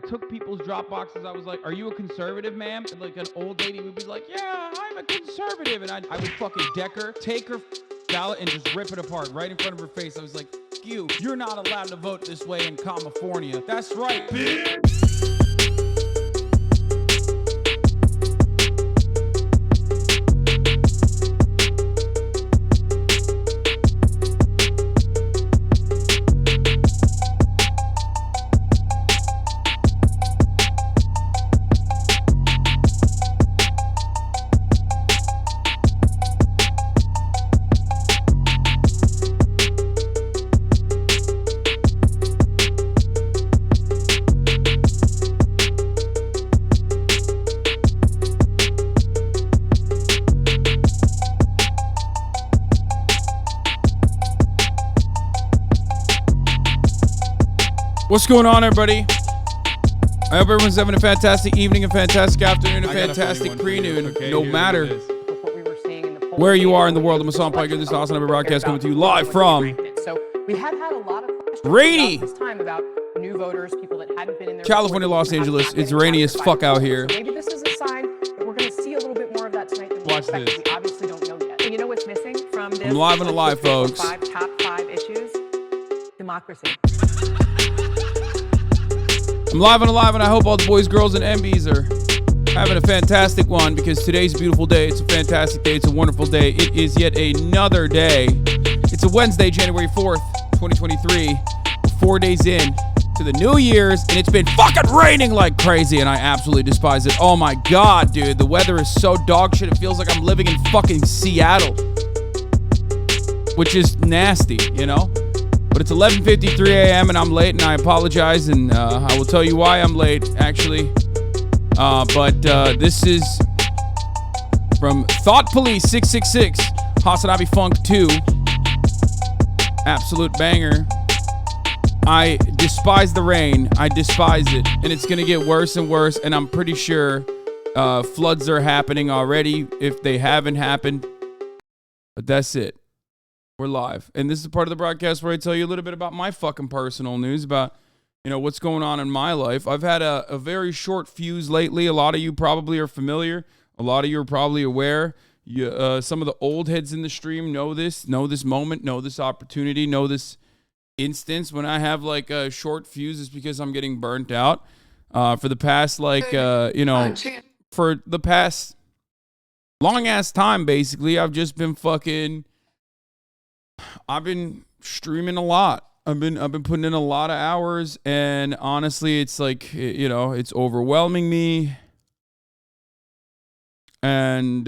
took people's drop boxes. I was like, "Are you a conservative, ma'am?" And like an old lady would be like, "Yeah, I'm a conservative," and I would fucking deck her, take her ballot, and just rip it apart right in front of her face. I was like, "You're not allowed to vote this way in California." That's right, bitch. What's going on, everybody? I hope everyone's having a fantastic evening, a fantastic afternoon, a fantastic pre-noon, okay, no matter where you are in the world. I'm Hasan Abi. This is HasanAbi broadcast coming to you live from So we have had a lot of questions rainy this time about new voters, people that hadn't been in there. California, Los Angeles. It's rainy as fuck out here. So maybe this is a sign that we're going to see a little bit more of that tonight than we expected. This. We obviously don't know yet. And you know what's missing from this? I'm live on the live, folks. Top five issues. Democracy. I'm live and alive, and I hope all the boys, girls, and MBs are having a fantastic one, because today's a beautiful day. It's a fantastic day. It's a wonderful day. It is yet another day. It's a Wednesday, January 4th, 2023. We're 4 days in to the New Year's, and it's been fucking raining like crazy, and I absolutely despise it. Oh my God, dude. The weather is so dog shit. It feels like I'm living in fucking Seattle, which is nasty, you know? But it's 11:53 a.m. and I'm late, and I apologize, and I will tell you why I'm late, actually. But this is from Thought Police 666, HasanAbi Funk 2. Absolute banger. I despise the rain. I despise it. And it's going to get worse and worse, and I'm pretty sure floods are happening already if they haven't happened. But that's it. We're live, and this is the part of the broadcast where I tell you a little bit about my fucking personal news, about, you know, what's going on in my life. I've had a very short fuse lately. A lot of you probably are familiar. A lot of you are probably aware. Some of the old heads in the stream know this moment, know this opportunity, know this instance. When I have like a short fuse, it's because I'm getting burnt out. For the past, for the past long ass time, basically, I've just been I've been streaming a lot. I've been putting in a lot of hours, and honestly, it's like, you know, it's overwhelming me. And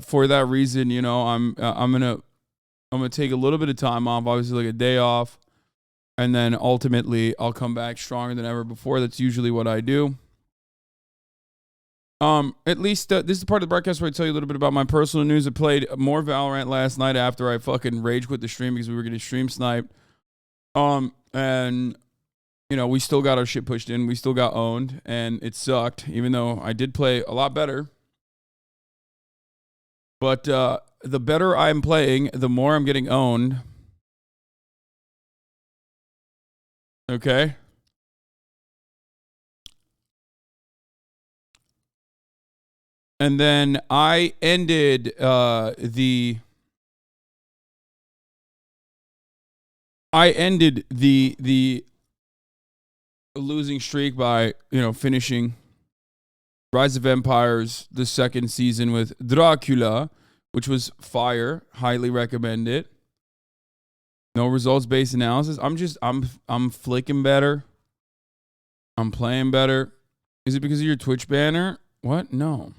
for that reason, you know, I'm gonna take a little bit of time off, obviously like a day off, and then ultimately I'll come back stronger than ever before. That's usually what I do. At least this is the part of the broadcast where I tell you a little bit about my personal news. I played more Valorant last night after I fucking rage quit the stream because we were getting stream sniped. And you know, we still got our shit pushed in. We still got owned, and it sucked, even though I did play a lot better. But the better I'm playing, the more I'm getting owned. Okay. And then I ended the losing streak by, you know, finishing Rise of Empires, the second season, with Dracula, which was fire. Highly recommend it. No results-based analysis. I'm flicking better. I'm playing better. Is it because of your Twitch banner? What? No.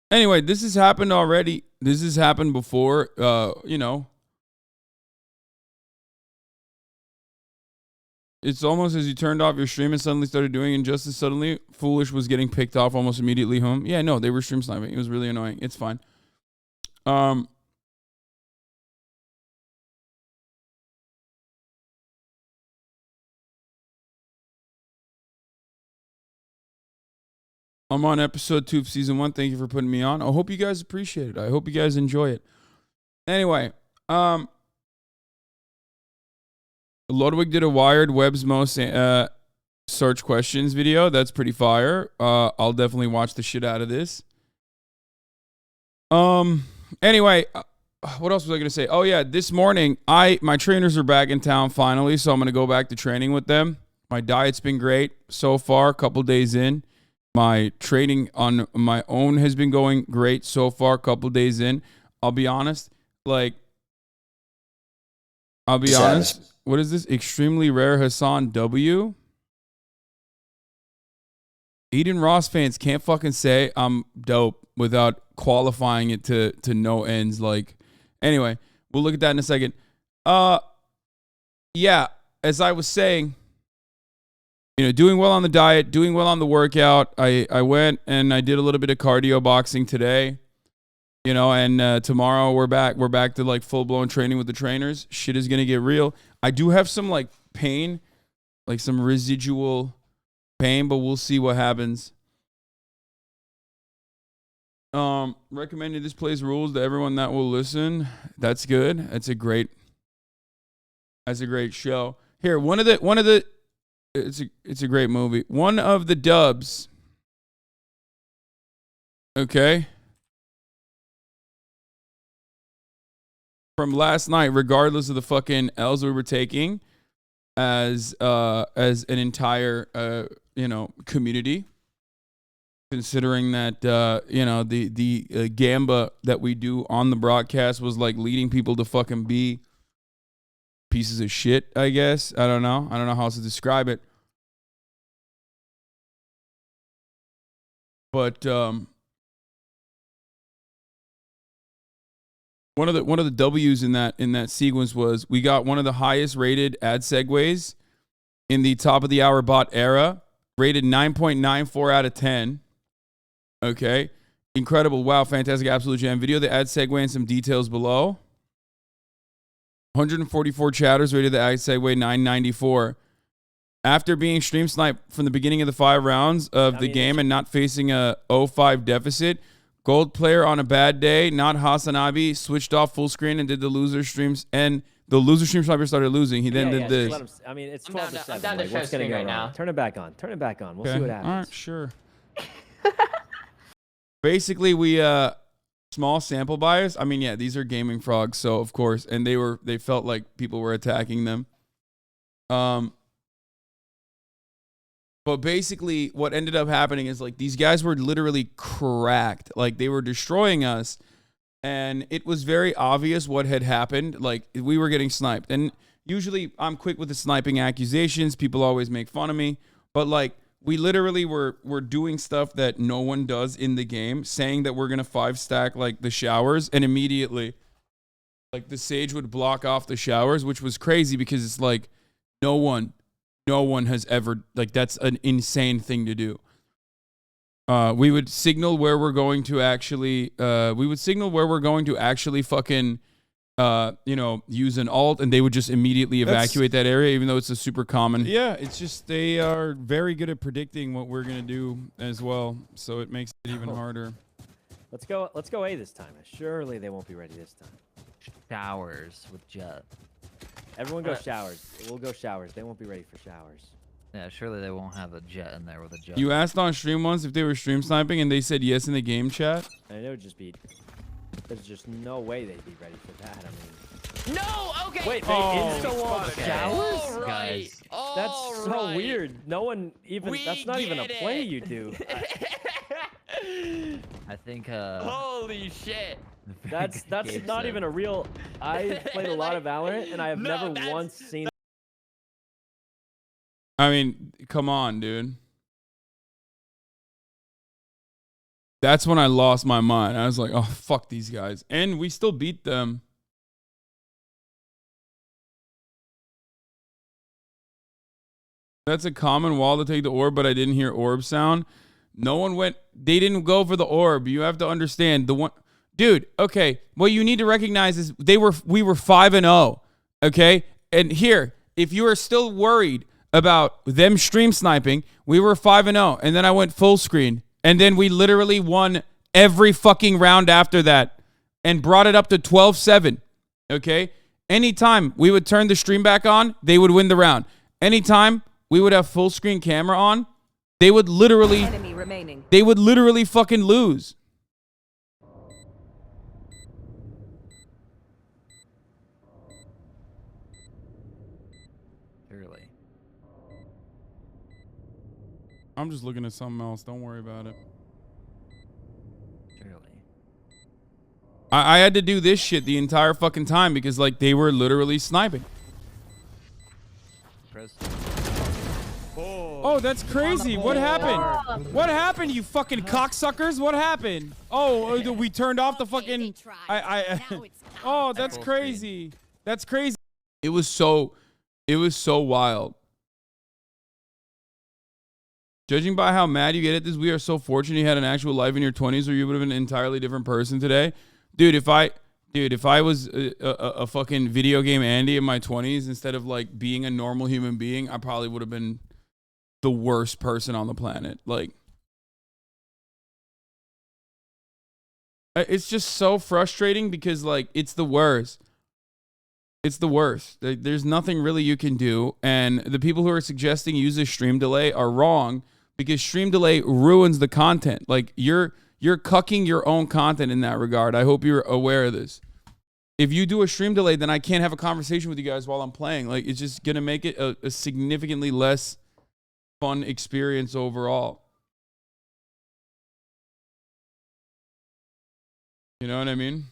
Anyway, this has happened already. This has happened before, you know. It's almost as you turned off your stream and suddenly started doing injustice suddenly. Foolish was getting picked off almost immediately home. Yeah, no, they were stream sniping. It was really annoying. It's fine. I'm on episode 2 of season 1. Thank you for putting me on. I hope you guys appreciate it. I hope you guys enjoy it. Anyway, Ludwig did a Wired Web's most search questions video. That's pretty fire. I'll definitely watch the shit out of this. Anyway, what else was I gonna say? Oh yeah, this morning my trainers are back in town finally, so I'm gonna go back to training with them. My diet's been great so far. A couple days in, my training on my own has been going great so far. A couple days in, I'll be honest. What is this? Extremely rare Hasan W. Adin Ross fans can't fucking say I'm dope without qualifying it to no ends. Like, anyway, we'll look at that in a second. Yeah, as I was saying, doing well on the diet, doing well on the workout. I went and I did a little bit of cardio boxing today. And tomorrow we're back to like full blown training with the trainers. Shit is gonna get real. I do have some like pain, like some residual pain, but we'll see what happens. Recommended this plays rules to everyone that will listen. That's good. That's a great show. Here, it's a great movie. One of the dubs. Okay. From last night, regardless of the fucking L's we were taking as an entire community, considering that the gamba that we do on the broadcast was like leading people to fucking be pieces of shit, I guess. I don't know how else to describe it. But one of the W's in that sequence was we got one of the highest rated ad segues in the top of the hour bot era, rated 9.94 out of 10. Okay. Incredible. Wow. Fantastic. Absolute jam. Video the ad segue and some details below. 144 chatters rated the ad segue 994. After being stream sniped from the beginning of the 5 rounds of the game and not facing a 0-5 deficit, gold player on a bad day, not HasanAbi, switched off full screen and did the loser streams. And the loser stream sniper started losing. He then did this. It's 12 to 7. I'm down to what's going to go right now? Turn it back on. We'll see what happens. All right, sure. Basically, we small sample bias. I mean, yeah, these are gaming frogs, so of course, and they felt like people were attacking them. But basically, what ended up happening is like these guys were literally cracked. Like they were destroying us, and it was very obvious what had happened. Like we were getting sniped, and usually I'm quick with the sniping accusations. People always make fun of me, but like we literally were doing stuff that no one does in the game, saying that we're gonna 5-stack like the showers, and immediately, like the Sage would block off the showers, which was crazy because it's like no one has ever, like, that's an insane thing to do. We would signal where we're going to actually, fucking, use an alt, and they would just immediately evacuate that area, even though it's a super common. Yeah, it's just, they are very good at predicting what we're going to do as well. So it makes it even harder. Let's go A this time. Surely they won't be ready this time. Showers with Jet. Everyone go showers. We'll go showers. They won't be ready for showers. Yeah, surely they won't have a Jet in there with a Jet. You asked on stream once if they were stream sniping, and they said yes in the game chat. And it would just be... There's just no way they'd be ready for that. I mean... No! Okay! Wait, they insta-wall showers? All right. Guys, that's so weird. No one even... That's not even a play you do. I think, Holy shit! That's not even a real... I've played a lot of Valorant, and I have never once seen... I mean, come on, dude. That's when I lost my mind. I was like, oh, fuck these guys. And we still beat them. That's a common wall to take the orb, but I didn't hear orb sound. No one went... They didn't go for the orb. You have to understand. The one... Dude, okay. What you need to recognize is we were 5-0. Okay? And here, if you are still worried about them stream sniping, we were 5-0. And then I went full screen. And then we literally won every fucking round after that. and brought it up to 12-7. Okay? Anytime we would turn the stream back on, they would win the round. Anytime we would have full screen camera on, they would literally fucking lose. Surely. I'm just looking at something else. Don't worry about it. Surely. I had to do this shit the entire fucking time because, like, they were literally sniping. Oh, that's crazy. What happened? What happened, you fucking cocksuckers? What happened? Oh, we turned off the fucking... Oh, that's crazy. That's crazy. It was so wild. Judging by how mad you get at this, we are so fortunate you had an actual life in your 20s or you would have been an entirely different person today. Dude, if I was a fucking video game Andy in my 20s, instead of like being a normal human being, I probably would have been the worst person on the planet. Like, it's just so frustrating because, like, it's the worst. It's the worst. There's nothing really you can do. And the people who are suggesting use a stream delay are wrong because stream delay ruins the content. Like, you're cucking your own content in that regard. I hope you're aware of this. If you do a stream delay, then I can't have a conversation with you guys while I'm playing. Like, it's just going to make it a significantly less fun experience overall. You know what I mean?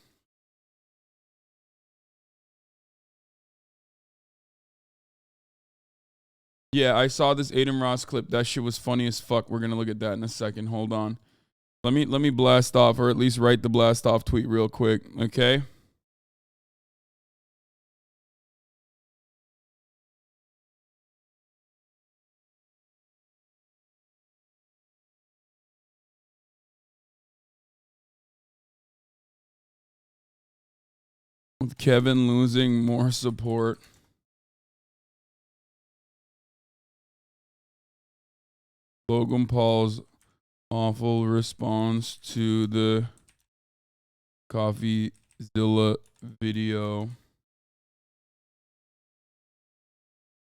Yeah, I saw this Adin Ross clip. That shit was funny as fuck. We're going to look at that in a second. Hold on. Let me blast off, or at least write the blast off tweet real quick, okay? With Kevin losing more support. Logan Paul's awful response to the Coffeezilla video.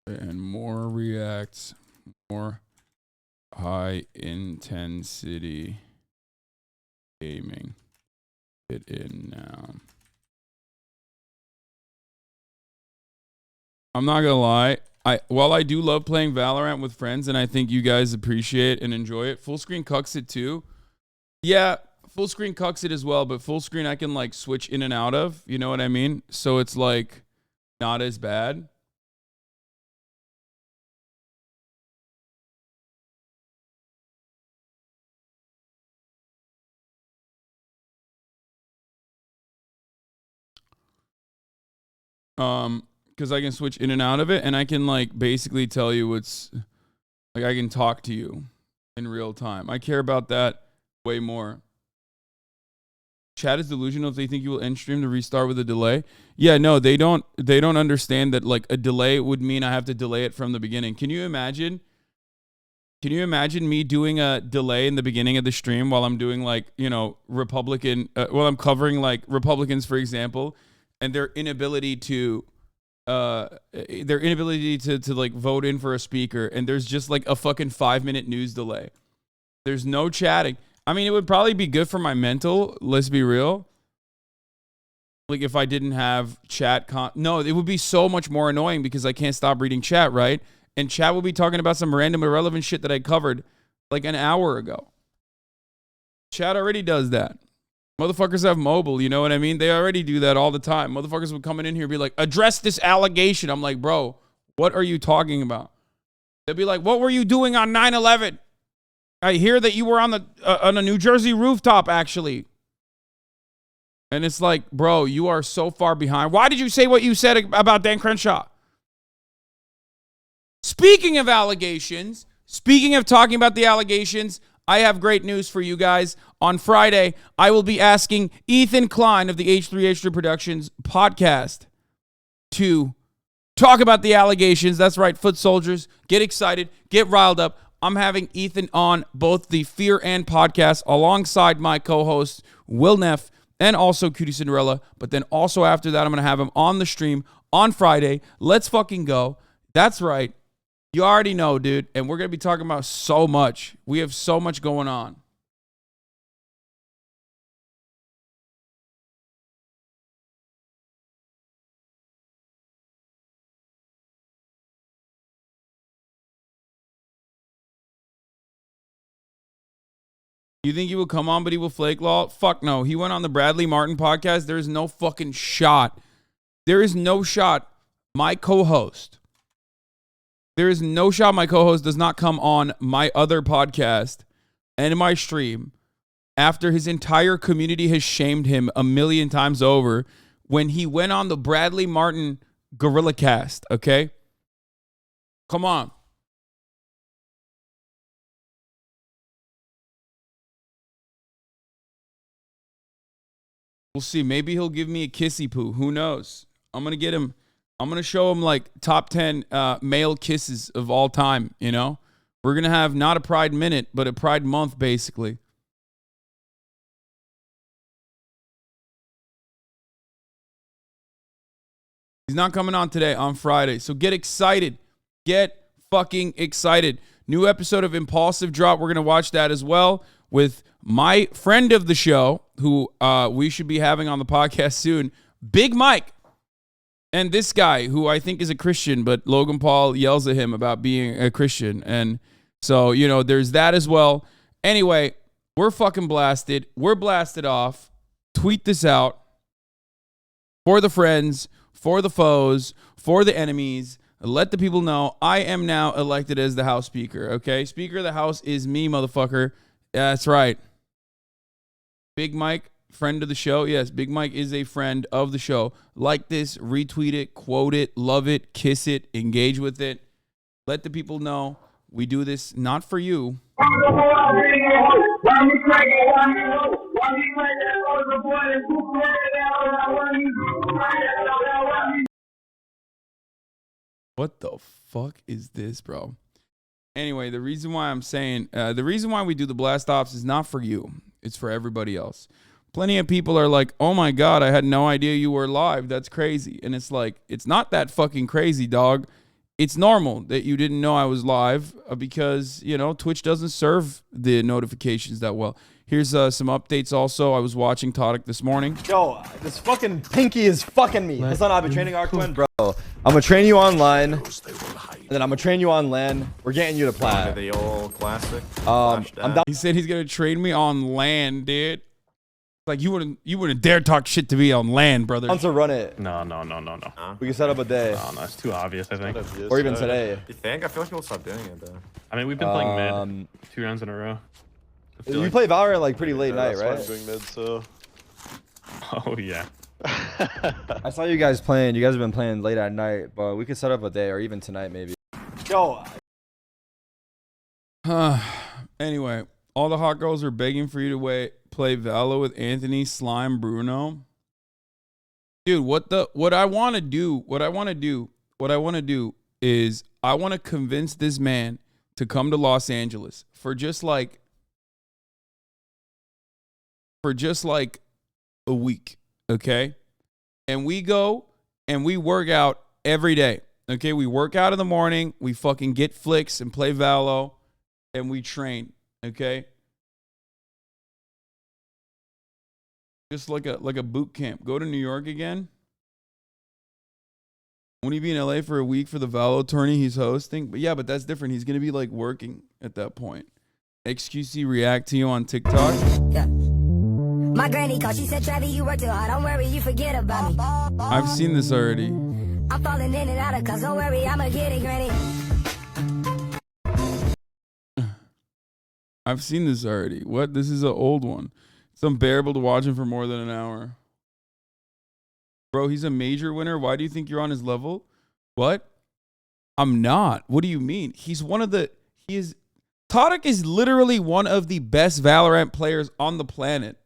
And more reacts, more high intensity gaming. Get in now. I'm not gonna lie. While I do love playing Valorant with friends, and I think you guys appreciate and enjoy it, full screen cucks it too. Yeah, full screen cucks it as well, but full screen I can like switch in and out of. You know what I mean? So it's like not as bad. Because I can switch in and out of it, and I can like basically tell you what's like. I can talk to you in real time. I care about that way more. Chat is delusional if they think you will end stream to restart with a delay. Yeah, no, they don't understand that like a delay would mean I have to delay it from the beginning. Can you imagine? Can you imagine me doing a delay in the beginning of the stream while I'm doing like, you know, Republican, while I'm covering like Republicans, for example, and their inability to like vote in for a speaker, and there's just like a fucking 5-minute news delay. There's no chatting. I mean, it would probably be good for my mental, let's be real. Like if I didn't have chat no, it would be so much more annoying because I can't stop reading chat, right? And chat will be talking about some random irrelevant shit that I covered like an hour ago. Chat already does that. Motherfuckers have mobile, you know what I mean? They already do that all the time. Motherfuckers would come in here and be like, address this allegation. I'm like, bro, what are you talking about? They'd be like, what were you doing on 9/11? I hear that you were on a New Jersey rooftop, actually. And it's like, bro, you are so far behind. Why did you say what you said about Dan Crenshaw? Speaking of allegations, speaking of talking about the allegations, I have great news for you guys. On Friday, I will be asking Ethan Klein of the H3H3 Productions podcast to talk about the allegations. That's right, foot soldiers. Get excited. Get riled up. I'm having Ethan on both the Fear and podcast alongside my co-host, Will Neff. and also Cutie Cinderella. But then also after that, I'm going to have him on the stream on Friday. Let's fucking go. That's right. You already know, dude. And we're going to be talking about so much. We have so much going on. You think he will come on, but he will flake law? Fuck no. He went on the Bradley Martin podcast. There is no fucking shot. There is no shot. My co-host. There is no shot my co-host does not come on my other podcast and my stream after his entire community has shamed him a million times over when he went on the Bradley Martin Gorilla Cast, okay? Come on. We'll see. Maybe he'll give me a kissy poo. Who knows? I'm going to get him. I'm going to show him like top 10 male kisses of all time, you know? We're going to have not a Pride Minute, but a Pride Month, basically. He's not coming on today, on Friday. So get excited. Get fucking excited. New episode of Impulsive drop. We're going to watch that as well with my friend of the show, who we should be having on the podcast soon, Big Mike. And this guy, who I think is a Christian, but Logan Paul yells at him about being a Christian. And so, you know, there's that as well. Anyway, we're fucking blasted. We're blasted off. Tweet this out. For the friends, for the foes, for the enemies. Let the people know I am now elected as the House Speaker, okay? Speaker of the House is me, motherfucker. That's right. Big Mike, friend of the show. Yes, Big Mike is a friend of the show. Like this, retweet it, quote it, love it, kiss it, engage with it. Let the people know we do this not for you. What the fuck is this, bro? Anyway, the reason why I'm saying, the reason why we do the blast offs is not for you. It's for everybody else. Plenty of people are like, oh my God, I had no idea you were live. That's crazy. And it's like, it's not that fucking crazy, dog. It's normal that you didn't know I was live because, you know, Twitch doesn't serve the notifications that well. Here's some updates also. I was watching Todic this morning. Yo, this fucking pinky is fucking me. HasanAbi training Arkwin, bro. I'm gonna train you online, and then I'm gonna train you on LAN. We're getting you to plat. The old classic. I'm down. He said he's gonna train me on LAN, dude. Like you wouldn't dare talk shit to me on LAN, brother. To run it. No. We can set up a day. No, it's too obvious, I think. Or even today. You think? I feel like we'll stop doing it though. I mean, we've been playing mid 2 rounds in a row. You play Valorant like pretty late night, right? I'm doing mid, so. Oh yeah. I saw you guys playing. You guys have been playing late at night, but we could set up a day or even tonight maybe. Yo. Anyway, all the hot girls are begging for you to play Valo with Anthony, Slime, Bruno. Dude, what I want to do is I want to convince this man to come to Los Angeles for just like a week, okay? And we go and we work out every day, okay? We work out in the morning, we fucking get flicks and play Valo, and we train, okay? Just like a boot camp. Go to New York again. Won't he be in LA for a week for the Valo tourney he's hosting? But yeah, but that's different. He's gonna be like working at that point. XQC react to you on TikTok. Yeah. My granny called, she said, Travis, you work too hard. Don't worry, you forget about me. I've seen this already. I'm falling in and out of cause don't worry, I'ma get it, granny. I've seen this already. What? This is an old one. It's unbearable to watch him for more than an hour. Bro, he's a major winner. Why do you think you're on his level? What? I'm not. What do you mean? Todic is literally one of the best Valorant players on the planet.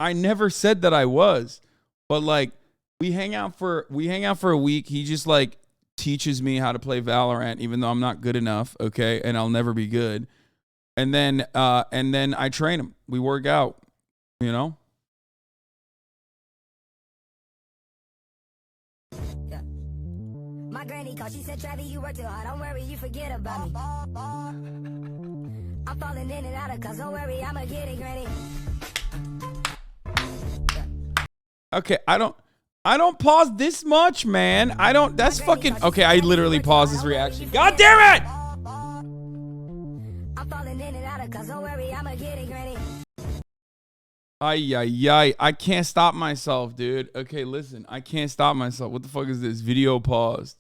I never said that I was, but like we hang out for a week. He just like teaches me how to play Valorant, even though I'm not good enough. Okay. And I'll never be good. And then I train him. We work out, you know? My granny called, she said, Travis, you work too hard, don't worry, you forget about me. I'm falling in and out of cause, don't worry, I'ma get it, granny. Okay, I don't pause this much, man. I don't, that's fucking, okay, I literally paused this reaction. God damn it! I'm falling in and out of cause, don't worry, I'ma get it, granny. Ay, ay, ay. I can't stop myself, dude. Okay, listen. I can't stop myself. What the fuck is this? Video paused.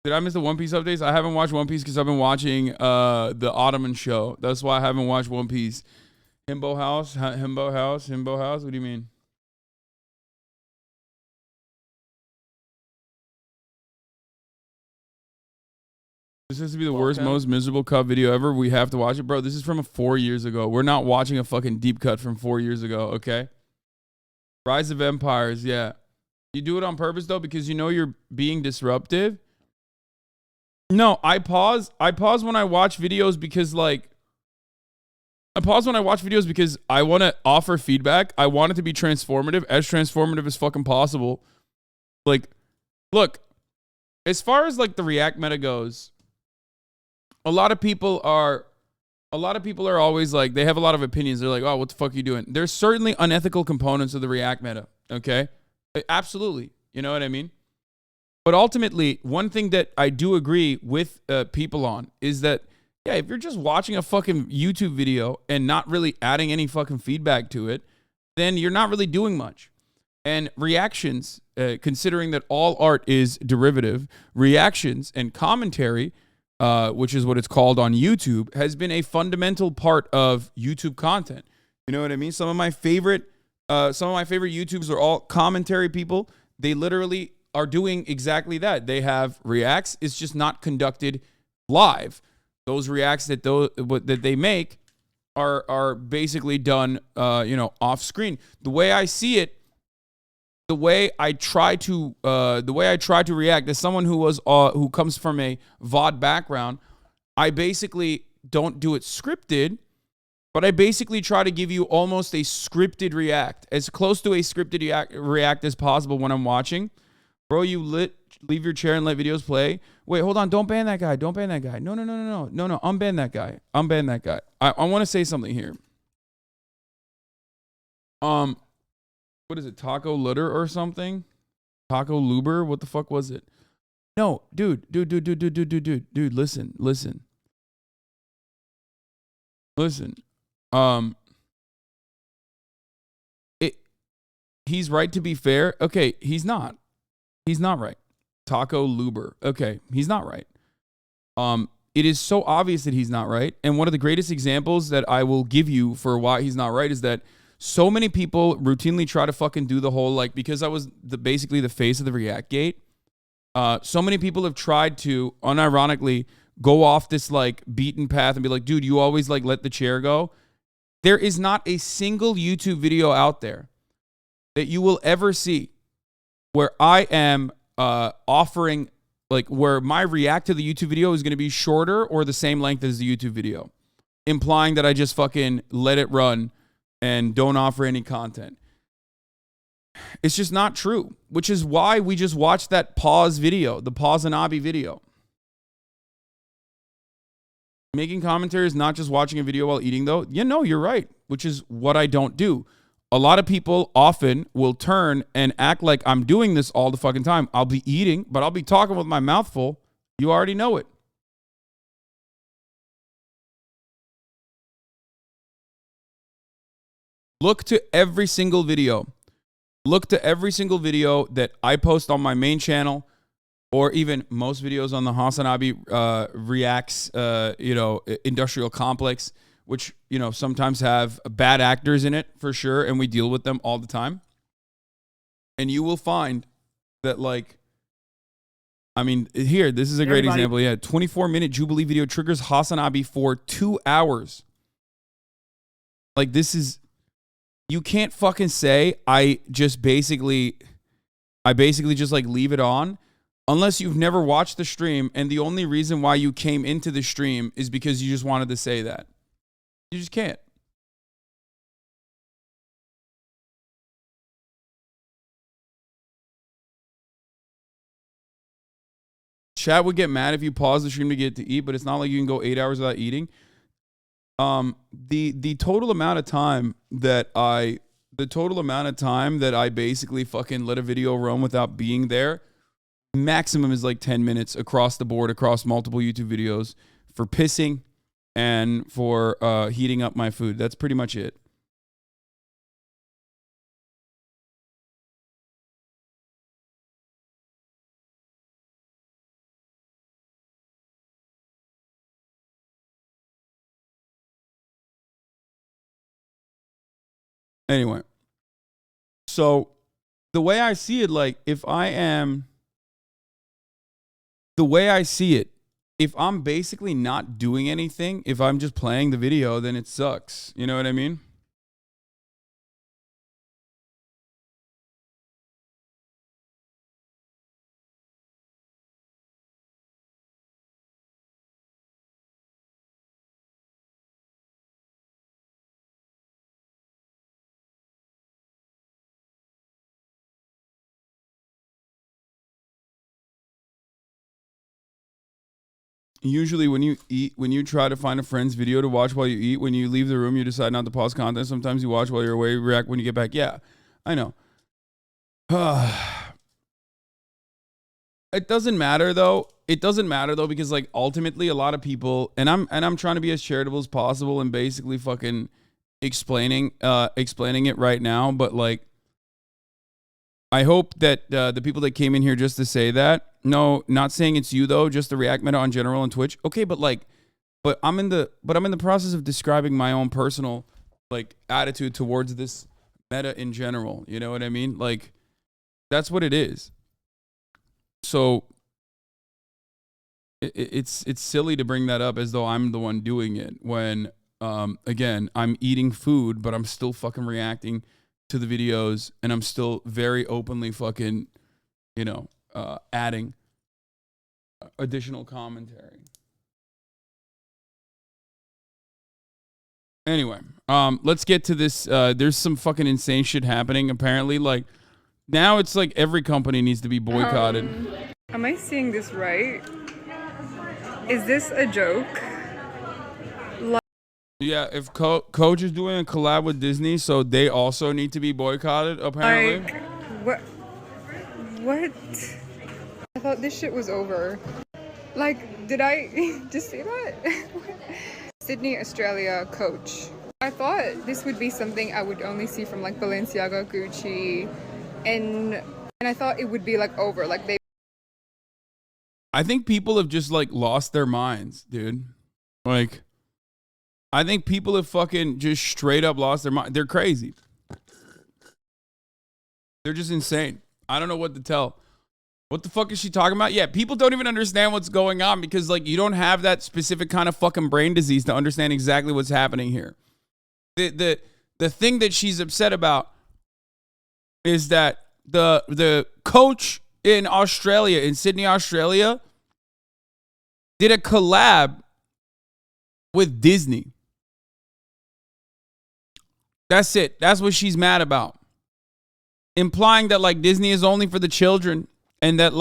Did I miss the One Piece updates? I haven't watched One Piece because I've been watching the Ottoman show. That's why I haven't watched One Piece. Himbo House? Himbo House? Himbo House? What do you mean? This has to be the worst, most miserable cut video ever. We have to watch it. Bro, this is from 4 years ago. We're not watching a fucking deep cut from 4 years ago, okay? Rise of Empires, yeah. You do it on purpose, though, because you know you're being disruptive? No, I pause when I watch videos because, like... I pause when I watch videos because I want to offer feedback. I want it to be transformative as fucking possible. Like, look, as far as, like, the React meta goes... A lot of people are always like, they have a lot of opinions. They're like, oh, what the fuck are you doing? There's certainly unethical components of the React meta, okay? Absolutely. You know what I mean? But ultimately, one thing that I do agree with people on is that, yeah, if you're just watching a fucking YouTube video and not really adding any fucking feedback to it, then you're not really doing much. And reactions, considering that all art is derivative, reactions and commentary, which is what it's called on YouTube, has been a fundamental part of YouTube content. You know what I mean? Some of my favorite YouTubers are all commentary people. They literally are doing exactly that. They have reacts. It's just not conducted live. Those reacts that they make are basically done, off screen. The way I see it, the way I try to react as someone who comes from a VOD background, I basically don't do it scripted, but I basically try to give you almost a scripted react, as close to a scripted react as possible when I'm watching. Bro, leave your chair and let videos play. Wait, hold on, don't ban that guy. Don't ban that guy. No, unban that guy. Unban that guy. I want to say something here. What is it? Taco Lutter or something? Taco Luber? What the fuck was it? No, dude, listen. He's right to be fair. Okay, he's not. He's not right. Taco Luber. Okay, he's not right. It is so obvious that he's not right. And one of the greatest examples that I will give you for why he's not right is that so many people routinely try to fucking do the whole, like, because I was basically the face of the React gate. So many people have tried to unironically go off this like beaten path and be like, dude, you always like let the chair go. There is not a single YouTube video out there that you will ever see where I am offering, like, where my react to the YouTube video is going to be shorter or the same length as the YouTube video, implying that I just fucking let it run and don't offer any content. It's just not true, which is why we just watched that pause video, the HasanAbi video. Making commentary is not just watching a video while eating, though. Yeah, no, you're right, which is what I don't do. A lot of people often will turn and act like I'm doing this all the fucking time. I'll be eating, but I'll be talking with my mouth full. You already know it. Look to every single video. Look to every single video that I post on my main channel, or even most videos on the HasanAbi Reacts, industrial complex, which, sometimes have bad actors in it for sure, and we deal with them all the time. And you will find that, like, here, this is a great example. Yeah, 24-minute Jubilee video triggers HasanAbi for 2 hours. Like, this is... You can't fucking say I basically just like leave it on unless you've never watched the stream and the only reason why you came into the stream is because you just wanted to say that. You just can't. chat would get mad if you pause the stream to get to eat, but it's not like you can go 8 hours without eating. The total amount of time that I basically fucking let a video run without being there, maximum is like 10 minutes across the board, across multiple YouTube videos, for pissing and for heating up my food. That's pretty much it. Anyway, so the way I see it, like, if I'm basically not doing anything, if I'm just playing the video, then it sucks. You know what I mean? Usually when you eat, when you try to find a friend's video to watch while you eat, when you leave the room, you decide not to pause content. Sometimes you watch while you're away, react when you get back. Yeah, I know. It doesn't matter though. It doesn't matter though, because like ultimately a lot of people, and I'm trying to be as charitable as possible and basically fucking explaining it right now. But like, I hope that the people that came in here just to say that, no, not saying it's you though, just the React meta on general on Twitch. Okay, but I'm in the process of describing my own personal like attitude towards this meta in general. You know what I mean? Like, that's what it is. So it's silly to bring that up as though I'm the one doing it when again, I'm eating food, but I'm still fucking reacting to the videos, and I'm still very openly fucking, you know, adding additional commentary. Anyway, let's get to this. There's some fucking insane shit happening. Apparently, like, now it's like every company needs to be boycotted. Am I seeing this right? Is this a joke? Yeah, if Coach is doing a collab with Disney, so they also need to be boycotted, apparently. Like, what? I thought this shit was over. Like, did I just say that? Sydney, Australia, Coach. I thought this would be something I would only see from like Balenciaga, Gucci, and I thought it would be like over. Like they. I think people have just like lost their minds, dude. Like, I think people have fucking just straight up lost their mind. They're crazy. They're just insane. I don't know what to tell. What the fuck is she talking about? Yeah, people don't even understand what's going on because, like, you don't have that specific kind of fucking brain disease to understand exactly what's happening here. The thing that she's upset about is that the coach in Australia, in Sydney, Australia, did a collab with Disney. That's it. That's what she's mad about. Implying that, like, Disney is only for the children. And that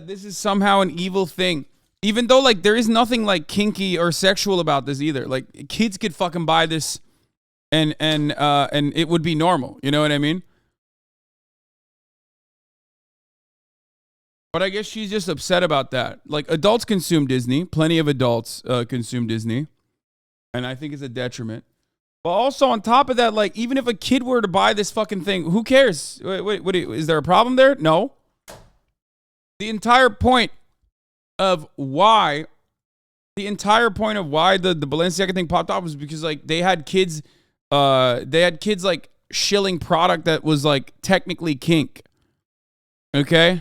this is somehow an evil thing. Even though, like, there is nothing, like, kinky or sexual about this either. Like, kids could fucking buy this and it would be normal. You know what I mean? But I guess she's just upset about that. Like, adults consume Disney. Plenty of adults consume Disney. And I think it's a detriment. But also on top of that, like, even if a kid were to buy this fucking thing, who cares? Wait, is there a problem there? No. The entire point of why the Balenciaga thing popped off was because, like, they had kids like shilling product that was, like, technically kink. Okay?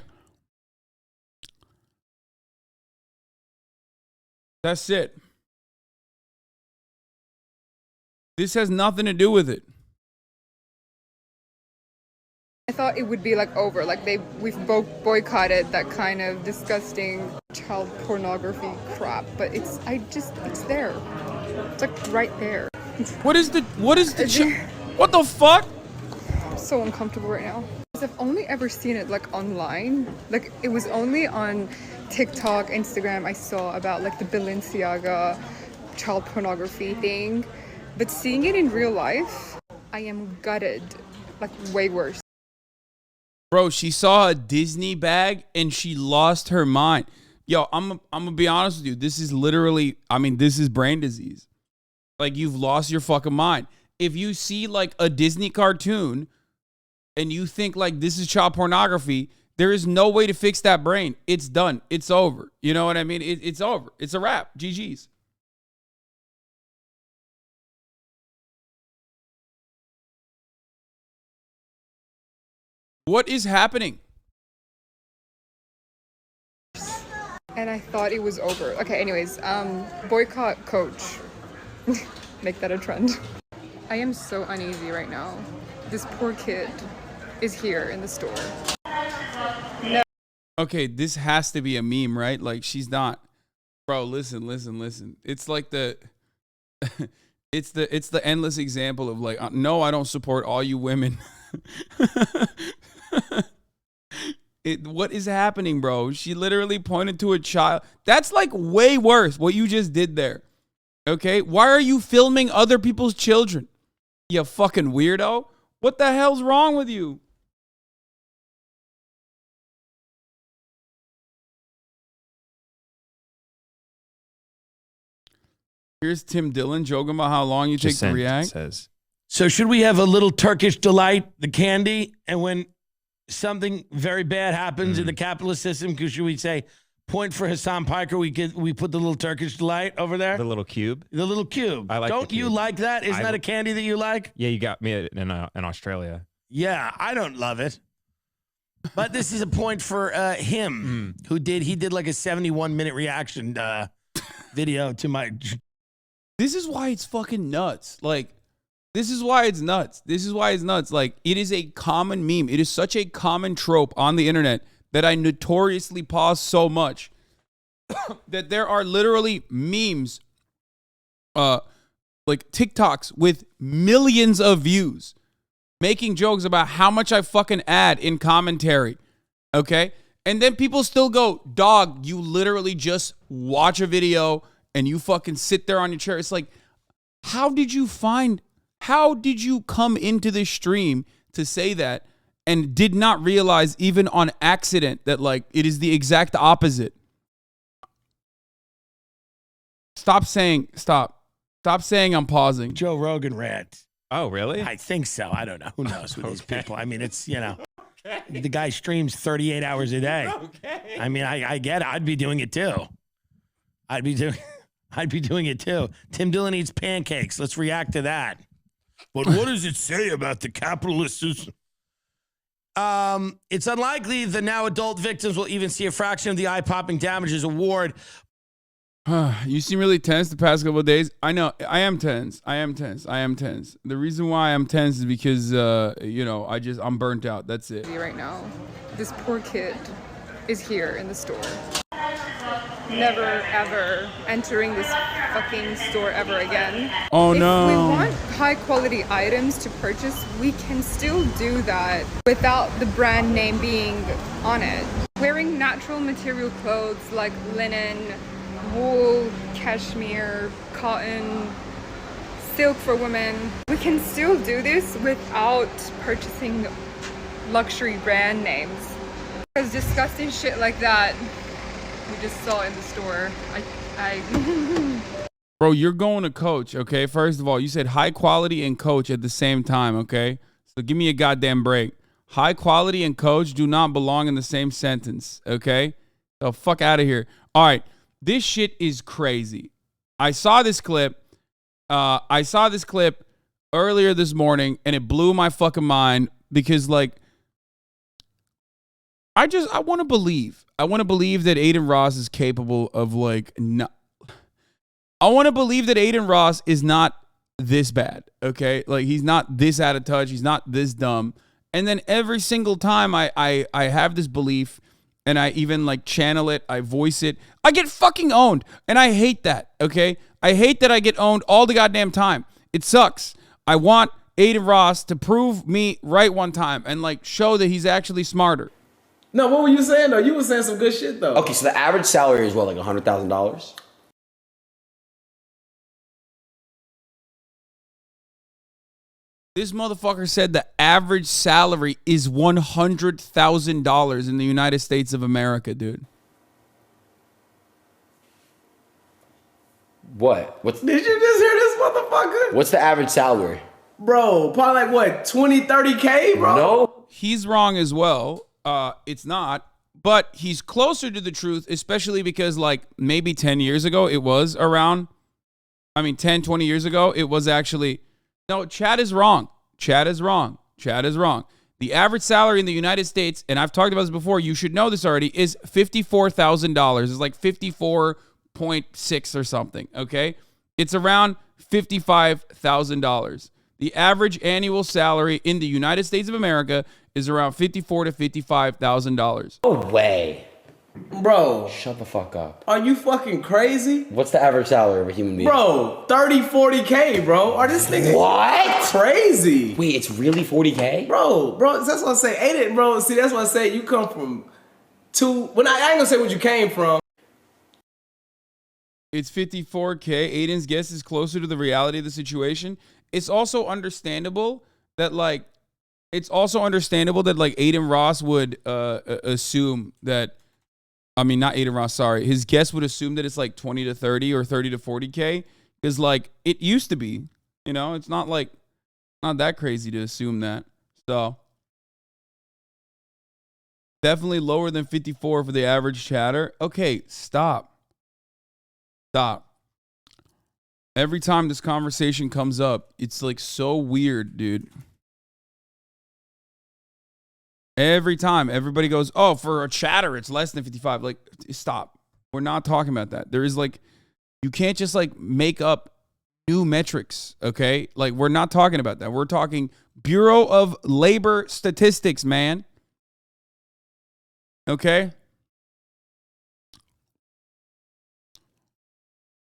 That's it. This has nothing to do with it. I thought it would be like over. Like we've both boycotted that kind of disgusting child pornography crap. But it's there. It's like right there. What the fuck? I'm so uncomfortable right now. because I've only ever seen it like online. Like it was only on TikTok, Instagram I saw about like the Balenciaga child pornography thing. But seeing it in real life, I am gutted. Like way worse. Bro, she saw a Disney bag and she lost her mind. Yo, I'm gonna be honest with you. This is literally, I mean, this is brain disease. Like, you've lost your fucking mind. If you see like a Disney cartoon and you think like this is child pornography, there is no way to fix that brain. It's done. It's over. You know what I mean? It's over. It's a wrap. GG's. What is happening? And I thought it was over. Okay, anyways, boycott Coach. Make that a trend. I am so uneasy right now. This poor kid is here in the store. No. Okay, this has to be a meme, right? Like, she's not. Bro, listen. It's like the it's the endless example of like, no, I don't support all you women. What is happening, bro? She literally pointed to a child. That's like way worse what you just did there. Okay? Why are you filming other people's children? You fucking weirdo. What the hell's wrong with you? Here's Tim Dillon joking about how long you take to react. Says. So should we have a little Turkish delight, the candy, and when something very bad happens in the capitalist system, should we say, point for Hasan Piker, we put the little Turkish delight over there? The little cube? The little cube. I like Don't the you cube. like that? Isn't that a candy that you like? Yeah, you got me in Australia. Yeah, I don't love it. But this is a point for him, who did like a 71-minute reaction video to my... This is why it's fucking nuts. Like, this is why it's nuts. Like, it is a common meme. It is such a common trope on the internet that I notoriously pause so much that there are literally memes, like TikToks with millions of views making jokes about how much I fucking add in commentary. Okay? And then people still go, dog, you literally just watch a video and you fucking sit there on your chair. It's like, how did you come into this stream to say that and did not realize even on accident that like it is the exact opposite? Stop saying I'm pausing. Joe Rogan rant. Oh, really? I think so. I don't know. Who knows with these people? I mean, it's, the guy streams 38 hours a day. Okay. I mean, I get it. I'd be doing it too. I'd be doing it too. Tim Dillon eats pancakes. Let's react to that. But what does it say about the capitalist system? It's unlikely the now adult victims will even see a fraction of the eye-popping damages award. You seem really tense the past couple of days. I know. I am tense. The reason why I'm tense is because, I'm burnt out. That's it. Right now, this poor kid is here in the store. Never, ever entering this fucking store ever again. Oh, no. If we want high-quality items to purchase, we can still do that without the brand name being on it. Wearing natural material clothes like linen, wool, cashmere, cotton, silk for women. We can still do this without purchasing luxury brand names. Because disgusting shit like that, we just saw in the store. Bro, you're going to Coach, okay? First of all, you said high quality and Coach at the same time, okay? So give me a goddamn break. High quality and Coach do not belong in the same sentence, okay? So fuck out of here. All right. This shit is crazy. I saw this clip earlier this morning, and it blew my fucking mind because, like, I want to believe. I want to believe that Adin Ross is capable of, like, I want to believe that Adin Ross is not this bad, okay? Like, he's not this out of touch. He's not this dumb. And then every single time I have this belief, and I even like channel it, I voice it, I get fucking owned. And I hate that, okay? I hate that I get owned all the goddamn time. It sucks. I want Adin Ross to prove me right one time and like show that he's actually smarter. No, what were you saying though? You were saying some good shit though. Okay, so the average salary is what, like $100,000? This motherfucker said the average salary is $100,000 in the United States of America, dude. What? Did you just hear this motherfucker? What's the average salary? Bro, probably like what, 20, 30K, bro? No. He's wrong as well. It's not. But he's closer to the truth, especially because like maybe 10 years ago it was around, 10, 20 years ago, it was actually, no, Chad is wrong. Chad is wrong. Chad is wrong. The average salary in the United States, and I've talked about this before, you should know this already, is $54,000. It's like 54.6 or something, okay? It's around $55,000. The average annual salary in the United States of America is around $54,000 to $55,000. No way. Bro. Shut the fuck up. Are you fucking crazy? What's the average salary of a human being? Bro, 30, 40K, bro. Are this nigga What? crazy? Wait, it's really 40K? Bro, that's what I say. Ain't it, bro? See, that's what I say. You come from when I ain't gonna say what you came from. It's 54K. Aiden's guess is closer to the reality of the situation. It's also understandable that like Adin Ross would assume that, not Adin Ross, sorry. His guess would assume that it's like 20 to 30 or 30 to 40K. Because like it used to be, it's not that crazy to assume that. So definitely lower than 54 for the average chatter. Okay, stop. Every time this conversation comes up, it's like so weird, dude. Every time everybody goes, oh, for a chatter, it's less than 55. Like, stop. We're not talking about that. There is like, you can't just like make up new metrics, okay? Like, we're not talking about that. We're talking Bureau of Labor Statistics, man. Okay?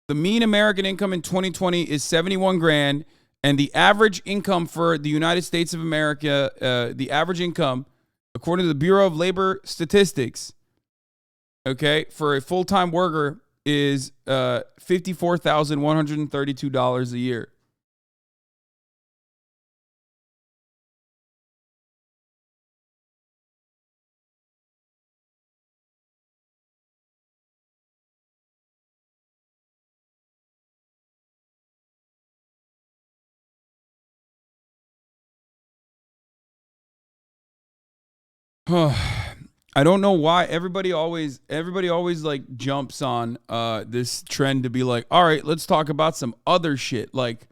The mean American income in 2020 is 71 grand, and the average income for the United States of America, the average income, according to the Bureau of Labor Statistics, okay, for a full-time worker is $54,132 a year. I don't know why everybody always like jumps on this trend to be like, all right, let's talk about some other shit. Like,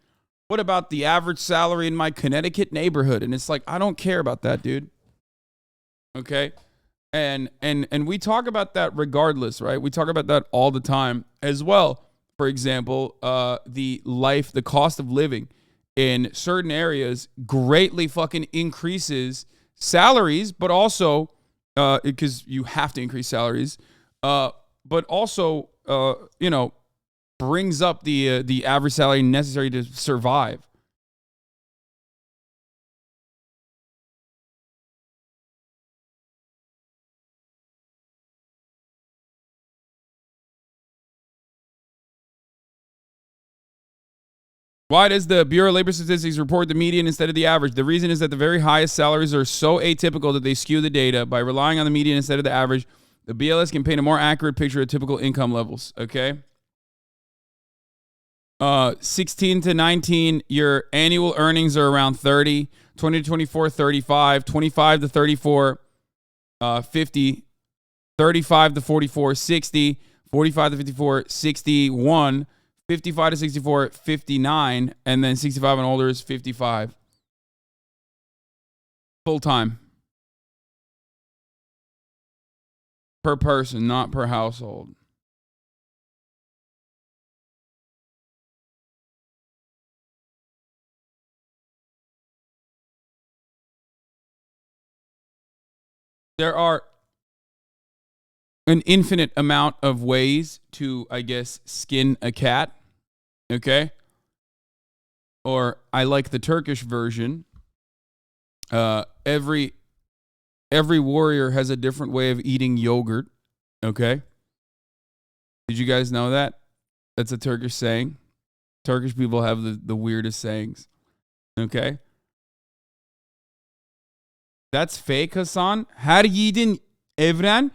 what about the average salary in my Connecticut neighborhood? And it's like, I don't care about that, dude. Okay? And we talk about that regardless, right? We talk about that all the time as well. For example, the cost of living in certain areas greatly fucking increases salaries, but also because you have to increase salaries, but also brings up the average salary necessary to survive. Why does the Bureau of Labor Statistics report the median instead of the average? The reason is that the very highest salaries are so atypical that they skew the data. By relying on the median instead of the average, the BLS can paint a more accurate picture of typical income levels, okay? 16 to 19, your annual earnings are around 30. 20 to 24, 35. 25 to 34, 50. 35 to 44, 60. 45 to 54, 61. 55 to 64, 59, and then 65 and older is 55. Full time. Per person, not per household. There are an infinite amount of ways to, I guess, skin a cat. Okay? or I like the Turkish version. Every warrior has a different way of eating yogurt. Okay. Did you guys know that? That's a Turkish saying. Turkish people have the weirdest sayings. Okay. That's fake, Hasan. Her yiğidin evren,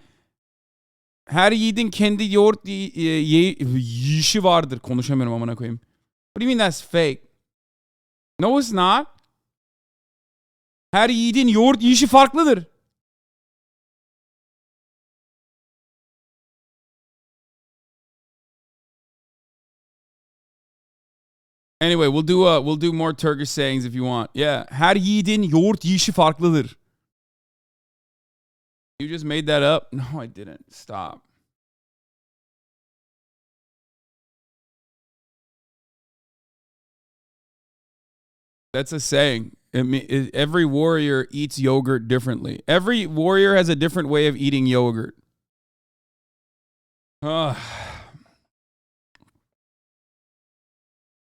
her yiğidin kendi yoğurt yiyişi vardır. Konuşamıyorum amına koyayım. What do you mean that's fake? No, it's not. Her yiğidin yoğurt yiyişi farklıdır. Anyway, we'll do more Turkish sayings if you want. Yeah, her yiğidin yoğurt yiyişi farklıdır. You just made that up? No, I didn't. Stop. That's a saying. Every warrior eats yogurt differently. Every warrior has a different way of eating yogurt.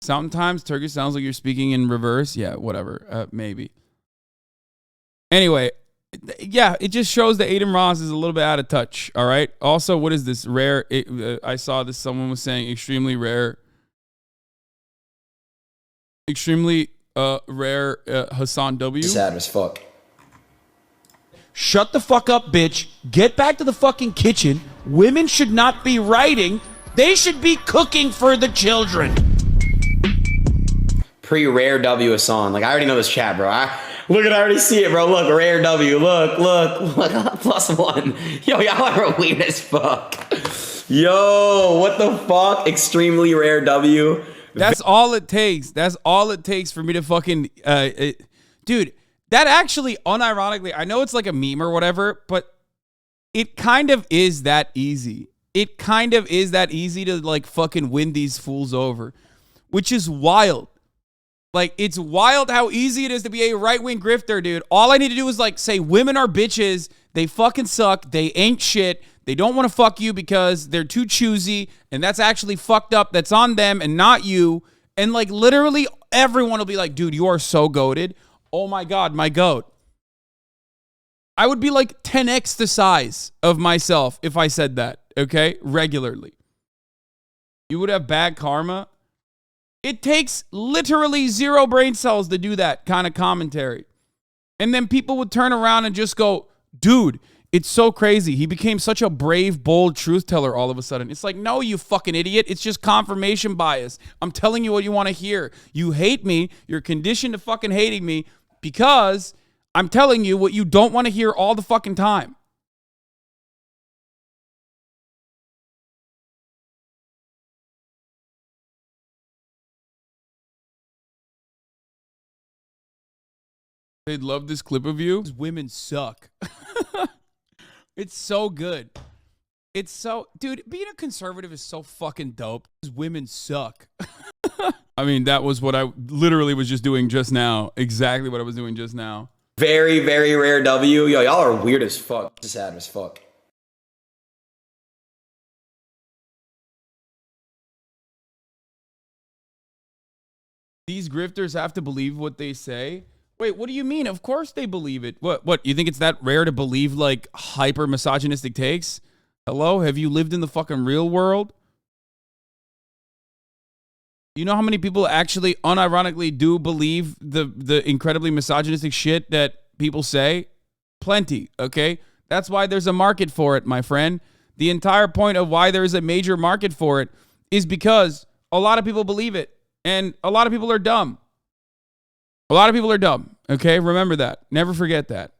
Sometimes Turkish sounds like you're speaking in reverse. Yeah, whatever. Maybe. Anyway, yeah, it just shows that Adin Ross is a little bit out of touch. All right. Also, what is this? Rare. I saw this. Someone was saying extremely rare. Extremely rare HasanAbi. Sad as fuck. Shut the fuck up, bitch. Get back to the fucking kitchen. Women should not be writing. They should be cooking for the children. Pre-rare W Hasan. Like, I already know this chat, bro. Look, I already see it, bro. Look, rare W. Look. +1. Yo, y'all are weird as fuck. Yo, what the fuck? Extremely rare W. That's all it takes. That's all it takes for me to fucking... dude, that actually, unironically, I know it's like a meme or whatever, but it kind of is that easy. It kind of is that easy to, like, fucking win these fools over, which is wild. Like, it's wild how easy it is to be a right-wing grifter, dude. All I need to do is, like, say women are bitches, they fucking suck, they ain't shit, they don't want to fuck you because they're too choosy, and that's actually fucked up, that's on them and not you. And, like, literally everyone will be like, dude, you are so goated. Oh, my God, my goat. I would be, like, 10x the size of myself if I said that, okay, regularly. You would have bad karma. It takes literally 0 brain cells to do that kind of commentary. And then people would turn around and just go, dude, it's so crazy. He became such a brave, bold truth teller all of a sudden. It's like, no, you fucking idiot. It's just confirmation bias. I'm telling you what you want to hear. You hate me. You're conditioned to fucking hating me because I'm telling you what you don't want to hear all the fucking time. They'd love this clip of you. Women suck. It's so good. It's so... Dude, being a conservative is so fucking dope. Women suck. I mean, that was what I literally was just doing just now. Exactly what I was doing just now. Very, very rare W. Yo, y'all are weird as fuck. Sad as fuck. These grifters have to believe what they say. Wait, what do you mean? Of course they believe it. What? You think it's that rare to believe, like, hyper misogynistic takes? Hello? Have you lived in the fucking real world? You know how many people actually unironically do believe the incredibly misogynistic shit that people say? Plenty, okay? That's why there's a market for it, my friend. The entire point of why there's a major market for it is because a lot of people believe it, and a lot of people are dumb. A lot of people are dumb, okay? Remember that. Never forget that.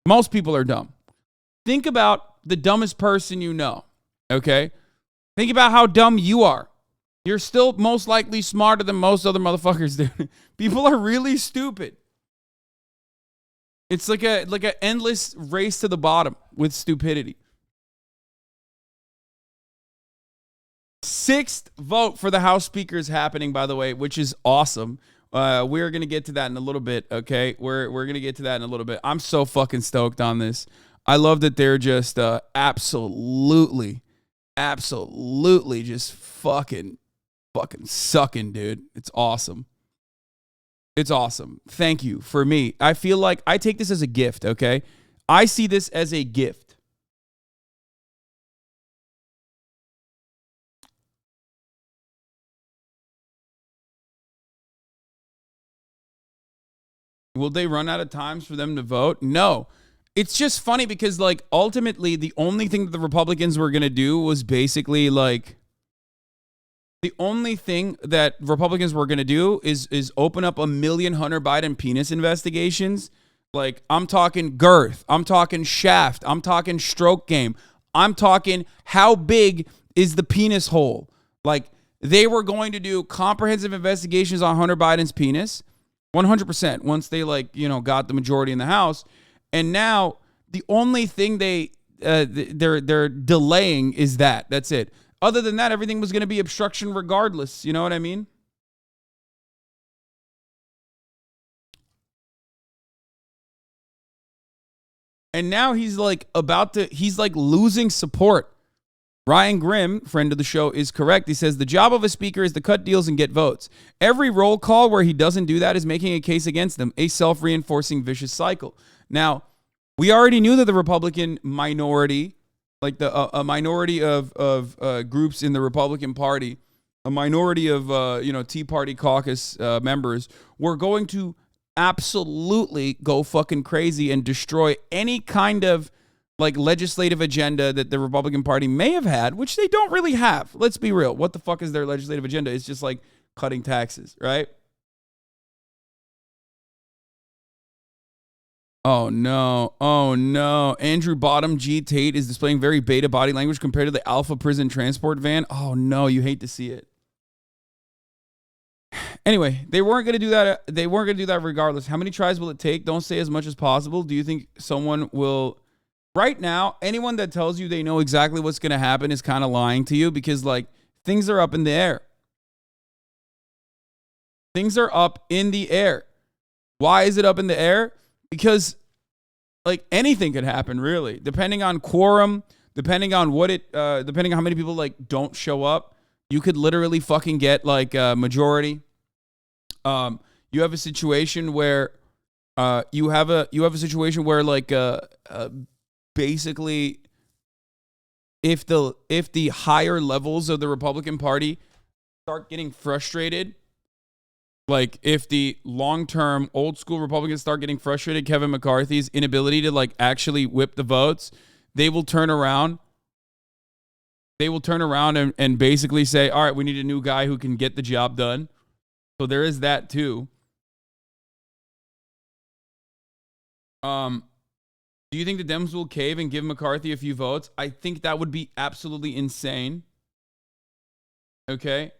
Most people are dumb. Think about the dumbest person you know, okay? Think about how dumb you are. You're still most likely smarter than most other motherfuckers, dude. People are really stupid. It's like an endless race to the bottom with stupidity. 6th vote for the House Speaker is happening, by the way, which is awesome. We're going to get to that in a little bit, okay? We're going to get to that in a little bit. I'm so fucking stoked on this. I love that they're just absolutely just fucking sucking, dude. It's awesome. It's awesome. Thank you. For me, I feel like I take this as a gift, okay? I see this as a gift. Will they run out of times for them to vote? No. It's just funny because, like, ultimately, the only thing that the Republicans were going to do was basically, like, the only thing that Republicans were going to do is open up 1 million Hunter Biden penis investigations. Like, I'm talking girth. I'm talking shaft. I'm talking stroke game. I'm talking how big is the penis hole. Like, they were going to do comprehensive investigations on Hunter Biden's penis. 100% once they, like, you know, got the majority in the House. And now the only thing they're delaying is that. That's it. Other than that, everything was going to be obstruction regardless. You know what I mean? And now he's like he's like losing support. Ryan Grimm, friend of the show, is correct. He says the job of a speaker is to cut deals and get votes. Every roll call where he doesn't do that is making a case against them, a self-reinforcing vicious cycle. Now, we already knew that the Republican minority, like a minority of groups in the Republican Party, a minority of Tea Party caucus members, were going to absolutely go fucking crazy and destroy any kind of like legislative agenda that the Republican Party may have had, which they don't really have. Let's be real. What the fuck is their legislative agenda? It's just like cutting taxes, right? Oh no. Oh no. Andrew Bottom G. Tate is displaying very beta body language compared to the Alpha prison transport van. Oh no, you hate to see it. Anyway, they weren't going to do that. They weren't going to do that regardless. How many tries will it take? Don't say as much as possible. Do you think someone will... Right now, anyone that tells you they know exactly what's going to happen is kind of lying to you because, like, things are up in the air. Things are up in the air. Why is it up in the air? Because, like, anything could happen, really. Depending on quorum, depending on depending on how many people, like, don't show up, you could literally fucking get, like, a majority. You have a situation where, basically, if the higher levels of the Republican Party start getting frustrated, like if the long-term old school Republicans start getting frustrated, Kevin McCarthy's inability to like actually whip the votes, they will turn around. They will turn around and basically say, all right, we need a new guy who can get the job done. So there is that too. Do you think the Dems will cave and give McCarthy a few votes? I think that would be absolutely insane. Okay?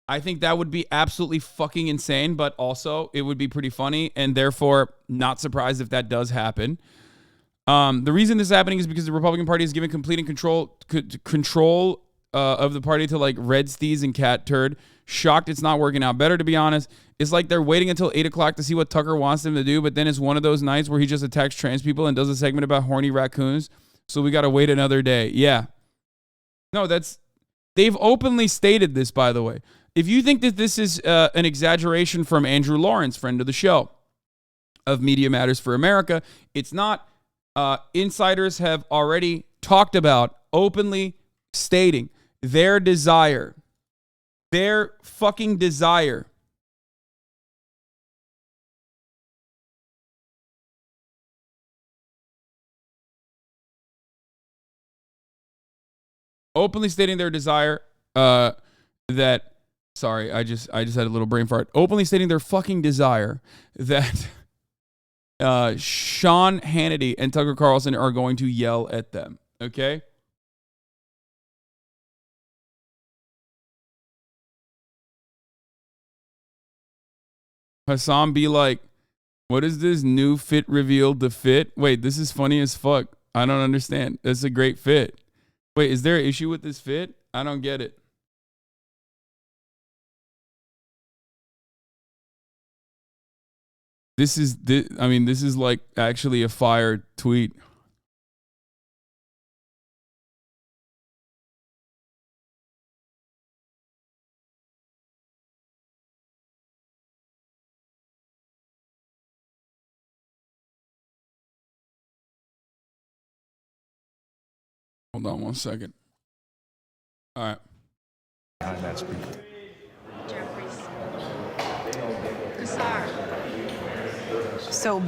I think that would be absolutely fucking insane, but also it would be pretty funny and therefore not surprised if that does happen. The reason this is happening is because the Republican Party is giving complete and control of the party to like Red Steez and Cat Turd. Shocked it's not working out better, to be honest. It's like they're waiting until 8 o'clock to see what Tucker wants them to do, but then it's one of those nights where he just attacks trans people and does a segment about horny raccoons. So we got to wait another day. Yeah. No, they've openly stated this, by the way. If you think that this is an exaggeration from Andrew Lawrence, friend of the show, of Media Matters for America, it's not. Insiders have already talked about openly stating their desire. Their fucking desire. Openly stating their desire that, sorry, I just had a little brain fart. Openly stating their fucking desire that Sean Hannity and Tucker Carlson are going to yell at them. Okay? Hasan be like, what is this new fit revealed to fit? Wait, this is funny as fuck. I don't understand. That's a great fit. Wait, is there an issue with this fit? I don't get it. This is like actually a fire tweet. Hold on 1 second. All right. That's pretty cool. So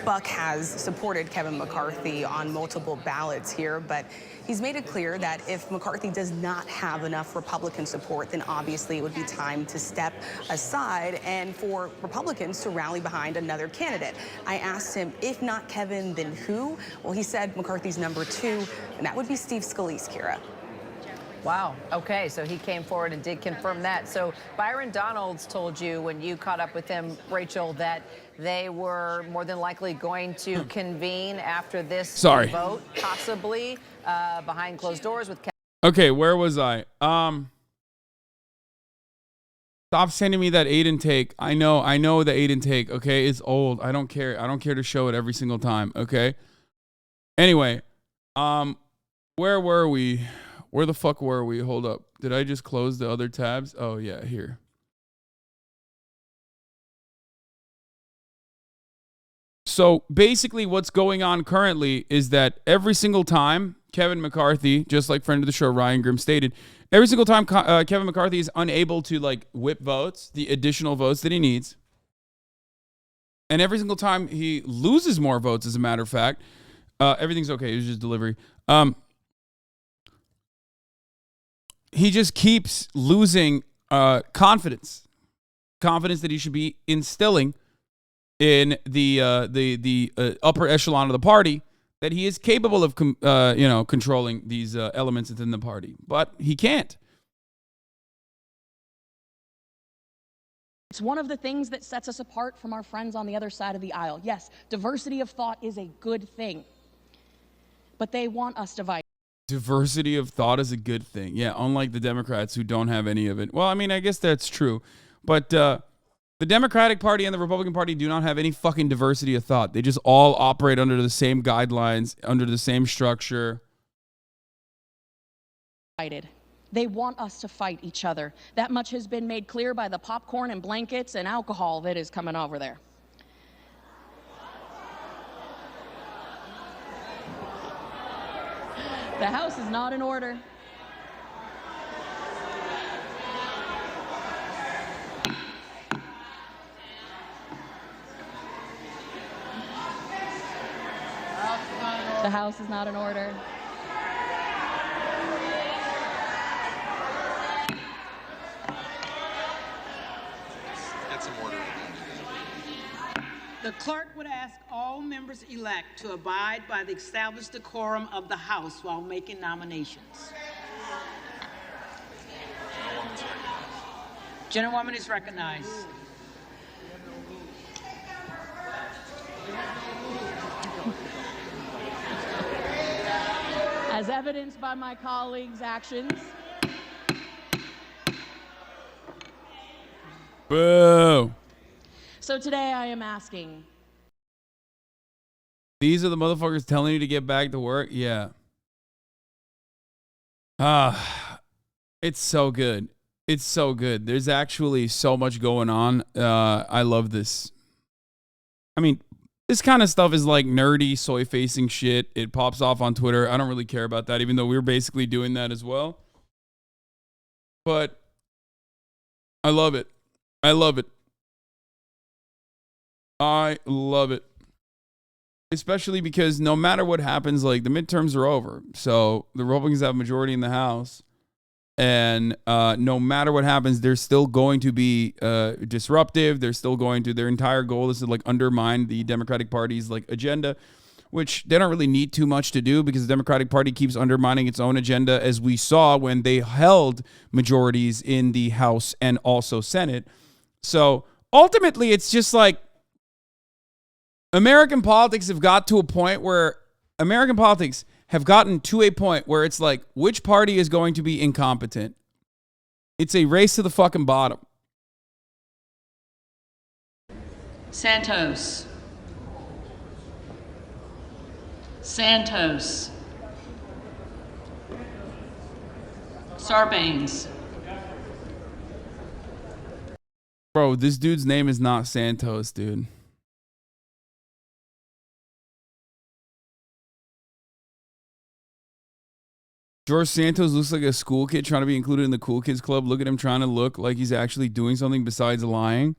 Buck has supported Kevin McCarthy on multiple ballots here, but he's made it clear that if McCarthy does not have enough Republican support, then obviously it would be time to step aside and for Republicans to rally behind another candidate. I asked him, if not Kevin, then who? Well, he said McCarthy's number 2, and that would be Steve Scalise, Kira. Wow. Okay, so he came forward and did confirm that. So Byron Donalds told you when you caught up with him, Rachel, that they were more than likely going to convene after this vote, possibly behind closed doors with Kevin. Okay, where was I? Stop sending me that Adin take. I know the Adin take. Okay, it's old. I don't care. I don't care to show it every single time. Okay. Anyway, where were we? Where the fuck were we? Hold up. Did I just close the other tabs? Oh yeah, here. So basically what's going on currently is that every single time Kevin McCarthy, just like friend of the show Ryan Grimm stated, every single time Kevin McCarthy is unable to like whip votes, the additional votes that he needs, and every single time he loses more votes, as a matter of fact, everything's okay. It was just delivery. He just keeps losing confidence that he should be instilling in the upper echelon of the party, that he is capable of controlling these elements within the party, but he can't. It's one of the things that sets us apart from our friends on the other side of the aisle. Yes, diversity of thought is a good thing, but they want us divided. Diversity of thought is a good thing. Yeah, unlike the Democrats who don't have any of it. Well, I mean, I guess that's true. But the Democratic Party and the Republican Party do not have any fucking diversity of thought. They just all operate under the same guidelines, under the same structure. They want us to fight each other. That much has been made clear by the popcorn and blankets and alcohol that is coming over there. The House is not in order. The House is not in order. Get some order. The clerk would ask all members-elect to abide by the established decorum of the House while making nominations. Gentlewoman is recognized. As evidenced by my colleagues' actions. Boo. So today I am asking. These are the motherfuckers telling you to get back to work? Yeah. It's so good. It's so good. There's actually so much going on. I love this. I mean, this kind of stuff is like nerdy, soy-facing shit. It pops off on Twitter. I don't really care about that, even though we're basically doing that as well. But I love it. I love it. I love it. Especially because no matter what happens, like the midterms are over. So the Republicans have a majority in the House. And no matter what happens, they're still going to be disruptive. They're still going to, their entire goal is to like undermine the Democratic Party's like agenda, which they don't really need too much to do because the Democratic Party keeps undermining its own agenda, as we saw when they held majorities in the House and also Senate. So ultimately, it's just like American politics have got to a point where it's like, which party is going to be incompetent? It's a race to the fucking bottom. Santos. Santos. Sarbanes. Bro, this dude's name is not Santos, dude. George Santos looks like a school kid trying to be included in the cool kids club. Look at him trying to look like he's actually doing something besides lying.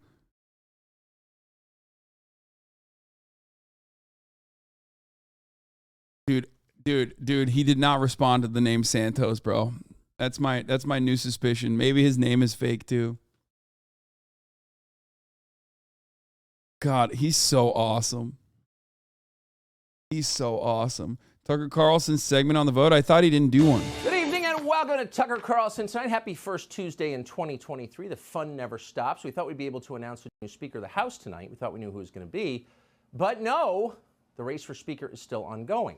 Dude, he did not respond to the name Santos, bro. That's my new suspicion. Maybe his name is fake too. God, he's so awesome. He's so awesome. Tucker Carlson's segment on the vote. I thought he didn't do one. Good evening and welcome to Tucker Carlson tonight. Happy first Tuesday in 2023. The fun never stops. We thought we'd be able to announce a new Speaker of the House tonight. We thought we knew who it was going to be. But no, the race for Speaker is still ongoing.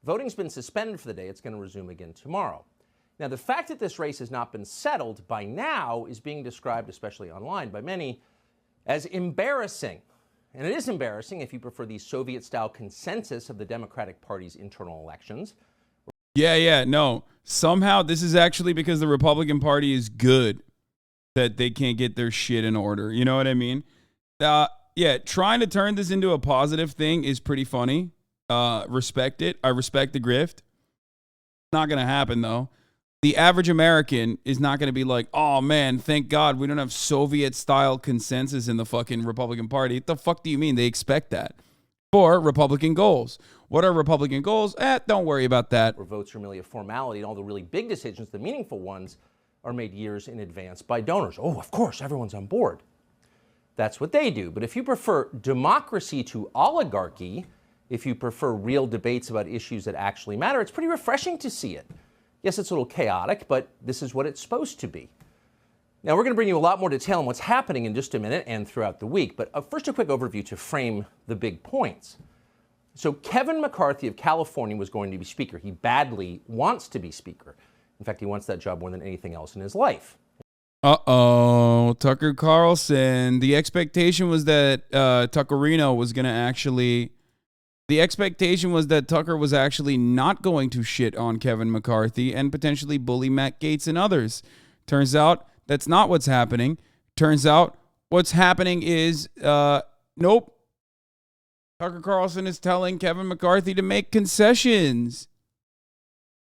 Voting's been suspended for the day. It's going to resume again tomorrow. Now, the fact that this race has not been settled by now is being described, especially online, by many as embarrassing. And it is embarrassing if you prefer the Soviet-style consensus of the Democratic Party's internal elections. Yeah, no. Somehow this is actually because the Republican Party is good that they can't get their shit in order. You know what I mean? Yeah, trying to turn this into a positive thing is pretty funny. Respect it. I respect the grift. Not going to happen, though. The average American is not going to be like, oh, man, thank God we don't have Soviet-style consensus in the fucking Republican Party. What the fuck do you mean? They expect that for Republican goals. What are Republican goals? Don't worry about that. Where votes are merely a formality, and all the really big decisions, the meaningful ones, are made years in advance by donors. Oh, of course, everyone's on board. That's what they do. But if you prefer democracy to oligarchy, if you prefer real debates about issues that actually matter, it's pretty refreshing to see it. Yes, it's a little chaotic, but this is what it's supposed to be. Now, we're going to bring you a lot more detail on what's happening in just a minute and throughout the week. But first, a quick overview to frame the big points. So Kevin McCarthy of California was going to be Speaker. He badly wants to be Speaker. In fact, he wants that job more than anything else in his life. Uh-oh, Tucker Carlson. The expectation was that Tuckerino was going to actually... The expectation was that Tucker was actually not going to shit on Kevin McCarthy and potentially bully Matt Gaetz and others. Turns out that's not what's happening. Turns out what's happening is, nope. Tucker Carlson is telling Kevin McCarthy to make concessions.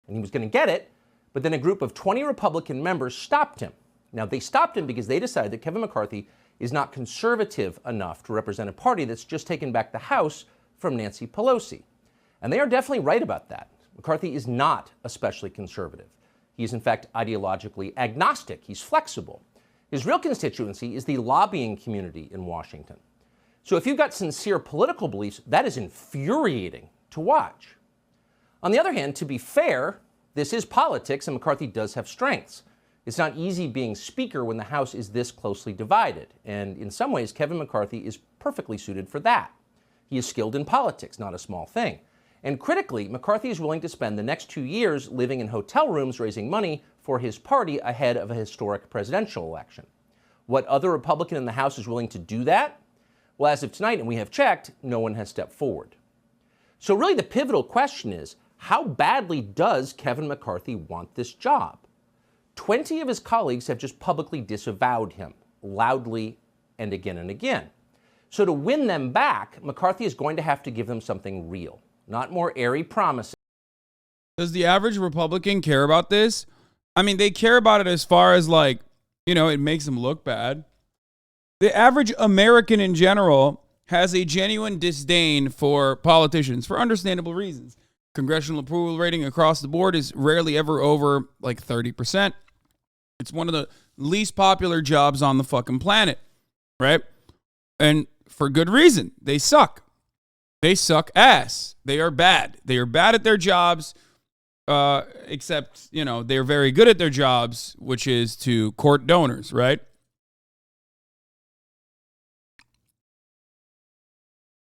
And he was going to get it, but then a group of 20 Republican members stopped him. Now, they stopped him because they decided that Kevin McCarthy is not conservative enough to represent a party that's just taken back the House from Nancy Pelosi. And they are definitely right about that. McCarthy is not especially conservative. He is, in fact, ideologically agnostic. He's flexible. His real constituency is the lobbying community in Washington. So if you've got sincere political beliefs, that is infuriating to watch. On the other hand, to be fair, this is politics, and McCarthy does have strengths. It's not easy being Speaker when the House is this closely divided. And in some ways, Kevin McCarthy is perfectly suited for that. He is skilled in politics, not a small thing. And critically, McCarthy is willing to spend the next 2 years living in hotel rooms raising money for his party ahead of a historic presidential election. What other Republican in the House is willing to do that? Well, as of tonight, and we have checked, no one has stepped forward. So really the pivotal question is, how badly does Kevin McCarthy want this job? 20 of his colleagues have just publicly disavowed him, loudly and again and again. So to win them back, McCarthy is going to have to give them something real, not more airy promises. Does the average Republican care about this? I mean, they care about it as far as like, you know, it makes them look bad. The average American in general has a genuine disdain for politicians for understandable reasons. Congressional approval rating across the board is rarely ever over like 30%. It's one of the least popular jobs on the fucking planet, right? And for good reason. They suck. They suck ass. They are bad. They are bad at their jobs, except, you know, they're very good at their jobs, which is to court donors, right?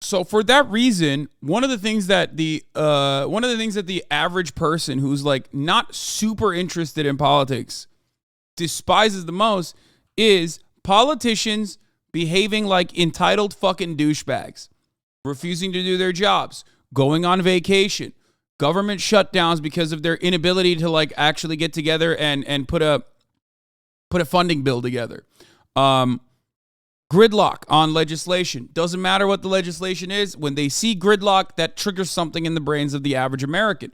So for that reason, one of the things that the average person who's like not super interested in politics despises the most is politicians behaving like entitled fucking douchebags, refusing to do their jobs, going on vacation, government shutdowns because of their inability to like actually get together and put a funding bill together. Gridlock on legislation. Doesn't matter what the legislation is. When they see gridlock, that triggers something in the brains of the average American.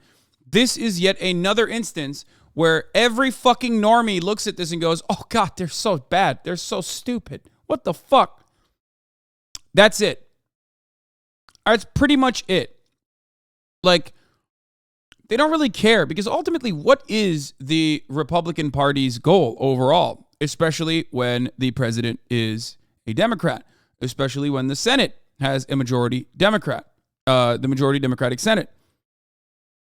this is yet another instance where every fucking normie looks at this and goes, oh God, they're so bad. They're so stupid. What the fuck? That's it. That's pretty much it. Like, they don't really care because ultimately, what is the Republican Party's goal overall? Especially when the president is a Democrat, especially when the Senate has a majority Democrat, the majority Democratic Senate.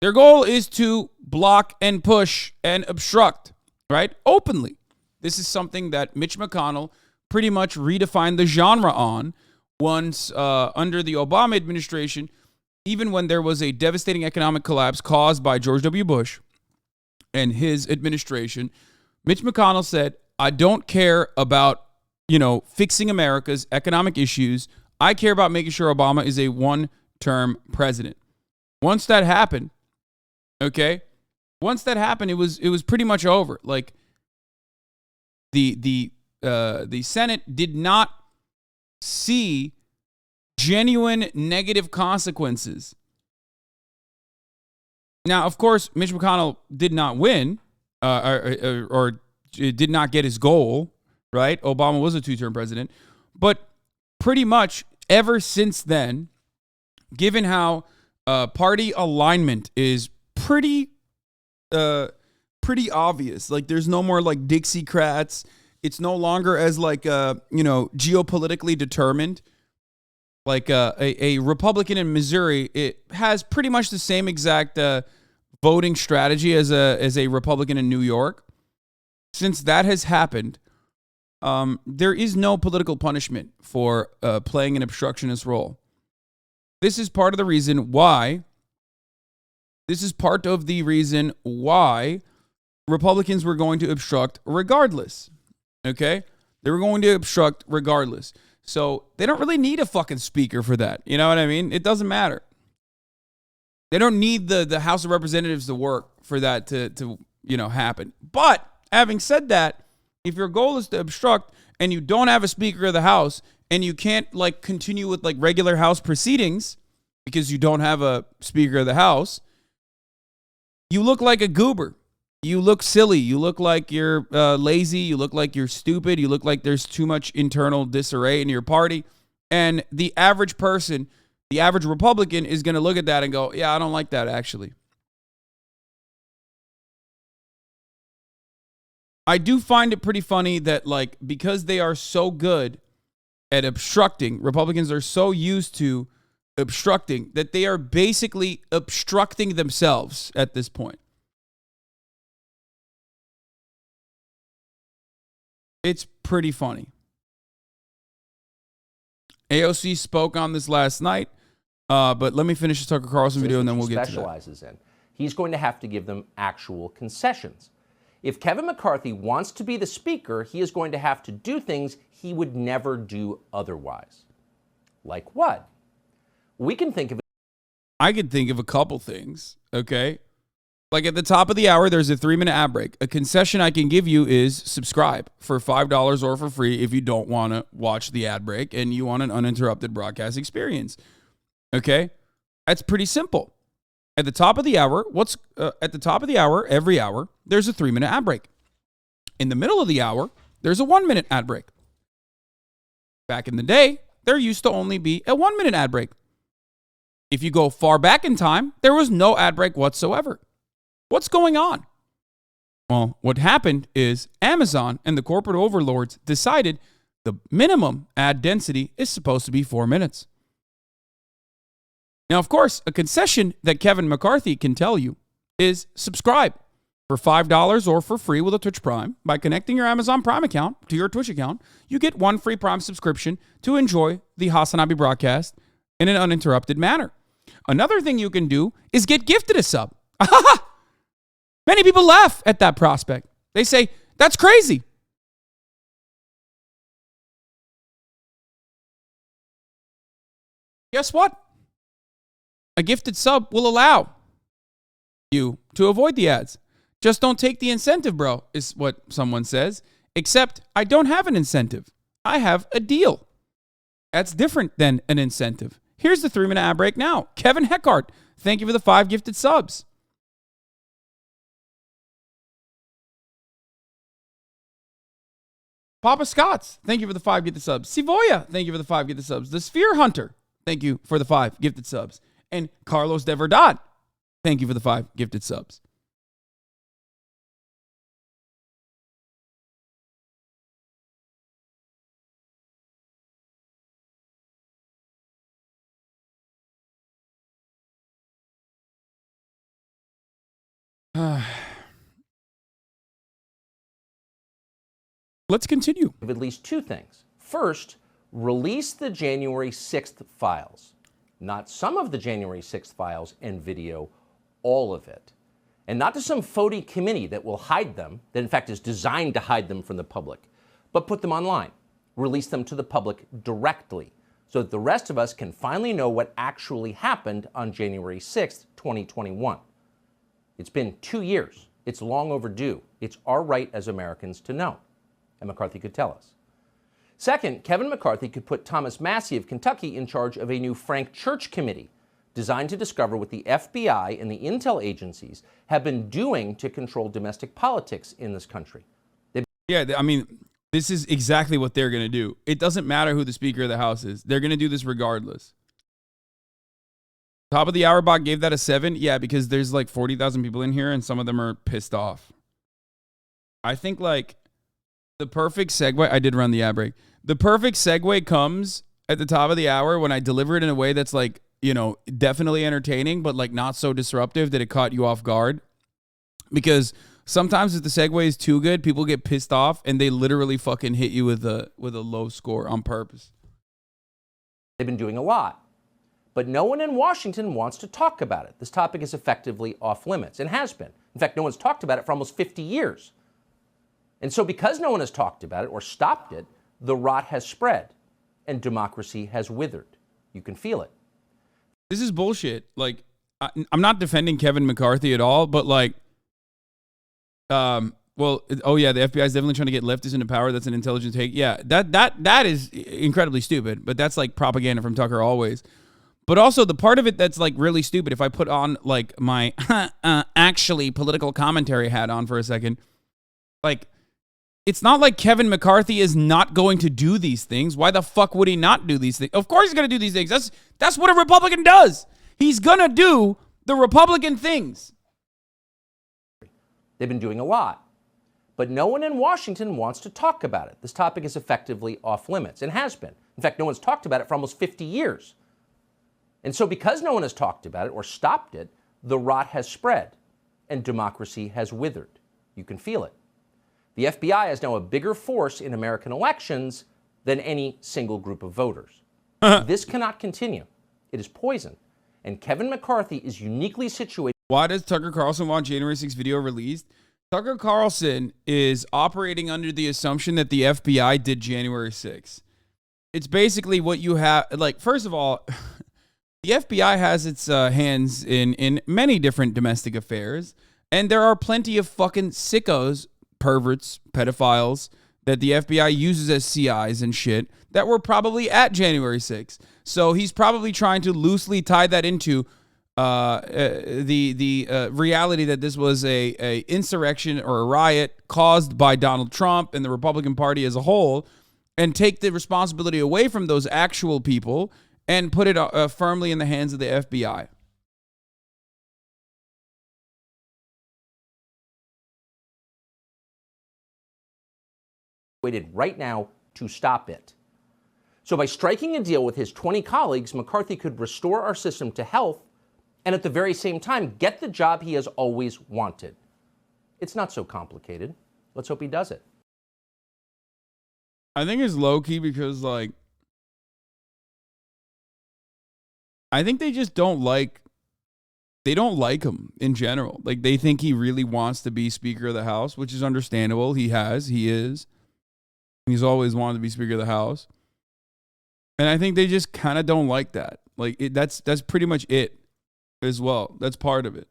Their goal is to block and push and obstruct, right? Openly. This is something that Mitch McConnell pretty much redefined the genre on once under the Obama administration, even when there was a devastating economic collapse caused by George W. Bush and his administration. Mitch McConnell said, I don't care about, fixing America's economic issues. I care about making sure Obama is a one-term president. Once that happened, it was pretty much over. Like, the Senate did not see genuine negative consequences. Now, of course, Mitch McConnell did not win, or did not get his goal, right? Obama was a two-term president. But pretty much ever since then, given how party alignment is pretty obvious. Like, there's no more like Dixiecrats. It's no longer as like geopolitically determined. Like a Republican in Missouri, it has pretty much the same exact voting strategy as a Republican in New York. Since that has happened, there is no political punishment for playing an obstructionist role. This is part of the reason why. Republicans were going to obstruct regardless. Okay? They were going to obstruct regardless. So they don't really need a fucking speaker for that. You know what I mean? It doesn't matter. They don't need the House of Representatives to work for that to happen. But having said that, if your goal is to obstruct and you don't have a Speaker of the House and you can't like continue with like regular House proceedings because you don't have a Speaker of the House, you look like a goober. You look silly. You look like you're lazy. You look like you're stupid. You look like there's too much internal disarray in your party. And the average person, the average Republican is going to look at that and go, yeah, I don't like that actually. I do find it pretty funny that like because they are so good at obstructing, Republicans are so used to obstructing that they are basically obstructing themselves at this point. It's pretty funny. AOC spoke on this last night, but let me finish the Tucker Carlson video and then we'll get to that. Specializes in. He's going to have to give them actual concessions. If Kevin McCarthy wants to be the speaker, he is going to have to do things he would never do otherwise. Like what? We can think of. I could think of a couple things, okay? Like at the top of the hour, there's a 3-minute ad break. A concession I can give you is subscribe for $5 or for free if you don't want to watch the ad break and you want an uninterrupted broadcast experience. Okay? That's pretty simple. At the top of the hour, every hour, there's a 3-minute ad break. In the middle of the hour, there's a 1-minute ad break. Back in the day, there used to only be a 1-minute ad break. If you go far back in time, there was no ad break whatsoever. What's going on? Well, what happened is Amazon and the corporate overlords decided the minimum ad density is supposed to be 4 minutes. Now, of course, a concession that Kevin McCarthy can tell you is subscribe for $5 or for free with a Twitch Prime. By connecting your Amazon Prime account to your Twitch account, you get 1 free Prime subscription to enjoy the HasanAbi broadcast in an uninterrupted manner. Another thing you can do is get gifted a sub. Many people laugh at that prospect. They say, that's crazy. Guess what? A gifted sub will allow you to avoid the ads. Just don't take the incentive, bro, is what someone says. Except I don't have an incentive. I have a deal. That's different than an incentive. Here's the 3-minute ad break now. Kevin Heckart, thank you for the 5 gifted subs. Papa Scott's, thank you for the 5 gifted subs. Sivoya, thank you for the 5 gifted subs. The Sphere Hunter, thank you for the 5 gifted subs. And Carlos de Verdad, thank you for the 5 gifted subs. Let's continue. At least 2 things. First, release the January 6th files. Not some of the January 6th files and video, all of it. And not to some phony committee that will hide them, that in fact is designed to hide them from the public, but put them online. Release them to the public directly so that the rest of us can finally know what actually happened on January 6th, 2021. It's been 2 years. It's long overdue. It's our right as Americans to know. And McCarthy could tell us. Second, Kevin McCarthy could put Thomas Massie of Kentucky in charge of a new Frank Church committee designed to discover what the FBI and the intel agencies have been doing to control domestic politics in this country. Yeah, I mean, this is exactly what they're going to do. It doesn't matter who the Speaker of the House is. They're going to do this regardless. Top of the Hour bot gave that a 7. Yeah, because there's like 40,000 people in here and some of them are pissed off. I think like the perfect segue, I did run the ad break. The perfect segue comes at the top of the hour when I deliver it in a way that's like, you know, definitely entertaining, but like not so disruptive that it caught you off guard. Because sometimes if the segue is too good, people get pissed off and they literally fucking hit you with a low score on purpose. They've been doing a lot, but no one in Washington wants to talk about it. This topic is effectively off limits and has been. In fact, no one's talked about it for almost 50 years. And so because no one has talked about it or stopped it, the rot has spread and democracy has withered. You can feel it. This is bullshit. Like, I'm not defending Kevin McCarthy at all, but like, oh yeah, the FBI is definitely trying to get leftists into power. That's an intelligent take. Yeah, that is incredibly stupid, but that's like propaganda from Tucker always. But also the part of it that's like really stupid, if I put on like my actually political commentary hat on for a second, like, it's not like Kevin McCarthy is not going to do these things. Why the fuck would he not do these things? Of course he's going to do these things. That's what a Republican does. He's going to do the Republican things. They've been doing a lot, but no one in Washington wants to talk about it. This topic is effectively off limits and has been. In fact, no one's talked about it for almost 50 years. And so because no one has talked about it or stopped it, the rot has spread and democracy has withered. You can feel it. The FBI is now a bigger force in American elections than any single group of voters. This cannot continue. It is poison. And Kevin McCarthy is uniquely situated. Why does Tucker Carlson want January 6th video released? Tucker Carlson is operating under the assumption that the FBI did January 6th. It's basically what you have. Like, first of all, the FBI has its hands in many different domestic affairs. And there are plenty of fucking sickos, perverts, pedophiles that the FBI uses as CIs and shit that were probably at January 6th. So he's probably trying to loosely tie that into the reality that this was a insurrection or a riot caused by Donald Trump and the Republican Party as a whole, and take the responsibility away from those actual people and put it firmly in the hands of the FBI. Waited right now to stop it. So by striking a deal with his 20 colleagues, McCarthy could restore our system to health and at the very same time get the job he has always wanted. It's not so complicated. Let's hope he does it. I think it's low-key because, like, I think they just don't like him in general. Like, they think he really wants to be Speaker of the House, which is understandable. He is. He's always wanted to be Speaker of the House. And I think they just kind of don't like that. Like, that's pretty much it as well. That's part of it.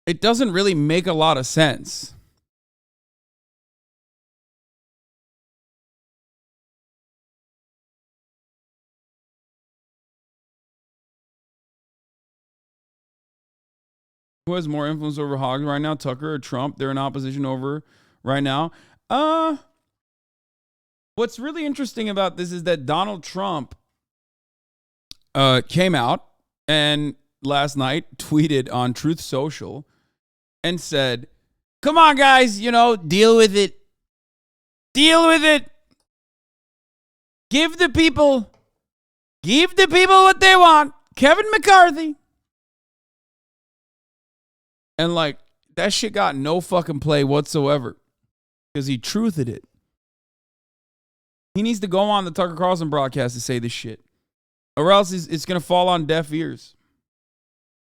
It doesn't really make a lot of sense. Who has more influence over hogs right now, Tucker or Trump? They're in opposition over right now. What's really interesting about this is that Donald Trump came out and last night tweeted on Truth Social and said, come on, guys, deal with it. Deal with it. Give the people what they want. Kevin McCarthy. And like, that shit got no fucking play whatsoever because he truthed it. He needs to go on the Tucker Carlson broadcast to say this shit, or else it's going to fall on deaf ears.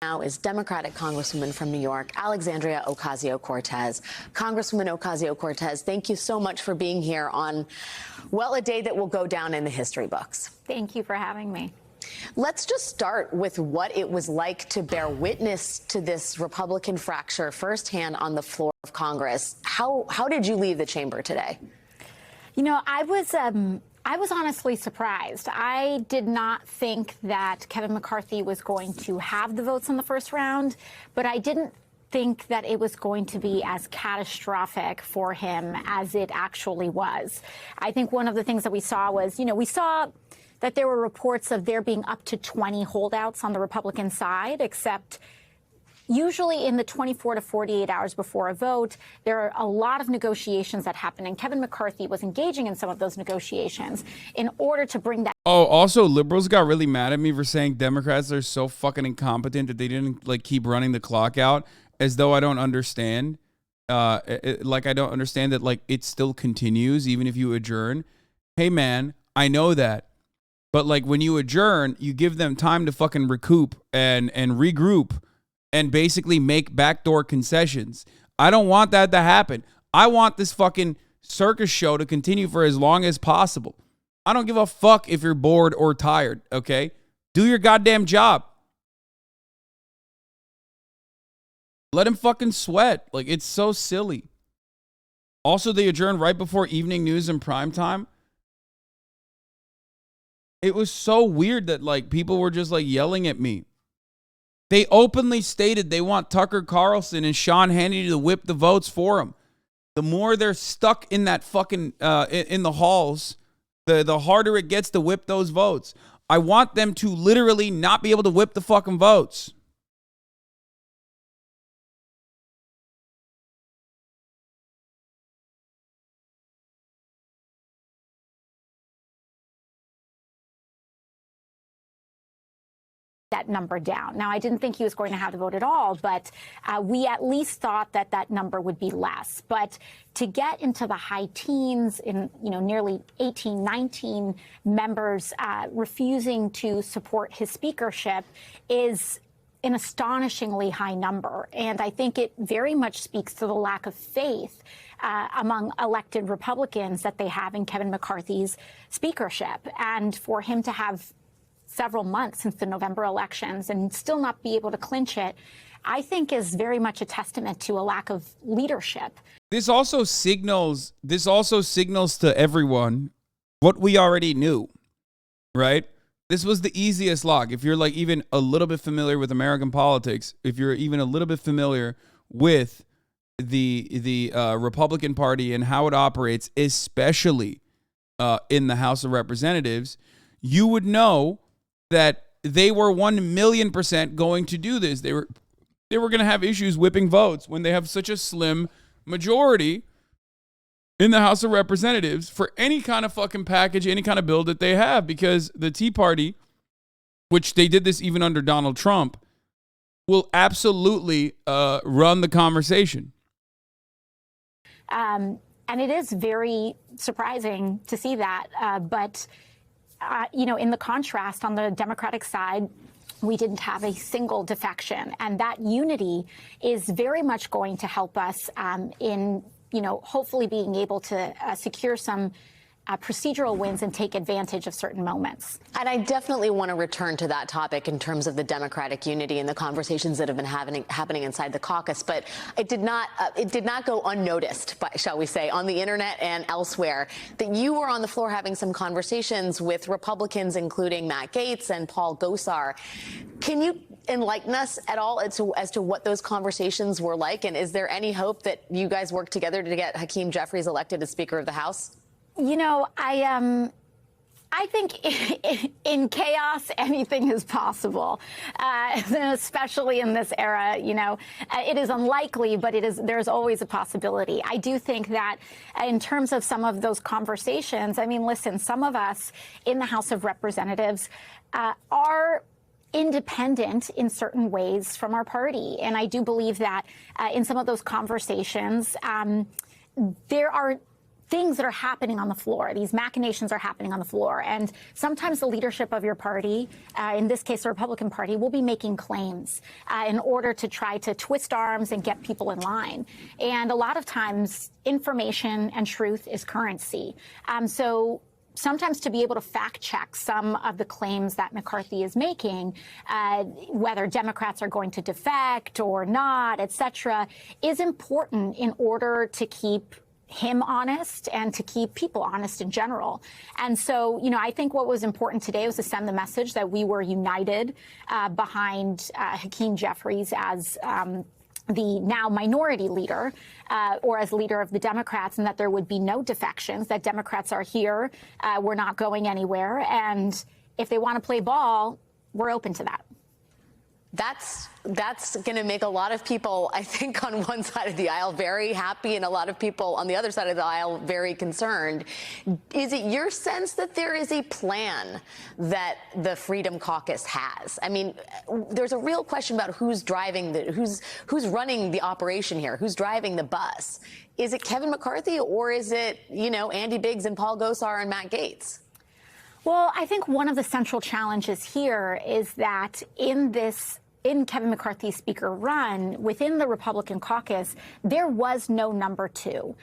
Now is Democratic Congresswoman from New York, Alexandria Ocasio-Cortez. Congresswoman Ocasio-Cortez, thank you so much for being here on, well, a day that will go down in the history books. Thank you for having me. Let's just start with what it was like to bear witness to this Republican fracture firsthand on the floor of Congress. How did you leave the chamber today? I was honestly surprised. I did not think that Kevin McCarthy was going to have the votes in the first round, but I didn't think that it was going to be as catastrophic for him as it actually was. I think one of the things that we saw was, we saw that there were reports of there being up to 20 holdouts on the Republican side, except usually in the 24 to 48 hours before a vote, there are a lot of negotiations that happen, and Kevin McCarthy was engaging in some of those negotiations in order to bring that. Oh, also, liberals got really mad at me for saying Democrats are so fucking incompetent that they didn't keep running the clock out, as though I don't understand. I don't understand that it still continues even if you adjourn. Hey man, I know that. But when you adjourn, you give them time to fucking recoup and regroup and basically make backdoor concessions. I don't want that to happen. I want this fucking circus show to continue for as long as possible. I don't give a fuck if you're bored or tired, okay? Do your goddamn job. Let him fucking sweat. It's so silly. Also, they adjourned right before evening news and prime time. It was so weird that people were just yelling at me. They openly stated they want Tucker Carlson and Sean Hannity to whip the votes for them. The more they're stuck in that fucking in the halls, the harder it gets to whip those votes. I want them to literally not be able to whip the fucking votes. That number down. Now, I didn't think he was going to have the vote at all, but we at least thought that that number would be less. But to get into the high teens, in nearly 18, 19 members refusing to support his speakership is an astonishingly high number. And I think it very much speaks to the lack of faith among elected Republicans that they have in Kevin McCarthy's speakership. And for him to have several months since the November elections and still not be able to clinch it, I think is very much a testament to a lack of leadership. This also signals to everyone what we already knew, right? This was the easiest lock. If you're even a little bit familiar with American politics, if you're even a little bit familiar with the Republican Party and how it operates, especially in the House of Representatives, you would know that they were 1,000,000% going to do this. They were going to have issues whipping votes when they have such a slim majority in the House of Representatives for any kind of fucking package, any kind of bill that they have, because the Tea Party, which they did this even under Donald Trump, will absolutely run the conversation. And it is very surprising to see that, but in the contrast on the Democratic side, we didn't have a single defection. And that unity is very much going to help us in, hopefully being able to secure some procedural wins and take advantage of certain moments. And I definitely want to return to that topic in terms of the Democratic unity and the conversations that have been happening inside the caucus. But it did not go unnoticed, shall we say, on the internet and elsewhere, that you were on the floor having some conversations with Republicans, including Matt Gaetz and Paul Gosar. Can you enlighten us at all as to what those conversations were like? And is there any hope that you guys work together to get Hakeem Jeffries elected as Speaker of the House? You know, I think in chaos, anything is possible, especially in this era. You know, it is unlikely, but there's always a possibility. I do think that in terms of some of those conversations, I mean, listen, some of us in the House of Representatives are independent in certain ways from our party. And I do believe that in some of those conversations, there are things that are happening on the floor. These machinations are happening on the floor. And sometimes the leadership of your party, in this case, the Republican Party, will be making claims in order to try to twist arms and get people in line. And a lot of times, information and truth is currency. So sometimes to be able to fact check some of the claims that McCarthy is making, whether Democrats are going to defect or not, et cetera, is important in order to keep him honest and to keep people honest in general. And so, you know, I think what was important today was to send the message that we were united behind Hakeem Jeffries as the now minority leader or as leader of the Democrats, and that there would be no defections, that Democrats are here, we're not going anywhere. And if they want to play ball, we're open to that. That's going to make a lot of people, I think, on one side of the aisle very happy and a lot of people on the other side of the aisle very concerned. Is it your sense that there is a plan that the Freedom Caucus has? I mean, there's a real question about who's driving who's running the operation here, who's driving the bus. Is it Kevin McCarthy or is it, you know, Andy Biggs and Paul Gosar and Matt Gaetz? Well, I think one of the central challenges here is that in Kevin McCarthy's speaker run, within the Republican caucus, there was no number two.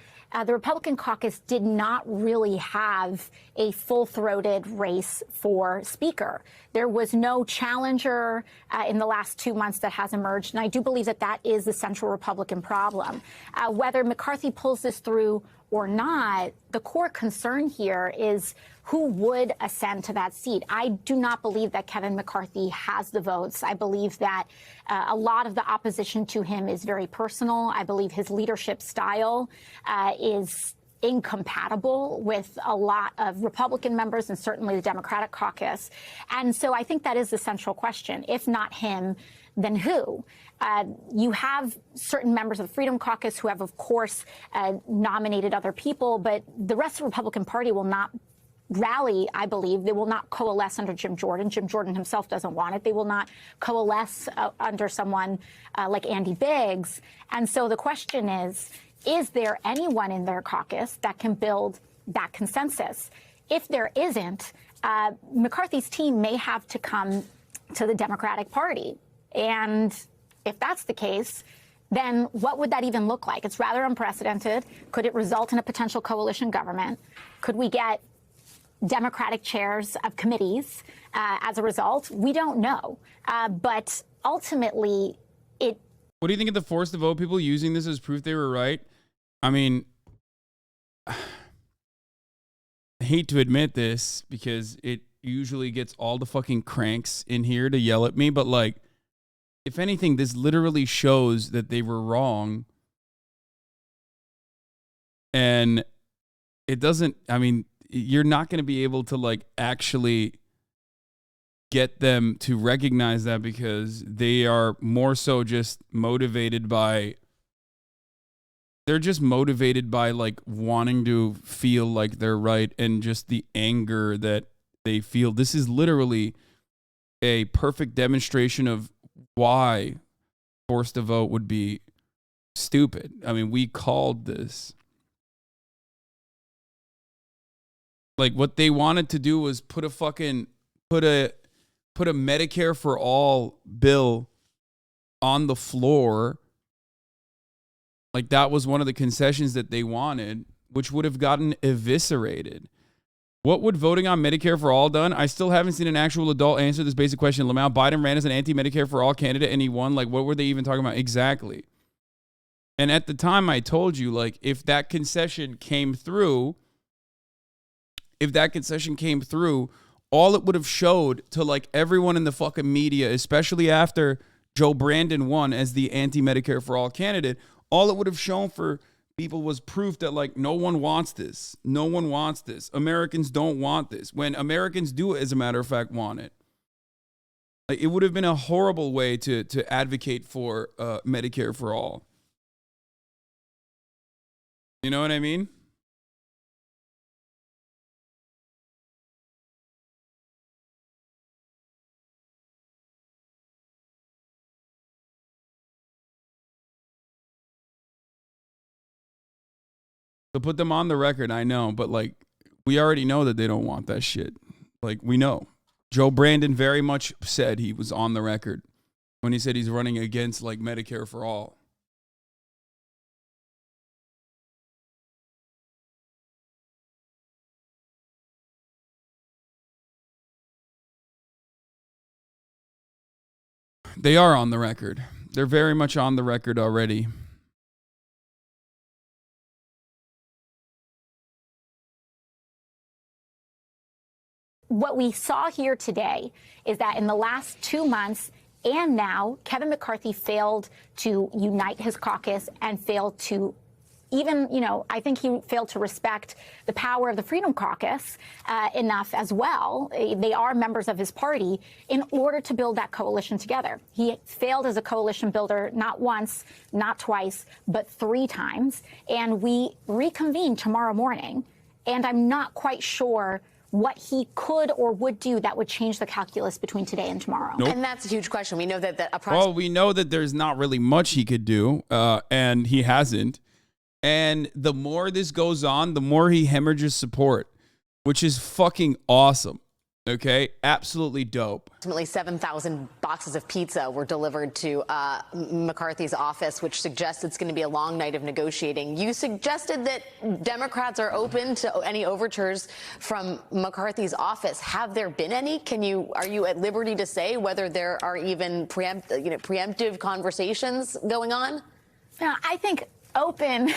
The Republican caucus did not really have a full-throated race for speaker. There was no challenger in the last 2 months that has emerged, and I do believe that that is the central Republican problem. Whether McCarthy pulls this through or not, the core concern here is who would ascend to that seat. I do not believe that Kevin McCarthy has the votes. I believe that a lot of the opposition to him is very personal. I believe his leadership style is incompatible with a lot of Republican members and certainly the Democratic caucus. And so I think that is the central question. If not him, then who? You have certain members of the Freedom Caucus who have, of course, nominated other people, but the rest of the Republican Party will not rally, I believe. They will not coalesce under Jim Jordan. Jim Jordan himself doesn't want it. They will not coalesce under someone like Andy Biggs. And so the question is there anyone in their caucus that can build that consensus? If there isn't, McCarthy's team may have to come to the Democratic Party. And if that's the case, then what would that even look like? It's rather unprecedented. Could it result in a potential coalition government? Could we get Democratic chairs of committees as a result? We don't know. But ultimately, What do you think of the force to vote people using this as proof they were right? I mean, I hate to admit this because it usually gets all the fucking cranks in here to yell at me, but like, if anything, this literally shows that they were wrong. And it doesn't, I mean, you're not going to be able to like actually get them to recognize that because they are more so just motivated by, they're just motivated by like wanting to feel like they're right and just the anger that they feel. This is literally a perfect demonstration of why forced to vote would be stupid. I mean, we called this. Like what they wanted to do was put a Medicare for all bill on the floor. Like that was one of the concessions that they wanted, which would have gotten eviscerated. What would voting on Medicare for all done? I still haven't seen an actual adult answer this basic question. Lamau, Biden ran as an anti-Medicare for all candidate and he won. Like, what were they even talking about? Exactly. And at the time I told you, like, if that concession came through, all it would have showed to like everyone in the fucking media, especially after Joe Brandon won as the anti-Medicare for all candidate, all it would have shown for people was proof that like no one wants this. No one wants this. Americans don't want this. When Americans do, as a matter of fact, want it. Like, it would have been a horrible way to advocate for Medicare for all. You know what I mean? To put them on the record, I know, but like we already know that they don't want that shit. Like we know. Joe Brandon very much said he was on the record when he said he's running against like Medicare for all. They are on the record. They're very much on the record already. What we saw here today is that in the last 2 months and now, Kevin McCarthy failed to unite his caucus and failed to even, I think he failed to respect the power of the Freedom Caucus enough as well. They are members of his party in order to build that coalition together. He failed as a coalition builder not once, not twice, but 3 times. And we reconvene tomorrow morning. And I'm not quite sure what he could or would do that would change the calculus between today and tomorrow. Nope. And that's a huge question. We know that well, we know that there's not really much he could do, and he hasn't. And the more this goes on, the more he hemorrhages support, which is fucking awesome. Okay? Absolutely dope. Ultimately, 7,000 boxes of pizza were delivered to McCarthy's office, which suggests it's going to be a long night of negotiating. You suggested that Democrats are open to any overtures from McCarthy's office. Have there been any? Are you at liberty to say whether there are even preemptive conversations going on? Yeah, I think open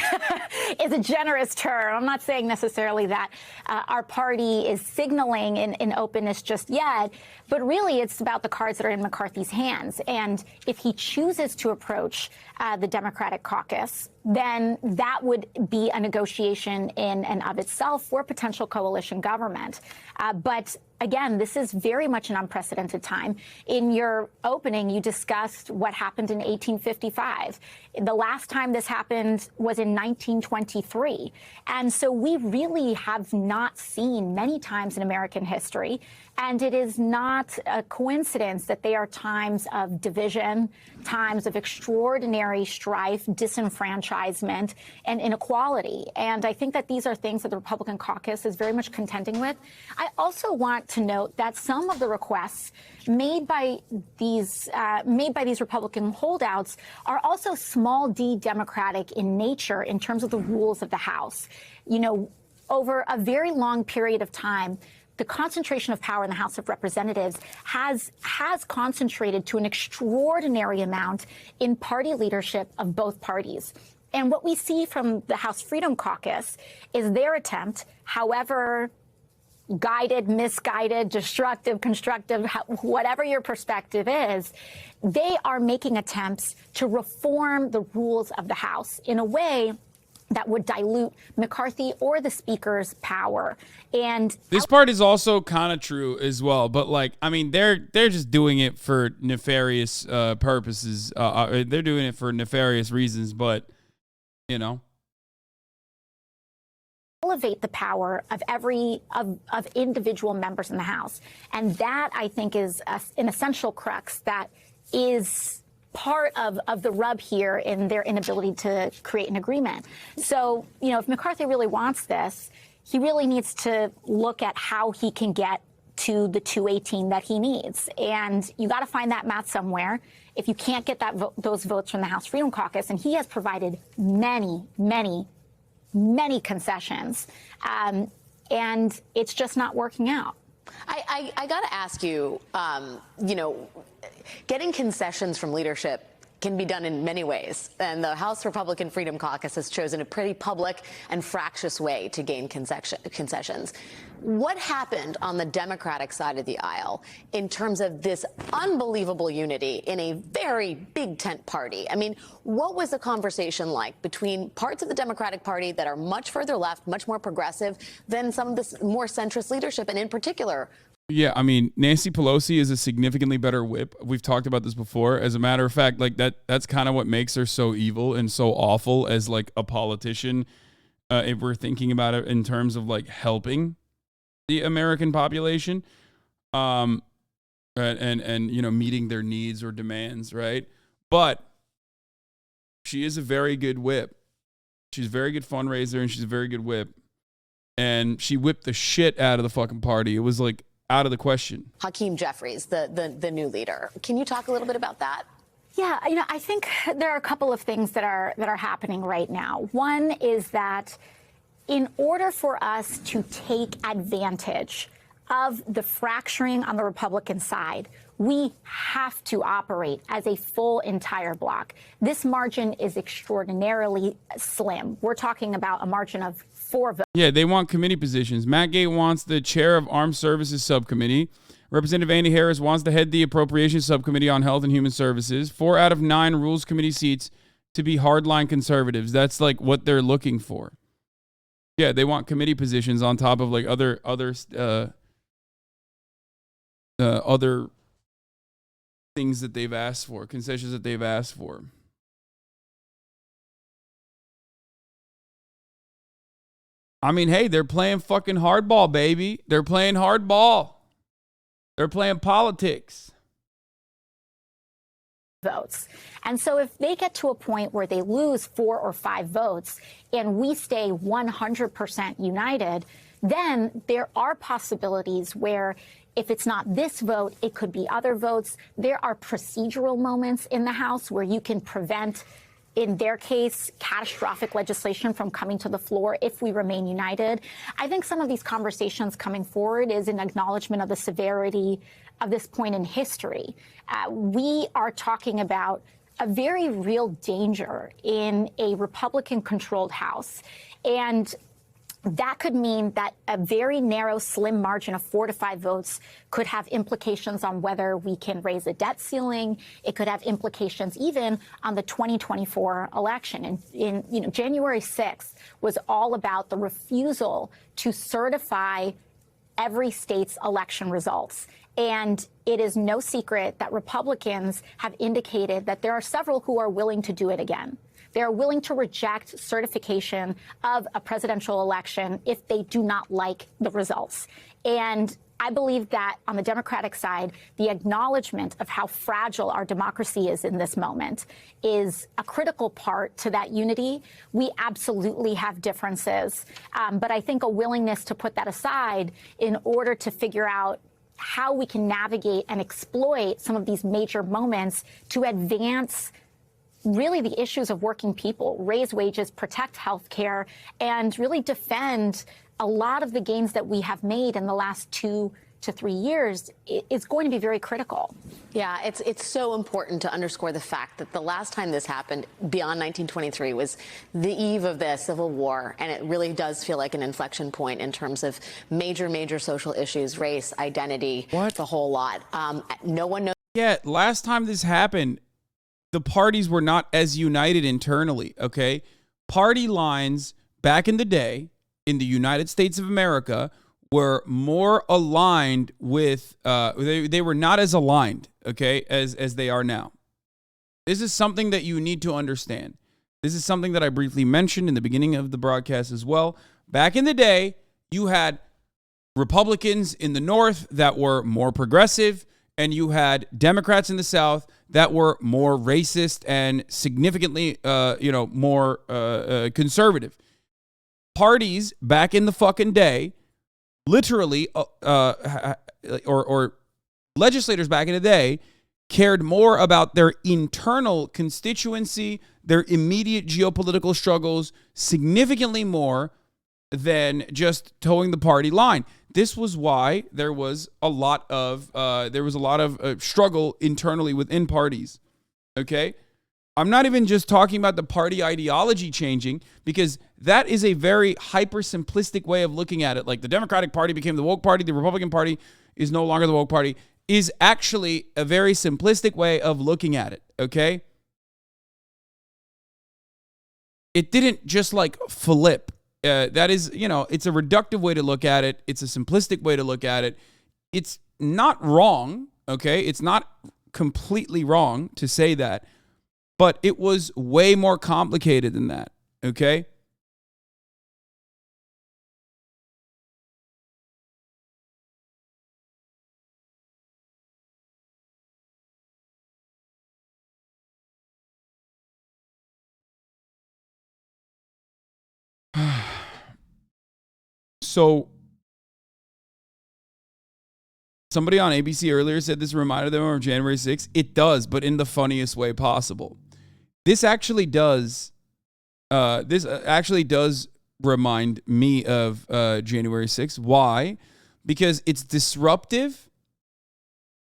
is a generous term. I'm not saying necessarily that our party is signaling in openness just yet, but really it's about the cards that are in McCarthy's hands. And if he chooses to approach the Democratic caucus, then that would be a negotiation in and of itself for potential coalition government. But again, this is very much an unprecedented time. In your opening, you discussed what happened in 1855. The last time this happened was in 1923. And so we really have not seen many times in American history. And it is not a coincidence that they are times of division, times of extraordinary strife, disenfranchisement, and inequality. And I think that these are things that the Republican caucus is very much contending with. I also want to note that some of the requests made by these Republican holdouts are also small d Democratic in nature in terms of the rules of the House. Over a very long period of time, the concentration of power in the House of Representatives has concentrated to an extraordinary amount in party leadership of both parties. And what we see from the House Freedom Caucus is their attempt, however guided, misguided, destructive, constructive, whatever your perspective is, they are making attempts to reform the rules of the House in a way that would dilute McCarthy or the Speaker's power. And this part is also kind of true as well, but like, I mean, they're just doing it for nefarious purposes. They're doing it for nefarious reasons, but elevate the power of of individual members in the House. And that, I think, is an essential crux that is part of the rub here in their inability to create an agreement. So, if McCarthy really wants this, he really needs to look at how he can get to the 218 that he needs. And you got to find that math somewhere. If you can't get those votes from the House Freedom Caucus, and he has provided many, many, many concessions, and it's just not working out. I got to ask you, getting concessions from leadership can be done in many ways. And the House Republican Freedom Caucus has chosen a pretty public and fractious way to gain concessions. What happened on the Democratic side of the aisle in terms of this unbelievable unity in a very big tent party? I mean, what was the conversation like between parts of the Democratic Party that are much further left, much more progressive than some of this more centrist leadership, and in particular, Yeah, I mean, Nancy Pelosi is a significantly better whip. We've talked about this before. As a matter of fact, like that's kind of what makes her so evil and so awful as like a politician. If we're thinking about it in terms of like helping the American population, and you know, meeting their needs or demands, right? But she is a very good whip. She's a very good fundraiser and she's a very good whip. And she whipped the shit out of the fucking party. It was like out of the question. Hakeem Jeffries, the new leader. Can you talk a little bit about that? Yeah, you know, I think there are a couple of things that are happening right now. One is that in order for us to take advantage of the fracturing on the Republican side, we have to operate as a full entire bloc. This margin is extraordinarily slim. We're talking about a margin of 4 votes. Yeah, they want committee positions. Matt Gaetz wants the chair of Armed Services Subcommittee. Representative Andy Harris wants to head the Appropriations Subcommittee on Health and Human Services. 4 out of 9 Rules Committee seats to be hardline conservatives. That's like what they're looking for. Yeah, they want committee positions on top of like other things that they've asked for, concessions that they've asked for. I mean, hey, they're playing fucking hardball, baby. They're playing hardball. They're playing politics. Votes. And so if they get to a point where they lose 4 or 5 votes and we stay 100% united, then there are possibilities where if it's not this vote, it could be other votes. There are procedural moments in the House where you can prevent, in their case, catastrophic legislation from coming to the floor if we remain united. I think some of these conversations coming forward is an acknowledgement of the severity of this point in history. We are talking about a very real danger in a Republican-controlled House. And that could mean that a very narrow, slim margin of 4 to 5 votes could have implications on whether we can raise a debt ceiling. It could have implications even on the 2024 election. And in January 6th was all about the refusal to certify every state's election results. And it is no secret that Republicans have indicated that there are several who are willing to do it again. They are willing to reject certification of a presidential election if they do not like the results. And I believe that on the Democratic side, the acknowledgement of how fragile our democracy is in this moment is a critical part to that unity. We absolutely have differences, but I think a willingness to put that aside in order to figure out how we can navigate and exploit some of these major moments to advance really the issues of working people, raise wages, protect health care, and really defend a lot of the gains that we have made in the last 2 to 3 years is going to be very critical. Yeah, it's so important to underscore the fact that the last time this happened beyond 1923 was the eve of the Civil War, and it really does feel like an inflection point in terms of major social issues, race, identity, the whole lot. No one knows. Yeah, last time this happened, the parties were not as united internally, okay? Party lines back in the day in the United States of America were more aligned with, they were not as aligned, okay, as they are now. This is something that you need to understand. This is something that I briefly mentioned in the beginning of the broadcast as well. Back in the day, you had Republicans in the North that were more progressive, and you had Democrats in the South that were more racist and significantly, more conservative. Parties back in the fucking day, literally, or legislators back in the day, cared more about their internal constituency, their immediate geopolitical struggles, significantly more than just towing the party line. This was why there was a lot of struggle internally within parties. Okay, I'm not even just talking about the party ideology changing, because that is a very hyper simplistic way of looking at it. Like the Democratic Party became the woke party, the Republican Party is no longer the woke party, is actually a very simplistic way of looking at it, okay? It didn't just like flip. That is, you know, it's a reductive way to look at it. It's a simplistic way to look at it. It's not wrong, okay? It's not completely wrong to say that, but it was way more complicated than that, okay? So, somebody on ABC earlier said this reminded them of January 6th. It does, but in the funniest way possible. This actually does remind me of January 6th. Why? Because it's disruptive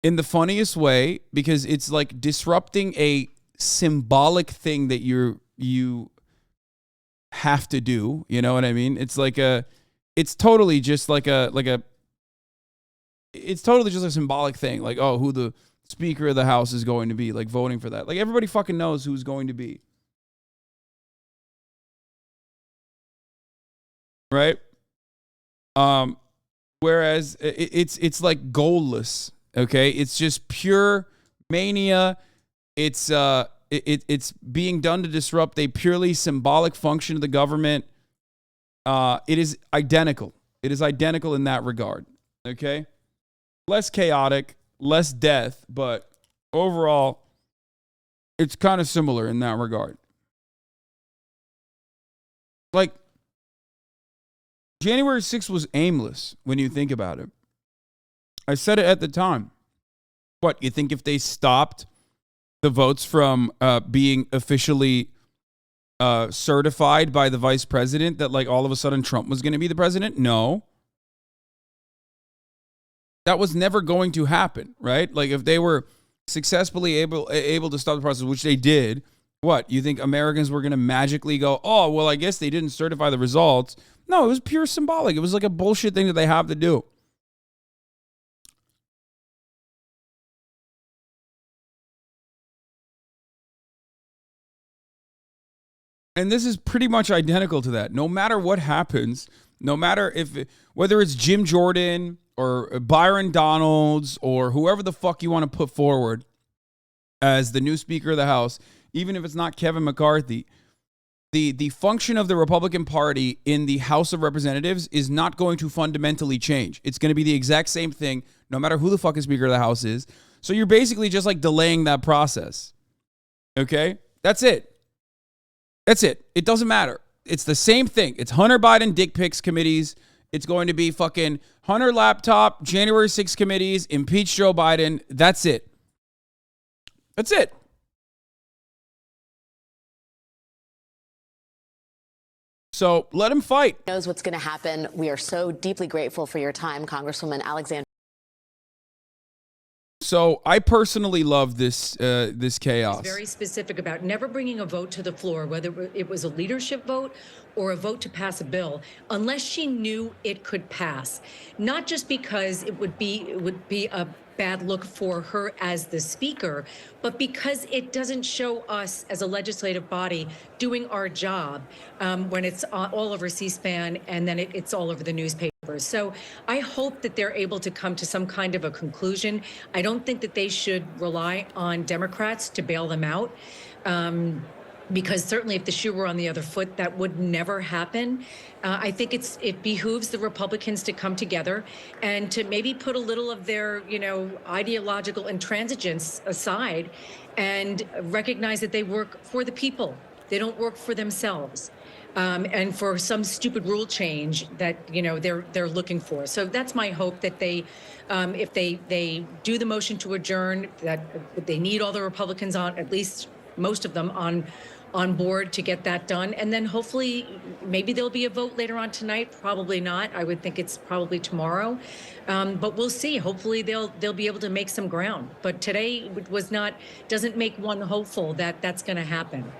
in the funniest way, because it's like disrupting a symbolic thing that you have to do. You know what I mean? It's totally just it's totally just a symbolic thing. Like, oh, who the Speaker of the House is going to be, like voting for that. Like everybody fucking knows who's going to be. Right? Whereas it's like goalless, okay? It's just pure mania. It's being done to disrupt a purely symbolic function of the government. It is identical. It is identical in that regard, okay? Less chaotic, less death, but overall, it's kind of similar in that regard. Like, January 6th was aimless when you think about it. I said it at the time. What, you think if they stopped the votes from being officially certified by the vice president, that like all of a sudden Trump was going to be the president? No. That was never going to happen, right? Like if they were successfully able to stop the process, which they did, what, you think Americans were going to magically go, oh, well, I guess they didn't certify the results? No, it was pure symbolic. It was like a bullshit thing that they have to do. And this is pretty much identical to that. No matter what happens, no matter whether it's Jim Jordan or Byron Donalds or whoever the fuck you want to put forward as the new Speaker of the House, even if it's not Kevin McCarthy, the function of the Republican Party in the House of Representatives is not going to fundamentally change. It's going to be the exact same thing, no matter who the fucking Speaker of the House is. So you're basically just like delaying that process. Okay? That's it. That's it. It doesn't matter. It's the same thing. It's Hunter Biden dick pics committees. It's going to be fucking Hunter laptop, January 6th committees, impeach Joe Biden. That's it. That's it. So let him fight. Knows what's going to happen. We are so deeply grateful for your time, Congresswoman Alexandra. So I personally love this chaos. Very specific about never bringing a vote to the floor, whether it was a leadership vote or a vote to pass a bill, unless she knew it could pass. Not just because it would be a bad look for her as the speaker, but because it doesn't show us as a legislative body doing our job when it's all over C-SPAN and then it's all over the newspapers. So I hope that they're able to come to some kind of a conclusion. I don't think that they should rely on Democrats to bail them out. Because certainly if the shoe were on the other foot, that would never happen. I think it behooves the Republicans to come together and to maybe put a little of their, ideological intransigence aside and recognize that they work for the people. They don't work for themselves. And for some stupid rule change that, they're looking for. So that's my hope that they, if they do the motion to adjourn, that they need all the Republicans on, at least most of them on board to get that done. And then hopefully maybe there'll be a vote later on tonight. Probably not. I would think it's probably tomorrow. But we'll see. Hopefully they'll be able to make some ground. But today doesn't make one hopeful that that's going to happen.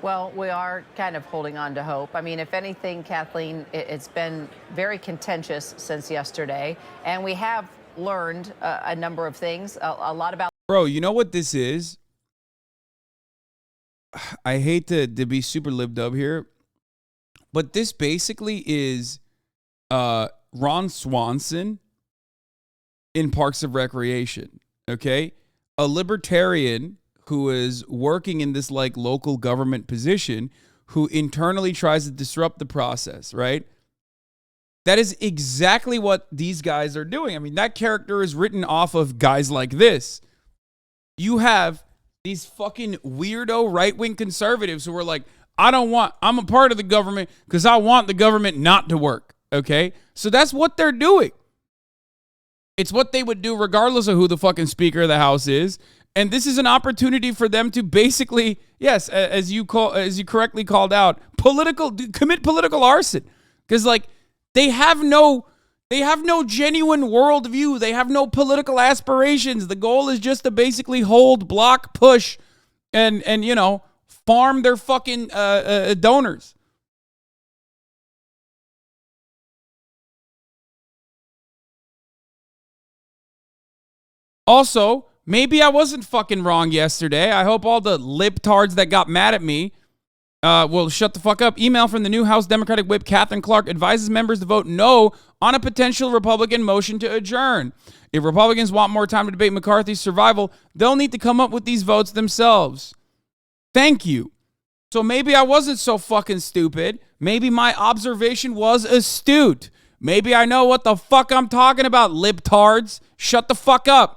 Well, we are kind of holding on to hope. I mean, if anything, Kathleen, it's been very contentious since yesterday, and we have learned a number of things, a lot about. Bro, you know what this is? I hate to be super lib-dub here, but this basically is Ron Swanson in Parks of Recreation, okay? A libertarian who is working in this like local government position who internally tries to disrupt the process, right? That is exactly what these guys are doing. I mean, that character is written off of guys like this. You have these fucking weirdo right-wing conservatives who are like, I'm a part of the government because I want the government not to work, okay? So that's what they're doing. It's what they would do regardless of who the fucking Speaker of the House is. And this is an opportunity for them to basically, yes, as you correctly called out, commit political arson. Because like they have no genuine worldview. They have no political aspirations. The goal is just to basically hold, block, push, and you know, farm their fucking donors. Also, maybe I wasn't fucking wrong yesterday. I hope all the libtards that got mad at me will shut the fuck up. Email from the new House Democratic Whip Catherine Clark advises members to vote no on a potential Republican motion to adjourn. If Republicans want more time to debate McCarthy's survival, they'll need to come up with these votes themselves. Thank you. So maybe I wasn't so fucking stupid. Maybe my observation was astute. Maybe I know what the fuck I'm talking about, libtards. Shut the fuck up.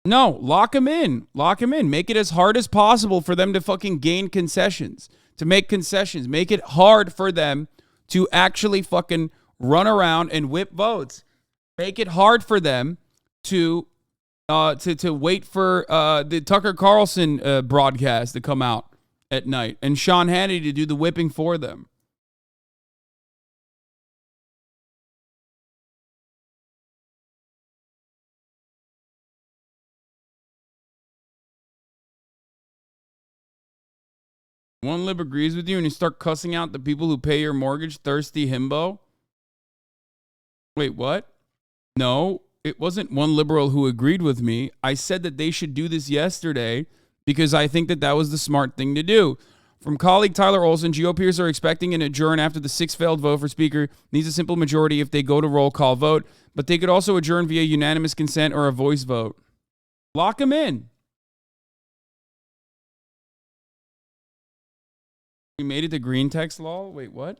No, lock them in. Lock them in. Make it as hard as possible for them to fucking gain concessions, to make concessions. Make it hard for them to actually fucking run around and whip votes. Make it hard for them to wait for the Tucker Carlson broadcast to come out at night and Sean Hannity to do the whipping for them. One lib agrees with you and you start cussing out the people who pay your mortgage, thirsty himbo. Wait, what? No, it wasn't one liberal who agreed with me. I said that they should do this yesterday because I think that was the smart thing to do. From colleague Tyler Olson, GOPers are expecting an adjourn after the 6th failed vote for Speaker. Needs a simple majority if they go to roll call vote, but they could also adjourn via unanimous consent or a voice vote. Lock them in. We made it to green text law? Wait, what?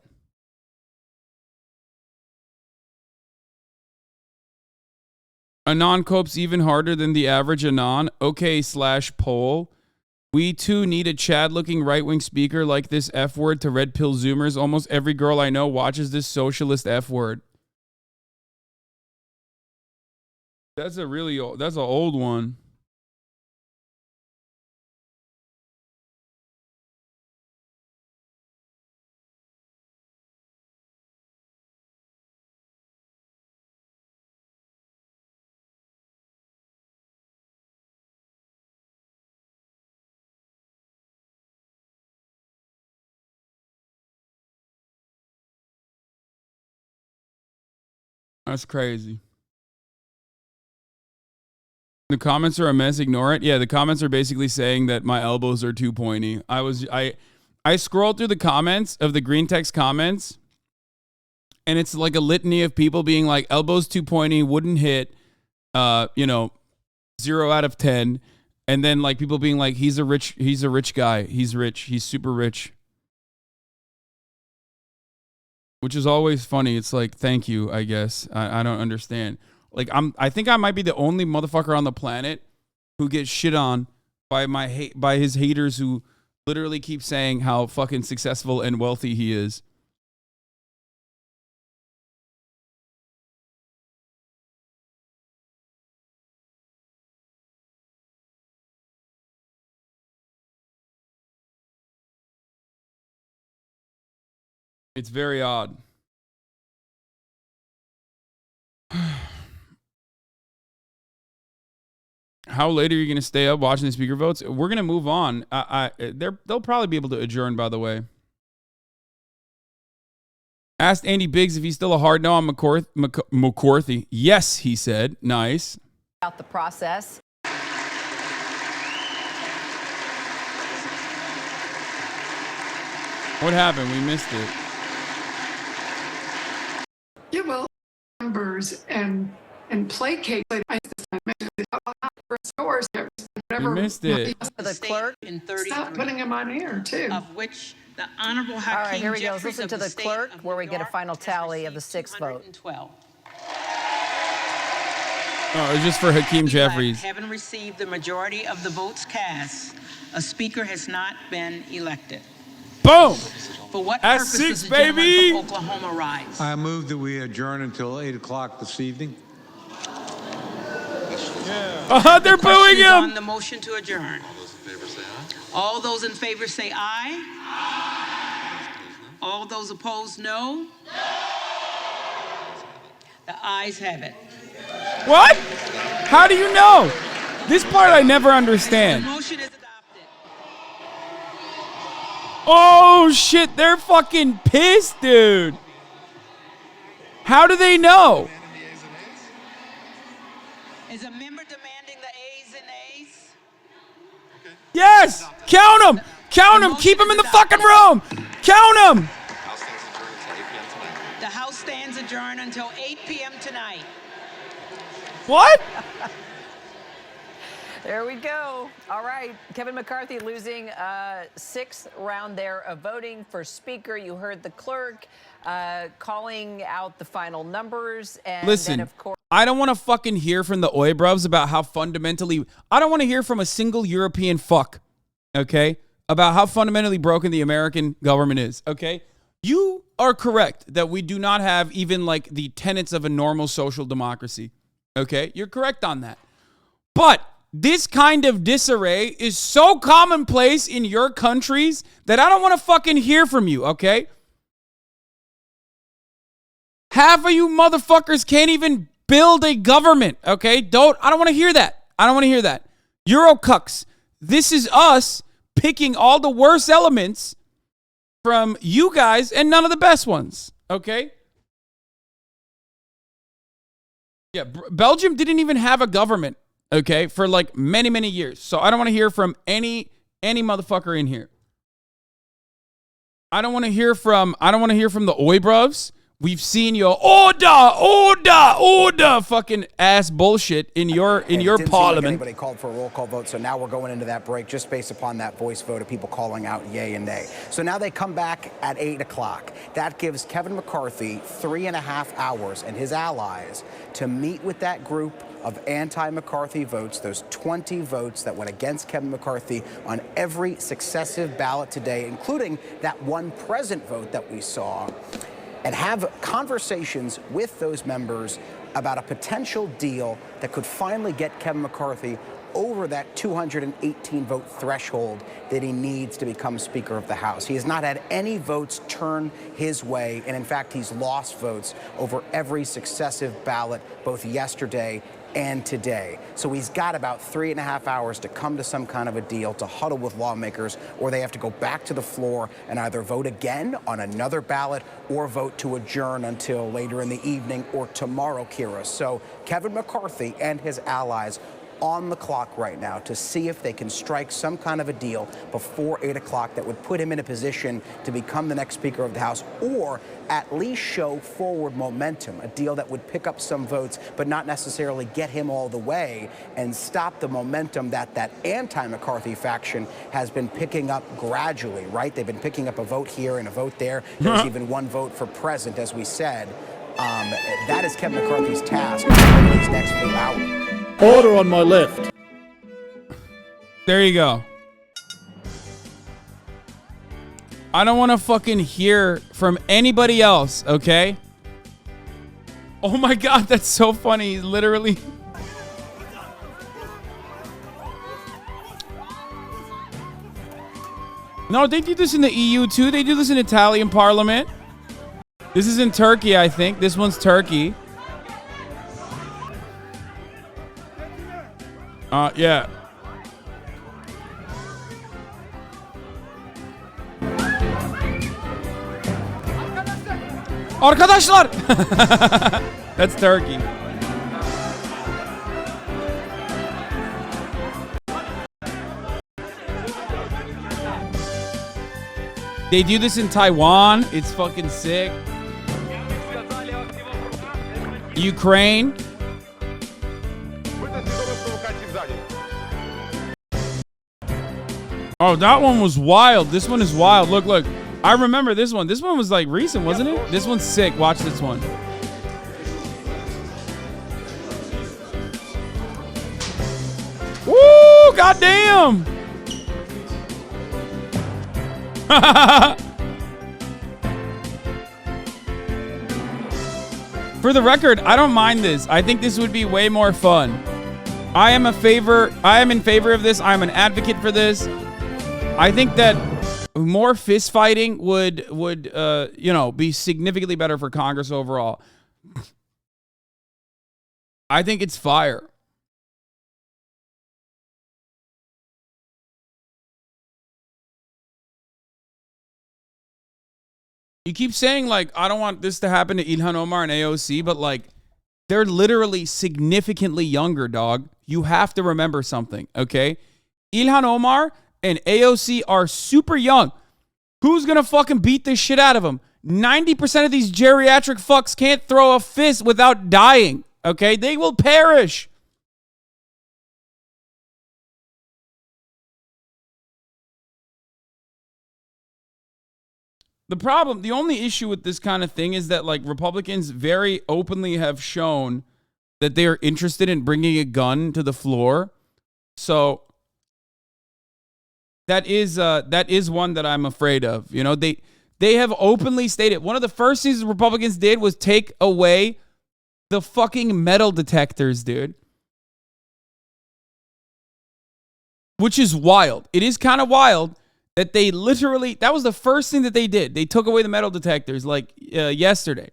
Anon copes even harder than the average Anon. Okay, /poll. We too need a Chad-looking right-wing speaker like this F-word to red pill Zoomers. Almost every girl I know watches this socialist F-word. That's a really old, that's an old one. That's crazy. The comments are a mess. Ignore it. Yeah, the comments are basically saying that my elbows are too pointy. I I scrolled through the comments of the green text comments, and it's like a litany of people being like, elbows too pointy, wouldn't hit, 0 out of 10. And then like people being like, he's a rich guy. He's rich. He's super rich. Which is always funny. It's like, thank you, I guess. I don't understand. Like I think I might be the only motherfucker on the planet who gets shit on by his haters who literally keep saying how fucking successful and wealthy he is. It's very odd. How late are you going to stay up watching the speaker votes? We're going to move on. They'll probably be able to adjourn, by the way. Asked Andy Biggs if he's still a hard no on McCarthy. Yes, he said. Nice. About the process. What happened? We missed it. Yeah, well, members and placate. You missed it. The clerk in 33. Stop putting him on air, too. Of which the Honorable Hakeem All right, here we go. Jeffries Listen to of the state clerk of where we New get a York final has tally of the received 6th vote. 212. Oh, it's just for Hakeem Jeffries. Having received the majority of the votes cast, a speaker has not been elected. Boom! For what That's purpose 6, does the gentleman baby! from Oklahoma rise? I move that we adjourn until 8 o'clock this evening. They're booing him! On the motion to adjourn. All those in favor say aye. Aye. All those opposed, no. The ayes have it. What? How do you know? This part I never understand. The motion is adopted. Oh shit, they're fucking pissed, dude. How do they know? Is a member demanding the ayes and nays? Yes! Count them! Count them! Keep them in the fucking room! Count them! The House stands adjourned until 8 p.m. tonight. What? There we go. All right. Kevin McCarthy losing 6th round there of voting for Speaker. You heard the clerk calling out the final numbers. And Listen, then, of course, I don't want to fucking hear from the oi bruvs about how fundamentally... I don't want to hear from a single European fuck, okay, about how fundamentally broken the American government is, okay? You are correct that we do not have even, like, the tenets of a normal social democracy, okay? You're correct on that. But this kind of disarray is so commonplace in your countries that I don't want to fucking hear from you, okay? Half of you motherfuckers can't even build a government, okay? I don't want to hear that. I don't want to hear that. Eurocucks. This is us picking all the worst elements from you guys and none of the best ones, okay? Yeah, Belgium didn't even have a government, okay, for like many, many years. So I don't want to hear from any motherfucker in here. I don't want to hear from the oi bruvs. We've seen your order, fucking ass bullshit in your parliament. Anybody called for a roll call vote, so now we're going into that break just based upon that voice vote of people calling out yay and nay. So now they come back at 8 o'clock. That gives Kevin McCarthy 3.5 hours and his allies to meet with that group of anti-McCarthy votes, those 20 votes that went against Kevin McCarthy on every successive ballot today, including that one present vote that we saw, and have conversations with those members about a potential deal that could finally get Kevin McCarthy over that 218 vote threshold that he needs to become Speaker of the House. He has not had any votes turn his way, and in fact, he's lost votes over every successive ballot, both yesterday and today. So he's got about 3.5 hours to come to some kind of a deal, to huddle with lawmakers, or they have to go back to the floor and either vote again on another ballot or vote to adjourn until later in the evening or tomorrow, Kira. So Kevin McCarthy and his allies on the clock right now to see if they can strike some kind of a deal before 8 o'clock that would put him in a position to become the next Speaker of the House, or at least show forward momentum, a deal that would pick up some votes but not necessarily get him all the way, and stop the momentum that anti-McCarthy faction has been picking up gradually, right? They've been picking up a vote here and a vote there. There's even one vote for president, as we said. That is Kevin McCarthy's task in these next few hours. Order on my left. There you go. I don't want to fucking hear from anybody else, okay? Oh my God, that's so funny. Literally. No, they do this in the EU too. They do this in Italian parliament. This is in Turkey, I think. This one's Turkey. Yeah. Arkadaşlar. That's Turkey. They do this in Taiwan. It's fucking sick. Ukraine. Oh, that one was wild. This one is wild. Look, look. I remember this one. This one was like recent, wasn't it? This one's sick. Watch this one. Woo! Goddamn! For the record, I don't mind this. I think this would be way more fun. I am in favor of this. I'm an advocate for this. I think that more fist fighting would be significantly better for Congress overall. I think it's fire. You keep saying, like, I don't want this to happen to Ilhan Omar and AOC, but, like, they're literally significantly younger, dog. You have to remember something, okay? Ilhan Omar and AOC are super young. Who's going to fucking beat this shit out of them? 90% of these geriatric fucks can't throw a fist without dying, okay? They will perish. The only issue with this kind of thing is that, like, Republicans very openly have shown that they are interested in bringing a gun to the floor. So that is one that I'm afraid of. You know, they have openly stated, one of the first things the Republicans did was take away the fucking metal detectors, dude. Which is wild. It is kind of wild that they literally, that was the first thing that they did. They took away the metal detectors, like, yesterday.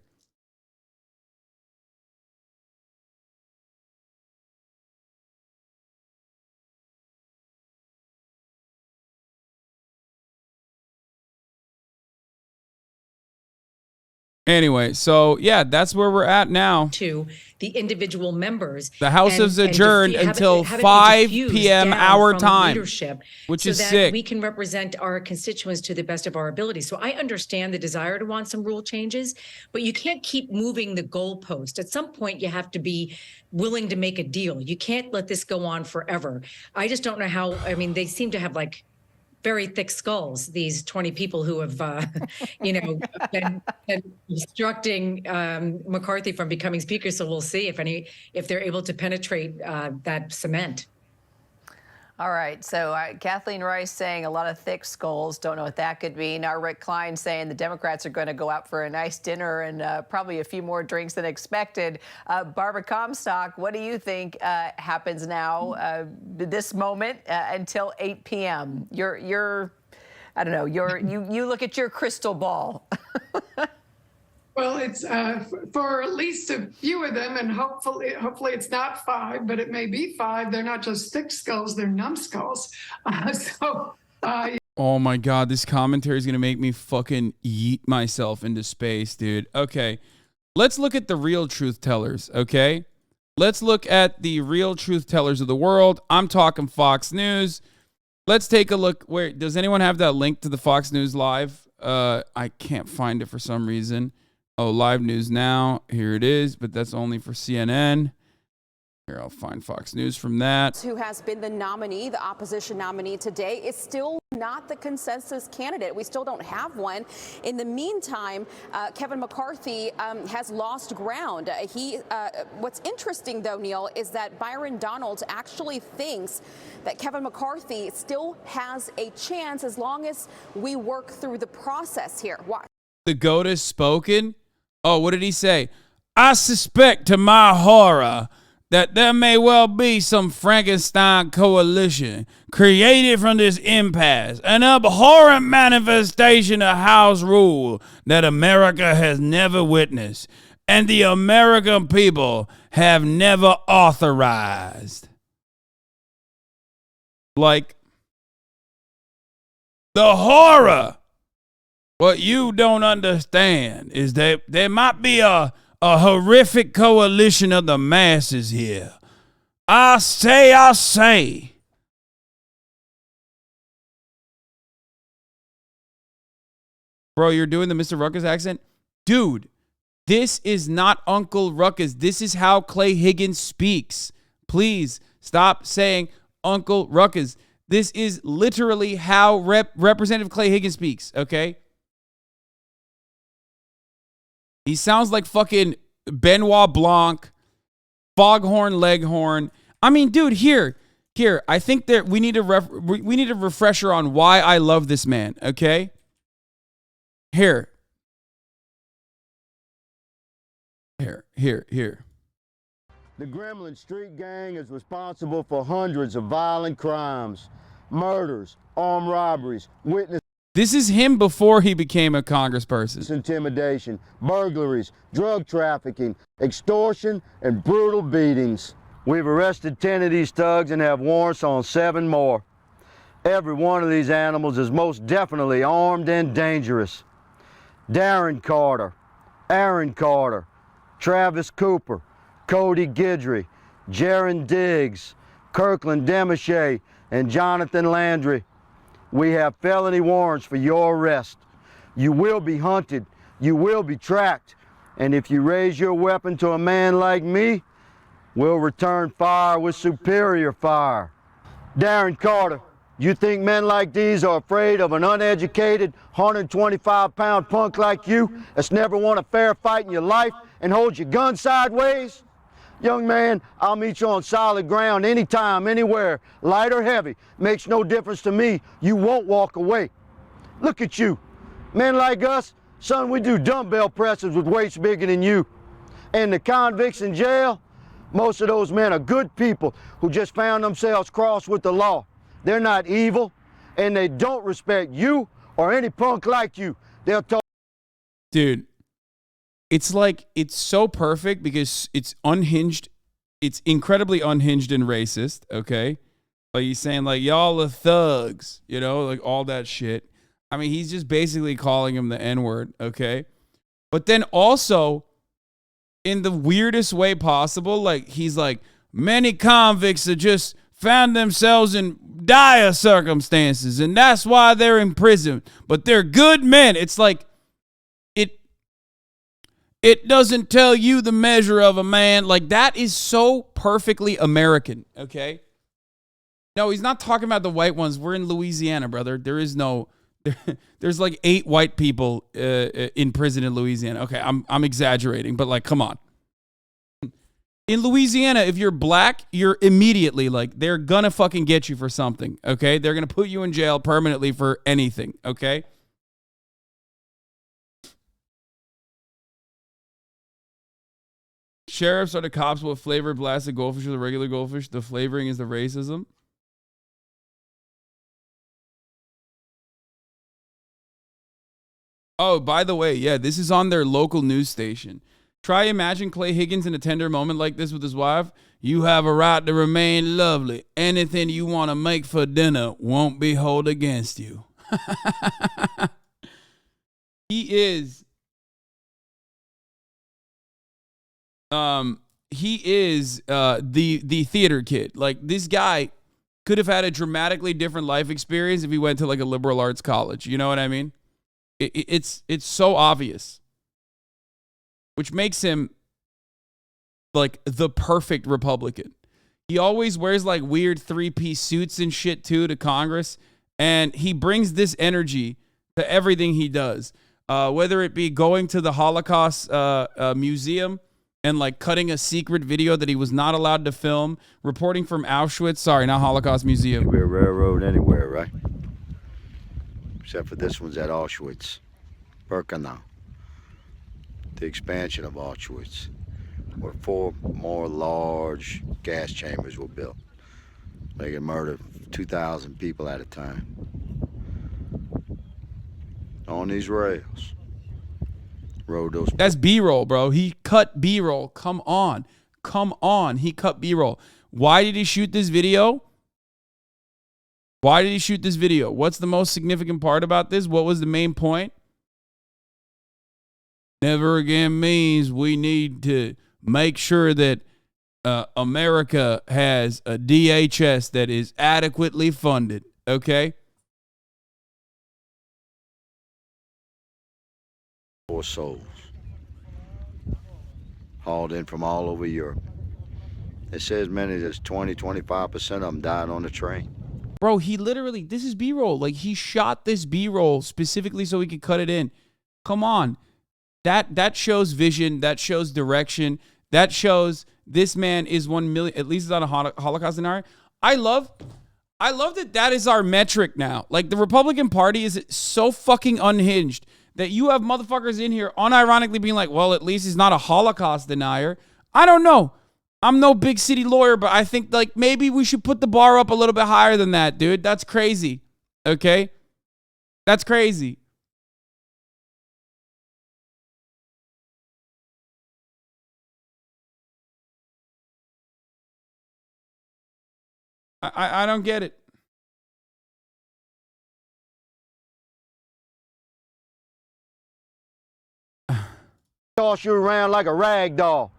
Anyway, so yeah, that's where we're at now. To the individual members. The House is adjourned until 5 p.m. our time, which is sick. So that we can represent our constituents to the best of our ability. So I understand the desire to want some rule changes, but you can't keep moving the goalpost. At some point, you have to be willing to make a deal. You can't let this go on forever. I just don't know how. I mean, they seem to have like very thick skulls, these 20 people who have, been obstructing McCarthy from becoming speaker. So we'll see if they're able to penetrate that cement. All right. So Kathleen Rice saying a lot of thick skulls. Don't know what that could mean. Now Rick Klein saying the Democrats are going to go out for a nice dinner and probably a few more drinks than expected. Barbara Comstock, what do you think happens now, this moment until 8 p.m.? You're I don't know. You look at your crystal ball. Well, it's for at least a few of them, and hopefully it's not 5, but it may be 5. They're not just thick skulls; they're numbskulls. Oh my God, this commentary is gonna make me fucking yeet myself into space, dude. Okay, let's look at the real truth tellers. Okay, let's look at the real truth tellers of the world. I'm talking Fox News. Let's take a look. Where does anyone have that link to the Fox News Live? I can't find it for some reason. Oh, Live News Now. Here it is, but that's only for CNN. Here, I'll find Fox News from that. Who has been the nominee, the opposition nominee today, is still not the consensus candidate. We still don't have one. In the meantime, Kevin McCarthy has lost ground. What's interesting, though, Neil, is that Byron Donalds actually thinks that Kevin McCarthy still has a chance as long as we work through the process here. Watch. The GOAT has spoken. Oh, what did he say? I suspect, to my horror, that there may well be some Frankenstein coalition created from this impasse, an abhorrent manifestation of house rule that America has never witnessed and the American people have never authorized. Like, the horror. What you don't understand is that there might be a horrific coalition of the masses here. I say. Bro, you're doing the Mr. Ruckus accent? Dude, this is not Uncle Ruckus. This is how Clay Higgins speaks. Please stop saying Uncle Ruckus. This is literally how Representative Clay Higgins speaks, okay? He sounds like fucking Benoit Blanc, Foghorn Leghorn. I mean, dude, here. I think that we need a refresher on why I love this man, okay? Here. The Gremlin Street Gang is responsible for hundreds of violent crimes, murders, armed robberies, witness. This is him before he became a congressperson. Intimidation, burglaries, drug trafficking, extortion, and brutal beatings. We've arrested 10 of these thugs and have warrants on 7 more. Every one of these animals is most definitely armed and dangerous. Darren Carter, Aaron Carter, Travis Cooper, Cody Guidry, Jaron Diggs, Kirkland Demochet, and Jonathan Landry. We have felony warrants for your arrest. You will be hunted. You will be tracked. And if you raise your weapon to a man like me, we'll return fire with superior fire. Darren Carter, you think men like these are afraid of an uneducated, 125-pound punk like you that's never won a fair fight in your life and holds your gun sideways? Young man, I'll meet you on solid ground anytime, anywhere, light or heavy. Makes no difference to me. You won't walk away. Look at you. Men like us, son, we do dumbbell presses with weights bigger than you. And the convicts in jail, most of those men are good people who just found themselves crossed with the law. They're not evil, and they don't respect you or any punk like you. They'll talk. Dude. It's like, it's so perfect because it's unhinged. It's incredibly unhinged and racist, okay? Like he's saying like, y'all are thugs, you know, like all that shit. I mean, he's just basically calling him the N-word, okay? But then also, in the weirdest way possible, like he's like, many convicts have just found themselves in dire circumstances, and that's why they're in prison. But they're good men. It's like, it doesn't tell you the measure of a man. Like, that is so perfectly American, okay? No, he's not talking about the white ones. We're in Louisiana, brother. There's like 8 white people in prison in Louisiana. Okay, I'm exaggerating, but like, come on. In Louisiana, if you're black, you're immediately like, they're gonna fucking get you for something, okay? They're gonna put you in jail permanently for anything, okay? Sheriffs are the cops. What flavor blasted goldfish or the regular goldfish? The flavoring is the racism. Oh, by the way, yeah, this is on their local news station. Try imagine Clay Higgins in a tender moment like this with his wife. You have a right to remain lovely. Anything you want to make for dinner won't be held against you. He is he is the theater kid. Like, this guy could have had a dramatically different life experience if he went to like a liberal arts college. You know what I mean? It's so obvious, which makes him like the perfect Republican. He always wears like weird 3-piece suits and shit too to Congress, and he brings this energy to everything he does. Whether it be going to the Holocaust museum and like cutting a secret video that he was not allowed to film, reporting from Auschwitz. Sorry, not Holocaust Museum. Could be a railroad anywhere, right? Except for this one's at Auschwitz, Birkenau. The expansion of Auschwitz, where 4 more large gas chambers were built. They could murder 2,000 people at a time. On these rails. Rode those. That's B-roll, bro. He cut B-roll. Come on. Come on. He cut B-roll. Why did he shoot this video? Why did he shoot this video? What's the most significant part about this? What was the main point? Never again means we need to make sure that America has a DHS that is adequately funded. Okay? 4 souls. Hauled in from all over Europe. It says many as 20-25% of them died on the train. Bro, he literally, this is B-roll. Like, he shot this B-roll specifically so he could cut it in. Come on. That shows vision. That shows direction. That shows this man is 1 million, at least it's not a Holocaust denier. I love that is our metric now. Like, the Republican Party is so fucking unhinged that you have motherfuckers in here unironically being like, well, at least he's not a Holocaust denier. I don't know. I'm no big city lawyer, but I think like maybe we should put the bar up a little bit higher than that, dude. That's crazy. Okay? That's crazy. I don't get it. Toss you around like a rag doll.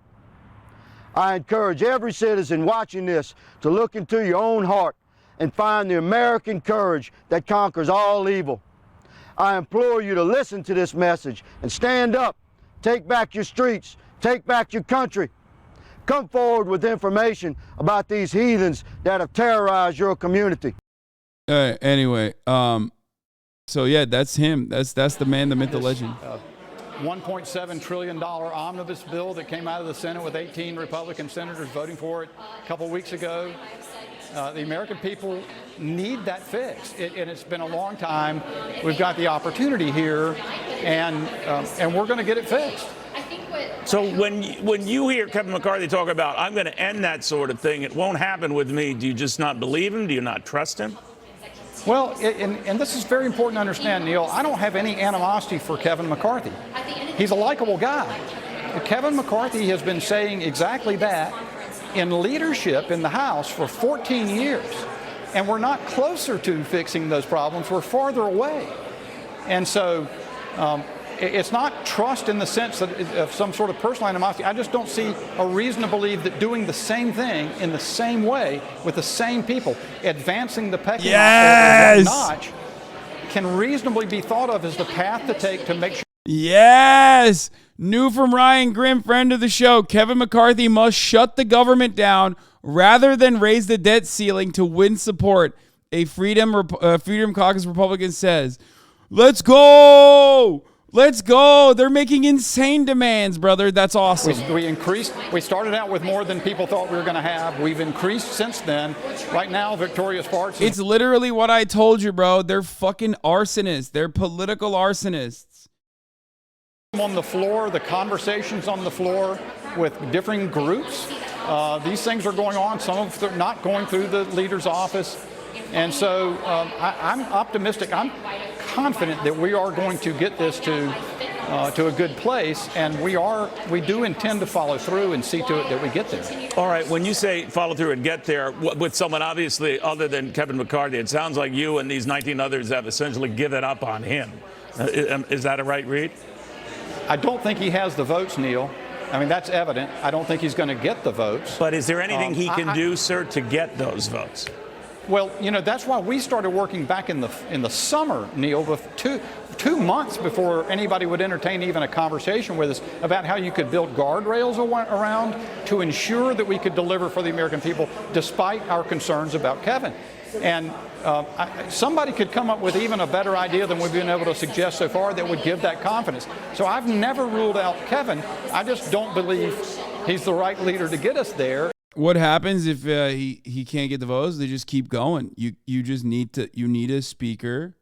I encourage every citizen watching this to look into your own heart and find the American courage that conquers all evil. I implore you to listen to this message and stand up. Take back your streets. Take back your country. Come forward with information about these heathens that have terrorized your community. Anyway, so yeah, that's him. That's the man, the myth, the legend. $1.7 trillion omnibus bill that came out of the Senate with 18 Republican senators voting for it a couple of weeks ago. The American people need that fix, and it's been a long time. We've got the opportunity here, and we're going to get it fixed. So when you hear Kevin McCarthy talk about, I'm going to end that sort of thing, it won't happen with me, do you just not believe him? Do you not trust him? Well, and this is very important to understand, Neil. I don't have any animosity for Kevin McCarthy. He's a likable guy. Kevin McCarthy has been saying exactly that in leadership in the House for 14 years. And we're not closer to fixing those problems. We're farther away. And so it's not trust in the sense that of some sort of personal animosity. I just don't see a reason to believe that doing the same thing in the same way with the same people, advancing the pecking order notch, can reasonably be thought of as the path to take to make sure. Yes! New from Ryan Grimm, friend of the show. Kevin McCarthy must shut the government down rather than raise the debt ceiling to win support. A Freedom Caucus Republican says, let's go! Let's go. They're making insane demands, brother. That's awesome. We increased. We started out with more than people thought we were going to have. We've increased since then. Right now, Victoria Sparks. It's literally what I told you, bro. They're fucking arsonists. They're political arsonists. On the floor, the conversations on the floor with differing groups. These things are going on. Some of them are not going through the leader's office. And I'm optimistic. I'm confident that we are going to get this to a good place, and we do intend to follow through and see to it that we get there. All right, when you say follow through and get there with someone obviously other than Kevin McCarthy, it sounds like you and these 19 others have essentially given up on him. Is that a right read? I don't think he has the votes, Neil. I mean, that's evident. I don't think he's going to get the votes. But is there anything he can do, sir, to get those votes? Well, you know, that's why we started working back in the summer, Neil, with two months before anybody would entertain even a conversation with us about how you could build guardrails around to ensure that we could deliver for the American people despite our concerns about Kevin. And somebody could come up with even a better idea than we've been able to suggest so far that would give that confidence. So I've never ruled out Kevin. I just don't believe he's the right leader to get us there. What happens if he can't get the votes? They just keep going. You just need a speaker.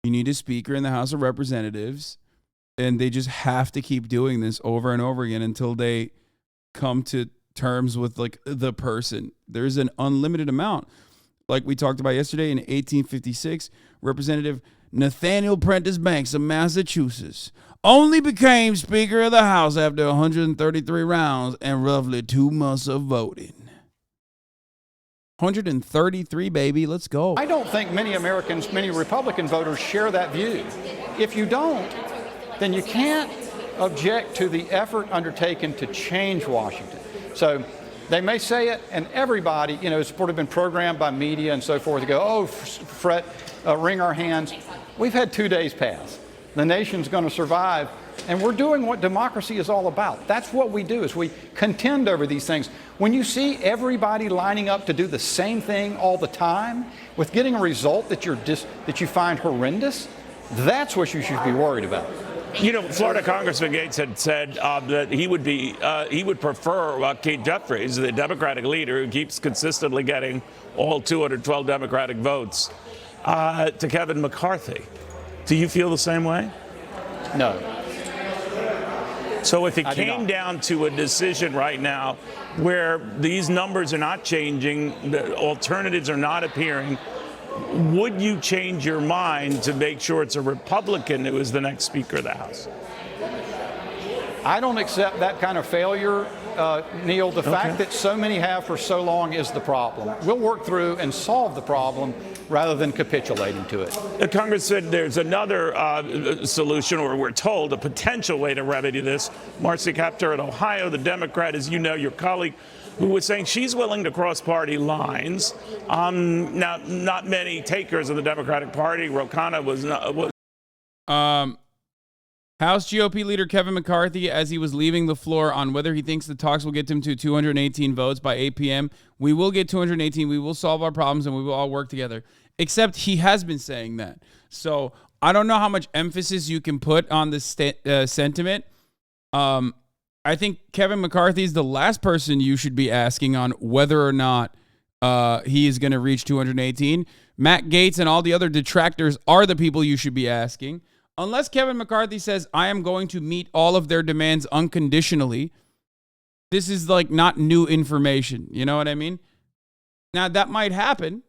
You need a speaker in the House of Representatives, and they just have to keep doing this over and over again until they come to terms with like the person. There's an unlimited amount. Like we talked about yesterday, in 1856, Representative Nathaniel Prentice Banks of Massachusetts only became Speaker of the House after 133 rounds and roughly 2 months of voting. 133, baby. Let's go. I don't think many Americans, many Republican voters share that view. If you don't, then you can't object to the effort undertaken to change Washington. So they may say it, and everybody, you know, it's sort of been programmed by media and so forth to go, oh, fret, wring our hands. We've had 2 days pass. The nation's going to survive, and we're doing what democracy is all about. That's what we do, is we contend over these things. When you see everybody lining up to do the same thing all the time, with getting a result that you find horrendous, that's what you should be worried about. You know, Florida Congressman Gates had said that he would prefer Keith Jeffries, the Democratic leader who keeps consistently getting all 212 Democratic votes, to Kevin McCarthy. Do you feel the same way? No. So if it came down to a decision right now where these numbers are not changing, the alternatives are not appearing, would you change your mind to make sure it's a Republican who is the next Speaker of the House? I don't accept that kind of failure, Neil. The fact that so many have for so long is the problem. We'll work through and solve the problem rather than capitulating to it. The Congress said there's another solution, or we're told a potential way to remedy this. Marcy Kaptur in Ohio, the Democrat, as you know, your colleague, who was saying she's willing to cross party lines. Now, not many takers of the Democratic Party. Ro Khanna was not. House GOP leader Kevin McCarthy, as he was leaving the floor, on whether he thinks the talks will get him to 218 votes by 8 p.m. We will get 218. We will solve our problems, and we will all work together. Except he has been saying that. So I don't know how much emphasis you can put on this sentiment. I think Kevin McCarthy is the last person you should be asking on whether or not he is going to reach 218. Matt Gaetz and all the other detractors are the people you should be asking. Unless Kevin McCarthy says, I am going to meet all of their demands unconditionally, this is like not new information. You know what I mean? Now, that might happen.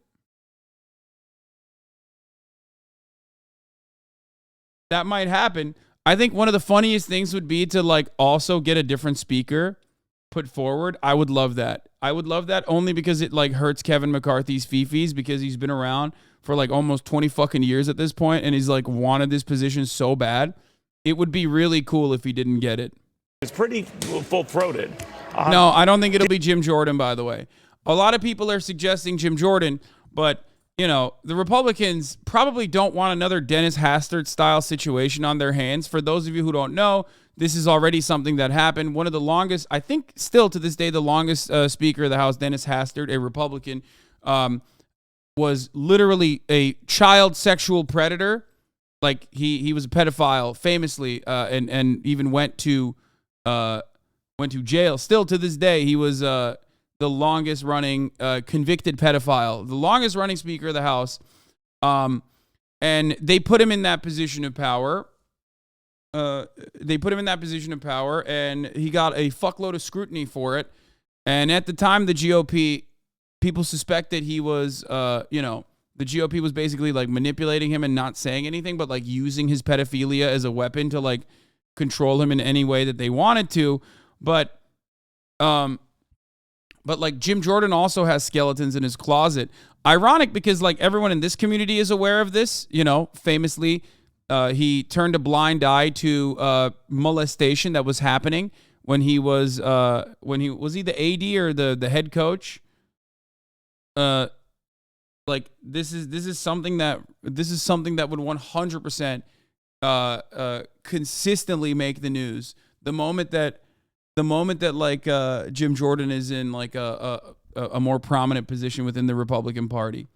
That might happen. I think one of the funniest things would be to like also get a different speaker put forward. I would love that. I would love that only because it like hurts Kevin McCarthy's fifis, because he's been around for like almost 20 fucking years at this point, and he's like wanted this position so bad. It would be really cool if he didn't get it. It's pretty full-throated. No, I don't think it'll be Jim Jordan, by the way. A lot of people are suggesting Jim Jordan, but you know, the Republicans probably don't want another Dennis Hastert-style situation on their hands. For those of you who don't know, this is already something that happened. One of the longest, I think still to this day, the longest Speaker of the House, Dennis Hastert, a Republican, was literally a child sexual predator. Like he was a pedophile, famously, and even went to jail. Still to this day, he was the longest running convicted pedophile, the longest running Speaker of the House. And they put him in that position of power. And he got a fuckload of scrutiny for it. And at the time, the GOP, people suspected he was, the GOP was basically like manipulating him and not saying anything, but like using his pedophilia as a weapon to like control him in any way that they wanted to. But like Jim Jordan also has skeletons in his closet. Ironic because like everyone in this community is aware of this, you know, famously, he turned a blind eye to molestation that was happening when he was he the AD or the head coach. Like this is something that would 100% consistently make the news. The moment that like Jim Jordan is in like a more prominent position within the Republican Party.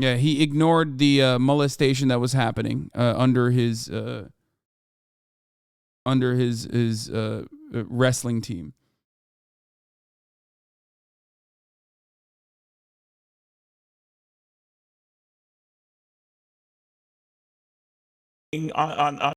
Yeah, he ignored the molestation that was happening under his wrestling team. On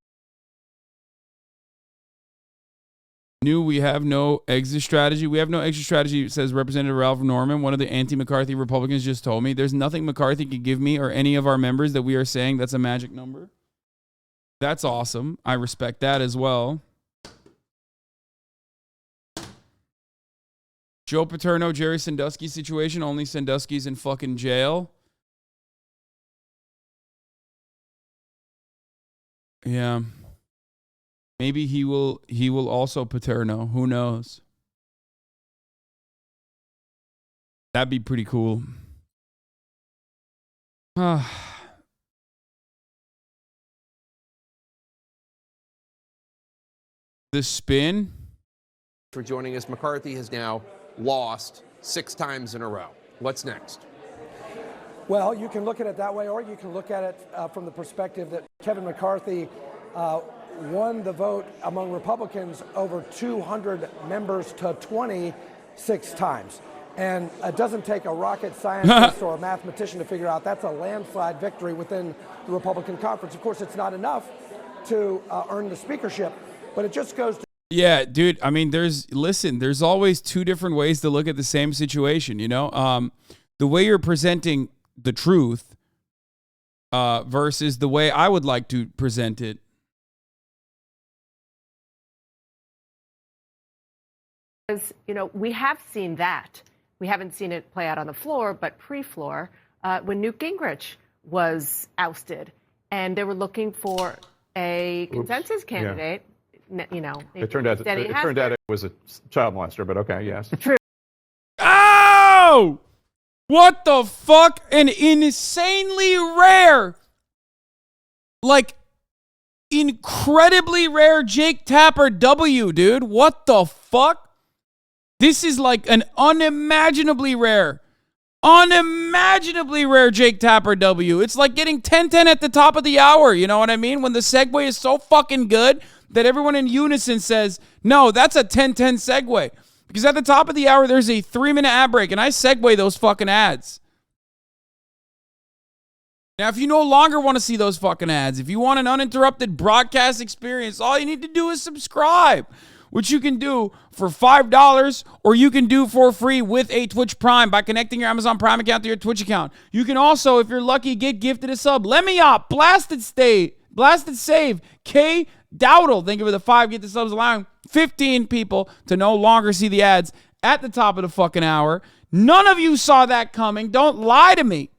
We have no exit strategy. We have no exit strategy, says Representative Ralph Norman. One of the anti-McCarthy Republicans just told me. There's nothing McCarthy could give me or any of our members that we are saying that's a magic number. That's awesome. I respect that as well. Joe Paterno, Jerry Sandusky situation. Only Sandusky's in fucking jail. Yeah. Maybe he will also Paterno. Who knows? That'd be pretty cool. The spin. For joining us, McCarthy has now lost 6 times in a row. What's next? Well, you can look at it that way, or you can look at it from the perspective that Kevin McCarthy won the vote among Republicans over 200 members to 26 times. And it doesn't take a rocket scientist or a mathematician to figure out that's a landslide victory within the Republican conference. Of course, it's not enough to earn the speakership, but it just goes to... Yeah, dude. I mean, there's always 2 different ways to look at the same situation, you know? The way you're presenting the truth versus the way I would like to present it. You know, we have seen that. We haven't seen it play out on the floor, but pre-floor, when Newt Gingrich was ousted and they were looking for a consensus candidate, you know. It turned out it was a child molester, but okay, yes. True. Oh! What the fuck? An insanely rare, like, incredibly rare Jake Tapper W, dude. What the fuck? This is like an unimaginably rare Jake Tapper W. It's like getting 10-10 at the top of the hour, you know what I mean? When the segue is so fucking good that everyone in unison says, no, that's a 10-10 segue. Because at the top of the hour, there's a 3-minute ad break, and I segue those fucking ads. Now, if you no longer want to see those fucking ads, if you want an uninterrupted broadcast experience, all you need to do is subscribe, which you can do for $5, or you can do for free with a Twitch Prime by connecting your Amazon Prime account to your Twitch account. You can also, if you're lucky, get gifted a sub. Let me up. Blasted Save. K. Dowdle. Thank you for the 5 gifted subs, allowing 15 people to no longer see the ads at the top of the fucking hour. None of you saw that coming. Don't lie to me.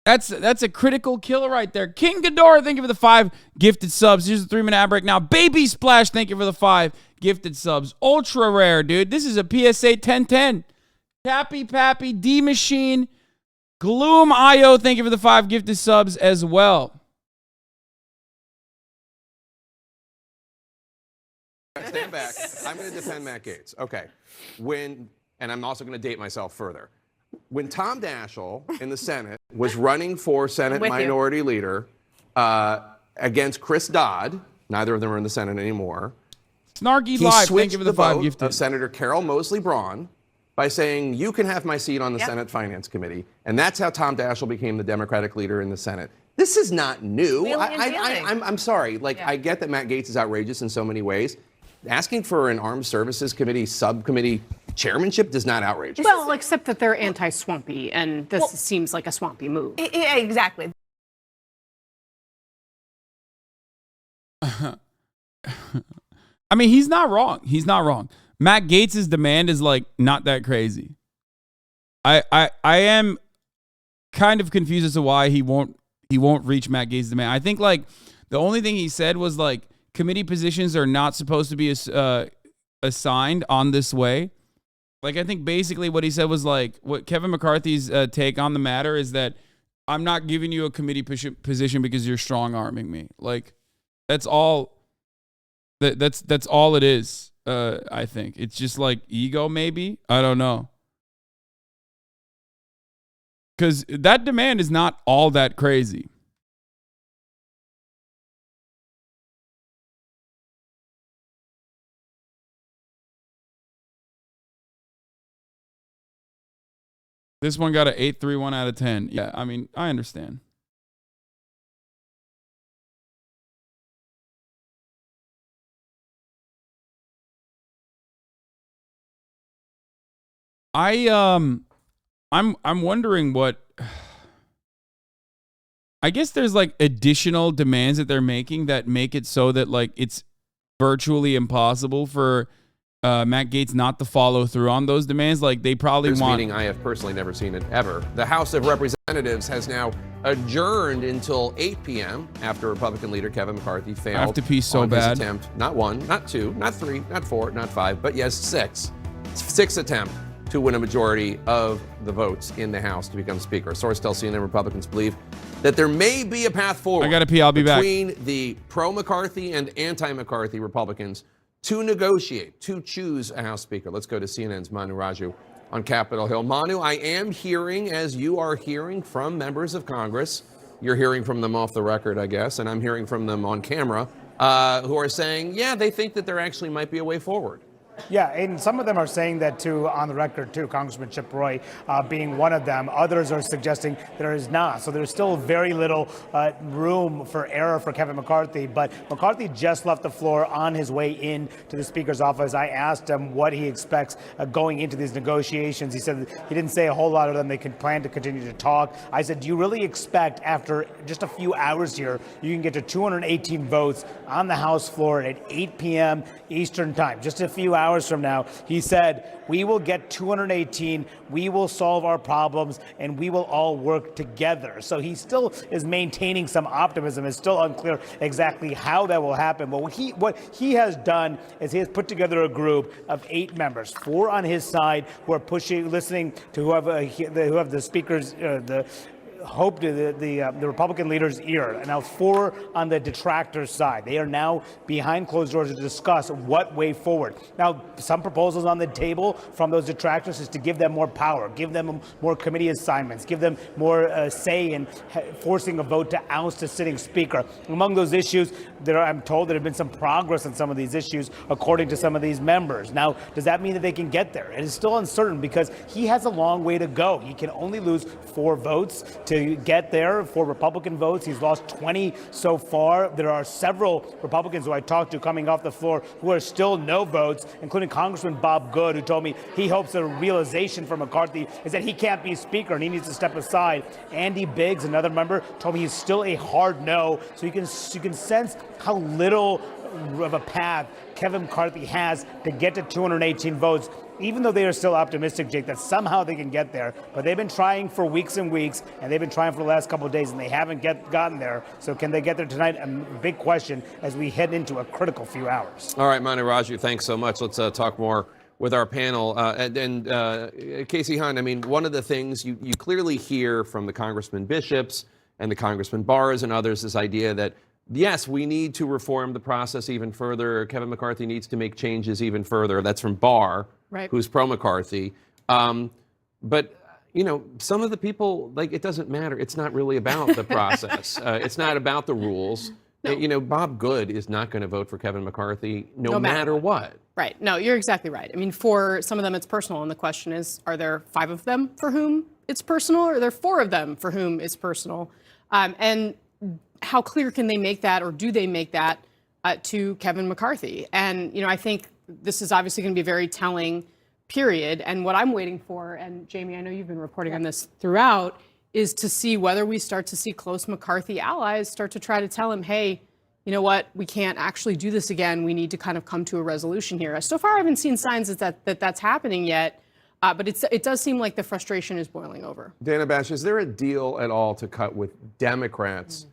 That's a critical killer right there. King Ghidorah, thank you for the 5 gifted subs. Here's a 3-minute ad break now. Baby Splash, thank you for the 5 gifted subs. Ultra rare, dude. This is a PSA 1010. Pappy Pappy, D Machine, Gloom IO, thank you for the 5 gifted subs as well. Stand back. I'm going to defend Matt Gaetz. Okay. And I'm also going to date myself further. When Tom Daschle in the Senate was running for Senate Minority Leader against Chris Dodd, neither of them are in the Senate anymore. Snarky Live, thank you for the 5 vote gifted. Of Senator Carol Moseley Braun by saying, you can have my seat on the Senate Finance Committee. And that's how Tom Daschle became the Democratic leader in the Senate. This is not new. I'm sorry. Like, I get that Matt Gaetz is outrageous in so many ways. Asking for an Armed Services Committee subcommittee chairmanship does not outrage. Well, except that they're anti-swampy, and this seems like a swampy move. Exactly. I mean, he's not wrong. He's not wrong. Matt Gaetz's demand is like not that crazy. I am kind of confused as to why he won't reach Matt Gaetz's demand. I think like the only thing he said was like committee positions are not supposed to be assigned on this way. Like, I think basically what he said was like, what Kevin McCarthy's take on the matter is that I'm not giving you a committee position because you're strong arming me. Like, that's all. That's all it is. I think it's just like ego, maybe. I don't know. Because that demand is not all that crazy. This one got an 8.31 out of 10. Yeah, I mean, I understand. I'm wondering what. I guess there's like additional demands that they're making that make it so that like it's virtually impossible for Matt Gaetz not to follow through on those demands. Like they probably This want. meeting, I have personally never seen it ever. The House of Representatives has now adjourned until 8 p.m. after Republican leader Kevin McCarthy failed. I have to pee so on his bad. attempt, not 1, not 2, not 3, not 4, not 5, but yes, 6. 6 attempt to win a majority of the votes in the House to become Speaker. A source tells CNN Republicans believe that there may be a path forward. I gotta pee. I'll be back. Between the pro-McCarthy and anti-McCarthy Republicans to negotiate, to choose a House Speaker. Let's go to CNN's Manu Raju on Capitol Hill. Manu, I am hearing, as you are hearing from members of Congress, you're hearing from them off the record, I guess, and I'm hearing from them on camera, who are saying, yeah, they think that there actually might be a way forward. Yeah, and some of them are saying that too, on the record too, Congressman Shapiro being one of them. Others are suggesting there is not. So there's still very little room for error for Kevin McCarthy. But McCarthy just left the floor on his way in to the Speaker's office. I asked him what he expects going into these negotiations. He said he didn't say a whole lot of them. They can plan to continue to talk. I said, do you really expect after just a few hours here, you can get to 218 votes on the House floor at 8 p.m. Eastern time, just a few hours from now? He said, we will get 218, we will solve our problems, and we will all work together. So he still is maintaining some optimism. It's still unclear exactly how that will happen. But what he has done is he has put together a group of 8 members, 4 on his side who are listening to who have the Speaker's, hope to the Republican leader's ear, and now 4 on the detractors' side. They are now behind closed doors to discuss what way forward. Now, some proposals on the table from those detractors is to give them more power, give them more committee assignments, give them more say in forcing a vote to oust a sitting speaker. Among those issues, I'm told there have been some progress on some of these issues, according to some of these members. Now, does that mean that they can get there? It is still uncertain because he has a long way to go. He can only lose 4 votes to get there, 4 Republican votes. He's lost 20 so far. There are several Republicans who I talked to coming off the floor who are still no votes, including Congressman Bob Good, who told me he hopes a realization for McCarthy is that he can't be Speaker and he needs to step aside. Andy Biggs, another member, told me he's still a hard no. So you can sense how little of a path Kevin McCarthy has to get to 218 votes, even though they are still optimistic, Jake, that somehow they can get there. But they've been trying for weeks and weeks, and they've been trying for the last couple of days, and they haven't gotten there. So can they get there tonight? A big question as we head into a critical few hours. All right, Manu Raju, thanks so much. Let's talk more with our panel. Casey Hunt, I mean, one of the things you clearly hear from the Congressman Bishops and the Congressman Barrs and others, this idea that, yes, we need to reform the process even further. Kevin McCarthy needs to make changes even further. That's from Barr, right, who's pro-McCarthy. But, you know, some of the people, like, it doesn't matter. It's not really about the process. It's not about the rules. No. You know, Bob Good is not going to vote for Kevin McCarthy no matter what. Right. No, you're exactly right. I mean, for some of them, it's personal. And the question is, are there 5 of them for whom it's personal, or are there 4 of them for whom it's personal? And how clear can they make that, or do they make that to Kevin McCarthy? And, you know, I think this is obviously going to be a very telling period. And what I'm waiting for, and Jamie, I know you've been reporting on this throughout, is to see whether we start to see close McCarthy allies start to try to tell him, hey, you know what, we can't actually do this again. We need to kind of come to a resolution here. So far, I haven't seen signs that that's happening yet. But it does seem like the frustration is boiling over. Dana Bash, is there a deal at all to cut with Democrats,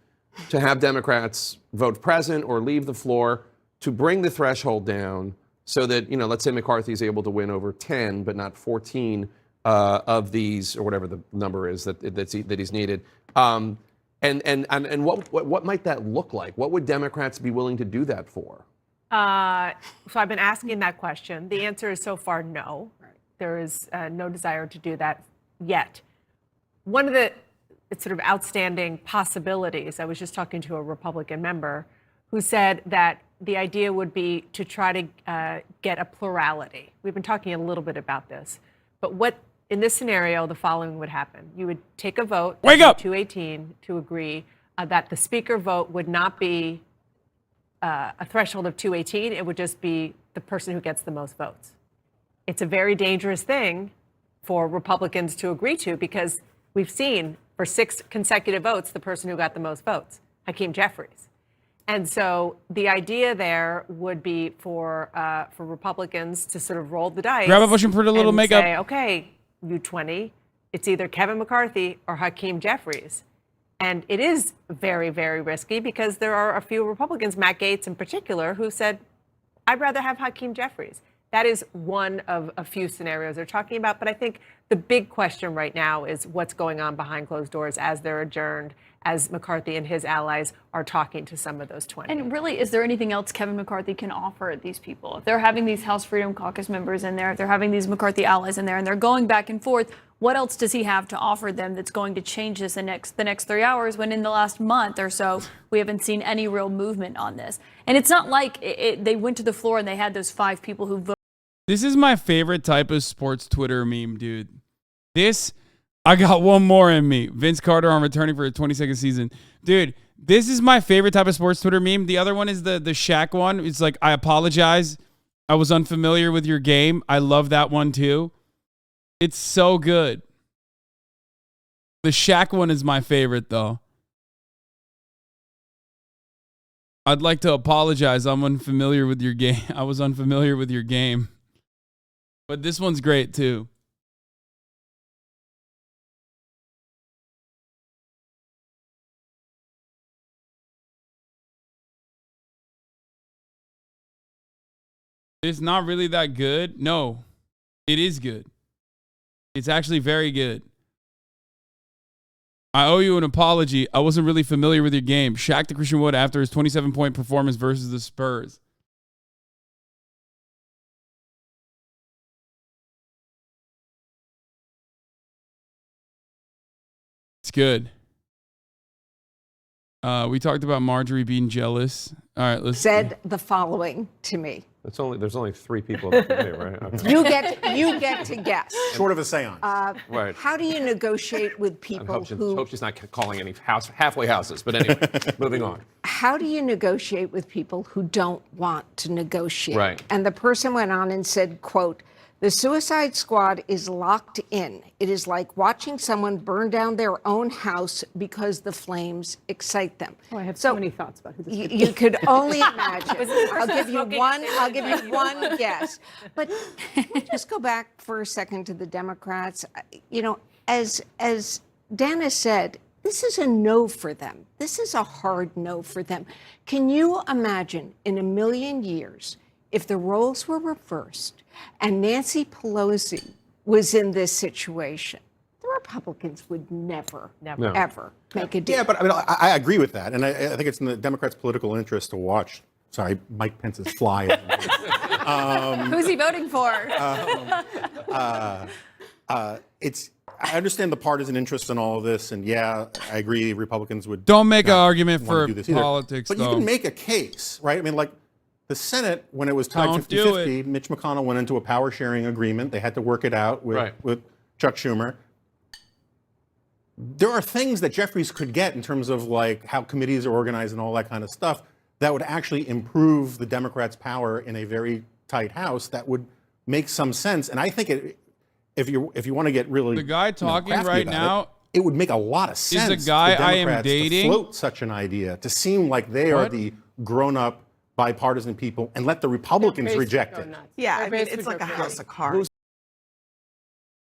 to have Democrats vote present or leave the floor to bring the threshold down so that, let's say McCarthy is able to win over 10, but not 14 of these, or whatever the number is that he's needed. And what might that look like? What would Democrats be willing to do that for? So I've been asking that question. The answer is so far no. There is no desire to do that yet. One of the sort of outstanding possibilities, I was just talking to a Republican member who said that the idea would be to try to get a plurality. We've been talking a little bit about this. But what, in this scenario, the following would happen. You would take a vote, 218, to agree that the speaker vote would not be a threshold of 218. It would just be the person who gets the most votes. It's a very dangerous thing for Republicans to agree to, because we've seen for 6 consecutive votes, the person who got the most votes, Hakeem Jeffries. And so the idea there would be for Republicans to sort of roll the dice. Grab a bush and put a little and makeup. Say, okay, you 20, it's either Kevin McCarthy or Hakeem Jeffries. And it is very, very risky, because there are a few Republicans, Matt Gaetz in particular, who said, I'd rather have Hakeem Jeffries. That is one of a few scenarios they're talking about. But I think the big question right now is what's going on behind closed doors as they're adjourned, as McCarthy and his allies are talking to some of those 20. And really, is there anything else Kevin McCarthy can offer these people? If they're having these House Freedom Caucus members in there, if they're having these McCarthy allies in there, and they're going back and forth, what else does he have to offer them that's going to change this the next 3 hours, when in the last month or so, we haven't seen any real movement on this? And it's not like they went to the floor and they had those 5 people who voted. This is my favorite type of sports Twitter meme, dude. I got one more in me. Vince Carter on returning for a 22nd season. Dude, this is my favorite type of sports Twitter meme. The other one is the Shaq one. It's like, I apologize. I was unfamiliar with your game. I love that one too. It's so good. The Shaq one is my favorite though. I'd like to apologize. I'm unfamiliar with your game. I was unfamiliar with your game. But this one's great too. It's not really that good. No, it is good. It's actually very good. I owe you an apology. I wasn't really familiar with your game. Shaq to Christian Wood after his 27-point performance versus the Spurs. It's good. We talked about Marjorie being jealous. All right, let's said the following to me. There's only 3 people that can do, right? Okay. You get to guess. Short of a seance. Right. How do you negotiate with people hope she's not calling any halfway houses. But anyway, moving on. How do you negotiate with people who don't want to negotiate? Right. And the person went on and said, quote, "The Suicide Squad is locked in. It is like watching someone burn down their own house because the flames excite them." Oh, I have so many thoughts about who this could be. You could only imagine. I'll give you one guess. But can we just go back for a second to the Democrats? You know, as Dana said, this is a no for them. This is a hard no for them. Can you imagine in a million years if the roles were reversed and Nancy Pelosi was in this situation? The Republicans would never, ever make a deal. Yeah, but I agree with that. And I think it's in the Democrats' political interest to watch, Mike Pence's fly. Who's he voting for? I understand the partisan interest in all of this, and yeah, I agree Republicans would. Don't make an argument for politics, but though. you can make a case, right? I mean, like the Senate, when it was tied 50-50, Mitch McConnell went into a power sharing agreement. They had to work it out with Chuck Schumer. There are things that Jeffries could get in terms of like how committees are organized and all that kind of stuff that would actually improve the Democrats' power in a very tight House. That would make some sense, and I think if you want to get really the guy talking right now, it would make a lot of sense. Is a guy for I am Democrats dating to float such an idea to seem like they are the grown-up bipartisan people and let the Republicans reject it. Yeah, I mean, it's like a house of cards.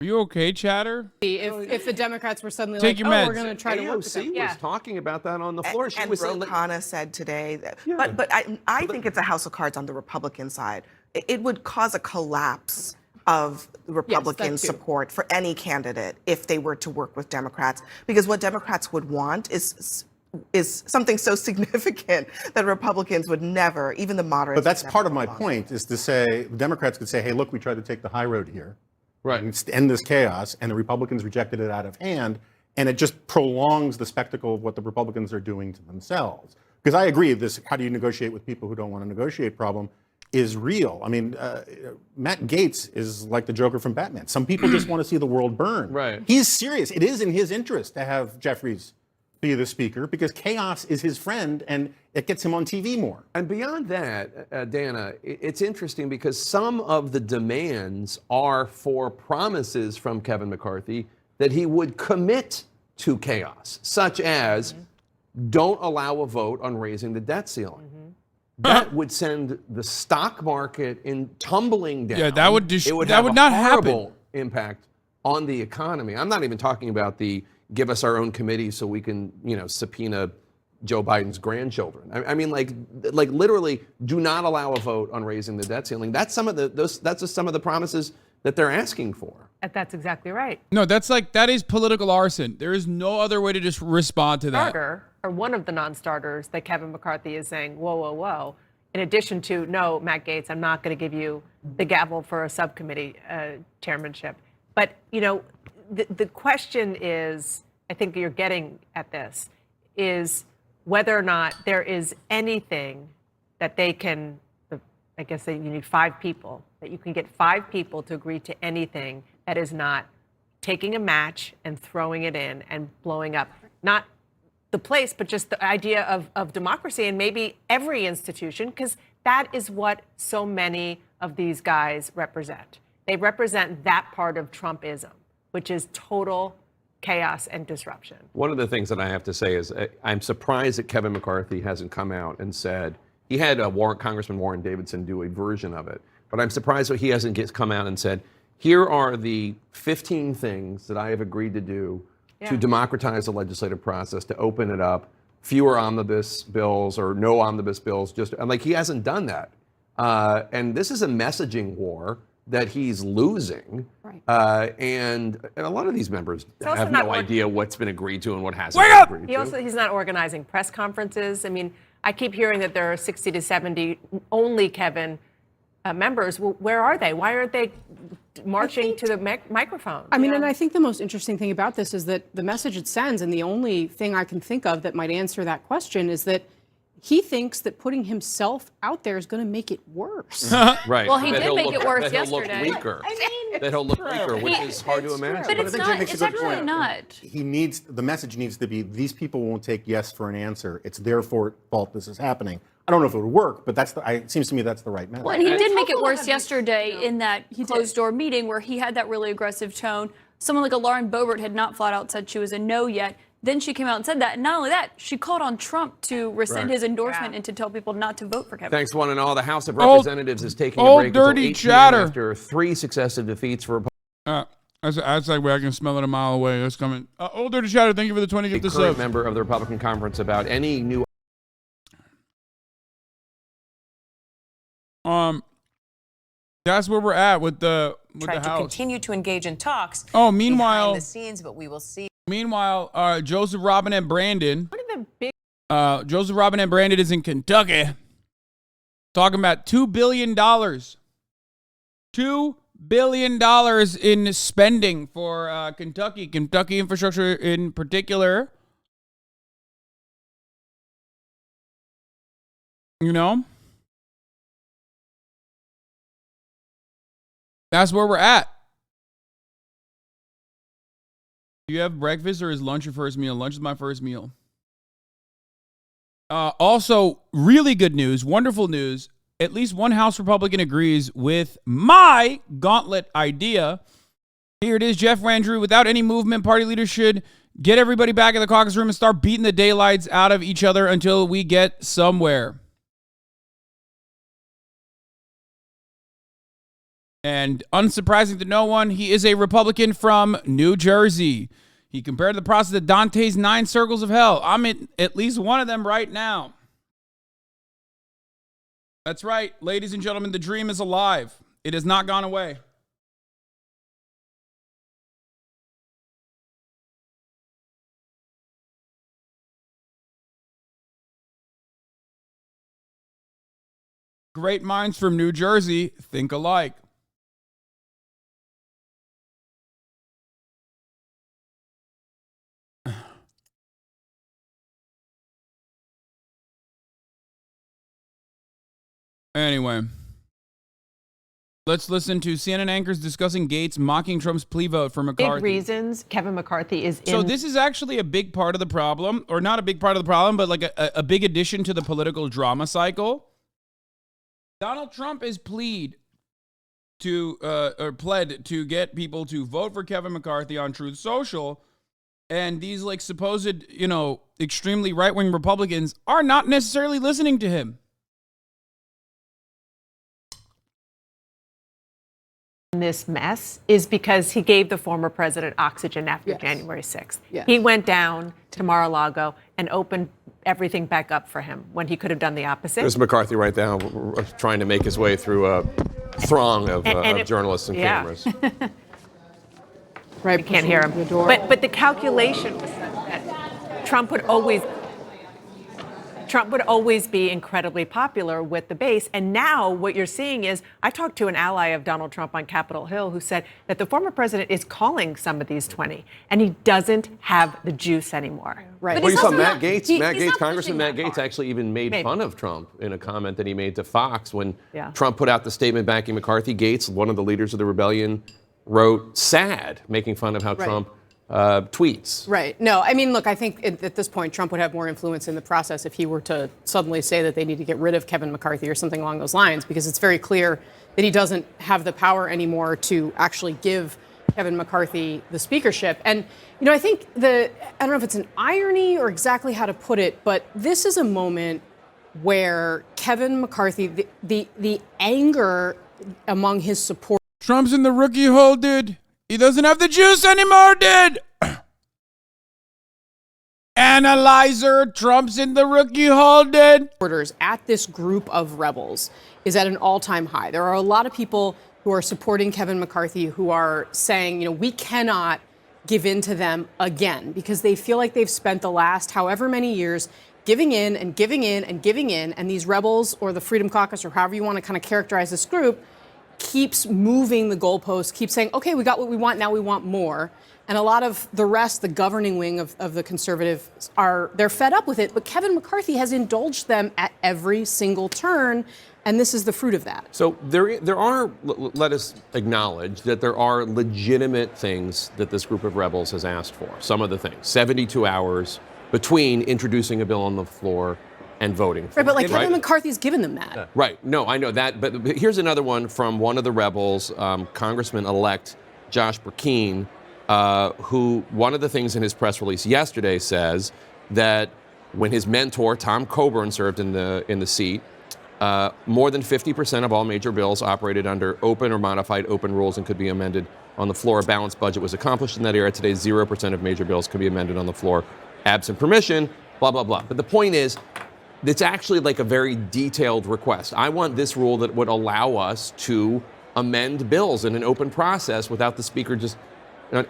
Are you okay, Chatter? If the Democrats were suddenly Take like, your oh, meds. we're going to try to work with them. AOC was talking about that on the floor. She And was saying Ro said today that, but I think it's a house of cards on the Republican side. It would cause a collapse of Republican support for any candidate if they were to work with Democrats, because what Democrats would want is something so significant that Republicans would never, even the moderates. But that's part of my point, is to say, Democrats could say, hey, look, we tried to take the high road here. Right. And end this chaos, and the Republicans rejected it out of hand, and it just prolongs the spectacle of what the Republicans are doing to themselves. Because I agree, this how do you negotiate with people who don't want to negotiate problem is real. I mean, Matt Gaetz is like the Joker from Batman. Some people just want to see the world burn. Right. He's serious. It is in his interest to have Jeffries be the speaker because chaos is his friend and it gets him on TV more. And beyond that, Dana, it's interesting because some of the demands are for promises from Kevin McCarthy that he would commit to chaos, such as don't allow a vote on raising the debt ceiling. That would send the stock market in tumbling down. Yeah, that would it would that have would a not horrible happen. impact on the economy. I'm not even talking about the give us our own committee so we can, subpoena Joe Biden's grandchildren. I mean, like literally, do not allow a vote on raising the debt ceiling. That's that's just some of the promises that they're asking for. That's exactly right. No, that is political arson. There is no other way to just respond to that. Starter, or one of the non-starters that Kevin McCarthy is saying, whoa, whoa, whoa. In addition to, no, Matt Gaetz, I'm not going to give you the gavel for a subcommittee chairmanship. But, the question is, I think you're getting at this, is whether or not there is anything that they can, I guess you need 5 people, that you can get 5 people to agree to anything that is not taking a match and throwing it in and blowing up, not the place, but just the idea of democracy and maybe every institution, because that is what so many of these guys represent. They represent that part of Trumpism, which is total chaos and disruption. One of the things that I have to say is I'm surprised that Kevin McCarthy hasn't come out and said, he had Congressman Warren Davidson do a version of it, but I'm surprised that he hasn't come out and said, here are the 15 things that I have agreed to do to democratize the legislative process, to open it up, fewer omnibus bills or no omnibus bills. He hasn't done that. And this is a messaging war that he's losing. Right. And a lot of these members have no idea what's been agreed to and what hasn't been agreed to. He's not organizing press conferences. I mean, I keep hearing that there are 60 to 70 only Kevin members. Well, where are they? Why aren't they marching to the microphone? I mean, and I think the most interesting thing about this is that the message it sends, and the only thing I can think of that might answer that question, is that he thinks that putting himself out there is going to make it worse. Right. Well, he did make it worse that he'll yesterday. Look weaker. That he'll look weaker, which is hard to imagine. But it's not. It's actually not. The message needs to be, these people won't take yes for an answer. It's their fault this is happening. I don't know if it would work, but it seems to me that's the right message. Well, and he did make it worse yesterday in that closed-door meeting where he had that really aggressive tone. Someone like a Lauren Boebert had not flat out said she was a no yet. Then she came out and said that. And not only that, she called on Trump to rescind his endorsement and to tell people not to vote for Kevin. Thanks, one and all. The House of Representatives is taking a break until 8 p.m. after 3 successive defeats for That's like where I can smell it a mile away. It's coming. Old Dirty Chatter, thank you for the 20 gift current member of the Republican conference about any new. That's where we're at with the House. To continue to engage in talks. Oh, meanwhile, behind the scenes, but we will see. Meanwhile, Joseph Robin and Brandon. Joseph Robin and Brandon is in Kentucky, talking about $2 billion. $2 billion in spending for Kentucky infrastructure in particular. That's where we're at. Do you have breakfast or is lunch your first meal? Lunch is my first meal. Also, really good news, wonderful news. At least one House Republican agrees with my gauntlet idea. Here it is, Jeff Randrew. Without any movement, party leaders should get everybody back in the caucus room and start beating the daylights out of each other until we get somewhere. And unsurprising to no one, he is a Republican from New Jersey. He compared the process to Dante's 9 Circles of Hell. I'm in at least one of them right now. That's right, ladies and gentlemen, the dream is alive. It has not gone away. Great minds from New Jersey think alike. Anyway, let's listen to CNN anchors discussing Gates mocking Trump's plea vote for McCarthy. Big reasons Kevin McCarthy is in. So this is actually a big part of the problem, or not a big part of the problem, but like a big addition to the political drama cycle. Donald Trump is pled to get people to vote for Kevin McCarthy on Truth Social, and these like supposed, extremely right-wing Republicans are not necessarily listening to him. This mess is because he gave the former president oxygen after January 6th. Yes. He went down to Mar-a-Lago and opened everything back up for him when he could have done the opposite. There's McCarthy right now trying to make his way through a throng of journalists and cameras. Right, you can't hear him. But the calculation was that Trump would always be incredibly popular with the base. And now what you're seeing is, I talked to an ally of Donald Trump on Capitol Hill who said that the former president is calling some of these 20, and he doesn't have the juice anymore. Right. Well, you saw Matt Gaetz. Congressman Matt Gaetz actually even made fun of Trump in a comment that he made to Fox when Trump put out the statement backing McCarthy. Gaetz, one of the leaders of the rebellion, wrote sad, making fun of how Trump tweets. Right. No, I mean, look, I think at this point, Trump would have more influence in the process if he were to suddenly say that they need to get rid of Kevin McCarthy or something along those lines, because it's very clear that he doesn't have the power anymore to actually give Kevin McCarthy the speakership. And, I think I don't know if it's an irony or exactly how to put it, but this is a moment where Kevin McCarthy, the anger among his support. Trump's in the rookie hole, dude. He doesn't have the juice anymore, dude. Analyzer, Trump's in the rookie hole, dude. Supporters at this group of rebels is at an all-time high. There are a lot of people who are supporting Kevin McCarthy who are saying, we cannot give in to them again, because they feel like they've spent the last however many years giving in and giving in and giving in, and these rebels or the Freedom Caucus or however you want to kind of characterize this group keeps moving the goalposts, keeps saying, okay, we got what we want, now we want more. And a lot of the rest, the governing wing of the conservatives, they're fed up with it. But Kevin McCarthy has indulged them at every single turn, and this is the fruit of that. So there are, let us acknowledge that there are legitimate things that this group of rebels has asked for. Some of the things, 72 hours between introducing a bill on the floor and voting for right, but it, Kevin McCarthy's given them that. Right. No, I know that. But here's another one from one of the rebels, Congressman-elect Josh Burkeen, who one of the things in his press release yesterday says that when his mentor, Tom Coburn, served in the seat, more than 50% of all major bills operated under open or modified open rules and could be amended on the floor. A balanced budget was accomplished in that era. Today, 0% of major bills could be amended on the floor, absent permission, blah, blah, blah. But the point is, it's actually like a very detailed request. I want this rule that would allow us to amend bills in an open process without the speaker just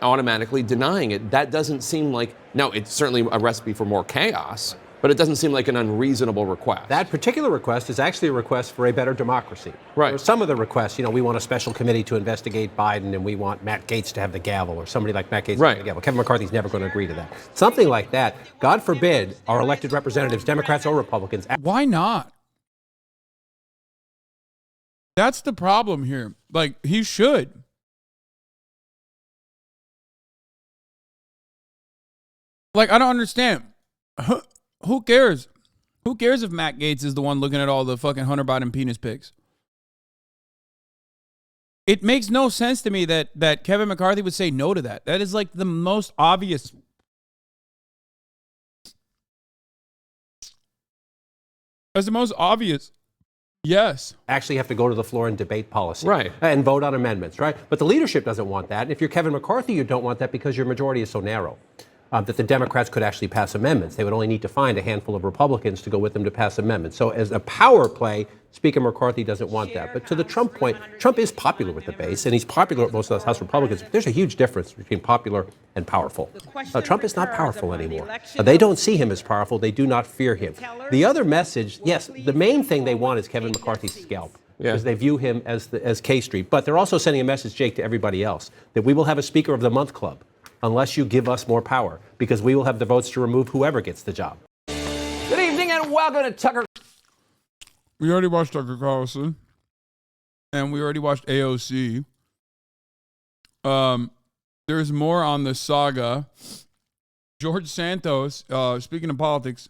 automatically denying it. That doesn't seem like, now it's certainly a recipe for more chaos, but it doesn't seem like an unreasonable request. That particular request is actually a request for a better democracy. Right. Or some of the requests, we want a special committee to investigate Biden, and we want Matt Gaetz to have the gavel, or somebody like Matt Gaetz to have the gavel. Kevin McCarthy's never going to agree to that. Something like that, God forbid, our elected representatives, Democrats or Republicans. Why not? That's the problem here. He should. I don't understand. Who cares? Who cares if Matt Gaetz is the one looking at all the fucking Hunter Biden penis pics? It makes no sense to me that Kevin McCarthy would say no to that. That is the most obvious. That's the most obvious Yes. Actually have to go to the floor and debate policy. Right. And vote on amendments, right? But the leadership doesn't want that. And if you're Kevin McCarthy, you don't want that because your majority is so narrow that the Democrats could actually pass amendments. They would only need to find a handful of Republicans to go with them to pass amendments. So as a power play, Speaker McCarthy doesn't want that. But to the Trump point, Trump is popular with the base, and he's popular with most of the House Republicans. There's a huge difference between popular and powerful. Trump is not powerful anymore. They don't see him as powerful. They do not fear him. The other message, yes, the main thing they want is Kevin McCarthy's scalp. Because they view him as K Street. But they're also sending a message, Jake, to everybody else, that we will have a Speaker of the Month club unless you give us more power, because we will have the votes to remove whoever gets the job. Good evening and welcome to Tucker. We already watched Tucker Carlson, and we already watched AOC. There's more on the saga. George Santos, speaking of politics,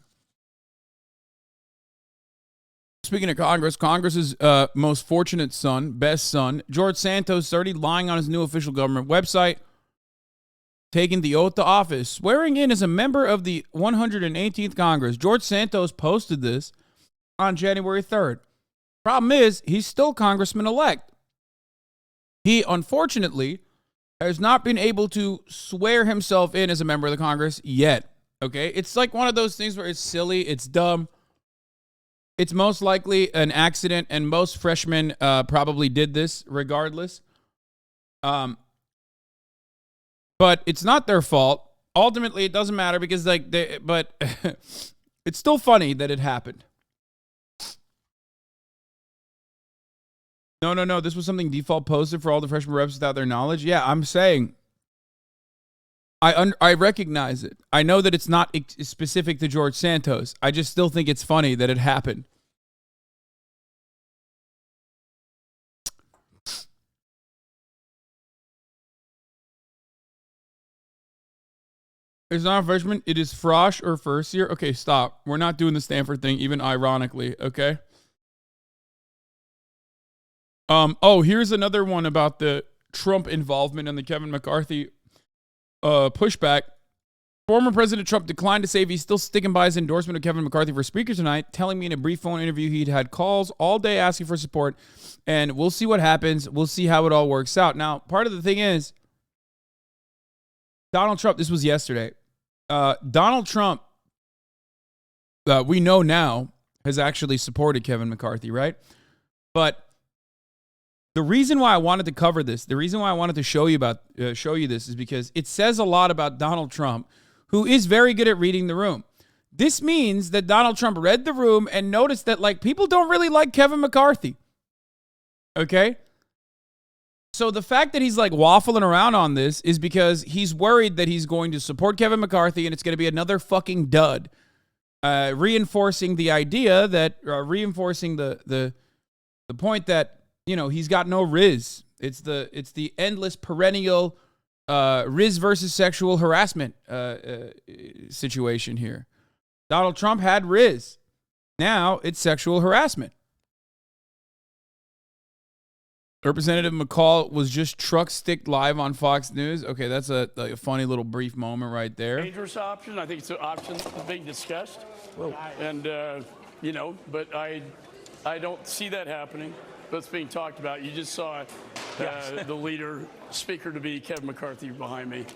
speaking of Congress's most fortunate son, best son, George Santos, is already lying on his new official government website, taking the oath to office, swearing in as a member of the 118th Congress. George Santos posted this on January 3rd. Problem is, he's still Congressman-elect. He, unfortunately, has not been able to swear himself in as a member of the Congress yet. Okay? It's like one of those things where it's silly, it's dumb. It's most likely an accident, and most freshmen probably did this regardless. But it's not their fault. Ultimately, it doesn't matter because, but it's still funny that it happened. No. This was something default posted for all the freshman reps without their knowledge. Yeah, I'm saying I recognize it. I know that it's not specific to George Santos. I just still think it's funny that it happened. It's not a freshman. It is frosh or first year. Okay, stop. We're not doing the Stanford thing, even ironically, okay? Here's another one about the Trump involvement and the Kevin McCarthy pushback. Former President Trump declined to say if he's still sticking by his endorsement of Kevin McCarthy for Speaker tonight, telling me in a brief phone interview he'd had calls all day asking for support, and we'll see what happens. We'll see how it all works out. Now, part of the thing is, Donald Trump, this was yesterday, Donald Trump, we know now, has actually supported Kevin McCarthy, right? But the reason why I wanted to cover this, the reason why I wanted to show you this is because it says a lot about Donald Trump, who is very good at reading the room. This means that Donald Trump read the room and noticed that, people don't really like Kevin McCarthy. Okay? So the fact that he's waffling around on this is because he's worried that he's going to support Kevin McCarthy and it's going to be another fucking dud. Reinforcing the idea that, reinforcing the point that, he's got no Riz. It's the endless perennial Riz versus sexual harassment situation here. Donald Trump had Riz. Now it's sexual harassment. Representative McCall was just truck sticked live on Fox News. Okay, that's a funny little brief moment right there. Dangerous option. I think it's an option that's being discussed. Whoa. And, but I don't see that happening. But it's being talked about. You just saw the leader, speaker to be Kevin McCarthy behind me.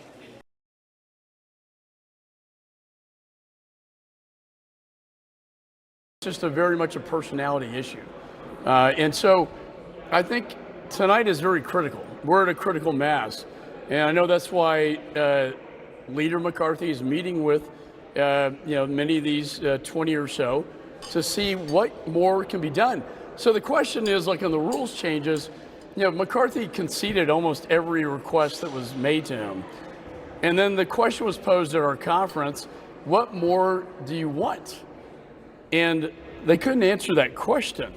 It's just very much a personality issue. And so I think tonight is very critical. We're at a critical mass. And I know that's why Leader McCarthy is meeting with many of these 20 or so to see what more can be done. So the question is, on the rules changes, McCarthy conceded almost every request that was made to him. And then the question was posed at our conference, what more do you want? And they couldn't answer that question.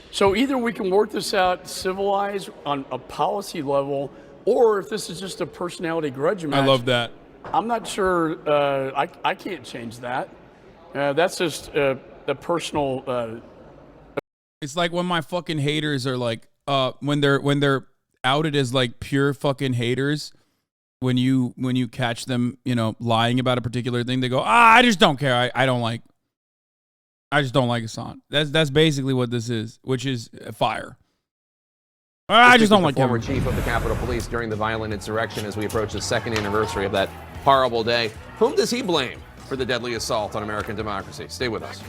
So either we can work this out civilized on a policy level, or if this is just a personality grudge match. I love that. I'm not sure, I can't change that. That's just a personal... It's like when my fucking haters are when they're outed as pure fucking haters, when you catch them, lying about a particular thing, they go, I just don't care. I don't like. I just don't like Hasan. That's basically what this is, which is fire. I just don't like former Kevin. chief of the Capitol Police during the violent insurrection as we approach the second anniversary of that horrible day. Whom does he blame for the deadly assault on American democracy? Stay with us.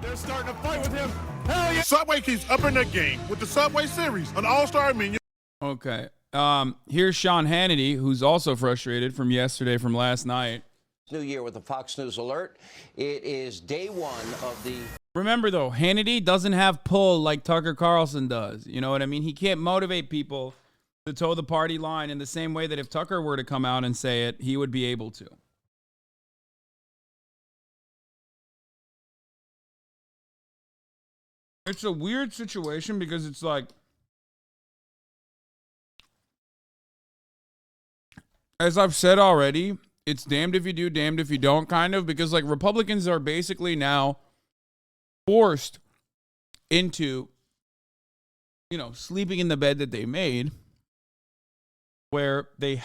They're starting to fight with him. Hell yeah. Subway keeps upping their game with the Subway series, an all-star menu. Okay. Here's Sean Hannity, who's also frustrated from last night. New Year with the Fox News alert. It is day one of the... Remember, though, Hannity doesn't have pull like Tucker Carlson does. You know what I mean? He can't motivate people to toe the party line in the same way that if Tucker were to come out and say it, he would be able to. It's a weird situation because it's like, as I've said already, it's damned if you do, damned if you don't, kind of, because like Republicans are basically now forced into, sleeping in the bed that they made, where they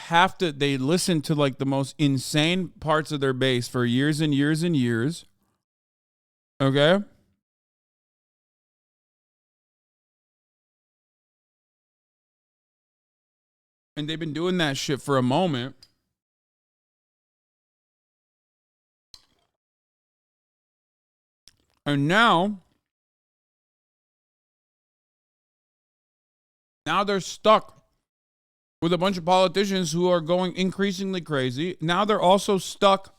listen to like the most insane parts of their base for years and years and years. Okay? And they've been doing that shit for a moment. And now they're stuck with a bunch of politicians who are going increasingly crazy. Now they're also stuck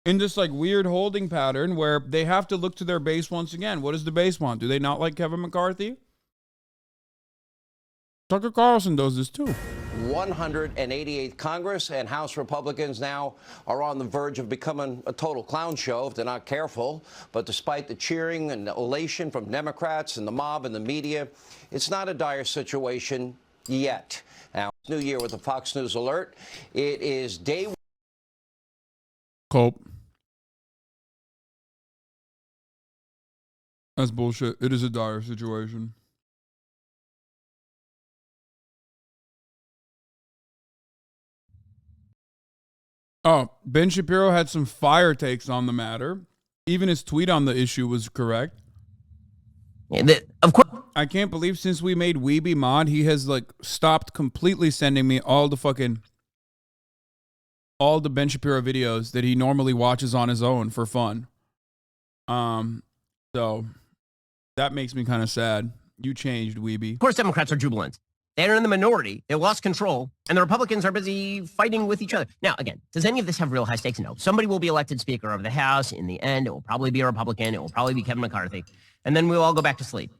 in this like weird holding pattern where they have to look to their base once again. What does the base want? Do they not like Kevin McCarthy? Tucker Carlson does this too. 188th Congress, and House Republicans now are on the verge of becoming a total clown show if they're not careful. But despite the cheering and elation from Democrats and the mob and the media, it's not a dire situation yet. Now, New Year with the Fox News alert. It is day one. Cope. That's bullshit. It is a dire situation. Oh, Ben Shapiro had some fire takes on the matter. Even his tweet on the issue was correct. Of course. I can't believe since we made Weeby mod, he has like stopped completely sending me all the Ben Shapiro videos that he normally watches on his own for fun. So that makes me kind of sad. You changed, Weeby. Of course, Democrats are jubilant. They're in the minority. They lost control, and the Republicans are busy fighting with each other. Now, again, does any of this have real high stakes? No. Somebody will be elected Speaker of the House. In the end, it will probably be a Republican. It will probably be Kevin McCarthy. And then we'll all go back to sleep.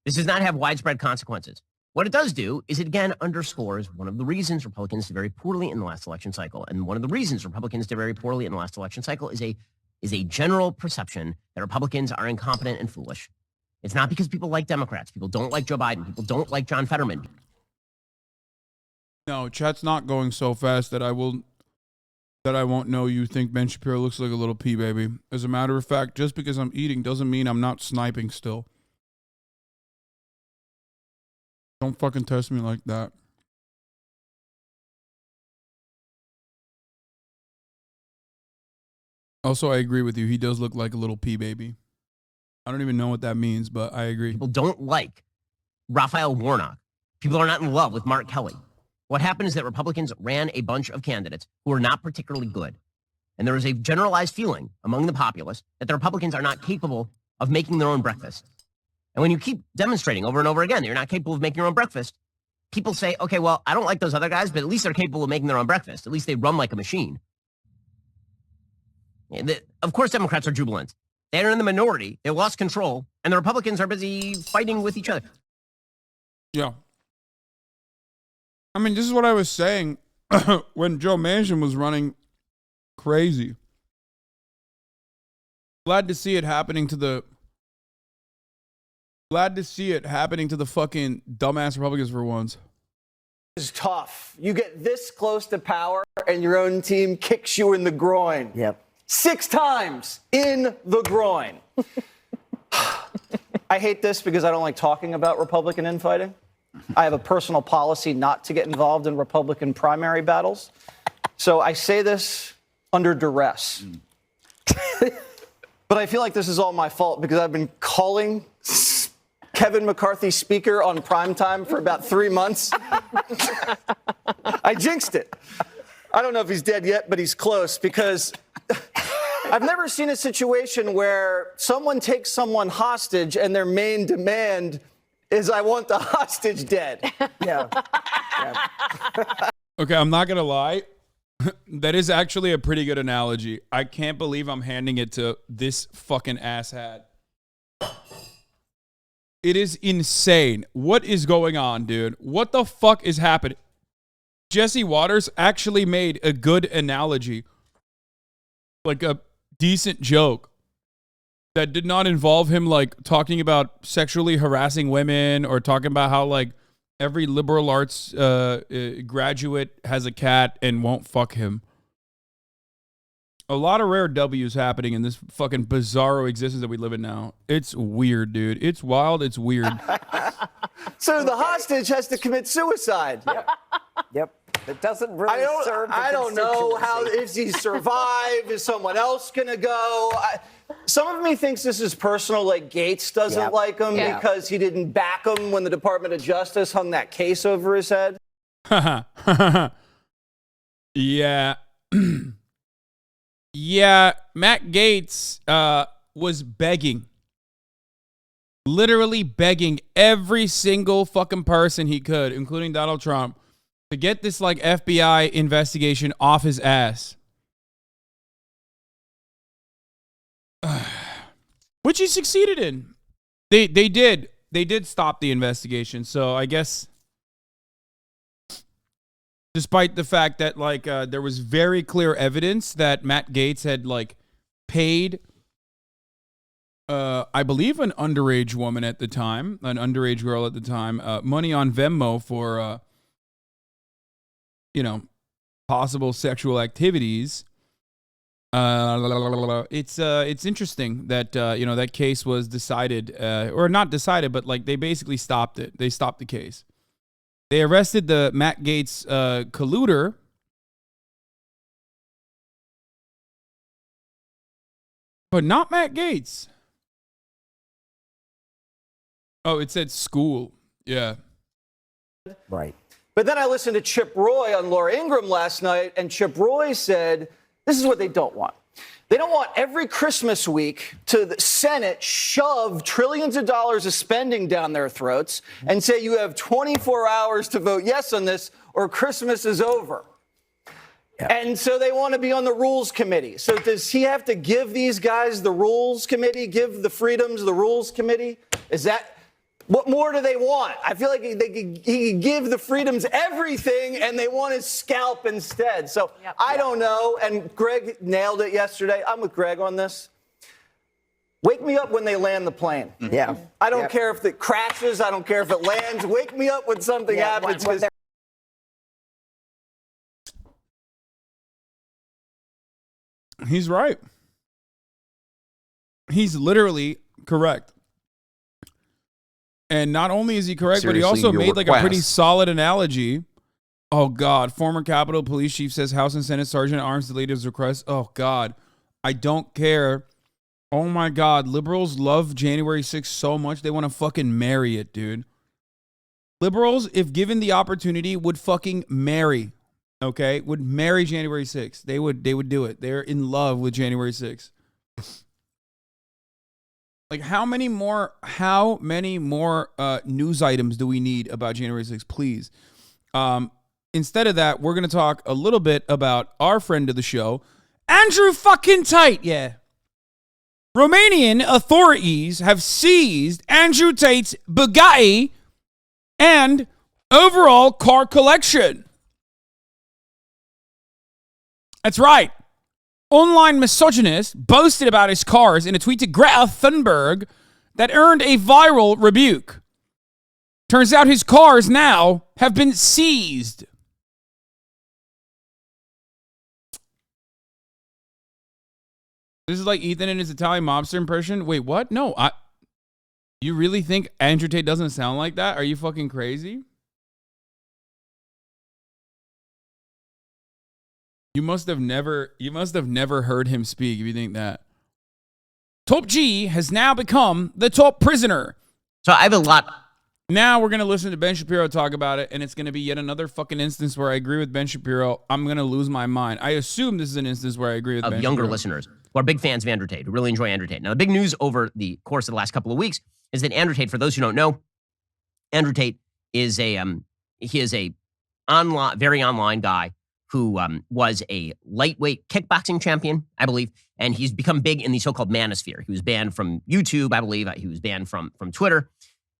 This does not have widespread consequences. What it does do is it again underscores one of the reasons Republicans did very poorly in the last election cycle. And one of the reasons Republicans did very poorly in the last election cycle is a general perception that Republicans are incompetent and foolish. It's not because people like Democrats. People don't like Joe Biden. People don't like John Fetterman. No, chat's not going so fast that I won't know you think Ben Shapiro looks like a little pea baby. As a matter of fact, just because I'm eating doesn't mean I'm not sniping still. Don't fucking test me like that. Also, I agree with you. He does look like a little pea baby. I don't even know what that means, but I agree. People don't like Raphael Warnock. People are not in love with Mark Kelly. What happened is that Republicans ran a bunch of candidates who are not particularly good. And there is a generalized feeling among the populace that the Republicans are not capable of making their own breakfast. And when you keep demonstrating over and over again that you're not capable of making your own breakfast, people say, okay, well, I don't like those other guys, but at least they're capable of making their own breakfast. At least they run like a machine. Of course, Democrats are jubilant. They're in the minority. They lost control. And the Republicans are busy fighting with each other. Yeah. I mean, this is what I was saying when Joe Manchin was running crazy. Glad to see it happening to the fucking dumbass Republicans for once. It's tough. You get this close to power and your own team kicks you in the groin. Yep. 6 times in the groin. I hate this because I don't like talking about Republican infighting. I have a personal policy not to get involved in Republican primary battles. So I say this under duress. But I feel like this is all my fault because I've been calling Kevin McCarthy speaker on primetime for about 3 months. I jinxed it. I don't know if he's dead yet, but he's close because I've never seen a situation where someone takes someone hostage and their main demand is I want the hostage dead. Yeah. Okay, I'm not going to lie. That is actually a pretty good analogy. I can't believe I'm handing it to this fucking asshat. It is insane. What is going on, dude? What the fuck is happening? Jesse Waters actually made a good analogy. Like a decent joke that did not involve him like talking about sexually harassing women or talking about how like every liberal arts graduate has a cat and won't fuck him. A lot of rare W's happening in this fucking bizarro existence that we live in now. It's weird, dude. It's wild. It's weird. So the hostage has to commit suicide. Yep. It doesn't really serve the I don't know how, if he survived, is someone else going to go? Some of me thinks this is personal, like Gates doesn't like him because he didn't back him when the Department of Justice hung that case over his head. Yeah. Yeah, Matt Gaetz was begging. Literally begging every single fucking person he could, including Donald Trump, to get this like FBI investigation off his ass. Which he succeeded in. They did stop the investigation. So I guess despite the fact that like there was very clear evidence that Matt Gaetz had like paid I believe an underage woman at the time, an underage girl at the time, money on Venmo for you know, possible sexual activities. It's interesting that you know, that case was decided or not decided, but like they basically stopped it. They stopped the case. They arrested the Matt Gaetz colluder. But not Matt Gaetz. Oh, it said school. Yeah. Right. But then I listened to Chip Roy on Laura Ingraham last night, and Chip Roy said, this is what they don't want. They don't want every Christmas week to the Senate shove trillions of dollars of spending down their throats and say you have 24 hours to vote yes on this or Christmas is over. And so they want to be on the Rules Committee. So does he have to give these guys the Rules Committee, give the Freedoms the Rules Committee? Is that, what more do they want? I feel like he could give the Freedoms everything and they want his scalp instead. So I don't know. And Greg nailed it yesterday. I'm with Greg on this. Wake me up when they land the plane. Yeah. I don't care if it crashes. I don't care if it lands. Wake me up when something happens. He's right. He's literally correct. And not only is he correct, but he also made like a pretty solid analogy. Oh, God. Former Capitol Police Chief says House and Senate Sergeant at Arms delayed his request. Oh, God. I don't care. Oh, my God. Liberals love January 6th so much they want to fucking marry it, dude. Liberals, if given the opportunity, would fucking marry. Okay? Would marry January 6th. They would do it. They're in love with January 6th. Like, how many more news items do we need about January 6th, please? Instead of that, we're going to talk a little bit about our friend of the show, Andrew fucking Tate. Yeah. Romanian authorities have seized Andrew Tate's Bugatti and overall car collection. That's right. Online misogynist boasted about his cars in a tweet to Greta Thunberg that earned a viral rebuke. Turns out his cars now have been seized. This is like Ethan in his Italian mobster impression. Wait, what? No, you really think Andrew Tate doesn't sound like that? Are you fucking crazy? You must have never heard him speak if you think that. Top G has now become the top prisoner. So I have a lot. Now we're going to listen to Ben Shapiro talk about it, and it's going to be yet another fucking instance where I agree with Ben Shapiro. I'm going to lose my mind. I assume this is an instance where I agree with Ben Shapiro. Of younger listeners who are big fans of Andrew Tate, who really enjoy Andrew Tate. Now, the big news over the course of the last couple of weeks is that Andrew Tate, for those who don't know, Andrew Tate is a online, very online guy who was a lightweight kickboxing champion, I believe, and he's become big in the so-called manosphere. He was banned from YouTube, I believe. He was banned from Twitter.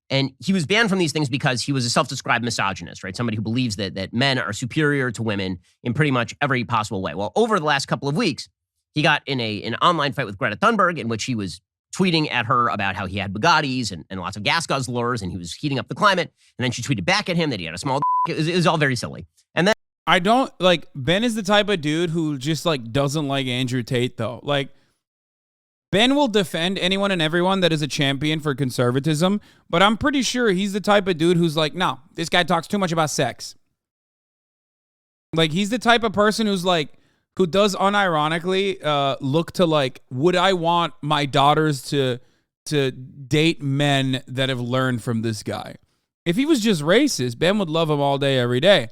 And he was banned from these things because he was a self-described misogynist, right? Somebody who believes that men are superior to women in pretty much every possible way. Well, over the last couple of weeks, he got in an online fight with Greta Thunberg in which he was tweeting at her about how he had Bugattis and lots of gas guzzlers and he was heating up the climate. And then she tweeted back at him that he had a small dick. It was all very silly. And then I don't, like, Ben is the type of dude who just, like, doesn't like Andrew Tate, though. Like, Ben will defend anyone and everyone that is a champion for conservatism, but I'm pretty sure he's the type of dude who's like, no, this guy talks too much about sex. Like, he's the type of person who's like, who does unironically look to, like, would I want my daughters to date men that have learned from this guy? If he was just racist, Ben would love him all day, every day.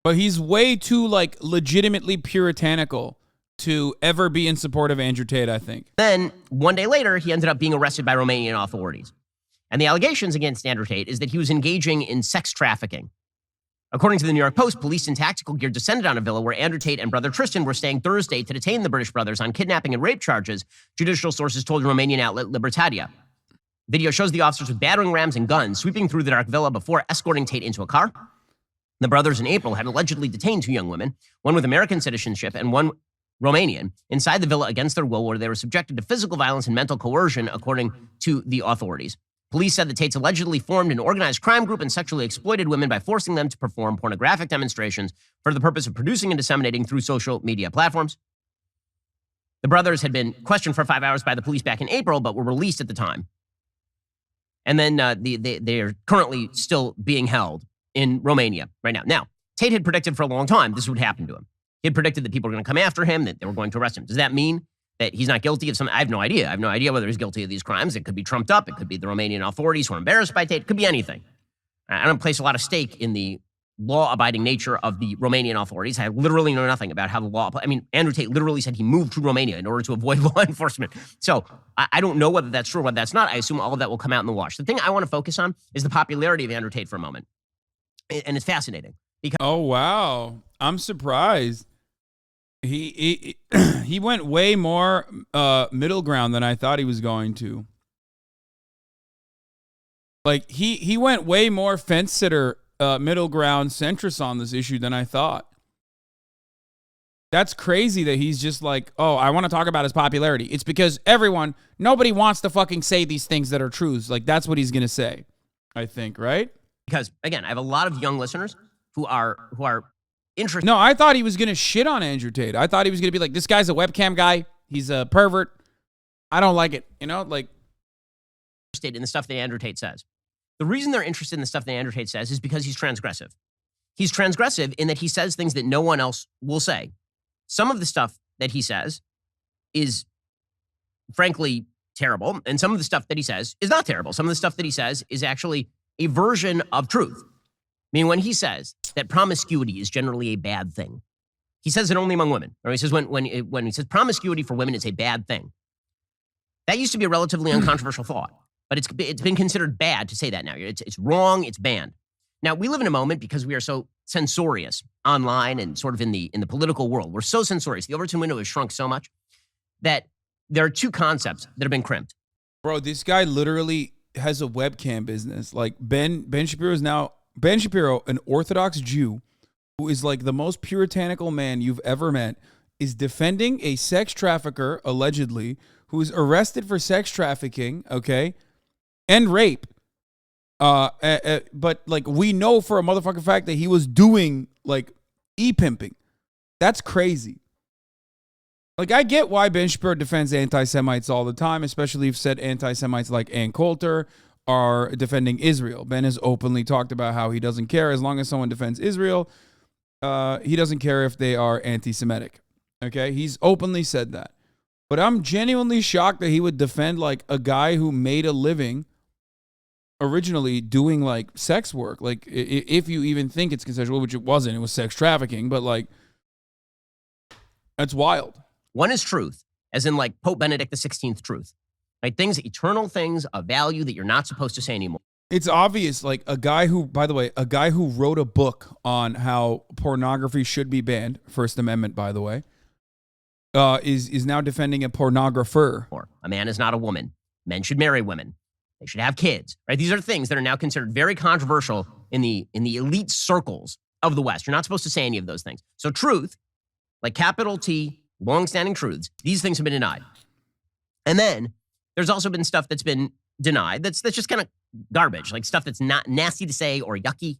But he's way too, like, legitimately puritanical to ever be in support of Andrew Tate, I think. Then, one day later, he ended up being arrested by Romanian authorities. And the allegations against Andrew Tate is that he was engaging in sex trafficking. According to the New York Post, police in tactical gear descended on a villa where Andrew Tate and brother Tristan were staying Thursday to detain the British brothers on kidnapping and rape charges, judicial sources told Romanian outlet Libertatea. Video shows the officers with battering rams and guns sweeping through the dark villa before escorting Tate into a car. The brothers in April had allegedly detained 2 young women, one with American citizenship and one Romanian, inside the villa against their will, where they were subjected to physical violence and mental coercion, according to the authorities. Police said the Tates allegedly formed an organized crime group and sexually exploited women by forcing them to perform pornographic demonstrations for the purpose of producing and disseminating through social media platforms. The brothers had been questioned for 5 hours by the police back in April, but were released at the time. And then they are currently still being held in Romania right now. Now, Tate had predicted for a long time this would happen to him. He had predicted that people were going to come after him, that they were going to arrest him. Does that mean that he's not guilty of something? I have no idea. I have no idea whether he's guilty of these crimes. It could be trumped up. It could be the Romanian authorities who are embarrassed by Tate. It could be anything. I don't place a lot of stake in the law-abiding nature of the Romanian authorities. I literally know nothing about how the law... I mean, Andrew Tate literally said he moved to Romania in order to avoid law enforcement. So I don't know whether that's true or whether that's not. I assume all of that will come out in the wash. The thing I want to focus on is the popularity of Andrew Tate for a moment. And it's fascinating. Because oh, wow. I'm surprised. He went way more middle ground than I thought he was going to. Like, he went way more fence sitter, middle ground centrist on this issue than I thought. That's crazy that he's just like, oh, I want to talk about his popularity. It's because nobody wants to fucking say these things that are truths. Like, that's what he's going to say, I think, right? Because, again, I have a lot of young listeners who are interested. No, I thought he was going to shit on Andrew Tate. I thought he was going to be like, this guy's a webcam guy. He's a pervert. I don't like it. You know, like. Interested in the stuff that Andrew Tate says. The reason they're interested in the stuff that Andrew Tate says is because he's transgressive. He's transgressive in that he says things that no one else will say. Some of the stuff that he says is, frankly, terrible. And some of the stuff that he says is not terrible. Some of the stuff that he says is actually a version of truth. I mean, when he says that promiscuity is generally a bad thing, he says it only among women. Or he says when he says promiscuity for women is a bad thing. That used to be a relatively uncontroversial thought, but it's been considered bad to say that now. It's wrong. It's banned. Now, we live in a moment because we are so censorious online and sort of in the political world. We're so censorious. The Overton window has shrunk so much that there are 2 concepts that have been crimped. Bro, this guy literally has a webcam business. Like Ben Shapiro, an Orthodox Jew who is like the most puritanical man you've ever met, is defending a sex trafficker, allegedly, who is arrested for sex trafficking, okay, and rape. But like we know for a motherfucking fact that he was doing like e-pimping. That's crazy. Like, I get why Ben Shapiro defends anti-Semites all the time, especially if said anti-Semites like Ann Coulter are defending Israel. Ben has openly talked about how he doesn't care as long as someone defends Israel. He doesn't care if they are anti-Semitic. Okay, he's openly said that. But I'm genuinely shocked that he would defend like a guy who made a living originally doing like sex work. Like if you even think it's consensual, which it wasn't, it was sex trafficking, but like that's wild. One is truth, as in like Pope Benedict XVI truth. Right? Things, eternal things of value that you're not supposed to say anymore. It's obvious, like a guy who, by the way, a guy who wrote a book on how pornography should be banned, First Amendment, by the way, is now defending a pornographer. A man is not a woman. Men should marry women. They should have kids. Right? These are things that are now considered very controversial in the elite circles of the West. You're not supposed to say any of those things. So truth, like capital T, long-standing truths, these things have been denied. And then there's also been stuff that's been denied that's just kind of garbage, like stuff that's not nasty to say or yucky.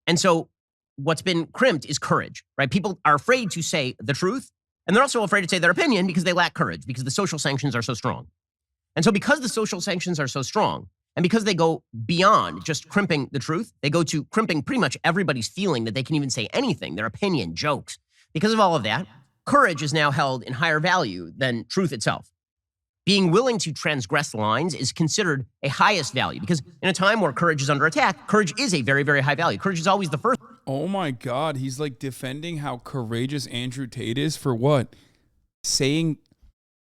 And so what's been crimped is courage, right? People are afraid to say the truth, and they're also afraid to say their opinion because they lack courage, because the social sanctions are so strong. And so because the social sanctions are so strong, and because they go beyond just crimping the truth, they go to crimping pretty much everybody's feeling that they can even say anything, their opinion, jokes. Because of all of that, courage is now held in higher value than truth itself. Being willing to transgress lines is considered a highest value, because in a time where courage is under attack, courage is a very, very high value. Courage is always the first. Oh my God, he's like defending how courageous Andrew Tate is for what? Saying,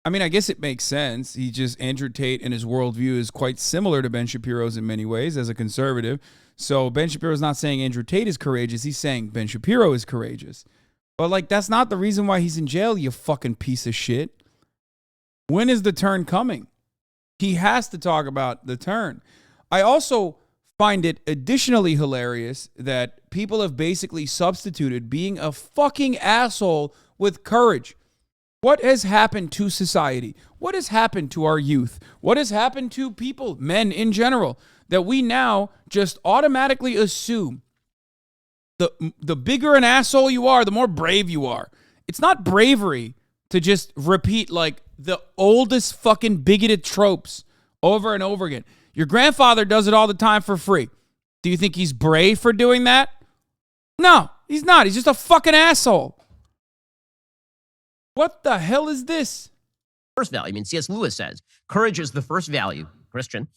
I mean, I guess it makes sense. Andrew Tate and his worldview is quite similar to Ben Shapiro's in many ways as a conservative. So Ben Shapiro's not saying Andrew Tate is courageous. He's saying Ben Shapiro is courageous. But like, that's not the reason why he's in jail, you fucking piece of shit. When is the turn coming? He has to talk about the turn. I also find it additionally hilarious that people have basically substituted being a fucking asshole with courage. What has happened to society? What has happened to our youth? What has happened to people, men in general, that we now just automatically assume the bigger an asshole you are, the more brave you are. It's not bravery to just repeat like the oldest fucking bigoted tropes over and over again. Your grandfather does it all the time for free. Do you think he's brave for doing that? No, he's not. He's just a fucking asshole. What the hell is this? First value. I mean, C.S. Lewis says, courage is the first value, Christian.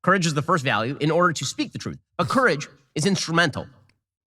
Courage is the first value in order to speak the truth. But courage is instrumental.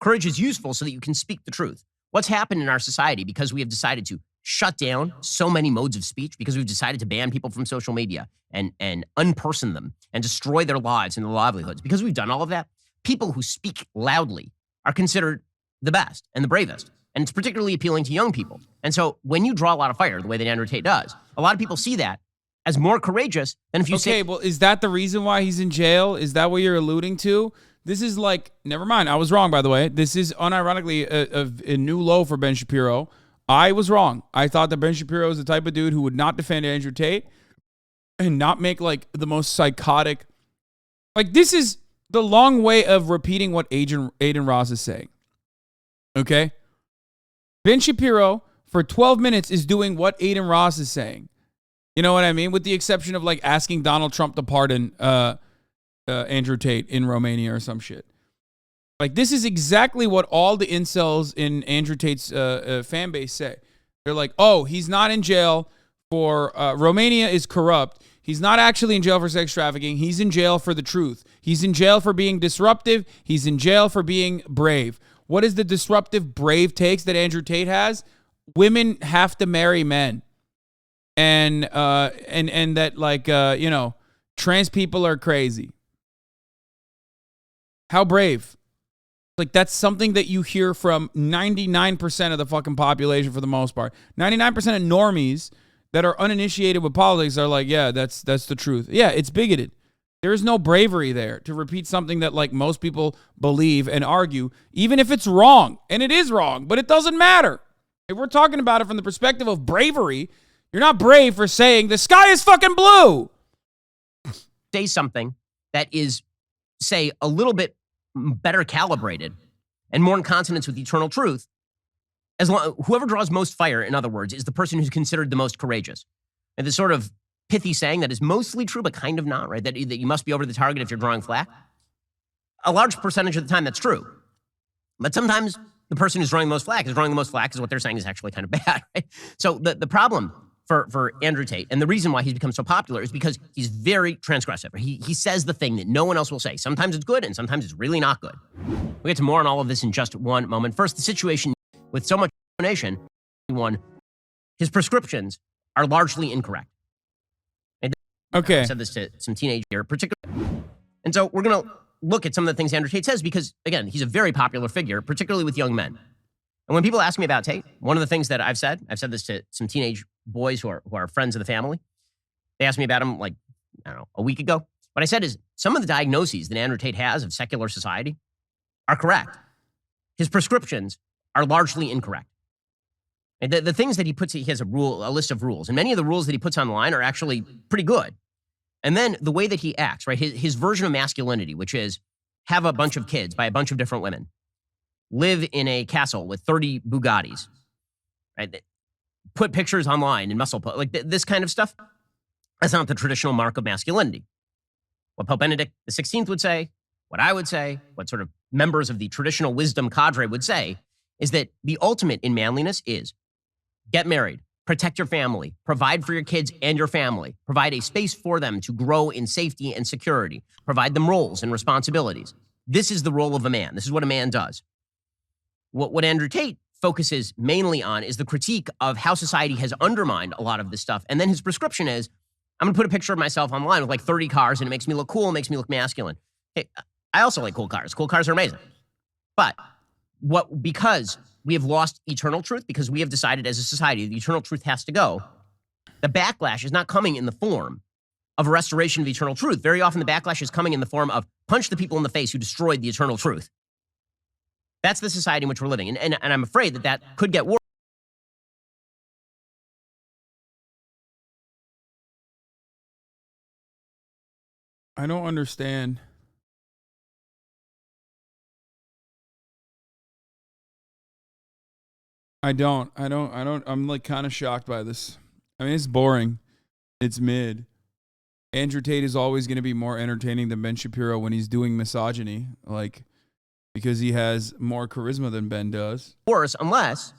Courage is useful so that you can speak the truth. What's happened in our society because we have decided to shut down so many modes of speech, because we've decided to ban people from social media and unperson them and destroy their lives and their livelihoods. Because we've done all of that, people who speak loudly are considered the best and the bravest. And it's particularly appealing to young people. And so when you draw a lot of fire, the way that Andrew Tate does, a lot of people see that as more courageous than if you say... Okay, well, is that the reason why he's in jail? Is that what you're alluding to? This is like, never mind, I was wrong, by the way. This is unironically a new low for Ben Shapiro. I was wrong. I thought that Ben Shapiro is the type of dude who would not defend Andrew Tate and not make like the most psychotic. Like, this is the long way of repeating what Adin Ross is saying. Okay? Ben Shapiro, for 12 minutes, is doing what Adin Ross is saying. You know what I mean? With the exception of like asking Donald Trump to pardon Andrew Tate in Romania or some shit. Like, this is exactly what all the incels in Andrew Tate's fan base say. They're like, oh, he's not in jail for Romania is corrupt. He's not actually in jail for sex trafficking. He's in jail for the truth. He's in jail for being disruptive. He's in jail for being brave. What is the disruptive, brave takes that Andrew Tate has? Women have to marry men. And that, like, you know, trans people are crazy. How brave? Like, that's something that you hear from 99% of the fucking population for the most part. 99% of normies that are uninitiated with politics are like, yeah, that's the truth. Yeah, it's bigoted. There is no bravery there to repeat something that like most people believe and argue, even if it's wrong. And it is wrong, but it doesn't matter. If we're talking about it from the perspective of bravery, you're not brave for saying the sky is fucking blue. Say something that is, say, a little bit better calibrated and more in consonance with eternal truth, as long, whoever draws most fire, in other words, is the person who's considered the most courageous. And this sort of pithy saying that is mostly true, but kind of not, right? That you must be over the target if you're drawing flack. A large percentage of the time, that's true. But sometimes the person who's running the most flack is running the most flack, is what they're saying is actually kind of bad, right? So the problem for Andrew Tate, and the reason why he's become so popular, is because he's very transgressive. He says the thing that no one else will say. Sometimes it's good, and sometimes it's really not good. We'll get to more on all of this in just one moment. First, the situation with so much donation, his prescriptions are largely incorrect. Okay. I said this to some teenage here, particularly. And so we're going to look at some of the things Andrew Tate says because, again, he's a very popular figure, particularly with young men. And when people ask me about Tate, one of the things that I've said this to some teenage boys who are friends of the family. They asked me about him, like, I don't know, a week ago. What I said is some of the diagnoses that Andrew Tate has of secular society are correct. His prescriptions are largely incorrect. And the things that he puts, he has a list of rules, and many of the rules that he puts online are actually pretty good. And then the way that he acts, right, his version of masculinity, which is have a bunch of kids by a bunch of different women, live in a castle with 30 Bugattis, right? Put pictures online and muscle put, like this kind of stuff. That's not the traditional mark of masculinity. What Pope Benedict XVI would say, what I would say, what sort of members of the traditional wisdom cadre would say, is that the ultimate in manliness is get married, protect your family, provide for your kids and your family, provide a space for them to grow in safety and security, provide them roles and responsibilities. This is the role of a man. This is what a man does. What Andrew Tate focuses mainly on is the critique of how society has undermined a lot of this stuff. And then his prescription is, I'm going to put a picture of myself online with like 30 cars and it makes me look cool, makes me look masculine. Hey, I also like cool cars. Cool cars are amazing. But because we have lost eternal truth, because we have decided as a society the eternal truth has to go, the backlash is not coming in the form of a restoration of eternal truth. Very often the backlash is coming in the form of punch the people in the face who destroyed the eternal truth. That's the society in which we're living. And I'm afraid that could get worse. I don't understand. I'm like kind of shocked by this. I mean, it's boring. It's mid. Andrew Tate is always going to be more entertaining than Ben Shapiro when he's doing misogyny. Like, because he has more charisma than Ben does. Worse, unless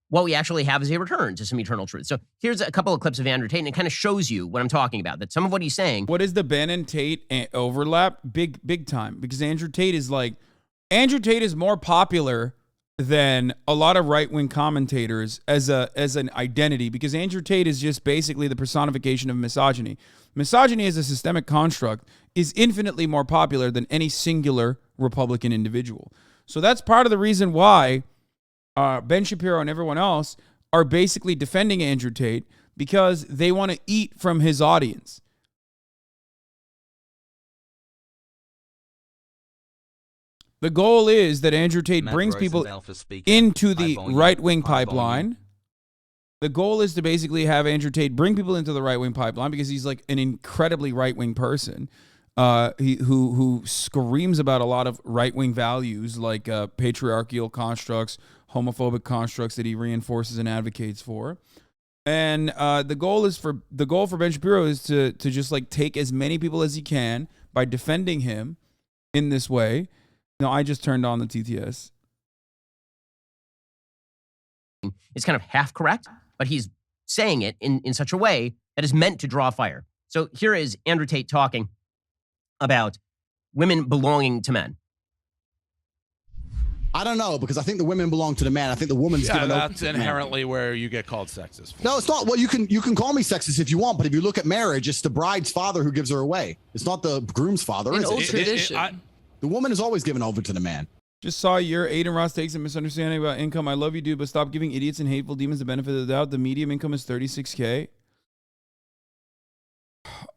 what we actually have is a return to some eternal truth. So here's a couple of clips of Andrew Tate, and it kind of shows you what I'm talking about, that some of what he's saying. What is the Ben and Tate overlap? Big time. Because Andrew Tate is more popular than a lot of right-wing commentators as an identity, because Andrew Tate is just basically the personification of misogyny. Misogyny as a systemic construct is infinitely more popular than any singular Republican individual. So that's part of the reason why Ben Shapiro and everyone else are basically defending Andrew Tate, because they want to eat from his audience. The goal is that Andrew Tate brings people into the right-wing pipeline. The goal is to basically have Andrew Tate bring people into the right-wing pipeline because he's like an incredibly right-wing person who screams about a lot of right-wing values like patriarchal constructs, homophobic constructs that he reinforces and advocates for. And the goal for Ben Shapiro is to just like take as many people as he can by defending him in this way. No, I just turned on the TTS. It's kind of half correct, but he's saying it in such a way that is meant to draw fire. So here is Andrew Tate talking about women belonging to men. I don't know, because I think the women belong to the man. I think the woman's given over that's to the man. inherently where you get called sexist. No, it's not. Well, you can call me sexist if you want, but if you look at marriage, it's the bride's father who gives her away. It's not the groom's father. In is old it? tradition. The woman is always given over to the man. Just saw your Adin Ross takes a misunderstanding about income. I love you, dude, but stop giving idiots and hateful demons the benefit of the doubt. The medium income is $36K.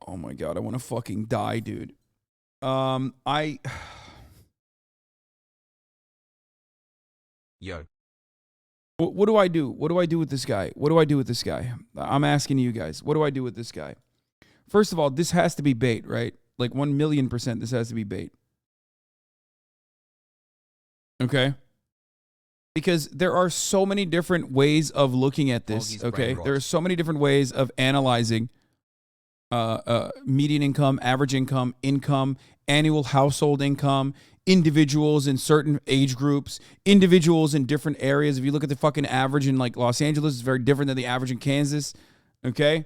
Oh my God, I want to fucking die, dude. Yo. What do I do? What do I do with this guy? What do I do with this guy? I'm asking you guys. What do I do with this guy? First of all, this has to be bait, right? Like 1,000,000% this has to be bait. Okay? Because there are so many different ways of looking at this, okay? There are so many different ways of analyzing median income, average income, annual household income, individuals in certain age groups, individuals in different areas. If you look at the fucking average in like Los Angeles, it's very different than the average in Kansas. Okay.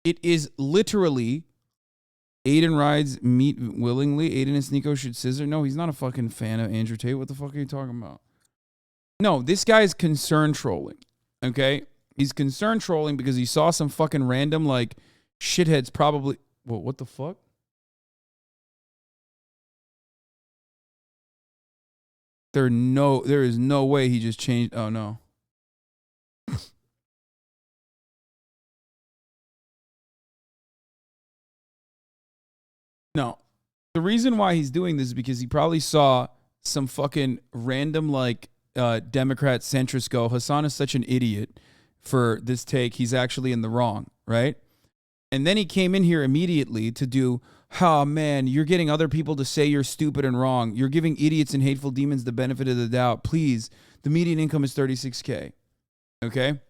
It is literally Adin rides meat willingly. Adin and Sneeko should scissor. No, he's not a fucking fan of Andrew Tate. What the fuck are you talking about? No, this guy is concern trolling. Okay? He's concern trolling because he saw some fucking random like shitheads probably. Well, what the fuck? There is no way he just changed. Oh no. No. The reason why he's doing this is because he probably saw some fucking random like Democrat centrist go, Hasan is such an idiot for this take. He's actually in the wrong, right? And then he came in here immediately to do, oh man, you're getting other people to say you're stupid and wrong. You're giving idiots and hateful demons the benefit of the doubt. Please, the median income is $36K. Okay?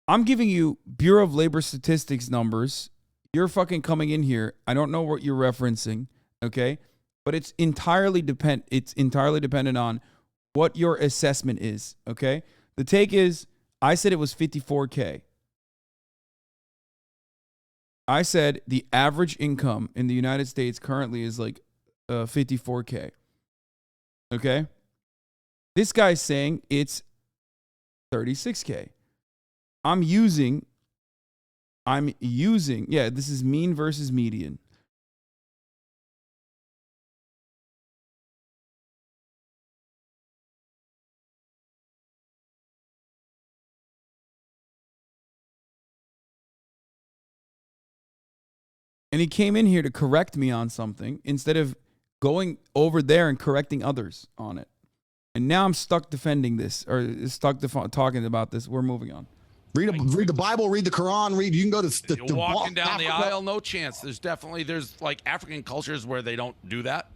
I'm giving you Bureau of Labor Statistics numbers. You're fucking coming in here. I don't know what you're referencing, okay? But it's entirely dependent on what your assessment is, okay? The take is, I said it was 54K. I said the average income in the United States currently is like 54K. Okay? This guy's saying it's 36K. I'm using, yeah, this is mean versus median. And he came in here to correct me on something instead of going over there and correcting others on it. And now I'm stuck defending this or stuck talking about this. We're moving on. Read the Bible, read the Quran, you can go to You're walking down the aisle, no chance. There's like African cultures where they don't do that.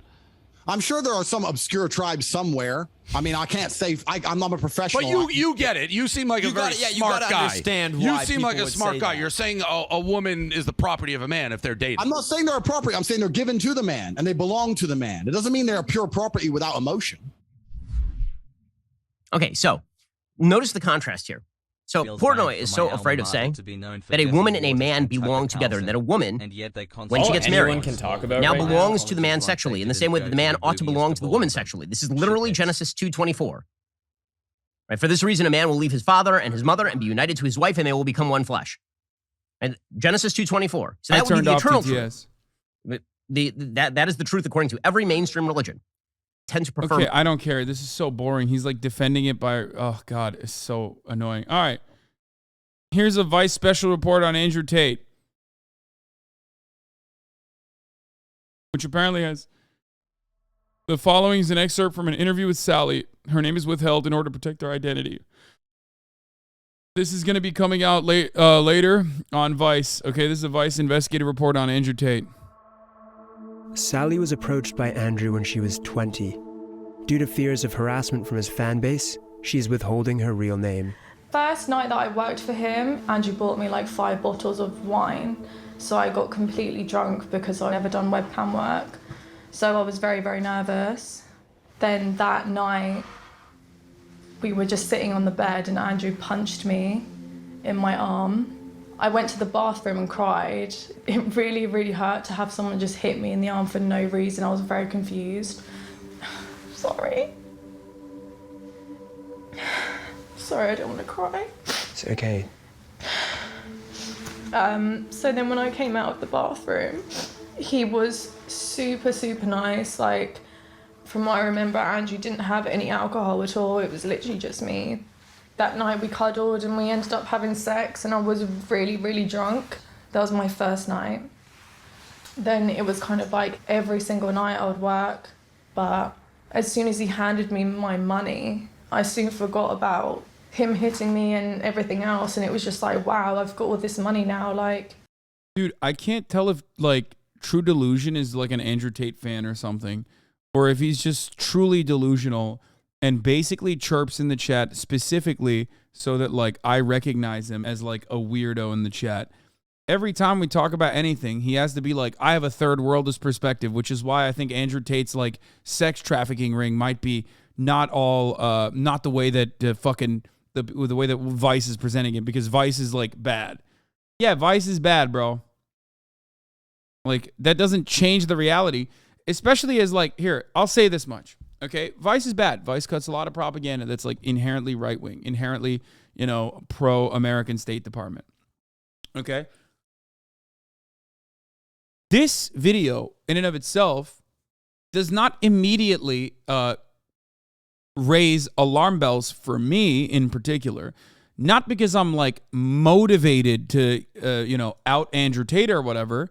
I'm sure there are some obscure tribes somewhere. I mean, I can't say I'm not a professional. But you get it. You seem like a very smart guy. Understand why you seem like a people smart would say guy. that. You're saying a woman is the property of a man if they're dating. I'm not saying they're appropriate. I'm saying they're given to the man and they belong to the man. It doesn't mean they're pure property without emotion. Okay, so notice the contrast here. So Portnoy is so afraid of saying that a woman and a man belong together, and that a woman, when she gets married, now belongs to the man sexually, in the same way that the man ought to belong to the woman sexually. This is literally Genesis 2:24. Right? For this reason, a man will leave his father and his mother and be united to his wife, and they will become one flesh. And Genesis 2:24. So that would be the eternal truth. That is the truth according to every mainstream religion. Tend to prefer. Okay, I don't care. This is so boring. He's like defending it by, oh God, it's so annoying. All right. Here's a Vice special report on Andrew Tate, which apparently has the following is an excerpt from an interview with Sally. Her name is withheld in order to protect her identity. This is going to be coming out later on Vice. Okay, this is a Vice investigative report on Andrew Tate. Sally was approached by Andrew when she was 20. Due to fears of harassment from his fan base, she is withholding her real name. First night that I worked for him, Andrew bought me like 5 bottles of wine. So I got completely drunk because I'd never done webcam work. So I was very, very nervous. Then that night, we were just sitting on the bed and Andrew punched me in my arm. I went to the bathroom and cried. It really, really hurt to have someone just hit me in the arm for no reason. I was very confused. Sorry. Sorry, I don't want to cry. It's okay. So then when I came out of the bathroom, he was super, super nice. Like, from what I remember, Andrew didn't have any alcohol at all. It was literally just me. That night we cuddled and we ended up having sex and I was really, really drunk. That was my first night. Then it was kind of like every single night I would work. But as soon as he handed me my money, I soon forgot about him hitting me and everything else. And it was just like, wow, I've got all this money now. Like, dude, I can't tell if like True Delusion is like an Andrew Tate fan or something, or if he's just truly delusional and basically chirps in the chat specifically so that like I recognize him as like a weirdo in the chat. Every time we talk about anything, he has to be like, I have a third worldist perspective, which is why I think Andrew Tate's like sex trafficking ring might be not all, not the way that the way that Vice is presenting it, because Vice is like bad. Yeah, Vice is bad, bro. Like that doesn't change the reality, especially as like, here, I'll say this much. Okay, Vice is bad. Vice cuts a lot of propaganda that's like inherently right-wing, inherently, you know, pro-American State Department. Okay. This video, in and of itself, does not immediately raise alarm bells for me in particular. Not because I'm like motivated to, you know, out Andrew Tate or whatever.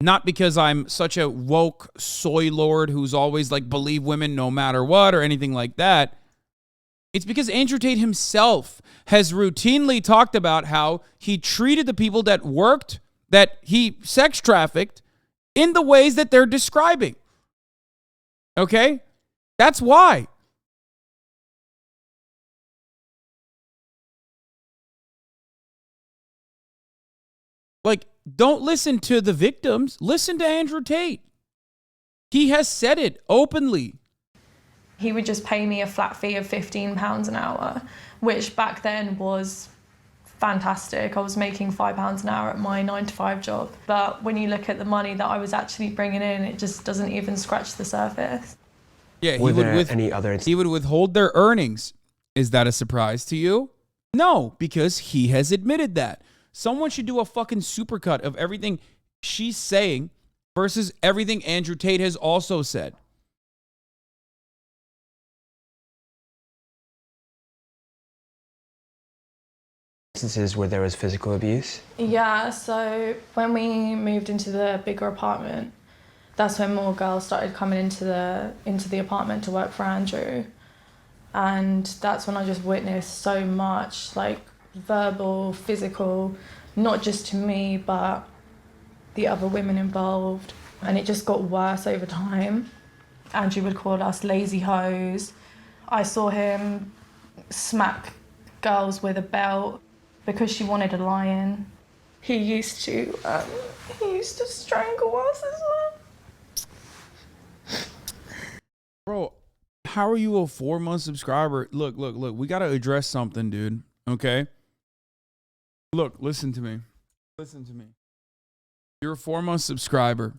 Not because I'm such a woke soy lord who's always like believe women no matter what or anything like that. It's because Andrew Tate himself has routinely talked about how he treated the people that worked, that he sex trafficked, in the ways that they're describing. Okay? That's why. Like, don't listen to the victims. Listen to Andrew Tate. He has said it openly. He would just pay me a flat fee of £15 an hour, which back then was fantastic. I was making £5 an hour at my 9-to-5 job. But when you look at the money that I was actually bringing in, it just doesn't even scratch the surface. Yeah, he would withhold their earnings. Is that a surprise to you? No, because he has admitted that. Someone should do a fucking supercut of everything she's saying versus everything Andrew Tate has also said. Instances where there was physical abuse? Yeah, so when we moved into the bigger apartment, that's when more girls started coming into the apartment to work for Andrew. And that's when I just witnessed so much, like verbal, physical, not just to me, but the other women involved. And it just got worse over time. Andrew would call us lazy hoes. I saw him smack girls with a belt because she wanted a lion. He used to strangle us as well. Bro, how are you a 4-month subscriber? Look, we got to address something, dude. Okay? Look, listen to me. Listen to me. You're a 4-month subscriber.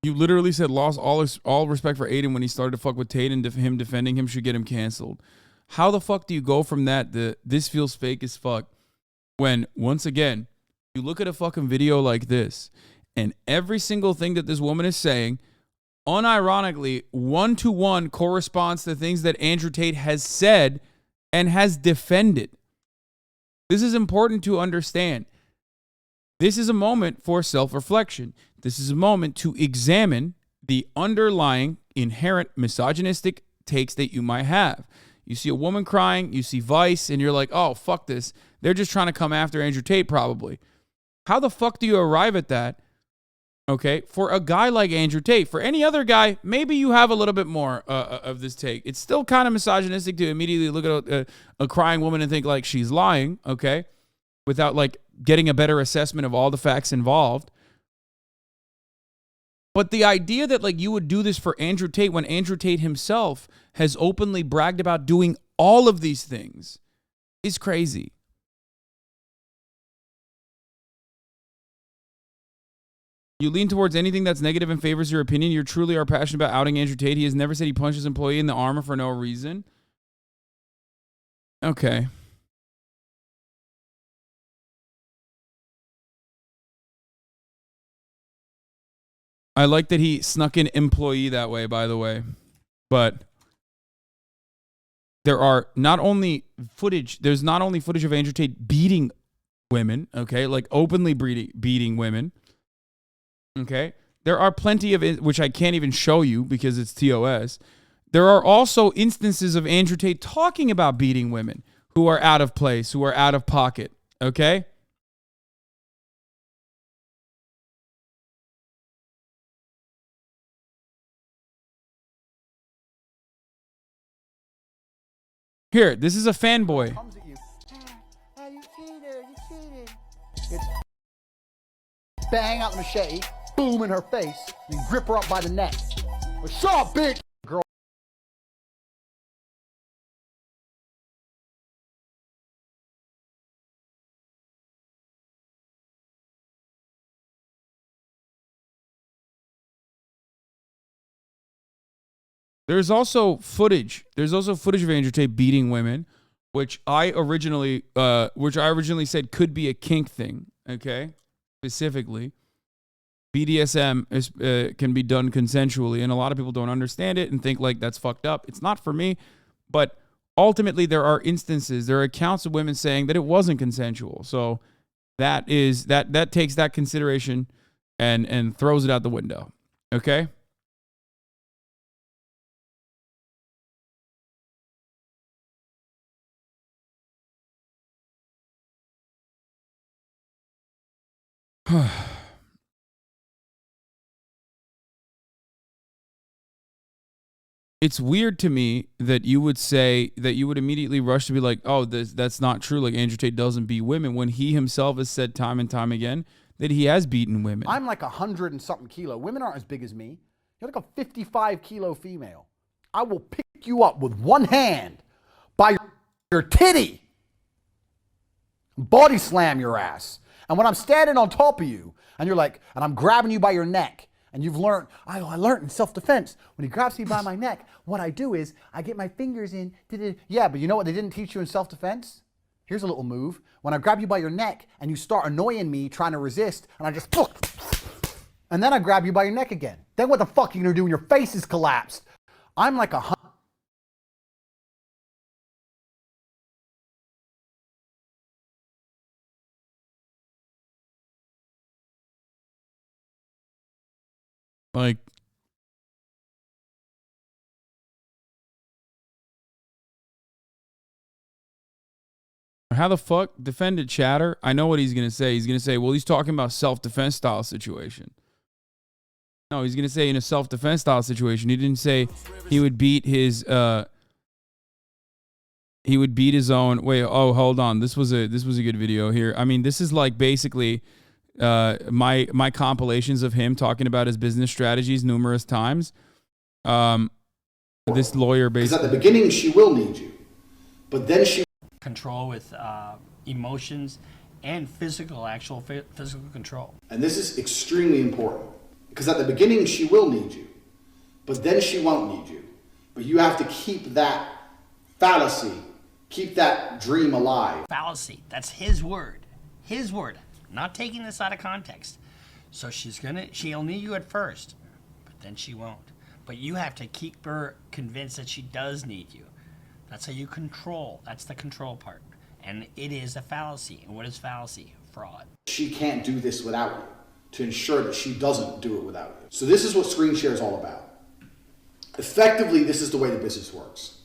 You literally said lost all respect for Adin when he started to fuck with Tate, and him defending him should get him canceled. How the fuck do you go from that to this feels fake as fuck when, once again, you look at a fucking video like this and every single thing that this woman is saying, unironically, one-to-one corresponds to things that Andrew Tate has said and has defended. This is important to understand. This is a moment for self-reflection. This is a moment to examine the underlying inherent misogynistic takes that you might have. You see a woman crying, you see Vice, and you're like, oh, fuck this. They're just trying to come after Andrew Tate probably. How the fuck do you arrive at that? Okay, for a guy like Andrew Tate. For any other guy, maybe you have a little bit more of this take. It's still kind of misogynistic to immediately look at a crying woman and think like she's lying, okay, without like getting a better assessment of all the facts involved. But the idea that like you would do this for Andrew Tate when Andrew Tate himself has openly bragged about doing all of these things is crazy. You lean towards anything that's negative and favors your opinion. You truly are passionate about outing Andrew Tate. He has never said he punched his employee in the arm for no reason. Okay. I like that he snuck in employee that way, by the way. But there are not only footage, there's not only footage of Andrew Tate beating women, okay, like openly beating women, okay? There are plenty of it, which I can't even show you because it's TOS. There are also instances of Andrew Tate talking about beating women who are out of place, who are out of pocket, okay? Here, this is a fanboy. Bang out the machete, boom in her face, and grip her up by the neck. What's up, bitch? Girl. There's also footage. There's also footage of Andrew Tate beating women, which I originally said could be a kink thing. Okay, specifically, BDSM is can be done consensually, and a lot of people don't understand it and think like that's fucked up. It's not for me, but ultimately there are instances, there are accounts of women saying that it wasn't consensual. So that takes that consideration and throws it out the window. Okay. It's weird to me that you would say that you would immediately rush to be like, oh, that's not true. Like Andrew Tate doesn't beat women, when he himself has said time and time again that he has beaten women. I'm like 100 and something kilo. Women aren't as big as me. You're like a 55 kilo female. I will pick you up with one hand by your titty, body slam your ass. And when I'm standing on top of you, and you're like, and I'm grabbing you by your neck, and you've learned, I learned in self-defense, when he grabs me by my neck, what I do is I get my fingers in. Yeah, but you know what they didn't teach you in self-defense? Here's a little move. When I grab you by your neck and you start annoying me, trying to resist, and I just, and then I grab you by your neck again. Then what the fuck are you gonna do when your face is collapsed? I'm like a Like, how the fuck defended chatter? I know what he's going to say. He's going to say, well, he's talking about self-defense style situation. No, he's going to say in a self-defense style situation. He didn't say he would beat his own. Wait, oh, hold on. This was a good video here. I mean, this is like basically my compilations of him talking about his business strategies numerous times. This lawyer basically, because at the beginning she will need you, but then she control with emotions and physical control. And this is extremely important, because at the beginning she will need you, but then she won't need you. But you have to keep that fallacy, keep that dream alive. Fallacy, that's his word. His word. Not taking this out of context. So she'll need you at first, but then she won't. But you have to keep her convinced that she does need you. That's how you control. That's the control part. And it is a fallacy. And what is fallacy? Fraud. She can't do this without you, to ensure that she doesn't do it without you. So this is what screen share is all about. Effectively, this is the way the business works.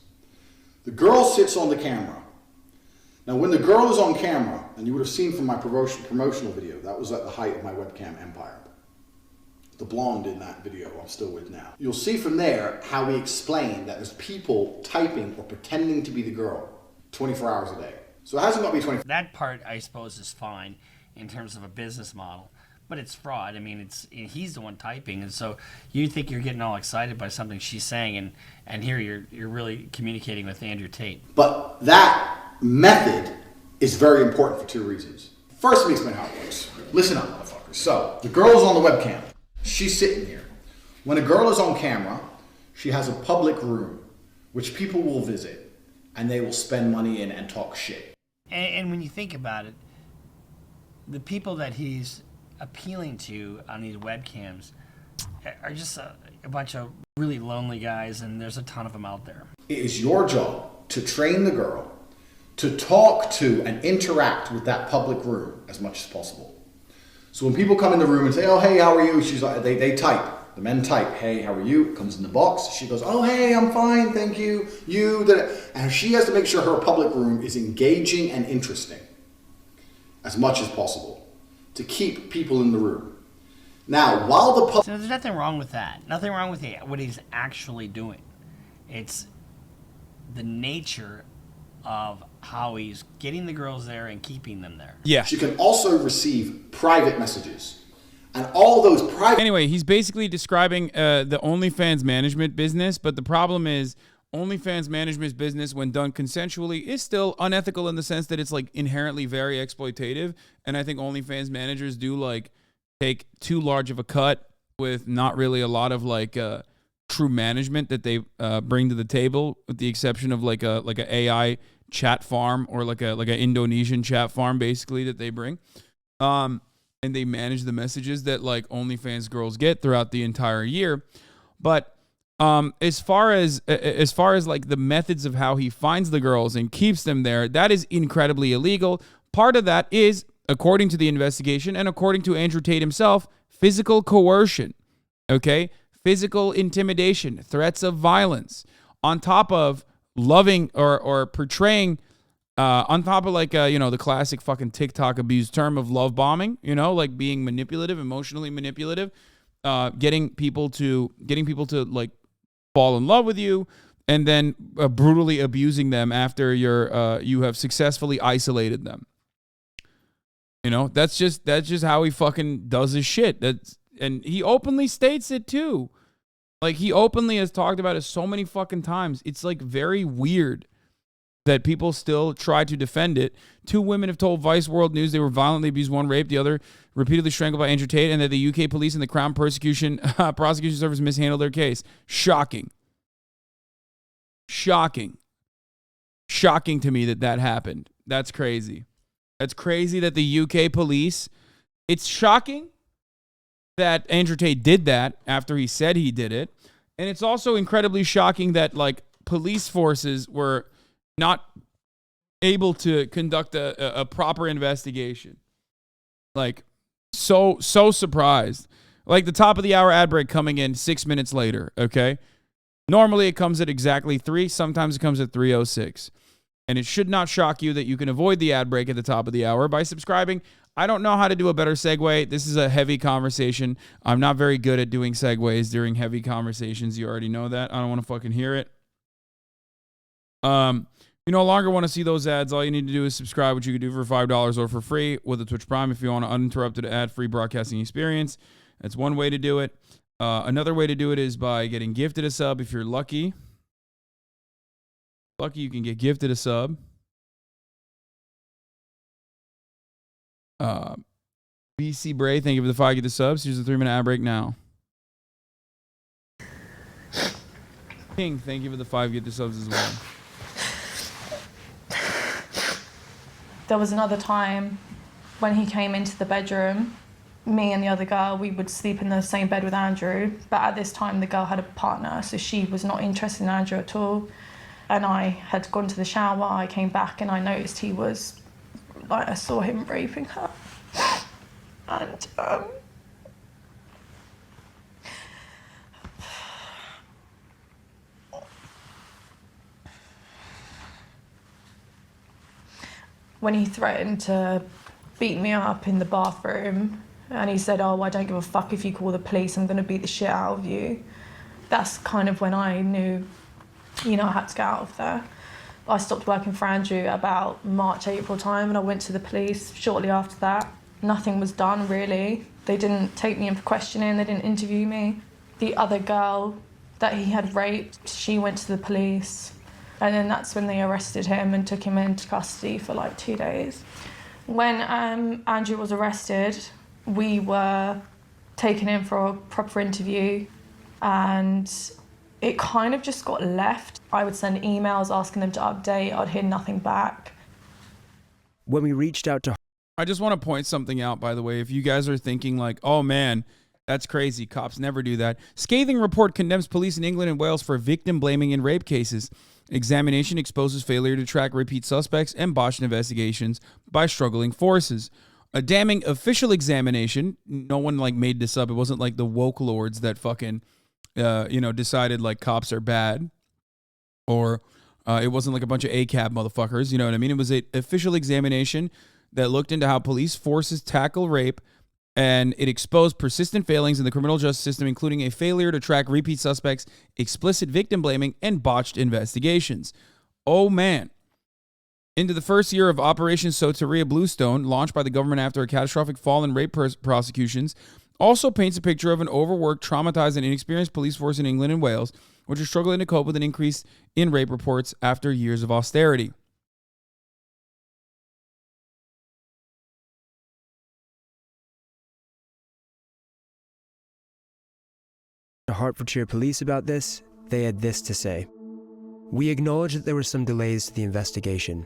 The girl sits on the camera. Now, when the girl is on camera, and you would have seen from my promotional video, that was at the height of my webcam empire. The blonde in that video I'm still with now. You'll see from there how we explain that there's people typing or pretending to be the girl 24 hours a day. So it hasn't got to be 24. That part, I suppose, is fine in terms of a business model. But it's fraud. I mean, he's the one typing, and so you think you're getting all excited by something she's saying, and here you're really communicating with Andrew Tate. But that method is very important for two reasons. First, let me explain how it works. Listen up, motherfuckers. So the girl's on the webcam. She's sitting here. When a girl is on camera, she has a public room, which people will visit, and they will spend money in and talk shit. And when you think about it, the people that he's appealing to on these webcams are just a bunch of really lonely guys, and there's a ton of them out there. It is your job to train the girl to talk to and interact with that public room as much as possible. So when people come in the room and say, oh, hey, how are you? She's like, they type. The men type, hey, how are you? It comes in the box. She goes, oh, hey, I'm fine, thank you. And she has to make sure her public room is engaging and interesting as much as possible to keep people in the room. Now, while the public... So there's nothing wrong with that. Nothing wrong with what he's actually doing. It's the nature of how he's getting the girls there and keeping them there. Yeah. She can also receive private messages. And all those private... Anyway, he's basically describing the OnlyFans management business, but the problem is OnlyFans management business, when done consensually, is still unethical in the sense that it's like inherently very exploitative. And I think OnlyFans managers do like take too large of a cut with not really a lot of like true management that they bring to the table, with the exception of like a AI chat farm or like an Indonesian chat farm basically that they bring. And they manage the messages that like OnlyFans girls get throughout the entire year. But as far as like the methods of how he finds the girls and keeps them there, that is incredibly illegal. Part of that is, according to the investigation and according to Andrew Tate himself, physical coercion, okay? Physical intimidation, threats of violence, on top of loving or portraying, on top of like, the classic fucking TikTok abuse term of love bombing, like being manipulative, emotionally manipulative, getting people to like fall in love with you, and then brutally abusing them after you have successfully isolated them. That's just how he fucking does his shit. And he openly states it too. Like, he openly has talked about it so many fucking times. It's like very weird that people still try to defend it. 2 women have told Vice World News they were violently abused, one raped, the other repeatedly strangled by Andrew Tate, and that the UK police and the Crown Prosecution Service mishandled their case. Shocking. Shocking to me that happened. That's crazy. That's crazy that the UK police... It's shocking that Andrew Tate did that after he said he did it. And it's also incredibly shocking that, like, police forces were not able to conduct a proper investigation. Like, so surprised. Like, the top of the hour ad break coming in 6 minutes later, okay? Normally it comes at exactly 3. Sometimes it comes at 3:06. And it should not shock you that you can avoid the ad break at the top of the hour by subscribing. I don't know how to do a better segue. This is a heavy conversation. I'm not very good at doing segues during heavy conversations. You already know that. I don't want to fucking hear it. You no longer want to see those ads. All you need to do is subscribe, which you can do for $5 or for free with a Twitch Prime if you want an uninterrupted ad-free broadcasting experience. That's one way to do it. Another way to do it is by getting gifted a sub if you're lucky. You can get gifted a sub. BC Bray, thank you for the 5 get the subs. Here's the 3-minute ad break now. King, thank you for the 5 get the subs as well. There was another time when he came into the bedroom, me and the other girl, we would sleep in the same bed with Andrew, but at this time the girl had a partner, so she was not interested in Andrew at all. And I had gone to the shower, I came back and I noticed he was, like, I saw him raping her. And when he threatened to beat me up in the bathroom, and he said, "Oh, I don't give a fuck if you call the police, I'm gonna beat the shit out of you." That's kind of when I knew, I had to get out of there. I stopped working for Andrew about March, April time, and I went to the police shortly after that. Nothing was done, really. They didn't take me in for questioning, they didn't interview me. The other girl that he had raped, she went to the police, and then that's when they arrested him and took him into custody for like 2 days. When Andrew was arrested, we were taken in for a proper interview, and it kind of just got left. I would send emails asking them to update. I'd hear nothing back. When we reached out to... I just want to point something out, by the way. If you guys are thinking like, oh man, that's crazy, cops never do that. Scathing report condemns police in England and Wales for victim blaming in rape cases. Examination exposes failure to track repeat suspects and botched investigations by struggling forces. A damning official examination. No one like made this up. It wasn't like the woke lords that fucking... decided like cops are bad, or it wasn't like a bunch of ACAB motherfuckers, you know what I mean? It was an official examination that looked into how police forces tackle rape, and it exposed persistent failings in the criminal justice system, including a failure to track repeat suspects, explicit victim blaming, and botched investigations. Oh man. into the first year of Operation Soteria Bluestone, launched by the government after a catastrophic fall in rape prosecutions, also paints a picture of an overworked, traumatized, and inexperienced police force in England and Wales, which are struggling to cope with an increase in rape reports after years of austerity. The Hertfordshire police about this, they had this to say. We acknowledge that there were some delays to the investigation.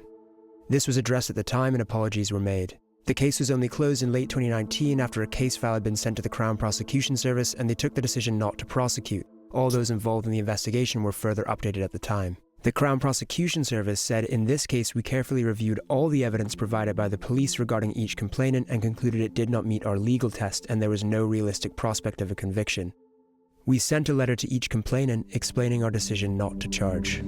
This was addressed at the time and apologies were made. The case was only closed in late 2019 after a case file had been sent to the Crown Prosecution Service and they took the decision not to prosecute. All those involved in the investigation were further updated at the time. The Crown Prosecution Service said, in this case, we carefully reviewed all the evidence provided by the police regarding each complainant and concluded it did not meet our legal test and there was no realistic prospect of a conviction. We sent a letter to each complainant explaining our decision not to charge.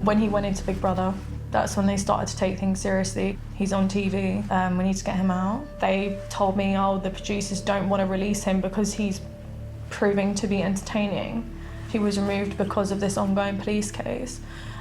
When he went into Big Brother, that's when they started to take things seriously. He's on TV, we need to get him out. They told me, oh, the producers don't want to release him because he's proving to be entertaining. He was removed because of this ongoing police case.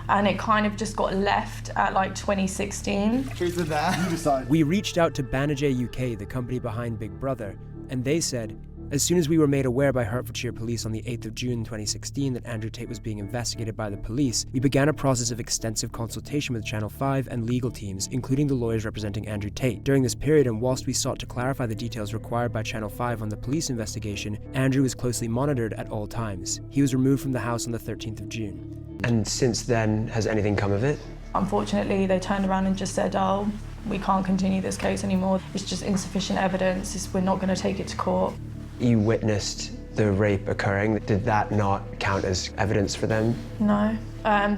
And it kind of just got left at like 2016. Truth of that. We reached out to Banijay UK, the company behind Big Brother, and they said, as soon as we were made aware by Hertfordshire Police on the 8th of June 2016 that Andrew Tate was being investigated by the police, we began a process of extensive consultation with Channel 5 and legal teams, including the lawyers representing Andrew Tate. During this period, and whilst we sought to clarify the details required by Channel 5 on the police investigation, Andrew was closely monitored at all times. He was removed from the house on the 13th of June. And since then, has anything come of it? Unfortunately, they turned around and just said, oh, we can't continue this case anymore. It's just insufficient evidence. We're not going to take it to court. You witnessed the rape occurring. Did that not count as evidence for them? No.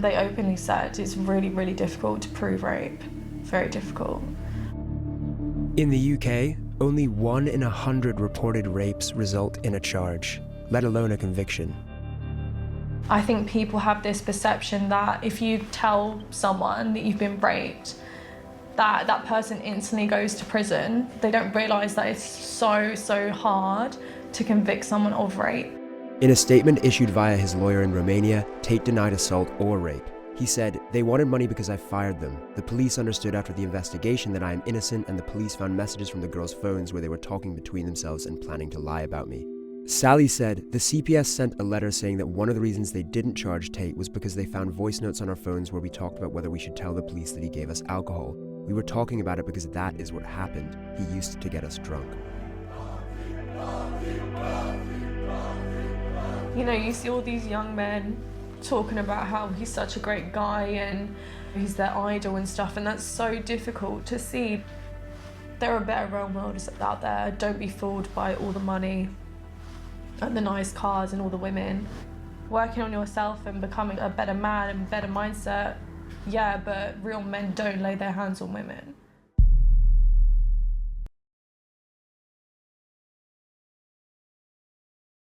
They openly said it's really, really difficult to prove rape. Very difficult. In the UK, only 1 in 100 reported rapes result in a charge, let alone a conviction. I think people have this perception that if you tell someone that you've been raped, that person instantly goes to prison. They don't realise that it's so hard to convict someone of rape. In a statement issued via his lawyer in Romania, Tate denied assault or rape. He said, "They wanted money because I fired them. The police understood after the investigation that I am innocent and the police found messages from the girls' phones where they were talking between themselves and planning to lie about me." Sally said, the CPS sent a letter saying that one of the reasons they didn't charge Tate was because they found voice notes on our phones where we talked about whether we should tell the police that he gave us alcohol. We were talking about it because that is what happened. He used to get us drunk. You know, you see all these young men talking about how he's such a great guy and he's their idol and stuff, and that's so difficult to see. There are better role models out there. Don't be fooled by all the money and the nice cars and all the women. Working on yourself and becoming a better man and better mindset, yeah, but real men don't lay their hands on women.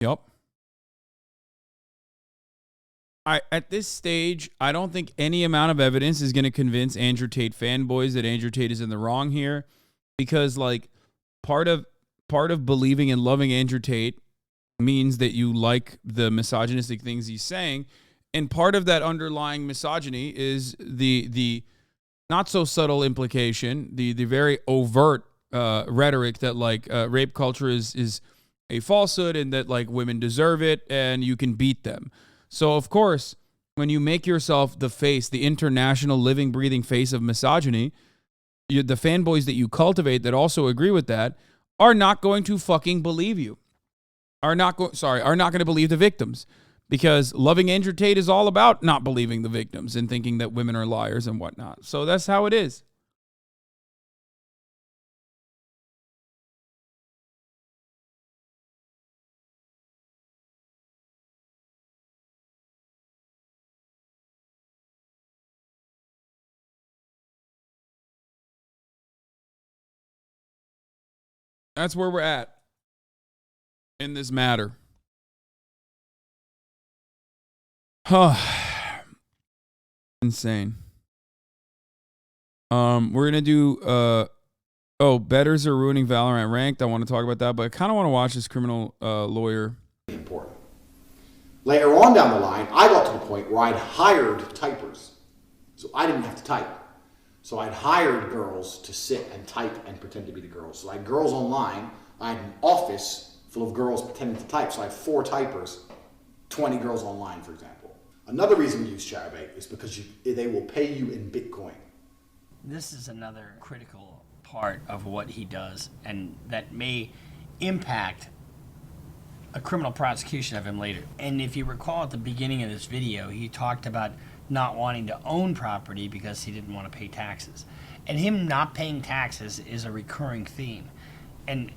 Yep. At this stage, I don't think any amount of evidence is going to convince Andrew Tate fanboys that Andrew Tate is in the wrong here, because like part of believing and loving Andrew Tate means that you like the misogynistic things he's saying, and part of that underlying misogyny is the not so subtle implication, the very overt rhetoric that like rape culture is a falsehood and that like women deserve it and you can beat them. So of course, when you make yourself the face, the international living, breathing face of misogyny, the fanboys that you cultivate that also agree with that are not going to fucking believe you. Are not going to believe the victims, because loving Andrew Tate is all about not believing the victims and thinking that women are liars and whatnot. So that's how it is. That's where we're at in this matter. Insane. We're gonna do betters are ruining Valorant ranked. I want to talk about that, but I kind of want to watch this criminal lawyer. Important. Later on down the line, I got to the point where I'd hired typers. So I didn't have to type. So I'd hired girls to sit and type and pretend to be the girls. So I had girls online. I had an office full of girls pretending to type. So I had 4 typers, 20 girls online, for example. Another reason we use Chatterbait is because they will pay you in Bitcoin. This is another critical part of what he does, and that may impact a criminal prosecution of him later. And if you recall at the beginning of this video, he talked about not wanting to own property because he didn't want to pay taxes. And him not paying taxes is a recurring theme. And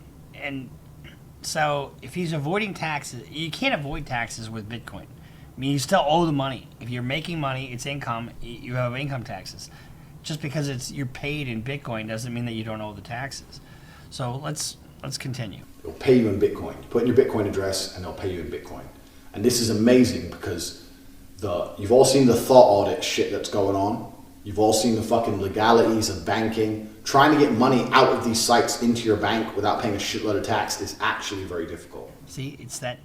so if he's avoiding taxes, you can't avoid taxes with Bitcoin. I mean, you still owe the money. If you're making money, it's income, you have income taxes. Just because you're paid in Bitcoin doesn't mean that you don't owe the taxes. So let's continue. They'll pay you in Bitcoin. You put in your Bitcoin address and they'll pay you in Bitcoin. And this is amazing because you've all seen the thought audit shit that's going on. You've all seen the fucking legalities of banking. Trying to get money out of these sites into your bank without paying a shitload of tax is actually very difficult. See, it's that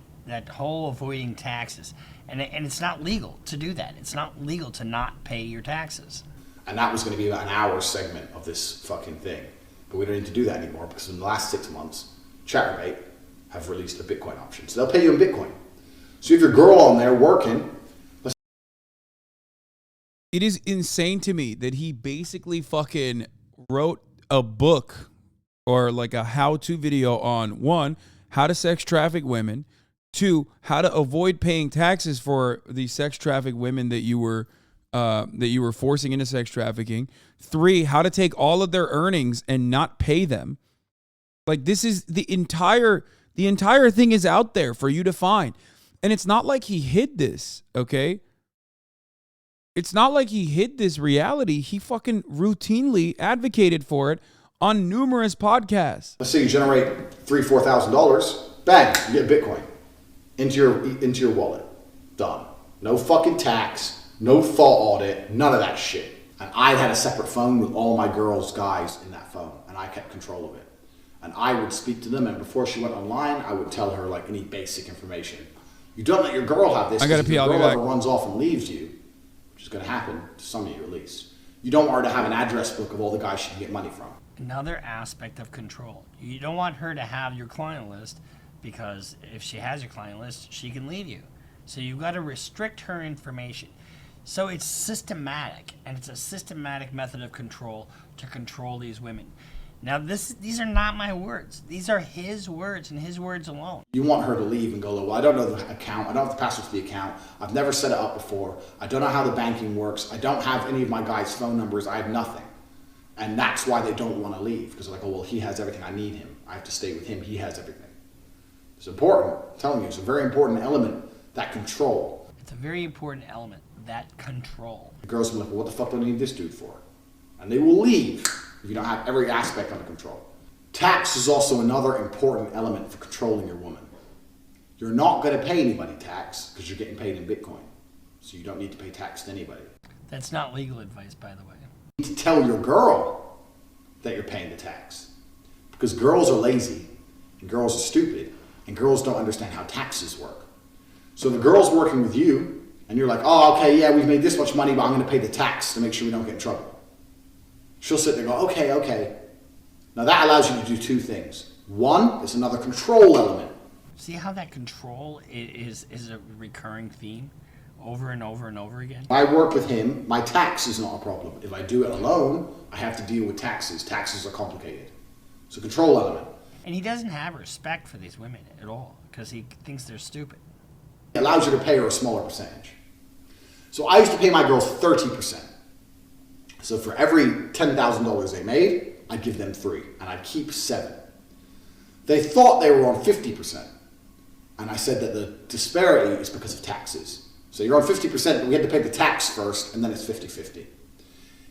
whole avoiding taxes. And it's not legal to do that. It's not legal to not pay your taxes. And that was going to be about an hour segment of this fucking thing. But we don't need to do that anymore because in the last 6 months, Chatterbait have released a Bitcoin option. So they'll pay you in Bitcoin. So if your girl on there working... It is insane to me that he basically fucking wrote a book or like a how-to video on 1, how to sex traffic women, 2, how to avoid paying taxes for the sex traffic women that you were forcing into sex trafficking, 3, how to take all of their earnings and not pay them. Like, this is the entire thing is out there for you to find. And it's not like he hid this, okay? It's not like he hid this reality. He fucking routinely advocated for it on numerous podcasts. Let's say you generate $3,000, $4,000, bang, you get Bitcoin into your wallet. Done. No fucking tax, no thought audit, none of that shit. And I had a separate phone with all my girls' guys in that phone, and I kept control of it. And I would speak to them, and before she went online, I would tell her like any basic information. You don't let your girl have this. I gotta pee. I'll be back. If your girl ever runs off and leaves you, which is going to happen to some of you at least, you don't want her to have an address book of all the guys she can get money from. Another aspect of control. You don't want her to have your client list because if she has your client list, she can leave you. So you've got to restrict her information. So it's systematic, and it's a systematic method of control to control these women. Now, these are not my words. These are his words and his words alone. You want her to leave and go, well, I don't know the account. I don't have the password to the account. I've never set it up before. I don't know how the banking works. I don't have any of my guys' phone numbers. I have nothing. And that's why they don't want to leave. Because they're like, oh, well, he has everything. I need him. I have to stay with him. He has everything. It's important. I'm telling you, it's a very important element, that control. It's a very important element, that control. The girls will be like, well, what the fuck do I need this dude for? And they will leave if you don't have every aspect under control. Tax is also another important element for controlling your woman. You're not going to pay anybody tax because you're getting paid in Bitcoin. So you don't need to pay tax to anybody. That's not legal advice, by the way. You need to tell your girl that you're paying the tax. Because girls are lazy, and girls are stupid, and girls don't understand how taxes work. So the girl's working with you, and you're like, oh, okay, yeah, we've made this much money, but I'm going to pay the tax to make sure we don't get in trouble. She'll sit there and go, okay, okay. Now that allows you to do 2 things. 1, it's another control element. See how that control is a recurring theme over and over and over again? If I work with him, my tax is not a problem. If I do it alone, I have to deal with taxes. Taxes are complicated. It's a control element. And he doesn't have respect for these women at all because he thinks they're stupid. It allows you to pay her a smaller percentage. So I used to pay my girls 30%. So for every $10,000 they made, I'd give them 3, and I'd keep 7. They thought they were on 50%. And I said that the disparity is because of taxes. So you're on 50%, but we had to pay the tax first, and then it's 50-50.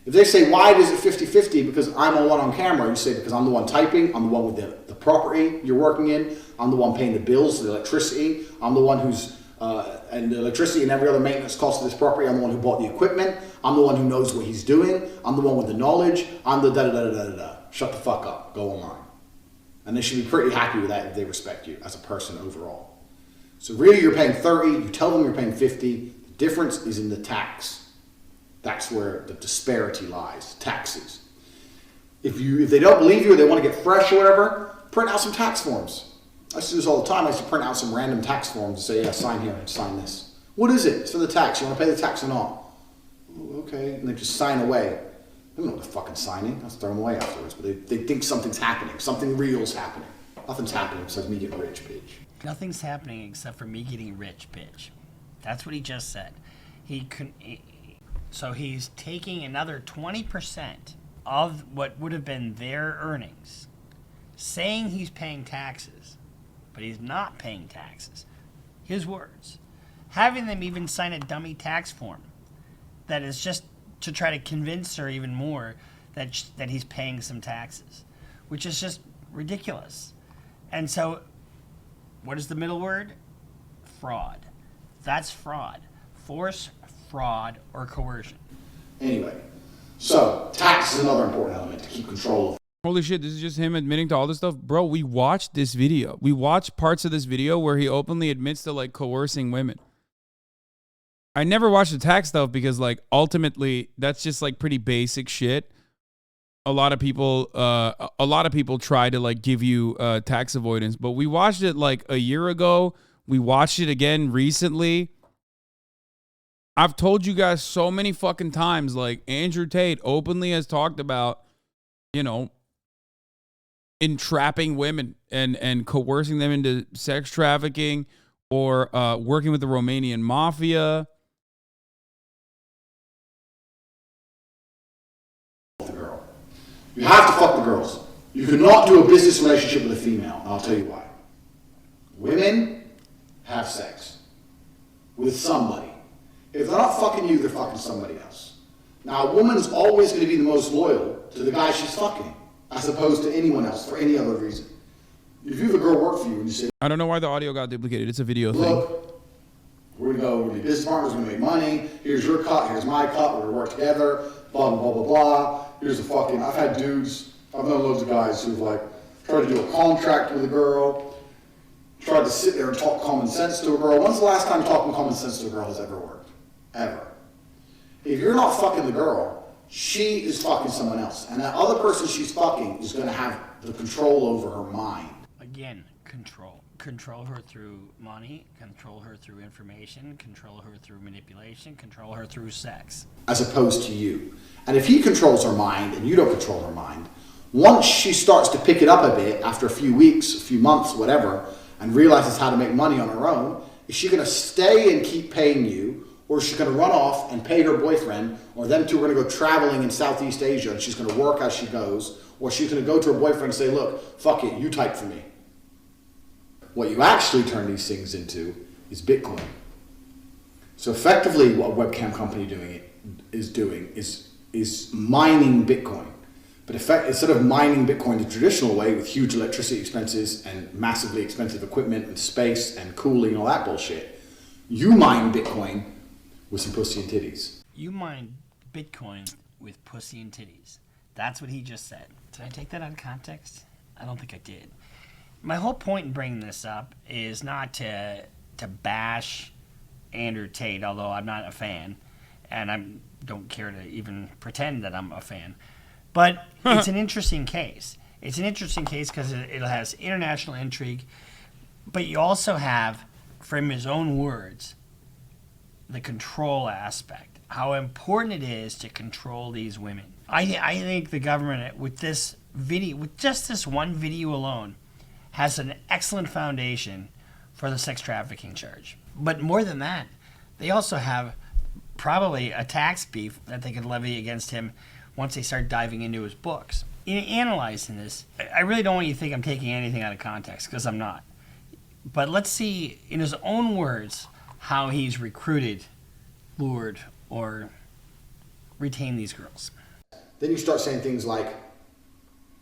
If they say, why is it 50-50? Because I'm the one on camera, you say, because I'm the one typing, I'm the one with the property you're working in, I'm the one paying the bills, the electricity, I'm the one who's, and the electricity and every other maintenance cost of this property, I'm the one who bought the equipment, I'm the one who knows what he's doing, I'm the one with the knowledge, I'm the da-da-da-da-da-da. Shut the fuck up, go online. And they should be pretty happy with that if they respect you as a person overall. So really you're paying 30, you tell them you're paying 50, the difference is in the tax. That's where the disparity lies, taxes. If they don't believe you or they want to get fresh or whatever, print out some tax forms. I used to do this all the time. I used to print out some random tax forms and say, yeah, sign here and sign this. What is it? It's for the tax. You want to pay the tax or not? Oh, okay. And they just sign away. They don't know what they're fucking signing. I just throw them away afterwards. But they think something's happening. Something real's happening. Nothing's happening besides me getting rich, bitch. Nothing's happening except for me getting rich, bitch. That's what he just said. So he's taking another 20% of what would have been their earnings, saying he's paying taxes, but he's not paying taxes. His words. Having them even sign a dummy tax form that is just to try to convince her even more that he's paying some taxes, which is just ridiculous. And so, what is the middle word? Fraud. That's fraud. Force, fraud, or coercion. Anyway, so tax is another important element to keep control of. Holy shit, this is just him admitting to all this stuff? Bro, we watched this video. We watched parts of this video where he openly admits to like coercing women. I never watched the tax stuff because like ultimately that's just like pretty basic shit. A lot of people try to like give you tax avoidance, but we watched it like a year ago. We watched it again recently. I've told you guys so many fucking times, like Andrew Tate openly has talked about, you know, entrapping women and coercing them into sex trafficking or working with the Romanian mafia. You have to fuck the girls. You cannot do a business relationship with a female, and I'll tell you why. Women have sex with somebody. If they're not fucking you, they're fucking somebody else. Now, a woman's always going to be the most loyal to the guy she's fucking, as opposed to anyone else for any other reason. If you have a girl work for you and you say, I don't know why the audio got duplicated. It's a video thing. look, we're going to go, we're going to be business partners, we're going to make money, here's your cut, here's my cut, we're going to work together, blah, blah, blah, blah, blah. Here's the fucking, I've had dudes, I've known loads of guys who've like tried to do a contract with a girl, tried to sit there and talk common sense to a girl. When's the last time talking common sense to a girl has ever worked? Ever. If you're not fucking the girl, she is fucking someone else. And that other person she's fucking is going to have the control over her mind. Again, control. Control her through money, control her through information, control her through manipulation, control her through sex. As opposed to you. And if he controls her mind and you don't control her mind, once she starts to pick it up a bit after a few weeks, a few months, whatever, and realizes how to make money on her own, is she going to stay and keep paying you, or is she going to run off and pay her boyfriend, or them two are going to go traveling in Southeast Asia and she's going to work as she goes, or she's going to go to her boyfriend and say, look, fuck it, you type for me. What you actually turn these things into is Bitcoin. So effectively what a webcam company is mining Bitcoin. But instead of mining Bitcoin the traditional way with huge electricity expenses and massively expensive equipment and space and cooling and all that bullshit, you mine Bitcoin with some pussy and titties. You mine Bitcoin with pussy and titties. That's what he just said. Did I take that out of context? I don't think I did. My whole point in bringing this up is not to bash Andrew Tate, although I'm not a fan, and I don't care to even pretend that I'm a fan. But it's an interesting case. It's an interesting case because it has international intrigue, but you also have, from his own words, the control aspect, how important it is to control these women. I think the government, with this video, with just this one video alone, has an excellent foundation for the sex trafficking charge. But more than that, they also have probably a tax beef that they could levy against him once they start diving into his books. In analyzing this, I really don't want you to think I'm taking anything out of context, because I'm not. But let's see, in his own words, how he's recruited, lured, or retained these girls. Then you start saying things like,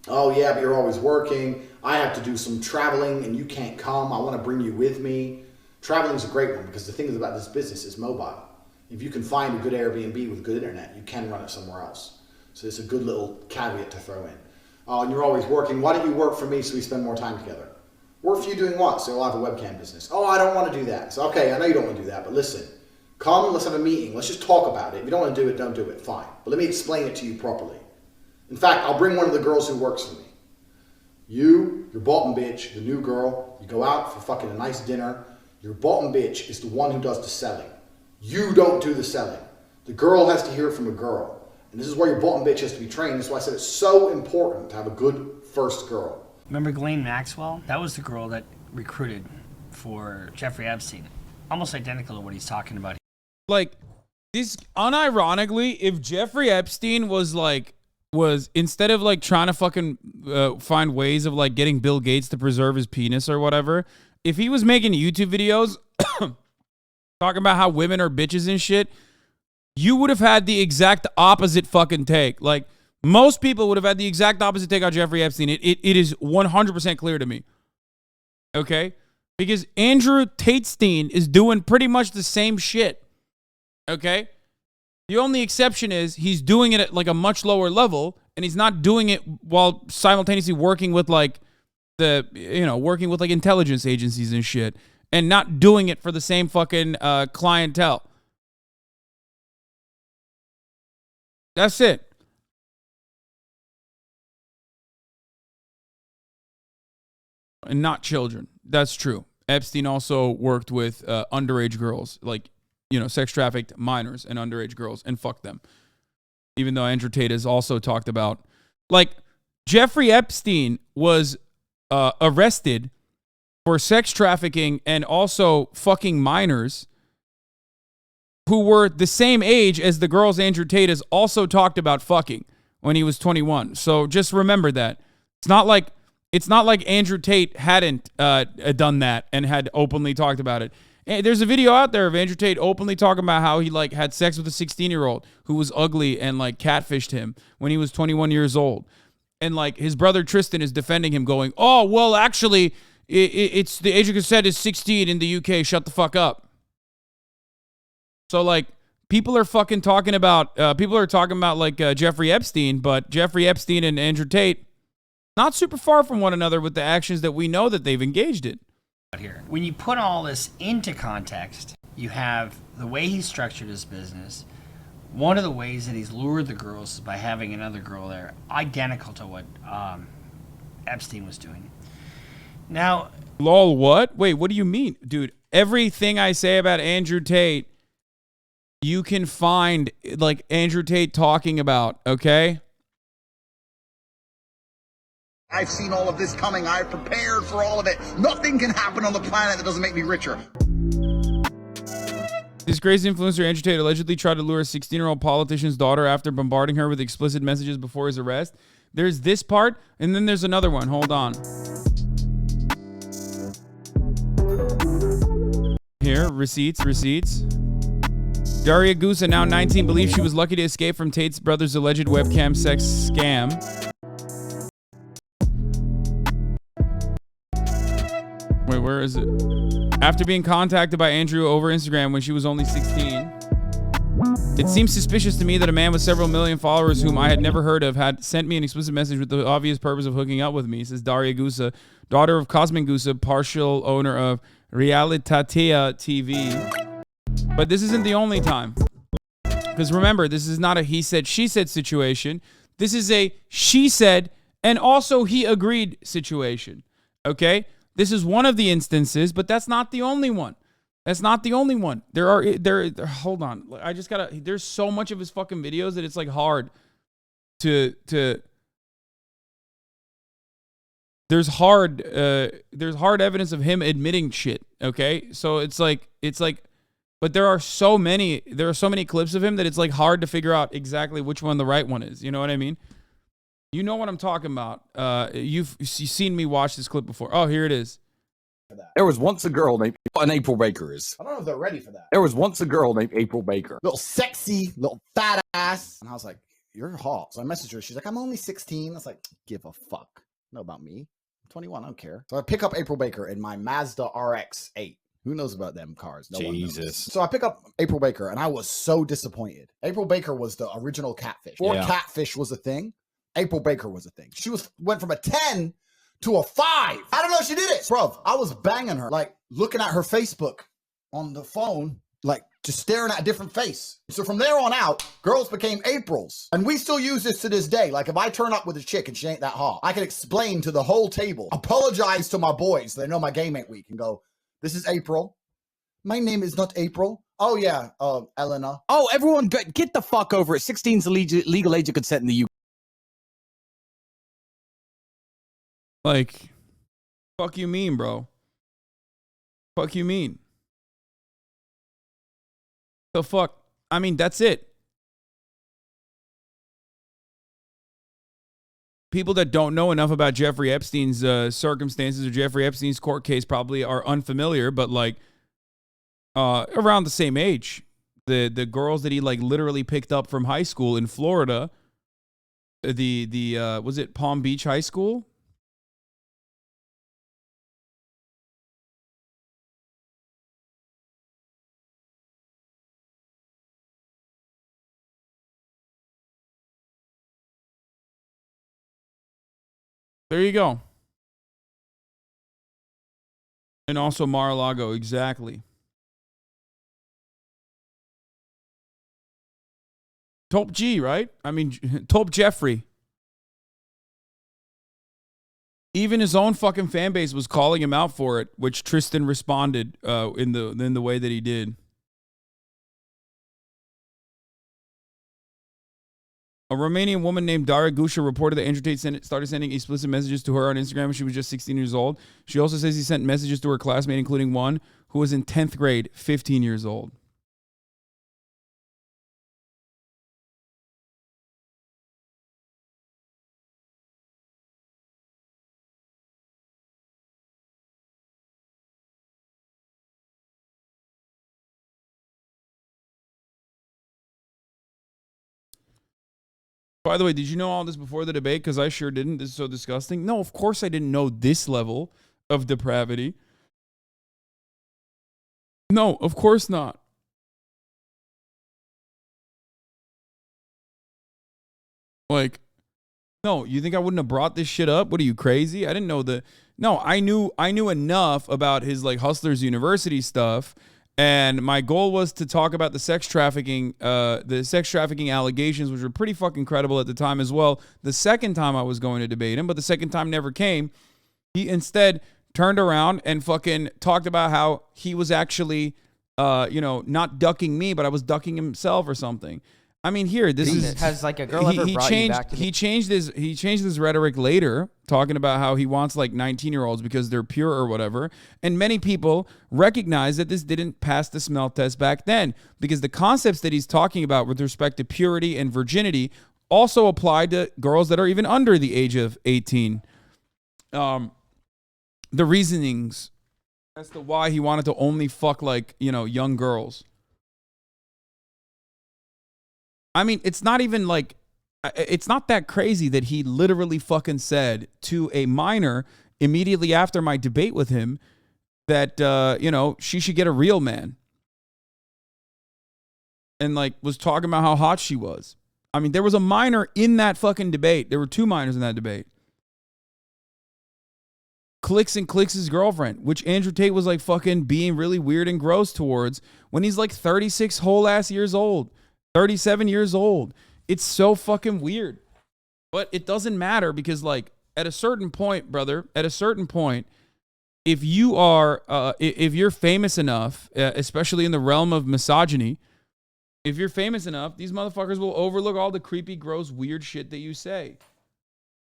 oh yeah, but you're always working. I have to do some traveling and you can't come. I want to bring you with me. Traveling is a great one because the thing about this business is mobile. If you can find a good Airbnb with good internet, you can run it somewhere else. So it's a good little caveat to throw in. Oh, and you're always working. Why don't you work for me so we spend more time together? Work for you doing what? So I'll have a webcam business. Oh, I don't want to do that. So okay, I know you don't want to do that, but listen, Come, let's have a meeting. Let's just talk about it. If you don't want to do it, don't do it. Fine. But let me explain it to you properly. In fact, I'll bring one of the girls who works for me. You, your bottom bitch, the new girl, you go out for fucking a nice dinner. Your bottom bitch is the one who does the selling. You don't do the selling. The girl has to hear it from a girl. And this is where your bottom bitch has to be trained. That's why I said it's so important to have a good first girl. Remember Ghislaine Maxwell? That was the girl that recruited for Jeffrey Epstein. Almost identical to what he's talking about. Like, this, unironically, if Jeffrey Epstein was instead of like trying to fucking find ways of like getting Bill Gates to preserve his penis or whatever, if he was making YouTube videos talking about how women are bitches and shit, you would have had the exact opposite fucking take. Like, most people would have had the exact opposite take on Jeffrey Epstein. It is 100% clear to me. Okay? Because Andrew Tate is doing pretty much the same shit. Okay? The only exception is he's doing it at like a much lower level, and he's not doing it while simultaneously working with like working with like intelligence agencies and shit, and not doing it for the same fucking clientele. That's it. And not children. That's true. Epstein also worked with underage girls, like, sex trafficked minors and underage girls, and fucked them. Even though Andrew Tate has also talked about, like, Jeffrey Epstein was arrested for sex trafficking and also fucking minors who were the same age as the girls Andrew Tate has also talked about fucking when he was 21. So just remember that. It's not like Andrew Tate hadn't done that and had openly talked about it. And there's a video out there of Andrew Tate openly talking about how he like had sex with a 16-year-old who was ugly and like catfished him when he was 21 years old. And like his brother Tristan is defending him, going, "Oh, well, actually, it's the age of consent is 16 in the UK. Shut the fuck up." So like people are fucking talking about like Jeffrey Epstein, but Jeffrey Epstein and Andrew Tate not super far from one another with the actions that we know that they've engaged in. Here, when you put all this into context, you have the way he structured his business. One of the ways that he's lured the girls is by having another girl there, identical to what Epstein was doing. Now, lol, what? Wait, what do you mean? Dude, everything I say about Andrew Tate, you can find like Andrew Tate talking about, okay? I've seen all of this coming. I've prepared for all of it. Nothing can happen on the planet that doesn't make me richer. This crazy influencer Andrew Tate allegedly tried to lure a 16-year-old politician's daughter after bombarding her with explicit messages before his arrest. There's this part, and then there's another one. Hold on. Here, receipts. Daria Gusa, now 19, believes she was lucky to escape from Tate's brother's alleged webcam sex scam. Wait, where is it? After being contacted by Andrew over Instagram when she was only 16. It seems suspicious to me that a man with several million followers whom I had never heard of had sent me an explicit message with the obvious purpose of hooking up with me, says Daria Gusa, daughter of Cosmin Gusa, partial owner of Realitatea TV. But this isn't the only time. Because remember, this is not a he said, she said situation. This is a she said and also he agreed situation. Okay? This is one of the instances, but that's not the only one. That's not the only one. Hold on. I just gotta, there's so much of his fucking videos that it's like hard to there's hard evidence of him admitting shit. Okay. So it's like, but there are so many clips of him that it's like hard to figure out exactly which one the right one is. You know what I mean? You know what I'm talking about. You've seen me watch this clip before. Oh, here it is. There was once a girl named April Baker is. I don't know if they're ready for that. There was once a girl named April Baker. Little sexy, little fat ass. And I was like, you're hot. So I messaged her. She's like, I'm only 16. I was like, give a fuck. Know about me. I'm 21. I don't care. So I pick up April Baker in my Mazda RX-8. Who knows about them cars? No one knows. So I pick up April Baker, and I was so disappointed. April Baker was the original catfish. Before catfish was a thing, April Baker was a thing. She went from a 10 to a 5. I don't know if she did it. Bro, I was banging her, like looking at her Facebook on the phone, like just staring at a different face. So from there on out, girls became Aprils. And we still use this to this day. Like if I turn up with a chick and she ain't that hot, I can explain to the whole table, apologize to my boys so they know my game ain't weak, and go, this is April. My name is not April. Oh yeah, Elena. Oh, everyone get the fuck over it. 16's the legal age of consent in the UK. Like, fuck you mean, bro? Fuck you mean? The fuck? I mean, that's it. People that don't know enough about Jeffrey Epstein's circumstances or Jeffrey Epstein's court case probably are unfamiliar, but like around the same age, the girls that he like literally picked up from high school in Florida, the was it Palm Beach High School? There you go. And also Mar-a-Lago, exactly. Top G, right? I mean, Top Jeffrey. Even his own fucking fan base was calling him out for it, which Tristan responded in the way that he did. A Romanian woman named Dara Gusha reported that Andrew Tate started sending explicit messages to her on Instagram when she was just 16 years old. She also says he sent messages to her classmate, including one who was in 10th grade, 15 years old. By the way, did you know all this before the debate? Because I sure didn't. This is so disgusting. No, of course I didn't know this level of depravity. No, of course not. Like, no, you think I wouldn't have brought this shit up? What are you, crazy? I didn't know the... No, I knew enough about his like Hustlers University stuff. And my goal was to talk about the sex trafficking allegations, which were pretty fucking credible at the time as well. The second time I was going to debate him, but the second time never came. He instead turned around and fucking talked about how he was actually, not ducking me, but I was ducking himself or something. I mean, here, this is... Has like a girl ever brought you back to me? He changed his rhetoric later, talking about how he wants like 19-year-olds because they're pure or whatever. And many people recognize that this didn't pass the smell test back then, because the concepts that he's talking about with respect to purity and virginity also apply to girls that are even under the age of 18. The reasonings as to why he wanted to only fuck like, young girls. I mean, it's not even like, it's not that crazy that he literally fucking said to a minor immediately after my debate with him that, she should get a real man. And like was talking about how hot she was. I mean, there was a minor in that fucking debate. There were two minors in that debate. Clicks and Clicks' girlfriend, which Andrew Tate was like fucking being really weird and gross towards when he's like 36 whole ass years old. 37 years old. It's so fucking weird. But it doesn't matter because, like, at a certain point, brother, if you are, if you're famous enough, especially in the realm of misogyny, if you're famous enough, these motherfuckers will overlook all the creepy, gross, weird shit that you say.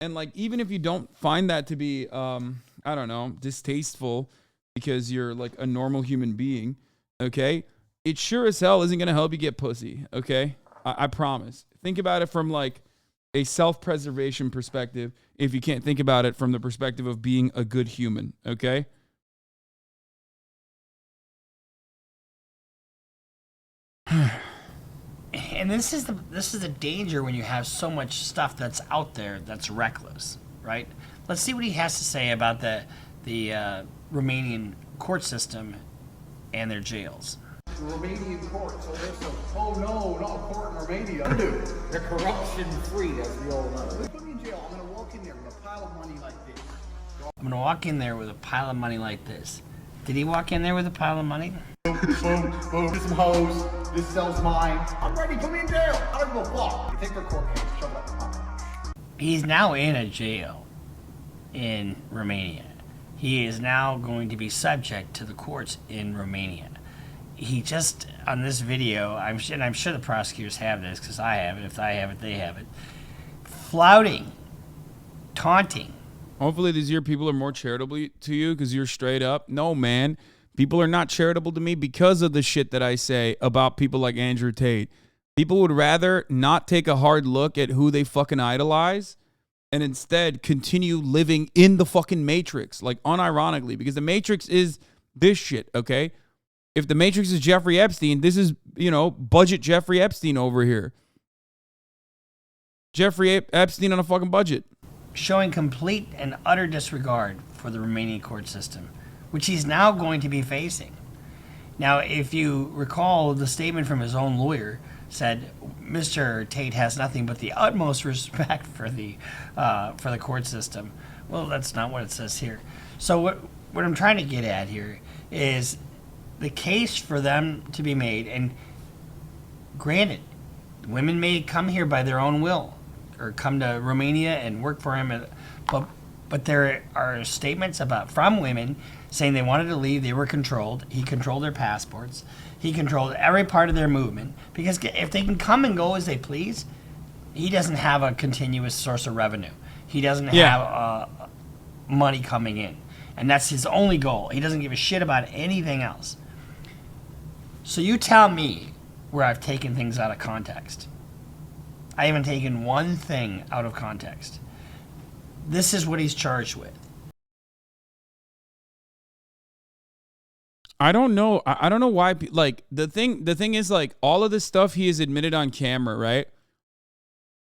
And, like, even if you don't find that to be, distasteful because you're, like, a normal human being, okay? It sure as hell isn't going to help you get pussy, okay? I promise. Think about it from, like, a self-preservation perspective if you can't think about it from the perspective of being a good human, okay? And this is the danger when you have so much stuff that's out there that's reckless, right? Let's see what he has to say about the Romanian court system and their jails. Romanian court. So there's some, oh no, not a court in Romania. They're corruption-free, as we all know. They put me in jail. I'm going to walk in there with a pile of money like this. I'm going to walk in there with a pile of money like this. Did he walk in there with a pile of money? Boom, boom. Get some hoes. This cell's mine. I'm ready. Put me in jail. I don't give a fuck. You take their court case. Shove it up your pocket. He's now in a jail in Romania. He is now going to be subject to the courts in Romania. He just, on this video, I'm sure the prosecutors have this because I have it. If I have it, they have it. Flouting, taunting. Hopefully these year people are more charitable to you because you're straight up. No, man. People are not charitable to me because of the shit that I say about people like Andrew Tate. People would rather not take a hard look at who they fucking idolize and instead continue living in the fucking Matrix, like unironically, because the Matrix is this shit, okay? If the Matrix is Jeffrey Epstein, this is, you know, budget Jeffrey Epstein over here. Jeffrey Epstein on a fucking budget. Showing complete and utter disregard for the Romanian court system, which he's now going to be facing. Now, if you recall, the statement from his own lawyer said Mr. Tate has nothing but the utmost respect for the court system. Well, that's not what it says here. So what I'm trying to get at here is the case for them to be made, and granted, women may come here by their own will or come to Romania and work for him, but there are statements from women saying they wanted to leave, they were controlled, he controlled their passports, he controlled every part of their movement, because if they can come and go as they please, he doesn't have a continuous source of revenue. He doesn't have money coming in, and that's his only goal. He doesn't give a shit about anything else. So you tell me where I've taken things out of context. I haven't taken one thing out of context. This is what he's charged with. I don't know. I don't know why. Like the thing is, like, all of this stuff he has admitted on camera, right?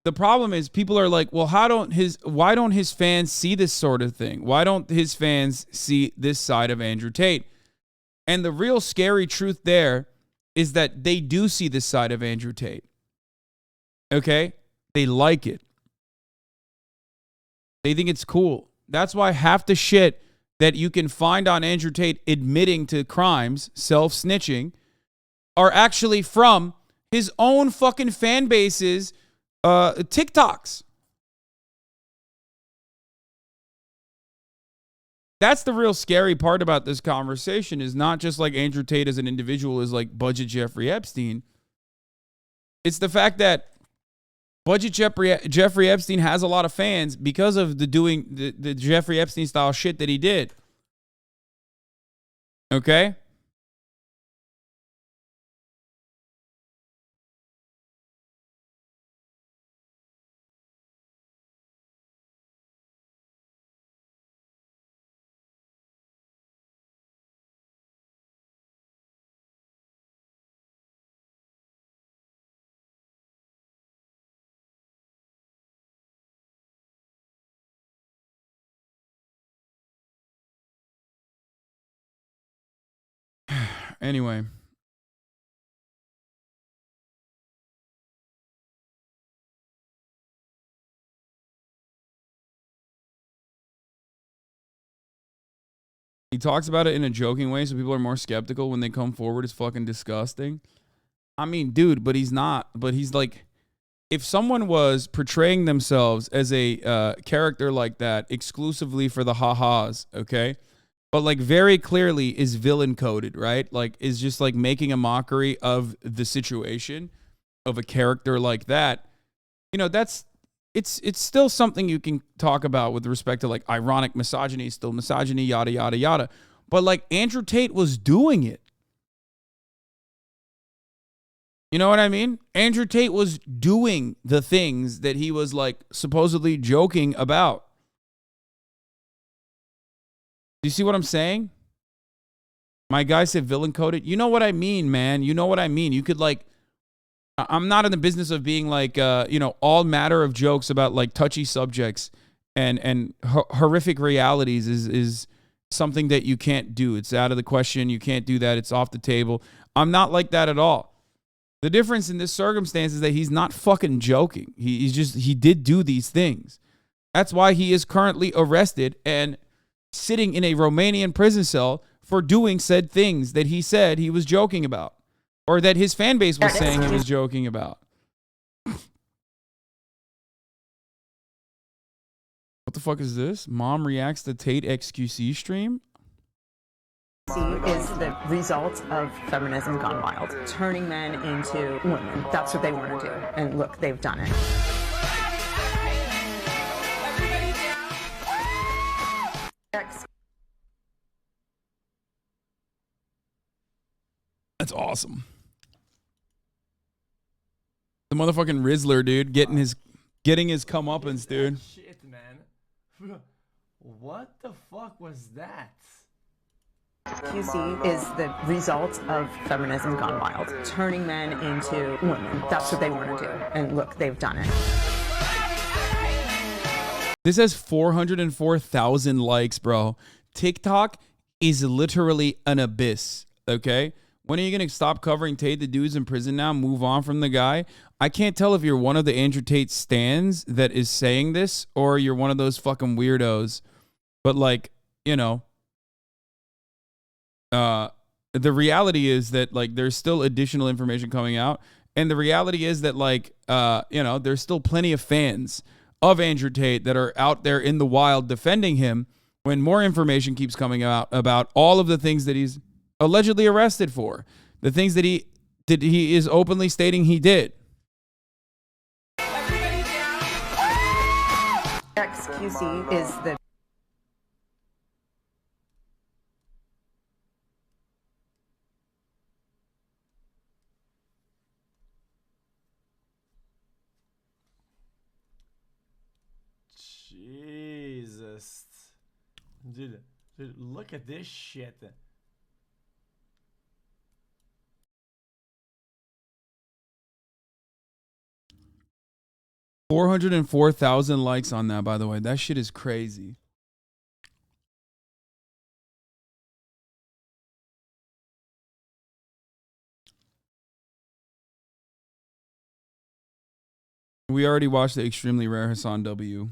The problem is people are like, well, why don't his fans see this sort of thing? Why don't his fans see this side of Andrew Tate? And the real scary truth there is that they do see this side of Andrew Tate. Okay? They like it. They think it's cool. That's why half the shit that you can find on Andrew Tate admitting to crimes, self-snitching, are actually from his own fucking fan base's TikToks. That's the real scary part about this conversation, is not just like Andrew Tate as an individual is like budget Jeffrey Epstein. It's the fact that budget Jeffrey Epstein has a lot of fans because of the Jeffrey Epstein style shit that he did. Okay? Anyway. He talks about it in a joking way, so people are more skeptical when they come forward. It's fucking disgusting. I mean, dude, but he's not. But he's like, if someone was portraying themselves as a character like that exclusively for the ha-has, okay? But like very clearly is villain coded, right? Like is just like making a mockery of the situation of a character like that. You know, it's still something you can talk about with respect to like ironic misogyny, still misogyny, yada, yada, yada. But like Andrew Tate was doing it. You know what I mean? Andrew Tate was doing the things that he was like supposedly joking about. Do you see what I'm saying? My guy said villain coded. You know what I mean, man. You know what I mean. You could like, I'm not in the business of being like, you know, all matter of jokes about like touchy subjects and horrific realities is something that you can't do. It's out of the question. You can't do that. It's off the table. I'm not like that at all. The difference in this circumstance is that he's not fucking joking. He did do these things. That's why he is currently arrested and sitting in a Romanian prison cell for doing said things that he said he was joking about, or that his fan base was saying he was joking about. What the fuck is this? Mom reacts to Tate XQC stream? Is the result of feminism gone wild, turning men into women. That's what they want to do. And look, they've done it. That's awesome. The motherfucking Rizzler, dude, getting his comeuppance, dude. Shit, man. What the fuck was that? QC is the result of feminism gone wild, turning men into women. That's what they want to do. And look, they've done it. This has 404,000 likes, bro. TikTok is literally an abyss, okay? When are you going to stop covering Tate? The dude's in prison now. Move on from the guy. I can't tell if you're one of the Andrew Tate stans that is saying this or you're one of those fucking weirdos. But, like, you know, the reality is that, like, there's still additional information coming out. And the reality is that, like, you know, there's still plenty of fans of Andrew Tate that are out there in the wild defending him when more information keeps coming out about all of the things that he's allegedly arrested for, the things that he is openly stating he did. XQC is the Jesus. Dude, look at this shit. $404,000 likes on that, by the way. That shit is crazy. We already watched the extremely rare Hasan W.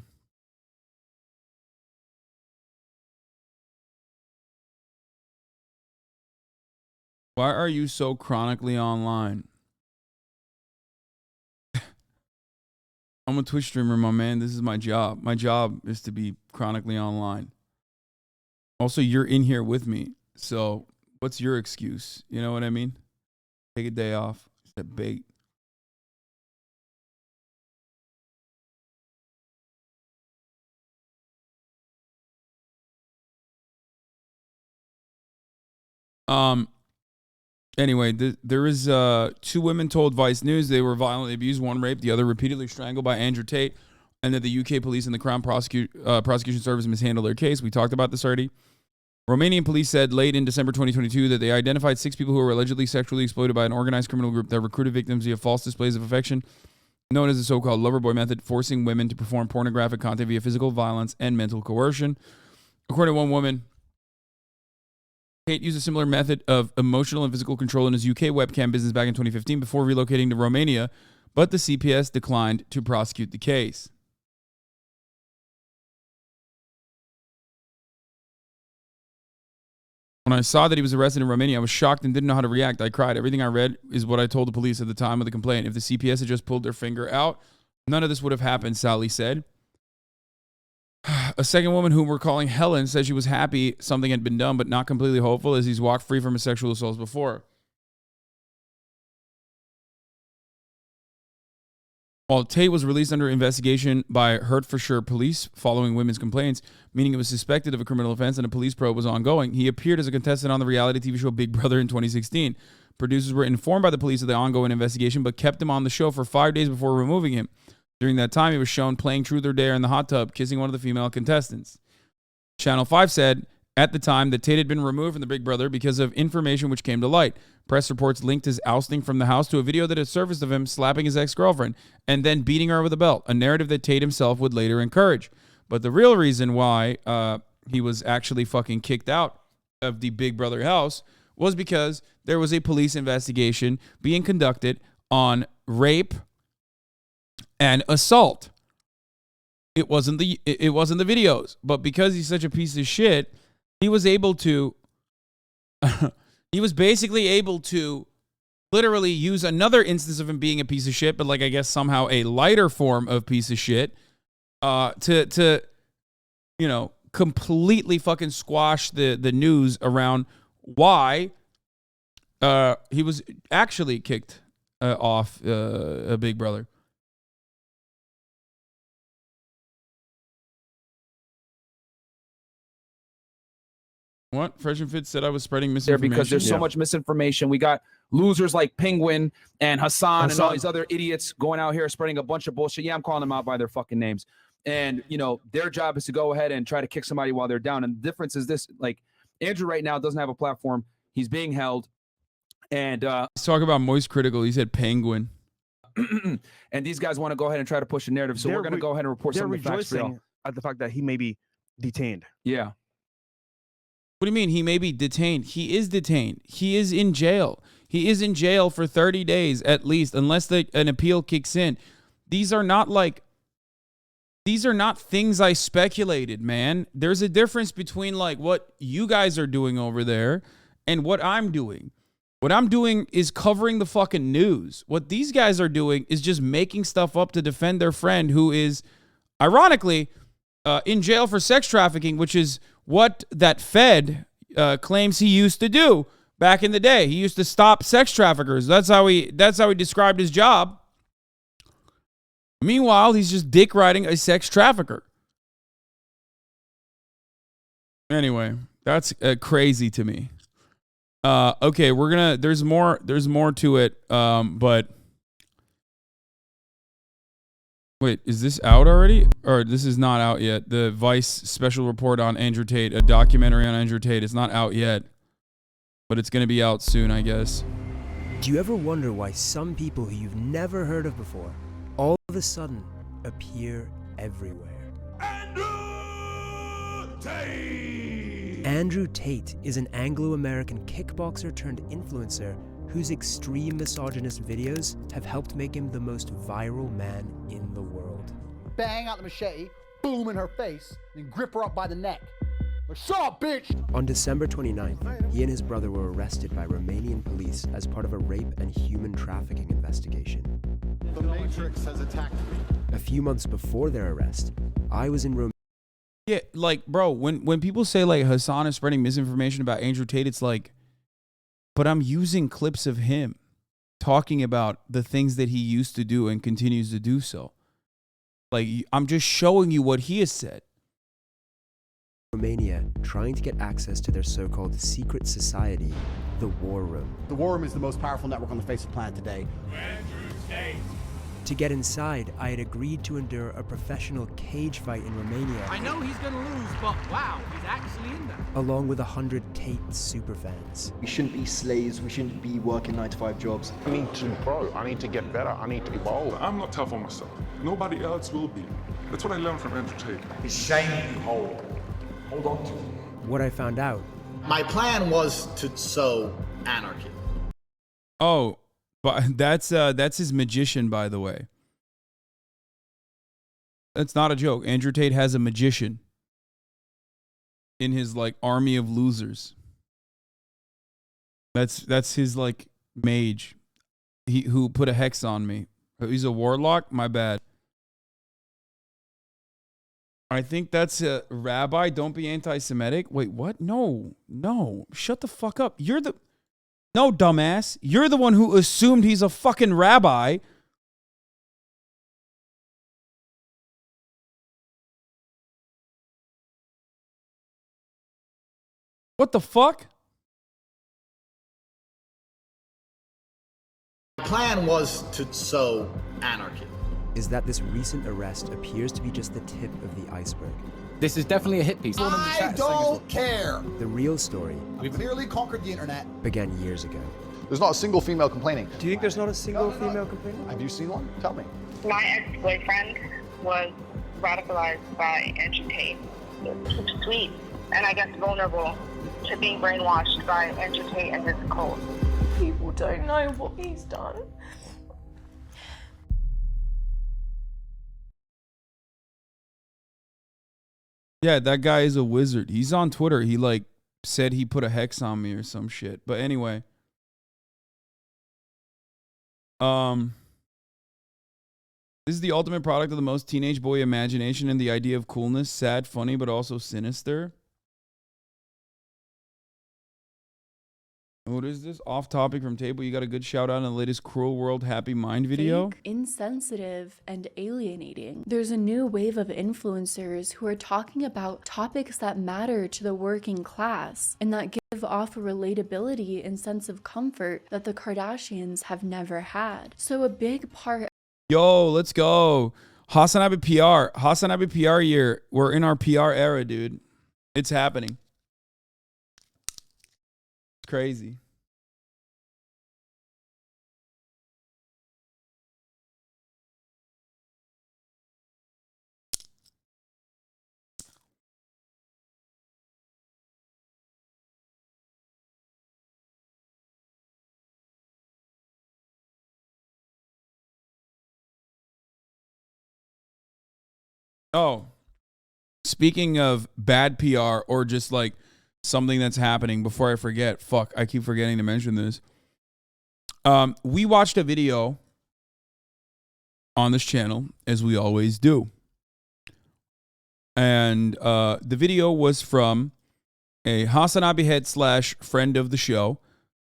Why are you so chronically online? I'm a Twitch streamer, my man. This is my job. My job is to be chronically online. Also, you're in here with me. So what's your excuse? You know what I mean? Take a day off. It's that bait. Anyway, there is 2 women told Vice News they were violently abused, one raped, the other repeatedly strangled by Andrew Tate, and that the UK police and the Crown Prosecution Service mishandled their case. We talked about this already. Romanian police said late in December 2022 that they identified 6 people who were allegedly sexually exploited by an organized criminal group that recruited victims via false displays of affection, known as the so-called lover boy method, forcing women to perform pornographic content via physical violence and mental coercion. According to one woman, Tate used a similar method of emotional and physical control in his UK webcam business back in 2015 before relocating to Romania, but the CPS declined to prosecute the case. When I saw that he was arrested in Romania, I was shocked and didn't know how to react. I cried. Everything I read is what I told the police at the time of the complaint. If the CPS had just pulled their finger out, none of this would have happened, Sally said. A second woman whom we're calling Helen says she was happy something had been done, but not completely hopeful as he's walked free from his sexual assaults before. While Tate was released under investigation by Hertfordshire police following women's complaints, meaning it was suspected of a criminal offense and a police probe was ongoing, he appeared as a contestant on the reality TV show Big Brother in 2016. Producers were informed by the police of the ongoing investigation, but kept him on the show for 5 days before removing him. During that time, he was shown playing Truth or Dare in the hot tub, kissing one of the female contestants. Channel 5 said at the time that Tate had been removed from the Big Brother because of information which came to light. Press reports linked his ousting from the house to a video that had surfaced of him slapping his ex-girlfriend and then beating her with a belt, a narrative that Tate himself would later encourage. But the real reason why he was actually fucking kicked out of the Big Brother house was because there was a police investigation being conducted on rape and assault. It wasn't the videos, but because he's such a piece of shit, he was able to he was basically able to literally use another instance of him being a piece of shit, but like I guess somehow a lighter form of piece of shit, to you know, completely fucking squash the news around why he was actually kicked off a Big Brother. What? Fresh and Fit said I was spreading misinformation. Because there's so much misinformation. We got losers like Penguin and Hasan and all these other idiots going out here spreading a bunch of bullshit. Yeah, I'm calling them out by their fucking names. And, you know, their job is to go ahead and try to kick somebody while they're down. And the difference is this, like, Andrew right now doesn't have a platform. He's being held. And let's talk about Moist Critical. He said Penguin. And these guys want to go ahead and try to push a narrative. So we're going to go ahead and report some of the facts for y'all. At the fact that he may be detained. Yeah. What do you mean he may be detained? He is detained. He is in jail. He is in jail for 30 days at least, unless an appeal kicks in. These are not things I speculated, man. There's a difference between like what you guys are doing over there and what I'm doing. What I'm doing is covering the fucking news. What these guys are doing is just making stuff up to defend their friend who is, ironically, in jail for sex trafficking, which is what that Fed claims he used to do back in the day. He used to stop sex traffickers. That's how he described his job. Meanwhile, he's just dick riding a sex trafficker. Anyway, that's crazy to me. Okay, there's more to it, but wait, is this out already? Or this is not out yet? The Vice special report on Andrew Tate, a documentary on Andrew Tate. It's not out yet, but it's going to be out soon, I guess. Do you ever wonder why some people who you've never heard of before all of a sudden appear everywhere? Andrew Tate is an Anglo-American kickboxer turned influencer whose extreme misogynist videos have helped make him the most viral man in the world. Bang out the machete, boom in her face, and grip her up by the neck. Like, shut up, bitch! On December 29th, he and his brother were arrested by Romanian police as part of a rape and human trafficking investigation. The Matrix has attacked me. A few months before their arrest, I was in Romania. Yeah, like, bro, when people say like Hasan is spreading misinformation about Andrew Tate, it's like, but I'm using clips of him talking about the things that he used to do and continues to do so. Like, I'm just showing you what he has said. Romania, trying to get access to their so-called secret society, the War Room. The War Room is the most powerful network on the face of the planet today. Andrew Tate. To get inside, I had agreed to endure a professional cage fight in Romania. I know he's gonna lose, but wow, he's actually in there. Along with 100 Tate superfans. We shouldn't be slaves, we shouldn't be working 9-to-5 jobs. I need to grow, I need to get better, I need to evolve. I'm not tough on myself. Nobody else will be. That's what I learned from Andrew Tate. He's shiny you hold on to him. What I found out. My plan was to sow anarchy. Oh, but that's his magician, by the way. That's not a joke. Andrew Tate has a magician in his like army of losers. That's his like mage. Who put a hex on me. He's a warlock? My bad. I think that's a rabbi. Don't be anti-Semitic. Wait, what? No. Shut the fuck up. No, dumbass. You're the one who assumed he's a fucking rabbi. What the fuck? My plan was to sow anarchy. Is that this recent arrest appears to be just the tip of the iceberg. This is definitely a hit piece. I don't care. The real story We've clearly conquered the internet. Began years ago. There's not a single female complaining. Do you think there's not a single female complaining? Have you seen one? Tell me. My ex-boyfriend was radicalized by Andrew Tate. It's sweet, and I guess vulnerable to being brainwashed by Andrew Tate and his cult. People don't know what he's done. Yeah, that guy is a wizard. He's on Twitter. He like said he put a hex on me or some shit. But anyway. This is the ultimate product of the most teenage boy imagination and the idea of coolness, sad, funny, but also sinister. What is this? Off topic from table. You got a good shout out on the latest Cruel World Happy Mind video. Fake, insensitive, and alienating. There's a new wave of influencers who are talking about topics that matter to the working class and that give off a relatability and sense of comfort that the Kardashians have never had. So a big part. Yo, let's go. HasanAbi PR. HasanAbi PR year. We're in our PR era, dude. It's happening. Crazy. Oh, speaking of bad PR or just like something that's happening, before I forget, fuck, I keep forgetting to mention this. We watched a video on this channel, as we always do. And the video was from a HasanAbi head / friend of the show,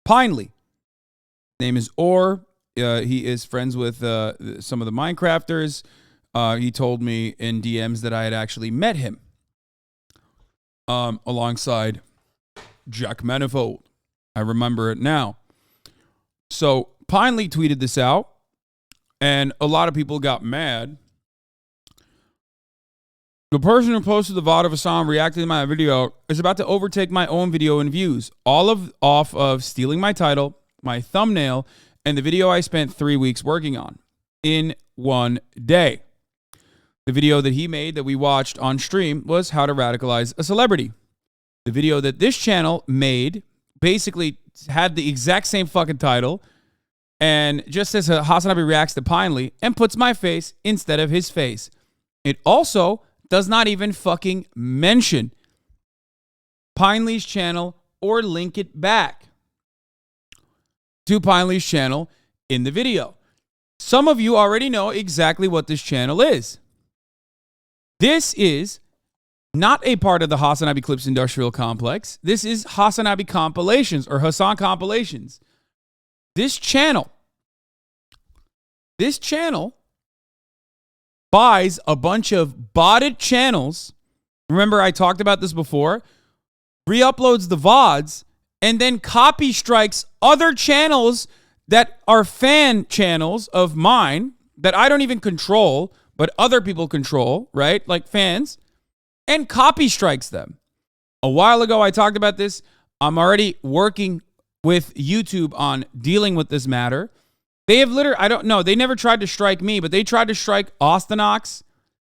Pinely. Name is Orr. He is friends with some of the Minecrafters. He told me in DMs that I had actually met him alongside Jack Manifold. I remember it now. So Pinely tweeted this out, and a lot of people got mad. The person who posted the VOD of Hasan reacting to my video is about to overtake my own video in views, off of stealing my title, my thumbnail, and the video I spent 3 weeks working on in one day. The video that he made that we watched on stream was how to radicalize a celebrity. The video that this channel made basically had the exact same fucking title and just says HasanAbi reacts to Pinely and puts my face instead of his face. It also does not even fucking mention Pinely's channel or link it back to Pinely's channel in the video. Some of you already know exactly what this channel is. This is not a part of the HasanAbi Clips Industrial Complex. This is HasanAbi Compilations or Hasan Compilations. This channel buys a bunch of botted channels. Remember, I talked about this before. Re-uploads the VODs and then copy strikes other channels that are fan channels of mine that I don't even control, but other people control, right? Like fans, and copy strikes them. A while ago, I talked about this. I'm already working with YouTube on dealing with this matter. They have literally, I don't know, they never tried to strike me, but they tried to strike Austinox.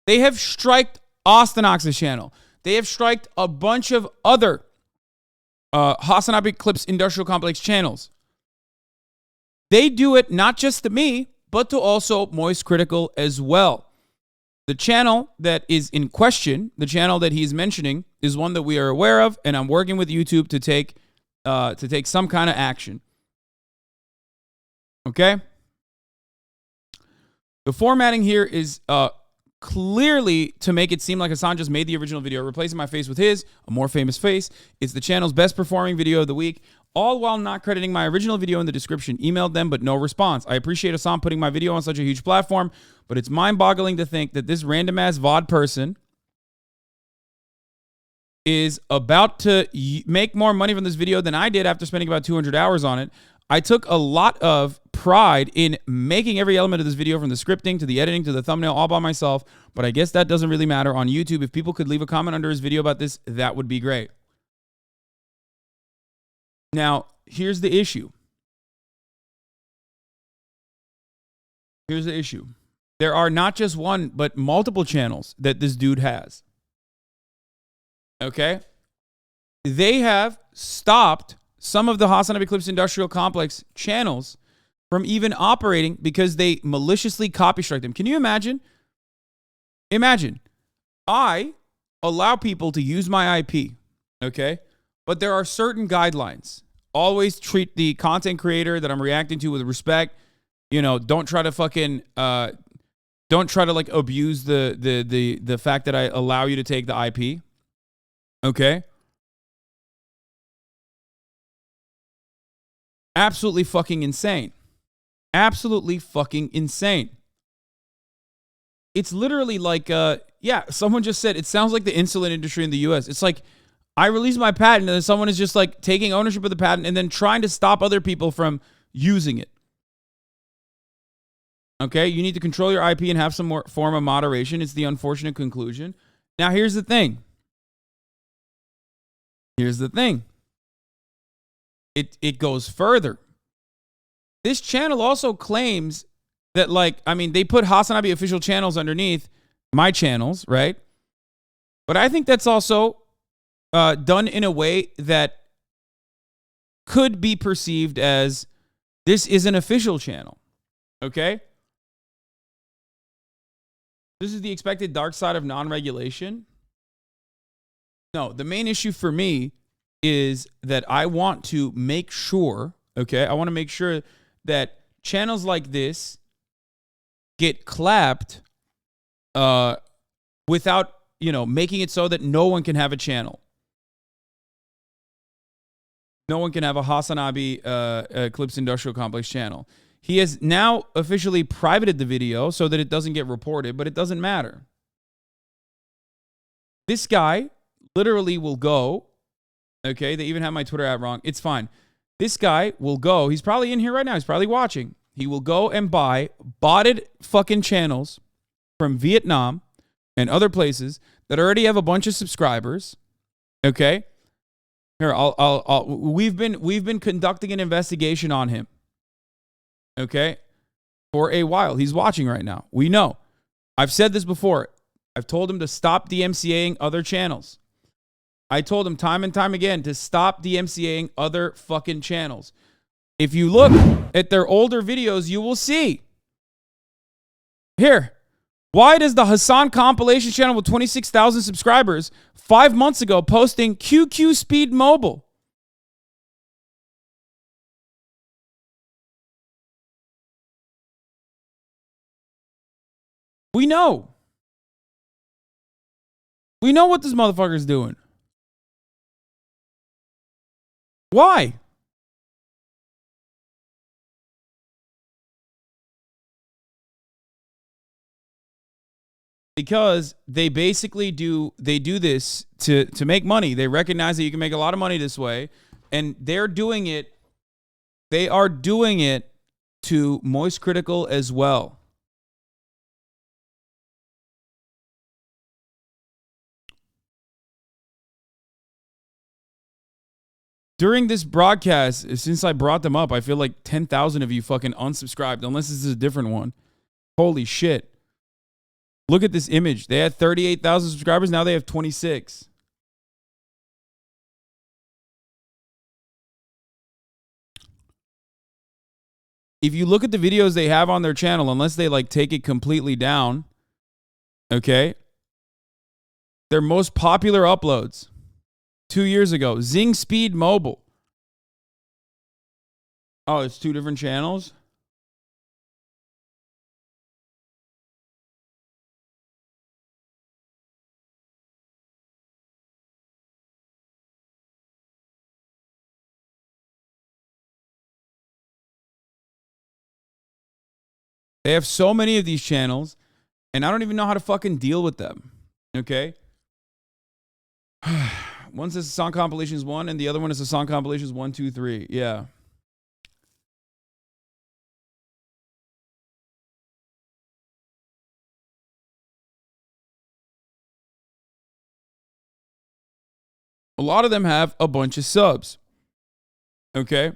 They have striked Austinox's channel. They have striked a bunch of other HasanAbi Clips Industrial Complex channels. They do it not just to me, but to also Moist Critical as well. The channel that is in question, the channel that he's mentioning, is one that we are aware of, and I'm working with YouTube to take some kind of action. Okay? The formatting here is clearly to make it seem like Hasan just made the original video, replacing my face with his, a more famous face. It's the channel's best performing video of the week, all while not crediting my original video in the description. Emailed them, but no response. I appreciate Hasan putting my video on such a huge platform, but it's mind-boggling to think that this random-ass VOD person is about to make more money from this video than I did after spending about 200 hours on it. I took a lot of pride in making every element of this video, from the scripting to the editing to the thumbnail, all by myself, but I guess that doesn't really matter on YouTube. If people could leave a comment under his video about this, that would be great. Now, here's the issue. Here's the issue. There are not just one, but multiple channels that this dude has. Okay? They have stopped some of the HasanAbi Clips Industrial Complex channels from even operating because they maliciously copy strike them. Can you imagine? Imagine, I allow people to use my IP, okay? but there are certain guidelines. Always treat the content creator that I'm reacting to with respect. You know, don't try to fucking don't try to like abuse the fact that I allow you to take the IP. Okay? Absolutely fucking insane. Absolutely fucking insane. It's literally like, yeah, someone just said, it sounds like the insulin industry in the US. It's like, I release my patent and then someone is just like taking ownership of the patent and then trying to stop other people from using it. Okay, you need to control your IP and have some more form of moderation. It's the unfortunate conclusion. Now, here's the thing. Here's the thing. It goes further. This channel also claims that, like, I mean, they put HasanAbi official channels underneath my channels, right? But I think that's also done in a way that could be perceived as this is an official channel. Okay? This is the expected dark side of non-regulation. No, the main issue for me is that I want to make sure, okay, I want to make sure that channels like this get clapped without, you know, making it so that no one can have a channel. No one can have a HasanAbi Clips Industrial Complex channel. He has now officially privated the video so that it doesn't get reported, but it doesn't matter. This guy literally will go, okay, they even have my Twitter ad wrong. It's fine. This guy will go, he's probably in here right now, he's probably watching. He will go and buy botted fucking channels from Vietnam and other places that already have a bunch of subscribers, okay? Here, we've been conducting an investigation on him. Okay? For a while. He's watching right now. We know. I've said this before. I've told him to stop DMCAing other channels. I told him time and time again to stop DMCAing other fucking channels. If you look at their older videos, you will see. Here. Why does the Hasan compilation channel with 26,000 subscribers 5 months ago posting QQ Speed Mobile? We know. We know what this motherfucker's doing. Why? Because they basically do this to make money. They recognize that you can make a lot of money this way, and they're doing it. They are doing it to Moist Critical as well. During this broadcast, since I brought them up, I feel like 10,000 of you fucking unsubscribed, unless this is a different one. Holy shit. Look at this image. They had 38,000 subscribers. Now they have 26. If you look at the videos they have on their channel, unless they like take it completely down, okay, their most popular uploads 2 years ago, Zing Speed Mobile. Oh, it's 2 different channels? They have so many of these channels, and I don't even know how to fucking deal with them. Okay? One says Song Compilations 1, and the other one is the Song Compilations 1, 2, 3. Yeah. A lot of them have a bunch of subs. Okay?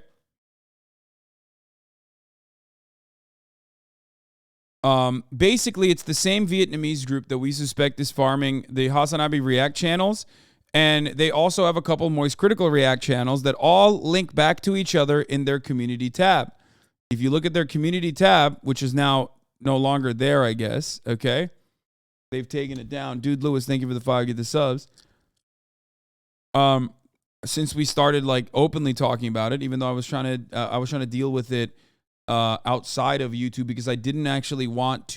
Basically, it's the same Vietnamese group that we suspect is farming the HasanAbi React channels. And they also have a couple Moist Critical React channels that all link back to each other in their community tab. If you look at their community tab, which is now no longer there, I guess, okay? They've taken it down. Dude Lewis, thank you for the 5, get the subs. since we started like openly talking about it, even though I was trying to deal with it outside of YouTube because I didn't want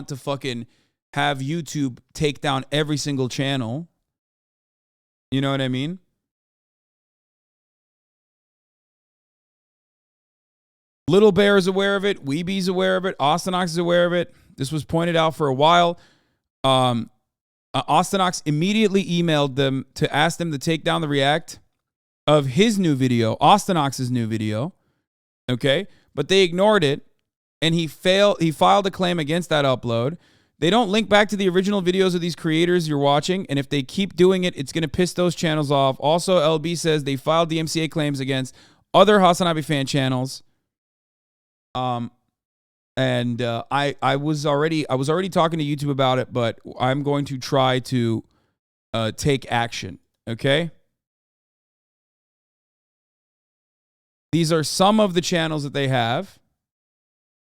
to fucking have YouTube take down every single channel. You know what I mean? Little Bear is aware of it. Weeby's aware of it. Austinox is aware of it. This was pointed out for a while. Austinox immediately emailed them to ask them to take down the react of his new video, Austinox's new video. Okay? But they ignored it, and he filed a claim against that upload. They don't link back to the original videos of these creators you're watching, and if they keep doing it, it's going to piss those channels off. Also, LB says they filed DMCA claims against other HasanAbi fan channels. I was already talking to YouTube about it, but I'm going to try to take action. Okay. These are some of the channels that they have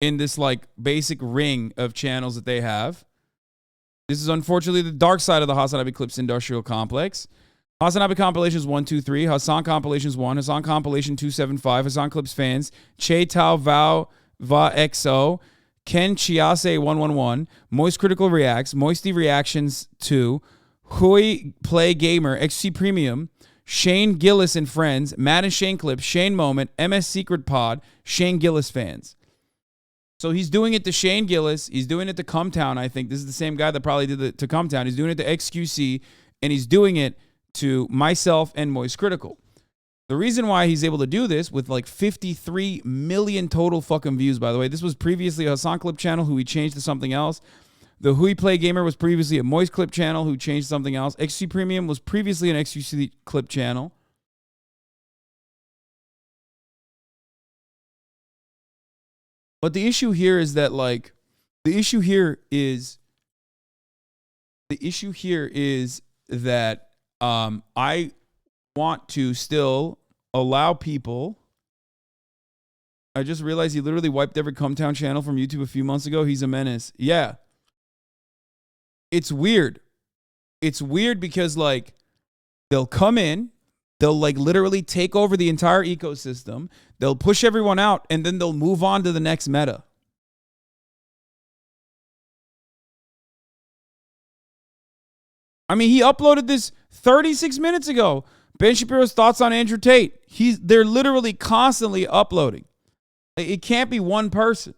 in this like basic ring of channels that they have. This is unfortunately the dark side of the HasanAbi Clips Industrial Complex. HasanAbi Compilations 123, Hasan Compilations 1, Hasan Compilation 275, Hasan Clips Fans, Che Tao Vao Va XO, Ken Chiase 111, Moist Critical Reacts, Moisty Reactions 2, Hui Play Gamer, XC Premium, Shane Gillis and Friends, Madden Shane Clips, Shane Moment, MS Secret Pod, Shane Gillis Fans. So he's doing it to Shane Gillis. He's doing it to Cumtown, I think. This is the same guy that probably did it to Cumtown. He's doing it to XQC, and he's doing it to myself and Moist Critical. The reason why he's able to do this with like 53 million total fucking views, by the way, this was previously a Hasan Clip channel who he changed to something else. The Hui Play Gamer was previously a Moist Clip channel who changed something else. XC Premium was previously an XQC Clip channel. But the issue here is that like, the issue here is that I want to still allow people. I just realized he literally wiped every Cumtown channel from YouTube a few months ago. He's a menace. Yeah. It's weird. It's weird because like they'll come in, they'll like literally take over the entire ecosystem, they'll push everyone out, and then they'll move on to the next meta. I mean, he uploaded this 36 minutes ago. Ben Shapiro's thoughts on Andrew Tate. They're literally constantly uploading. It can't be one person.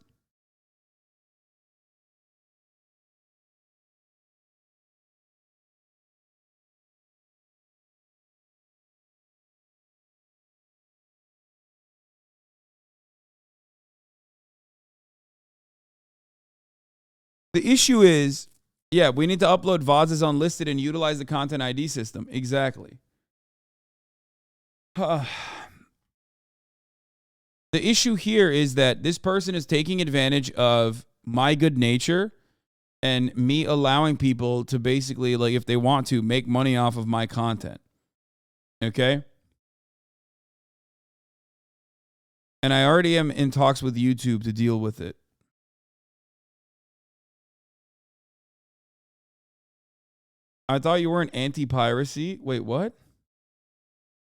The issue is, yeah, we need to upload VODs as unlisted and utilize the content ID system. Exactly. The issue here is that this person is taking advantage of my good nature and me allowing people to basically, like, if they want to, make money off of my content. Okay? And I already am in talks with YouTube to deal with it. I thought you weren't anti-piracy. Wait, what?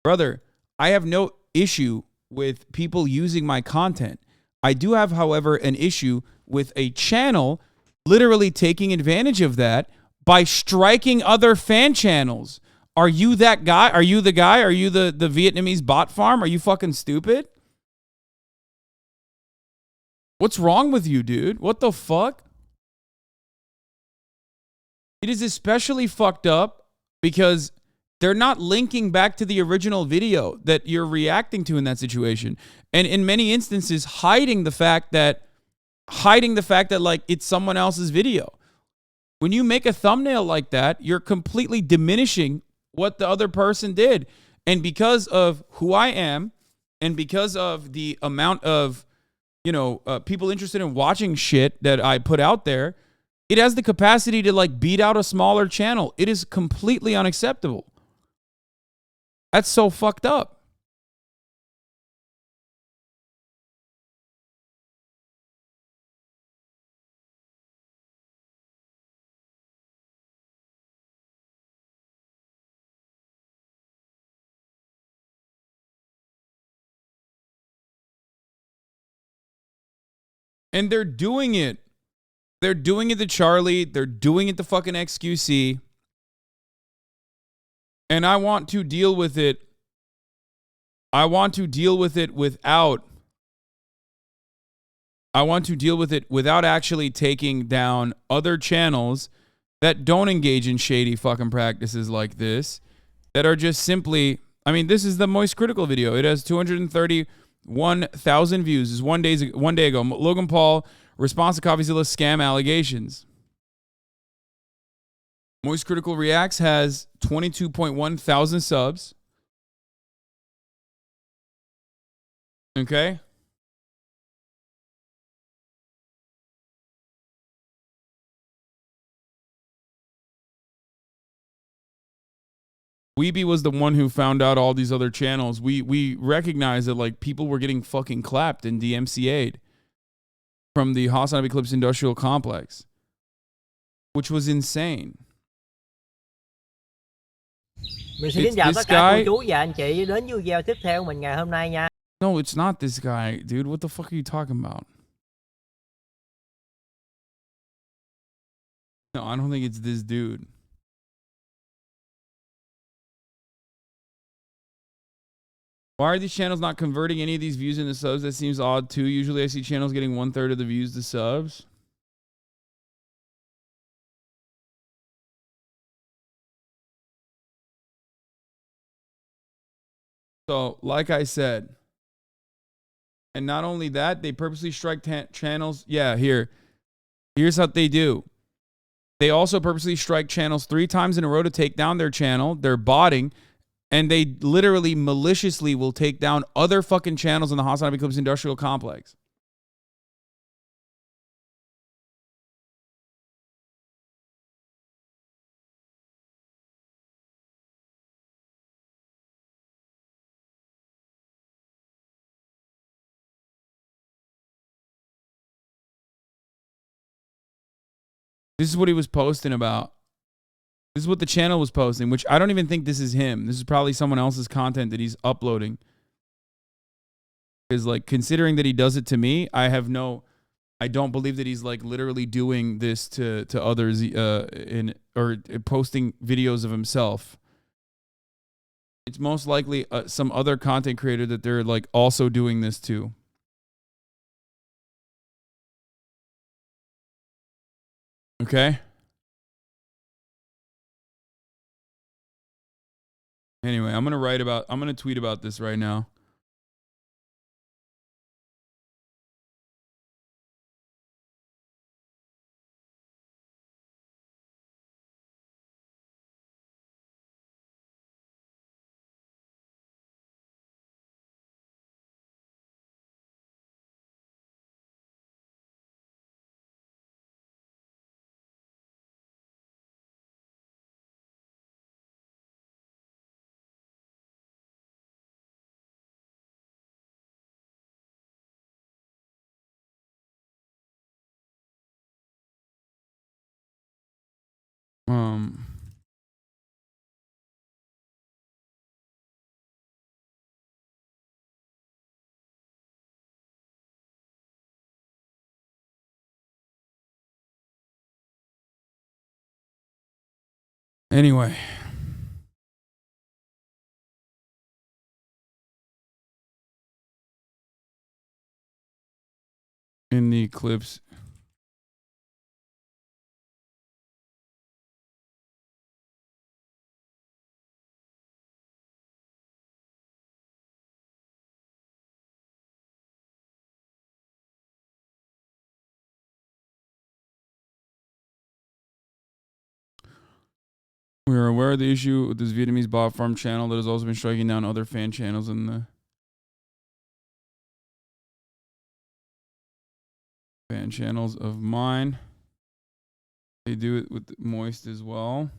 Brother, I have no issue with people using my content. I do have, however, an issue with a channel literally taking advantage of that by striking other fan channels. Are you that guy? Are you the guy? Are you the Vietnamese bot farm? Are you fucking stupid? What's wrong with you, dude? What the fuck? It is especially fucked up because they're not linking back to the original video that you're reacting to in that situation. And in many instances, hiding the fact that like it's someone else's video. When you make a thumbnail like that, you're completely diminishing what the other person did. And because of who I am and because of the amount of, people interested in watching shit that I put out there, it has the capacity to like beat out a smaller channel. It is completely unacceptable. That's so fucked up. And they're doing it. They're doing it to Charlie. They're doing it to fucking XQC. And I want to deal with it. I want to deal with it without. I want to deal with it without actually taking down other channels that don't engage in shady fucking practices like this, that are just simply, I mean, this is the Moist Critical video. It has 231,000 views. This is 1 day ago. Logan Paul response to Coffeezilla scam allegations. Moist Critical Reacts has 22.1 thousand subs. Okay. Weeby was the one who found out all these other channels. We recognized that like people were getting fucking clapped and DMCA'd from the HasanAbi Clips Industrial Complex, which was insane. Mình xin chào tất cả cô chú và anh chị đến với video tiếp theo mình ngày hôm nay nha. No, it's not this guy, dude. What the fuck are you talking about? No, I don't think it's this dude. Why are these channels not converting any of these views into subs? That seems odd too. Usually I see channels getting 1/3 of the views to subs. So, like I said, and not only that, they purposely strike channels. Yeah, here's what they do. They also purposely strike channels 3 times in a row to take down their channel. They're botting. And they literally maliciously will take down other fucking channels in the HasanAbi Clips Industrial Complex. This is what he was posting about. This is what the channel was posting, which I don't even think this is him. This is probably someone else's content that he's uploading. Because, like, considering that he does it to me, I don't believe that he's, like, literally doing this to others or posting videos of himself. It's most likely some other content creator that they're, like, also doing this to. Okay? Anyway, I'm going to tweet about this right now. Anyway. In the clips. We are aware of the issue with this Vietnamese bot farm channel that has also been striking down other fan channels in the fan channels of mine. They do it with Moist as well.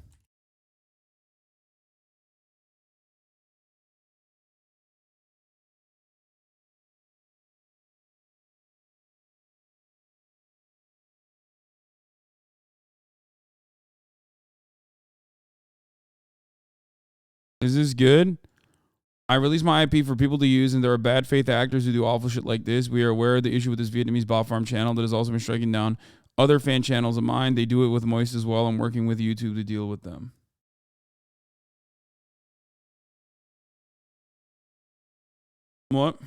Is this good? I release my IP for people to use, and there are bad faith actors who do awful shit like this. We are aware of the issue with this Vietnamese bot farm channel that has also been striking down other fan channels of mine. They do it with Moist as well. I'm working with YouTube to deal with them. What?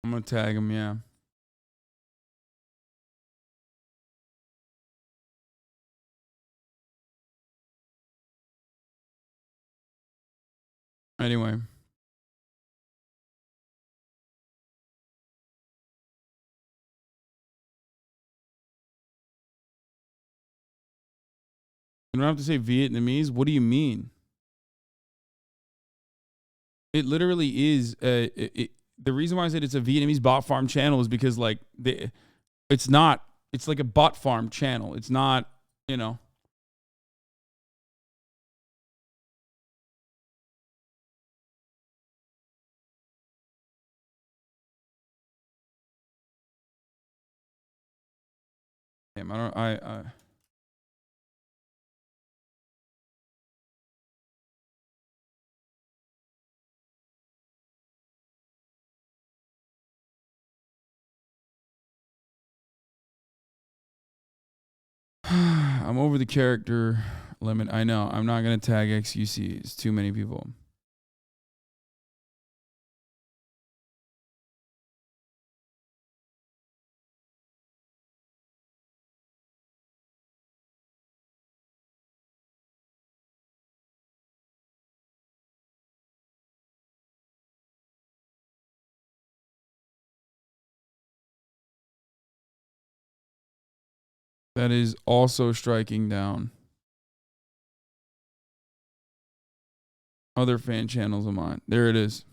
I'm gonna tag him, yeah. Anyway. You don't have to say Vietnamese. What do you mean? It literally is. The reason why I said it's a Vietnamese bot farm channel is because like it's not. It's like a bot farm channel. It's not. You know. Damn, I don't. I I'm over the character limit. I know. I'm not gonna tag XUC. It's too many people. That is also striking down other fan channels of mine. There it is.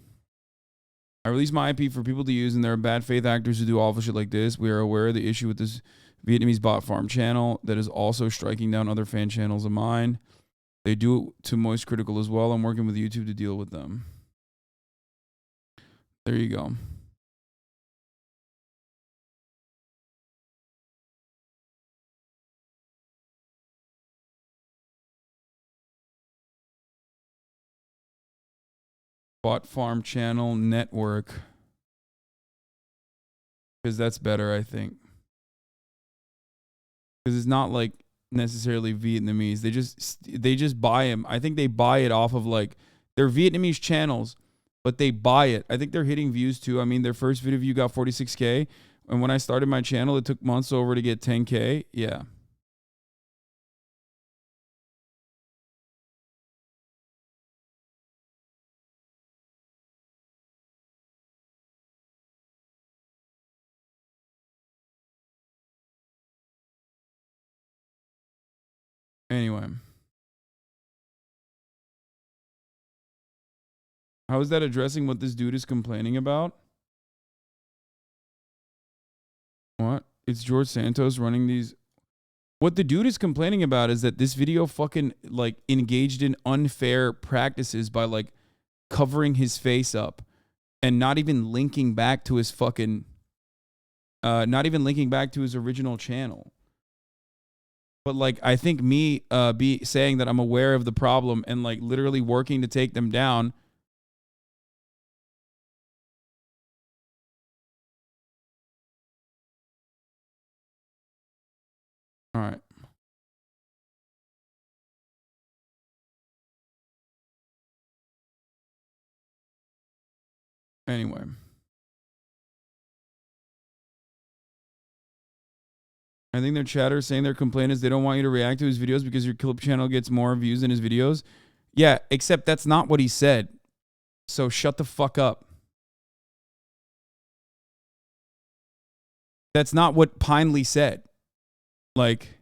I release my IP for people to use, and there are bad faith actors who do awful shit like this. We are aware of the issue with this Vietnamese bot farm channel that is also striking down other fan channels of mine. They do it to Moist Critical as well. I'm working with YouTube to deal with them. There you go. Bot farm channel network. Because that's better, I think. Because it's not like necessarily Vietnamese. They just buy them. I think they buy it off of like they're Vietnamese channels, but they buy it. I think they're hitting views too. I mean, their first video view got 46K, and when I started my channel, it took months over to get 10K. Yeah. Anyway. How is that addressing what this dude is complaining about? What? It's George Santos running these. What the dude is complaining about is that this video fucking like engaged in unfair practices by like covering his face up and not even linking back to his fucking not even linking back to his original channel. But like I think me be saying that I'm aware of the problem and like literally working to take them down. All right. Anyway. I think their chatter is saying their complaint is they don't want you to react to his videos because your clip channel gets more views than his videos. Yeah, except that's not what he said. So shut the fuck up. That's not what Pinely said. Like,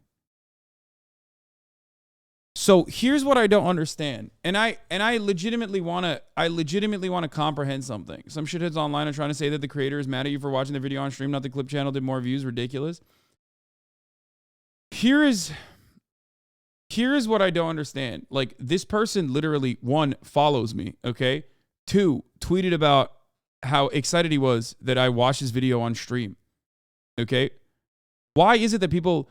So here's what I don't understand, and I legitimately want to comprehend something. Some shitheads online are trying to say that the creator is mad at you for watching the video on stream, not the clip channel did more views. Ridiculous. Here is what I don't understand. Like, this person literally, 1, follows me, okay? 2, tweeted about how excited he was that I watched his video on stream, okay? Why is it that people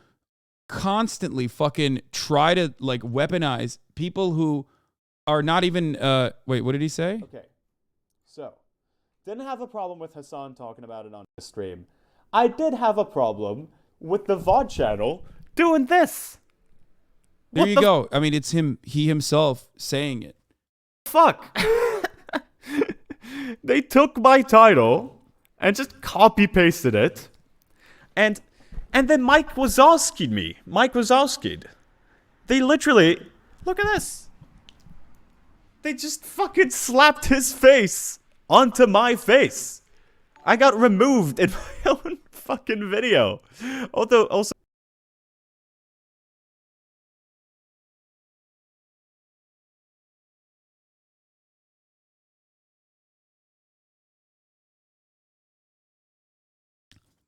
constantly fucking try to, like, weaponize people who are not even, wait, what did he say? Okay, so, didn't have a problem with Hasan talking about it on the stream. I did have a problem with the VOD channel doing this. There you go. I mean, it's he himself saying it. Fuck. They took my title and just copy pasted it. And then Mike was asking. They literally, look at this. They just fucking slapped his face onto my face. I got removed in my own fucking video. Although, also,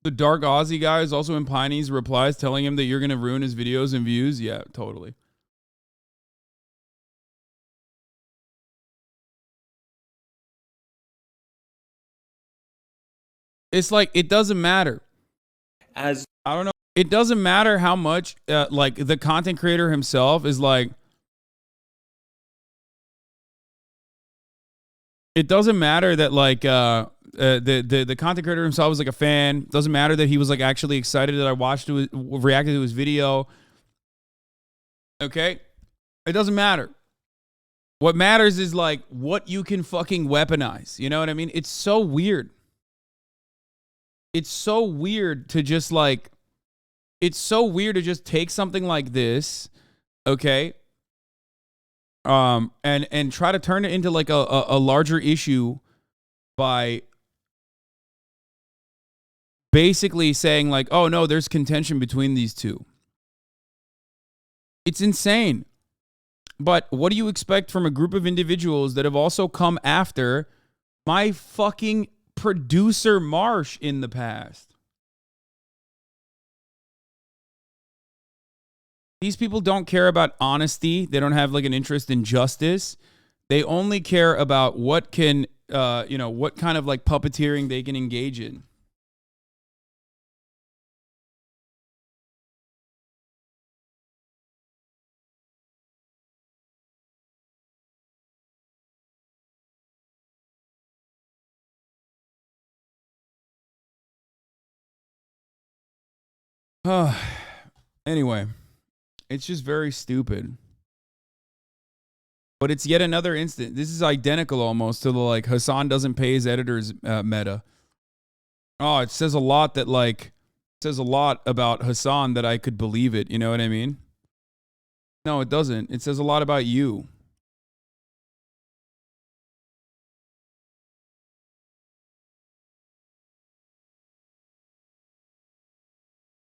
the dark Aussie guy is also in Piney's replies telling him that you're going to ruin his videos and views. Yeah, totally. It's like, it doesn't matter. I don't know. It doesn't matter how much, like, the content creator himself is like, it doesn't matter that, like, the content creator himself was like a fan. Doesn't matter that he was like actually excited that I reacted to his video. Okay? It doesn't matter. What matters is like what you can fucking weaponize. You know what I mean? It's so weird. It's so weird to just like, it's so weird to just take something like this, okay? And try to turn it into like a larger issue by basically saying like, oh no, there's contention between these two. It's insane. But what do you expect from a group of individuals that have also come after my fucking producer Marsh in the past? These people don't care about honesty. They don't have like an interest in justice. They only care about what can, what kind of like puppeteering they can engage in. Anyway, it's just very stupid. But it's yet another instance. This is identical almost to the like Hasan doesn't pay his editors meta. Oh, it says a lot that like, it says a lot about Hasan that I could believe it. You know what I mean? No, it doesn't. It says a lot about you.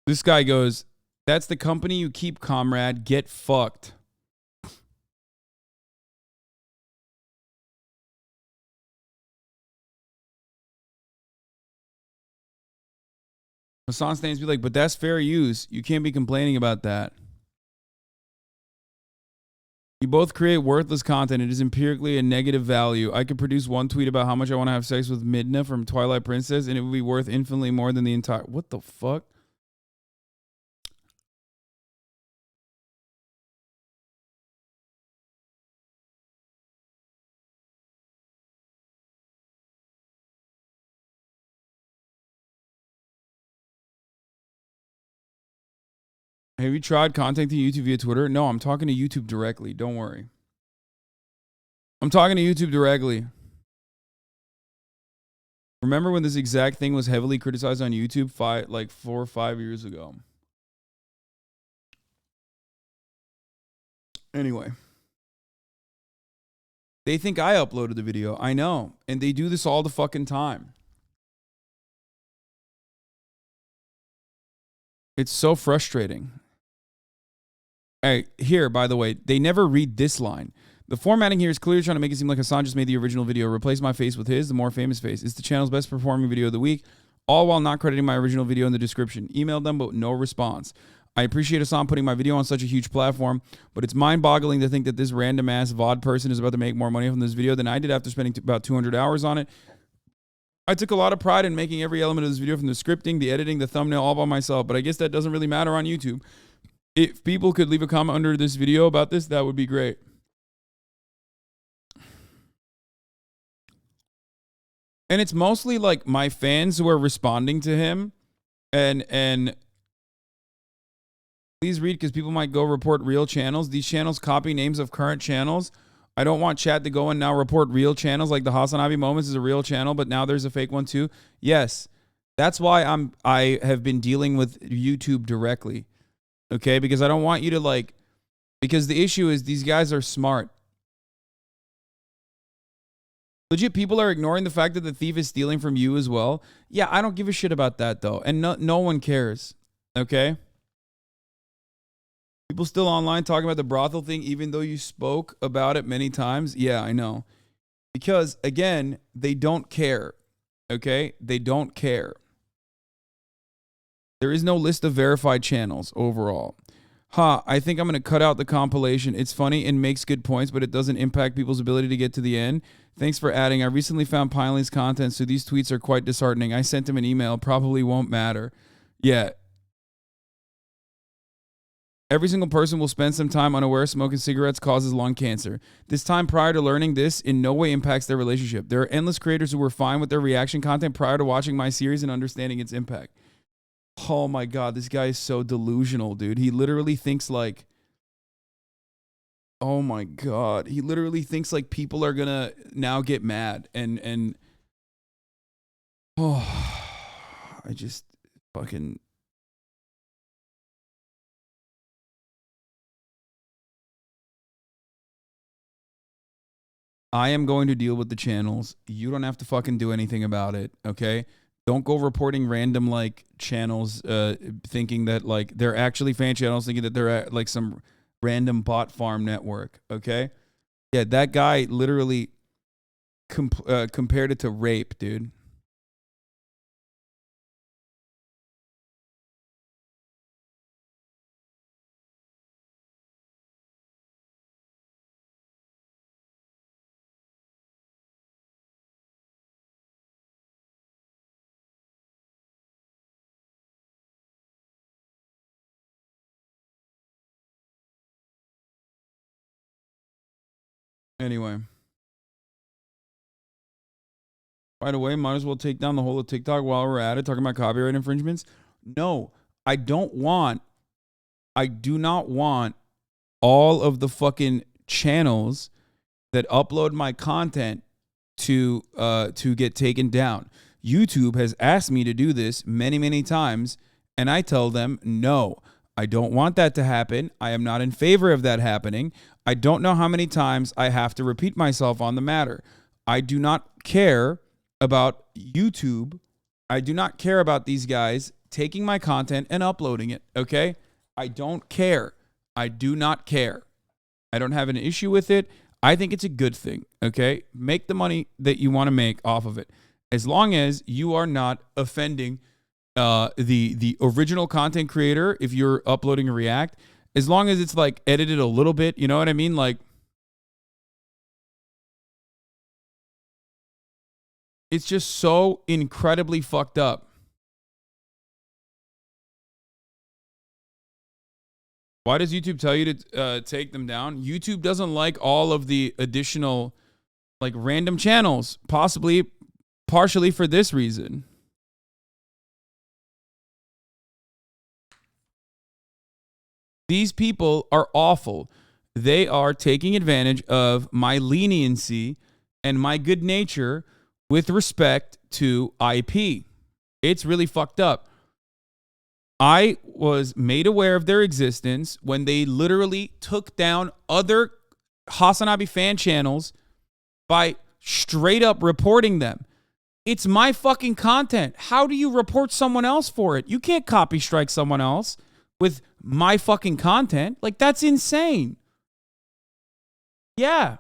This guy goes, that's the company you keep, comrade. Get fucked. Hasan Stains be like, but that's fair use. You can't be complaining about that. You both create worthless content. It is empirically a negative value. I could produce one tweet about how much I want to have sex with Midna from Twilight Princess, and it would be worth infinitely more than the entire... What the fuck? Have you tried contacting YouTube via Twitter? No, I'm talking to YouTube directly. Don't worry. I'm talking to YouTube directly. Remember when this exact thing was heavily criticized on YouTube 4 or 5 years ago? Anyway. They think I uploaded the video. I know. And they do this all the fucking time. It's so frustrating. Hey, here, by the way, they never read this line. The formatting here is clearly trying to make it seem like Hasan just made the original video. Replace my face with his, the more famous face. It's the channel's best performing video of the week, all while not crediting my original video in the description. Emailed them, but no response. I appreciate Hasan putting my video on such a huge platform, but it's mind-boggling to think that this random-ass VOD person is about to make more money from this video than I did after spending about 200 hours on it. I took a lot of pride in making every element of this video, from the scripting, the editing, the thumbnail, all by myself, but I guess that doesn't really matter on YouTube. If people could leave a comment under this video about this, that would be great. And it's mostly like my fans who are responding to him, and please read, because people might go report real channels. These channels copy names of current channels. I don't want chat to go and now report real channels, like the HasanAbi Moments is a real channel, but now there's a fake one too. Yes, that's why I have been dealing with YouTube directly, okay? Because I don't want you to because the issue is these guys are smart. Legit, people are ignoring the fact that the thief is stealing from you as well. Yeah, I don't give a shit about that though, and no one cares, okay? People still online talking about the brothel thing, even though you spoke about it many times. Yeah, I know. Because, again, they don't care. Okay? They don't care. There is no list of verified channels overall. I think I'm going to cut out the compilation. It's funny and makes good points, but it doesn't impact people's ability to get to the end. Thanks for adding. I recently found Piling's content, so these tweets are quite disheartening. I sent him an email. Probably won't matter. Yeah. Every single person will spend some time unaware smoking cigarettes causes lung cancer. This time prior to learning this in no way impacts their relationship. There are endless creators who were fine with their reaction content prior to watching my series and understanding its impact. Oh my God, this guy is so delusional, dude. He literally thinks like, oh my God. He literally thinks like people are gonna now get mad and oh, I just fucking... I am going to deal with the channels. You don't have to fucking do anything about it, okay? Don't go reporting random, like, channels thinking that, like, they're actually fan channels, thinking that they're at, like, some random bot farm network, okay? Yeah, that guy literally compared it to rape, dude. Anyway. By the way, might as well take down the whole of TikTok while we're at it, talking about copyright infringements. No, I do not want all of the fucking channels that upload my content to get taken down. YouTube has asked me to do this many, many times, and I tell them, no, I don't want that to happen. I am not in favor of that happening. I don't know how many times I have to repeat myself on the matter. I do not care about YouTube. I do not care about these guys taking my content and uploading it, okay? I don't care. I do not care. I don't have an issue with it. I think it's a good thing, okay? Make the money that you want to make off of it. As long as you are not offending the original content creator if you're uploading a React, as long as it's like edited a little bit, you know what I mean? Like, it's just so incredibly fucked up. Why does YouTube tell you to take them down? YouTube doesn't like all of the additional, like, random channels, possibly partially for this reason. These people are awful. They are taking advantage of my leniency and my good nature with respect to IP. It's really fucked up. I was made aware of their existence when they literally took down other HasanAbi fan channels by straight up reporting them. It's my fucking content. How do you report someone else for it? You can't copy strike someone else. with my fucking content. Like, that's insane. Yeah.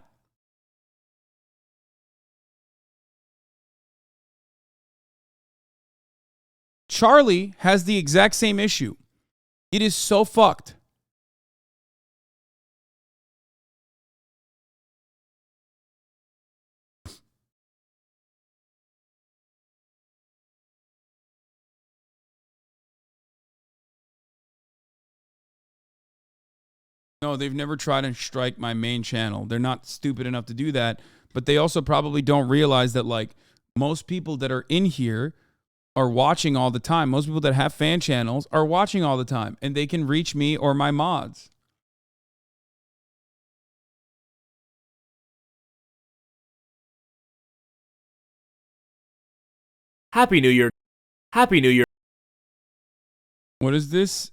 Charlie has the exact same issue. It is so fucked. No, they've never tried to strike my main channel. They're not stupid enough to do that, but they also probably don't realize that, like, most people that are in here are watching all the time. Most people that have fan channels are watching all the time, and they can reach me or my mods. Happy New Year. Happy New Year. What is this?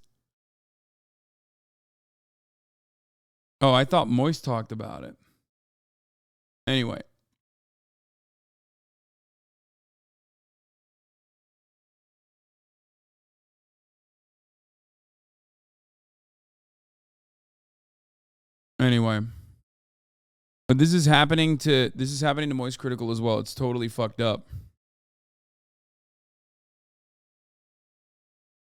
Oh, I thought Moist talked about it. Anyway. But this is happening to Moist Critical as well. It's totally fucked up.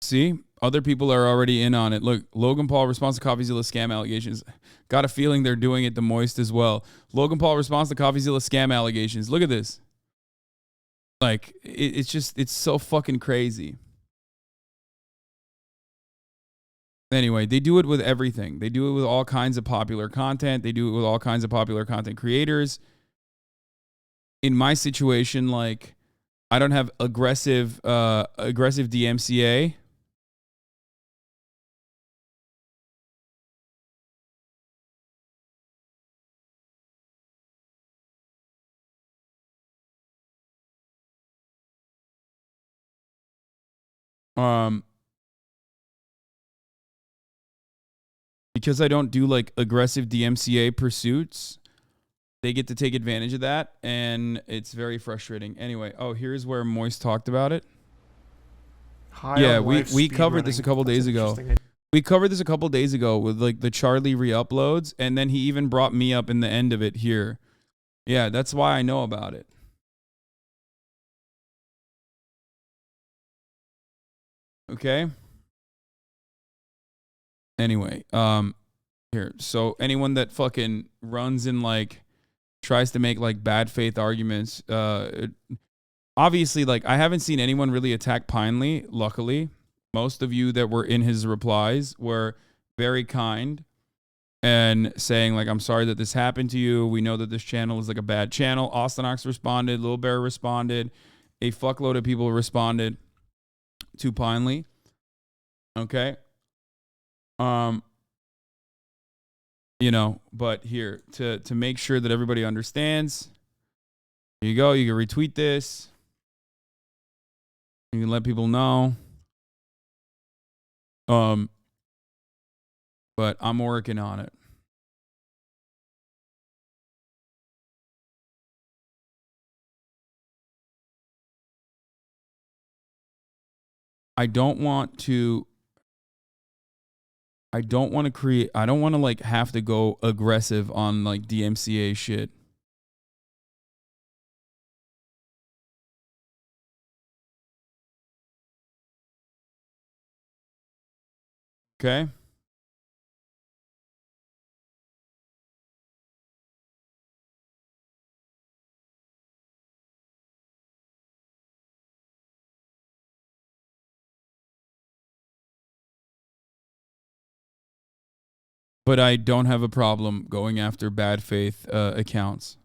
See? Other people are already in on it. Look, Logan Paul responds to Coffeezilla scam allegations. Got a feeling they're doing it to Moist as well. Logan Paul responds to Coffeezilla scam allegations. Look at this. Like, it's so fucking crazy. Anyway, they do it with everything. They do it with all kinds of popular content. They do it with all kinds of popular content creators. In my situation, like, I don't have aggressive DMCA. Because I don't do like aggressive DMCA pursuits, they get to take advantage of that, and it's very frustrating. Anyway, oh, here's where Moist talked about it. Yeah, we covered this a couple days ago. We covered this a couple days ago with like the Charlie re-uploads, and then he even brought me up in the end of it here. Yeah, that's why I know about it. Okay. Anyway, here. So anyone that fucking runs and like tries to make like bad faith arguments, obviously, like, I haven't seen anyone really attack Pinely. Luckily, most of you that were in his replies were very kind and saying like, I'm sorry that this happened to you. We know that this channel is like a bad channel. Austin Ox responded. Lil Bear responded. A fuckload of people responded to Pinely. Okay. You know, but here to make sure that everybody understands, here you go. You can retweet this. You can let people know. But I'm working on it. I don't want to like have to go aggressive on like DMCA shit. Okay? But I don't have a problem going after bad faith accounts.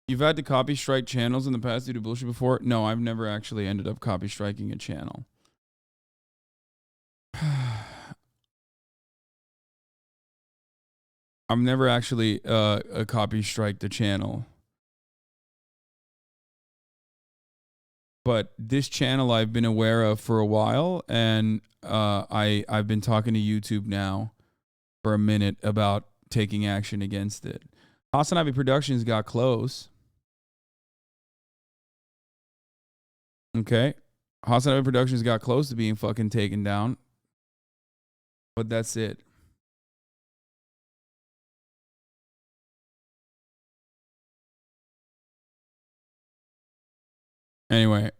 You've had to copy strike channels in the past due to bullshit before? No, I've never actually ended up copy striking a channel. I've never actually a copy strike the channel. But this channel I've been aware of for a while, and I've been talking to YouTube now for a minute about taking action against it. HasanAbi Productions got close. Okay. HasanAbi Productions got close to being fucking taken down. But that's it. Anyway,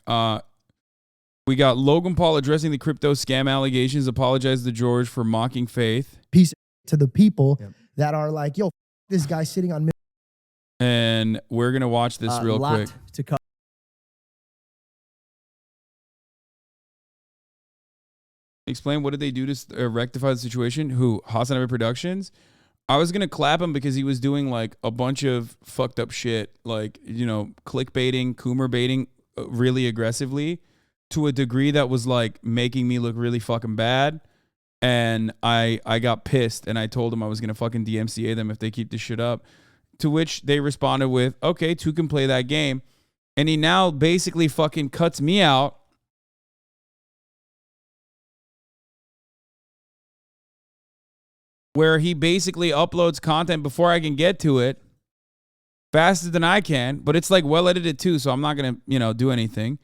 we got Logan Paul addressing the crypto scam allegations, apologized to George for mocking faith. Peace to the people that are like, yo, this guy sitting on. And we're going to watch this real quick. To cut. Explain, what did they do to rectify the situation? Who? HasanAbi Productions? I was going to clap him because he was doing like a bunch of fucked up shit. Like, you know, clickbaiting, Coomer baiting really aggressively to a degree that was like making me look really fucking bad. And I got pissed and I told him I was going to fucking DMCA them if they keep this shit up. To which they responded with, okay, two can play that game. And he now basically fucking cuts me out. Where he basically uploads content before I can get to it faster than I can, but it's like well edited too, so I'm not going to, you know, do anything.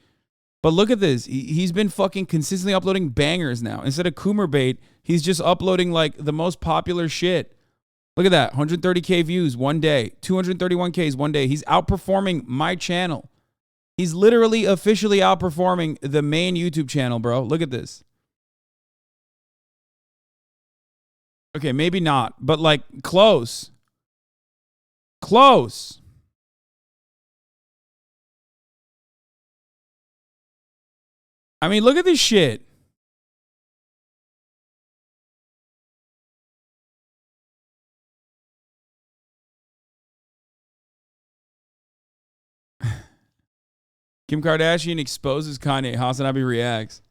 But look at this. He's been fucking consistently uploading bangers now. Instead of Coomer bait, he's just uploading like the most popular shit. Look at that. 130K views one day, 231Ks one day. He's outperforming my channel. He's literally officially outperforming the main YouTube channel, bro. Look at this. Okay, maybe not, but like close. Close. I mean, look at this shit. Kim Kardashian exposes Kanye. HasanAbi reacts.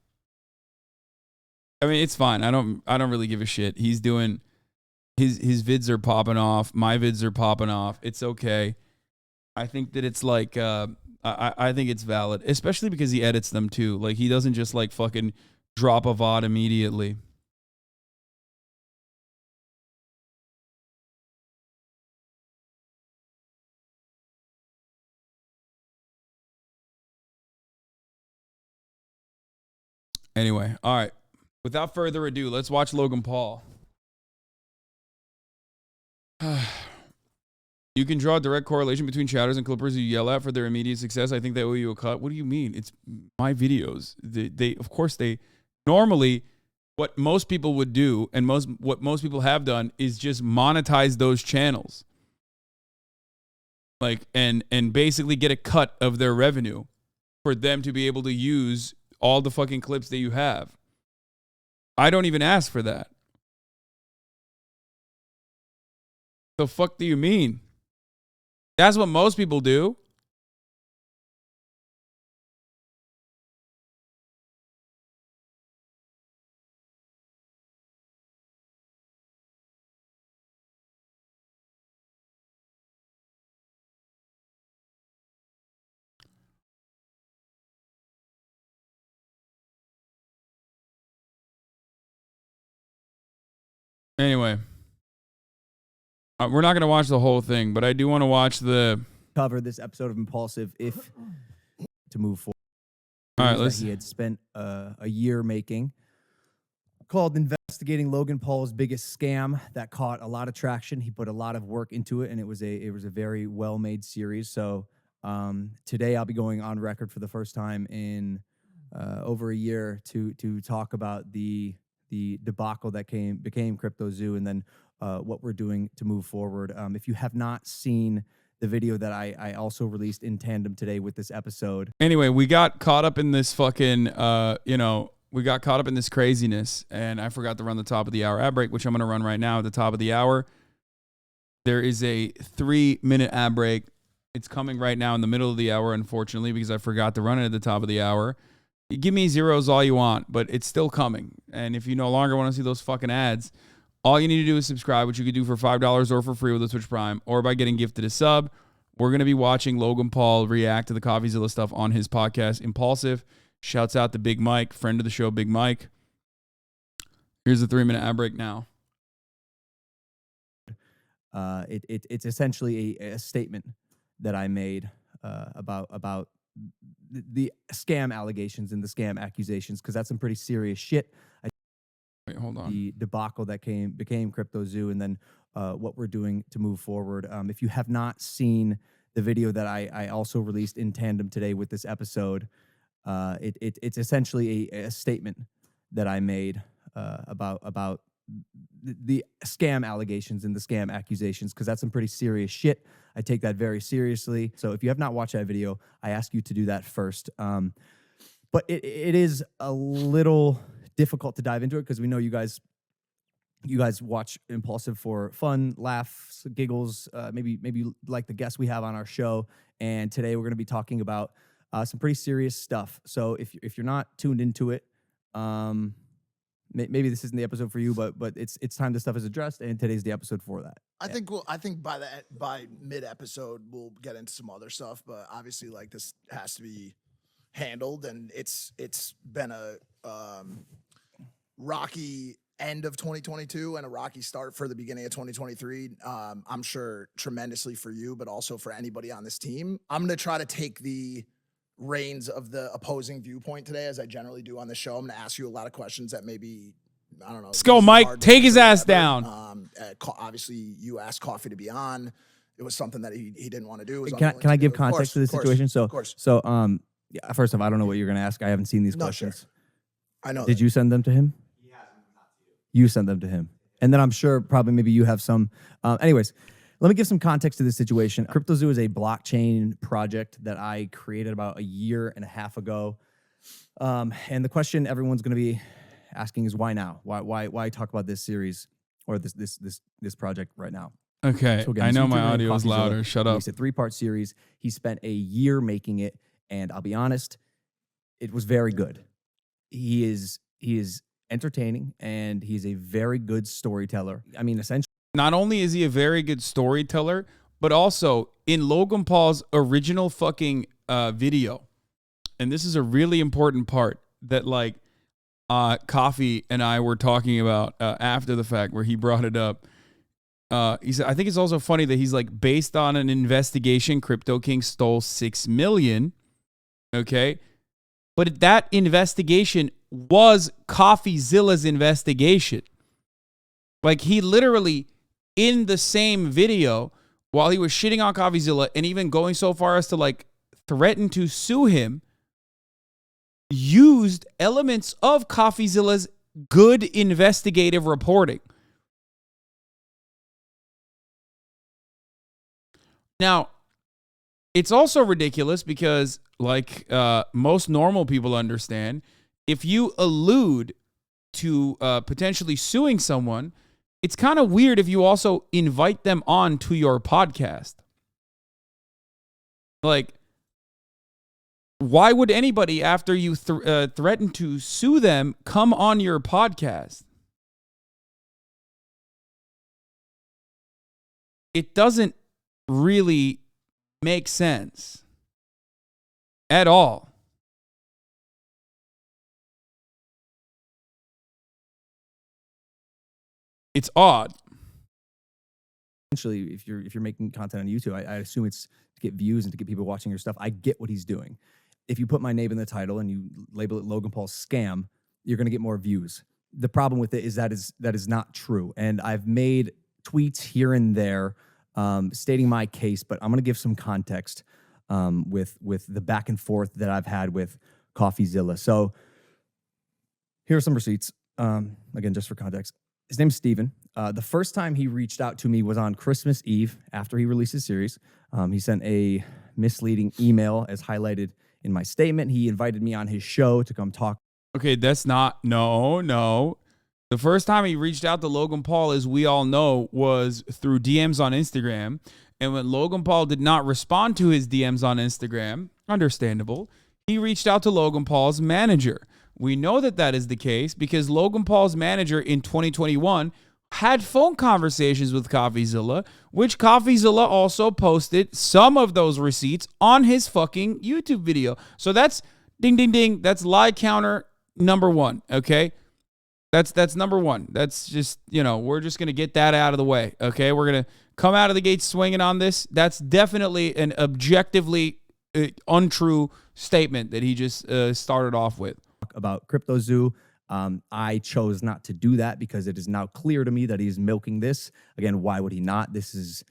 I mean, it's fine. I don't really give a shit. He's doing his vids are popping off. My vids are popping off. It's okay. I think that it's like I think it's valid, especially because he edits them too. Like he doesn't just like fucking drop a VOD immediately. Anyway, all right. Without further ado, let's watch Logan Paul. You can draw a direct correlation between chatters and clippers you yell at for their immediate success. I think they owe you a cut. What do you mean? It's my videos. They of course they normally what most people would do and what most people have done is just monetize those channels. Like and basically get a cut of their revenue for them to be able to use all the fucking clips that you have. I don't even ask for that. The fuck do you mean? That's what most people do. Anyway, we're not going to watch the whole thing, but I do want to watch the cover this episode of Impulsive if to move forward. All right, let's. He had spent a year making called investigating Logan Paul's biggest scam that caught a lot of traction. He put a lot of work into it, and it was a very well made series. So today I'll be going on record for the first time in over a year to talk about the debacle that became Crypto Zoo, and then what we're doing to move forward. If you have not seen the video that I also released in tandem today with this episode. Anyway, we got caught up in this fucking, we got caught up in this craziness, and I forgot to run the top of the hour ad break, which I'm going to run right now at the top of the hour. There is a 3-minute ad break. It's coming right now in the middle of the hour, unfortunately, because I forgot to run it at the top of the hour. Give me zeros all you want, but it's still coming. And if you no longer want to see those fucking ads, All you need to do is subscribe, which you could do for $5 or for free with a Twitch Prime or by getting gifted a sub. We're going to be watching Logan Paul react to the Coffeezilla stuff on his podcast, Impulsive. Shouts out to Big Mike, friend of the show, Big Mike. Here's a 3-minute ad break now. It's essentially a statement that I made about the scam allegations and the scam accusations, because that's some pretty serious shit. Wait, hold on. The debacle that became Crypto Zoo, and then what we're doing to move forward. If you have not seen the video that I also released in tandem today with this episode, it's essentially a statement that I made about the scam allegations and the scam accusations, because that's some pretty serious shit. I take that very seriously. So if you have not watched that video, I ask you to do that first. But it is a little difficult to dive into it because we know you guys watch Impulsive for fun, laughs, giggles, maybe like the guests we have on our show. And today we're going to be talking about some pretty serious stuff. So if you're not tuned into it, maybe this isn't the episode for you, but it's time this stuff is addressed, and today's the episode for that. I think by mid episode we'll get into some other stuff, but obviously like this has to be handled, and it's been a rocky end of 2022 and a rocky start for the beginning of 2023. I'm sure tremendously for you, but also for anybody on this team. I'm gonna try to take the reins of the opposing viewpoint today, as I generally do on the show. I'm going to ask you a lot of questions that maybe, I don't know. Let's go, Mike. Take his ass down. Obviously, you asked Coffee to be on. It was something that he didn't want to do. Can I give context to this situation? So, yeah, first off, I don't know what you're going to ask. I haven't seen these questions. Sure. I know. Did you send them to him? You sent them to him. And then I'm sure probably maybe you have some. Anyways, let me give some context to this situation. Crypto Zoo is a blockchain project that I created about a year and a half ago. And the question everyone's going to be asking is why now? Why talk about this series or this project right now? Okay, so again, I know my YouTuber audio is louder. Shut up. It's a 3-part series. He spent a year making it, and I'll be honest, it was very good. He is entertaining, and he's a very good storyteller. I mean, essentially, not only is he a very good storyteller, but also in Logan Paul's original fucking video, and this is a really important part that like Coffee and I were talking about after the fact, where he brought it up. He said, I think it's also funny that he's like, based on an investigation, Crypto King stole $6 million. Okay. But that investigation was Coffeezilla's investigation. Like, he literally, in the same video, while he was shitting on Coffeezilla and even going so far as to like threaten to sue him, used elements of Coffeezilla's good investigative reporting. Now, it's also ridiculous because, like most normal people understand, if you allude to potentially suing someone, it's kind of weird if you also invite them on to your podcast. Like, why would anybody, after you threaten to sue them, come on your podcast? It doesn't really make sense at all. It's odd. Essentially, if you're making content on YouTube, I assume it's to get views and to get people watching your stuff. I get what he's doing. If you put my name in the title and you label it Logan Paul scam, you're going to get more views. The problem with it is that is not true. And I've made tweets here and there stating my case, but I'm going to give some context with the back and forth that I've had with Coffeezilla. So here are some receipts. Again, just for context. His name's Steven. The first time he reached out to me was on Christmas Eve after he released his series. He sent a misleading email as highlighted in my statement. He invited me on his show to come talk. Okay, that's not, no. The first time he reached out to Logan Paul, as we all know, was through DMs on Instagram. And when Logan Paul did not respond to his DMs on Instagram, understandable, he reached out to Logan Paul's manager. We know that that is the case because Logan Paul's manager in 2021 had phone conversations with Coffeezilla, which Coffeezilla also posted some of those receipts on his fucking YouTube video. So that's ding, ding, ding. That's lie counter number one, okay? That's number one. That's just, we're just going to get that out of the way, okay? We're going to come out of the gate swinging on this. That's definitely an objectively untrue statement that he just started off with. About CryptoZoo. I chose not to do that because it is now clear to me that he's milking this. Again, why would he not? This is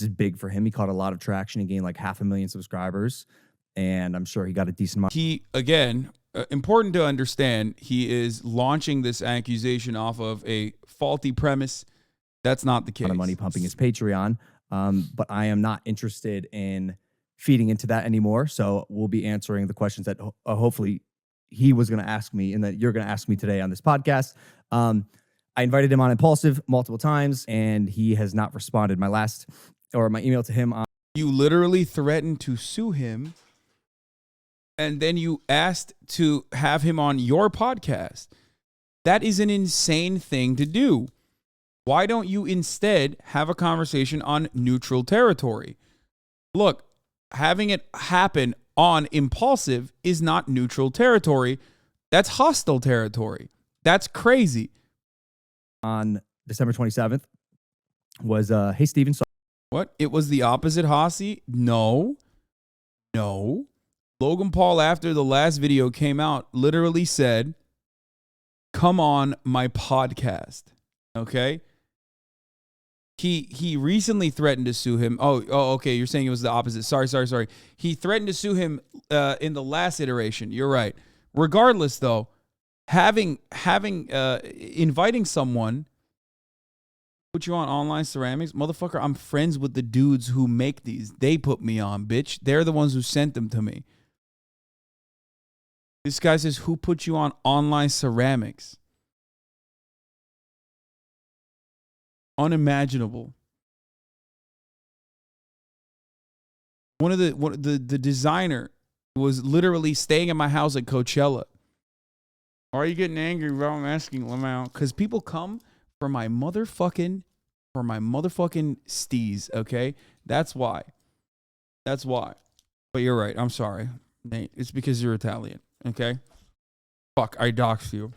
big for him. He caught a lot of traction. He gained like 500,000 subscribers, and I'm sure he got a decent amount. He, again, important to understand, he is launching this accusation off of a faulty premise. That's not the case. A lot of money pumping his Patreon, but I am not interested in feeding into that anymore. So we'll be answering the questions that hopefully he was going to ask me and that you're going to ask me today on this podcast. I invited him on Impulsive multiple times, and he has not responded. My email to him. You literally threatened to sue him, and then you asked to have him on your podcast. That is an insane thing to do. Why don't you instead have a conversation on neutral territory? Look, having it happen on Impulsive is not neutral territory. That's hostile territory. That's crazy. On December 27th was, hey, Steven. What? It was the opposite, Hasi? No. Logan Paul, after the last video came out, literally said, come on my podcast. Okay? He recently threatened to sue him. Oh, okay. You're saying it was the opposite. Sorry. He threatened to sue him in the last iteration. You're right. Regardless, though, inviting someone put you on online ceramics, motherfucker. I'm friends with the dudes who make these. They put me on, bitch. They're the ones who sent them to me. This guy says, who put you on online ceramics? Unimaginable. One of the designer was literally staying at my house at Coachella. Why are you getting angry, bro? I'm asking Lamau. Because people come for my motherfucking steez, okay? That's why. But you're right. I'm sorry, Nate. It's because you're Italian, okay? Fuck, I doxed you.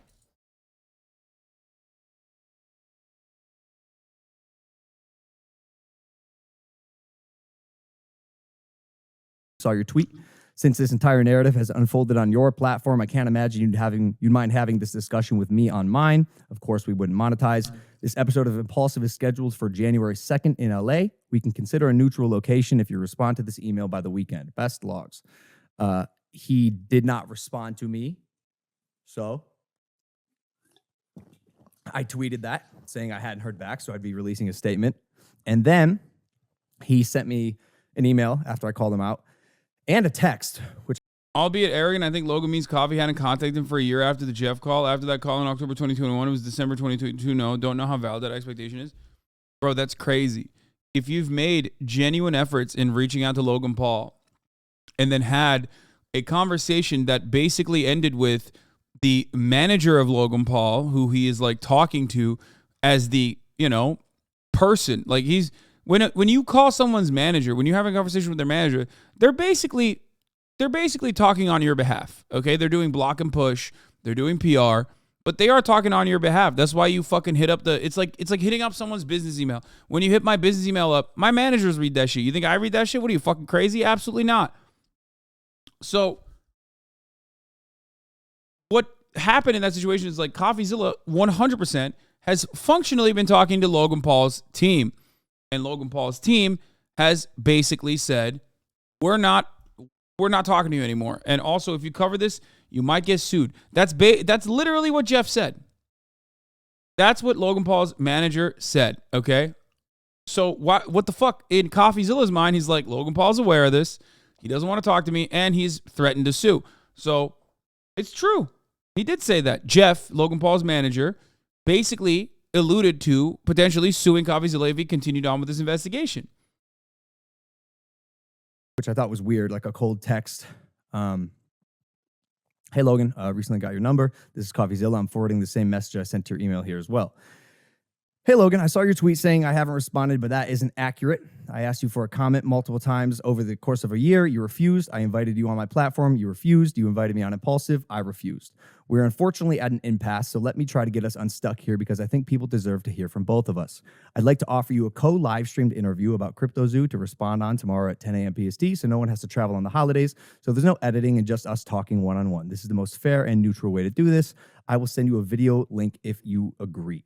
Saw your tweet. Since this entire narrative has unfolded on your platform, I can't imagine you'd mind having this discussion with me on mine. Of course, we wouldn't monetize. This episode of Impulsive is scheduled for January 2nd in LA. We can consider a neutral location if you respond to this email by the weekend. Best logs. He did not respond to me, so I tweeted that saying I hadn't heard back, so I'd be releasing a statement. And then he sent me an email after I called him out and a text, which, albeit arrogant, I think Logan means Coffee hadn't contacted him for a year after the Jeff call. After that call in October 2021, it was December 2022. No, don't know how valid that expectation is. Bro, that's crazy. If you've made genuine efforts in reaching out to Logan Paul and then had a conversation that basically ended with the manager of Logan Paul, who he is like talking to as the, person, like he's, when you call someone's manager, when you have a conversation with their manager, they're basically talking on your behalf. Okay, they're doing block and push, they're doing PR, but they are talking on your behalf. That's why you fucking hit up it's like hitting up someone's business email. When you hit my business email up, my managers read that shit. You think I read that shit? What are you, fucking crazy? Absolutely not. So what happened in that situation is like Coffeezilla 100% has functionally been talking to Logan Paul's team. And Logan Paul's team has basically said, we're not talking to you anymore. And also, if you cover this, you might get sued. That's literally what Jeff said. That's what Logan Paul's manager said, okay? So what the fuck? In Coffeezilla's mind, he's like, Logan Paul's aware of this. He doesn't want to talk to me, and he's threatened to sue. So it's true. He did say that. Jeff, Logan Paul's manager, basically alluded to potentially suing Coffeezilla if he continued on with this investigation. Which I thought was weird, like a cold text. Hey, Logan, recently got your number. This is Coffeezilla. I'm forwarding the same message I sent to your email here as well. Hey, Logan, I saw your tweet saying I haven't responded, but that isn't accurate. I asked you for a comment multiple times over the course of a year. You refused. I invited you on my platform. You refused. You invited me on Impulsive. I refused. We're unfortunately at an impasse, so let me try to get us unstuck here because I think people deserve to hear from both of us. I'd like to offer you a co-live streamed interview about CryptoZoo to respond on tomorrow at 10 a.m. PST, so no one has to travel on the holidays, so there's no editing and just us talking one-on-one. This is the most fair and neutral way to do this. I will send you a video link if you agree.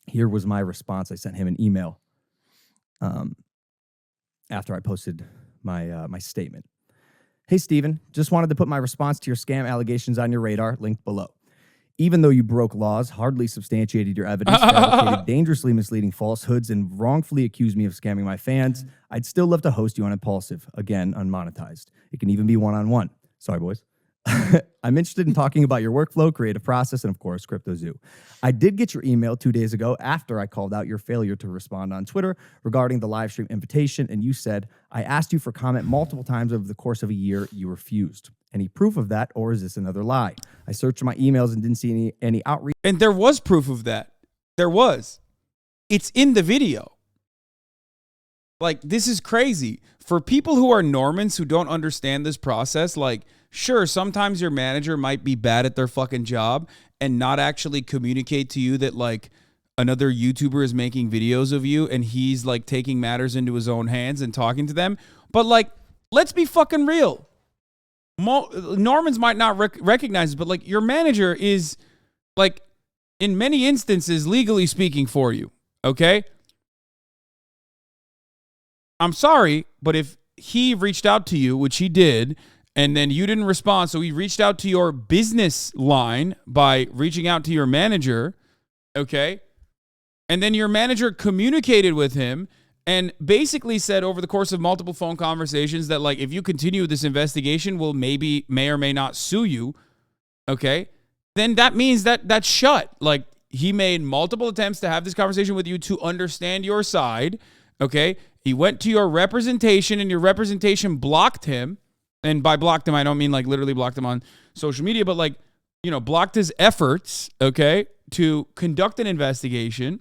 Here was my response. I sent him an email after I posted my statement. Hey, Steven, just wanted to put my response to your scam allegations on your radar, linked below. Even though you broke laws, hardly substantiated your evidence, fabricated dangerously misleading falsehoods, and wrongfully accused me of scamming my fans, I'd still love to host you on Impulsive, again, unmonetized. It can even be one-on-one. Sorry, boys. I'm interested in talking about your workflow, creative process, and of course, CryptoZoo. I did get your email 2 days ago after I called out your failure to respond on Twitter regarding the live stream invitation, and you said, I asked you for comment multiple times over the course of a year. You refused. Any proof of that, or is this another lie? I searched my emails and didn't see any outreach. And there was proof of that. There was. It's in the video. Like, this is crazy. For people who are Normans who don't understand this process, like, sure, sometimes your manager might be bad at their fucking job and not actually communicate to you that, like, another YouTuber is making videos of you and he's, like, taking matters into his own hands and talking to them. But, like, let's be fucking real. Normans might not recognize it, but, like, your manager is, like, in many instances, legally speaking for you, okay? I'm sorry, but if he reached out to you, which he did, and then you didn't respond, so he reached out to your business line by reaching out to your manager, okay? And then your manager communicated with him and basically said over the course of multiple phone conversations that, like, if you continue this investigation, we'll may or may not sue you, okay? Then that means that that's shut. Like, he made multiple attempts to have this conversation with you to understand your side, okay? He went to your representation and your representation blocked him. And by blocked him, I don't mean like literally blocked him on social media, but like, you know, blocked his efforts, okay, to conduct an investigation.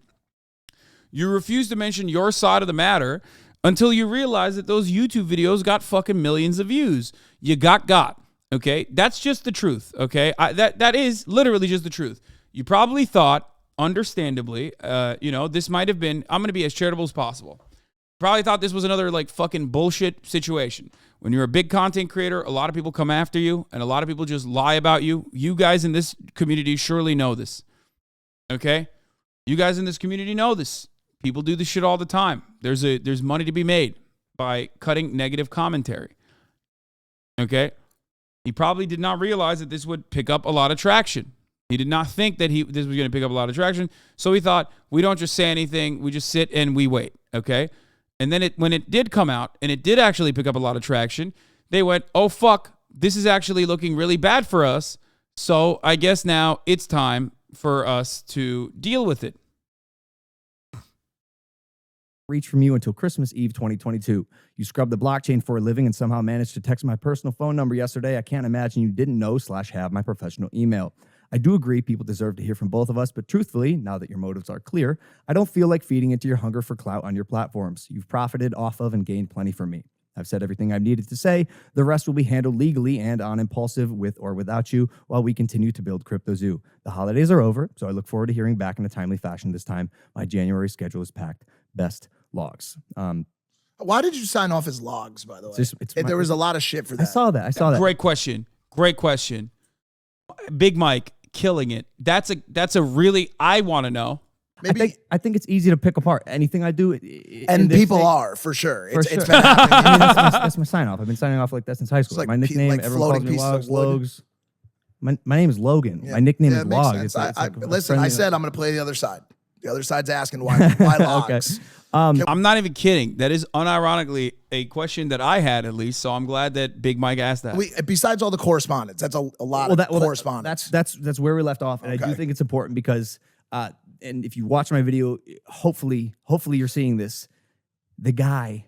You refused to mention your side of the matter until you realized that those YouTube videos got fucking millions of views. You got, okay? That's just the truth, okay? That is literally just the truth. You probably thought, understandably, you know, this might have been, I'm going to be as charitable as possible. Probably thought this was another like fucking bullshit situation. When you're a big content creator, a lot of people come after you and a lot of people just lie about you. You guys in this community surely know this. Okay? You guys in this community know this. People do this shit all the time. There's money to be made by cutting negative commentary. Okay? He probably did not realize that this would pick up a lot of traction. He did not think that this was going to pick up a lot of traction. So he thought, we don't just say anything, we just sit and we wait. Okay? And then when it did come out, and it did actually pick up a lot of traction, they went, oh, fuck, this is actually looking really bad for us. So I guess now it's time for us to deal with it. Reach from you until Christmas Eve 2022. You scrubbed the blockchain for a living and somehow managed to text my personal phone number yesterday. I can't imagine you didn't know / have my professional email. I do agree people deserve to hear from both of us, but truthfully, now that your motives are clear, I don't feel like feeding into your hunger for clout on your platforms. You've profited off of and gained plenty from me. I've said everything I've needed to say. The rest will be handled legally and on Impulsive with or without you while we continue to build CryptoZoo. The holidays are over, so I look forward to hearing back in a timely fashion this time. My January schedule is packed. Best, Logs. Why did you sign off as Logs, by the way? There was a lot of shit for that. I saw that. Great question. Big Mike, killing it. That's a really, I want to know. Maybe I think it's easy to pick apart anything I do. And people are, for sure. It's been happening. I mean, that's my sign off. I've been signing off like that since high school. Like my nickname, like everyone calls me Logs. My name is Logan. Yeah. My nickname Yeah, is it makes Log. sense. It's like listen, I said I'm going to play the other side. The other side's asking why Logs. Okay. I'm not even kidding. That is unironically a question that I had, at least. So I'm glad that Big Mike asked that. Besides all the correspondence, that's a lot of correspondence. That's where we left off, and I do think it's important because, and if you watch my video, hopefully you're seeing this. The guy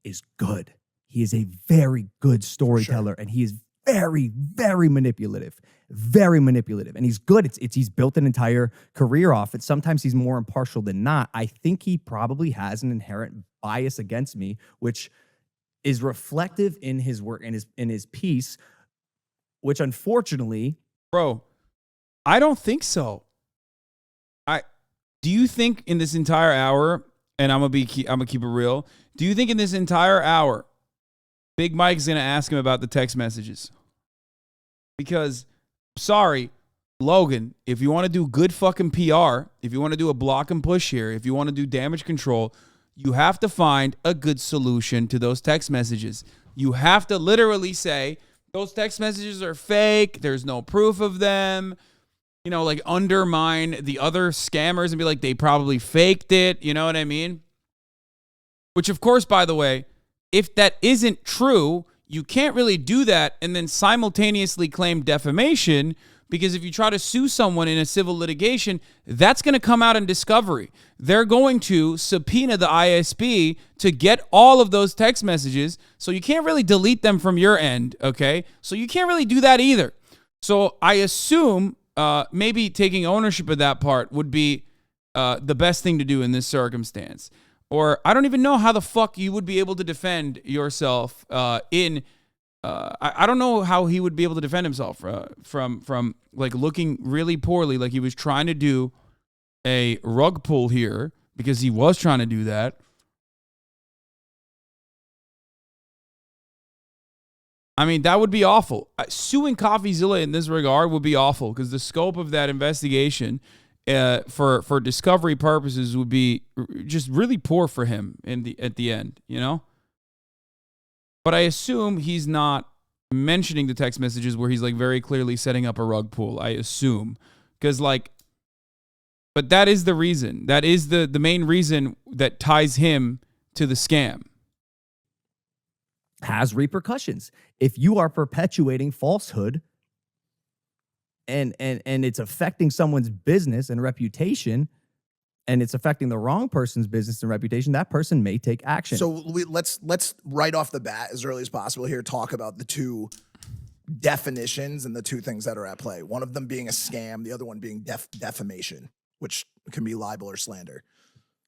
is good. He is a very good storyteller, and he is very, very manipulative. Very manipulative. And he's good. He's built an entire career off it. Sometimes he's more impartial than not. I think he probably has an inherent bias against me, which is reflective in his work and in his piece, which unfortunately, bro, I don't think so. Do you think in this entire hour, and I'm gonna keep it real, do you think in this entire hour Big Mike's gonna ask him about the text messages? Because, sorry, Logan, if you want to do good fucking PR, if you want to do a block and push here, if you want to do damage control, you have to find a good solution to those text messages. You have to literally say, those text messages are fake, there's no proof of them, you know, like undermine the other scammers and be like, they probably faked it, you know what I mean? Which, of course, by the way, if that isn't true, you can't really do that and then simultaneously claim defamation, because if you try to sue someone in a civil litigation, that's going to come out in discovery. They're going to subpoena the ISP to get all of those text messages, so you can't really delete them from your end, okay? So you can't really do that either. So I assume maybe taking ownership of that part would be the best thing to do in this circumstance. Or I don't even know how the fuck you would be able to defend yourself I don't know how he would be able to defend himself from like looking really poorly, like he was trying to do a rug pull here, because he was trying to do that. I mean, that would be awful. Suing Coffeezilla in this regard would be awful, because the scope of that investigation for discovery purposes would be just really poor for him at the end, you know? But I assume he's not mentioning the text messages where he's like very clearly setting up a rug pull. I assume. Because but that is the reason. That is the main reason that ties him to the scam. Has repercussions. If you are perpetuating falsehood and it's affecting someone's business and reputation, and it's affecting the wrong person's business and reputation, that person may take action. So let's right off the bat, as early as possible here, talk about the two definitions and the two things that are at play. One of them being a scam, the other one being defamation, which can be libel or slander.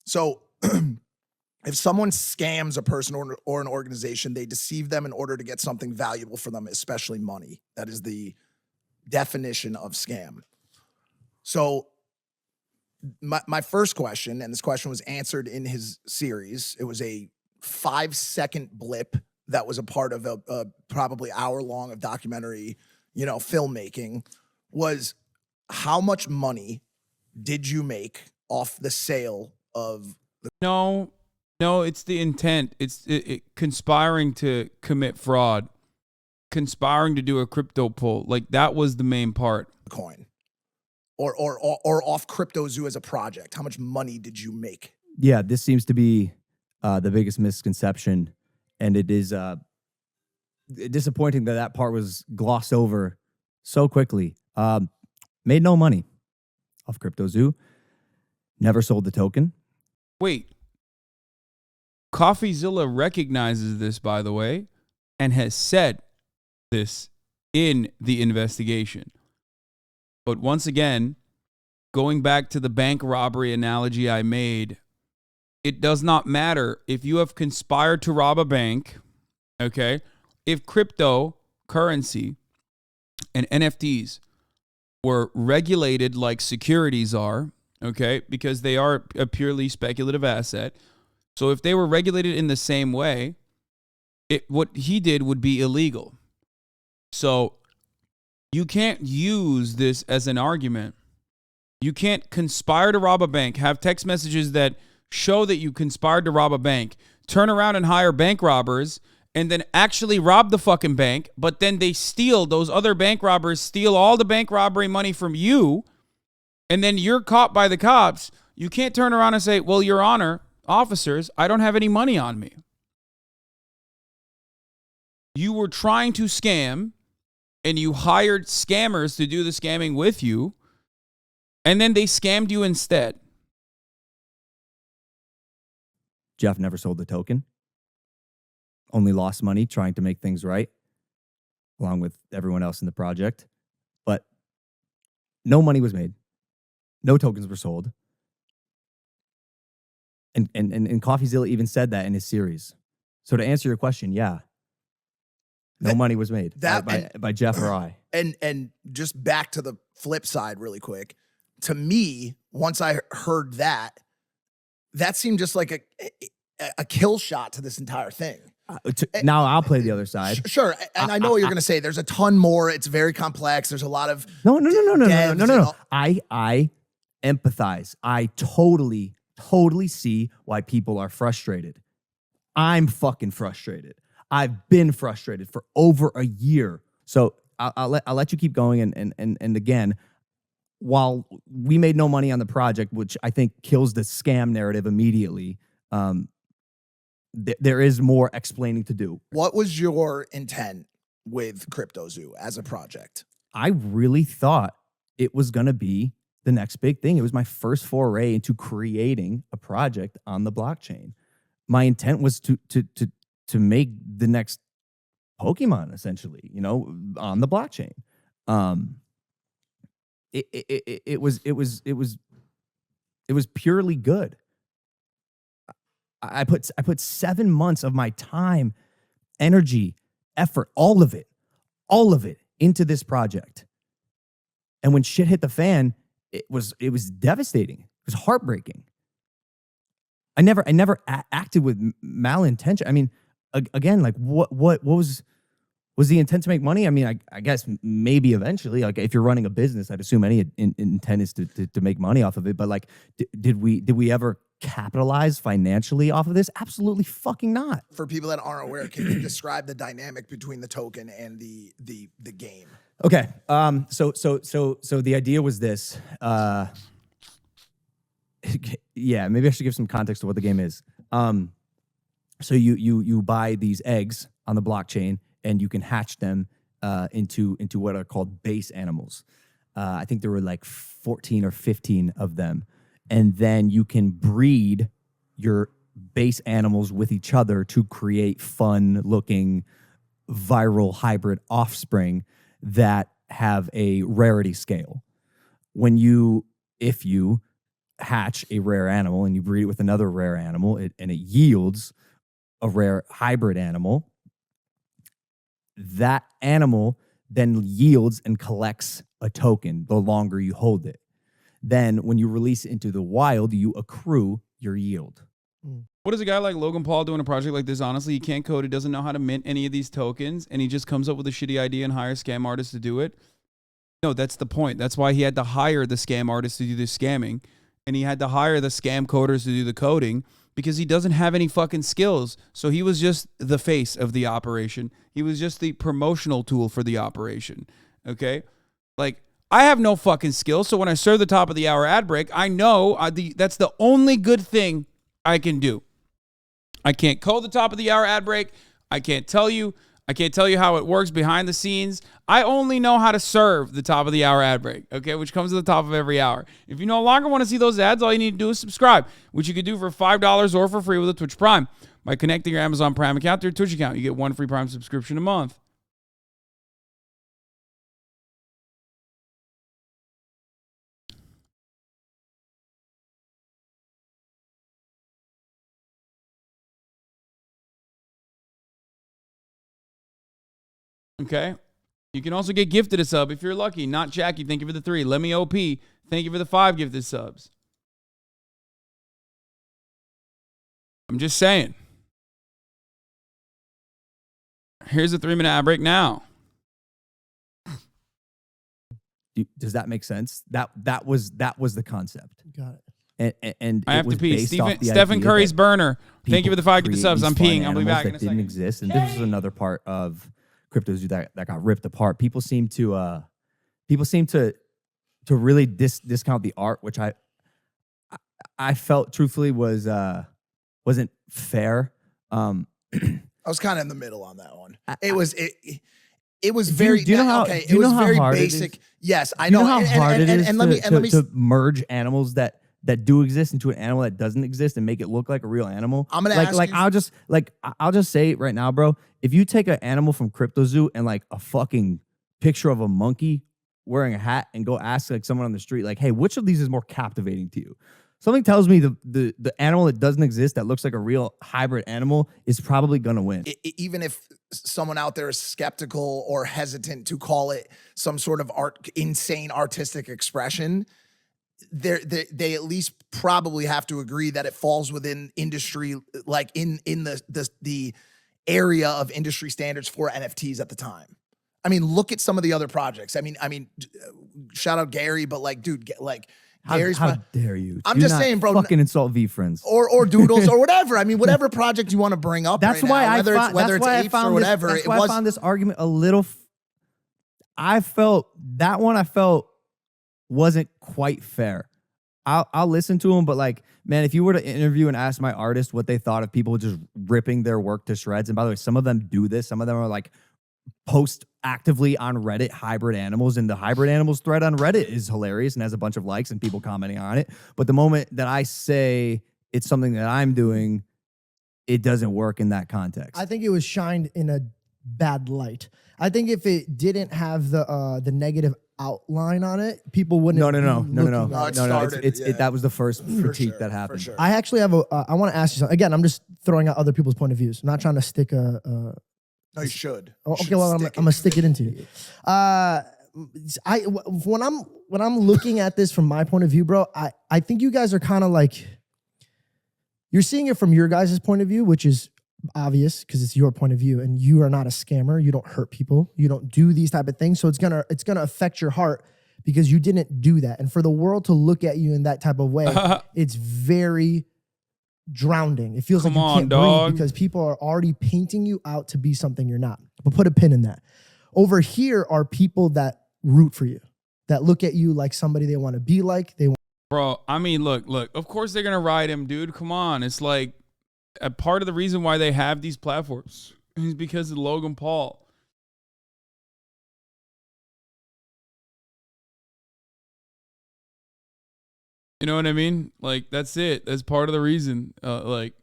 So if someone scams a person or an organization, they deceive them in order to get something valuable for them, especially money. That is the definition of scam. So my first question, and this question was answered in his series, it was a 5-second blip that was a part of a probably hour-long of documentary, filmmaking, was how much money did you make off the sale of the... No, it's the intent. It's conspiring to commit fraud, conspiring to do a crypto pull. Like, that was the main part. Coin. Or off CryptoZoo as a project. How much money did you make? Yeah, this seems to be the biggest misconception, and it is disappointing that part was glossed over so quickly. Made no money off CryptoZoo. Never sold the token. Wait. Coffeezilla recognizes this, by the way, and has said this in the investigation. But once again, going back to the bank robbery analogy I made, it does not matter if you have conspired to rob a bank, okay? If cryptocurrency and NFTs were regulated like securities are, okay, because they are a purely speculative asset. So if they were regulated in the same way, what he did would be illegal. So you can't use this as an argument. You can't conspire to rob a bank, have text messages that show that you conspired to rob a bank, turn around and hire bank robbers, and then actually rob the fucking bank, but then those other bank robbers steal all the bank robbery money from you, and then you're caught by the cops. You can't turn around and say, well, Your Honor, officers, I don't have any money on me. You were trying to scam, and you hired scammers to do the scamming with you, and then they scammed you instead. Jeff never sold the token. Only lost money trying to make things right. along with everyone else in the project. But no money was made. No tokens were sold. And Coffeezilla even said that in his series. So to answer your question, yeah. No money was made by Jeff or I. And just back to the flip side really quick. To me, once I heard that seemed just like a kill shot to this entire thing. Now I'll play the other side. Sure. And I know what you're going to say. There's a ton more. It's very complex. There's a lot of No. I empathize. I totally see why people are frustrated. I'm fucking frustrated. I've been frustrated for over a year. So I'll let you keep going. And again, while we made no money on the project, which I think kills the scam narrative immediately, there is more explaining to do. What was your intent with CryptoZoo as a project? I really thought it was going to be the next big thing. It was my first foray into creating a project on the blockchain. My intent was to make the next Pokemon, essentially, on the blockchain. It was purely good. I put 7 months of my time, energy, effort, all of it into this project. And when shit hit the fan, it was devastating. It was heartbreaking. I never acted with malintention. I mean, again, like what was the intent to make money? I mean, I guess maybe eventually, like if you're running a business, I'd assume any intent is to make money off of it. But like, did we ever capitalize financially off of this? Absolutely fucking not. For people that aren't aware, can you describe the dynamic between the token and the game? Okay. So the idea was this. Yeah, maybe I should give some context to what the game is. So you buy these eggs on the blockchain, and you can hatch them into what are called base animals. I think there were like 14 or 15 of them. And then you can breed your base animals with each other to create fun-looking viral hybrid offspring that have a rarity scale. If you hatch a rare animal and you breed it with another rare animal, and it yields a rare hybrid animal, that animal then yields and collects a token the longer you hold it. Then when you release it into the wild, you accrue your yield. What does a guy like Logan Paul doing a project like this? Honestly, he can't code. He doesn't know how to mint any of these tokens, and he just comes up with a shitty idea and hires scam artists to do it. No, that's the point. That's why he had to hire the scam artists to do the scamming, and he had to hire the scam coders to do the coding, because he doesn't have any fucking skills. So he was just the face of the operation. He was just the promotional tool for the operation. Okay? Like, I have no fucking skills. So when I serve the top of the hour ad break, I know that's the only good thing I can do. I can't code the top of the hour ad break. I can't tell you how it works behind the scenes. I only know how to serve the top of the hour ad break, okay, which comes at the top of every hour. If you no longer want to see those ads, all you need to do is subscribe, which you could do for $5 or for free with a Twitch Prime. By connecting your Amazon Prime account to your Twitch account, you get 1 free Prime subscription a month. Okay. You can also get gifted a sub if you're lucky. Not Jackie, thank you for the 3. Let me OP, thank you for the 5 gifted subs. I'm just saying. Here's a 3-minute ad break now. Does that make sense? That was the concept. Got it. And I have to pee. Stephen Curry's burner. Thank you for the 5 gifted subs. I'm peeing. I'll be back in a second. Didn't exist, and this was another part of CryptoZoo that got ripped apart. People seem to really discount the art, which I felt truthfully wasn't fair. I was kind of in the middle on that one. It was very very basic. Yes, I know. How hard it is to merge animals that that do exist into an animal that doesn't exist and make it look like a real animal. I'm gonna like ask like you- I'll just say it right now, bro. If you take an animal from CryptoZoo and like a fucking picture of a monkey wearing a hat and go ask like someone on the street, like, hey, which of these is more captivating to you? Something tells me the animal that doesn't exist that looks like a real hybrid animal is probably gonna win. Even if someone out there is skeptical or hesitant to call it some sort of insane artistic expression, they at least probably have to agree that it falls within industry, like in the area of industry standards for NFTs at the time. I mean, look at some of the other projects. I mean, shout out Gary, but like, dude, like. How dare you? I'm Do just not saying, bro. Fucking insult V friends or doodles or whatever. I mean, whatever project you want to bring up. That's right why now, whether it's apes or whatever. That's why I found this argument a little. I felt wasn't quite fair. I'll listen to him, but like, man, if you were to interview and ask my artist what they thought of people just ripping their work to shreds, and by the way, some of them do this. Some of them are like post actively on Reddit hybrid animals, and the hybrid animals thread on Reddit is hilarious and has a bunch of likes and people commenting on it. But the moment that I say it's something that I'm doing, it doesn't work in that context. I think it was shined in a bad light. I think if it didn't have the negative outline on it, people wouldn't. No. That was the first critique that happened. Sure. I actually have I want to ask you something. Again, I'm just throwing out other people's point of views. I'm not trying to stick a No, you should. okay, well, I'm gonna stick it into you. When I'm looking at this from my point of view, bro, I think you guys are kind of like, you're seeing it from your guys' point of view, which is obvious because it's your point of view, and you are not a scammer. You don't hurt people. You don't do these type of things. So it's gonna affect your heart because you didn't do that. And for the world to look at you in that type of way, it's very drowning. It feels like you can't breathe because people are already painting you out to be something you're not. But put a pin in that. Over here are people that root for you, that look at you like somebody they want to be like. Bro, I mean, look. Of course they're gonna ride him, dude. Come on. It's like a part of the reason why they have these platforms is because of Logan Paul. You know what I mean? Like, that's it. That's part of the reason. Like,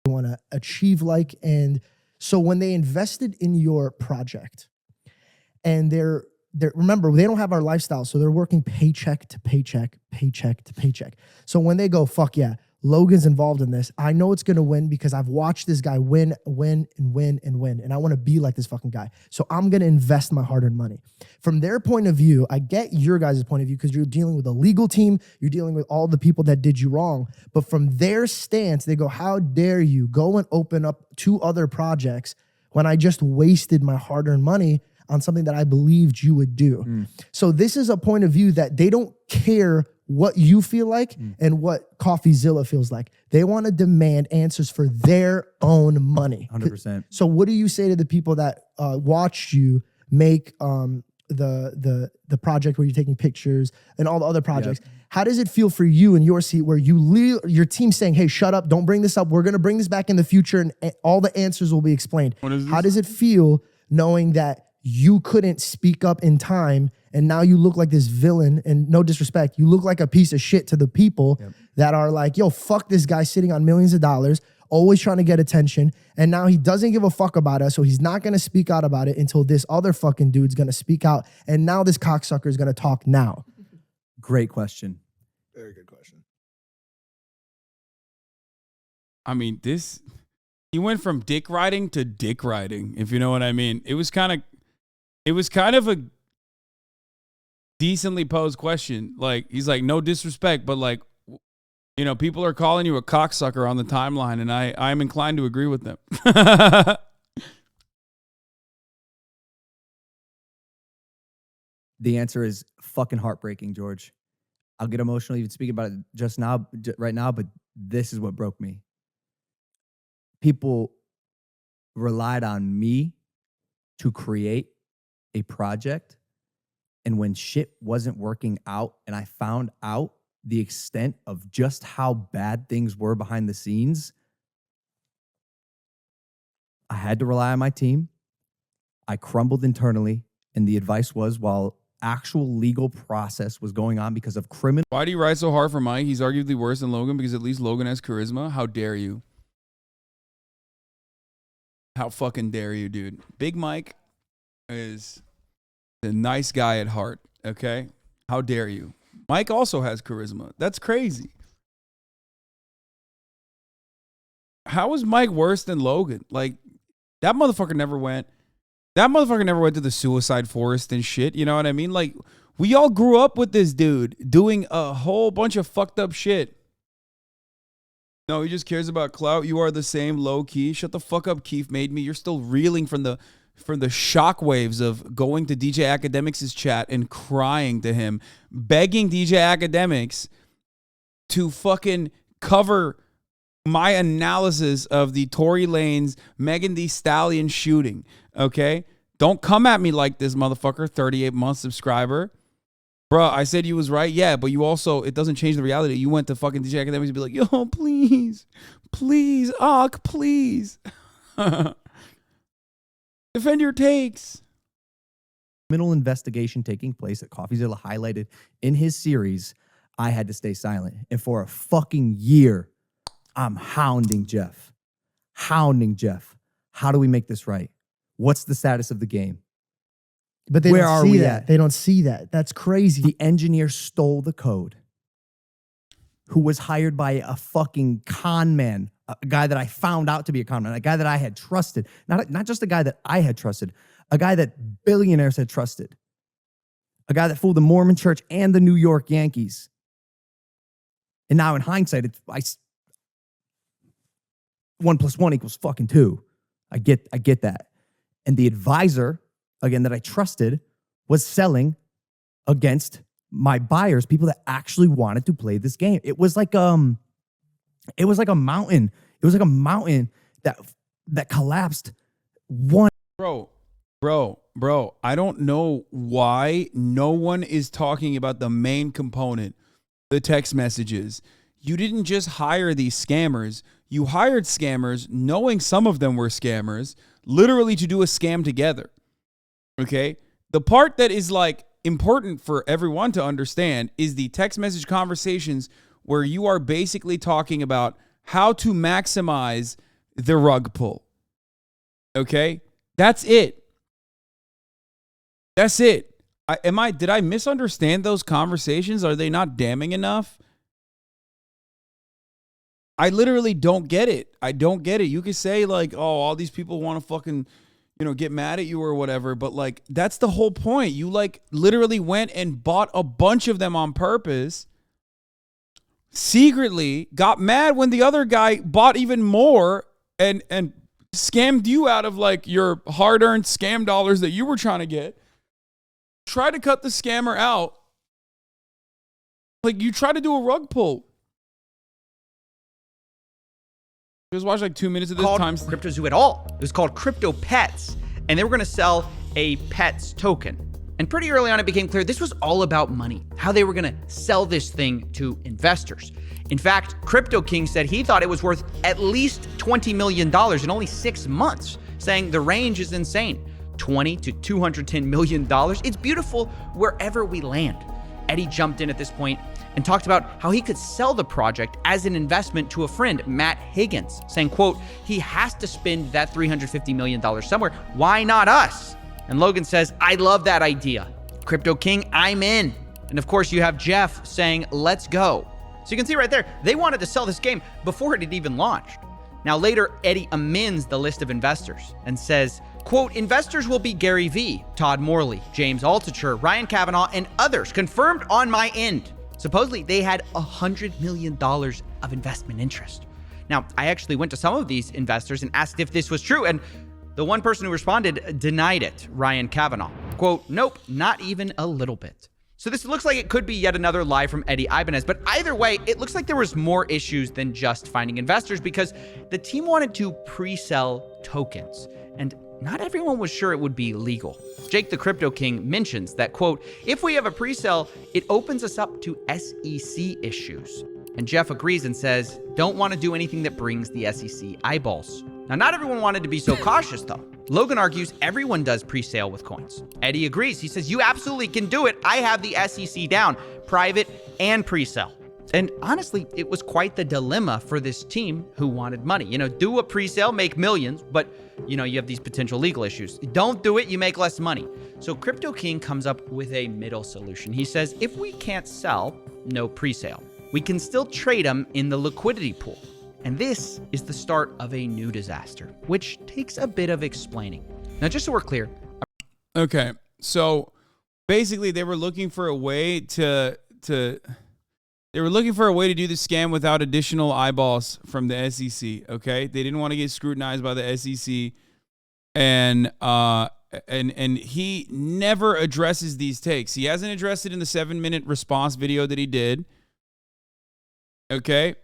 you want to achieve like, and so when they invested in your project, and they're remember, they don't have our lifestyle, so they're working paycheck to paycheck, paycheck to paycheck. So when they go, fuck yeah, Logan's involved in this, I know it's going to win because I've watched this guy win, and I want to be like this fucking guy. So I'm going to invest my hard-earned money. From their point of view, I get your guys' point of view because you're dealing with a legal team, you're dealing with all the people that did you wrong. But from their stance, they go, how dare you go and open up 2 other projects when I just wasted my hard-earned money on something that I believed you would do. So this is a point of view that they don't care what you feel like and what Coffeezilla feels like. They want to demand answers for their own money. 100%. So what do you say to the people that watched you make the project where you're taking pictures and all the other projects? Yep. How does it feel for you in your seat where your team saying, hey, shut up, don't bring this up. We're going to bring this back in the future and all the answers will be explained. How does it feel knowing that you couldn't speak up in time and now you look like this villain? And no disrespect, you look like a piece of shit to the people that are like, yo, fuck this guy sitting on millions of dollars, always trying to get attention. And now he doesn't give a fuck about us. So he's not going to speak out about it until this other fucking dude's going to speak out. And now this cocksucker is going to talk now. Great question. Very good question. I mean, he went from dick riding to dick riding, if you know what I mean. It was kind of a decently posed question. Like, he's like, no disrespect, but like, you know, people are calling you a cocksucker on the timeline, and I'm inclined to agree with them. The answer is fucking heartbreaking, George. I'll get emotional even speaking about it right now, but this is what broke me. People relied on me to create a project, and when shit wasn't working out and I found out the extent of just how bad things were behind the scenes, I had to rely on my team. I crumbled internally, and the advice was, while actual legal process was going on because of criminal. Why do you ride so hard for Mike? He's arguably worse than Logan because at least Logan has charisma. How dare you? How fucking dare you, dude? Big Mike is a nice guy at heart, okay? How dare you? Mike also has charisma. That's crazy. How is Mike worse than Logan? Like, that motherfucker never went to the suicide forest and shit. You know what I mean? Like, we all grew up with this dude doing a whole bunch of fucked up shit. No, he just cares about clout. You are the same, low key. Shut the fuck up, Keith made me. You're still reeling from the shockwaves of going to DJ Academics' chat and crying to him, begging DJ Academics to fucking cover my analysis of the Tory Lanez Megan Thee Stallion shooting. Okay? Don't come at me like this, motherfucker, 38-month subscriber. Bruh, I said you was right. Yeah, but you also, it doesn't change the reality. You went to fucking DJ Academics and be like, yo, please, Ak, please. Defend your takes. Criminal investigation taking place that Coffeezilla highlighted in his series, I had to stay silent. And for a fucking year, I'm hounding Jeff. How do we make this right? What's the status of the game? But they don't see that. They don't see that. That's crazy. The engineer stole the code, who was hired by a fucking con man, a guy that I found out to be a con man, a guy that I had trusted. Not just a guy that I had trusted, a guy that billionaires had trusted, a guy that fooled the Mormon Church and the New York Yankees. And now in hindsight, 1 + 1 = fucking 2. I get that. And the advisor, again, that I trusted, was selling against my buyers, people that actually wanted to play this game. It was like a mountain. It was like a mountain that collapsed. Bro, I don't know why no one is talking about the main component, the text messages. You didn't just hire these scammers. You hired scammers knowing some of them were scammers, literally to do a scam together. Okay? The part that is like important for everyone to understand is the text message conversations where you are basically talking about how to maximize the rug pull. Okay? That's it. That's it. Did I misunderstand those conversations? Are they not damning enough? I literally don't get it. I don't get it. You could say like, oh, all these people want to fucking, get mad at you or whatever. But like, that's the whole point. You like literally went and bought a bunch of them on purpose. Secretly got mad when the other guy bought even more and scammed you out of like your hard-earned scam dollars that you were trying to get. Try to cut the scammer out. Like you try to do a rug pull. Just watch like 2 minutes of this time. CryptoZoo at all. It was called Crypto Pets, and they were going to sell a pets token. And pretty early on, it became clear this was all about money, how they were going to sell this thing to investors. In fact, Crypto King said he thought it was worth at least $20 million in only 6 months, saying the range is insane. $20 to $210 million. It's beautiful wherever we land. Eddie jumped in at this point and talked about how he could sell the project as an investment to a friend, Matt Higgins, saying, quote, he has to spend that $350 million somewhere. Why not us? And Logan says, I love that idea. Crypto King, I'm in. And of course, you have Jeff saying, let's go. So you can see right there, they wanted to sell this game before it had even launched. Now later, Eddie amends the list of investors and says, quote, investors will be Gary Vee, Todd Morley, James Altucher, Ryan Kavanaugh, and others confirmed on my end. Supposedly, they had $100 million of investment interest. Now, I actually went to some of these investors and asked if this was true, and the one person who responded denied it, Ryan Kavanaugh. Quote, nope, not even a little bit. So this looks like it could be yet another lie from Eddie Ibanez, but either way, it looks like there was more issues than just finding investors because the team wanted to pre-sell tokens, and not everyone was sure it would be legal. Jake the Crypto King mentions that, quote, if we have a pre-sale, it opens us up to SEC issues. And Jeff agrees and says, don't want to do anything that brings the SEC eyeballs. Now, not everyone wanted to be so cautious, though. Logan argues everyone does pre-sale with coins. Eddie agrees. He says, you absolutely can do it. I have the SEC down, private and pre-sale. And honestly, it was quite the dilemma for this team who wanted money. You know, do a pre-sale, make millions, but, you know, you have these potential legal issues. Don't do it, you make less money. So Crypto King comes up with a middle solution. He says, if we can't sell, no pre-sale. We can still trade them in the liquidity pool. And this is the start of a new disaster, which takes a bit of explaining. Now, just so we're clear. Okay, so basically they were looking for a way to do the scam without additional eyeballs from the SEC, okay? They didn't want to get scrutinized by the SEC, and he never addresses these takes. He hasn't addressed it in the 7-minute response video that he did, okay?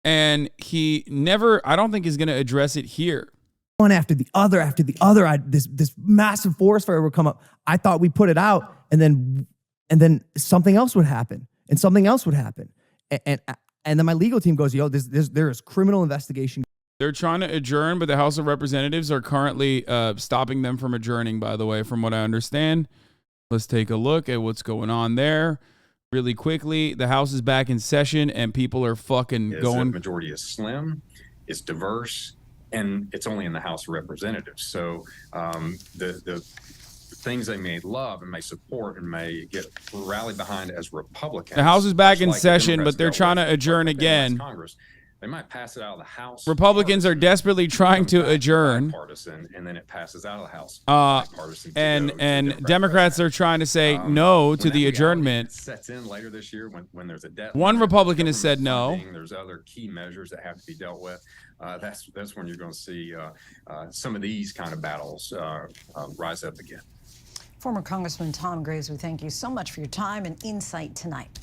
And he never, I don't think, is going to address it here. One after the other, this massive forest fire would come up. I thought we put it out, and then something else would happen, and something else would happen, and then my legal team goes, yo, there is criminal investigation. They're trying to adjourn, but the House of Representatives are currently stopping them from adjourning, by the way, from what I understand. Let's take a look at what's going on there. Really quickly, the House is back in session, and people are fucking going. The majority is slim, it's diverse, and it's only in the House of Representatives. So the things they may love and may support and may get rallied behind as Republicans. The House is back in session, but they're trying to adjourn again. Congress, they might pass it out of the House. Republicans are desperately trying to adjourn. Bipartisan, and then it passes out of the House. And Democrats are trying to say no to the adjournment. Sets in later this year when there's a debt. One Republican has said no. There's other key measures that have to be dealt with. That's when you're going to see some of these kind of battles rise up again. Former Congressman Tom Graves, we thank you so much for your time and insight tonight.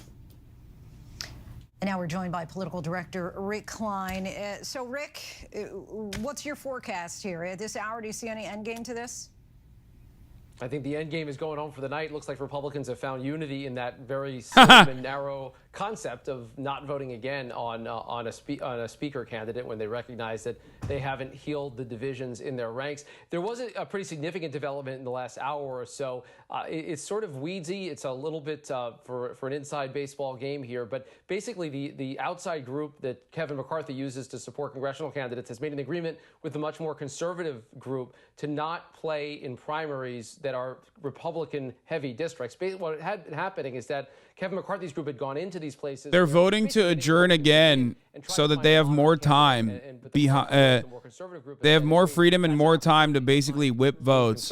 And now we're joined by political director Rick Klein. So, Rick, what's your forecast here? At this hour, do you see any end game to this? I think the end game is going home for the night. Looks like Republicans have found unity in that very slim and narrow concept of not voting again on a speaker candidate when they recognize that they haven't healed the divisions in their ranks. There was a pretty significant development in the last hour or so. It's sort of weedsy. It's a little bit for an inside baseball game here, but basically the outside group that Kevin McCarthy uses to support congressional candidates has made an agreement with the much more conservative group to not play in primaries that are Republican-heavy districts. What had been happening is that Kevin McCarthy's group had gone into these places. They're voting to adjourn again so that they have more time. They have more freedom and more time to basically whip votes.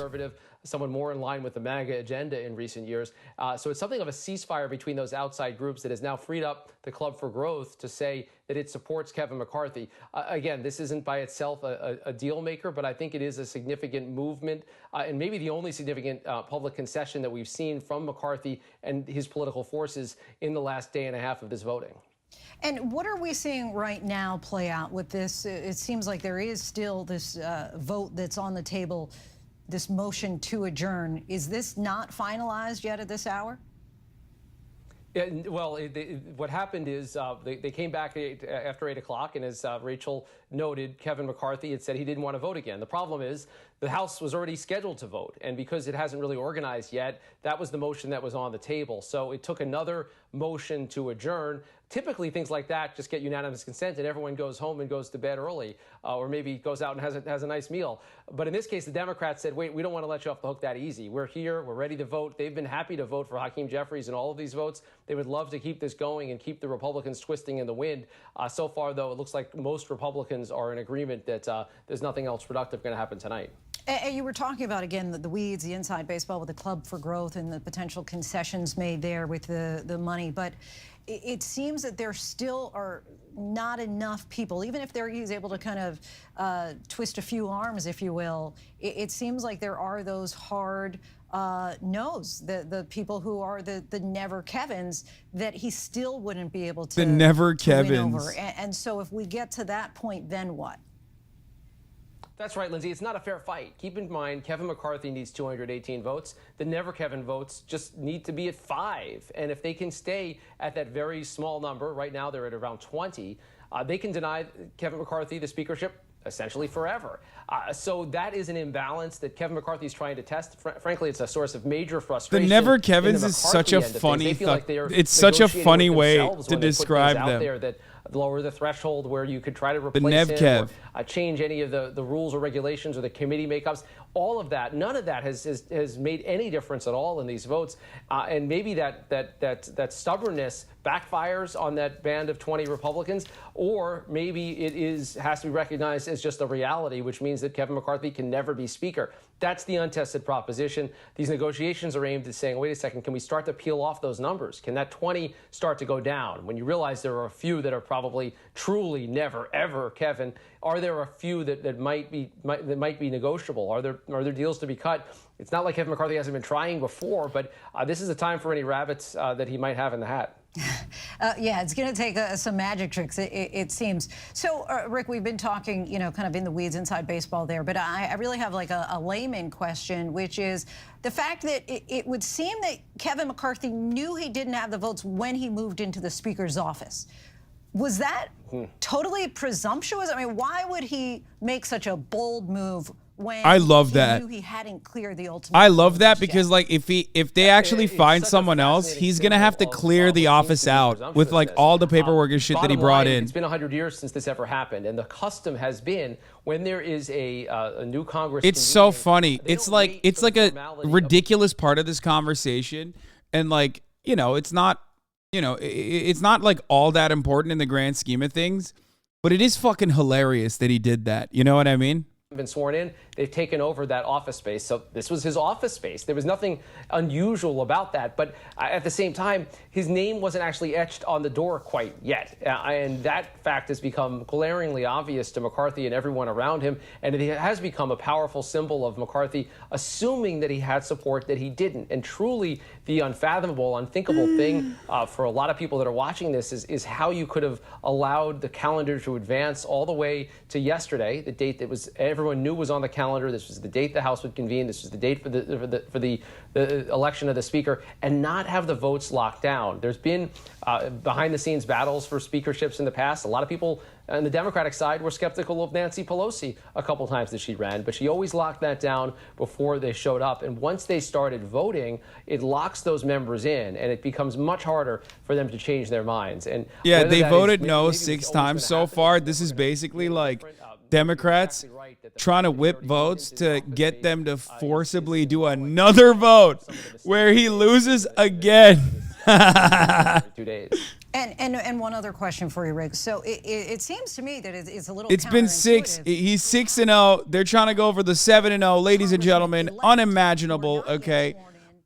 Someone more in line with the MAGA agenda in recent years. So it's something of a ceasefire between those outside groups that has now freed up the Club for Growth to say that it supports Kevin McCarthy. Again, this isn't by itself a deal maker, but I think it is a significant movement and maybe the only significant public concession that we've seen from McCarthy and his political forces in the last day and a half of this voting. And what are we seeing right now play out with this? It seems like there is still this vote that's on the table, this motion to adjourn. Is this not finalized yet at this hour? Yeah, well, what happened is they came back after 8 o'clock, and as Rachel noted, Kevin McCarthy had said he didn't want to vote again. The problem is the House was already scheduled to vote, and because it hasn't really organized yet, that was the motion that was on the table. So it took another motion to adjourn. Typically, things like that just get unanimous consent, and everyone goes home and goes to bed early, or maybe goes out and has a nice meal. But in this case, the Democrats said, wait, we don't want to let you off the hook that easy. We're here. We're ready to vote. They've been happy to vote for Hakeem Jeffries in all of these votes. They would love to keep this going and keep the Republicans twisting in the wind. So far, though, it looks like most Republicans are in agreement that there's nothing else productive going to happen tonight. And you were talking about, again, the weeds, the inside baseball with the Club for Growth and the potential concessions made there with the money. But it seems that there still are not enough people, even if he's able to kind of twist a few arms, if you will. It seems like there are those hard no's, the people who are the never Kevins, that he still wouldn't be able to the never Kevins. Win over. Kevins. And so if we get to that point, then what? That's right, Lindsay. It's not a fair fight. Keep in mind, Kevin McCarthy needs 218 votes. The Never Kevin votes just need to be at 5. And if they can stay at that very small number, right now they're at around 20, they can deny Kevin McCarthy the speakership essentially forever. So that is an imbalance that Kevin McCarthy is trying to test. Frankly, it's a source of major frustration. The Never Kevins is such a funny. It's such a funny way to describe them. There that lower the threshold where you could try to replace him, or change any of the rules or regulations or the committee makeups. All of that, none of that has made any difference at all in these votes. And maybe that stubbornness backfires on that band of 20 Republicans, or maybe it has to be recognized as just a reality, which means that Kevin McCarthy can never be Speaker. That's the untested proposition. These negotiations are aimed at saying, wait a second, can we start to peel off those numbers? Can that 20 start to go down? When you realize there are a few that are probably truly never, ever Kevin, are there a few that might be negotiable? Are there deals to be cut? It's not like Kevin McCarthy hasn't been trying before, but this is a time for any rabbits that he might have in the hat. Yeah, it's going to take some magic tricks, it seems. So, Rick, we've been talking, kind of in the weeds inside baseball there, but I really have like a layman question, which is the fact that it would seem that Kevin McCarthy knew he didn't have the votes when he moved into the Speaker's office. Was that totally presumptuous? I mean, why would he make such a bold move when I love that. Knew he hadn't cleared the ultimate? I love that because like if they actually find someone else, he's gonna have to clear the office out with like all the paperwork and shit that he brought in. It's been 100 years since this ever happened, and the custom has been when there is a new Congress. It's so funny. It's like a ridiculous part of this conversation, and like it's not it's not like all that important in the grand scheme of things, but it is fucking hilarious that he did that. You know what I mean? Been sworn in, they've taken over that office space. So this was his office space. There was nothing unusual about that. But at the same time, his name wasn't actually etched on the door quite yet. And that fact has become glaringly obvious to McCarthy and everyone around him. And it has become a powerful symbol of McCarthy assuming that he had support that he didn't. And truly the unfathomable, unthinkable thing for a lot of people that are watching this is how you could have allowed the calendar to advance all the way to yesterday, the date that was everyone knew was on the calendar. This was the date the House would convene. This was the date for the election of the Speaker, and not have the votes locked down. There's been behind-the-scenes battles for speakerships in the past. A lot of people on the Democratic side were skeptical of Nancy Pelosi a couple times that she ran, but she always locked that down before they showed up. And once they started voting, it locks those members in, and it becomes much harder for them to change their minds. And yeah, they voted no 6 times so far. This is basically like Democrats trying to whip votes to get them to forcibly do another vote where he loses again. 2 days. And one other question for you, Rick. So it seems to me that it's a little. It's been 6. He's 6-0. They're trying to go for the 7-0, ladies and gentlemen. Unimaginable. Okay,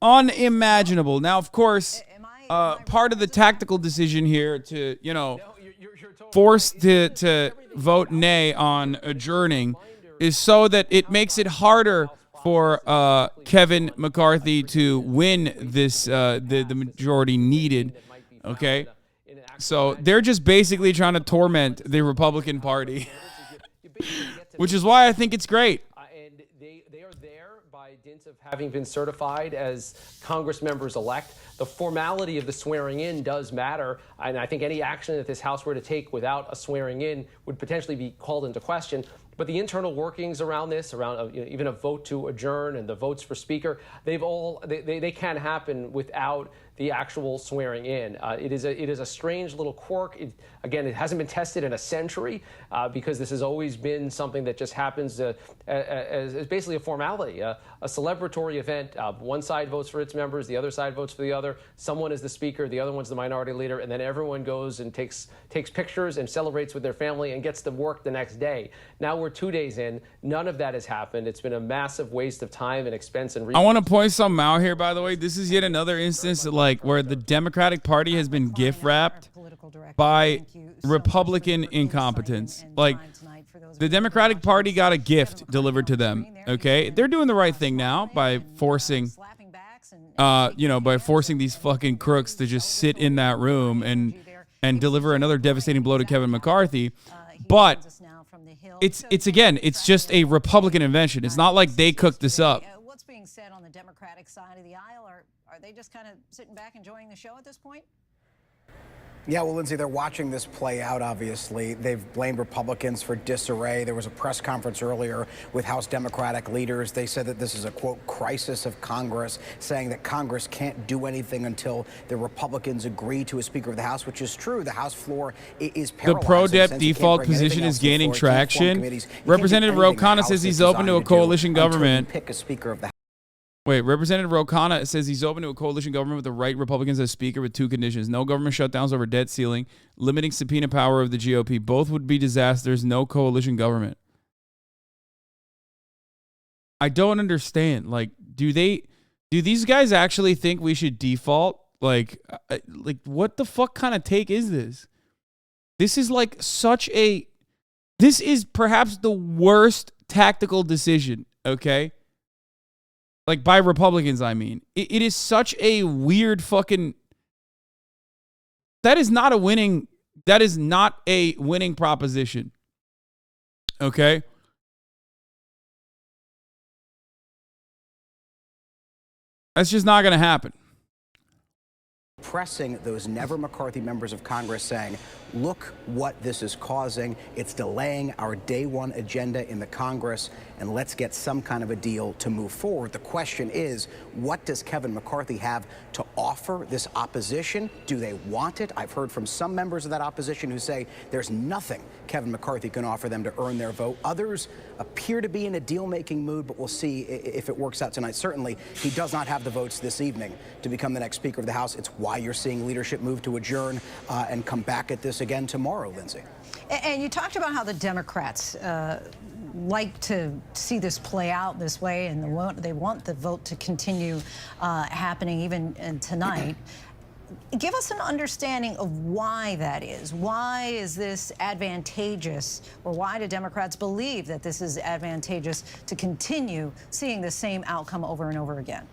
unimaginable. Now, of course, part of the tactical decision here to force to vote nay on adjourning is so that it makes it harder for Kevin McCarthy to win this the majority needed. Okay, so they're just basically trying to torment the Republican Party, which is why I think it's great. And they are there by dint of having been certified as Congress members-elect. The formality of the swearing in does matter, and I think any action that this House were to take without a swearing in would potentially be called into question. But the internal workings around this, around even a vote to adjourn and the votes for Speaker, they can't happen without the actual swearing in. It is a strange little quirk. Again, it hasn't been tested in a century because this has always been something that just happens as basically a formality, a celebratory event. One side votes for its members, the other side votes for the other. Someone is the Speaker, the other one's the minority leader, and then everyone goes and takes pictures and celebrates with their family and gets to work the next day. Now we're 2 days in. None of that has happened. It's been a massive waste of time and expense and resources. I want to point something out here, by the way. This is yet another instance of where the Democratic Party has been gift wrapped by Republican incompetence. Like, the Democratic Party got a gift delivered to them. Okay, they're doing the right thing now by forcing, by forcing these fucking crooks to just sit in that room and deliver another devastating blow to Kevin McCarthy. But it's just a Republican invention. It's not like they cooked this up. What's being said on the Democratic side of the aisle? Are they just kind of sitting back enjoying the show at this point? Yeah, well, Lindsay, they're watching this play out, obviously. They've blamed Republicans for disarray. There was a press conference earlier with House Democratic leaders. They said that this is a, quote, crisis of Congress, saying that Congress can't do anything until the Republicans agree to a Speaker of the House, which is true. The House floor is paralyzed. The pro-dep default position is gaining traction. Representative Ro Khanna says he's open to a coalition government. Pick a Speaker of the House. Wait, Representative Ro Khanna says he's open to a coalition government with the right Republicans as Speaker with 2 conditions. No government shutdowns over debt ceiling, limiting subpoena power of the GOP. Both would be disasters. No coalition government. I don't understand. Like, do these guys actually think we should default? Like what the fuck kind of take is this? This is like this is perhaps the worst tactical decision, okay? Like, by Republicans, I mean. It is such a weird fucking... That is not a winning proposition. Okay? That's just not going to happen. Pressing those Never McCarthy members of Congress, saying, look what this is causing. It's delaying our day one agenda in the Congress, and let's get some kind of a deal to move forward. The question is, what does Kevin McCarthy have to offer this opposition? Do they want it? I've heard from some members of that opposition who say there's nothing Kevin McCarthy can offer them to earn their vote. Others appear to be in a deal-making mood, but we'll see if it works out tonight. Certainly, he does not have the votes this evening to become the next Speaker of the House. It's why you're seeing leadership move to adjourn and come back at this again tomorrow, Lindsay. And you talked about how the Democrats like to see this play out this way, and they want the vote to continue happening even tonight. Give us an understanding of why that is. Why is this advantageous, or why do Democrats believe that this is advantageous to continue seeing the same outcome over and over again?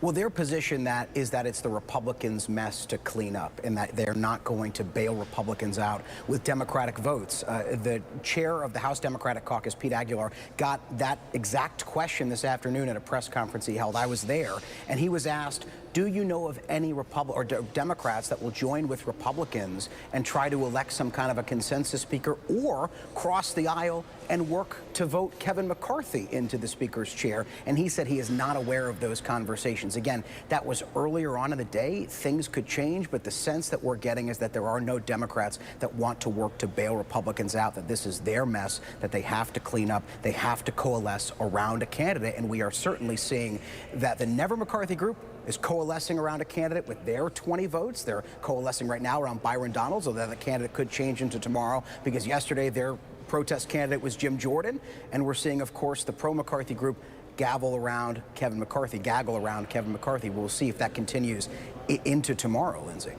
Well, their position is that it's the Republicans' mess to clean up, and that they're not going to bail Republicans out with Democratic votes. The chair of the House Democratic Caucus, Pete Aguilar, got that exact question this afternoon at a press conference he held. I was there, and he was asked, do you know of any Democrats that will join with Republicans and try to elect some kind of a consensus speaker, or cross the aisle and work to vote Kevin McCarthy into the Speaker's chair? And he said he is not aware of those conversations. Again, that was earlier on in the day. Things could change, but the sense that we're getting is that there are no Democrats that want to work to bail Republicans out, that this is their mess, that they have to clean up, they have to coalesce around a candidate. And we are certainly seeing that the Never McCarthy group is coalescing around a candidate with their 20 votes. They're coalescing right now around Byron Donalds, although that candidate could change into tomorrow, because yesterday their protest candidate was Jim Jordan. And we're seeing, of course, the pro-McCarthy group gaggle around Kevin McCarthy. We'll see if that continues into tomorrow, Lindsay.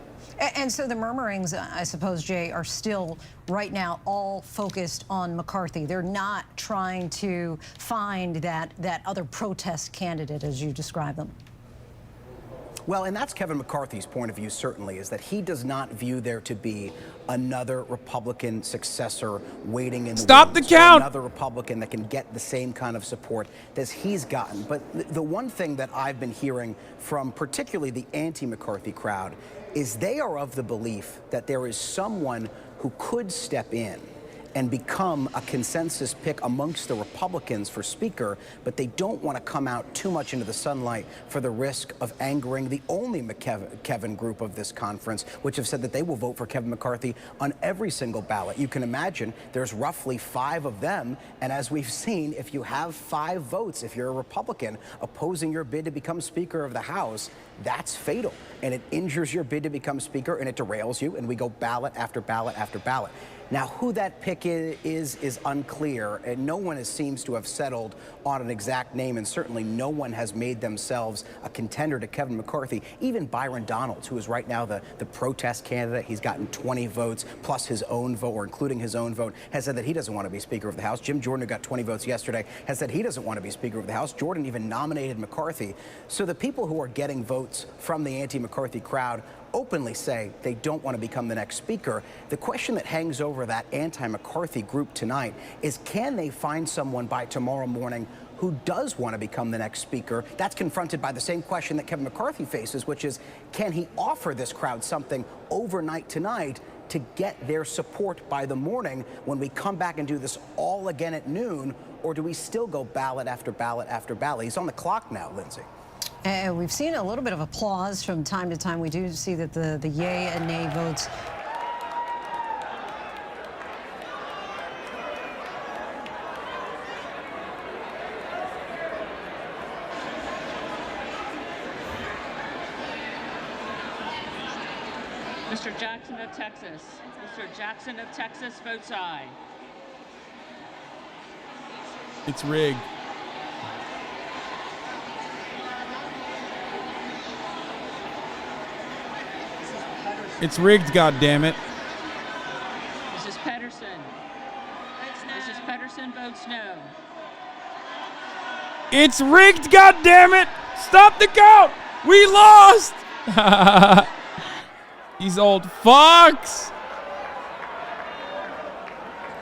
And so the murmurings, I suppose, Jay, are still right now all focused on McCarthy. They're not trying to find that other protest candidate, as you describe them. Well, and that's Kevin McCarthy's point of view, certainly, is that he does not view there to be another Republican successor waiting in the Stop the count! Another Republican that can get the same kind of support that he's gotten. But the one thing that I've been hearing from particularly the anti-McCarthy crowd is they are of the belief that there is someone who could step in and become a consensus pick amongst the Republicans for Speaker, but they don't want to come out too much into the sunlight for the risk of angering the only Kevin group of this conference, which have said that they will vote for Kevin McCarthy on every single ballot. You can imagine there's roughly 5 of them, and as we've seen, if you have 5 votes, if you're a Republican opposing your bid to become Speaker of the House, that's fatal, and it injures your bid to become Speaker, and it derails you, and we go ballot after ballot after ballot. Now, who that pick is unclear, and no one seems to have settled on an exact name, and certainly no one has made themselves a contender to Kevin McCarthy. Even Byron Donalds, who is right now the protest candidate, he's gotten 20 votes plus his own vote, or including his own vote, has said that he doesn't want to be Speaker of the House. Jim Jordan, who got 20 votes yesterday, has said he doesn't want to be Speaker of the House. Jordan even nominated McCarthy. So the people who are getting votes from the anti-McCarthy crowd openly say they don't want to become the next speaker. The question that hangs over that anti-McCarthy group tonight is, can they find someone by tomorrow morning who does want to become the next speaker, that's confronted by the same question that Kevin McCarthy faces, which is, can he offer this crowd something overnight tonight to get their support by the morning when we come back and do this all again at noon, or do we still go ballot after ballot after ballot? He's on the clock now, Lindsay. We've seen a little bit of applause from time to time. We do see that the yay and nay votes. Mr. Jackson of Texas. Mr. Jackson of Texas votes aye. It's rigged. It's rigged, goddammit. Mrs. Pedersen. Mrs. Pedersen votes no. It's rigged, goddammit! Stop the count! We lost! These old fucks!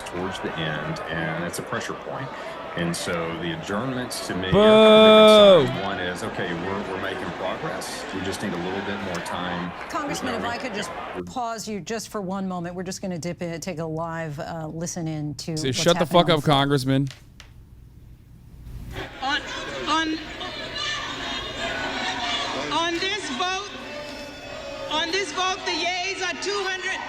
Towards the end, and it's a pressure point. And so the adjournments to me, one is, okay, we're making progress. We just need a little bit more time. Congressman, if I could just pause you just for one moment. We're just going to dip in and take a live listen in to Say, shut the fuck up, Congressman. On this vote, the yeas are 200.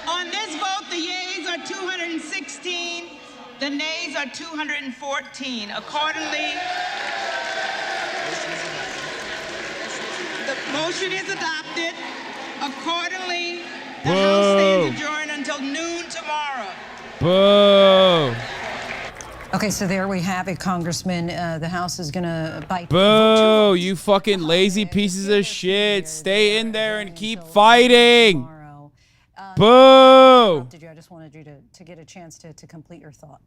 On this vote, the yeas are 216. The nays are 214. Accordingly, the motion is adopted. Accordingly, the House stands adjourned until noon tomorrow. Boo! Okay, so there we have it, Congressman. The House is going to bite. Boo! You fucking lazy pieces of shit. Stay in there and keep fighting. Boo! I just wanted you to get a chance to complete your thought.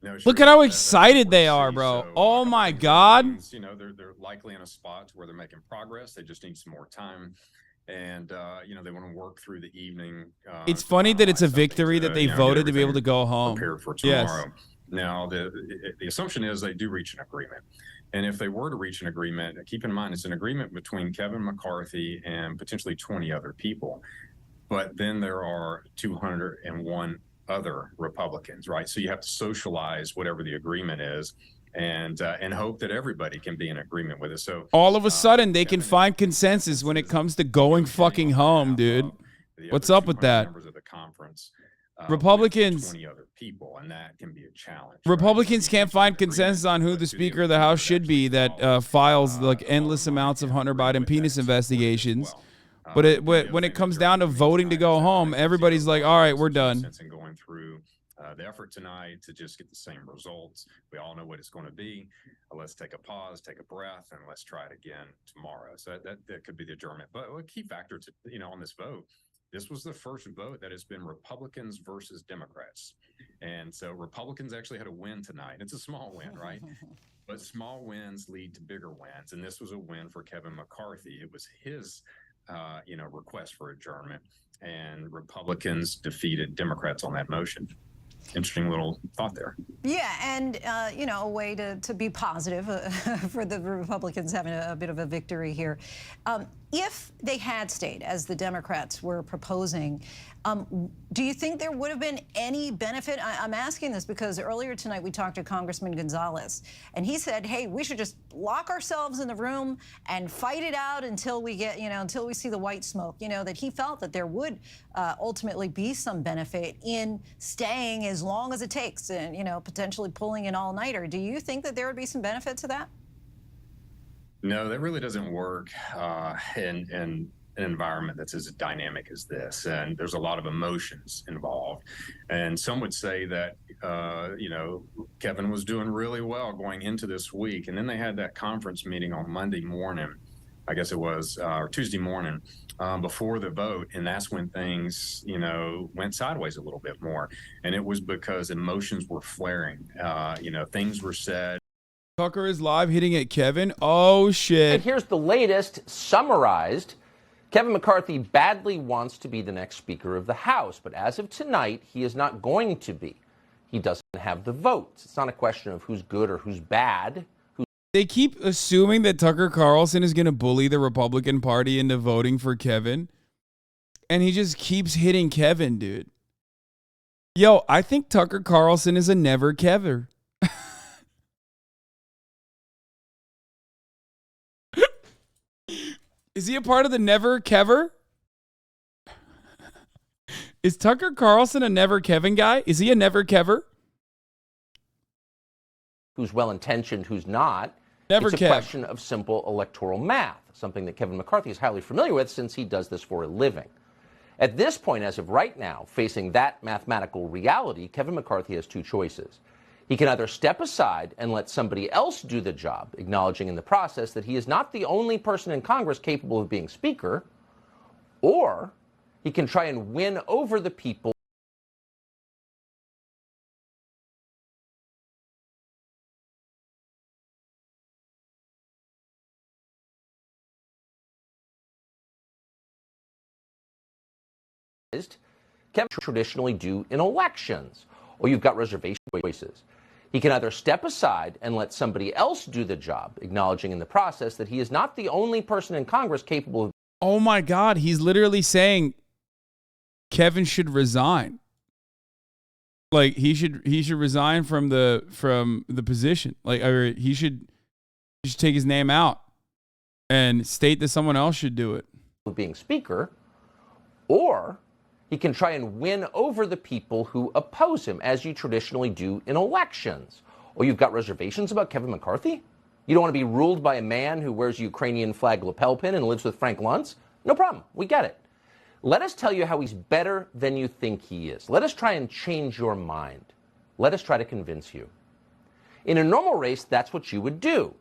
No, Look at how excited they are, bro. Oh my God. You know, they're likely in a spot where they're making progress. They just need some more time. And, you know, they want to work through the evening. It's funny that it's a victory that they voted to be able to go home. Prepared for tomorrow. Yes. Now, the assumption is they do reach an agreement. And if they were to reach an agreement, keep in mind it's an agreement between Kevin McCarthy and potentially 20 other people. But then there are 201 other Republicans, right? So you have to socialize whatever the agreement is and hope that everybody can be in agreement with it. So all of a sudden they can find consensus when it comes to going fucking home, dude. What's up with that? Members of the conference, Republicans, 20 other people, and that can be a challenge. Republicans can't find consensus on who the Speaker of the House should be that files like endless amounts of Hunter Biden penis investigations. But when it comes down to voting to go home, everybody's like, all right, we're done. And going through the effort tonight to just get the same results. We all know what it's going to be. Let's take a pause, take a breath, and let's try it again tomorrow. So that could be the adjournment. But a key factor to, you know, on this vote, this was the first vote that has been Republicans versus Democrats. And so Republicans actually had a win tonight. It's a small win, right? But small wins lead to bigger wins. And this was a win for Kevin McCarthy. It was his request for adjournment, and Republicans defeated Democrats on that motion. Interesting little thought there. Yeah, and a way to be positive for the Republicans having a bit of a victory here. If they had stayed, as the Democrats were proposing, do you think there would have been any benefit? I'm asking this because earlier tonight we talked to Congressman Gonzalez, and he said, hey, we should just lock ourselves in the room and fight it out until we get, until we see the white smoke. That he felt that there would ultimately be some benefit in staying as long as it takes and, potentially pulling an all-nighter. Do you think that there would be some benefit to that? No, that really doesn't work in an environment that's as dynamic as this. And there's a lot of emotions involved. And some would say that, Kevin was doing really well going into this week. And then they had that conference meeting on Monday morning, I guess it was, or Tuesday morning, before the vote. And that's when things, went sideways a little bit more. And it was because emotions were flaring. Things were said. Tucker is live hitting at Kevin. Oh, shit. And here's the latest summarized. Kevin McCarthy badly wants to be the next Speaker of the House, but as of tonight, he is not going to be. he doesn't have the votes. It's not a question of who's good or who's bad. They keep assuming that Tucker Carlson is going to bully the Republican Party into voting for Kevin. And he just keeps hitting Kevin, dude. Yo, I think Tucker Carlson is a never Kever. Is he a part of the never Kever? Is Tucker Carlson a never Kevin guy? Is he a never Kever? Who's well-intentioned, who's not. Never it's a Kev. question of simple electoral math, something that Kevin McCarthy is highly familiar with since he does this for a living. At this point, as of right now, facing that mathematical reality, Kevin McCarthy has two choices. He can either step aside and let somebody else do the job, acknowledging in the process that he is not the only person in Congress capable of being Speaker, or he can try and win over the people Kevin traditionally do in elections, or you've got reservation choices. He can either step aside and let somebody else do the job, acknowledging in the process that he is not the only person in Congress capable of. Oh my God, he's literally saying Kevin should resign. Like he should resign from the position. Like, or he should take his name out and state that someone else should do it. Being Speaker, or he can try and win over the people who oppose him, as you traditionally do in elections. Or you've got reservations about Kevin McCarthy? You don't want to be ruled by a man who wears a Ukrainian flag lapel pin and lives with Frank Luntz? No problem. We get it. Let us tell you how he's better than you think he is. Let us try and change your mind. Let us try to convince you. In a normal race, that's what you would do.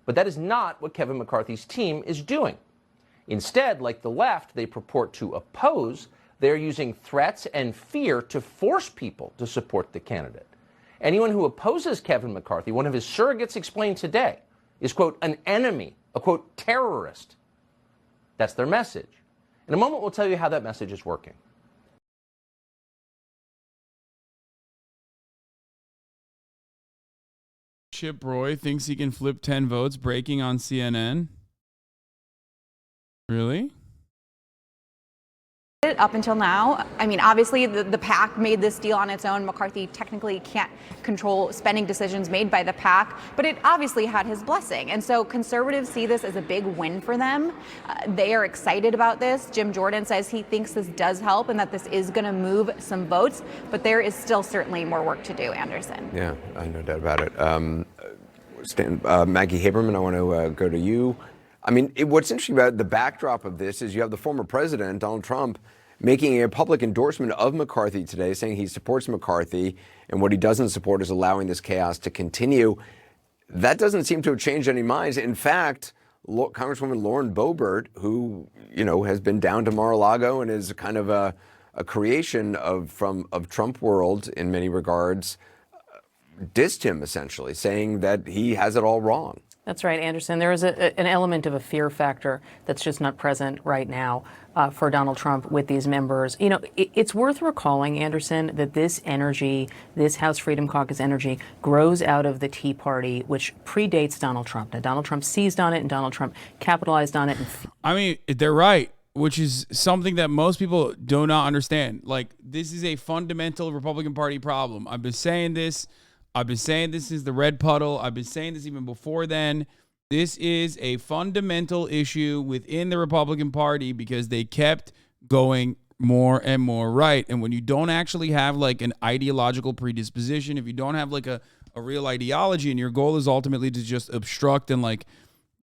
But that is not what Kevin McCarthy's team is doing. Instead, like the left, they purport to oppose. They're using threats and fear to force people to support the candidate. Anyone who opposes Kevin McCarthy, one of his surrogates explained today, is, quote, an enemy, a, quote, terrorist. That's their message. In a moment, we'll tell you how that message is working. Chip Roy thinks he can flip 10 votes, breaking on CNN. Really? Up until now, I mean, obviously the PAC made this deal on its own. McCarthy technically can't control spending decisions made by the PAC, but it obviously had his blessing. And so conservatives see this as a big win for them. They are excited about this. Jim Jordan says he thinks this does help and that this is going to move some votes, but there is still certainly more work to do, Anderson. Yeah, no doubt about it. Maggie Haberman, I want to go to you. I mean, what's interesting about the backdrop of this is you have the former president, Donald Trump, making a public endorsement of McCarthy today, saying he supports McCarthy, and what he doesn't support is allowing this chaos to continue. That doesn't seem to have changed any minds. In fact, Congresswoman Lauren Boebert, who, you know, has been down to Mar-a-Lago and is kind of a creation of Trump world in many regards, dissed him essentially, saying that he has it all wrong. That's right, Anderson. There is an element of a fear factor that's just not present right now for Donald Trump with these members. You know, it's worth recalling, Anderson, that this energy, this House Freedom Caucus energy, grows out of the Tea Party, which predates Donald Trump. Now, Donald Trump seized on it, and Donald Trump capitalized on it. I mean, they're right, which is something that most people do not understand. Like, this is a fundamental Republican Party problem. I've been saying this. This is the red puddle. I've been saying this even before then. This is a fundamental issue within the Republican Party because they kept going more and more right. And when you don't actually have like an ideological predisposition, if you don't have like a real ideology and your goal is ultimately to just obstruct and like,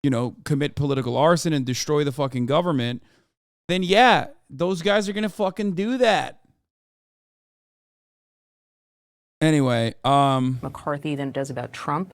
you know, commit political arson and destroy the fucking government, then yeah, those guys are going to fucking do that. Anyway, McCarthy than it does about Trump.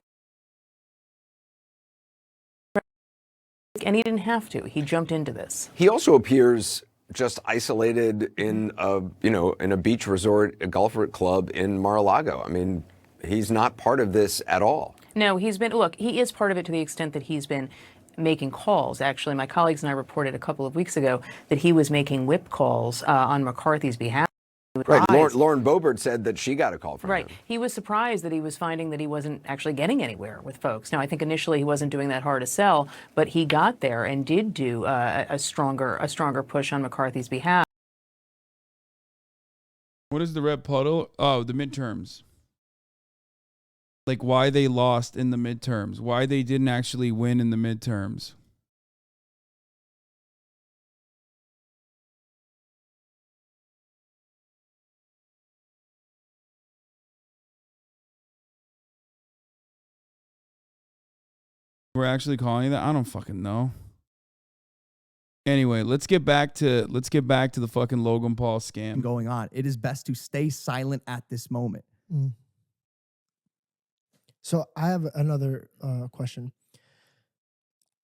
And he didn't have to. He jumped into this. He also appears just isolated in a beach resort, a golf club in Mar-a-Lago. I mean, he's not part of this at all. No, he is part of it to the extent that he's been making calls. Actually, my colleagues and I reported a couple of weeks ago that he was making whip calls on McCarthy's behalf. Right. Lauren Boebert said that she got a call from him. Right. He was surprised that he was finding that he wasn't actually getting anywhere with folks. Now, I think initially he wasn't doing that hard to sell, but he got there and did do a stronger push on McCarthy's behalf. What is the red puddle? Oh, the midterms. Like why they lost in the midterms. Why they didn't actually win in the midterms. We're actually calling it that? I don't fucking know. Anyway, let's get back to the fucking Logan Paul scam going on. It is best to stay silent at this moment. Mm. So I have another question.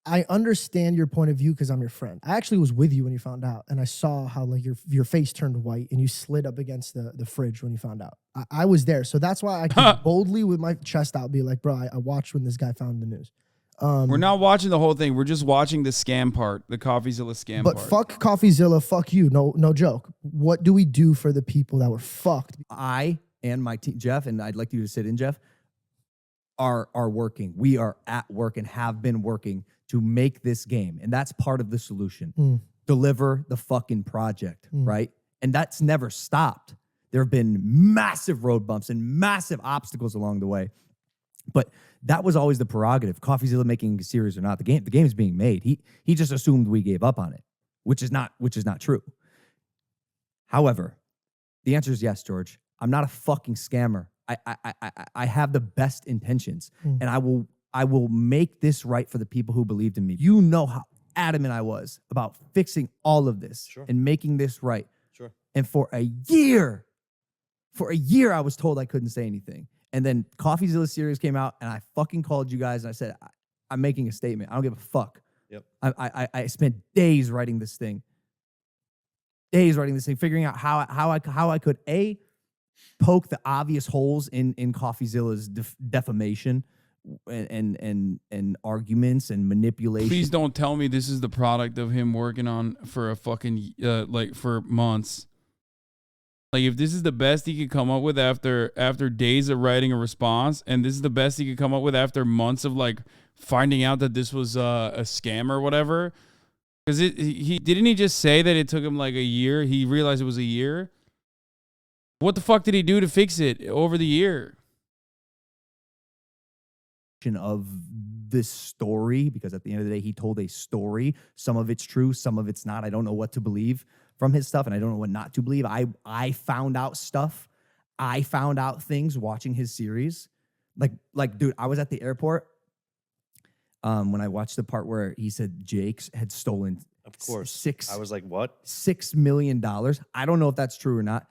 I understand your point of view because I'm your friend. I actually was with you when you found out, and I saw how like your face turned white and you slid up against the fridge when you found out. I was there, so that's why I could boldly with my chest out be like, bro, I watched when this guy found the news. We're not watching the whole thing. We're just watching the scam part, the Coffeezilla scam but part. fuck Coffeezilla, fuck you. No joke. What do we do for the people that were fucked? I and my team, Jeff, and I'd like you to sit in, Jeff, are working. We are at work and have been working to make this game. And that's part of the solution. Deliver the fucking project, right? And that's never stopped. There have been massive road bumps and massive obstacles along the way. But that was always the prerogative. Coffeezilla making a series or not, the game is being made. He just assumed we gave up on it, which is not true. However, the answer is yes, George. I'm not a fucking scammer. I have the best intentions, and I will make this right for the people who believed in me. You know how adamant I was about fixing all of this and making this right. Sure. And for a year, I was told I couldn't say anything. And then Coffeezilla series came out, and I fucking called you guys, and I said, I'm making a statement. I don't give a fuck. Yep. I spent days writing this thing. Figuring out how I could poke the obvious holes in Coffeezilla's defamation and arguments and manipulation. Please don't tell me this is the product of him working on for a fucking for months. Like if this is the best he could come up with after days of writing a response, and this is the best he could come up with after months of like finding out that this was a scam or whatever. Because he didn't he just say that it took him like a year? He realized it was a year. What the fuck did he do to fix it over the year? Of this story, because at the end of the day, he told a story. Some of it's true, some of it's not. I don't know what to believe from his stuff, and I don't know what not to believe. I found out stuff. I found out things watching his series. Like, dude, I was at the airport when I watched the part where he said Jake's had stolen. Of course. I was like, what? $6 million. I don't know if that's true or not.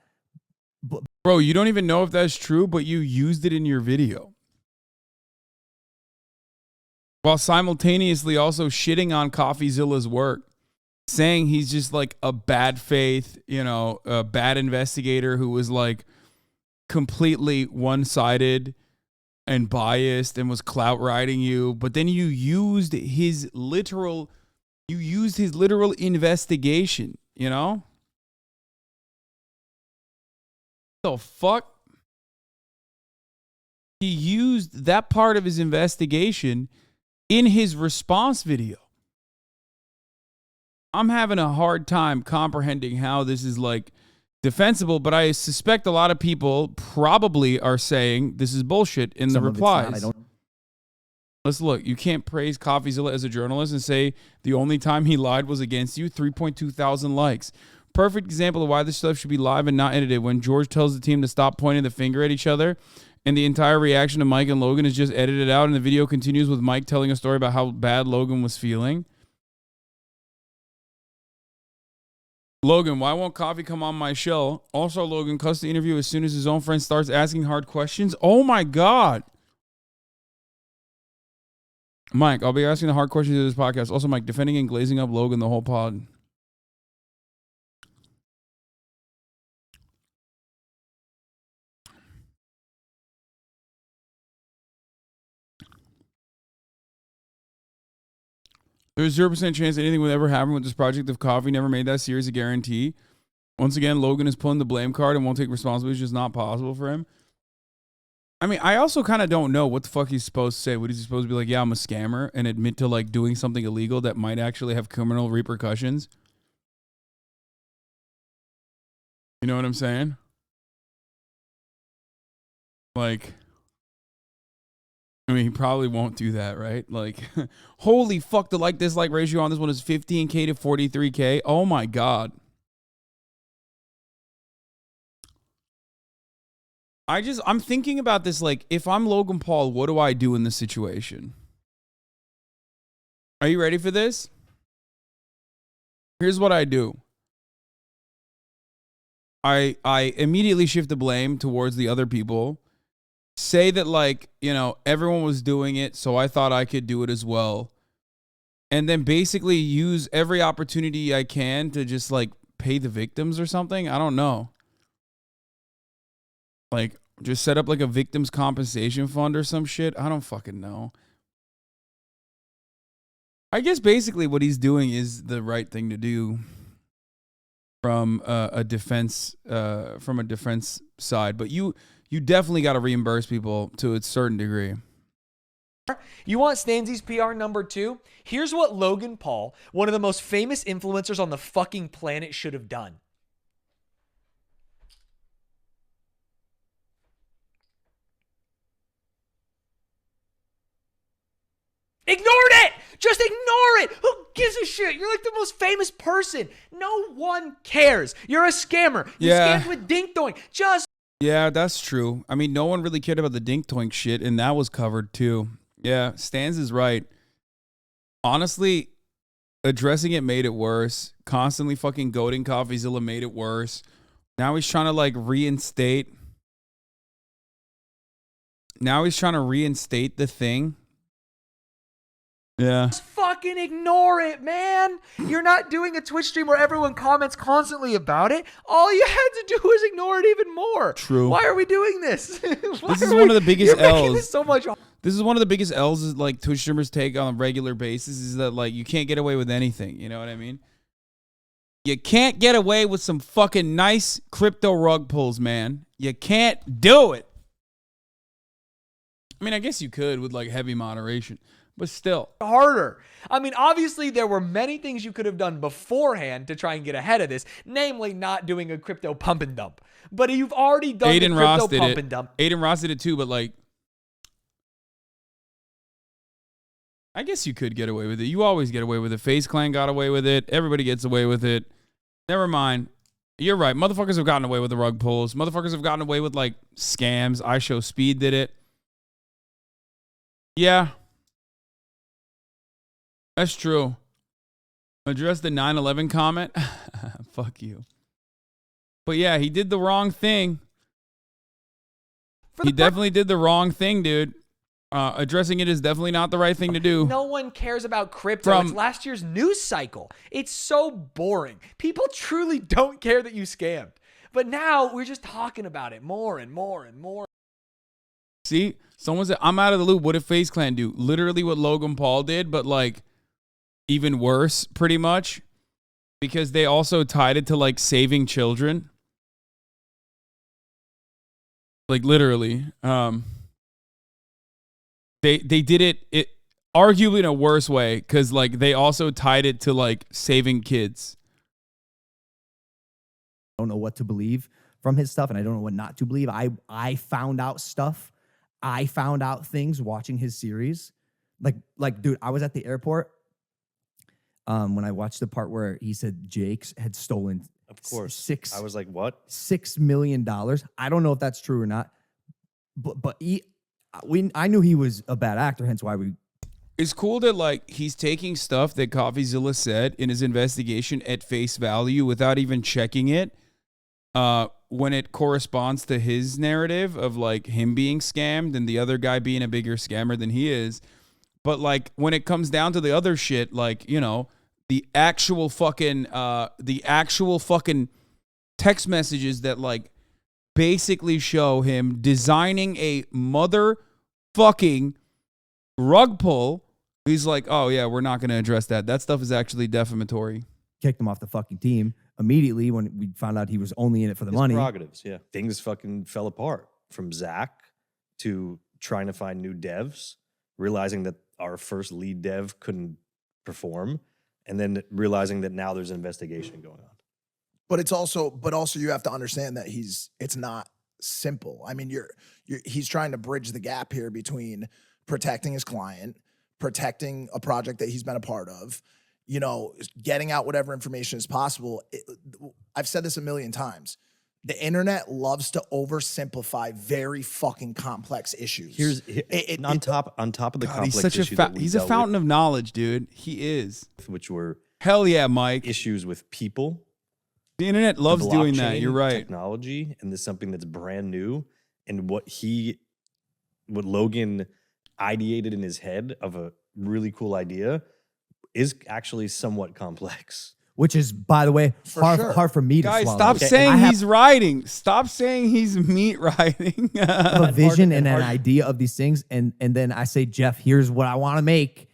But bro, you don't even know if that's true, but you used it in your video. While simultaneously also shitting on Coffeezilla's work, saying he's just like a bad faith, a bad investigator who was like completely one-sided and biased and was clout riding you. But then you used his literal investigation, The fuck? He used that part of his investigation in his response video. I'm having a hard time comprehending how this is like defensible, but I suspect a lot of people probably are saying this is bullshit in the replies. Let's look. You can't praise Coffeezilla as a journalist and say the only time he lied was against you. 3.2 thousand likes. Perfect example of why this stuff should be live and not edited. When George tells the team to stop pointing the finger at each other, and the entire reaction to Mike and Logan is just edited out, and the video continues with Mike telling a story about how bad Logan was feeling. Logan, why won't Coffee come on my show? Also, Logan cuts the interview as soon as his own friend starts asking hard questions. Oh my God. Mike, I'll be asking the hard questions of this podcast. Also, Mike, defending and glazing up Logan the whole pod. There's 0% chance anything would ever happen with this project if Coffee never made that series a guarantee. Once again, Logan is pulling the blame card and won't take responsibility. It's just not possible for him. I mean, I also kind of don't know what the fuck he's supposed to say. What is he supposed to be like? Yeah, I'm a scammer, and admit to like doing something illegal that might actually have criminal repercussions. You know what I'm saying? Like, I mean, he probably won't do that, right? Like, holy fuck, the like-dislike ratio on this one is 15K to 43K. Oh my God. I'm thinking about this, like, if I'm Logan Paul, what do I do in this situation? Are you ready for this? Here's what I do. I immediately shift the blame towards the other people. Say that, like, you know, everyone was doing it, so I thought I could do it as well. And then basically use every opportunity I can to just, like, pay the victims or something. I don't know. Like, just set up, like, a victims compensation fund or some shit. I don't fucking know. I guess basically what he's doing is the right thing to do from a defense side. But you definitely got to reimburse people to a certain degree. You want Stanzy's PR number 2? Here's what Logan Paul, one of the most famous influencers on the fucking planet, should have done. Ignored it! Just ignore it! Who gives a shit? You're like the most famous person. No one cares. You're a scammer. You scammed with Dink Doink. Just... Yeah, that's true. I mean, no one really cared about the Dink Doink shit, and that was covered too. Yeah, Stans is right. Honestly, addressing it made it worse. Constantly fucking goading Coffeezilla made it worse. Now he's trying to, like, reinstate. Now he's trying to reinstate the thing. Yeah. Just fucking ignore it, man. You're not doing a Twitch stream where everyone comments constantly about it. All you had to do was ignore it even more. True. Why are we doing this? This is one of the biggest You're making L's. this so much. This is one of the biggest L's is, like, Twitch streamers take on a regular basis is that, like, you can't get away with anything. You know what I mean? You can't get away with some fucking nice crypto rug pulls, man. You can't do it. I mean, I guess you could with, like, heavy moderation. But still. Harder. I mean, obviously, there were many things you could have done beforehand to try and get ahead of this, namely not doing a crypto pump and dump. But you've already done Adin the crypto Ross did pump it. and dump. Adin Ross did it too, but, like, I guess you could get away with it. You always get away with it. FaZe Clan got away with it. Everybody gets away with it. Never mind. You're right. Motherfuckers have gotten away with the rug pulls. Motherfuckers have gotten away with, like, scams. iShowSpeed did it. Yeah. That's true. Address the 9/11 comment. Fuck you. But yeah, he did the wrong thing. He definitely did the wrong thing, dude. Addressing it is definitely not the right thing to do. No one cares about crypto. It's last year's news cycle. It's so boring. People truly don't care that you scammed. But now we're just talking about it more and more and more. See, someone said, I'm out of the loop. What did FaZe Clan do? Literally what Logan Paul did, but, like, even worse, pretty much, because they also tied it to, like, saving children. Like, literally. They did it arguably in a worse way, because, like, they also tied it to, like, saving kids. I don't know what to believe from his stuff, and I don't know what not to believe. I found out stuff. I found out things watching his series. Like, dude, I was at the airport when I watched the part where he said Jake's had stolen, of course, I was like, what? $6 million. I don't know if that's true or not, but I knew he was a bad actor, hence why we. It's cool that, like, he's taking stuff that Coffeezilla said in his investigation at face value without even checking it. When it corresponds to his narrative of, like, him being scammed and the other guy being a bigger scammer than he is. But, like, when it comes down to the other shit, like, you know, the actual fucking text messages that, like, basically show him designing a motherfucking rug pull. He's like, oh yeah, we're not going to address that. That stuff is actually defamatory. Kicked him off the fucking team. immediately when we found out he was only in it for the His money. prerogatives, yeah. Things fucking fell apart from Zach to trying to find new devs, realizing that our first lead dev couldn't perform, and then realizing that now there's an investigation going on. But it's also you have to understand that it's not simple. I mean, he's trying to bridge the gap here between protecting his client, protecting a project that he's been a part of, you know, getting out whatever information is possible. I've said this a million times. The internet loves to oversimplify very fucking complex issues. On top of the complex issues he's a fountain of knowledge, dude. He is. Which were hell yeah, Mike. Issues with people. The internet loves doing that. blockchain, You're right. Technology, and this is something that's brand new. And what Logan ideated in his head of a really cool idea is actually somewhat complex. Which is, by the way, hard for me to Guys, swallow. stop saying he's writing. Stop saying he's meat writing. I have a vision and an idea of these things, and then I say, Jeff, here's what I want to make.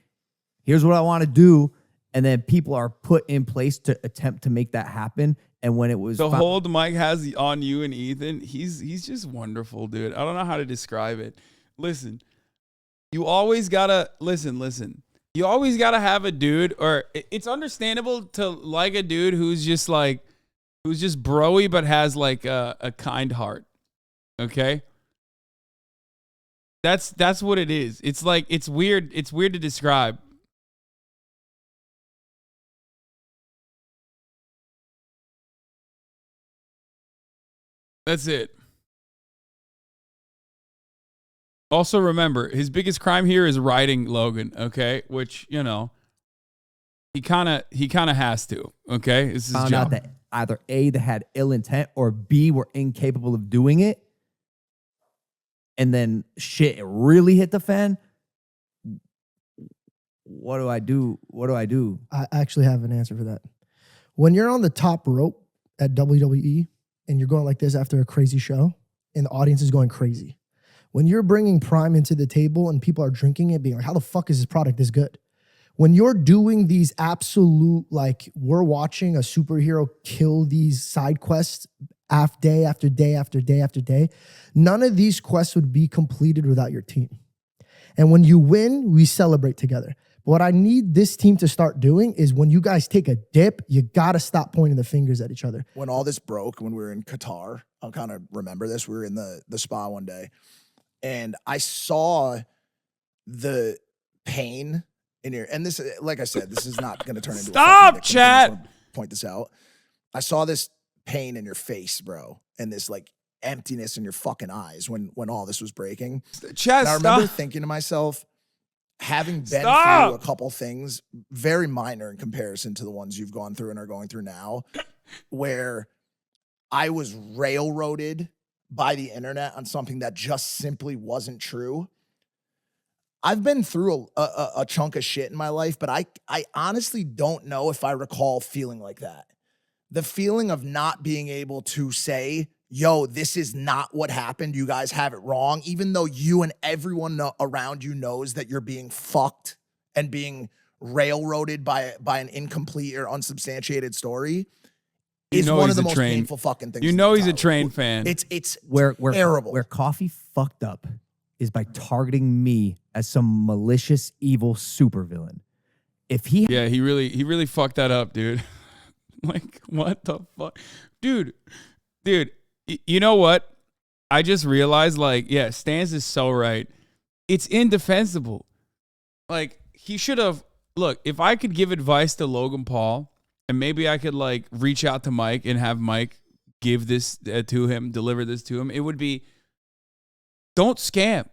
Here's what I want to do. And then people are put in place to attempt to make that happen. And when it was the hold Mike has on you and Ethan, he's just wonderful, dude. I don't know how to describe it. Listen, you always gotta listen. You always gotta have a dude, or it's understandable to like a dude who's just broy but has like a kind heart. Okay, that's what it is. It's like it's weird to describe. That's it. Also remember, his biggest crime here is writing Logan, okay? Which, you know, he kind of has to, okay? This is his found job. out that either A, they had ill intent, or B, were incapable of doing it. And then shit really hit the fan. What do I do? I actually have an answer for that. When you're on the top rope at WWE and you're going like this after a crazy show and the audience is going crazy, when you're bringing Prime into the table and people are drinking it, being like, how the fuck is this product this good? When you're doing these absolute, like, we're watching a superhero kill these side quests day after day after day after day, none of these quests would be completed without your team. And when you win, we celebrate together. But what I need this team to start doing is when you guys take a dip, you got to stop pointing the fingers at each other. When all this broke, when we were in Qatar, I'll kind of remember this. We were in the spa one day, and I saw the pain in your, and this, like I said, this is not going to turn into Stop, a chat. Point this out. I saw this pain in your face, bro, and this like emptiness in your fucking eyes when all this was breaking. Chat, and I remember stop. thinking to myself, having been Stop. through a couple things, very minor in comparison to the ones you've gone through and are going through now, where I was railroaded by the internet on something that just simply wasn't true. I've been through a chunk of shit in my life, but I honestly don't know if I recall feeling like that. The feeling of not being able to say, yo, this is not what happened. You guys have it wrong. Even though you and everyone around you knows that you're being fucked and being railroaded by an incomplete or unsubstantiated story is one of the most painful fucking things. You know he's a trained fan. It's where terrible. Where Coffee fucked up is by targeting me as some malicious, evil supervillain. If he he really fucked that up, dude. Like, what the fuck? Dude, you know what? I just realized, like, yeah, Stans is so right. It's indefensible. Like, he should have, look, if I could give advice to Logan Paul, and maybe I could, like, reach out to Mike and have Mike give this to him, deliver this to him, it would be, don't scam.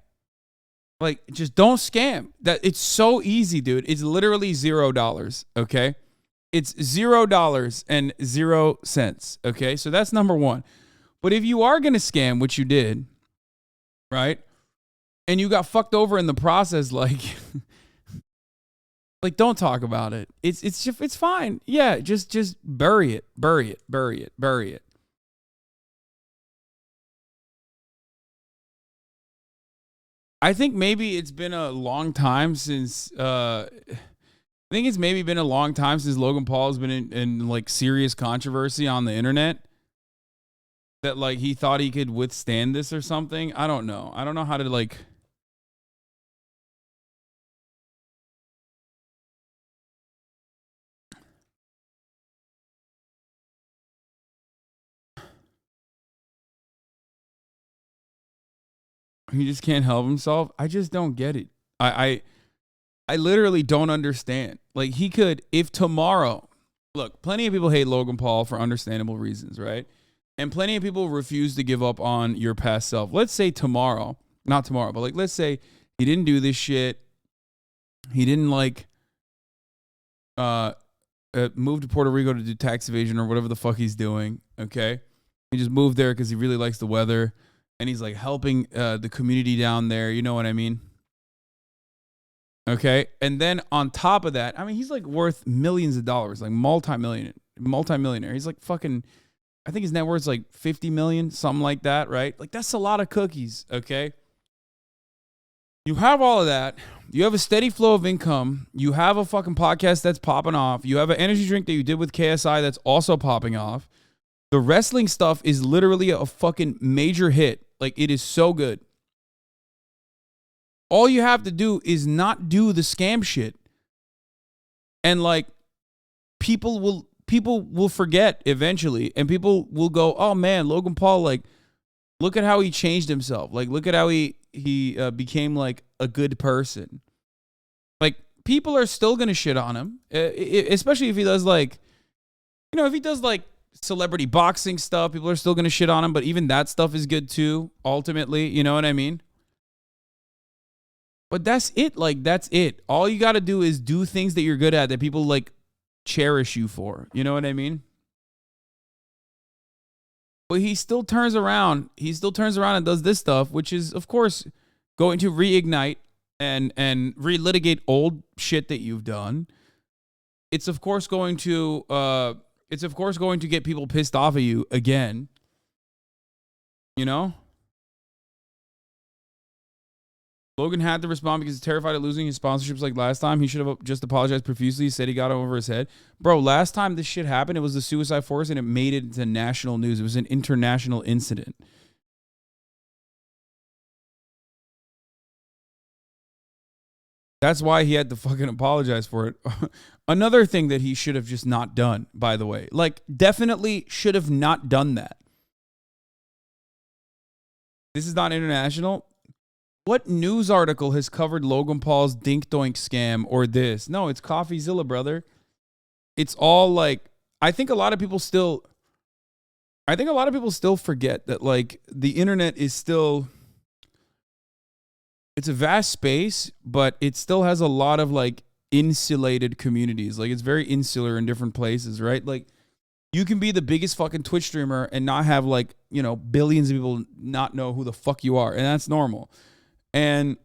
Like, just don't scam. That it's so easy, dude. It's literally $0, okay? It's $0 and 0 cents, okay? So that's number one. But if you are going to scam, which you did, right? And you got fucked over in the process, like don't talk about it. It's fine. Yeah, just bury it. I think maybe it's been a long time since I think it's maybe been a long time since Logan Paul has been in like serious controversy on the internet. That like he thought he could withstand this or something. I don't know. I don't know how to like. He just can't help himself. I just don't get it. I literally don't understand. Like he could, if tomorrow, look, plenty of people hate Logan Paul for understandable reasons, right? And plenty of people refuse to give up on your past self. Let's say tomorrow, not tomorrow, but like let's say he didn't do this shit. He didn't like move to Puerto Rico to do tax evasion or whatever the fuck he's doing. Okay, he just moved there because he really likes the weather, and he's like helping the community down there. You know what I mean? Okay, and then on top of that, I mean, he's like worth millions of dollars, like multi-millionaire. He's like fucking, I think his net worth's like 50 million, something like that, right? Like that's a lot of cookies, okay? You have all of that. You have a steady flow of income. You have a fucking podcast that's popping off. You have an energy drink that you did with KSI that's also popping off. The wrestling stuff is literally a fucking major hit. Like it is so good. All you have to do is not do the scam shit. And like people will forget eventually, and people will go, "Oh man, Logan Paul, like look at how he changed himself. Like look at how he became like a good person." Like people are still going to shit on him, especially if he does like, you know, if he does like celebrity boxing stuff, people are still going to shit on him, but even that stuff is good too, ultimately, you know what I mean? But that's it. Like, that's it. All you got to do is do things that you're good at that people like cherish you for. You know what I mean? But he still turns around. He still turns around and does this stuff, which is, of course, going to reignite and relitigate old shit that you've done. It's of course going to get people pissed off at you again. You know? Logan had to respond because he's terrified of losing his sponsorships like last time. He should have just apologized profusely. He said he got over his head. Bro, last time this shit happened, it was the Suicide Force and it made it into national news. It was an international incident. That's why he had to fucking apologize for it. Another thing that he should have just not done, by the way. Like, definitely should have not done that. This is not international. What news article has covered Logan Paul's dink doink scam or this? No, it's Coffeezilla, brother. It's all like, I think a lot of people still forget that like the internet is still, it's a vast space, but it still has a lot of like insulated communities. Like it's very insular in different places, right? Like you can be the biggest fucking Twitch streamer and not have like, you know, billions of people not know who the fuck you are. And that's normal. And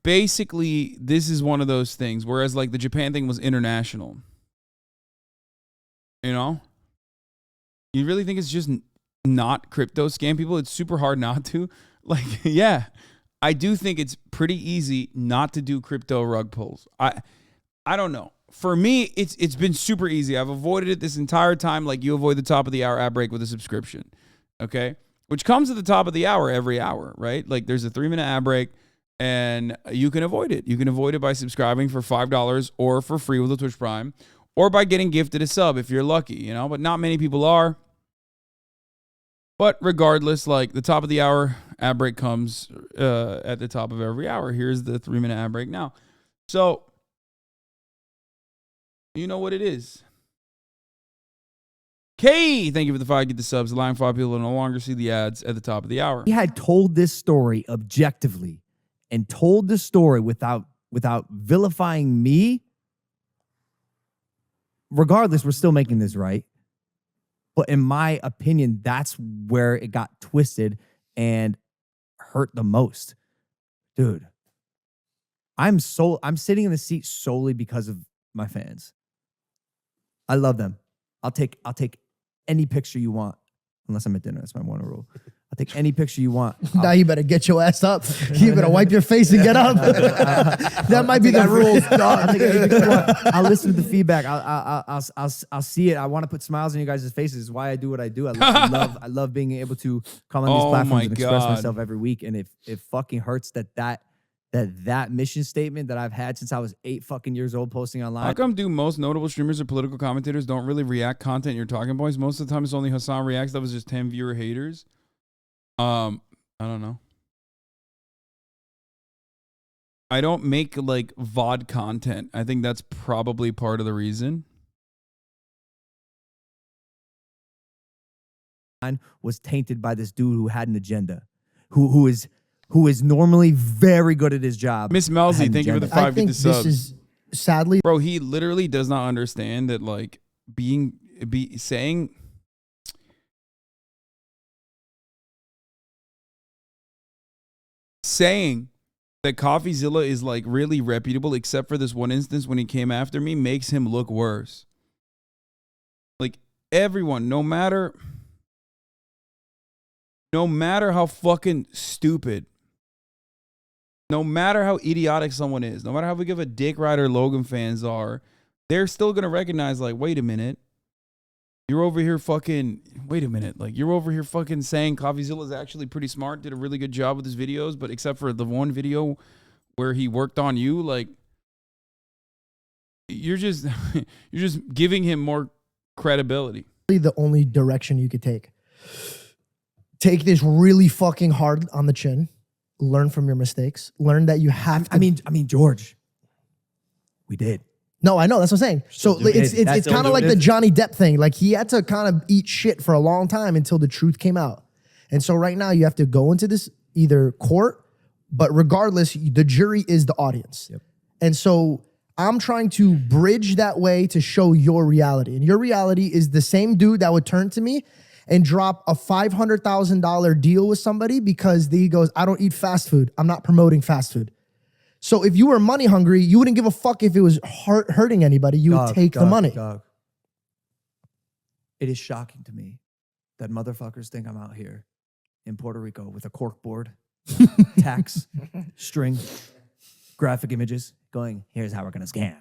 basically, this is one of those things, whereas like the Japan thing was international. You know? You really think it's just not crypto scam people? It's super hard not to. Like, yeah, I do think it's pretty easy not to do crypto rug pulls. I don't know. For me, it's been super easy. I've avoided it this entire time, like you avoid the top of the hour ad break with a subscription. Okay, which comes at the top of the hour every hour, right? Like there's a 3-minute ad break and you can avoid it. You can avoid it by subscribing for $5 or for free with a Twitch Prime or by getting gifted a sub if you're lucky, you know, but not many people are. But regardless, like the top of the hour ad break comes at the top of every hour. Here's the 3-minute ad break now. So you know what it is. Kay, thank you for the 5. Get the subs, allowing 5 people to no longer see the ads at the top of the hour. He had told this story objectively and told the story without vilifying me. Regardless, we're still making this right. But in my opinion, that's where it got twisted and hurt the most. Dude, I'm sitting in the seat solely because of my fans. I love them. I'll take any picture you want, unless I'm at dinner. That's my one rule. I'll take any picture you want. Now you better get your ass up. You better wipe your face and get up. That might be the rules. I'll listen to the feedback. I'll see it. I want to put smiles on you guys' faces. It's why I do what I do. I love being able to come on these platforms and express myself every week. And it fucking hurts that mission statement that I've had since I was 8 fucking years old posting online. How come do most notable streamers or political commentators don't really react content you're talking points? Most of the time it's only Hasan reacts. That was just 10 viewer haters. I don't know. I don't make like VOD content. I think that's probably part of the reason. Was tainted by this dude who had an agenda, who is normally very good at his job. Miss Melzy, thank you for the 5 think subs. this is sadly, bro. He literally does not understand that like saying that Coffeezilla is like really reputable, except for this one instance when he came after me, makes him look worse. Like everyone, no matter how fucking stupid, no matter how idiotic someone is, no matter how big of a dick rider Logan fans are, they're still gonna recognize like, wait a minute. You're over here fucking, wait a minute. Like, you're over here fucking saying Coffeezilla is actually pretty smart, did a really good job with his videos, but except for the one video where he worked on you, like, you're just giving him more credibility. The only direction you could take. Take this really fucking hard on the chin. Learn from your mistakes. Learn that you have to. I mean, George, we did. No, I know. That's what I'm saying. So it's kind of like the Johnny Depp thing. Like he had to kind of eat shit for a long time until the truth came out. And so right now you have to go into this either court, but regardless, the jury is the audience. Yep. And so I'm trying to bridge that way to show your reality. And your reality is the same dude that would turn to me and drop a $500,000 deal with somebody because he goes, I don't eat fast food. I'm not promoting fast food. So if you were money hungry, you wouldn't give a fuck if it was hurting anybody. You would take the money. It is shocking to me that motherfuckers think I'm out here in Puerto Rico with a cork board, tax, string, graphic images, going, here's how we're gonna scam.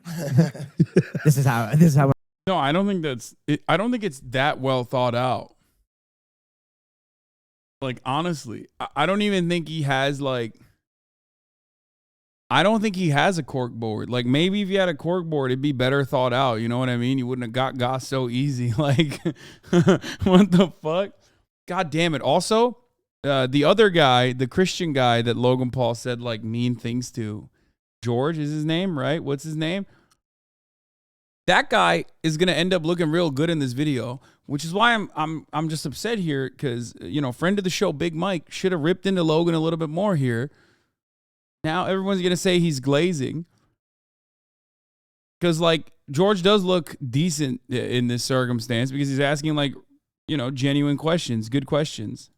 This is how. No, I don't think I don't think it's that well thought out. Like honestly, I don't even think he has like. I don't think he has a cork board. Like maybe if you had a cork board, it'd be better thought out. You know what I mean? You wouldn't have got so easy. Like, what the fuck? God damn it. Also, the other guy, the Christian guy that Logan Paul said like mean things to, George is his name, right? What's his name? That guy is gonna end up looking real good in this video, which is why I'm just upset here because you know, friend of the show, Big Mike, should have ripped into Logan a little bit more here. Now everyone's going to say he's glazing. Because, like, George does look decent in this circumstance because he's asking, like, you know, genuine questions, good questions.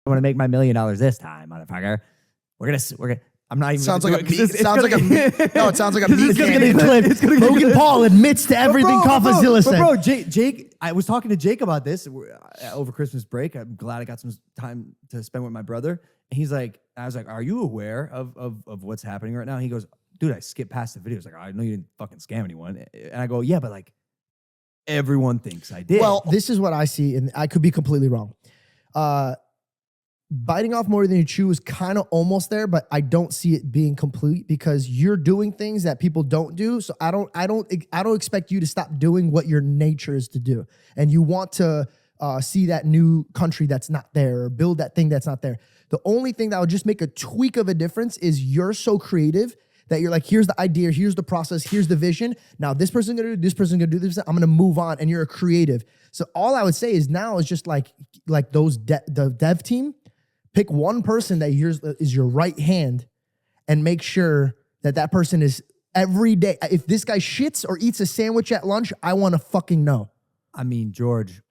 I want to make my $1 million this time, motherfucker. We're gonna. I'm not even. Sounds like a meat. It sounds like a meat. No, it sounds like a meat. Logan Paul admits to everything Coffeezilla said. Bro, Jake, I was talking to Jake about this over Christmas break. I'm glad I got some time to spend with my brother. And he's like, I was like, are you aware of what's happening right now? He goes, dude, I skipped past the video. He's like, I know you didn't fucking scam anyone. And I go, yeah, but like everyone thinks I did. Well, this is what I see, and I could be completely wrong. Biting off more than you chew is kind of almost there, but I don't see it being complete because you're doing things that people don't do. So I don't expect you to stop doing what your nature is to do. And you want to see that new country that's not there or build that thing that's not there. The only thing that would just make a tweak of a difference is you're so creative that you're like, here's the idea, here's the process, here's the vision. Now this person's gonna do this, person's gonna do this. I'm gonna move on, and you're a creative. So all I would say is now is just like those the dev team, pick one person that is your right hand, and make sure that person is every day. If this guy shits or eats a sandwich at lunch, I want to fucking know. I mean, George,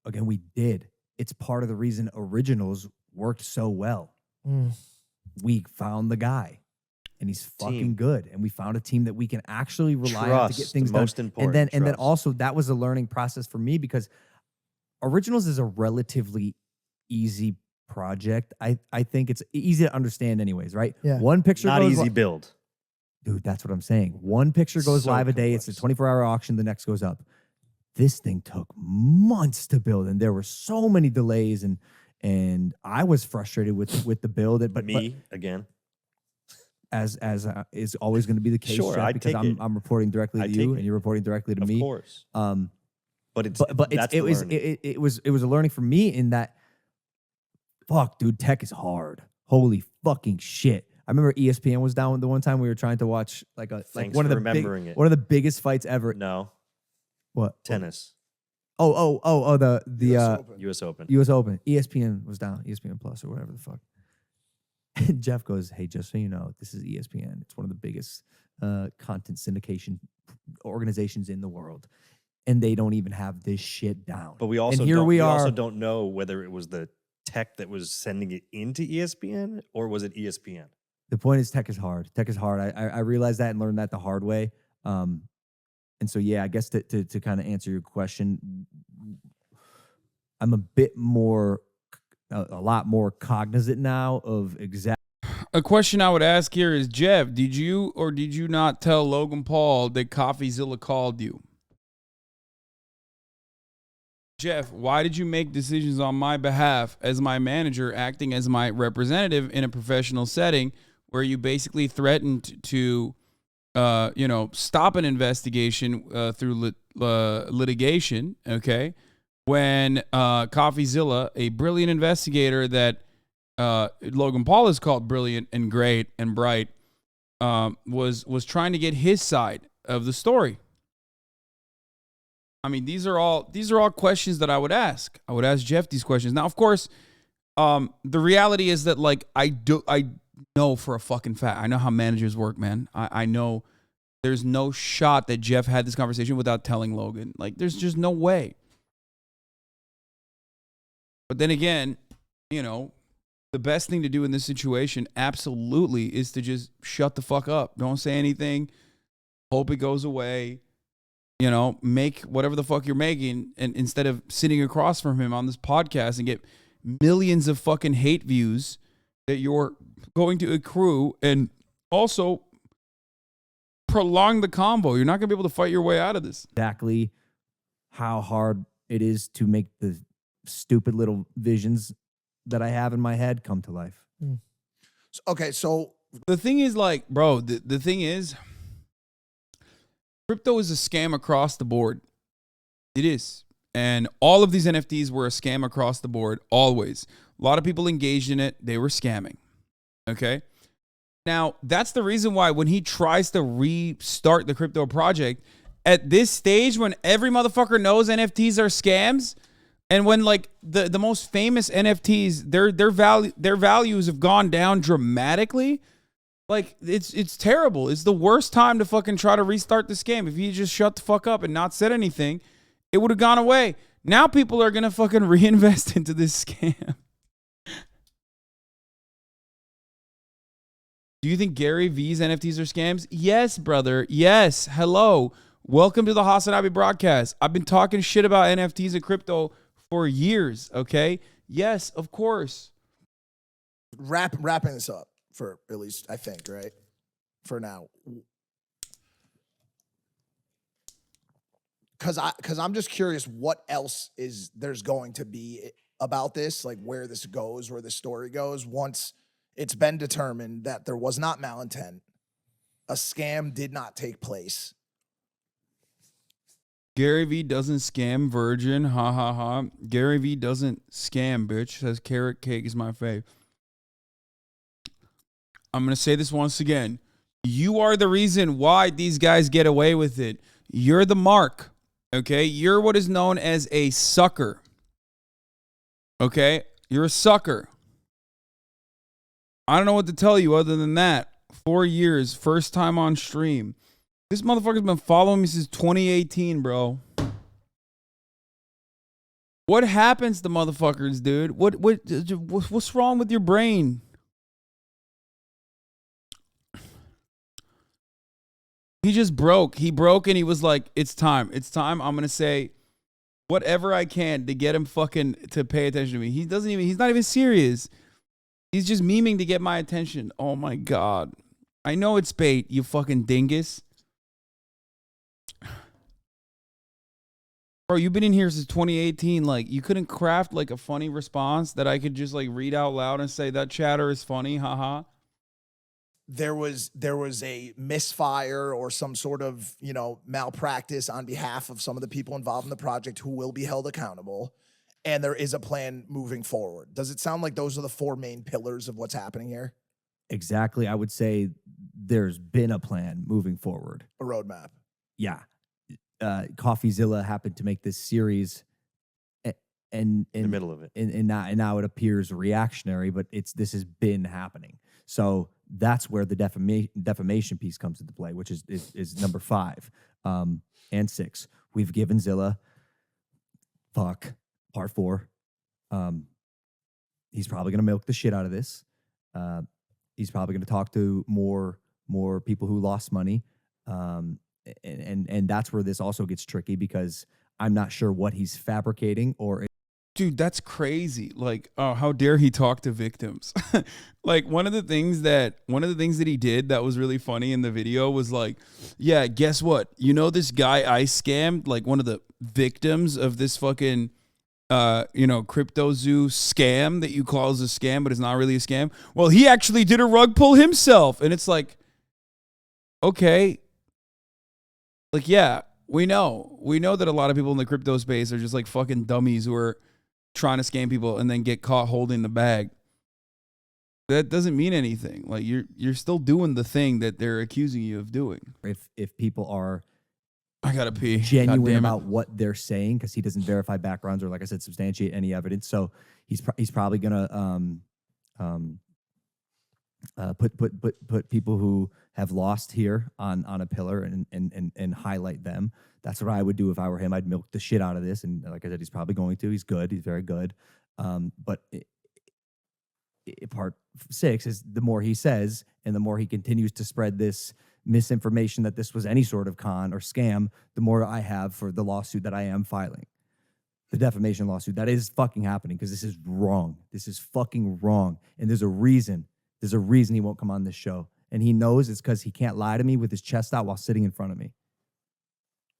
again, we did. It's part of the reason Originals worked so well. We found the guy, and he's fucking good. And we found a team that we can actually rely on to get things done. Most important. And then also that was a learning process for me because Originals is a relatively easy project, I think it's easy to understand anyways, right? Yeah. One picture Not goes easy build. Dude, that's what I'm saying. One picture goes So live a day. It's a 24-hour auction. The next goes up. This thing took months to build, and there were so many delays, and I was frustrated with the build. But again, as is always going to be the case, Sure, Jeff, I'd because take it. I'm reporting directly to I'd you, take and you're reporting directly to me. Of course. But it was a learning for me in that. Fuck, dude, tech is hard. Holy fucking shit. I remember ESPN was down the one time we were trying to watch Thanks one of for the remembering it. one of the biggest fights ever. No. What? Tennis. The US Open. US Open. ESPN was down. ESPN Plus or whatever the fuck. And Jeff goes, "Hey, just so you know, this is ESPN. It's one of the biggest content syndication organizations in the world, and they don't even have this shit down." But we also and here don't, we also are. don't know whether it was the tech that was sending it into ESPN or was it ESPN. The point is, tech is hard. Tech is hard. I realized that and learned that the hard way. And so, yeah, I guess to kind of answer your question, I'm a lot more cognizant now of exact. A question I would ask here is, Jeff, did you or did you not tell Logan Paul that Coffeezilla called you? Jeff, why did you make decisions on my behalf as my manager, acting as my representative in a professional setting where you basically threatened to, stop an investigation through litigation, okay? When Coffeezilla, a brilliant investigator that Logan Paul has called brilliant and great and bright, was trying to get his side of the story. I mean, these are all questions that I would ask. I would ask Jeff these questions. Now, of course, the reality is that I know for a fucking fact. I know how managers work, man. I know there's no shot that Jeff had this conversation without telling Logan. There's just no way. But then again, the best thing to do in this situation absolutely is to just shut the fuck up. Don't say anything. Hope it goes away. Make whatever the fuck you're making, and instead of sitting across from him on this podcast and get millions of fucking hate views that you're going to accrue and also prolong the combo. You're not going to be able to fight your way out of this. Exactly how hard it is to make the stupid little visions that I have in my head come to life. Okay, so the thing is, bro, the thing is, crypto is a scam across the board. It is. And all of these NFTs were a scam across the board, always. A lot of people engaged in it. They were scamming. Okay? Now, that's the reason why when he tries to restart the crypto project, at this stage when every motherfucker knows NFTs are scams, and when the most famous NFTs, their values have gone down dramatically, it's terrible. It's the worst time to fucking try to restart this game. If he just shut the fuck up and not said anything, it would have gone away. Now people are gonna fucking reinvest into this scam. Do you think Gary V's NFTs are scams? Yes, brother. Yes. Hello. Welcome to the HasanAbi broadcast. I've been talking shit about NFTs and crypto for years, okay? Yes, of course. Wrapping this up for at least, I think, right? For now. Because I'm just curious what else there's going to be about this, where this goes, where the story goes, once it's been determined that there was not malintent, a scam did not take place. Gary V doesn't scam, virgin. Ha ha ha. Gary V doesn't scam, bitch. Says carrot cake is my fave. I'm going to say this once again. You are the reason why these guys get away with it. You're the mark. Okay? You're what is known as a sucker. Okay? You're a sucker. I don't know what to tell you other than that. 4 years, first time on stream. This motherfucker's been following me since 2018, bro. What happens to motherfuckers, dude? What's wrong with your brain? He just broke. He broke and he was like, it's time. It's time. I'm going to say whatever I can to get him fucking to pay attention to me. He's not even serious. He's just memeing to get my attention. Oh my God. I know it's bait, you fucking dingus. Bro, you've been in here since 2018. Like, you couldn't craft like a funny response that I could just like read out loud and say that chatter is funny, haha. There was a misfire or some sort of, you know, malpractice on behalf of some of the people involved in the project who will be held accountable. And there is a plan moving forward. Does it sound like those are the 4 main pillars of what's happening here? Exactly. I would say there's been a plan moving forward. A roadmap. Yeah. Coffeezilla happened to make this series and in the middle of it. And now it appears reactionary, but this has been happening. So that's where the defamation piece comes into play, which is number 5 and 6. We've given Zilla part 4. He's probably going to milk the shit out of this. He's probably going to talk to more people who lost money. And that's where this also gets tricky, because I'm not sure what he's fabricating or. Dude, that's crazy. Like, oh, how dare he talk to victims? Like, one of the things that he did that was really funny in the video was like, yeah, guess what? You know, this guy I scammed, like one of the victims of this fucking, crypto zoo scam that you call is a scam, but it's not really a scam. Well, he actually did a rug pull himself. And it's like, okay. Like, yeah, we know that a lot of people in the crypto space are just like fucking dummies who are trying to scam people and then get caught holding the bag. That doesn't mean anything. Like, you're still doing the thing that they're accusing you of doing. If people are, I gotta pee, genuine about what they're saying, because he doesn't verify backgrounds or, like I said, substantiate any evidence. So he's probably gonna put people who have lost here on a pillar and highlight them. That's what I would do if I were him. I'd milk the shit out of this. And like I said, he's probably going to. He's good. He's very good. But part 6 is the more he says and the more he continues to spread this misinformation that this was any sort of con or scam, the more I have for the lawsuit that I am filing. The defamation lawsuit. That is fucking happening, because this is wrong. This is fucking wrong. And there's a reason. There's a reason he won't come on this show. And he knows it's because he can't lie to me with his chest out while sitting in front of me.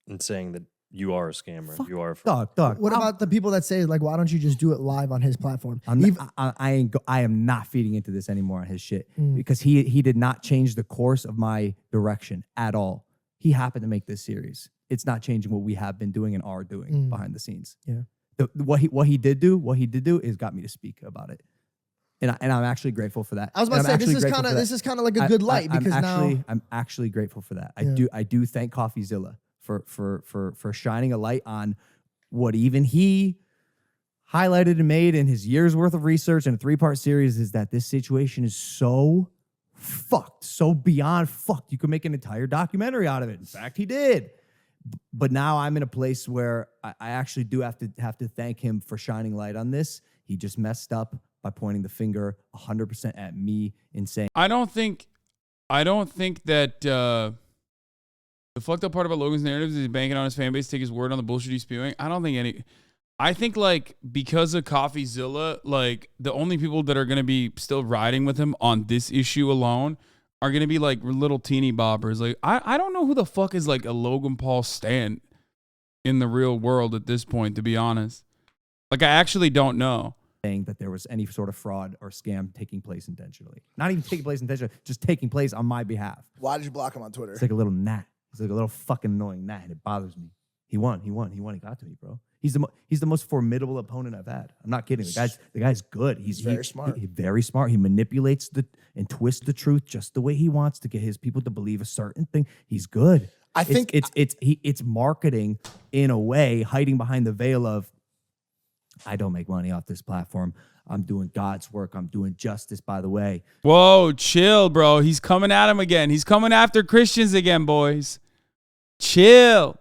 And saying that you are a scammer. You are a dog. What about the people that say, like, why don't you just do it live on his platform? I am not feeding into this anymore on his shit, because he did not change the course of my direction at all. He happened to make this series. It's not changing what we have been doing and are doing behind the scenes. Yeah. What he did do is got me to speak about it. And I'm actually grateful for that. I was about to say, this is kind of like a good light, because I'm actually grateful for that. I do thank Coffeezilla for shining a light on what even he highlighted and made in his year's worth of research in a 3-part series, is that this situation is so fucked, so beyond fucked. You could make an entire documentary out of it. In fact, he did. But now I'm in a place where I actually do have to thank him for shining light on this. He just messed up by pointing the finger 100% at me and saying, I don't think that the fucked up part about Logan's narrative is he's banking on his fan base, take his word on the bullshit he's spewing. I think like, because of Coffeezilla, like, the only people that are going to be still riding with him on this issue alone are going to be like little teeny boppers. Like, I don't know who the fuck is like a Logan Paul stan in the real world at this point, to be honest. Like, I actually don't know. Saying that there was any sort of fraud or scam taking place intentionally. Not even taking place intentionally, just taking place on my behalf. Why did you block him on Twitter? It's like a little gnat. It's like a little fucking annoying gnat, and it bothers me. He won. He got to me, bro. He's the most formidable opponent I've had. I'm not kidding. The guy's good. He's very smart. He's very smart. He manipulates and twists the truth just the way he wants to get his people to believe a certain thing. He's good. I think it's marketing in a way, hiding behind the veil of, I don't make money off this platform. I'm doing God's work. I'm doing justice, by the way. Whoa, chill, bro. He's coming at him again. He's coming after Christians again, boys. Chill.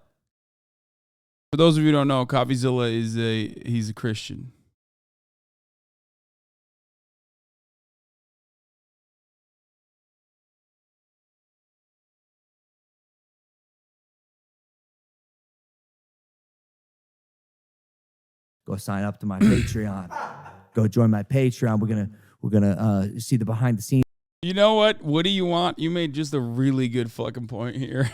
For those of you who don't know, Coffeezilla he's a Christian. go sign up to my Patreon. Go join my Patreon. We're gonna see the behind the scenes. You know what? What do you want? You made just a really good fucking point here.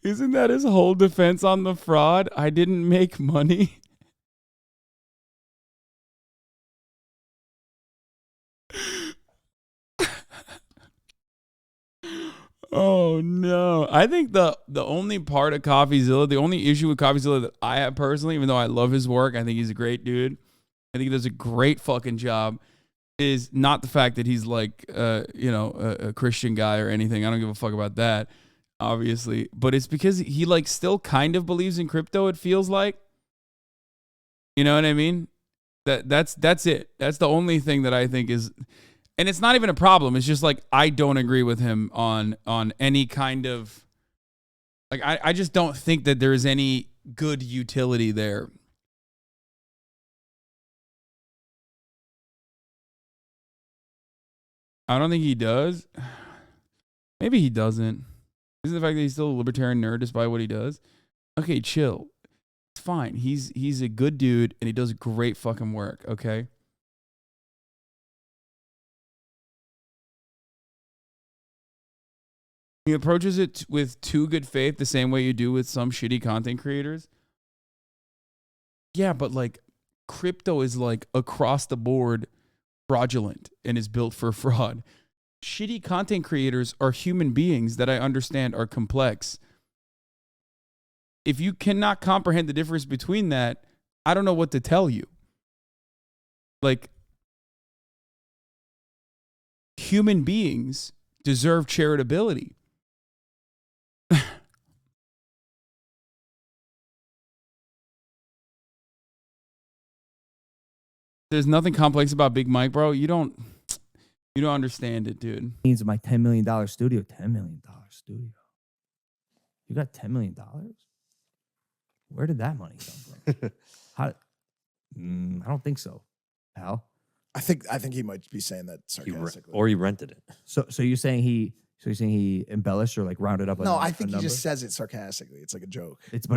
Isn't that his whole defense on the fraud? I didn't make money. Oh no. I think the only part of Coffeezilla, the only issue with Coffeezilla that I have personally, even though I love his work, I think he's a great dude. I think he does a great fucking job, is not the fact that he's like a Christian guy or anything. I don't give a fuck about that, obviously. But it's because he like still kind of believes in crypto, it feels like. You know what I mean? That's it. That's the only thing that I think is. And it's not even a problem. It's just like I don't agree with him on any kind of like I just don't think that there's any good utility there. I don't think he does. Maybe he doesn't. Isn't the fact that he's still a libertarian nerd despite what he does? Okay, chill. It's fine. He's a good dude and he does great fucking work, okay? He approaches it with too good faith, the same way you do with some shitty content creators. Yeah, but like crypto is like across the board fraudulent and is built for fraud. Shitty content creators are human beings that I understand are complex. If you cannot comprehend the difference between that, I don't know what to tell you. Like, human beings deserve charitability. There's nothing complex about Big Mike, bro. You don't understand it, dude. Means of my $10 million studio. $10 million studio. You got $10 million? Where did that money come from? How? I don't think so, pal. I think he might be saying that sarcastically. Or he rented it. So you're saying he embellished or like rounded up? No, I think he just says it sarcastically. It's like a joke. It's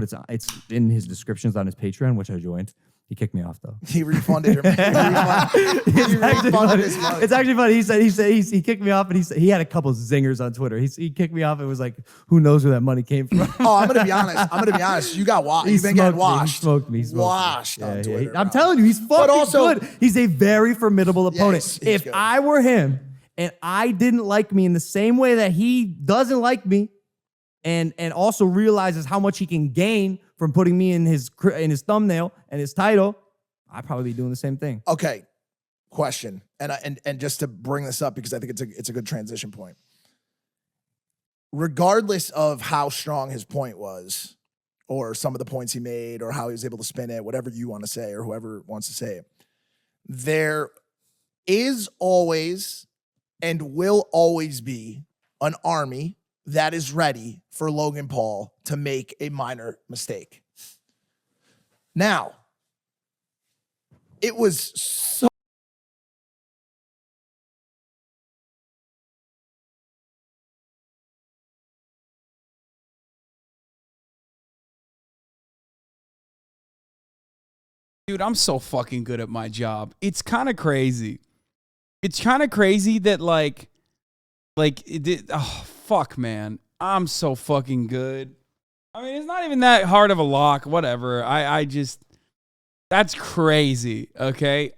in his descriptions on his Patreon, which I joined. He kicked me off though. He refunded your money. It's actually funny. He said he kicked me off, and he had a couple zingers on Twitter. He kicked me off. It was like, who knows where that money came from? Oh, I'm gonna be honest. You got washed. You've been getting washed. He smoked me. Washed on Twitter. I'm telling you, he's fucking good. He's a very formidable opponent. He's if good. I were him and I didn't like me in the same way that he doesn't like me, and also realizes how much he can gain from putting me in his thumbnail and his title, I'd probably be doing the same thing. Okay, question, and just to bring this up because I think it's a good transition point. Regardless of how strong his point was, or some of the points he made, or how he was able to spin it, whatever you want to say, or whoever wants to say it, there is always and will always be an army that is ready for Logan Paul to make a minor mistake. Now, it was so Dude, I'm so fucking good at my job. It's kind of crazy. It's kind of crazy that oh, fuck, man. I'm so fucking good. I mean, it's not even that hard of a lock, whatever. I just, that's crazy, okay?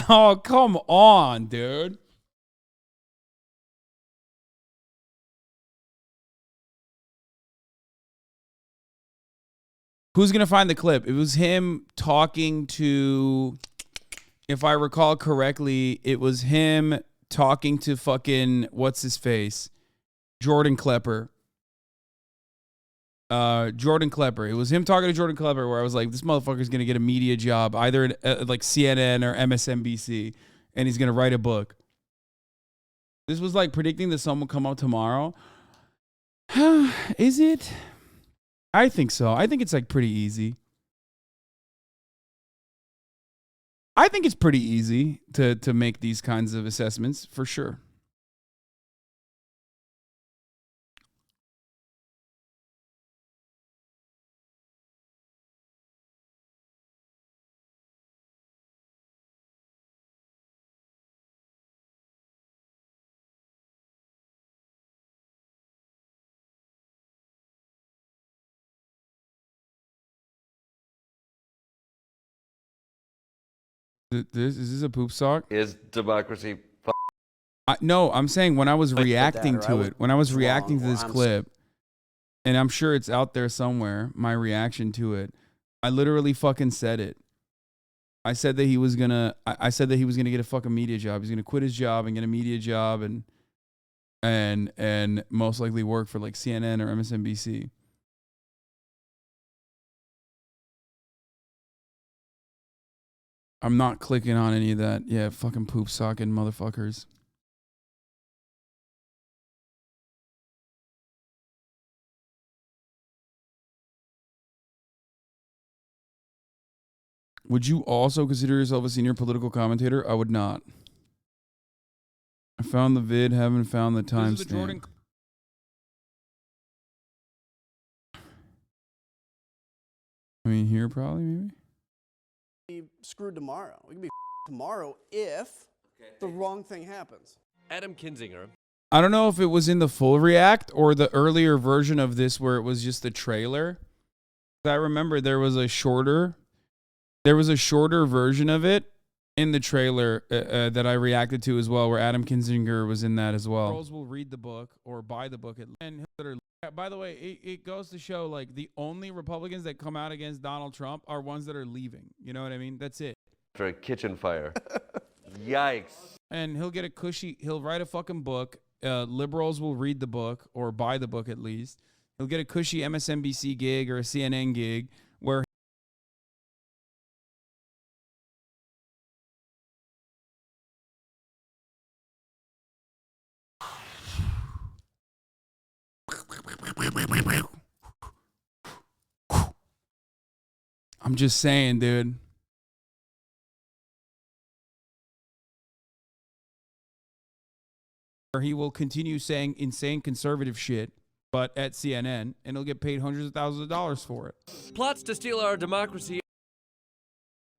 Oh, come on, dude. Who's going to find the clip? It was him talking to, if I recall correctly, it was him talking to fucking, what's his face? Jordan Klepper. Jordan Klepper. It was him talking to Jordan Klepper where I was like, this motherfucker's going to get a media job, either in, like CNN or MSNBC, and he's going to write a book. This was like predicting that someone will come out tomorrow. Is it? I think so. I think it's like pretty easy. I think it's pretty easy to make these kinds of assessments for sure. Is this a poop sock? Is democracy? No, I'm saying when I was reacting to it, when I was reacting to this I'm clip, and I'm sure it's out there somewhere, my reaction to it, I literally fucking said it. I said that he was gonna. I said that he was gonna get a fucking media job. He's gonna quit his job and get a media job, and most likely work for like CNN or MSNBC. I'm not clicking on any of that. Yeah, fucking poop socking motherfuckers. Would you also consider yourself a senior political commentator? I would not. I found the vid, haven't found the timestamp. I mean, here probably, maybe? Be screwed tomorrow. We can be tomorrow if the wrong thing happens. Adam Kinzinger. I don't know if it was in the full react or the earlier version of this where it was just the trailer. I remember there was a shorter version of it in the trailer that I reacted to as well, where Adam Kinzinger was in that as well. Girls will read the book or buy the book. And by the way, it goes to show like the only Republicans that come out against Donald Trump are ones that are leaving. You know what I mean? That's it. For a kitchen fire. Yikes. And he'll get a cushy, he'll write a fucking book. Liberals will read the book or buy the book at least. He'll get a cushy MSNBC gig or a CNN gig where I'm just saying, dude. He will continue saying insane conservative shit, but at CNN, and he'll get paid hundreds of thousands of dollars for it. Plots to steal our democracy.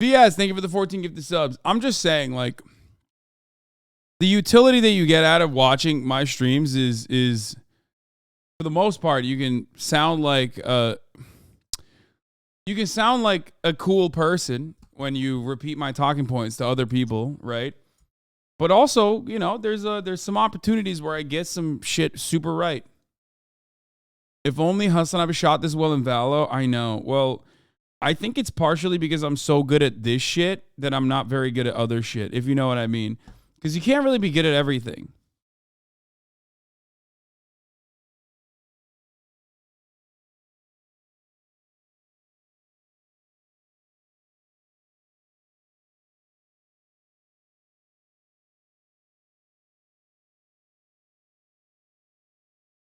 BS, thank you for the 14 gifted subs. I'm just saying, like, the utility that you get out of watching my streams is for the most part, you can sound like a cool person when you repeat my talking points to other people, right? But also, you know, there's some opportunities where I get some shit super right. If only HasanAbi shot this well in Valo, I know. Well, I think it's partially because I'm so good at this shit that I'm not very good at other shit, if you know what I mean. Because you can't really be good at everything.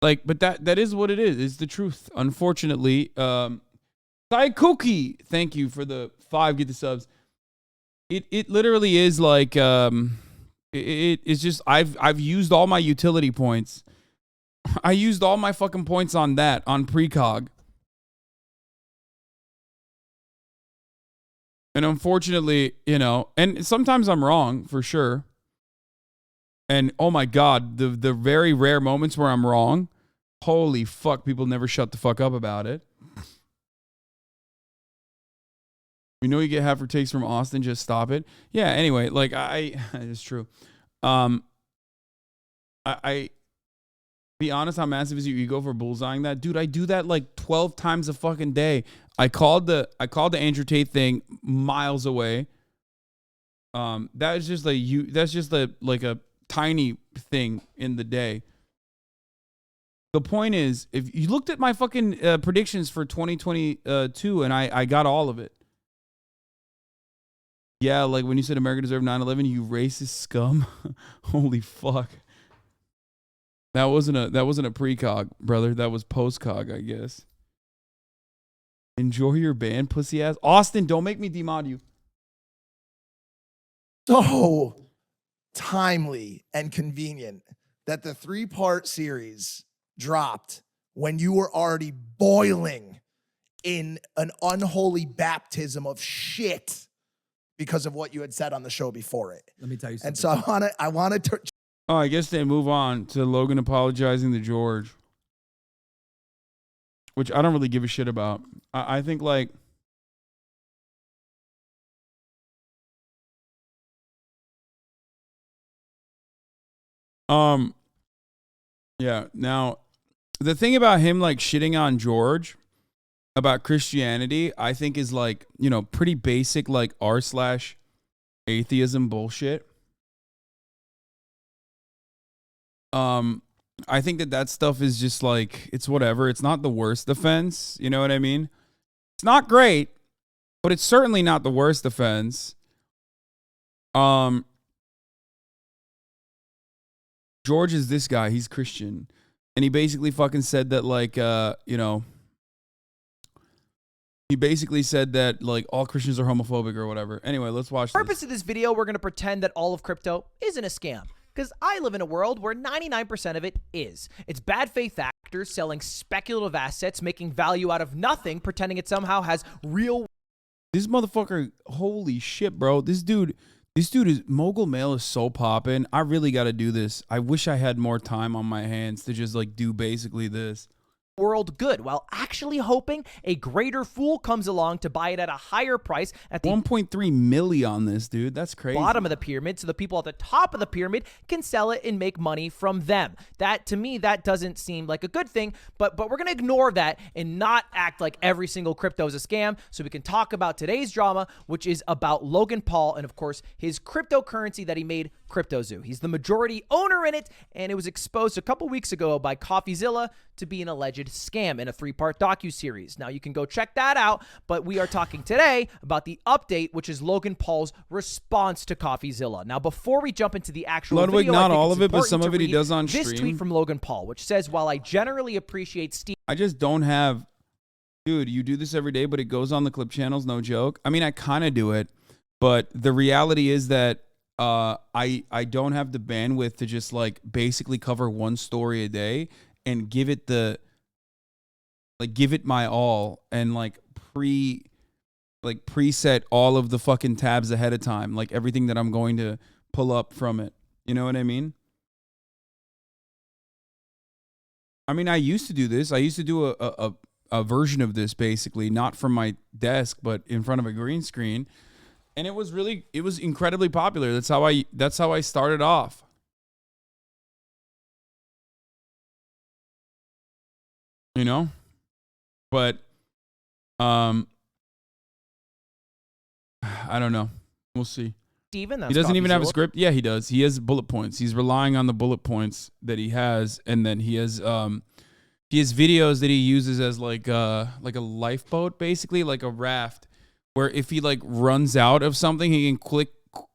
Like, but that is what it is. It's the truth. Unfortunately, Cookie, thank you for the 5 get the subs. It literally is like it's just I've used all my utility points. I used all my fucking points on that on precog. And unfortunately, you know, and sometimes I'm wrong for sure. And oh my God, the very rare moments where I'm wrong, holy fuck, people never shut the fuck up about it. You know you get half for takes from Austin, just stop it. Yeah, anyway, like it's true. I be honest, how massive is your ego for bullseyeing that? Dude, I do that like 12 times a fucking day. I called the Andrew Tate thing miles away. That is just like a tiny thing in the day. The point is, if you looked at my fucking predictions for 2022 and I got all of it. Yeah, like when you said America deserved 9/11, you racist scum. Holy fuck. That wasn't a precog, brother. That was postcog, I guess. Enjoy your band, pussy ass. Austin, don't make me demod you. So timely and convenient that the 3-part series dropped when you were already boiling in an unholy baptism of shit because of what you had said on the show before it. Let me tell you something. And so I wanted to. Oh, I guess they move on to Logan apologizing to George, which I don't really give a shit about. I think like Yeah. Now, the thing about him like shitting on George about Christianity, I think is like, you know, pretty basic like r/atheism bullshit. I think that stuff is just like, it's whatever. It's not the worst offense. You know what I mean? It's not great, but it's certainly not the worst offense. George is this guy. He's Christian. And he basically fucking said that, like, you know, he basically said that, like, all Christians are homophobic or whatever. Anyway, let's watch For the purpose of this video, we're going to pretend that all of crypto isn't a scam. Because I live in a world where 99% of it is. It's bad faith actors selling speculative assets, making value out of nothing, pretending it somehow has real. This motherfucker, holy shit, bro. This dude is, Mogul Mail is so popping. I really got to do this. I wish I had more time on my hands to just like do basically this. World good, while actually hoping a greater fool comes along to buy it at a higher price at the 1.3 million on this, dude. That's crazy. Bottom of the pyramid, so the people at the top of the pyramid can sell it and make money from them. That, to me, that doesn't seem like a good thing, but we're going to ignore that and not act like every single crypto is a scam, so we can talk about today's drama, which is about Logan Paul and, of course, his cryptocurrency that he made, CryptoZoo. He's the majority owner in it, and it was exposed a couple weeks ago by Coffeezilla to be an alleged scam in a 3-part docuseries. Now, you can go check that out, but we are talking today about the update, which is Logan Paul's response to Coffeezilla. Now, before we jump into the actual Ludwig, video, not I think all it's of it, but important some to of it he read does on this stream. tweet from Logan Paul, which says, while I generally appreciate Steve... I just don't have... Dude, you do this every day, but it goes on the clip channels, no joke. I mean, I kind of do it, but the reality is that I don't have the bandwidth to just like basically cover one story a day and give it my all and like preset all of the fucking tabs ahead of time, like everything that I'm going to pull up from it. You know what I mean? I mean, I used to do this. I used to do a version of this basically, not from my desk, but in front of a green screen. And it was incredibly popular. That's how I started off. You know? But I don't know. We'll see. Steven, he doesn't even have a script. Yeah, he does. He has bullet points. He's relying on the bullet points that he has, and then he has videos that he uses as like a lifeboat, basically, like a raft, where if he like runs out of something, he can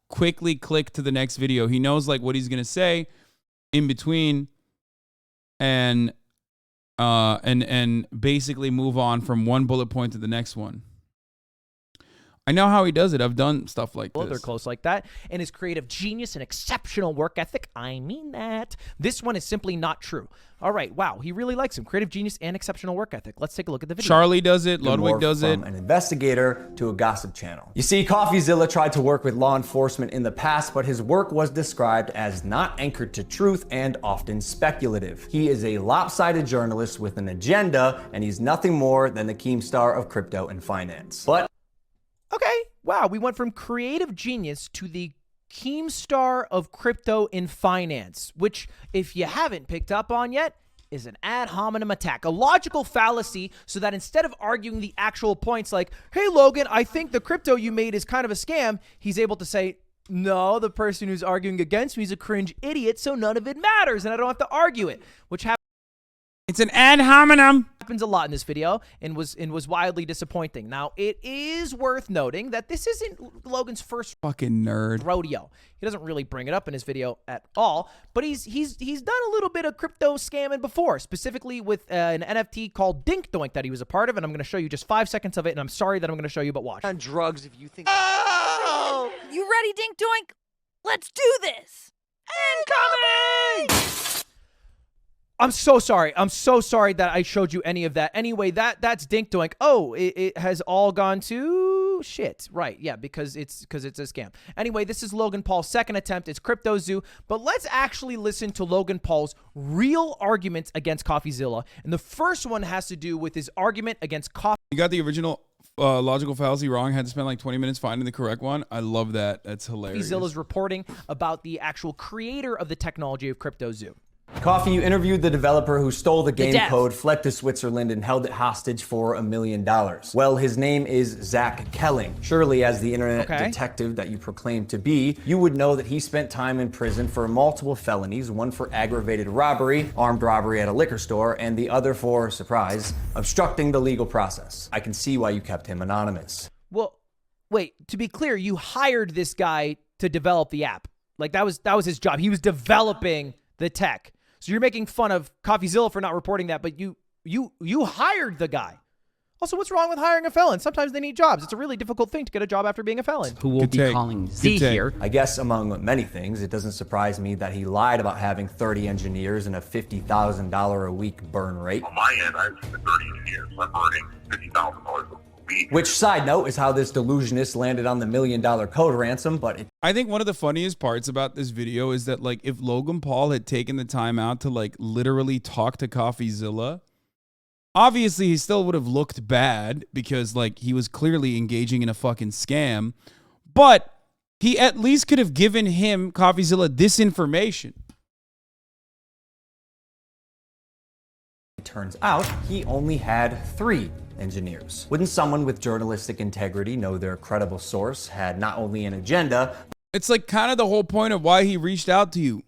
quickly click to the next video. He knows like what he's gonna say in between, and basically move on from one bullet point to the next one. I know how he does it. I've done stuff like this. They're close like that. And his creative genius and exceptional work ethic, I mean that. This one is simply not true. All right, wow, he really likes him. Creative genius and exceptional work ethic. Let's take a look at the video. Charlie does it. Ludwig does it. From an investigator to a gossip channel. You see, Coffeezilla tried to work with law enforcement in the past, but his work was described as not anchored to truth and often speculative. He is a lopsided journalist with an agenda, and he's nothing more than the Keemstar of crypto and finance. But okay, wow, we went from creative genius to the Keemstar of crypto in finance, which, if you haven't picked up on yet, is an ad hominem attack, a logical fallacy, so that instead of arguing the actual points like, hey, Logan, I think the crypto you made is kind of a scam, he's able to say, no, the person who's arguing against me is a cringe idiot, so none of it matters, and I don't have to argue it, which happens. It's an ad hominem. Happens a lot in this video and was wildly disappointing. Now, it is worth noting that this isn't Logan's first fucking nerd rodeo. He doesn't really bring it up in his video at all, but he's done a little bit of crypto scamming before, specifically with an NFT called Dink Doink that he was a part of, and I'm going to show you just 5 seconds of it, and I'm sorry that I'm going to show you, but watch. On drugs, if you think. Oh! You ready, Dink Doink? Let's do this. Incoming! I'm so sorry. I'm so sorry that I showed you any of that. Anyway, that's Dink Doink. Oh, it has all gone to shit. Right. Yeah, because it's a scam. Anyway, this is Logan Paul's second attempt. It's CryptoZoo. But let's actually listen to Logan Paul's real arguments against Coffeezilla. And the first one has to do with his argument against You got the original logical fallacy wrong. Had to spend like 20 minutes finding the correct one. I love that. That's hilarious. Coffeezilla's reporting about the actual creator of the technology of CryptoZoo. Coffee, you interviewed the developer who stole the game dev. code, fled to Switzerland, and held it hostage for $1 million. Well, his name is Zach Kelling. Surely, as the internet detective that you proclaim to be, you would know that he spent time in prison for multiple felonies, one for aggravated robbery, armed robbery at a liquor store, and the other for, surprise, obstructing the legal process. I can see why you kept him anonymous. Well, wait, to be clear, you hired this guy to develop the app. Like that was his job. He was developing the tech. So you're making fun of Coffeezilla for not reporting that, but you hired the guy. Also, what's wrong with hiring a felon? Sometimes they need jobs. It's a really difficult thing to get a job after being a felon. Who will be calling Z here. I guess among many things, it doesn't surprise me that he lied about having 30 engineers and a $50,000 a week burn rate. On my end, I have 30 engineers. I'm earning $50,000 a week. Which, side note, is how this delusionist landed on the $1 million code ransom, but I think one of the funniest parts about this video is that, like, if Logan Paul had taken the time out to, like, literally talk to Coffeezilla, obviously he still would have looked bad because, like, he was clearly engaging in a fucking scam, but he at least could have given him, Coffeezilla, this information. it turns out he only had 3 engineers. Wouldn't someone with journalistic integrity know their credible source had not only an agenda? It's like kind of the whole point of why he reached out to you.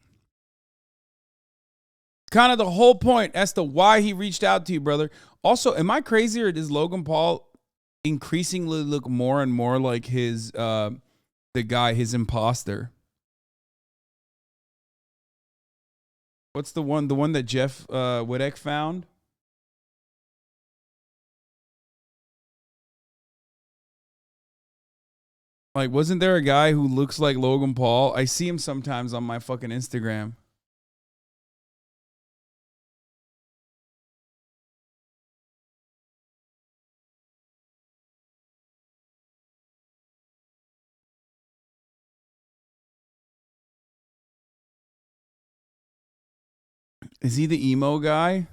Kind of the whole point as to why he reached out to you, brother. Also, am I crazy or does Logan Paul increasingly look more and more like his the guy, his imposter? What's the one that Jeff Wittek found? Like, wasn't there a guy who looks like Logan Paul? I see him sometimes on my fucking Instagram. Is he the emo guy?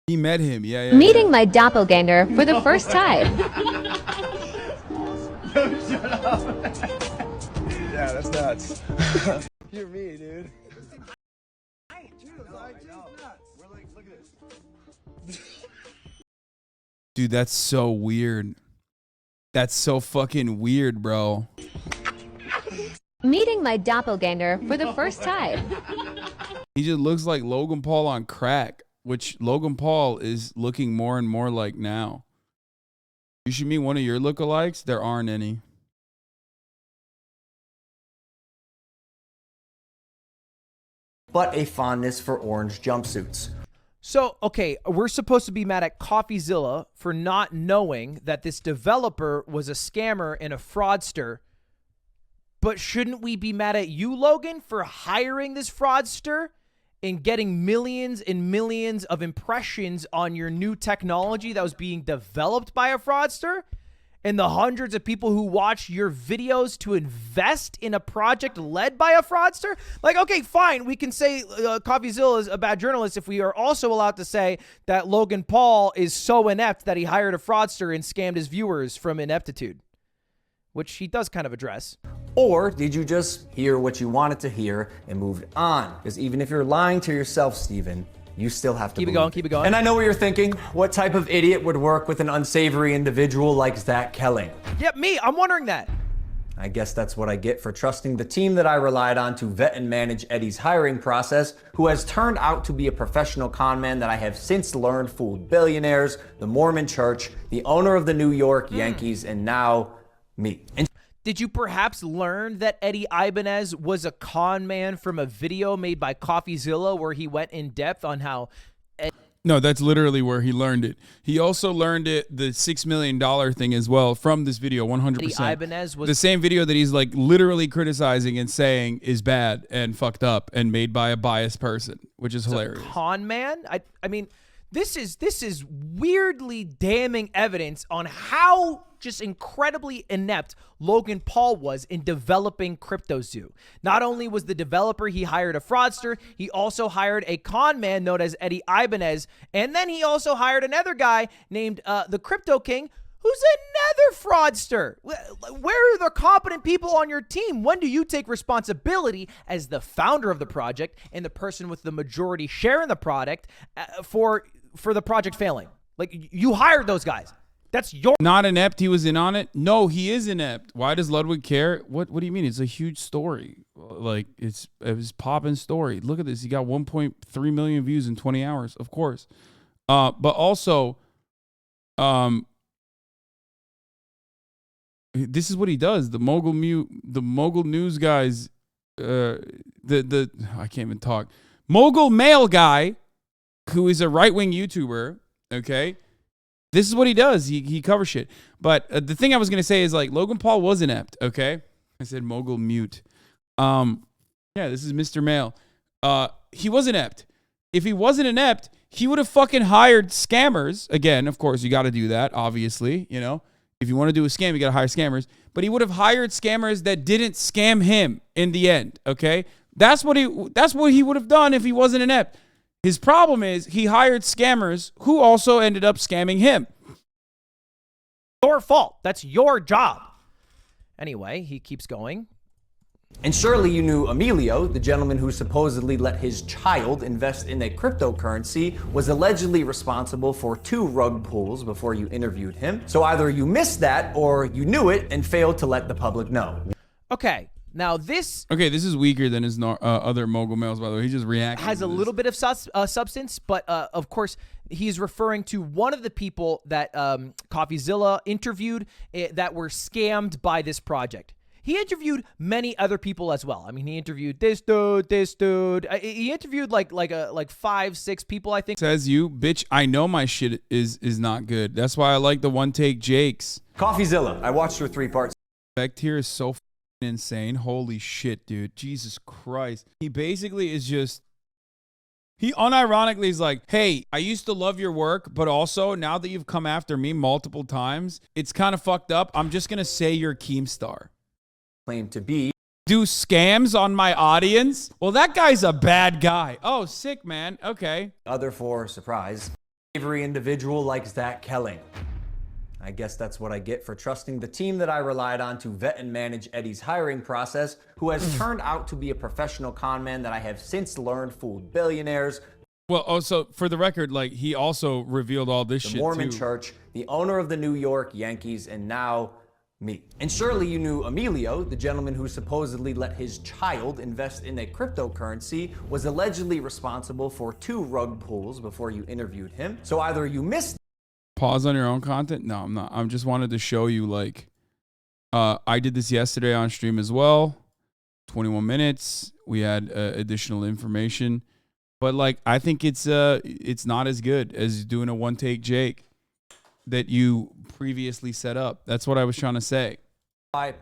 He met him, yeah. Meeting my doppelganger for the first time. Shut up. Yeah, that's nuts. You're me, dude. Dude, that's so weird. That's so fucking weird, bro. Meeting my doppelganger for the first time. He just looks like Logan Paul on crack, which Logan Paul is looking more and more like now. You should meet one of your lookalikes. There aren't any. But a fondness for orange jumpsuits. So, okay, we're supposed to be mad at Coffeezilla for not knowing that this developer was a scammer and a fraudster. But shouldn't we be mad at you, Logan, for hiring this fraudster and getting millions and millions of impressions on your new technology that was being developed by a fraudster? And the hundreds of people who watch your videos to invest in a project led by a fraudster? Like, okay, fine, we can say Coffeezilla is a bad journalist if we are also allowed to say that Logan Paul is so inept that he hired a fraudster and scammed his viewers from ineptitude, which he does kind of address. Or did you just hear what you wanted to hear and moved on? Because even if you're lying to yourself, Steven, you still have to keep it going, keep it going. And I know what you're thinking. What type of idiot would work with an unsavory individual like Zach Kelling? Yep, me. I'm wondering that. I guess that's what I get for trusting the team that I relied on to vet and manage Eddie's hiring process, who has turned out to be a professional con man that I have since learned fooled billionaires, the Mormon Church, the owner of the New York Yankees, and now me. Did you perhaps learn that Eddie Ibanez was a con man from a video made by Coffeezilla where he went in depth on how... No, that's literally where he learned it. He also learned it, the $6 million thing as well, from this video, 100%. Eddie Ibanez was... The same video that he's like literally criticizing and saying is bad and fucked up and made by a biased person, which is hilarious. Con man? I mean, this is weirdly damning evidence on how just incredibly inept Logan Paul was in developing CryptoZoo. Not only was the developer, he hired a fraudster, he also hired a con man known as Eddie Ibanez, and then he also hired another guy named the Crypto King, Who's another fraudster? Where are the competent people on your team? When do you take responsibility as the founder of the project and the person with the majority share in the product for the project failing? Like, you hired those guys. That's your... Not inept, he was in on it? No, he is inept. Why does Ludwig care? What do you mean? It's a huge story. Like, it was poppin' story. Look at this. He got 1.3 million views in 20 hours, of course. But also, this is what he does. The mogul news guys, I can't even talk. Mogul male guy, who is a right-wing YouTuber, okay? This is what he does. He covers shit. But the thing I was going to say is, like, Logan Paul was inept, okay? I said mogul mute. Yeah, this is Mr. Male. He was inept. If he wasn't inept, he would have fucking hired scammers. Again, of course, you got to do that, obviously, you know? If you want to do a scam, you got to hire scammers. But he would have hired scammers that didn't scam him in the end, okay? That's what he would have done if he wasn't inept. His problem is he hired scammers who also ended up scamming him. Your fault. That's your job. Anyway, he keeps going. And surely you knew Emilio, the gentleman who supposedly let his child invest in a cryptocurrency, was allegedly responsible for 2 rug pulls before you interviewed him. So either you missed that or you knew it and failed to let the public know. Okay. Now this... Okay, this is weaker than his other mogul males, by the way. He just reacted. Has a little bit of substance, but of course, he's referring to one of the people that Coffeezilla interviewed that were scammed by this project. He interviewed many other people as well. I mean, he interviewed this dude. He interviewed like 5-6 people, I think. Says you, bitch, I know my shit is not good. That's why I like the one take Jakes. Coffeezilla, I watched your 3 parts. Effect here is so insane. Holy shit, dude. Jesus Christ. He basically is just... He unironically is like, hey, I used to love your work, but also now that you've come after me multiple times, it's kind of fucked up. I'm just going to say you're a Keemstar. Claim to be. Do scams on my audience? Well, that guy's a bad guy. Oh, sick, man. Okay. Other for surprise. Every individual like Zach Kelling. I guess that's what I get for trusting the team that I relied on to vet and manage Eddie's hiring process, who has turned out to be a professional con man that I have since learned fooled billionaires. Well, also, for the record, like, he also revealed all this shit, the Mormon too. Church, the owner of the New York Yankees, and now me. And surely you knew Emilio, the gentleman who supposedly let his child invest in a cryptocurrency, was allegedly responsible for 2 rug pulls before you interviewed him. So either you missed... Pause on your own content? No, I'm not. I just wanted to show you, like, I did this yesterday on stream as well. 21 minutes. We had additional information. But, like, I think it's not as good as doing a one-take Jake that you previously set up. That's what I was trying to say.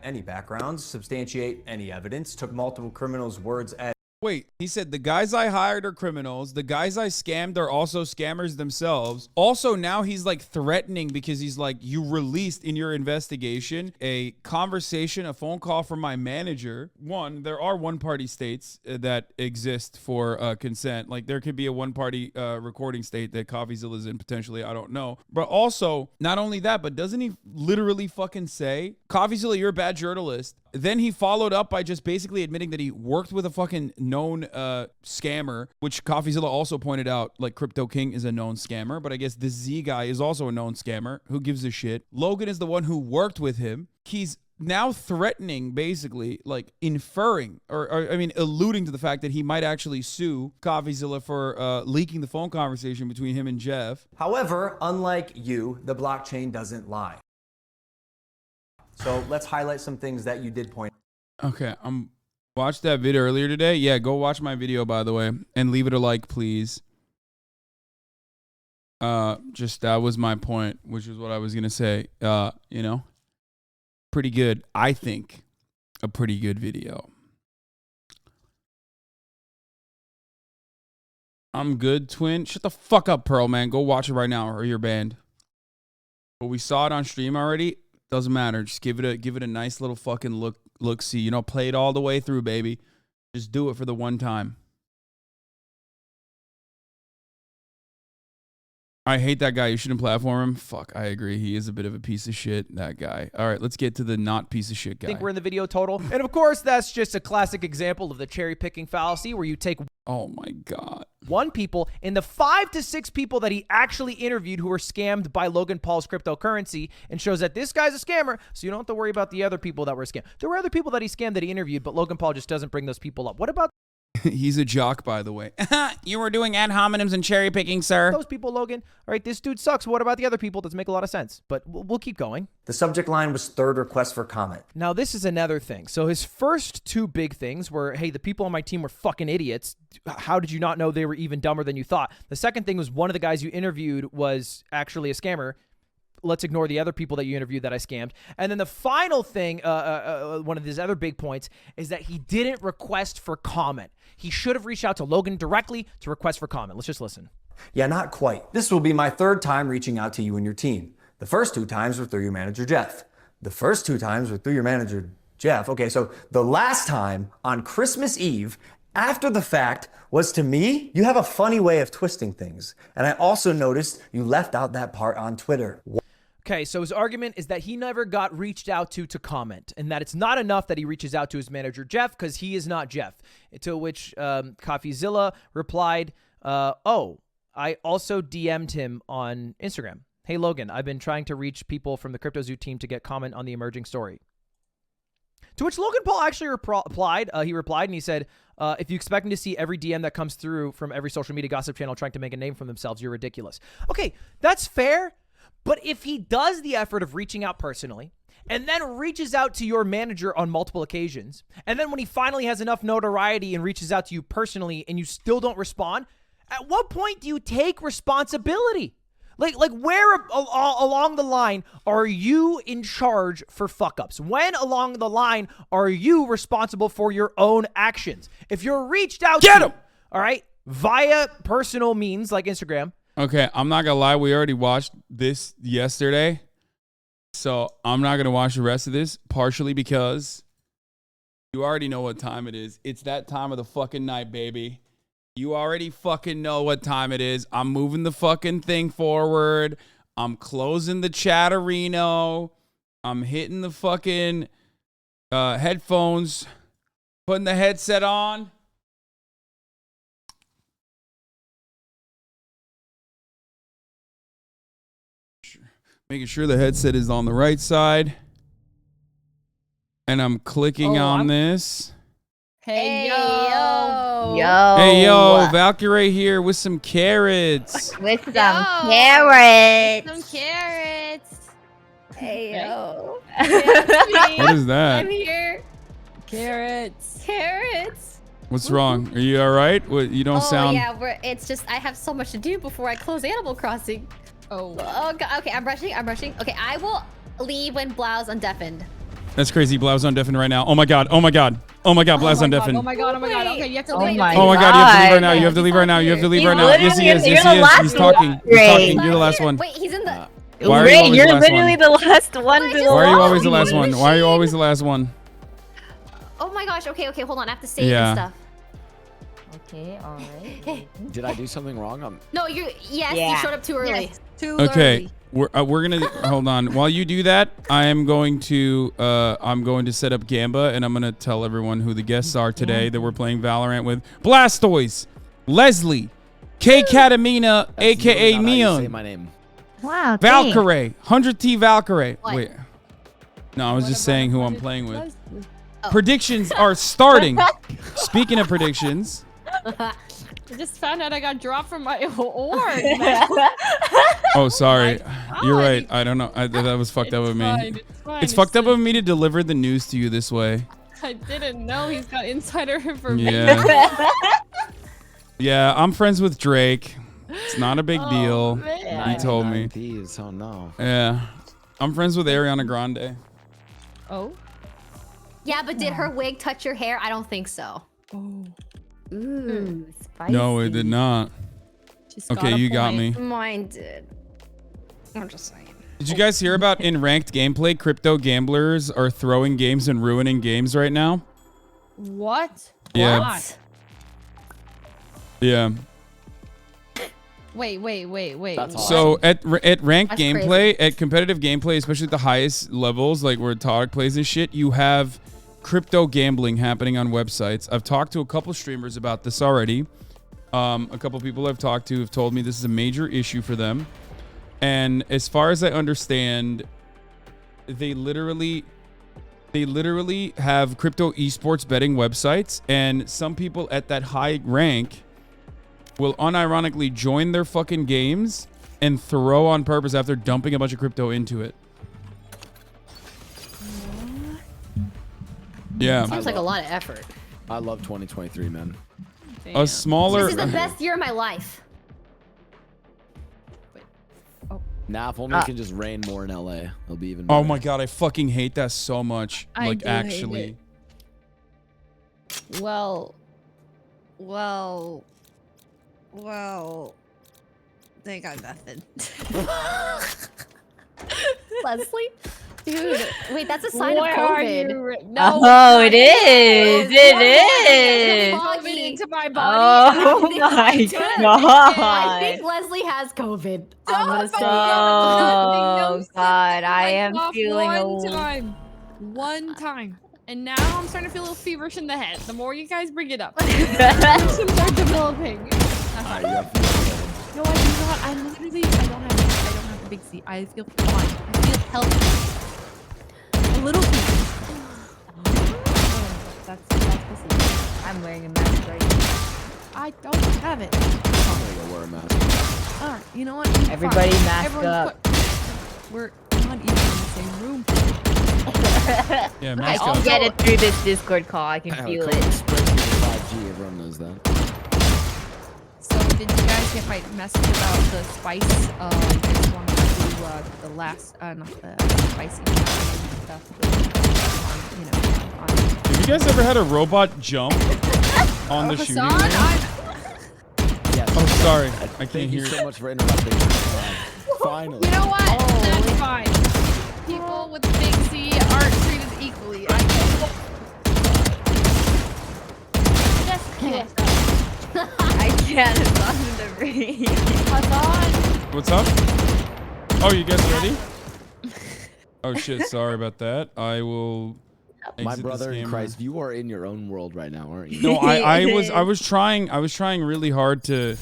Any backgrounds, substantiate any evidence, took multiple criminals' words as... Wait, he said the guys I hired are criminals. The guys I scammed are also scammers themselves. Also, now he's like threatening because he's like, you released in your investigation a conversation, a phone call from my manager. One, there are one-party states that exist for consent. Like there could be a one-party recording state that Coffeezilla is in potentially. I don't know. But also, not only that, but doesn't he literally fucking say, Coffeezilla, you're a bad journalist. Then he followed up by just basically admitting that he worked with a fucking known scammer, which Coffeezilla also pointed out, like Crypto King is a known scammer, but I guess this Z guy is also a known scammer. Who gives a shit? Logan is the one who worked with him. He's now threatening, basically, like inferring, or I mean, alluding to the fact that he might actually sue Coffeezilla for leaking the phone conversation between him and Jeff. However, unlike you, the blockchain doesn't lie. So let's highlight some things that you did point out. Okay, watched that video earlier today. Yeah, go watch my video, by the way, and leave it a like, please. Just that was my point, which is what I was gonna say. You know, pretty good. I think a pretty good video. I'm good, twin. Shut the fuck up, Pearl, man. Go watch it right now, or you're banned. But we saw it on stream already. Doesn't matter. Just give it a nice little fucking look see. You know, play it all the way through, baby. Just do it for the one time. I hate that guy. You shouldn't platform him. Fuck, I agree. He is a bit of a piece of shit, that guy. All right, let's get to the not piece of shit guy. I think we're in the video total. And of course, that's just a classic example of the cherry picking fallacy where you take oh my God. one people and the 5 to 6 people that he actually interviewed who were scammed by Logan Paul's cryptocurrency and shows that this guy's a scammer, so you don't have to worry about the other people that were scammed. There were other people that he scammed that he interviewed, but Logan Paul just doesn't bring those people up. What about He's a jock, by the way. You were doing ad hominems and cherry picking, sir. those people, Logan? All right, this dude sucks. What about the other people? Doesn't make a lot of sense, but we'll keep going. The subject line was third request for comment. Now, this is another thing. So his first 2 big things were, hey, the people on my team were fucking idiots. How did you not know they were even dumber than you thought? The second thing was one of the guys you interviewed was actually a scammer. Let's ignore the other people that you interviewed that I scammed. And then the final thing, one of his other big points, is that he didn't request for comment. He should have reached out to Logan directly to request for comment. Let's just listen. Yeah, not quite. This will be my 3rd time reaching out to you and your team. The first 2 times were through your manager, Jeff. The first 2 times were through your manager, Jeff. Okay, so the last time on Christmas Eve, after the fact, was to me. You have a funny way of twisting things. And I also noticed you left out that part on Twitter. Okay, so his argument is that he never got reached out to comment, and that it's not enough that he reaches out to his manager, Jeff, because he is not Jeff. To which Coffeezilla replied, oh, I also DM'd him on Instagram. Hey, Logan, I've been trying to reach people from the CryptoZoo team to get comment on the emerging story. To which Logan Paul actually replied. He replied and he said, if you expect me to see every DM that comes through from every social media gossip channel trying to make a name for themselves, you're ridiculous. Okay, that's fair. But if he does the effort of reaching out personally and then reaches out to your manager on multiple occasions, and then when he finally has enough notoriety and reaches out to you personally and you still don't respond, at what point do you take responsibility? Like where along the line are you in charge for fuck-ups? When along the line are you responsible for your own actions? If you're reached out Get him! All right, via personal means like Instagram. Okay, I'm not gonna lie. We already watched this yesterday, so I'm not gonna watch the rest of this. Partially because you already know what time it is. It's that time of the fucking night, baby. You already fucking know what time it is. I'm moving the fucking thing forward. I'm closing the chatterino. I'm hitting the fucking headphones, putting the headset on. Making sure the headset is on the right side. And I'm clicking on this. Hey, yo. Hey, yo, Valkyrie here with some carrots. With some carrots. Some carrots. Hey, yo. What is that? I'm here. Carrots. Carrots. What's wrong? Are you all right? What, you don't sound... yeah, it's just I have so much to do before I close Animal Crossing. Oh God. Okay, I'm rushing. Okay, I will leave when Blau's undeafened. That's crazy. Blau's undeafened right now. Oh my God. Oh my God. Oh my God. Blau's undeafened. Oh my God. Okay, you have to leave. Oh my God. You have to leave right now. You have to leave right now. You have to leave right now. Yes, he is. Yes, he is. He's talking. He's talking. You're the last one. Wait, he's in the... Why are you always the last literally one? the last one. Why are you always the last one? Why are you always the last one? Oh my gosh. Okay, hold on. I have to save and stuff. Okay, all right. Did I do something wrong? No, you showed up too early. Yes, too Okay. early. We're gonna hold on. While you do that, I'm going to set up Gamba, and I'm gonna tell everyone who the guests are today that we're playing Valorant with. Blastoise, Leslie, K Katamina, aka Mion. Say my name. Wow. Valkyrie, 100T Valkyrie. What? Wait. No, I was just saying who I'm playing with. Predictions are starting. Speaking of predictions. I just found out I got dropped from my org. Oh, sorry. You're right. I don't know. That was fucked up with me. It's fucked up of me to deliver the news to you this way. I didn't know he's got insider information. Yeah. Yeah, I'm friends with Drake. It's not a big deal. Man. He told me. Oh no. Yeah. I'm friends with Ariana Grande. Oh? Yeah, but did her wig touch your hair? I don't think so. Oh. Ooh, spicy. No, it did not. Okay, you got me. Mine did. I'm just saying. Did you guys hear about in ranked gameplay, crypto gamblers are throwing games and ruining games right now? What? Yeah. What? Yeah. Wait. So at ranked That's gameplay, at competitive gameplay, especially at the highest levels, like where Tarek plays and shit, you have crypto gambling happening on websites. I've talked to a couple streamers about this already. A couple people I've talked to have told me this is a major issue for them. And as far as I understand, they literally have crypto esports betting websites, and some people at that high rank will unironically join their fucking games and throw on purpose after dumping a bunch of crypto into it. Yeah. Seems like a lot of effort. I love 2023, man. A smaller. This is the best year of my life. Now, if only it can just rain more in LA, it'll be even better. Oh my god, I fucking hate that so much. I Like do hate actually. it. Well, they got nothing. Leslie? Dude, wait, that's a sign of Where are COVID. you? No, Oh, it is. It is. COVID into my body. Oh my I god. think Leslie has COVID. I'm gonna say. Oh god, I am Off feeling one time. And now I'm starting to feel a little feverish in the head. The more you guys bring it up, symptoms are developing. No, I do not. I don't have the big C. I feel fine. I feel healthy. A little fever. That's pussy. I'm wearing a mask right now. I don't have it. I'm gonna go wear a mask. All right, you know what? Everybody Fine. mask Everyone's up. We're not even in the same room. Yeah, I mask can up. get it through this Discord call. I can I have feel a it. COVID spread to 5G. Everyone knows that. So did you guys get my message about the spice? I just wanted to do the last, not the spicy stuff. You know, Have you guys ever had a robot jump on the shooting Hasan, range? Yes. Oh, sorry. I Thank can't you hear so it. much for interrupting. Finally. You know what? That's fine. People with the big C aren't treated equally. I just kidding. I can't Hasan the ring. What's up? Oh, you guys ready? Oh shit, sorry about that. I will My exit brother this in camera. Christ, you are in your own world right now, aren't you? No, I was trying really hard to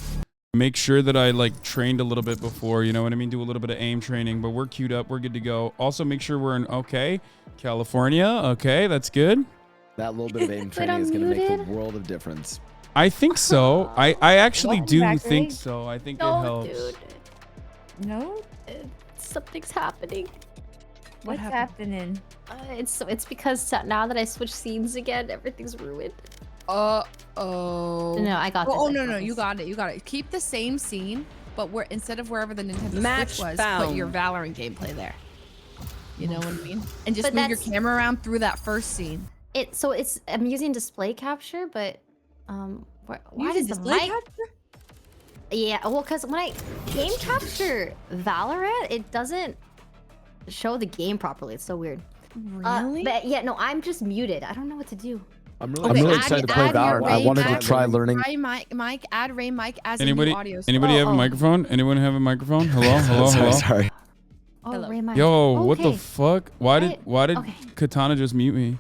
make sure that I like trained a little bit before, you know what I mean? Do a little bit of aim training, but we're queued up, we're good to go. Also make sure we're in California. Okay, that's good. That little bit of aim training is going to make a world of difference. I think so. I actually Welcome do back, think Greg. so. I think No, it helps. dude. No? Something's happening. What's happening? It's because now that I switched scenes again, everything's ruined. Oh. No, I got this. Oh I no, got you this. got it. You got it. Keep the same scene, but instead of wherever the Nintendo Match Switch was, found. put your Valorant gameplay there. You know what I mean? And just But move your that's- camera around through that first scene. I'm using display capture, but why Using does the display mic? capture? Yeah, well, because when I game capture Valorant, it doesn't show the game properly. It's so weird. Really? But yeah, no, I'm just muted. I don't know what to do. I'm really excited to play Valorant. I wanted to try learning. Ray mic, add Ray mic as Anybody a new audio. have a microphone? Anyone have a microphone? Hello? Hello? Sorry. Oh, Ray mic. Yo, what the Okay. fuck? Why did Katana just mute me?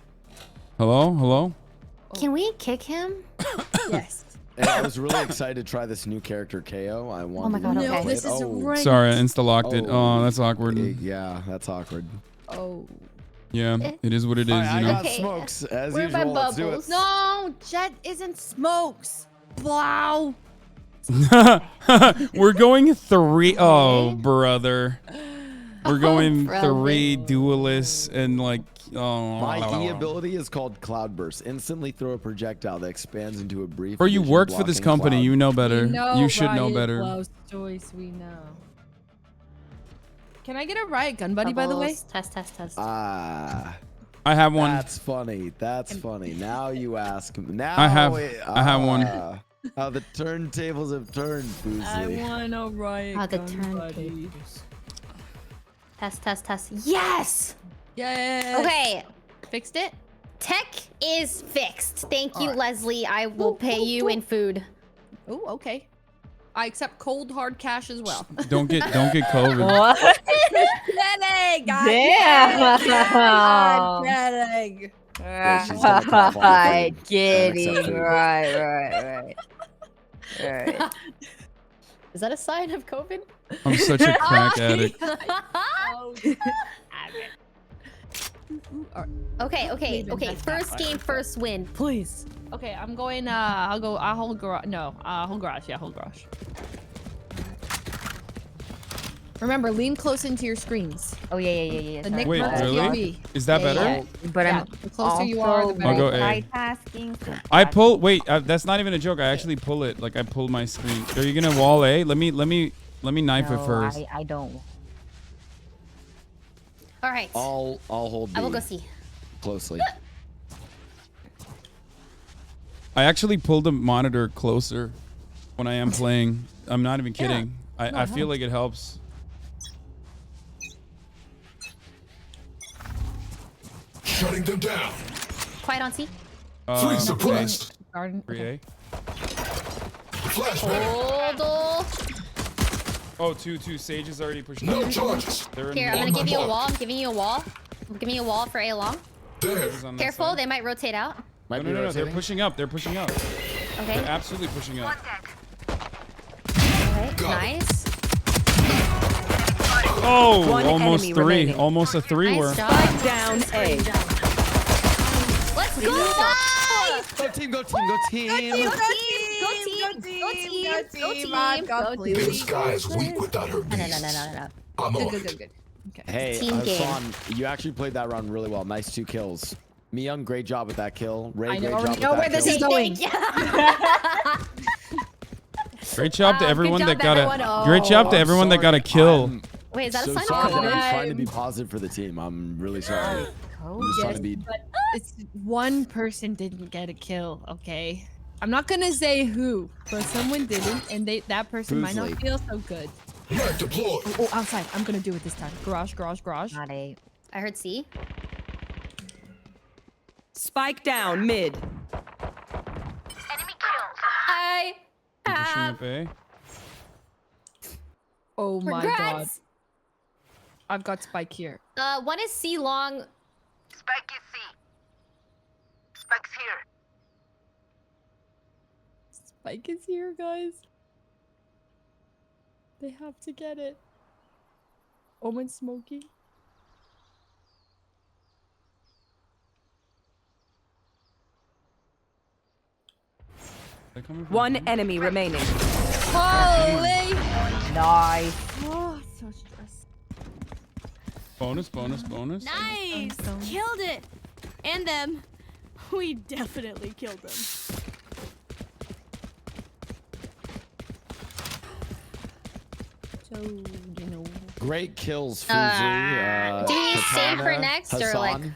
Hello? Can we kick him? Yes. And I was really excited to try this new character, KO. I wanted my God, to okay. play this it. is right. Sorry, I insta-locked it. Oh, that's awkward. Yeah, that's awkward. Oh. Yeah, it is what it is, Alright, I you know. got smokes, as Where are my usual. Let's do it. bubbles? No, Jet isn't smokes. Wow. We're going 3. Oh, brother. We're going brother. 3 duelists and like. Oh. My D ability is called Cloudburst. Instantly throw a projectile that expands into a brief. Bro, you vision work for this blocking company. cloud. You know better. You should know Riot better. Blows choice, we know. Can I get a Riot gun buddy, by the way? Test. Ah. I have one. That's funny. That's funny. Now you ask. Now I have one. How the turntables have turned, Boozley. want a Riot How the gun buddy. Test. Yes! Yes. Okay. Fixed it? Tech is fixed. Thank you, Alright. Leslie. I will pay you in food. Oh, okay. I accept cold hard cash as well. Don't get COVID. What? Kidding. Damn. I'm kidding. Right, kidding. Right. Is that a sign of COVID? I'm such a crack addict. Okay. First game, first win, please. Okay, I'm going. I'll hold garage. No, hold garage. Yeah, hold garage. Remember, lean close into your screens. Oh yeah. The Nick Wait, Merckx really? POV. Is that better? Yeah. But Yeah, I'm the closer you are, the better. I'll go A. multitasking. So I pull. Wait, that's not even a joke. I actually pull it. Like I pull my screen. Are you gonna wall A? Let me knife it first. I don't. All right. I'll hold. I will B go see. closely. I actually pulled the monitor closer when I am playing. I'm not even kidding. I feel like it helps. Shutting them down. Quiet on C. Three suppressed. Garden. 3A. Flashbang. Hold. Oh, two. Sage is already pushing. No up. charges. They're in Here, I'm the- gonna give you a wall. I'm giving you a wall. Give me a wall for A long. Sages on that Careful, side. they might rotate out. No, they're pushing up. They're pushing up. Okay. They're absolutely pushing up. Okay, nice. Oh, One almost enemy 3. remaining. Almost a 3 Nice were. job. Down A. Let's go! Go team. Go team. Go team! This guy is weak without her beasts. No. I'm on Good. it. Okay. Hey, Team game. Hasan, you actually played that round really well. Nice 2 kills. Myung, great job with that kill. Ray, I great already job know with where that this kill. is going. Great job to everyone good that job, got everyone. a. Great job to everyone that got a kill. Wait, is that so a sign sorry of that I'm COVID? trying to be positive for the team. I'm really sorry. I'm just trying to be. But it's one person didn't get a kill. Okay. I'm not gonna say who, but someone didn't, and that person might not Boozley. feel so good. Not deployed. Oh, outside. I'm gonna do it this time. Garage. Not A. I heard C. Spike down mid. I Pushing have. up A. Oh my god. Regrets. I've got Spike here. One is C long. Spike is C. Spike's here. Spike is here, guys. They have to get it. Omen smoky. They're coming from One B. enemy remaining. Holy! Nice. Oh, so stressed. Bonus. Nice! Killed it! And them. We definitely killed them. So, you know. Great kills, Fuzi. Do we save her Katana, next, or like? Hasan.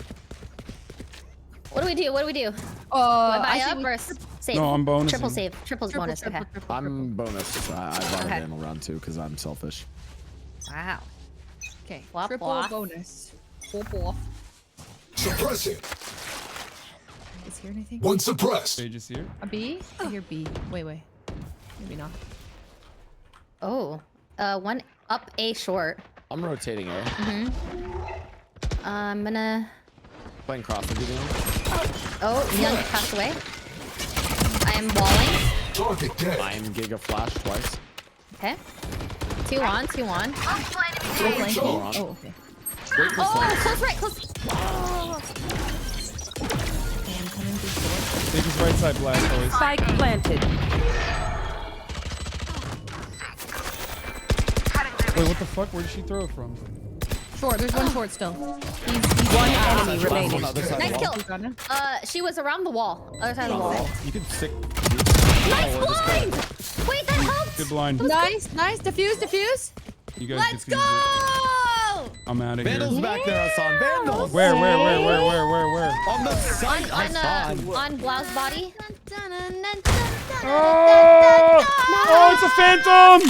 What do we do? I Buy think up we- or save? No, I'm bonusing. Triple save. Triple bonus. Okay. I'm bonus. I bought Okay. a Vandal round 2 because I'm selfish. Wow. Okay, Flop triple off. bonus. Flop off. Suppressing. Is here anything? One suppressed. Sage is here. A B? I hear B. Wait. Maybe not. Oh. One up A short. I'm rotating A. I'm gonna. Playing cross with you. Oh, Young passed away. I am walling. Target dead. I'm Giga Flash twice. Okay. 2 on. Oh, okay. Great for Oh, close right, close. Okay, I'm coming through short. Sage is right side blast always. Spike planted. Wait, what the fuck? Where did she throw it from? Short, there's one short still. One enemy remaining. Nice kill. She was around the wall. Other side of the wall. You can stick. Nice blind! Wait, that helped! Good blind. Nice. Diffuse. You guys Let's defuse it. go! I'm out of here. Vandal's back there, Hasan. Vandals. Where? On the side, Hasan. On Blau's body. Oh, it's a phantom!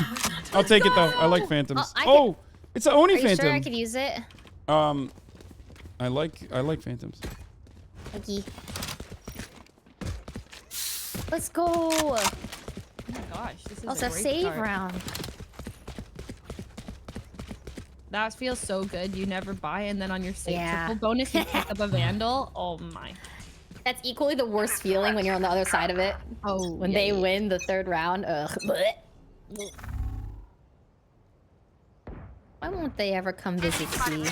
I'll take it though. I like phantoms. Oh, It's an Oni Are you phantom. sure I could use it? I like phantoms. Thank you. Let's go. gosh, this is Also, a great save start. round. That feels so good. You never buy, and then on your save Yeah. triple bonus, you pick up a vandal. Oh my. That's equally the worst feeling when you're on the other side of it. Oh, when yeah, they yeah. win the third round. Ugh. Blech. Why won't they ever come visit C?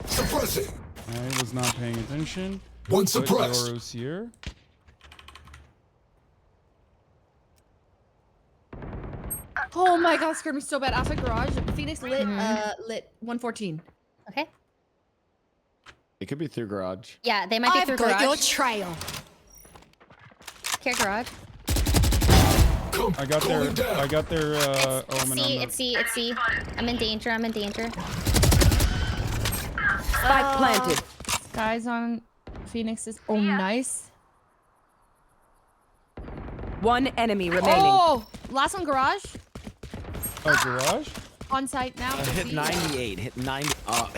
Suppressing. I was not paying attention. One Put suppressed. Yoros here. Oh my god, scared me so bad. Outside garage, Phoenix lit, lit 114. Okay. It could be through garage. Yeah, they might be through garage. your trail. Care garage. I got their omen on It's C. It's C. I'm in danger. I'm in danger. Spike planted. Guys on Phoenix's. Oh, nice. One enemy remaining. Oh, last one garage. Oh, garage? On site now. Hit 98. Hit 90.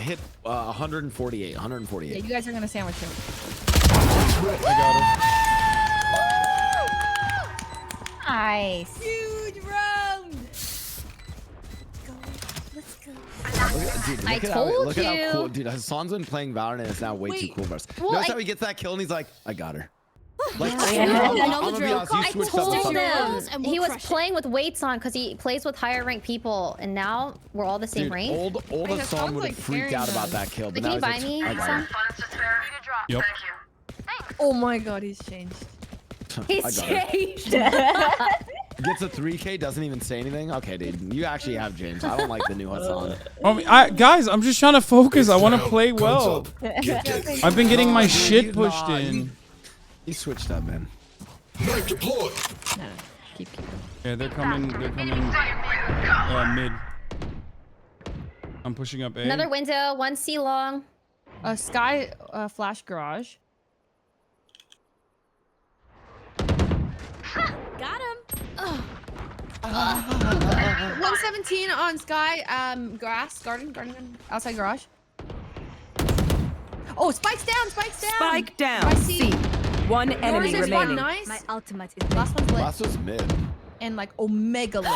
Hit 148. 148. Yeah, you guys are gonna sandwich him. I got Nice. Huge round. Let's go. Dude, I look at told look at how you. cool. Dude, Hasan's been playing Valorant and it's now way too Wait. cool for us. Well, Notice I- how he gets that kill and he's like, I got her. Like, Yeah. I'm I know the gonna be drill. honest, you I switched up told the Just fucking- your him rolls and we'll he was crush it. playing with weights on because he plays with higher ranked people, and now we're all the same Dude, rank. old Wait, that Hasan sounds would like have freaked out carrying about that kill, but Can now you he's buy like, me I got some? her. Yep. Oh my god, he's changed. He's I got her. changed. Gets a 3K, doesn't even say anything. Okay, dude, you actually have James. I don't like the new Hasan. Guys, I'm just trying to focus. I want to play well. I've been getting my shit pushed in. He switched up, man. Knife deployed. No, keep. Yeah, they're coming mid. I'm pushing up A. Another window. One C long. Sky flash garage. Got him. 117 on Sky. Grass garden outside garage. Oh, spikes down. Spike down. I see. One enemy Yours is one remaining. nice. My ultimate is Last one's lit. Last was mid. And like omega lit.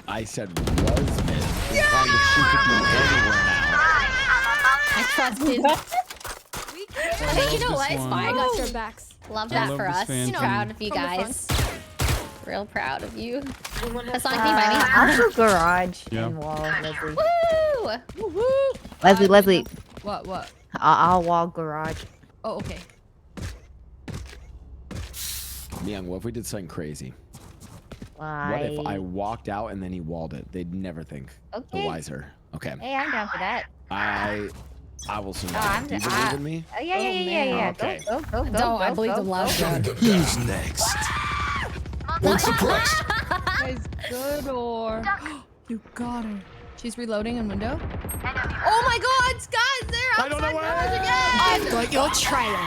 I said was mid. Yeah! She could be anywhere now. I trusted. Hey, you know what? It's one. fine. I got your backs. Love I that love for this us. phantom. Proud of you From the guys. Real proud of you. Hasan, can you buy I'll go garage Yeah. and wall, Leslie. me? Woo! Leslie. What? I'll wall garage. Oh, okay. Young, what if we did something crazy? Why? What if I walked out and then he walled it? They'd never think. The Okay. wiser. Okay. Hey, I'm down for that. I will survive. I'm Do you d- believe in me? Oh, yeah. Okay. Go. Don't. I believe the love God. Who's next? One suppressed. Guys, good or you got her. She's reloading in window. Oh my god, Sky's there outside garage again. I've got your trail.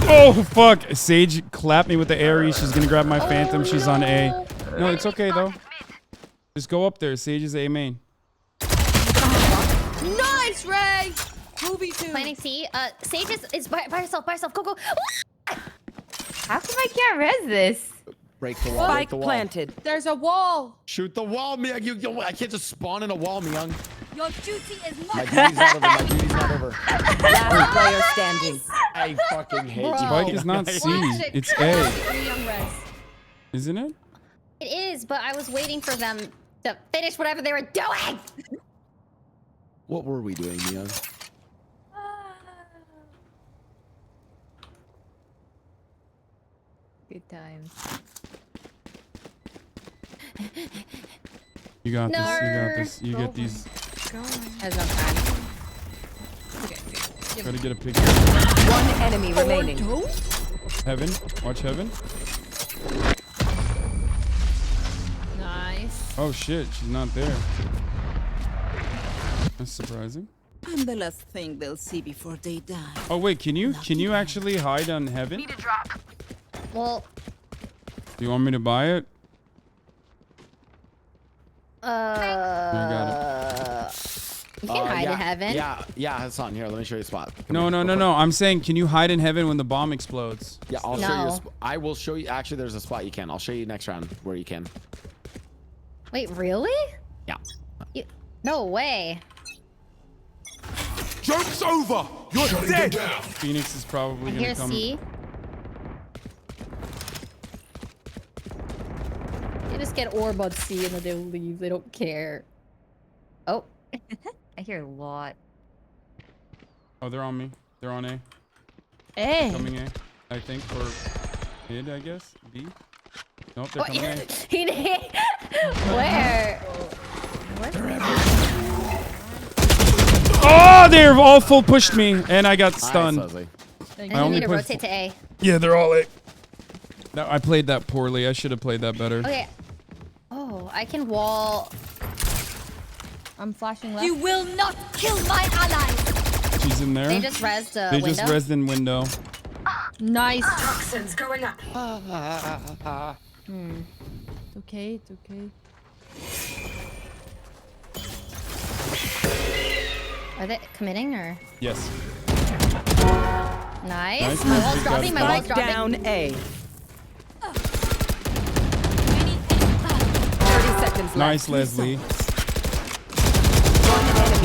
Oh, fuck. Sage clapped me with the Aries. She's going to grab my Phantom. She's on A. No, it's okay, though. Just go up there. Sage is A main. Nice, Ray. Ruby 2. Planning C. Sage is by herself. Go. How come I can't res this? Break the wall. Break Spike the wall. planted. There's a wall. Shoot the wall, Miyoung. I can't just spawn in a wall, Miyoung. Your duty is My not. duty's not over. My duty's not over. Last player standing. I fucking hate you. Spike is not C. It's A. Young res. Isn't it? It is, but I was waiting for them to finish whatever they were doing. What were we doing, Miyoung? Good times. You got this. You get these. There's no time. Try to get a pick. One enemy remaining. Heaven. Watch Heaven. Nice. Oh, shit. She's not there. That's surprising. I'm the last thing they'll see before they die. Oh, wait. Can you actually hide on Heaven? Well, Do you want me to buy it? I got You can hide yeah, in heaven. Yeah, Hasan, here, let me show you a spot. No. I'm saying, can you hide in heaven when the bomb explodes? Yeah, I'll show you. I will show you. Actually, there's a spot you can. I'll show you next round where you can. Wait, really? Yeah. No way. Joke's over. You're dead. Phoenix is probably gonna Here's come. C. They just get orb on C and then they leave. They don't care. Oh. I hear a lot. Oh, they're on me. They're on A. A. Coming A, I think, or mid, I guess. B. Nope, they're coming A. He did. Where? Oh, they've all full pushed me, and I got stunned. I need to rotate to A. Yeah, they're all A. No, I played that poorly. I should have played that better. Okay. Oh, I can wall. I'm flashing left. You will not kill my allies. She's in there. They just rezzed They window. just rezzed in window. Nice. Toxins going up. It's okay. It's okay. Are they committing or? Yes. Nice. My wall's dropping. My wall's dropping. Down A. 30 seconds left. Nice, Leslie.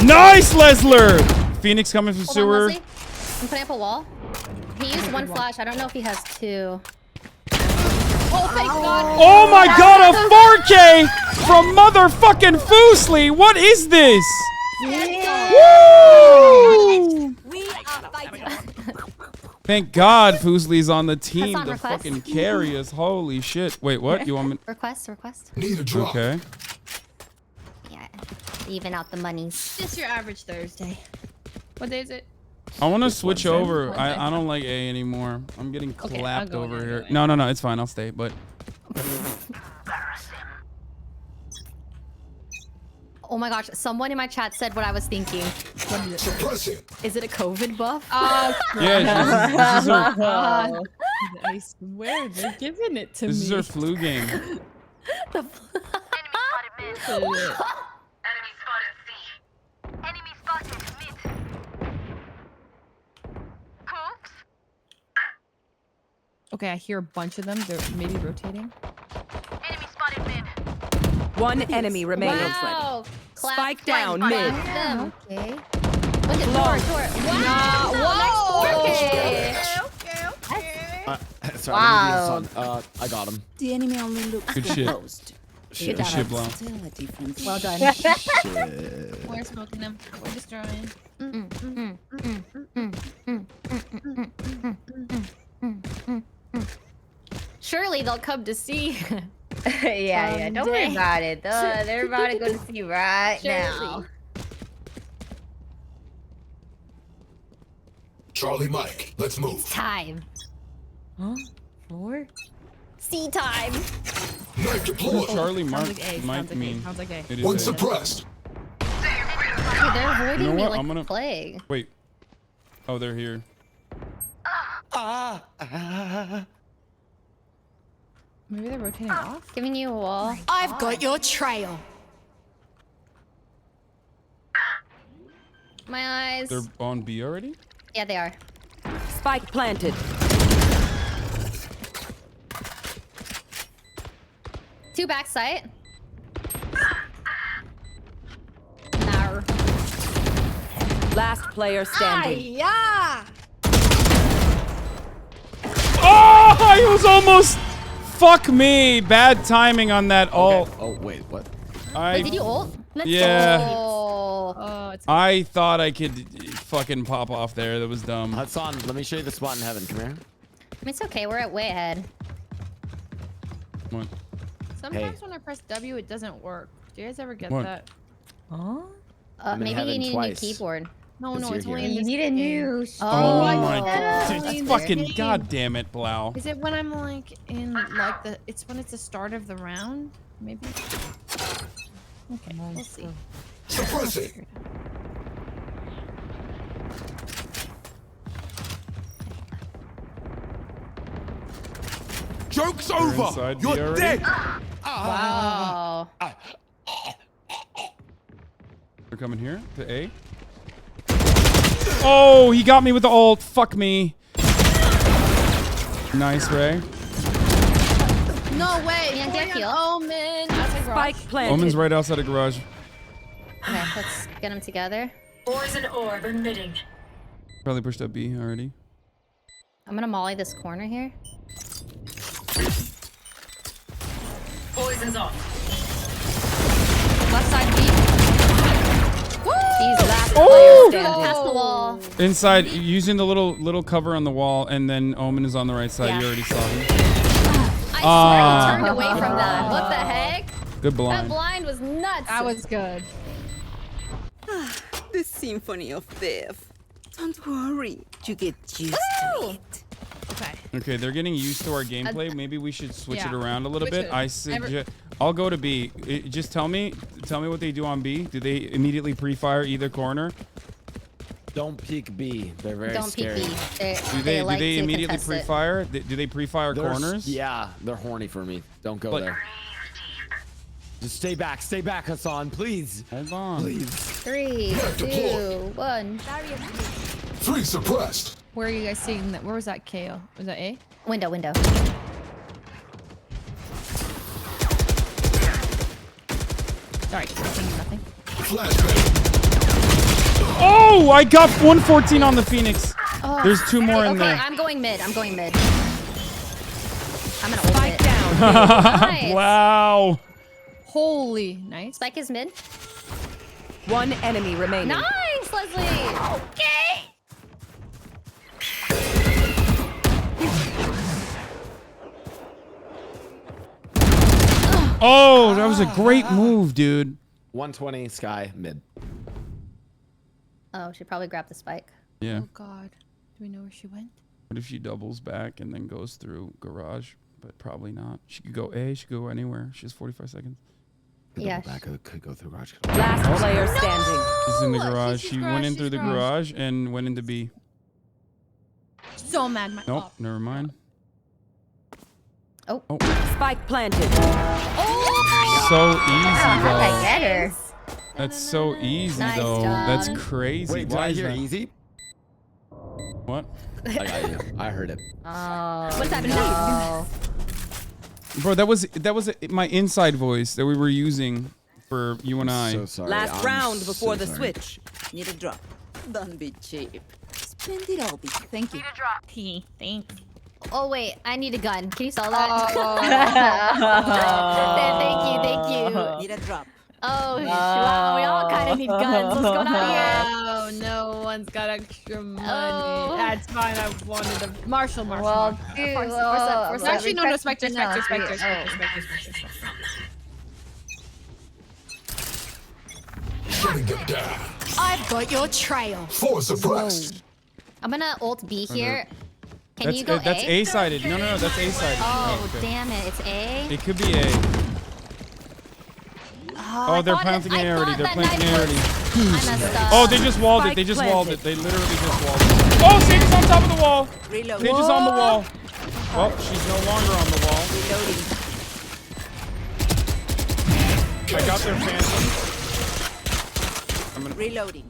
Nice, Lesler! Phoenix coming from Hold on, sewer. Leslie. I'm putting up a wall. He used one flash. I don't know if he has two. Oh, thank God. Oh my god, a 4K from motherfucking Foosley! What is this? Woo! We are fighting. Thank God Foosley's on the team Hasan, to request. fucking carry us. Holy shit. Wait, what? You want me? Request. Need a drop. Okay. Yeah. Even out the monies. Just your average Thursday. What day is it? I want to switch Wednesday. over. Wednesday. I don't like A anymore. I'm getting Okay, I'll clapped go in over there, here. go in. No, it's fine. I'll stay, but... Oh my gosh, someone in my chat said what I was thinking. Is it a COVID buff? Yeah, this is her, I swear they're giving it to me. this is her flu game. Okay, I hear a bunch of them. They're maybe rotating. One enemy remaining. Wow. Spike down mid. Them. Okay. Look at door. Whoa. Nice 4K. Sorry, Wow. let me do this one. I got him. The enemy only looks Good shit. Shit. Good shit, Blau. Still a difference. Well done. Shit. We're smoking them. We're destroying. Surely they'll come to see. yeah. Don't worry about it. They're about to go to see right now. Charlie Mike, let's move. Time. Huh? 4? See time. Knife deployed. Charlie Mark Sounds like A. might Sounds like A. mean. Sounds like A. It is One A. suppressed. Okay, they're avoiding You know me what? like I'm gonna- the plague. Wait. Oh, they're here. Maybe they're rotating off. Giving you a wall. I've got your trail. My eyes. They're on B already? Yeah, they are. Spike planted. 2 backside. Nar. Last player standing. Yeah. Oh, I was almost... Fuck me. Bad timing on that ult. Oh, wait, what? Wait, did you ult? Let's Yeah. go. Oh, it's I thought I could fucking pop off there. That was dumb. Hasan, let me show you the spot in heaven. Come here. It's okay. We're way ahead. What? sometimes when I press W, it doesn't work. Do you guys ever get What? that? Huh? I'm in Maybe you heaven need twice. a new keyboard. No, Because it's you're only here. in You this need a game. new. Oh, I my know. god. That's Dude, in fucking this game. goddamn it, Blau. Is it when I'm like in like the? It's when it's the start of the round, maybe. Okay, we'll see. Suppressing. Joke's They're over. inside B You're already? dead. Wow. They're coming here to A. Oh, he got me with the ult. Fuck me. Nice, Ray. No way. Yeah, get heal. Omen. Spike planted. Omen's right outside the garage. Okay, let's get them together. Poison orb emitting. Probably pushed up B already. I'm gonna molly this corner here. Poison's off. Left side B. Woo! He's last Oh! player standing. Past the wall. Inside, using the little cover on the wall, and then Omen is on the right side. Yeah. You already saw him. I swear he turned away from that. What the heck? Good That blind. blind was nuts. That was good. The symphony of death. Don't worry, you get used to it. Okay. Okay, they're getting used to our gameplay. Maybe we should switch it Yeah. around a little Switch bit. it. I suggest I'll go to B. Just tell me what they do on B. Do they immediately pre-fire either corner? Don't peek B. They're very Don't peek scary. B. Do they like to immediately contest it. pre-fire? Do they pre-fire corners? Yeah, they're horny for me. Don't go But- there. Just stay back, Hasan, please. Hold on. Please. 3, 2, 1. 3 suppressed. Where are you guys seeing that? Where was that KO? Was that A? Window. Sorry, nothing. Oh, I got 114 on the Phoenix. Oh, There's 2 more in okay, there. I'm going mid. I'm gonna ult it. Down. Nice. Wow. Holy, nice. Spike is mid. One enemy remaining. Nice, Leslie. Okay. Oh, that was a great move, dude. 120, Sky, mid. Oh, she probably grabbed the spike. Yeah. Oh God. Do we know where she went? What if she doubles back and then goes through garage? But probably not. She could go A. She could go anywhere. She has 45 seconds. Yeah. Back could go through garage. Last player standing. She's in the garage. She went in she's through the garage and went into B. So mad. My Nope, never mind. Oh. Spike planted. So easy, though. I get her. That's so easy, Nice though. job. That's crazy. Wait, did Why I is hear that? easy? What? I got you. I heard it. Oh. What's happening? No. Bro, that was my inside voice that we were using for you and I. So sorry. Last I'm round so before the sorry. switch. Need a drop. Don't be cheap. Spend it all. Thank you. Thanks. Oh wait, I need a gun. Can you sell that? Thank you. Need a drop. Oh, wow, we all kind of need guns. What's going on here? Oh, no one's got extra money. Oh. That's fine. I wanted a Marshall. Well, dude, Force up. Actually, no, request Spectre. to know. Shutting them down. I've got your trail. 4 suppressed. I'm gonna ult B here. Can you go That's A? A-sided. No, that's A-sided. Oh, okay. damn it. It's A. It could be A. Oh, they're planting A already. They're planting A already. I messed up. Oh, they just walled it. They just walled it. They literally just walled it. Oh, Sage is on top of the wall. Sage is on the wall. Oh, she's no longer on the wall. I got their phantom. I'm gonna... Reloading.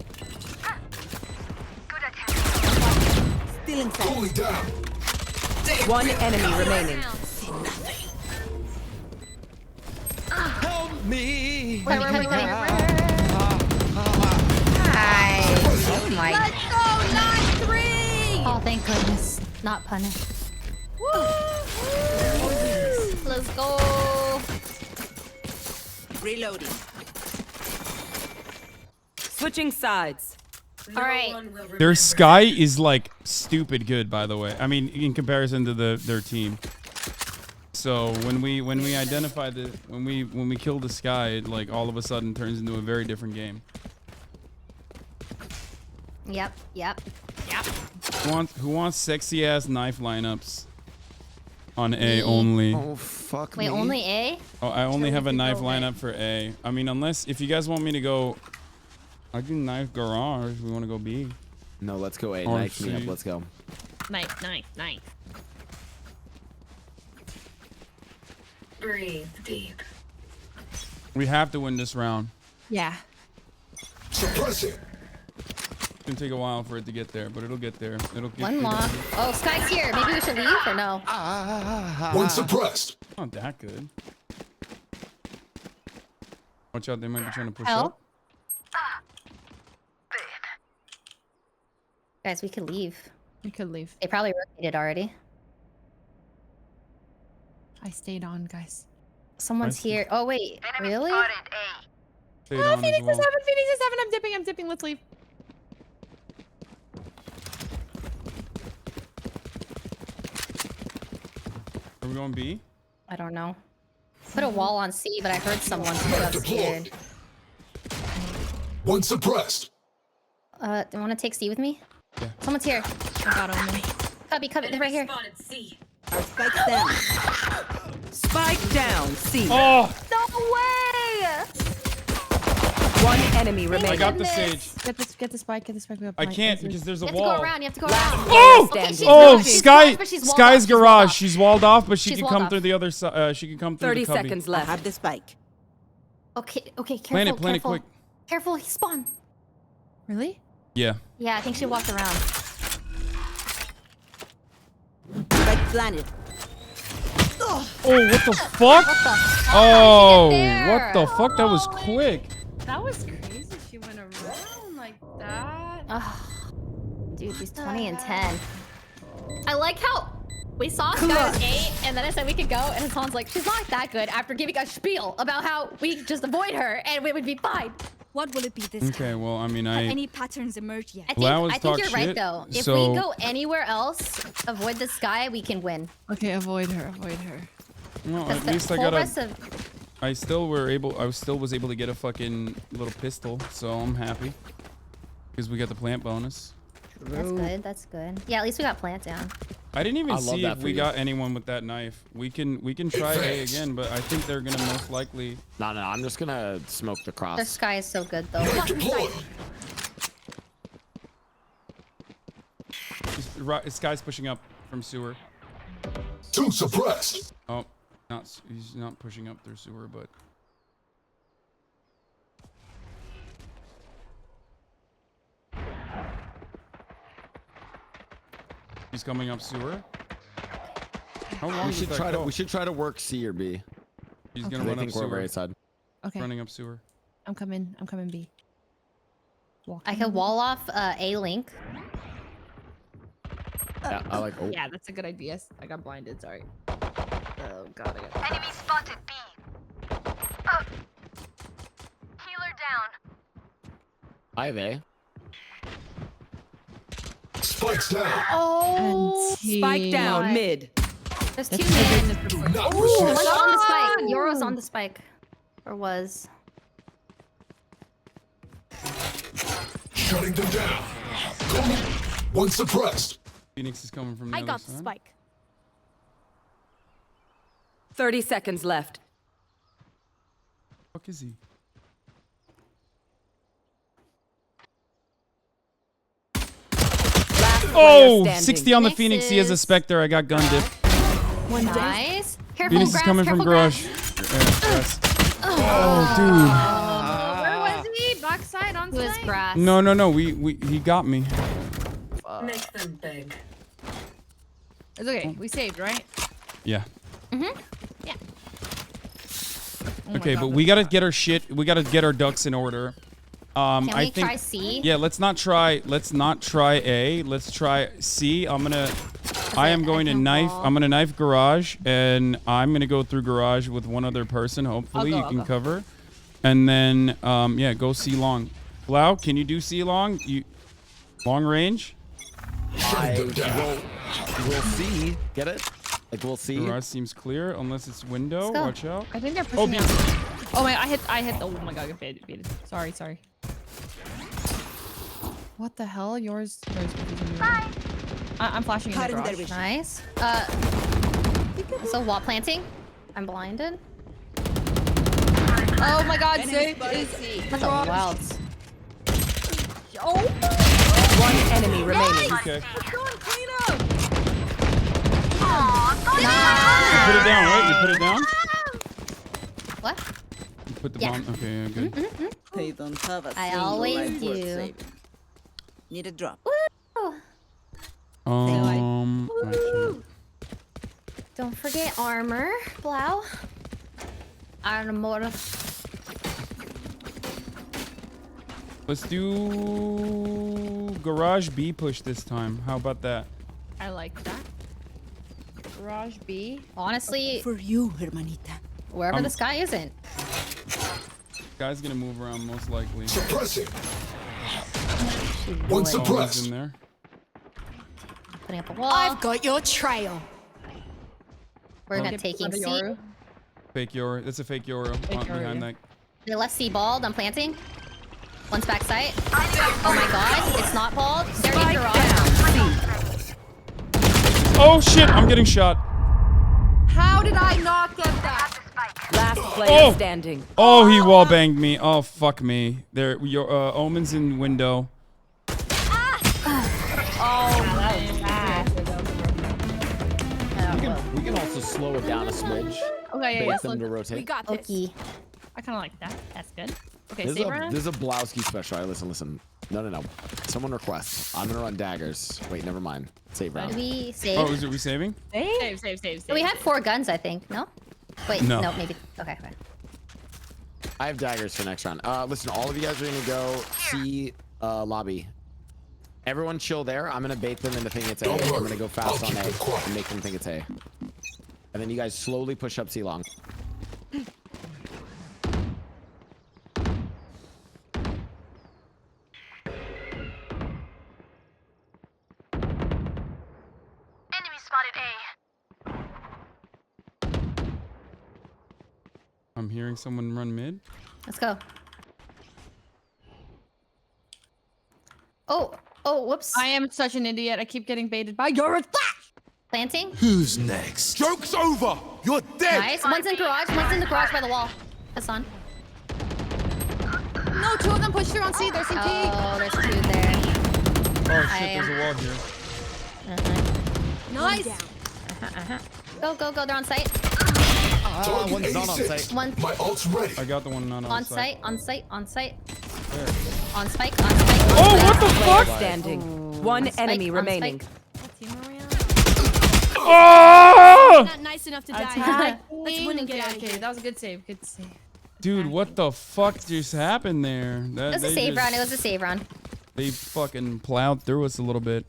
Still inside. Fully down. One enemy remaining. Help me. Coming. Hi. Oh my. Let's go, 9-3. Oh, thank goodness. Not punished. Let's go. Reloading. Switching sides. All right. Their Sky is like stupid good, by the way. I mean, in comparison to their team. So when we identify when we kill the Sky, it like all of a sudden turns into a very different game. Yep. Who wants sexy ass knife lineups on A only? Oh fuck Wait, me. only A? Oh, I only have a knife lineup for A. I mean, unless if you guys want me to go, I can knife garage. We want to go B. No, let's go A. Or Knife me up. C. Let's go. Nice. Breathe deep. We have to win this round. Yeah. Suppressing. It's gonna take a while for it to get there, but it'll get there. It'll get One lock. Oh, Sky's here. Maybe we should leave or no? One suppressed. Not that good. Watch out, they might be trying to push up. Guys, we could leave. We could leave. They probably rotated already. I stayed on, guys. Someone's here. Oh, wait. Really? Stayed Oh, on Phoenix as well. is 7. Phoenix is 7. I'm dipping. Let's leave. Are we going B? I don't know. Put a wall on C, but I heard someone so I'm scared. One suppressed. Do you want to take C with me? Yeah. Someone's here. I got on me. Cubby, they're right here. Our spike's down. Spike down. C. Oh! No way! One enemy remaining. I got the sage. Get the spike. We have I blind. can't because there's a You wall. have to go around. Oh! Okay, she's Oh, walled. She's Sky! walled, but she's walled Sky's off. She's walled garage. off. She's walled off, but she She's can walled come off. through the other side. She can come through 30 the cubby. seconds left. I have the spike. Okay, careful, Plant it careful. quick. Careful, he spawned. Really? Yeah. Yeah, I think she walked around. Spike planted. Oh, what the fuck? What the fuck? Oh, How'd you get what the there? fuck? That was quick. That was crazy. She went around like that. Dude, she's 20 and 10. I like how we saw Sky was 8, and then I said we could go, and Hasan's like, she's not that good after giving a spiel about how we could just avoid her, and we would be fine. What will it be this Okay, well, I mean, Have any patterns emerged yet? I think you're right, though. If so- we go anywhere else, avoid the Sky, we can win. Okay, avoid her. Well, Because at the least I whole got rest a. of... I still was able to get a fucking little pistol, so I'm happy. Because we got the plant bonus. That's good. Yeah, at least we got plant down. I didn't even I love see that if for we you. got anyone with that knife. We can try A again, but I think they're gonna most likely. No, I'm just gonna smoke the cross. Their Sky is so good, though. This guy's pushing up from sewer. Two suppressed. Oh, he's not pushing up through sewer, but. He's coming up sewer. How long We does should that try to go? we should try to work C or B. He's Okay. gonna I run up think we're sewer. right side. Okay. Running up sewer. I'm coming B. I can wall off A link. Yeah, I like. Oh. Yeah, that's a good idea. I got blinded. Sorry. Oh god, I got. Enemy spotted B. Healer down. I have A. Spikes down. Oh, Spike down mid. There's 2 Do men. not Ooh, resist. one's on the spike. Yoro's on the spike. Or was. Shutting them down. One suppressed. Phoenix is coming from the I other got the side. spike. 30 seconds left. Fuck is he? Oh, 60 on the Phoenix. He has a Spectre. I got gun dip. One nice. Careful, Phoenix is grass, coming from careful, garage. grass. Oh, Where was he? Backside on Who is site? grass? dude. No. He got me. Make them big. It's okay. We saved, right? Yeah. Mm-hmm. Yeah. Okay, but we gotta get our shit. We gotta get our ducks in order. Can we I think. try C? Yeah, let's not try A. Let's try C. I am going to knife. I'm gonna knife garage, and I'm gonna go through garage with one other person. Hopefully, you can cover. And then, yeah, go C long. Blau, can you do C long? Long range? We'll see. Get it? Like we'll see. Garage seems clear, unless it's window. Let's go. Watch out. I think they're pushing out. Oh my! I hit. Oh my god! I baited. Sorry. What the hell? Yours. I'm flashing in the garage. Nice. So wall planting. I'm blinded. Oh my god! Safe is That's a wild. Oh. One enemy remaining. Okay. Clean up. You put it down, right? You put it down? What? You put the Yeah. bomb. Okay, yeah, good. They don't have a I single always life worth do. saving. Need a drop. Woo! Don't forget armor, Blau. Armor. Let's do garage B push this time. How about that? I like that. Garage B. Honestly, For you, hermanita. wherever the sky isn't. Guy's gonna move around most likely. Suppressing. One suppressed. In there. Putting up a wall. I've got your trail. We're gonna taking C. Yoru. Fake Yoru. That's a fake Yoru. Fake Yoru, Behind yeah. that. They left C balled. I'm planting. One's back sight. Oh my god, it's not balled. They're in garage. Oh shit! I'm getting shot. How did I not get that? Last player standing. Oh, he wall banged me. Oh fuck me. There, your Omen's in window. We can also slow it down a smidge. Okay, Bait yeah. them to rotate. We got this. Okay. I kind of like that. That's good. Okay, This save is round. a Blowski special. All right, listen. No. Someone requests. I'm gonna run daggers. Wait, never mind. Save Do round. we save? Oh, is it we saving? Save. We had 4 guns, I think. No? Wait, No. no, maybe. Okay. I have daggers for next round. Listen, all of you guys are gonna go see lobby. Everyone chill there. I'm gonna bait them into thinking it's A. I'm gonna go fast on A and make them think it's A. And then you guys slowly push up C long. Enemy spotted A. I'm hearing someone run mid. Let's go. Oh, whoops. I am such an idiot. I keep getting baited by your flash. Planting. Who's next? Joke's over. You're dead. Nice. One's in garage. One's in the garage by the wall. Hasan. No, 2 of them pushed through on C. There's CT. Oh, there's 2 there. Oh shit! There's a wall here. Nice. Go. They're on site. One's not on site. One My ult's ready. I got the one not on site. On spike. There. On spike. Oh, what the fuck? Standing. One enemy remaining. What team are we on? Oh! Not nice enough to die. Attack. Let's win and get out of Okay, here. that was a good save. Good save. Dude, what the fuck just happened there? It was a save round. It was a save round. They fucking plowed through us a little bit.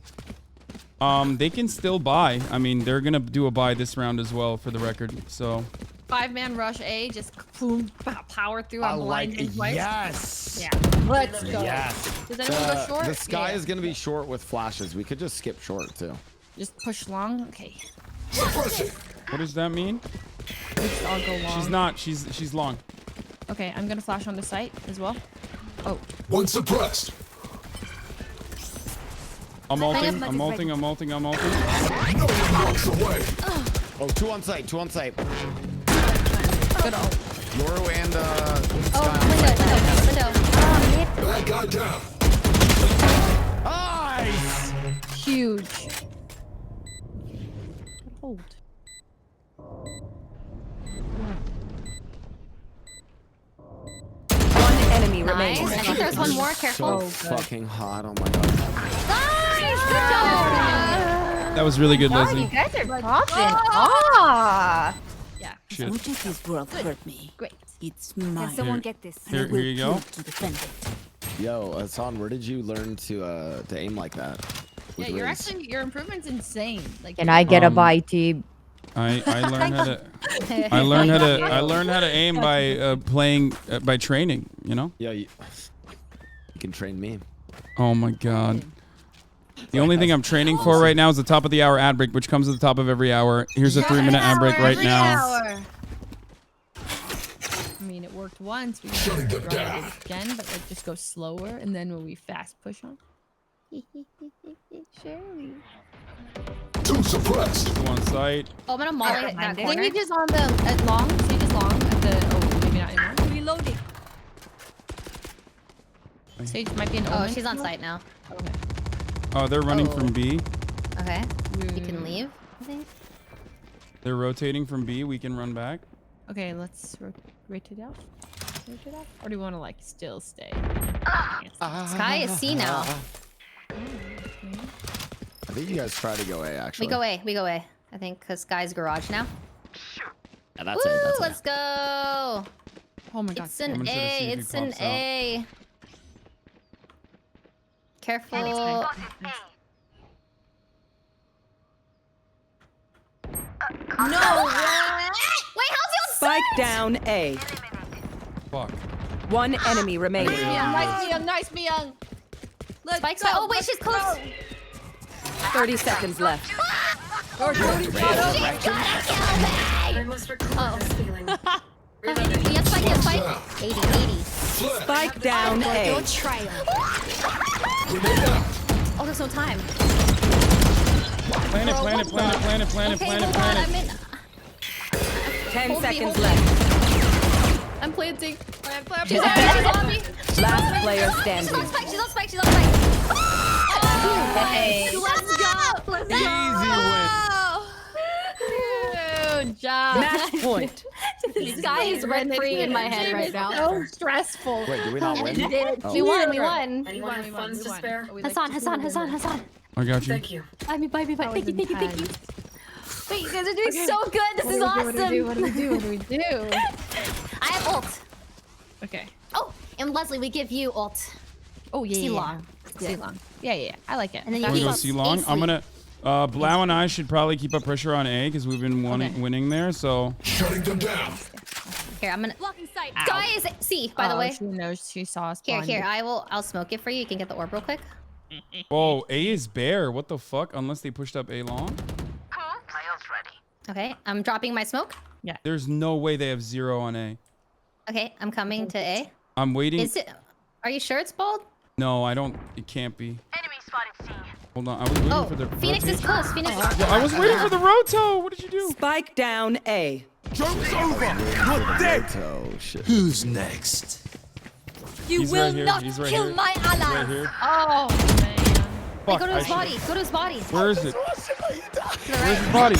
They can still buy. I mean, they're gonna do a buy this round as well, for the record. So 5-man rush A. Just boom, power through. I'm blinding twice. Yes. Yeah. Let's go. Yes. Does anyone go short? The sky Yeah. is gonna be short with flashes. We could just skip short too. Just push long. Okay. what does that mean? Just I'll go long. She's not. She's long. Okay, I'm gonna flash on the site as well. Oh. One suppressed. I'm ulting. Oh, 2 on site. Good ult. Yoru and Window. Bad guy down. Nice. Huge. Hold. One enemy Nice. remaining. I think there's one more. Careful. So fucking hot. Oh my god. Nice. Good job. That was really good, God, Leslie. you guys are popping off. Yeah. Shit. Much of this world hurt me. Great. It's mine. Can someone get this? Here you go. To defend it. Yo, Hasan, where did you learn to aim like that? Yeah, With you're Riz? actually your improvement's insane. Like. Can I get a buy, team? I learned how to I learned how to aim by playing by training, you know? Yeah, you can train me. Oh my god. The only thing I'm training for right now is the top of the hour ad break, which comes at the top of every hour. Here's a 3-minute ad break right now. I mean, it worked once. We can try it again, but like just go slower, and then when we fast push on. Surely. 2 suppressed. 2 on site. Oh, I'm gonna molly that corner. Sage is on the at long. Sage is long at the. Oh, maybe not anymore. Reloading. Sage might be an. Oh, Omen. she's on site now. Okay. Oh, they're running from B. Okay. You can leave, I think. They're rotating from B. We can run back. Okay, let's rotate out. switch it up? Or do we want to like still stay? Sky is C now. I think you guys try to go A actually. We go A. We go A. I think because Sky's garage now. Yeah, that's Woo, it. That's let's go. Oh my god. It's an A. It's an A. Careful. No way! Wait, how's your Spike down A. Fuck. One enemy remaining. Nice, Myung. Let's Spike's go. oh wait, she's close. 30 seconds left. Oh. Yes, Spike, yes, Spike. 80, 80. Spike down A. Your trail. Oh, there's no time. Planet, planet, planet, planet, planet, Okay, planet, hold on, planet. I'm in. 10 Hold me, seconds hold me. left. I'm planting. She's on me. Last player She's standing. on Spike, she's on Spike, she's on Spike. Hey. Let's go. Let's go. Good job. Match point. Sky is rent free in my head right now. So stressful. Wait, did we not win? We Oh. won, we won. Anyone have funds to spare? Hasan. I got you. Thank you. Buy me. Thank you. Wait, you guys are doing so good. This is awesome. What do we do? I have ult. Okay. Oh, and Leslie, we give you ult. Oh yeah. See long. See long. Yeah. I like it. And then Wanna you go keep see long? I'm gonna. Blau and I should probably keep up pressure on A because we've been winning there. So. Shutting them down. Here, I'm gonna. Blocking sight. Sky is C, by the way. She knows she saw us. Here. I'll smoke it for you. You can get the orb real quick. Oh, A is bare. What the fuck? Unless they pushed up A long. Cool. My ult's ready. Okay, I'm dropping my smoke. There's no way they have 0 on A. Okay, I'm coming to A. I'm waiting. Is it? Are you sure it's bald? No, I don't. It can't be. Enemy spotted C. Hold on. I was waiting Oh, for the. Phoenix is close. Phoenix. Yeah, I was waiting for the roto. What did you do? Spike down A. Joke's over. You're dead. Oh shit. Who's next? You He's will right here. not He's right kill here. my He's right ally. here. Oh man. Wait, Fuck, go to I his should- body. Go to his body. Where is it? Where's his body?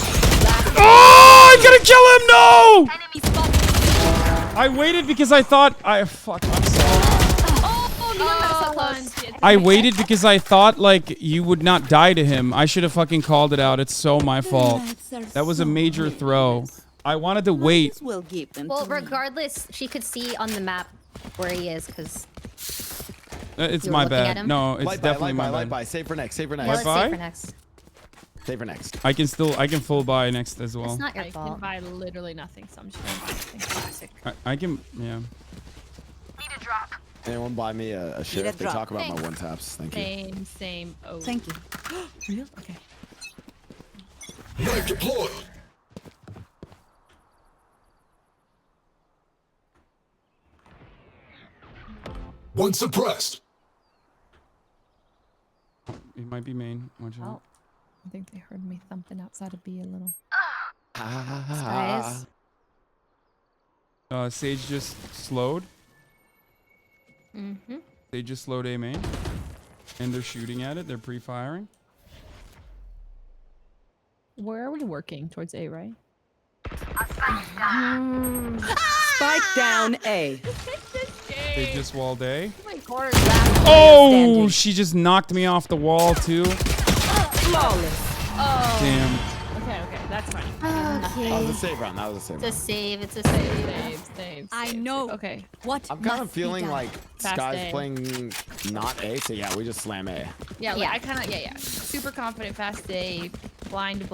Oh, I gotta kill him! No! Enemy spotted. I waited because I thought fuck. I'm sorry. Oh, you were so close. I waited because I thought like you would not die to him. I should have fucking called it out. It's so my fault. That was a major throw. I wanted to wait. Well, regardless, she could see on the map where he is, because It's You were my looking at bad. him? No, it's definitely my light bad. buy. Save for next. Save for yeah, next. let's Bye-bye? save for next. Save for next. I can full buy next as well. It's not your I can fault. buy literally nothing, so I'm just gonna buy something classic. I can, yeah. Need a drop. Anyone buy me a shit if they talk about my one taps? Thank you. Same. Oh. Thank you. Real? Okay. Knife deployed. One suppressed. It might be main. Watch out. I think they heard me thumping outside of B a little. Guys. Sage just slowed. Mm-hmm. They just slowed A main. And they're shooting at it. They're pre-firing. Where are we working? Towards A, right? Spike down A. They just walled A. Last Oh, standing. she just knocked me off the wall too. Flawless. Oh. Damn. Okay, that's fine. Okay. That was a save round. That was a save It's a round. save. It's a save. Save. I know. Okay. What? I'm kind of must be feeling done. like Fast Sky's A. playing not A, so yeah, we just slam A. Yeah, Yeah. I kind of, yeah. Super confident, fast A, blind,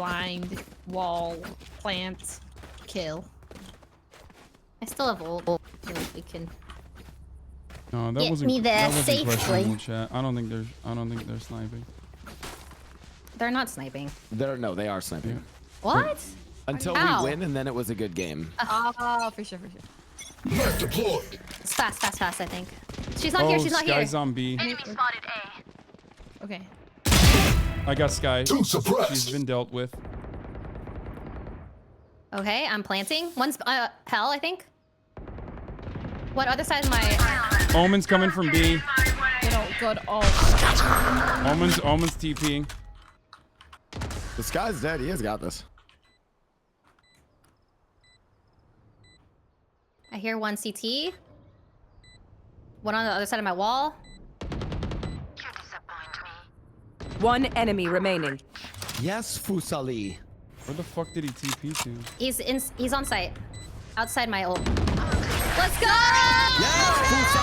wall, plant, kill. I still have ult. We can. No, that Get wasn't. me there that wasn't safely. questionable, chat. I don't think they're sniping. They're not sniping. No, they are sniping. What? Until Ow. we win, and then it was a good game. Oh, for sure. Knife deployed. It's fast, I think. She's not here. She's not here. Sky's on B. Enemy spotted A. Okay. I got Sky. Two suppressed. She's been dealt with. Okay, I'm planting. One's hell, I think. What other side of my? Omen's coming from B. Good. Omen's TPing. This guy's dead. He has got this. I hear one CT. One on the other side of my wall. One enemy remaining. Yes, Fusali. Where the fuck did he TP to? He's on site. Outside my ult. Let's go!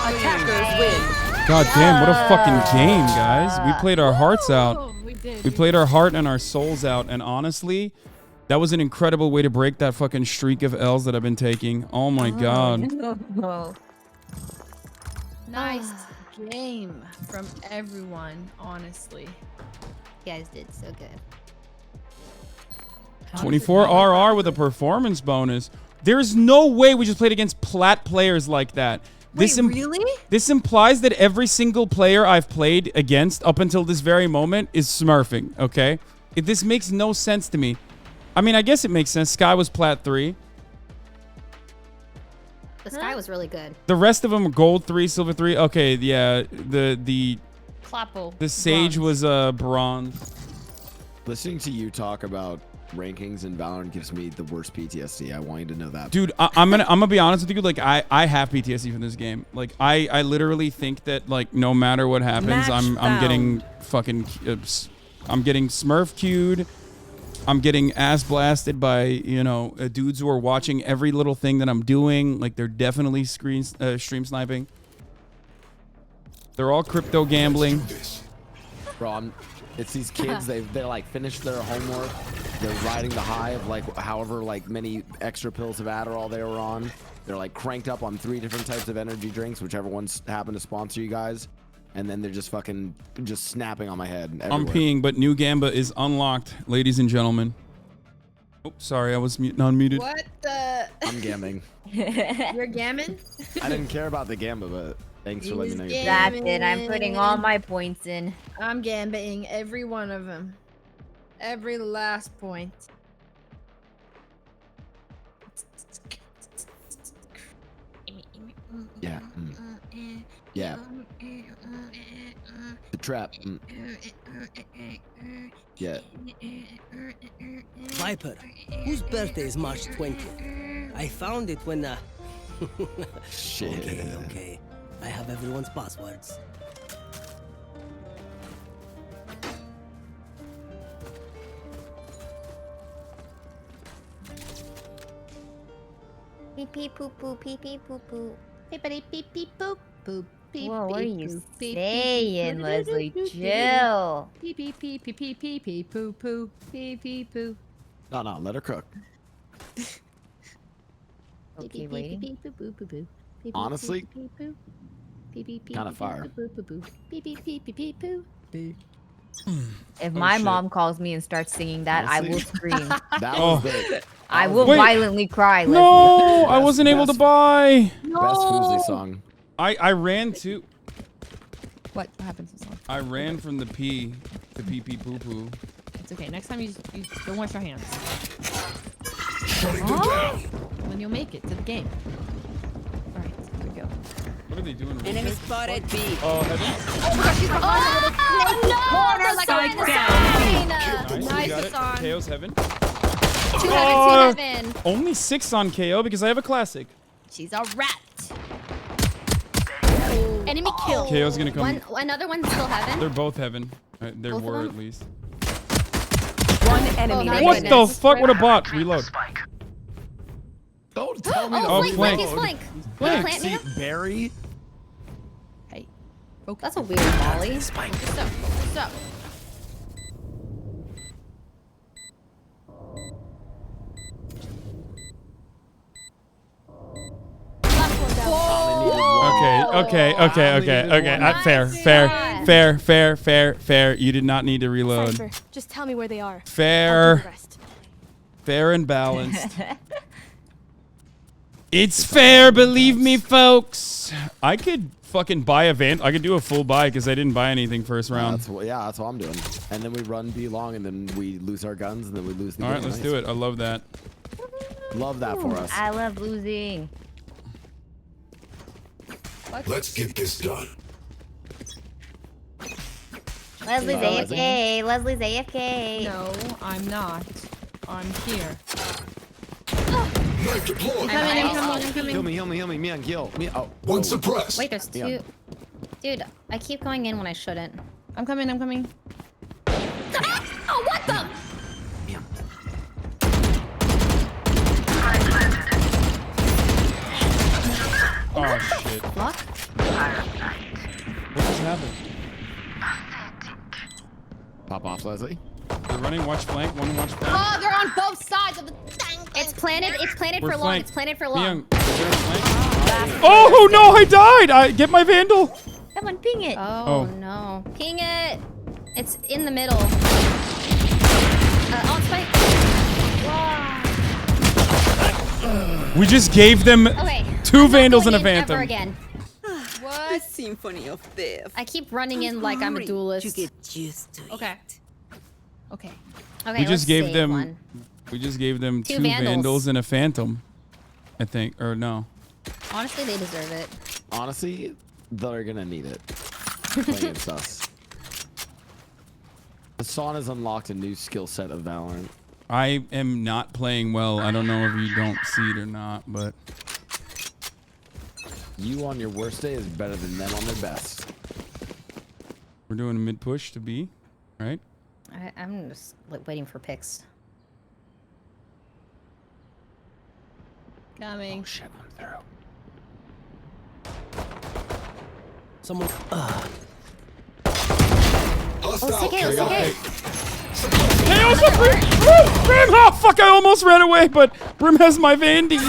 Attackers win. God damn, what a fucking game, guys. We played our hearts out. We did. We played our heart and our souls out. And honestly, that was an incredible way to break that fucking streak of L's that I've been taking. Oh my God. No. Nice game from everyone, honestly. You guys did so good. 24 RR with a performance bonus. There's no way we just played against plat players like that. Really? This implies that every single player I've played against up until this very moment is smurfing, okay? This makes no sense to me. I mean, I guess it makes sense. Sky was plat 3. The sky was really good. The rest of them were gold 3, silver 3. Okay, yeah. The sage was bronze. Listening to you talk about rankings in Valorant gives me the worst PTSD. I want you to know that. Dude, I'm gonna be honest with you. Like I have PTSD from this game. Like I literally think that like no matter what happens, I'm getting fucking I'm getting smurf queued. I'm getting ass blasted by, you know, dudes who are watching every little thing that I'm doing. Like they're definitely stream sniping. They're all crypto gambling. Bro, it's these kids. They're like finished their homework. They're riding the high of like however like many extra pills of Adderall they were on. They're like cranked up on 3 different types of energy drinks, whichever ones happen to sponsor you guys. And then they're just fucking snapping on my head. Everywhere. I'm peeing, but new Gamba is unlocked, ladies and gentlemen. Oh, sorry, I was non-muted. What the? I'm gamming. You're gamming? I didn't care about the Gamba, but thanks for letting me know. That's it. I'm putting all my points in. I'm gambaing every one of them. Every last point. Yeah. Yeah. The trap. Yeah. Viper, whose birthday is March 20th? I found it when Shit. Okay. I have everyone's passwords. Pee pee poo poo pee pee poo poo. Beepity beep beep boop boop. Beep, Whoa, what are beep, you boop, beep, saying, beep, Leslie? boop, boop, Chill. Beep beep beep beep beep beep beep poo poo beep beep poo. No, let her cook. Okay, waiting. Honestly, kind of fire. If my mom calls me and starts singing that, I will scream. That was the I will violently cry. Leslie. No, I wasn't able to buy. best Foozly song. I ran to. What happens to song? I ran from the pee to pee pee poo poo. It's okay. Next time you don't wash your hands. Then you'll make it to the game. All right, here we go. What are they doing? Enemy spotted B. Oh, heaven. Oh my gosh, she's behind the little corner like a Nice, nice you got it. Hasan. KO's heaven. 200 heaven. Only 6 on KO because I have a classic. She's a rat. Enemy kill. KO's gonna come. Another one's still heaven. They're both heaven. They Both of were them? at least. One enemy. What the fuck? What a bot. Reload. Don't tell me. Oh, to flank, reload. he's flank. Flank. Plant me? Barry. Hey. That's a weird volley. What's up? What's up? Okay. Fair. You did not need to reload. Cypher, just tell me where they are. Fair and balanced. It's fair, believe me, folks. I could fucking buy a van. I could do a full buy because I didn't buy anything first round. That's what I'm doing. And then we run B long, and then we lose our guns, and then we lose the All right, game. let's do it. I love that. Love that for us. I love losing. Let's get this done. Leslie's AFK. Leslie's AFK. No, I'm not. I'm here. I'm coming. Heal me, Mian, heal. Me, oh. One suppressed. Wait, there's two. Dude, I keep going in when I shouldn't. I'm coming. Oh, what the? Oh shit. What? What just happened? Pop off, Leslie. They're running. Watch flank. One watch flank. Oh, they're on both sides of the thing. It's planted We're for long. flanked. It's planted for long. Young, is there a flank? Oh no! I died. Get my vandal. Come on, ping it. Oh. No. Ping it. It's in the middle. On spike. We just gave them Okay. two vandals and a Never phantom. again. What? Symphony of Death. I keep running in like I'm a duelist. You get used to Okay. Okay. Okay, We just let's gave save them. one. We just gave them Two two vandals. vandals and a phantom. I think, or no. Honestly, they deserve it. Honestly, they're gonna need it. Playing against us. Hasan has unlocked a new skill set of Valorant. I am not playing well. I don't know if you don't see it or not, but You on your worst day is better than them on their best. we're doing a mid push to B, right? I'm just like waiting for picks. Coming. Oh shit, I'm through. Someone. Oh, it's okay. It's okay. Hey, also Brim! Brim! Oh, fuck, I almost ran away, but Brim has my Vandy.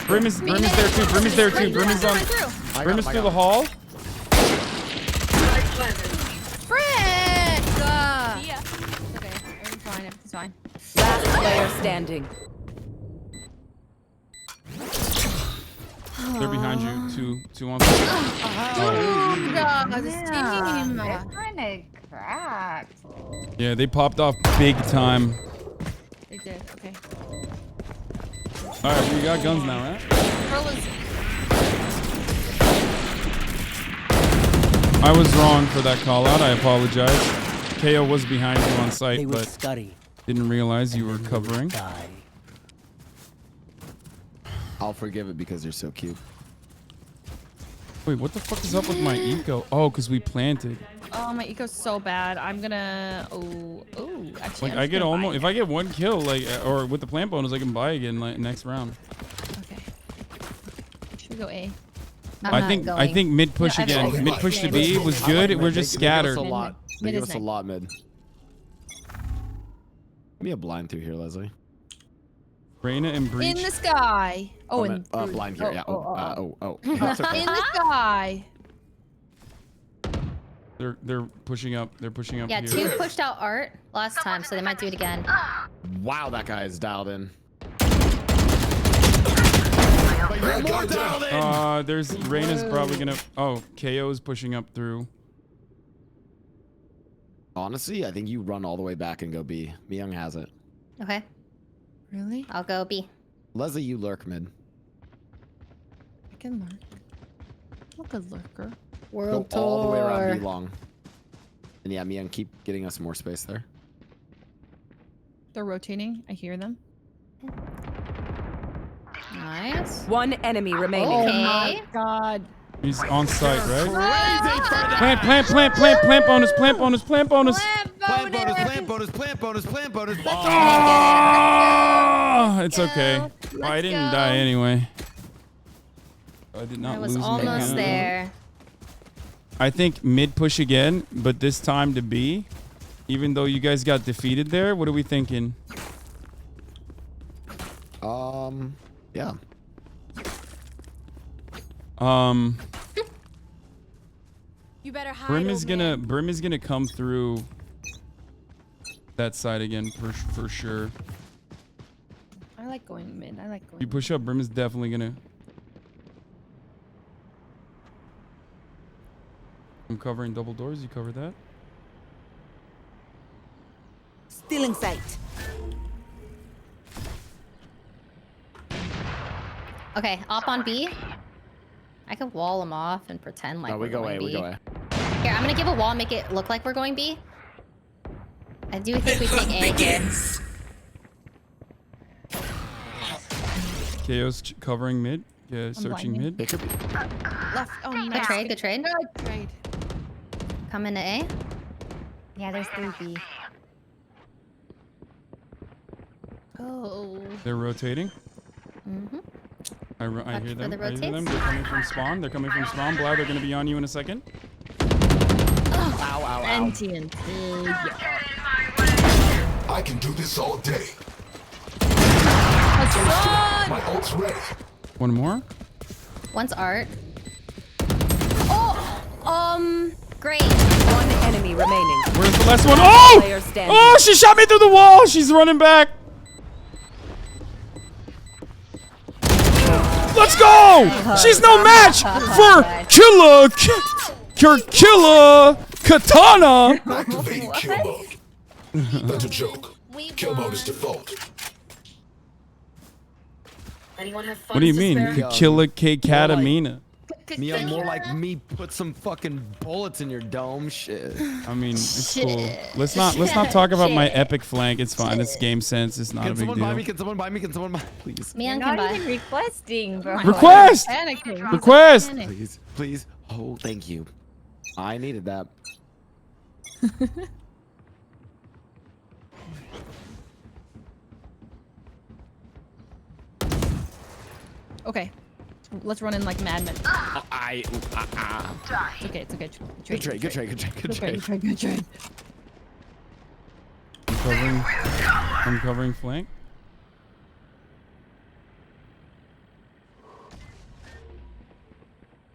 Brim is there too. Brim is there too. Brim is on. Brim is through the hall. Frick! Yeah. Okay, everything's fine. Everything's fine. Last player standing. They're behind you. Two on. Oh, God, this team. They're kind of cracked. Yeah, they popped off big time. They did. Okay. All right, we got guns now, right? Pearl is. I was wrong for that call out. I apologize. KO was behind you on site, but didn't realize you were covering. I'll forgive it because you're so cute. Wait, what the fuck is up with my eco? Oh, because we planted. Oh, my eco's so bad. I'm gonna. Actually, Like I get almost if I get one kill, like or with the plant bonus, I can buy again like next round. Should we go A? I think mid push again. Mid push to B was good. We're just scattered. They give us a lot. They give us a Mid. lot mid. Give me a blind through here, Leslie. Reyna and Breach. In the sky. Oh, in blind here. Yeah. Oh. In the sky. They're pushing up. They're pushing up. Yeah, here. 2 pushed out art last time, so they might do it again. Wow, that guy is dialed in. There's Reyna's probably gonna. Oh, KO is pushing up through. Honestly, I think you run all the way back and go B. Myung has it. Okay. Really? I'll go B. Leslie, you lurk mid. I can lurk. I'm a good lurker. Go all the way around B long. And yeah, Myung, keep getting us more space there. They're rotating. I hear them. Nice. One enemy remaining. Oh my God. He's on site, right? Crazy Plant bonus. Plant bonus. Oh, it's okay. Oh, I didn't die anyway. I did not I was lose almost my there. I think mid push again, but this time to B. Even though you guys got defeated there, what are we thinking? Yeah. You better hide. Brim is gonna come through that side again for sure. I like going mid. I like going. You push up, Brim is definitely gonna. I'm covering double doors. You cover that. Still in sight. Okay, up on B. I could wall them off and pretend like we we're go going A. B. We go A. Here, I'm gonna give a wall, make it look like we're going B. I do think we take A here. KO's covering mid. Yeah, searching blinding. mid. Left. Oh, nice. Good trade. Good trade. Come into A. Yeah, there's 3B. Oh. They're rotating. Mm-hmm. I hear Watch for them. the I hear them. rotates. They're coming from spawn. They're coming from spawn. Blau, they're gonna be on you in a second. Ow, ow, ow. I can do this all day. Hasan! My ult's ready. One more. One's art. Oh, great. One enemy remaining. Where's the last one? Oh! Player standing. Oh, she shot me through the wall. She's running back. Let's go! She's no match for Killer Katana. Activating kill mode. That's a joke. Kill mode is default. What do you mean? Killer Katamina. Mia, more like me put some fucking bullets in your dome. Shit. I mean, it's cool. Let's not talk about my epic flank. It's fine. It's game sense. It's not a big deal. Can someone buy me? Can someone buy? Please. Mian Not can buy. even requesting, bro. Request! Request! Please, please. Oh, thank you. I needed that. Okay. Let's run in like madmen. It's okay. It's okay. Good trade. Good trade. Good trade. Good trade. Good trade. I'm covering flank.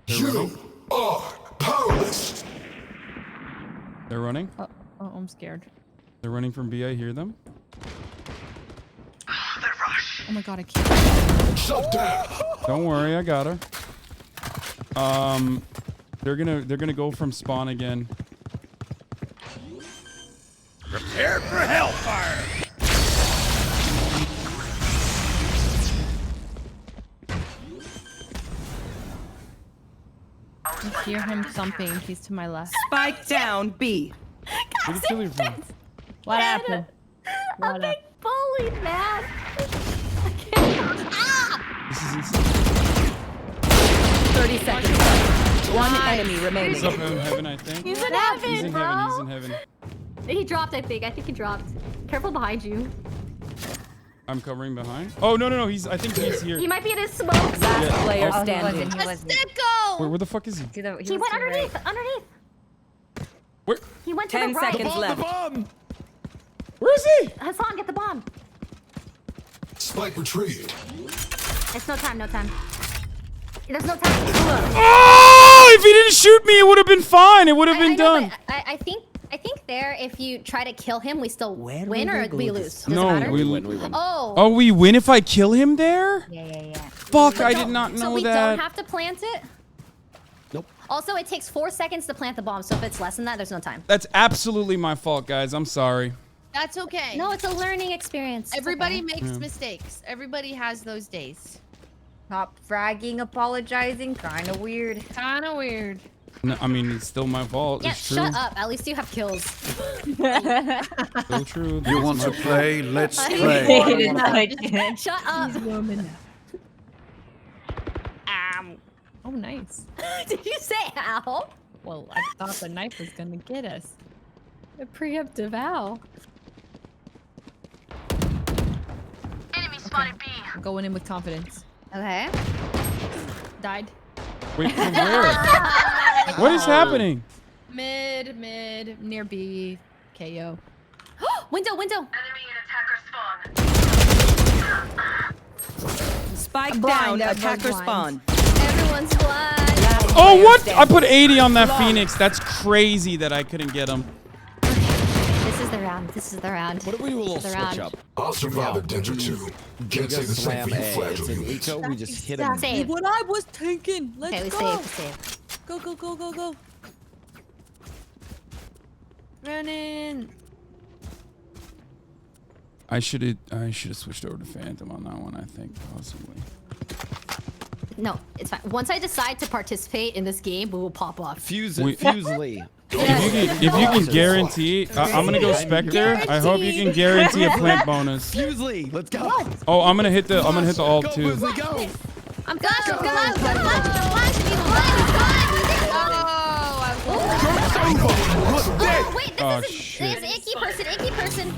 You are powerless. They're running. Oh, I'm scared. They're running from B. I hear them. Oh my god, I can't. Shut down. Don't worry, I got her. They're gonna go from spawn again. Prepare for hellfire. I hear him thumping. He's to my left. Spike down B. Where did kill you from? What happened? I'm being bullied, man. This is insane. 30 seconds left. One enemy remaining. He's up in heaven, I think. He's in heaven, He's in bro. heaven. He's in heaven. He dropped, I think. I think he dropped. Careful behind you. I'm covering behind. Oh no. I think he's here. He might be in his smoke. Last player standing. He wasn't. Where the fuck is he? He went underneath. Underneath. Where? He went to 10 the right. seconds left. Where is he? Hasan, get the bomb. Spike retrieved. It's no time. No time. There's no time. Oh! If he didn't shoot me, it would have been fine. It would have been done. I think there, if you try to kill him, we still win or we lose. Does No, it matter? we win. Oh, we win if I kill him there? Yeah. Fuck, But I don't- did not know So we that. don't have to plant it? Nope. Also, it takes 4 seconds to plant the bomb, so if it's less than that, there's no time. That's absolutely my fault, guys. I'm sorry. That's okay. No, it's a learning experience. It's Everybody okay. makes mistakes. Everybody has those days. Stop fragging, apologizing. Kind of weird. Kind of weird. No, I mean, it's still my fault. Yeah, It's true. shut up. At least you have kills. Still true. You want to play? Let's I play. Shut up. He's warming up. Oh, nice. Did you say ow? Well, I thought the knife was gonna get us. A preemptive ow. Enemy spotted B. I'm going in with confidence. Okay. Died. Wait, from where? What is happening? Mid, near B, KO. Window. Enemy and attacker spawn. Spike down. Attacker spawn. Everyone's blind. Oh, what? I put 80 on that Phoenix. That's crazy that I couldn't get him. This is the round. This is the round. What if we do a little This is the switch round. up? I'll survive a danger too. Can't say the same for you fragile It's an units. eco. We just hit him. Save. What I was thinking. Let's Okay, we go. save. Go. Running. I should have switched over to Phantom on that one. I think possibly. No, it's fine. Once I decide to participate in this game, we will pop off. Fusely. If you can guarantee, I'm gonna go Spectre. I hope you can guarantee a plant bonus. Fusely, let's go. Oh, I'm gonna hit the alt too. I'm good. Oh, wait, Oh this is shit. icky person.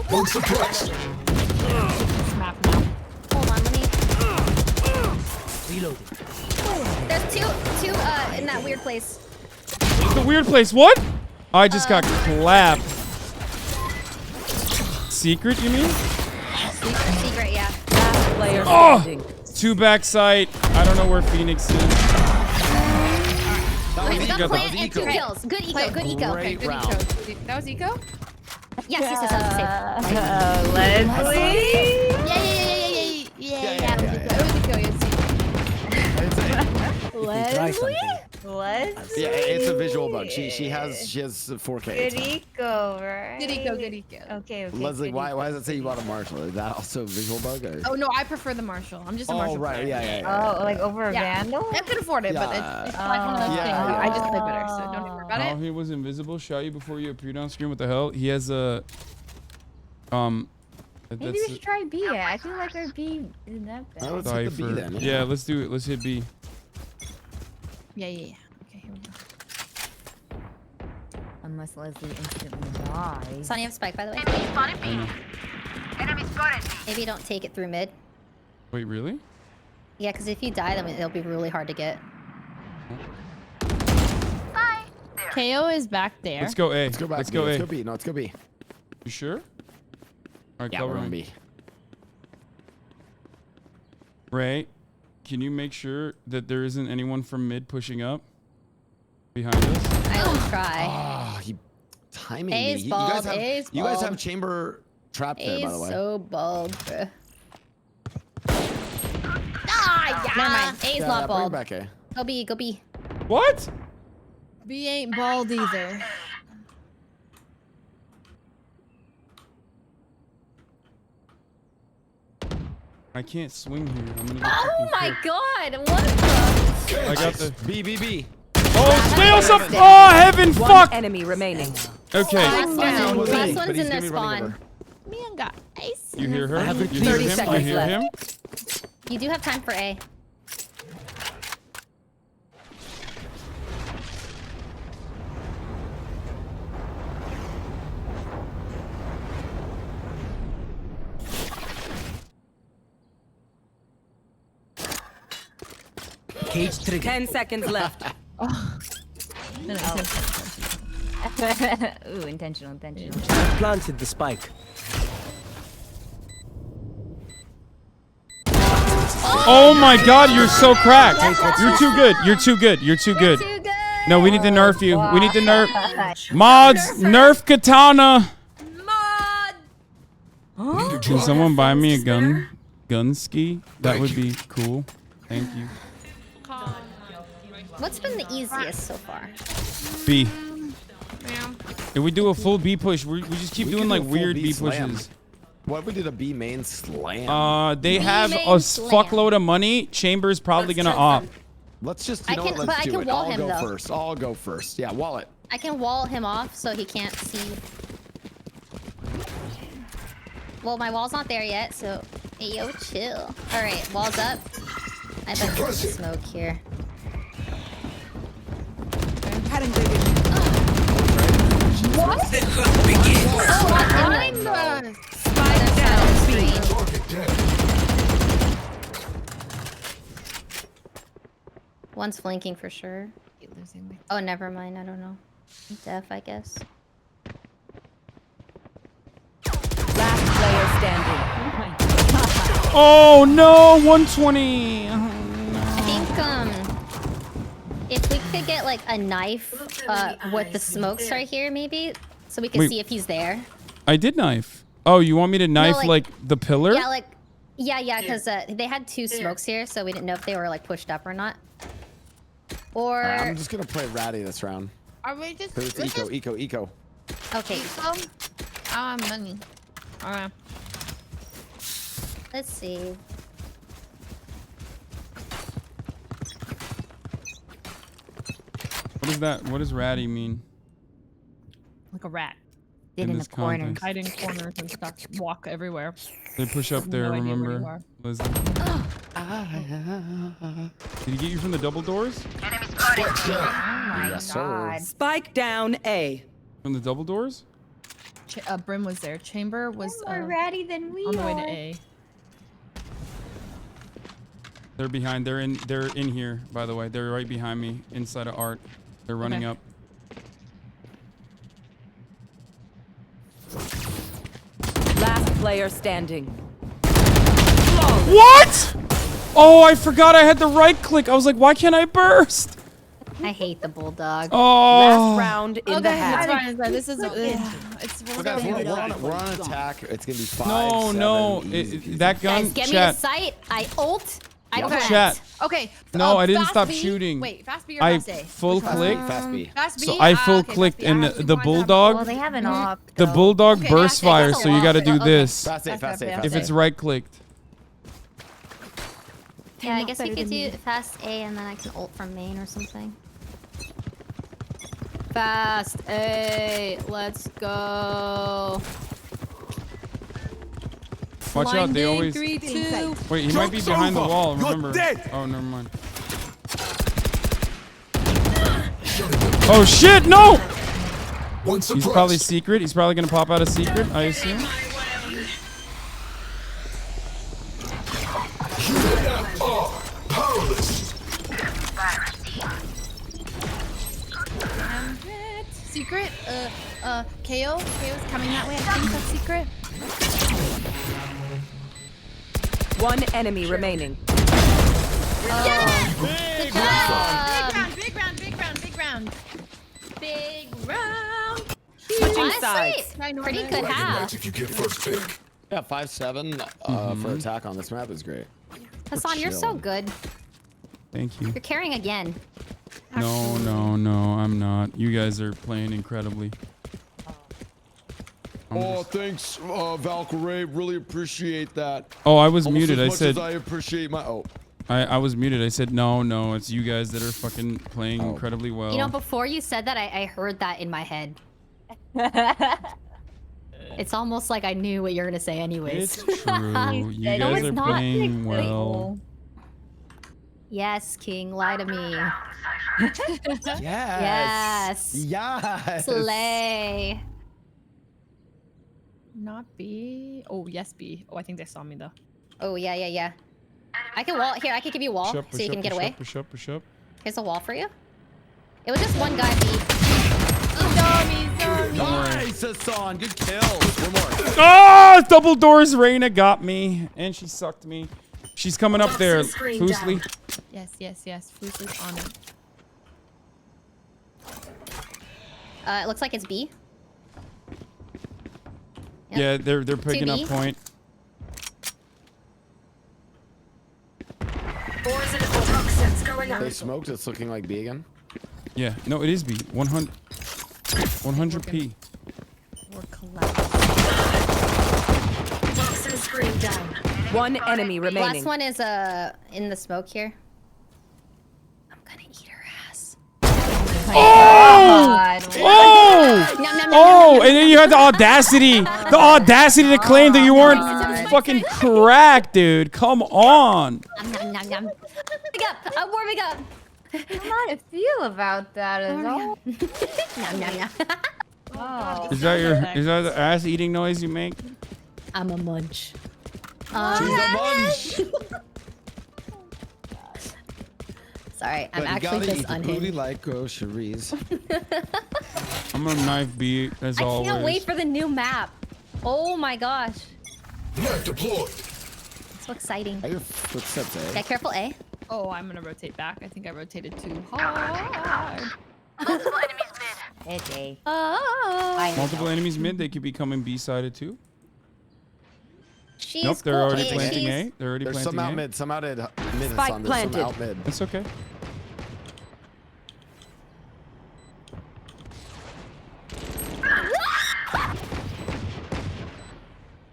One suppressed. Hold on, let me. There's two in that weird place. The weird place. What? I just got clapped. Secret, you mean? Secret, yeah. Player Oh! standing. 2 backside. I don't know where Phoenix is. Wait, we got got the- plant and 2 kills. Good eco. Okay, good eco. That was eco? Yes, that was safe. Leslie. Yeah. It was eco, yes. Leslie. Yeah, it's a visual bug. She has 4K. Good eco, right? Good eco. Okay. Leslie, good why eco. does it say you bought a Marshall? Is that also a visual bug? Or? Oh no, I prefer the Marshall. I'm just a Marshall. Oh right, player. yeah. Oh, like over a Vandal? I could afford it, but it's like one of those things. I just play better, so don't even worry about Oh, it. he was invisible. Shot you before you appeared on screen. What the hell? He has a Maybe we should try B. I feel like our B isn't that bad. Let's hit the B then. Yeah, let's do it. Let's hit B. Yeah. Okay, here we go. Unless Leslie instantly dies. Sonny, you have spike, by the way. Maybe don't take it through mid. Wait, really? Yeah, because if you die, then it'll be really hard to get. KO is back there. Let's go A. Let's go back. Let's to go B. A. Let's go B. No, let's go B. You sure? All right, Yeah, cover we're on me. B. Ray, can you make sure that there isn't anyone from mid pushing up behind us? I will try. Oh, he timing me. A's You bald. you guys have chamber trap there, by the A's way. so bald, bro. Ah, yeah. Never mind. A's not bring it bald. back A. Go B. Go B. What? B ain't bald either. I can't swing here. I'm gonna get Oh fucking my killed. god! What the? I got the. B. Oh, snails up! Oh, heaven, One fuck! enemy remaining. Okay. Last But one's he's in their gonna be running spawn. over. Man got ice. You hear her? I have You 30 hear him? You seconds hear left. him? You do have time for A. Cage trigger. 10 seconds left. Ooh, intentional. Planted the spike. Oh my god, you're so cracked. You're too good. You're too good. You're too good. No, we need to nerf you. We need to nerf. Mods, nerf katana. Can someone buy me a gun ski? That would be cool. Thank you. What's been the easiest so far? B. If we do a full B push, we just keep doing like weird B slam. pushes. What if we did a B main slam? They B have main a slam. fuckload of money. Chamber's probably gonna op. Let's just, I you know what, can- let's but I do can it. wall I'll him, go though. first. I'll go first. Yeah, wall it. I can wall him off so he can't see. Well, my wall's not there yet, so hey, yo, chill. All right, wall's up. I bet there's smoke here. What? I'm the spike down screen. One's flanking for sure. Oh, never mind. I don't know. Def, I guess. Last player standing. Oh no, 120. I think if we could get like a knife with the smokes right here, maybe, so we can Wait. see if he's there. I did knife. Oh, you want me to knife like- like the pillar? Yeah, because they had 2 smokes here, so we didn't know if they were like pushed up or not. Or I'm just gonna play ratty this round. Are we just? Cause it's eco. okay, I have money. Alright. let's see. What is that? What does ratty mean? Like a rat. In this context? Hide in corners and stuff. Walk everywhere. They push up there, No idea where you remember? are. Leslie. Did he get you from the double doors? Yes, sir. Spike down A. From the double doors? Brim was there. Chamber was More ratty than we on the way to are. A. They're behind. They're in here, by the way. They're right behind me, inside of art. They're running up. Last player standing. What? Oh, I forgot I had the right click. I was like, why can't I burst? I hate the bulldog. Oh. Last round in the half. It's fine. It's fine. This is it's Well, guys, we're on attack. It's gonna be 5. No, 7, easy. that gun. Guys, get chat. me a sight. I ult. I Okay. plant. Chat. Okay. No, I didn't fast stop B. shooting. Wait, fast B or I fast A? full clicked. Fast B. Fast B? So I full Okay, clicked, fast B. I and have the 2 points. bulldog. Well, they have an op. The bulldog Okay, burst fast A, that's fire, a so you wall. got to do Okay. this. Fast A, fast A, Fast fast If A. it's right clicked. Yeah, I guess we could do fast A and then I can ult from main or something. Fast A, let's go. Watch out, they always. 3, 2. Wait, he might be behind the wall. Remember? Oh, never mind. Oh shit! No. He's probably secret. He's probably gonna pop out a secret, I assume. Secret? KO? KO's coming that way. I think that's secret. One enemy remaining. Big round, big round, big round, big round. Big round. Switching Honestly, sides. pretty good half. If you get first pick. Yeah, 5-7 for attack on this map is great. Hasan, you're so chilling. good. Thank you. You're carrying again. No, I'm not. You guys are playing incredibly. Oh, thanks, Valkyrie. Really appreciate that. Oh, I was Almost muted. as I much said. as I appreciate my. Oh. I was muted. I said no. It's you guys that are fucking playing incredibly well. You know, before you said that, I heard that in my head. It's almost like I knew what you're gonna say anyways. It's true. You No, guys it's are not. playing well. Yes, King, lie to me. Yes. Yes. Yes. Slay. Not B. Oh, yes, B. Oh, I think they saw me though. Oh, yeah. I can wall here. I can give you a wall so you can get away. Push up. Here's a wall for you. It was just one guy B. Nice, Hasan. Good kills. One more. Ah! Double doors. Reyna got me, and she sucked me. She's coming up there. Foosly. Yes. Foos is on it. It looks like it's B. Yeah, they're picking up 2B. point. They smoked. It's looking like B again. Yeah, no, it is B. 100p. We're collapsed. One enemy remaining. Last one is in the smoke here. I'm gonna eat her ass. Oh! And then you had the audacity to claim that you weren't fucking cracked, dude. Come on. Warming up. I'm warming up. How do you feel about that at all? Oh. Is that the ass eating noise you make? I'm a munch. She's a munch. Sorry, I'm But you actually gotta just eat the booty unhinged. like groceries. I'm gonna knife B as I always. can't wait for the new map. Oh my gosh. Map deployed. So exciting. Your footsteps, eh? Yeah, careful, A. Oh, I'm gonna rotate back. I think I rotated too hard. Multiple enemies mid. It's A. Oh. Multiple enemies mid. They could be coming B sided too. She's Nope, they're cool. already Hey, planting she's- A. They're already There's planting some out A. mid. Some out at mid. Spike Hasan. There's some planted. out mid. That's okay.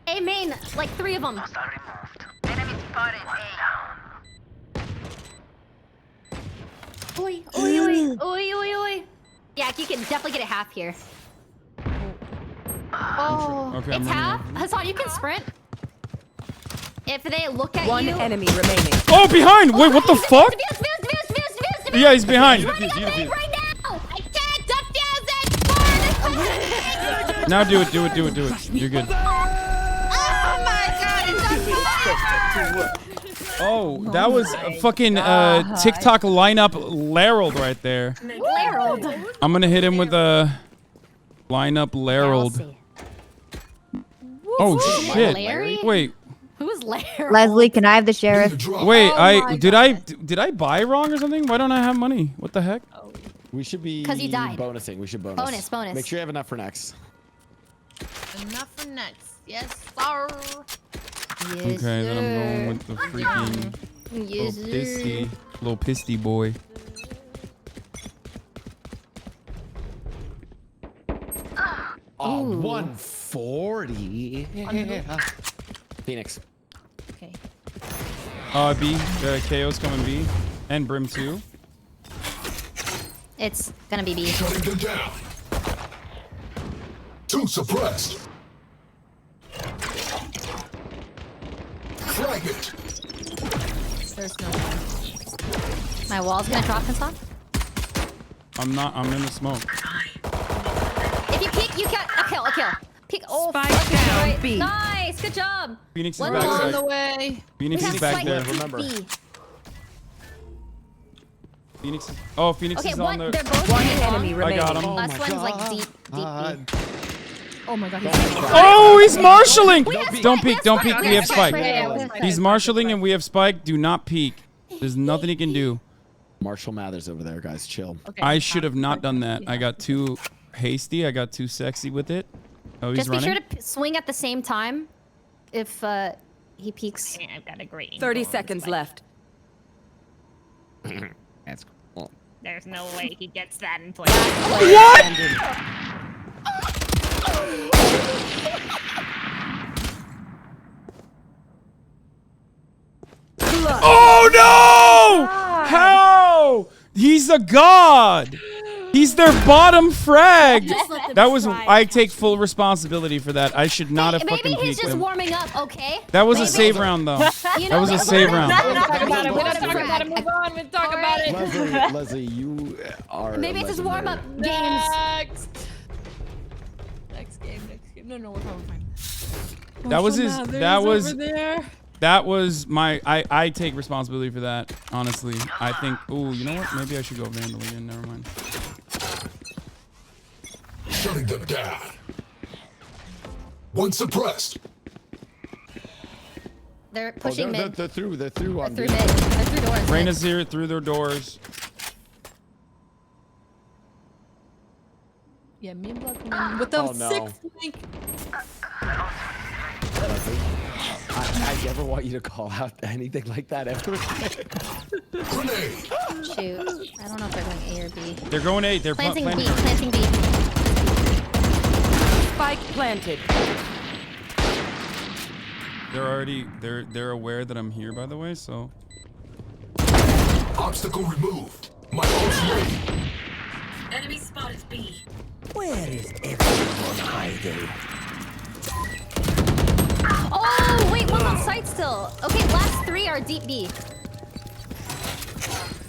A main, like 3 of them. Enemy spotted. Oi. oi. Yeah, you can definitely get a half here. Oh, Okay, it's I'm half. running. Hasan, you can sprint. If they look at One you. enemy remaining. Oh, behind! Wait, what the fuck? Defuse. Yeah, he's behind. Running up main right now. I can't defuse it. Now do it. You're good. Oh my god, it's Oh, that was a fucking TikTok lineup Larold right there. Larold. I'm gonna hit him with a lineup Larold. Oh shit! Larry? Wait, Who's Larry? Leslie, can I have the sheriff? wait. Did I buy wrong or something? Why don't I have money? What the heck? We should be 'Cause you died. bonusing. We should bonus. Bonus. Make sure you have enough for next. Enough for next. Yes, sir. Okay, then I'm going with the freaking little pisty boy. Oh, 140. Phoenix. Okay. B. KO's coming B. And Brim too. It's gonna be B. Shutting them down. 2 suppressed. Fragment. There's no way. My wall's gonna drop Hasan. I'm in the smoke. If you peek, you get a kill. Peek. Oh, Spike fuck, down, right. B. Nice, good job. Phoenix is One back more there. on the way. Phoenix We is have back Spike there. deep Remember. B. Phoenix is Okay, on one. the. They're both One really enemy long. remaining. I got him. Last one's like deep B. Oh my god. Oh, he's marshalling! have Don't Spike, peek, don't we peek. have We have Spike. Spike. Yeah, we have Spike. He's marshalling and we have Spike. Do not peek. There's nothing he can do. Marshall Mathers over there, guys. Chill. I should have not done that. I got too hasty. I got too sexy with it. Oh, he's Just be running. sure to swing at the same time if he peeks. I've got a great 30 seconds left. That's cool. There's no way he gets that in place. What? Oh no! How? He's a god. He's their bottom frag. That was. I take full responsibility for that. I should not have Maybe fucking he's peeked just him. warming up, okay? That was a Maybe. save round though. You That was a save round. We talk about it. Move on. We talk about it. Leslie, you are. Maybe it's his warm up games. Next game. No, we're probably fine. That was his. That was. Over there. That was my. I take responsibility for that. Honestly, I think. Ooh, you know what? Maybe I should go Vandal again. Never mind. Shutting them down. 1 suppressed. They're pushing mid. They're through. They're through. They're through mid. They're through doors. Reyna's here through their doors. Yeah, me and Blood come in with the Oh, no. 6th link. I never want you to call out anything like that ever. Shoot. I don't know if they're going A or B. They're going A. They're Planting B. planting. Planting B. Spike planted. They're already. They're aware that I'm here, by the way. So. Obstacle removed. My ult's ready. Enemy spotted B. Where is everyone hiding? Oh, wait, one's on site still. Okay, last 3 are deep B.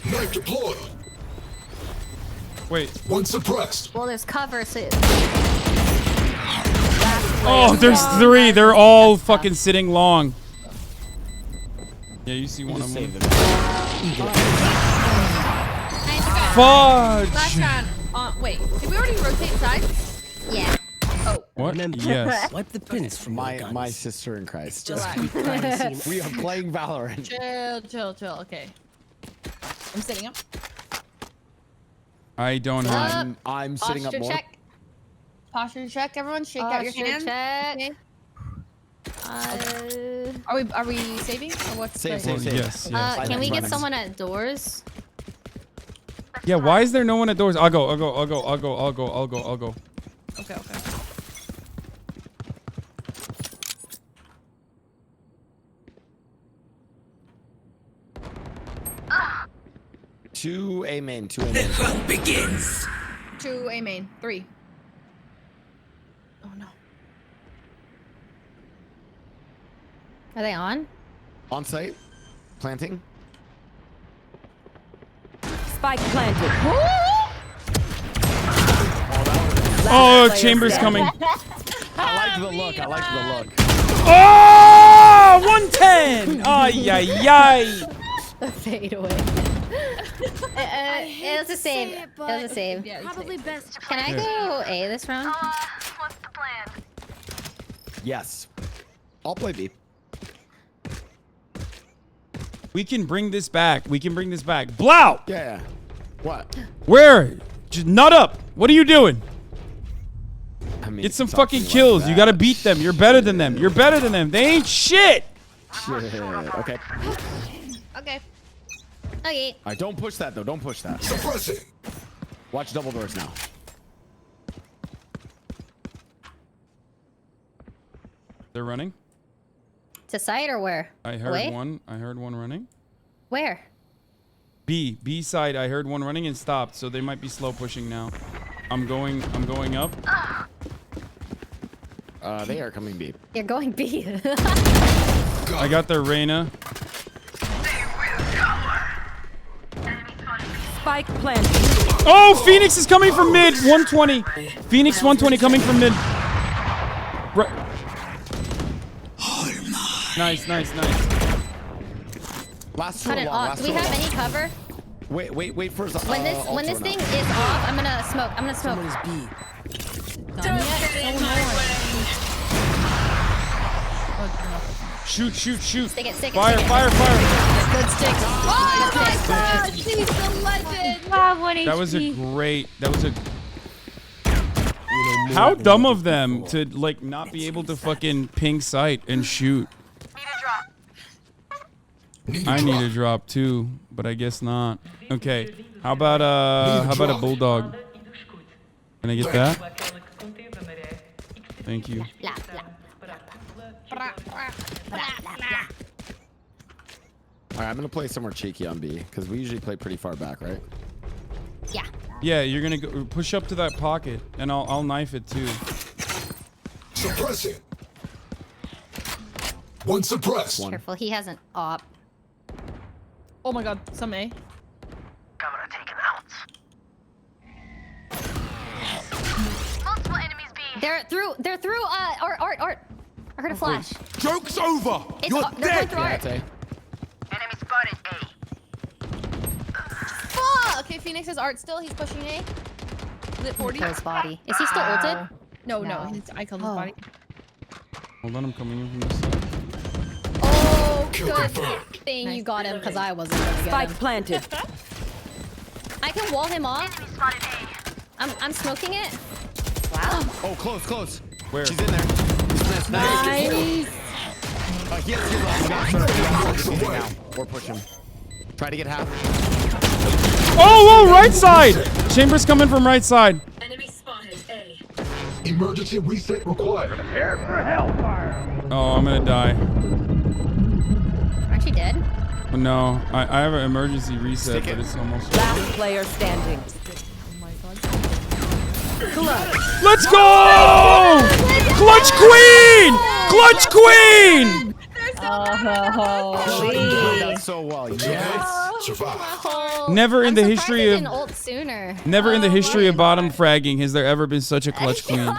Knife deployed. Wait. 1 suppressed. Well, there's cover, so. Oh, there's 3. They're all fucking sitting long. Yeah, you see one of them. Fudge. Last round. Wait, did we already rotate sides? Yeah. Oh. What? Yes. Wipe the pins from your guns. My sister in Christ. Just keep practicing. We are playing Valorant. Chill. Okay. I'm sitting up. I don't have. I'm sitting up Posture more. check. Posture check. Everyone, shake out your hands. Check. Okay. Are we saving or what's Save. Yes. Can we get someone at doors? Yeah. Why is there no one at doors? I'll go. Okay. Two A main. The hunt begins. 2 A main. 3. Oh no. Are they on? On site. Planting. Spike planted. Oh, Chamber's coming. I like the look. I like the look. Oh, 110. Ay, ay, ay. The fade away. It was the same. It was the same. Yeah, probably best. Can I go A this round? What's the plan? Yes. I'll play B. We can bring this back. We can bring this back. Blow. Yeah. What? Where? Just nut up. What are you doing? I mean, Get some talking fucking like kills. that. You gotta beat them. You're better than them. You're better than them. They ain't shit. Shit. Okay. Okay. Okay. All right, don't push that though. Don't push that. Suppress it. Watch double doors now. They're running. To side or where? I heard Away? one. I heard one running. Where? B side. I heard one running and stopped. So they might be slow pushing now. I'm going up. They are coming B. You're going B. I got their Reyna. Spike planted. Oh, Phoenix is coming from mid. 120. Phoenix 120 coming from mid. Nice. Last Cut two it long. off. Last Do we two have long. any cover? Wait for his. When this thing is off, I'm gonna smoke. I'm gonna smoke. Someone is B. Shoot. Stick it. Fire. Good stick. Oh, she's the legend. That was a great. How dumb of them to like not be able to fucking ping sight and shoot. I need a drop too, but I guess not. Okay. How about a bulldog? Can I get that? Thank you. All right, I'm gonna play somewhere cheeky on B because we usually play pretty far back, right? Yeah. Yeah, you're gonna go push up to that pocket, and I'll knife it too. Suppress it. One suppressed. Careful, he has an op. Oh my god, some A. Governor taken out. Multiple enemies B. They're through art. I heard a flash. Joke's over. You're dead. Yeah, it's A. Enemy spotted A. Fuck! Okay, Phoenix has art still. He's pushing A. Is it 40? Kill his body. Is he still ulted? No. I killed his body. Hold on, I'm coming in from this side. Oh, good thing you got him because I wasn't gonna get Spike him. planted. I can wall him off. I'm smoking it. Wow. Oh, close. Where? She's in there. Nice. He has to now. Or push him. Try to get half. Oh, right side. Chamber's coming from right side. Enemy spotted A. Emergency reset required. Prepare for hellfire. Oh, I'm gonna die. Aren't you dead? No, I have an emergency reset, but it's almost. Last player standing. Let's go! Clutch Queen! Clutch Queen! Oh, you did that so well. Yes. Survive. Never in the I'm history surprised I of didn't ult sooner. never in the history of bottom fragging has there ever been such a clutch queen.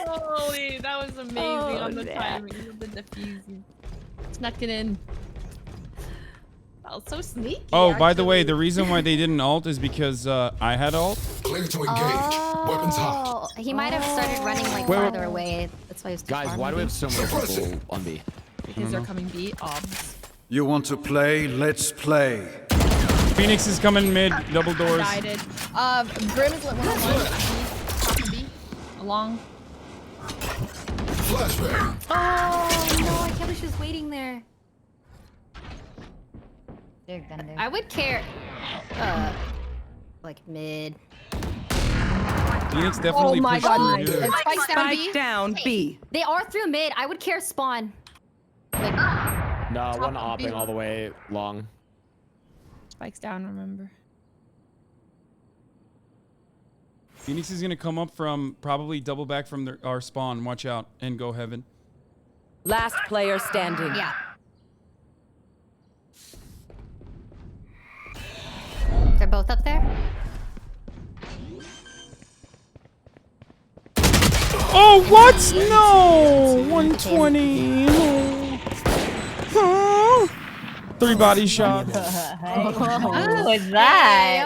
Holy, that was amazing on the timing of the defusing. Snuck it in. That was so sneaky. Oh, by the way, the reason why they didn't ult is because I had ult. Clear to engage. Weapons hot. He might have started running like Wait, farther away. That's why he was too Guys, far, why do we maybe. have so many people on B? Because they're coming B. Obs. You want to play? Let's play. Phoenix is coming mid, double doors. Guided. Grim is 1-on-1. B. Along. Flashbang. Oh no! I can't believe she was waiting there. I would care. Like mid. Phoenix definitely Oh my pushed god. through here. Spike down B. Spike down B. They are through mid. I would care spawn. Like, No, one Top opping B. all the way long. Spikes down, remember. Phoenix is gonna come up from probably double back from our spawn. Watch out and go heaven. Last player standing. Yeah. They're both up there. Oh, what? No! 120. Oh. 3 body shot. What was that?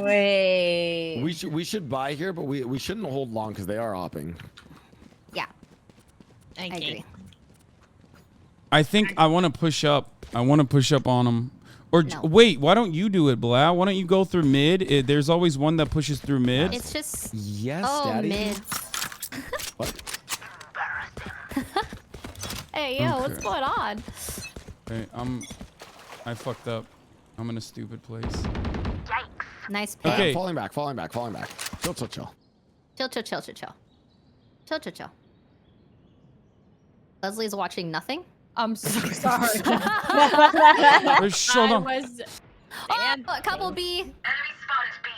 Wait. We should buy here, but we shouldn't hold long because they are opping. Yeah. I agree. I think I want to push up. I want to push up on them. Or wait, why don't you do it, Blau? Why don't you go through mid? There's always one that pushes through mid. It's just. Yes, Daddy. Mid. What? Hey, yo, what's going on? Okay, I fucked up. I'm in a stupid place. Nice pick. Okay. Falling back. Chill. Chill. Leslie's watching nothing. I'm so sorry. Hold on. Oh, a couple B. Enemy spotted B.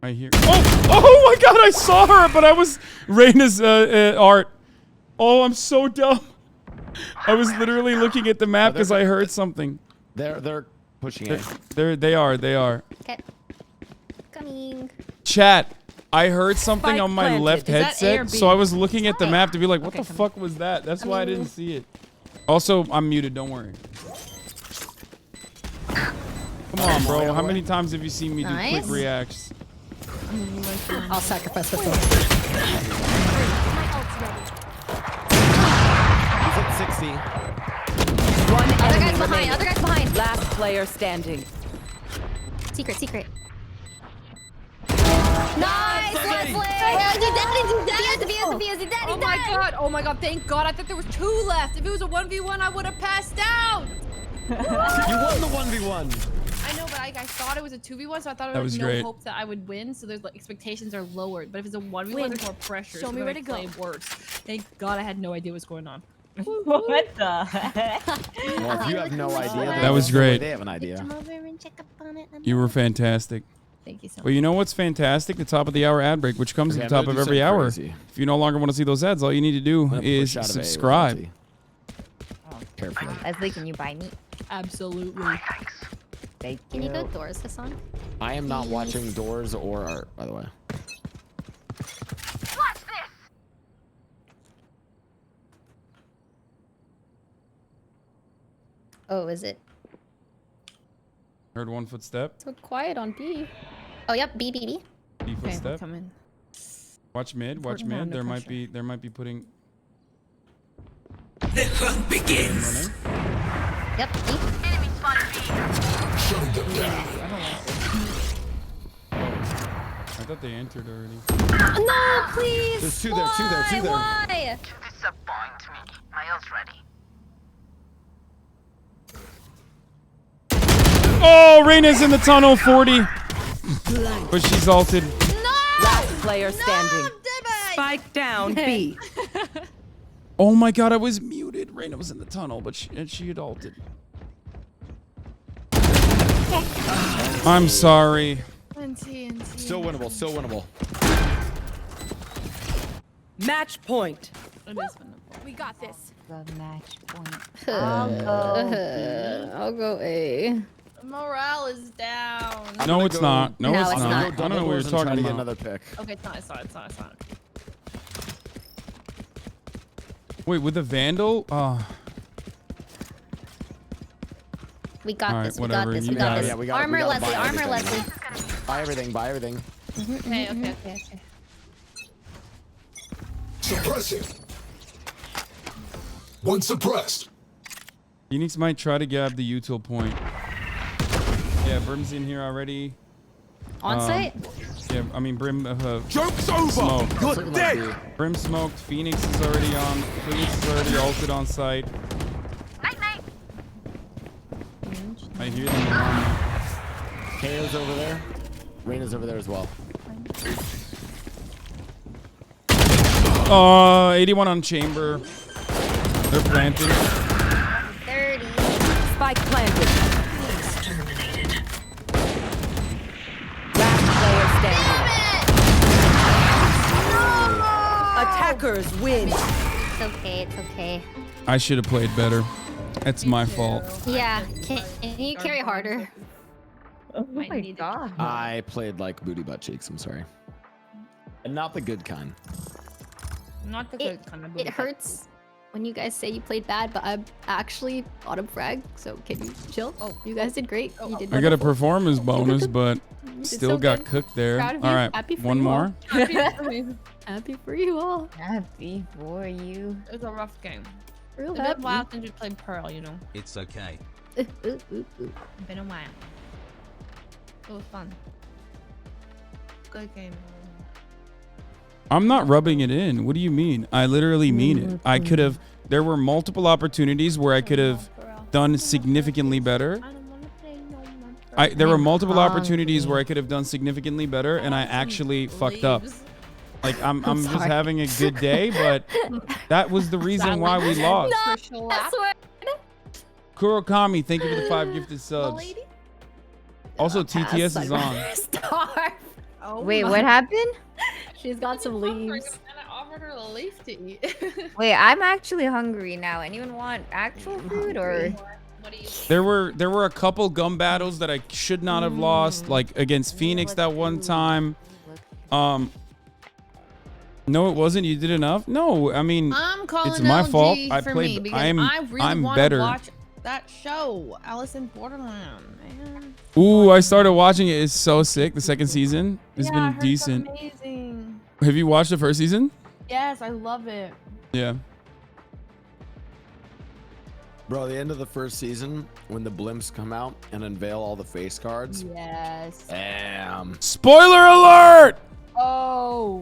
I hear. Oh my God! I saw her, but I was Reyna's art. Oh, I'm so dumb. I was literally looking at the map because I heard something. They're pushing it. They are. Okay. Coming. Chat. I heard something Spike on my planted. left Is that A or headset, B? so I was looking at the map to be like, what the fuck was that? That's why I didn't see it. Also, I'm muted. Don't worry. Come on, bro. How many times have you seen me do quick reacts? I'll sacrifice this one. He's at 60. One Other enemy guy's behind. remaining. Other guy's behind. Last player standing. Secret. Nice, Leslie! Oh my god, thank god. I thought there was 2 left. If it was a 1v1, I would have passed out. You won the 1v1. I know, but I thought it was a 2v1, so I thought That there was was no great. hope that I would win, so there's like expectations are lowered. But if it's a 1v1, Win. there's more pressure. Show so me then where I to go. play worse. Thank god I had no idea what's going on. What the heck? Well, if you have no idea, then That was there's no way great. They have an idea. You were fantastic. Thank you so much. Well, you know what's fantastic? The top of the hour ad break, which comes Okay, at the I'm top gonna of do every something hour. crazy. If you no longer want to see those ads, all you need to do I'm gonna is push out of A with subscribe. Monty. Carefully. Leslie, can you buy me? Absolutely. Thank Can you go doors, Hasan? I am not watching doors or art, by the way. Watch this. Oh, is it Heard one footstep. so quiet on B? Oh, yep. B. B footstep. Come in. Watch mid. Watch Putting her mid. under There might be putting. The hunt begins. Yep. B. Enemy spotted B. Shutting them down. I thought they entered already. No, please. There's 2 there, 2 there, 2 there. Why? You disappoint me. My ult's ready. Oh, Reyna's in the tunnel, 40. But she's ulted. Last player standing. Spike down B. Oh my God, I was muted. Reyna was in the tunnel, but she had ulted. I'm sorry. Still winnable. Match point. It is winnable. We got this. The match point. I'll go A. Morale is down. No, it's not. No, No, it's it's not. not. I don't know what you're talking to get about. another pick. Okay, it's not. Wait, with the Vandal? We got All right, this. We whatever, got this. you We got got this. it. Yeah, we got it, we Armor gotta Leslie. buy Armor everything. Leslie. Buy everything. Okay. Suppressing. One suppressed. Phoenix might try to grab the util point. Yeah, Brim's in here already. On site? Yeah, I mean Brim. Joke's over. Smoked. You're dead. Brim smoked. Phoenix is already on. Phoenix is already ulted on site. Night, night. I hear them around me. KO's over there. Reyna's over there as well. 81 on chamber. They're planting. 30. Spike planted. Exterminated. Last player standing. Attackers win. It's okay. It's okay. I should have played better. That's my fault. Yeah. Can you carry harder? Oh my god. I played like booty butt cheeks. I'm sorry. And not the good kind. Not the good kind of It hurts when you guys say you played bad, but I'm actually bottom frag. So can you chill? Oh, you guys did great. You did. I got a wonderful. performance bonus, but did still so got good. cooked there. Proud of All you. right, Happy for one you more. all. Happy for you all. Happy for you. It was a rough game. Real It's been a happy. while since we played Pearl, you know. It's okay. It's been a while. It was fun. Good game. I'm not rubbing it in. What do you mean? I literally mean it. I could have. There were multiple opportunities where I could have done significantly better. There were multiple opportunities where I could have done significantly better, and I actually fucked up. Like I'm just sorry. having a good day, but that was the reason why we lost. No, I swear. Kurokami, thank you for the 5 gifted subs. Also, TTS is on. Star. Oh Wait, my- what happened? She's got some leaves. And I offered her a leaf to eat. Wait, I'm actually hungry now. Anyone want actual food or? What do you There were a couple gum battles that I should not have lost, like against Phoenix that one time. No, it wasn't. You did enough. No, I mean, I'm calling it's my LG fault. I for played. me because I'm I really want better. to watch that show, Alice in Borderland, man. Ooh, I started watching it. It's so sick. The second season has Yeah, I been heard it's decent. amazing. Have you watched the first season? Yes, I love it. Yeah. Bro, the end of the first season, when the blimps come out and unveil all the face cards. Yes. Damn. Spoiler alert! Oh.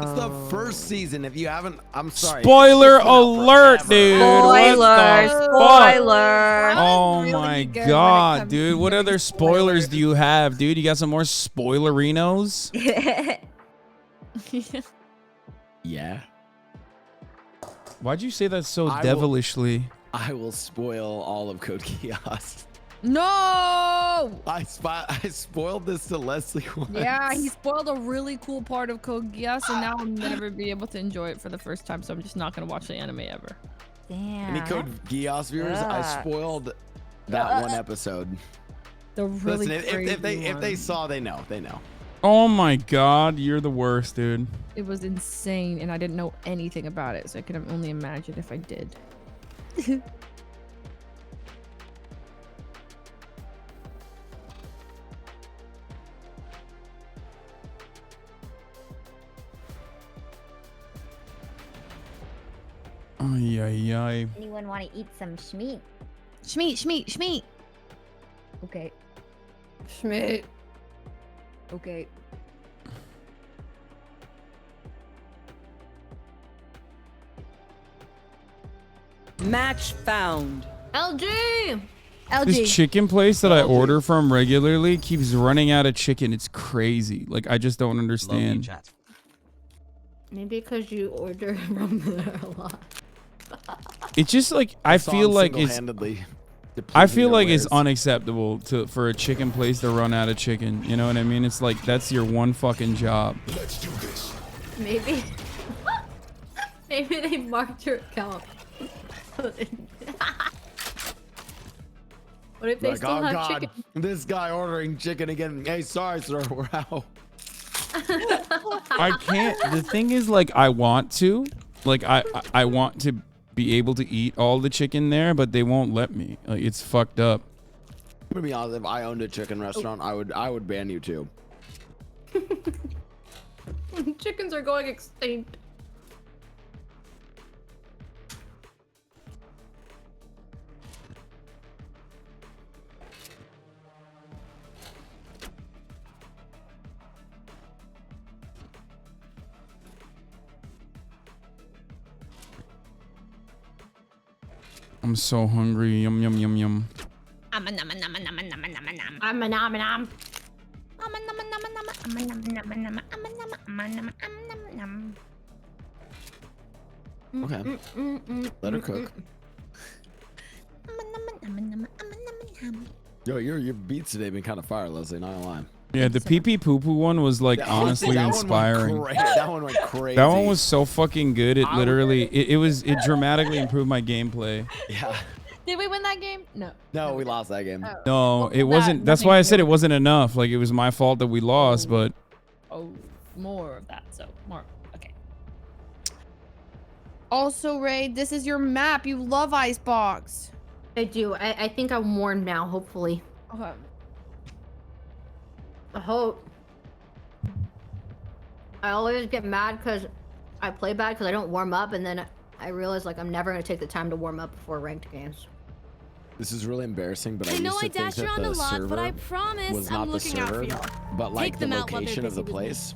It's the first season. If you haven't, I'm sorry. Spoiler alert, dude. What the fuck? Spoiler. Oh my god, dude. What other spoilers do you have, dude? You got some more spoilerinos? Yeah. Why'd you say that so I will- devilishly? I will spoil all of Code Geass. No. I spoiled this to Leslie once. Yeah, he spoiled a really cool part of Code Geass, and now I'll never be able to enjoy it for the first time. So I'm just not gonna watch the anime ever. Damn. Any Code Geass viewers, I spoiled that one episode. The really Listen, if they crazy saw, they know. They know. Oh my god, you're the worst, dude. It was insane, and I didn't know anything about it, so I can only imagine if I did. Ay, ay, ay. Anyone want to eat some schmeat? Schmeat. Okay. Schmeat. Okay. Match found. LG. This chicken place that I order from regularly keeps running out of chicken. It's crazy. Like, I just don't understand. Maybe because you order from there a lot. It's just like I feel like it's. Single-handedly I feel like it's wares. unacceptable for a chicken place to run out of chicken. You know what I mean? It's like that's your one fucking job. Let's do this. Maybe. Maybe they marked your account. What if they Like, still oh have god, chicken? this guy ordering chicken again. Hey, sorry, sir, we're out. I can't. The thing is, like, I want to, like, I want to be able to eat all the chicken there, but they won't let me. Like, it's fucked up. I'm gonna be honest. If I owned a chicken restaurant, I would ban you too. Chickens are going extinct. I'm so hungry. Yum yum yum yum. I'm a nom nom nom nom nom nom nom. I'm a nom nom. Okay. Let her cook. Yo, your beats today been kind of fire, Leslie. Not gonna lie. Yeah, the pee pee poo poo one was like honestly inspiring. That one went crazy. That one was so fucking good. It literally, it dramatically improved my gameplay. Yeah. Did we win that game? No. No, we lost that game. No, it wasn't. That's why I said it wasn't enough. Like it was my fault that we lost, but. Oh, more of that. So more. Okay. Also, Ray, this is your map. You love Icebox. I do. I think I'm warm now. Hopefully. Okay. I hope. I always get mad because I play bad because I don't warm up, and then I realize like I'm never gonna take the time to warm up before ranked games. This is really embarrassing, but I know used I to think dash that around a the lot, server but I promise was I'm not the looking out for server, y'all. but like Take the them out while they're location of the busy with me. place.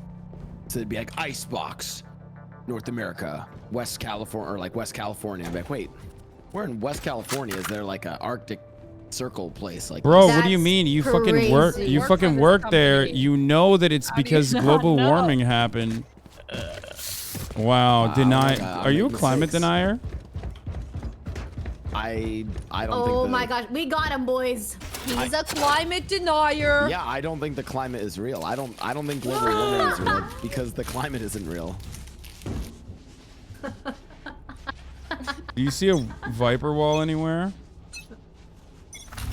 So it'd be like Icebox, North America, West California, or like West California. I'd be like, wait, we're in West California. Is there like an Arctic Circle place? Like, Bro, what do you mean? You fucking work. You fucking work there. You know that it's because global warming happened. Wow, deny. Are you a climate denier? I don't think. Oh my gosh, we got him, boys. He's a climate denier. Yeah, I don't think the climate is real. I don't think global warming is real because the climate isn't real. Do you see a Viper wall anywhere?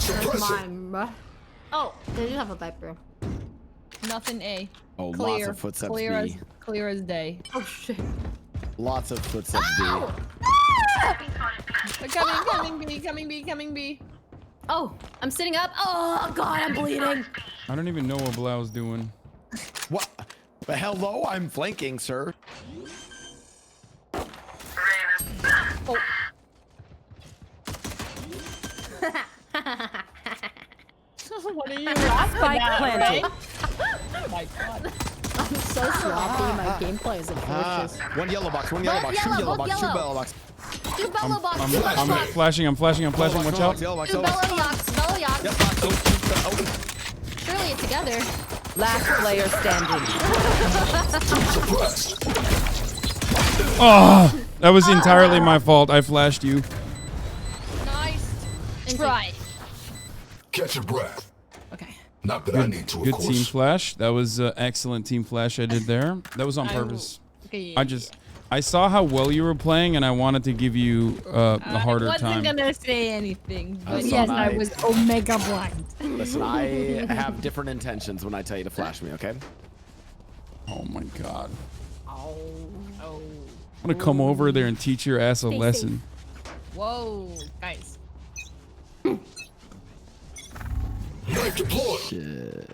That's mine, bruh. Oh, they do have a Viper. Nothing A. Oh, lots Clear. of footsteps Clear B. clear as day. Oh shit. Lots of footsteps B. Coming B. Oh, I'm sitting up. Oh god, I'm bleeding. I don't even know what Blau's doing. What? But hello, I'm flanking, sir. Oh. What are you Spike planted. Oh my god. I'm so sloppy. My gameplay is atrocious. One yellow box, two yellow box, two yellow box. Two bellow box. I'm flashing. Watch out. Two bellow yachts. Surely it's together. Last player standing. Oh, that was entirely my fault. I flashed you. Nice. Try. Catch your breath. Okay. Not that I need to, of Good course. team flash. That was excellent team flash I did there. That was on purpose. Okay, I saw how well you were playing, and I wanted to give you a harder time. I wasn't gonna say anything, but Hasan, yes, I was omega blind. Listen, I have different intentions when I tell you to flash me, okay? Oh my god. Oh. I'm gonna come over there and teach your ass a lesson. Whoa, guys. Knife deployed.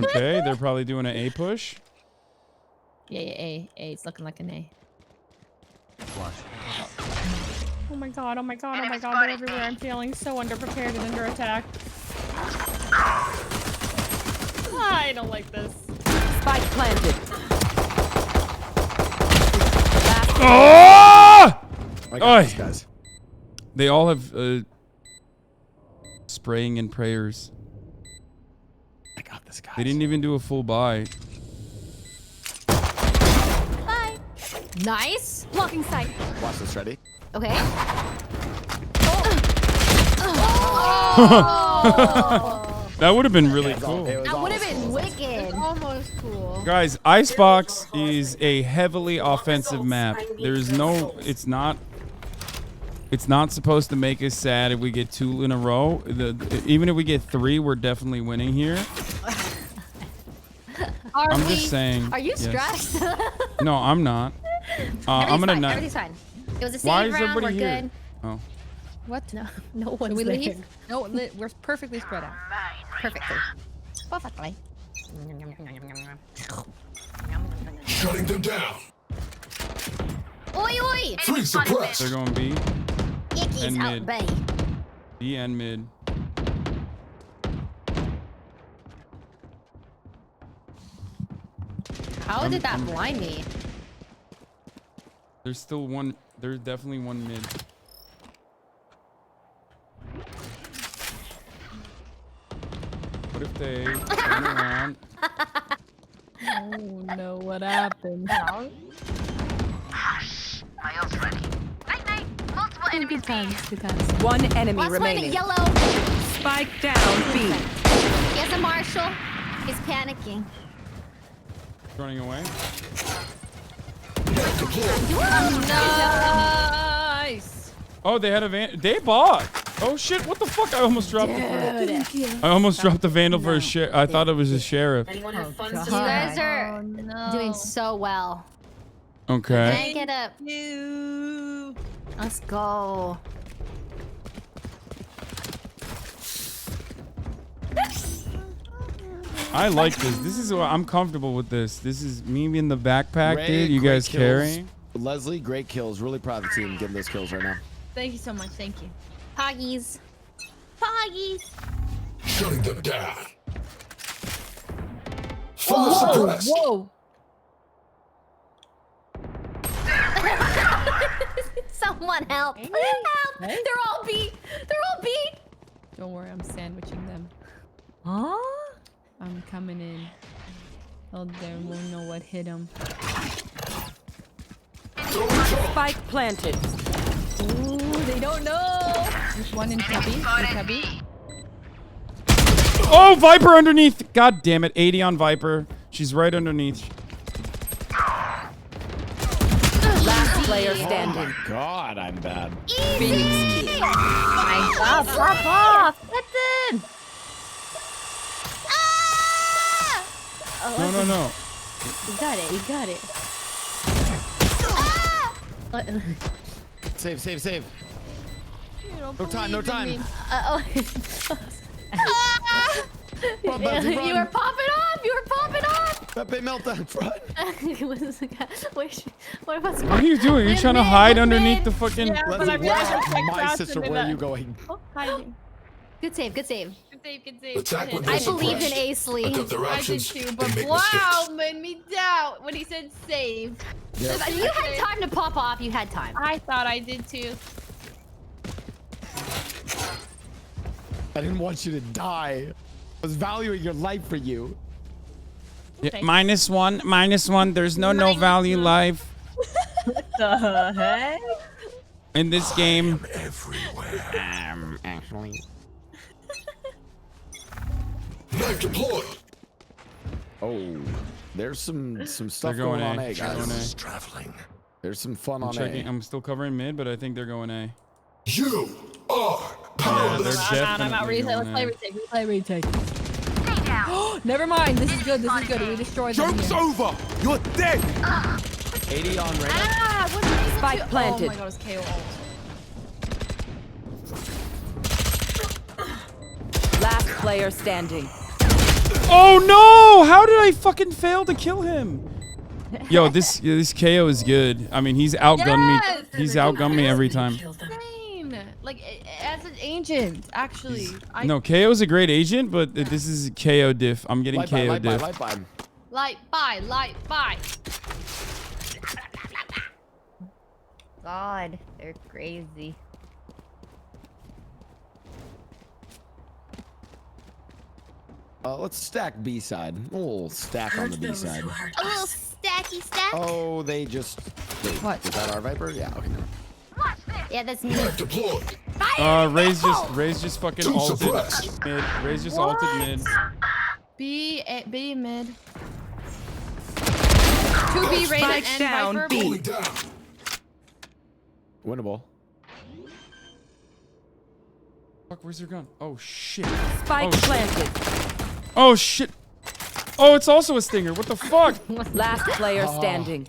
Okay, they're probably doing an A push. Yeah, A. It's looking like an A. Oh my god, they're everywhere. I'm feeling so underprepared and under attack. I don't like this. Spike planted. Oh! I got these guys. They all have spraying and prayers. I got this guy. They didn't even do a full buy. Bye. Nice. Blocking sight. Watch this, ready? Okay. That would have been really cool. That would have been wicked. Almost cool. Guys, Icebox is a heavily offensive map. There's no, it's not supposed to make us sad if we get 2 in a row. Even if we get 3, we're definitely winning here. I'm just saying. Are you yes. stressed? No, I'm not. I'm gonna not. Everything's fine. It was a Why save is round. everybody We're here? good. Oh. What? No one's Should we there. leave? No, we're perfectly spread out. Perfectly. Perfectly. Shutting them down. Oi, oi! Three suppressed. They're going B. Icky's And out mid. bay. B and mid. How did that blind me? There's still one. There's definitely one mid. What if they turn around? Oh no, what happened? Good times. Good times. One enemy Last one, remaining. yellow. Spike down B. He has a Marshall. He's panicking. Running away. Nice. Oh, they had a van. They bought. Oh shit! What the fuck? I almost dropped the. I almost dropped the vandal for a sheriff. I thought it was a sheriff. You guys are doing so well. Okay. Crank it up. Let's go. I like this. This is what I'm comfortable with. This is me in the backpack, Ray, dude. You great guys kills. carrying? Leslie, great kills. Really proud of the team getting those kills right now. Thank you so much. Thank you. Poggies. Poggies. Shutting them down. Whoa! Whoa! Someone help! Help! They're all beat. They're all beat. Don't worry, I'm sandwiching them. Huh? I'm coming in. Oh, they won't know what hit them. Spike planted. Ooh, they don't know. There's one in cubby. Oh, Viper underneath. God damn it. 80 on Viper. She's right underneath. Last player standing. Oh my god, I'm bad. Phoenix kill. My God, pop off. Listen. No, no, no. You got it. You got it. Save. No time, no time. You were popping off. You were popping off. Pepe meltdown front. What are you doing? Are you trying to hide underneath the fucking... Yeah, but I'm My sister, where are you going? Hiding. Good save. Good save. Good save. Attack when I they're believe in suppressed. Aisley. Adopt their I did actions too, and but make wow, mistakes. made me doubt when he said save. Yep. You had time to pop off. You had time. I thought I did too. I didn't want you to die. I was valuing your life for you. Yeah, -1. There's no value life What the heck? in this game. Everywhere. Actually. Knife deployed. Oh, there's some stuff They're going going on A. A, They're going guys. A. Traveling. There's some fun I'm on checking. A. I'm still covering mid, but I think they're going A. You are Yeah, powerless. they're I'm out. definitely Let's play going A. retake. Never mind. This is good. We destroyed them. Joke's here. over. You're dead. 80 on Reyna. Ah, what did he Spike do? planted. Oh my god, it's KO ult. Last player standing. Oh no! How did I fucking fail to kill him? Yo, this KO is good. I mean, he's outgunned me. He's outgunned me every time. Insane. Like as an agent, actually. No, KO is a great agent, but this is KO diff. I'm getting KO diff. Light by. God, they're crazy. Let's stack B side. We'll stack on the B side. A little stacky stack. Oh, they just. Wait, What? is that our Viper? Yeah. Okay. Yeah, that's me. Knife deployed. Ray's just fucking Too ulted suppressed. mid. Ray's just ulted mid. B mid. 2B Reyna Spike and down, Viper. B. Going down. Winnable. Fuck, where's your gun? Oh shit. Spike planted. Oh shit. Oh, it's also a stinger. What the fuck? Last player standing.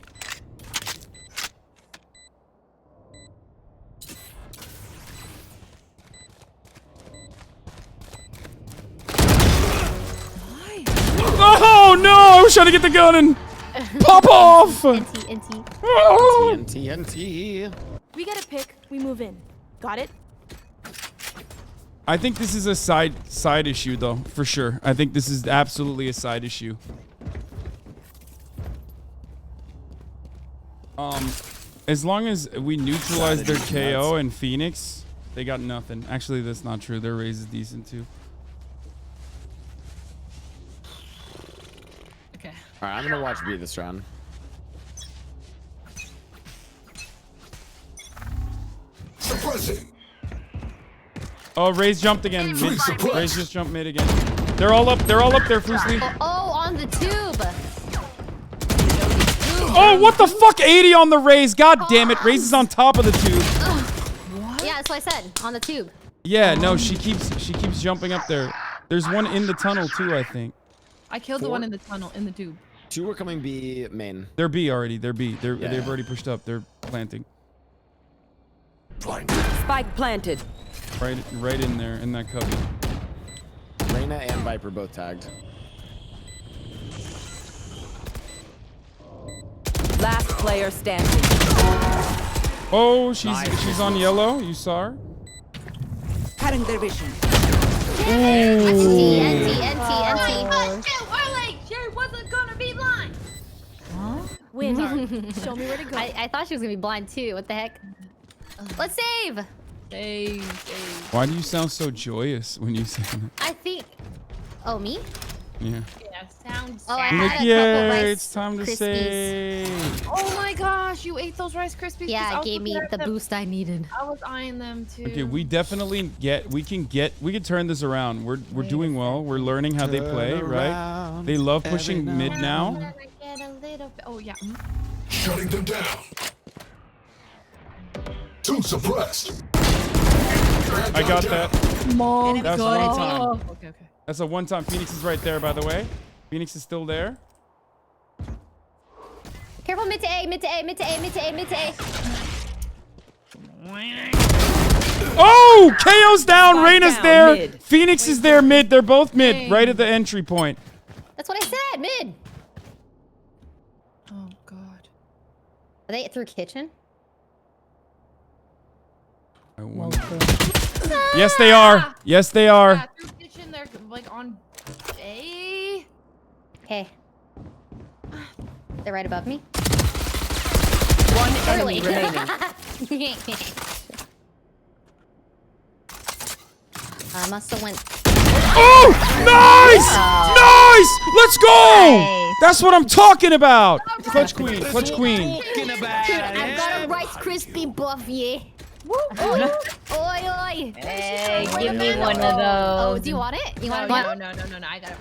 Oh no! I was trying to get the gun and pop off. NT. Oh. TNT. We get a pick. We move in. Got it? I think this is a side issue though, for sure. I think this is absolutely a side issue. As long as we neutralize their KO and Phoenix, they got nothing. Actually, that's not true. Their raise is decent too. Okay. All right, I'm gonna watch B this round. Suppressing. Oh, Ray's jumped again. Mid. Ray's just jumped mid again. They're all up there, Fusely. Oh, on the tube. Oh, what the fuck? 80 on the Rays. God damn it. Rays is on top of the tube. Yeah, that's what I said. On the tube. Yeah, no, she keeps jumping up there. There's one in the tunnel too, I think. I killed the one in the tunnel, in the tube. 2 are coming B main. They're B already. They're B. They've already pushed up. They're planting. Spike planted. Right in there, in that cubby. Reyna and Viper both tagged. Last player standing. Oh, she's on yellow. You saw her? Cutting their vision. NT. She wasn't gonna be blind. Win. Show me where to go. I thought she was gonna be blind too. What the heck? Let's save. Save. Why do you sound so joyous when you say that? I think. Oh, me? Yeah. Yeah, sounds Oh, I sad. had a couple Yeah, Rice it's time to Krispies. save. Oh my gosh, you ate those Rice Krispies? Yeah, I it was gave me looking at the them. boost I needed. I was eyeing them too. Okay, we definitely we can turn this around. We're doing well. We're learning how they play, right? They love pushing mid now. Oh yeah. Shutting them down. 2 suppressed. I got that. Mom, That's one time. Okay. That's a one-time. Phoenix is right there, by the way. Phoenix is still there. Careful, mid to A. Oh, KO's down. Reyna's down, there. mid. Phoenix is there mid. They're both mid, right at the entry point. That's what I said, mid. Oh god. Are they through kitchen? I wonder. Yes, they are. Yes, they are. Yeah, through kitchen, they're like on A. Okay. They're right above me. One Early. enemy remaining. I must have went. Oh, nice! Nice! Let's go! That's what I'm talking about. Clutch queen. Clutch queen. Dude, I've got a Rice Krispie buff, yeah. Oi, oi. Hey, give me one of those. Oh, do you want it? You want one? No. I got it.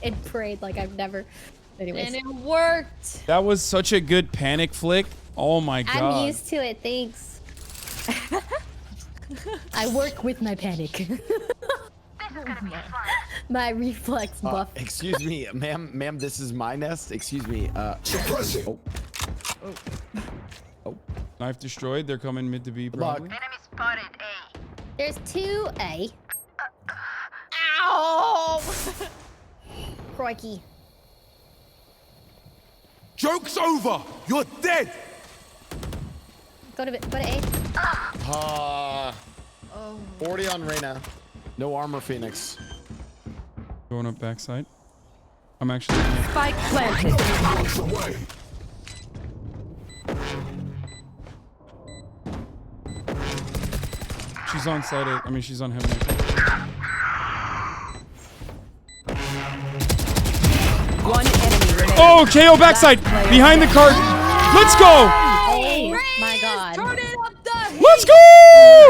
I prayed like I've never. Anyways. And it worked. That was such a good panic flick. Oh my god. I'm used to it, thanks. I work with my panic. My reflex buff. Excuse me, ma'am, this is my nest. Excuse me. Suppressing. Oh. Knife destroyed. They're coming mid to B probably. Enemy spotted A. There's 2A. Ow! Crikey. Joke's over. You're dead. Go to A. 40 on Reyna. No armor, Phoenix. Going up backside. I'm actually. Spike planted. She's on side. I mean, she's on heaven. One enemy remaining. Oh, KO backside behind the cart. Let's go. Oh my god. Turn it up the heat. Let's go.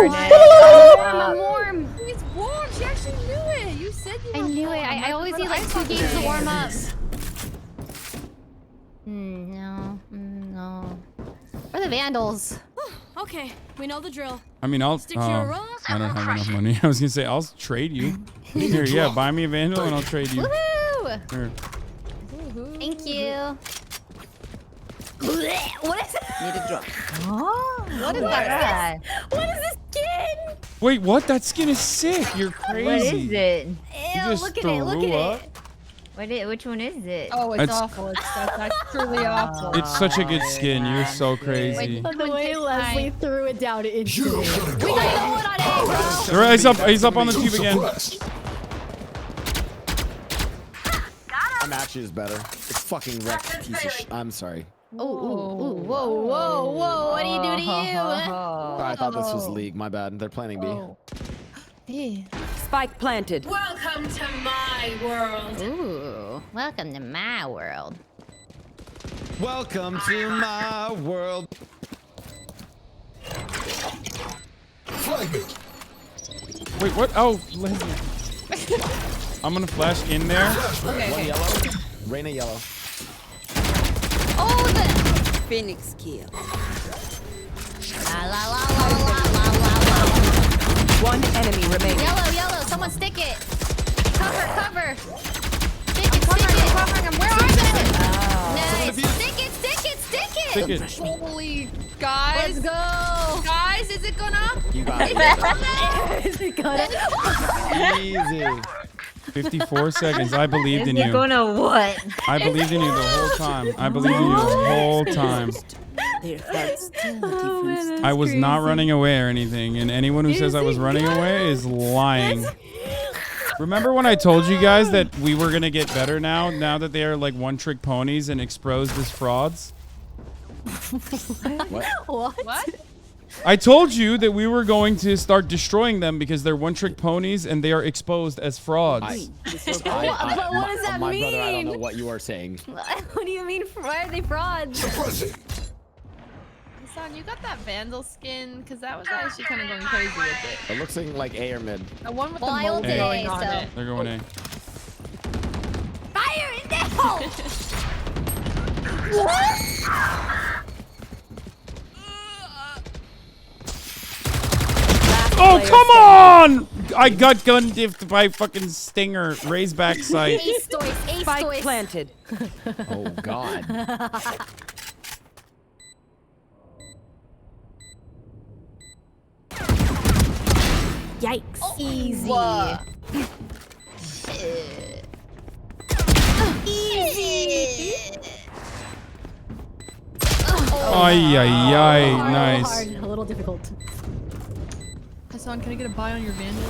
I'm warm. It's warm. She actually knew it. You said you I were knew it. warm. I always need like 2 games to warm up. No. Where are the Vandals? Okay, we know the drill. I mean, I'll. Stick to your roles. I don't have enough money. I was gonna say I'll trade you. Here, yeah, buy me a Vandal and I'll trade you. Woohoo! Here. Thank you. What is that? Need a drop. What is that? What is this skin? Wait, what? That skin is sick. You're crazy. What is it? Ew, just look at it. Look threw at up? it. Which one is it? Oh, it's It's- awful. That's truly awful. It's such a good skin. You're so crazy. The way Leslie threw it down instantly. You gotta go. We got going on A, bro. All right, he's up on the tube again. Suppressed. My match is better. It's fucking wrecked piece of I'm sorry. Whoa. What do you do to you? Sorry, I thought this was League. My bad. They're planning B. Spike planted. Welcome to my world. Ooh, welcome to my world. Welcome to my world. Flag me. Wait, what? Oh, Leslie. I'm gonna flash in there. One yellow. Reyna yellow. Oh, the Phoenix kill. la la la la la la la. One enemy remaining. Yellow. Someone stick it. Cover. Stick it. Covering him. Where are they? Nice. Stick it. Stick it. Holy guys. Let's go. Guys, is it gonna? You got it. Is it gonna? Easy. 54 seconds. I believed in Is it you. gonna what? I believed in you the whole time. I believed in you the whole time. I was not running away or anything, and anyone who says I was running away is lying. Remember when I told you guys that we were gonna get better now that they are like one-trick ponies and exposed as frauds? What? I told you that we were going to start destroying them because they're one-trick ponies and they are exposed as frauds. But what does that My mean? brother, I don't know what you are saying. What do you mean? Why are they frauds? Hasan, you got that Vandal skin? Because that was actually kind of going crazy with it. It looks like A or mid. The one with Well, the I mold ulted going A, on so- it. They're going A. Fire in the hole! Oh, come on! I got gun diffed by fucking Stinger. Raise back sight. Ace Spike planted. Oh, God. Yikes. Oh, easy. Easy. Ay, ay, ay. Nice. Hard, a little difficult. Hasan, can I get a buy on your Vandal?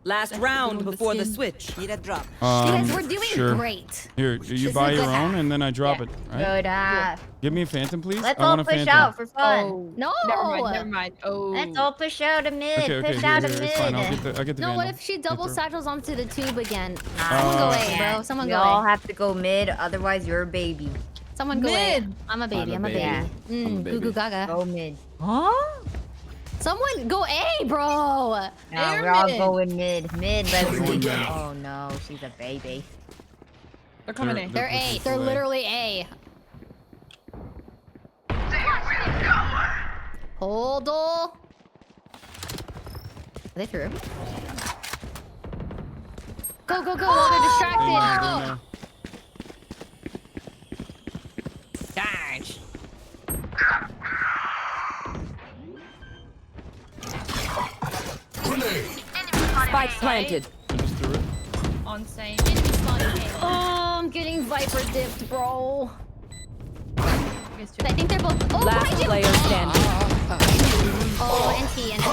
Last round before the switch. Need a drop. Guys, we're doing Sure. great. Here, you This buy is your good own half. and then I drop it, right? Good. Give me a Phantom, please. Let's I all want a push Phantom. out for fun. Oh, No. never mind. Oh. Let's all push out a mid. Okay, push here, out a here, mid. it's fine. I'll get the No, what Vandal. if she double Get satchels onto the tube again? Someone go A, bro. Someone we go all A. have to go mid, otherwise you're a baby. Someone go Mid. A. I'm a baby. I'm a baby. Yeah. I'm a Goo goo baby. gaga. Go mid. Huh? Someone go A, bro. No, They're we're all mid. going mid. Mid, let's Going see. down. Oh no, she's a baby. They're coming in. They're A. They're literally A. Hold on. Are they through? Go, go, go while they're distracted. Dash. Grenade. Spike planted. On same. Oh, I'm getting Viper dipped, bro. I think they're both. Oh, Last behind you. player standing. Oh, NT. It's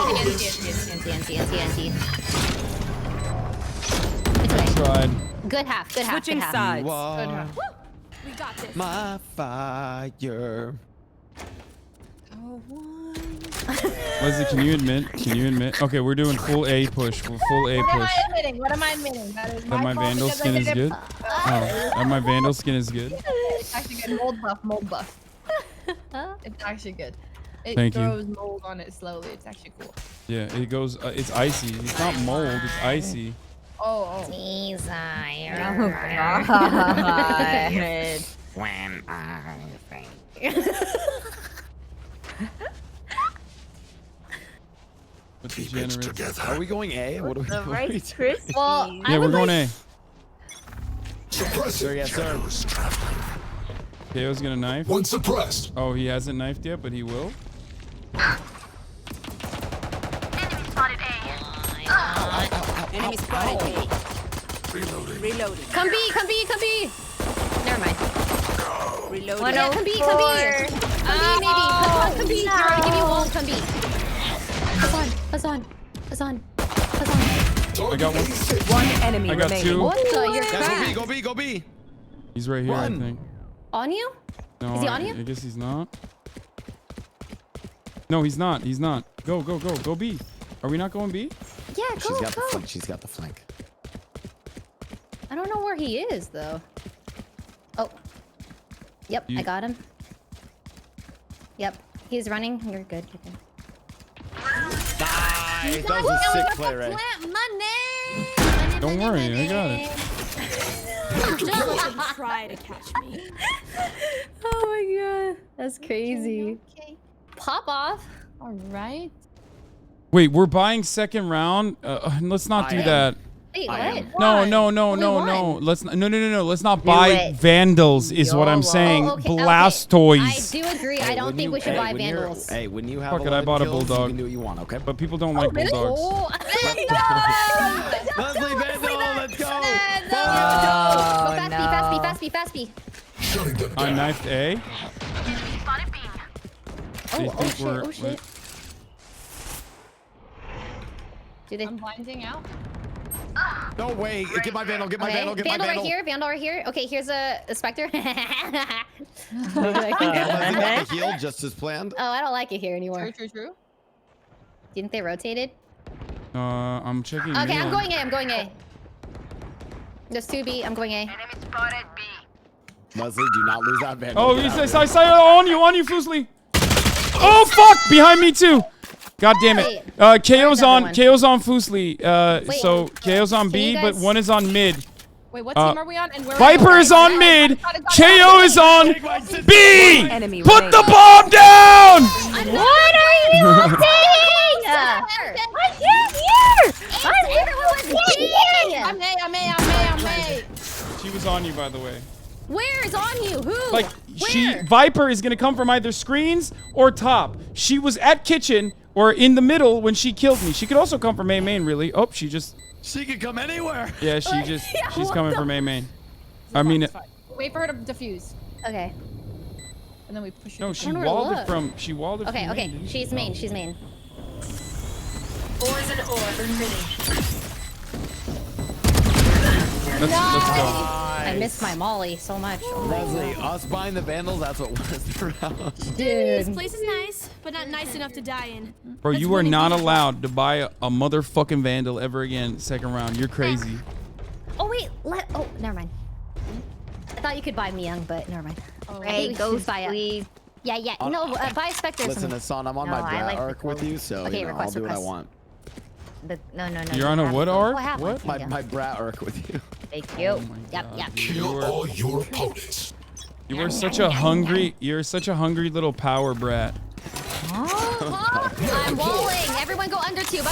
I okay. tried. Good half. Good half. Switching good half. sides. You are We got this. my fire. Leslie, can you admit? Can you admit? Okay, we're doing full A push. Full A push. admitting? What am I admitting? That is That my Vandal skin is good. Oh, that my Vandal skin is good. It's actually good. Mold buff. It's actually good. It Thank you. throws mold on it slowly. It's actually cool. Yeah, it goes. It's icy. It's not mold. It's icy. Oh. God. When I think. Keep it together. Are we going A? What are we The doing? Rice Krispies. Well, Yeah, we're going A. Suppressing. Yes, sir. Shadows traveling. KO's gonna knife. One suppressed. Oh, he hasn't knifed yet, but he will. Enemy spotted A. Reloading. Reloading. come B. Come B. Come B. Never mind. Reloading. Yeah, come B. Come B. Come B, maybe. Come B. Here, I give you all. Come B. Hasan. I got one. One enemy I got remaining. two. What the? You're Guys, go B, cracked. go B, go B. He's right here, I Run. think. On you? No, Is he on you? I guess he's not. No, he's not. He's not. Go, go, go. Go B. Are we not going B? Yeah, She's go, got the go. flank. She's got the flank. I don't know where he is, though. Oh. Yep, I got him. Yep, he's running. You're good. You're good. Nice. That was a sick play, Ray. Money. Don't worry, I got it. Don't try to catch me. Oh my god, that's crazy. Okay. Pop off. All right. Wait, we're buying second round. Let's not do that. Wait, what? No. Let's no. Let's not buy Vandals. Is what I'm saying. Blastoise. I do agree. I don't think we should buy Vandals. Hey, when you have Fuck it, I bought a Bulldog. You can do what you want, okay? But people don't like Bulldogs. Leslie Vandal, let's go. Fast B. I knifed A. Oh shit. I'm blinding out. No way. Get my Vandal. Get my Vandal. Get my Vandal. Vandal right here. Okay, here's a Spectre. The heal just as planned. Oh, I don't like it here anymore. True. Do you think they rotated? I'm checking. Okay, I'm going A. There's 2B. I'm going A. Leslie, do not lose that Vandal. Oh, I saw on you, Fusely. Oh fuck! Behind me too. God damn it. KO's on Fusely. So KO's on B, but one is on mid. Wait, what team are we on? And where Viper is on mid. KO is on B. Put the bomb down. What are you doing? I can't hear. Everyone was here. I'm A. She was on you, by the way. Where is on you? Who? Like Where? Viper is gonna come from either screens or top. She was at kitchen or in the middle when she killed me. She could also come from main, really. Oh, she could come anywhere. Yeah, she's coming from main. I mean, wait for her to defuse. Okay. And then we push her. no, she walled it from main. Okay. She's main. Poison orb emitting. Let's go. I missed my Molly so much. Leslie, us buying the Vandals, that's what was the round. Dude. This place is nice, but not nice enough to die in. Bro, you are not allowed to buy a motherfucking Vandal ever again second round. You're crazy. Oh, wait. Oh, never mind. I thought you could buy Myung, but never mind. Hey, go sleep. Yeah. No, buy a Spectre. Listen, Hasan, I'm on my brat arc with you, so Okay, I'll do what I want. No. You're on a what arc? What? My brat arc with you. Thank you. Yep. Kill all your opponents. You are such a hungry. You're such a hungry little power brat. I'm walling. Everyone go under tube.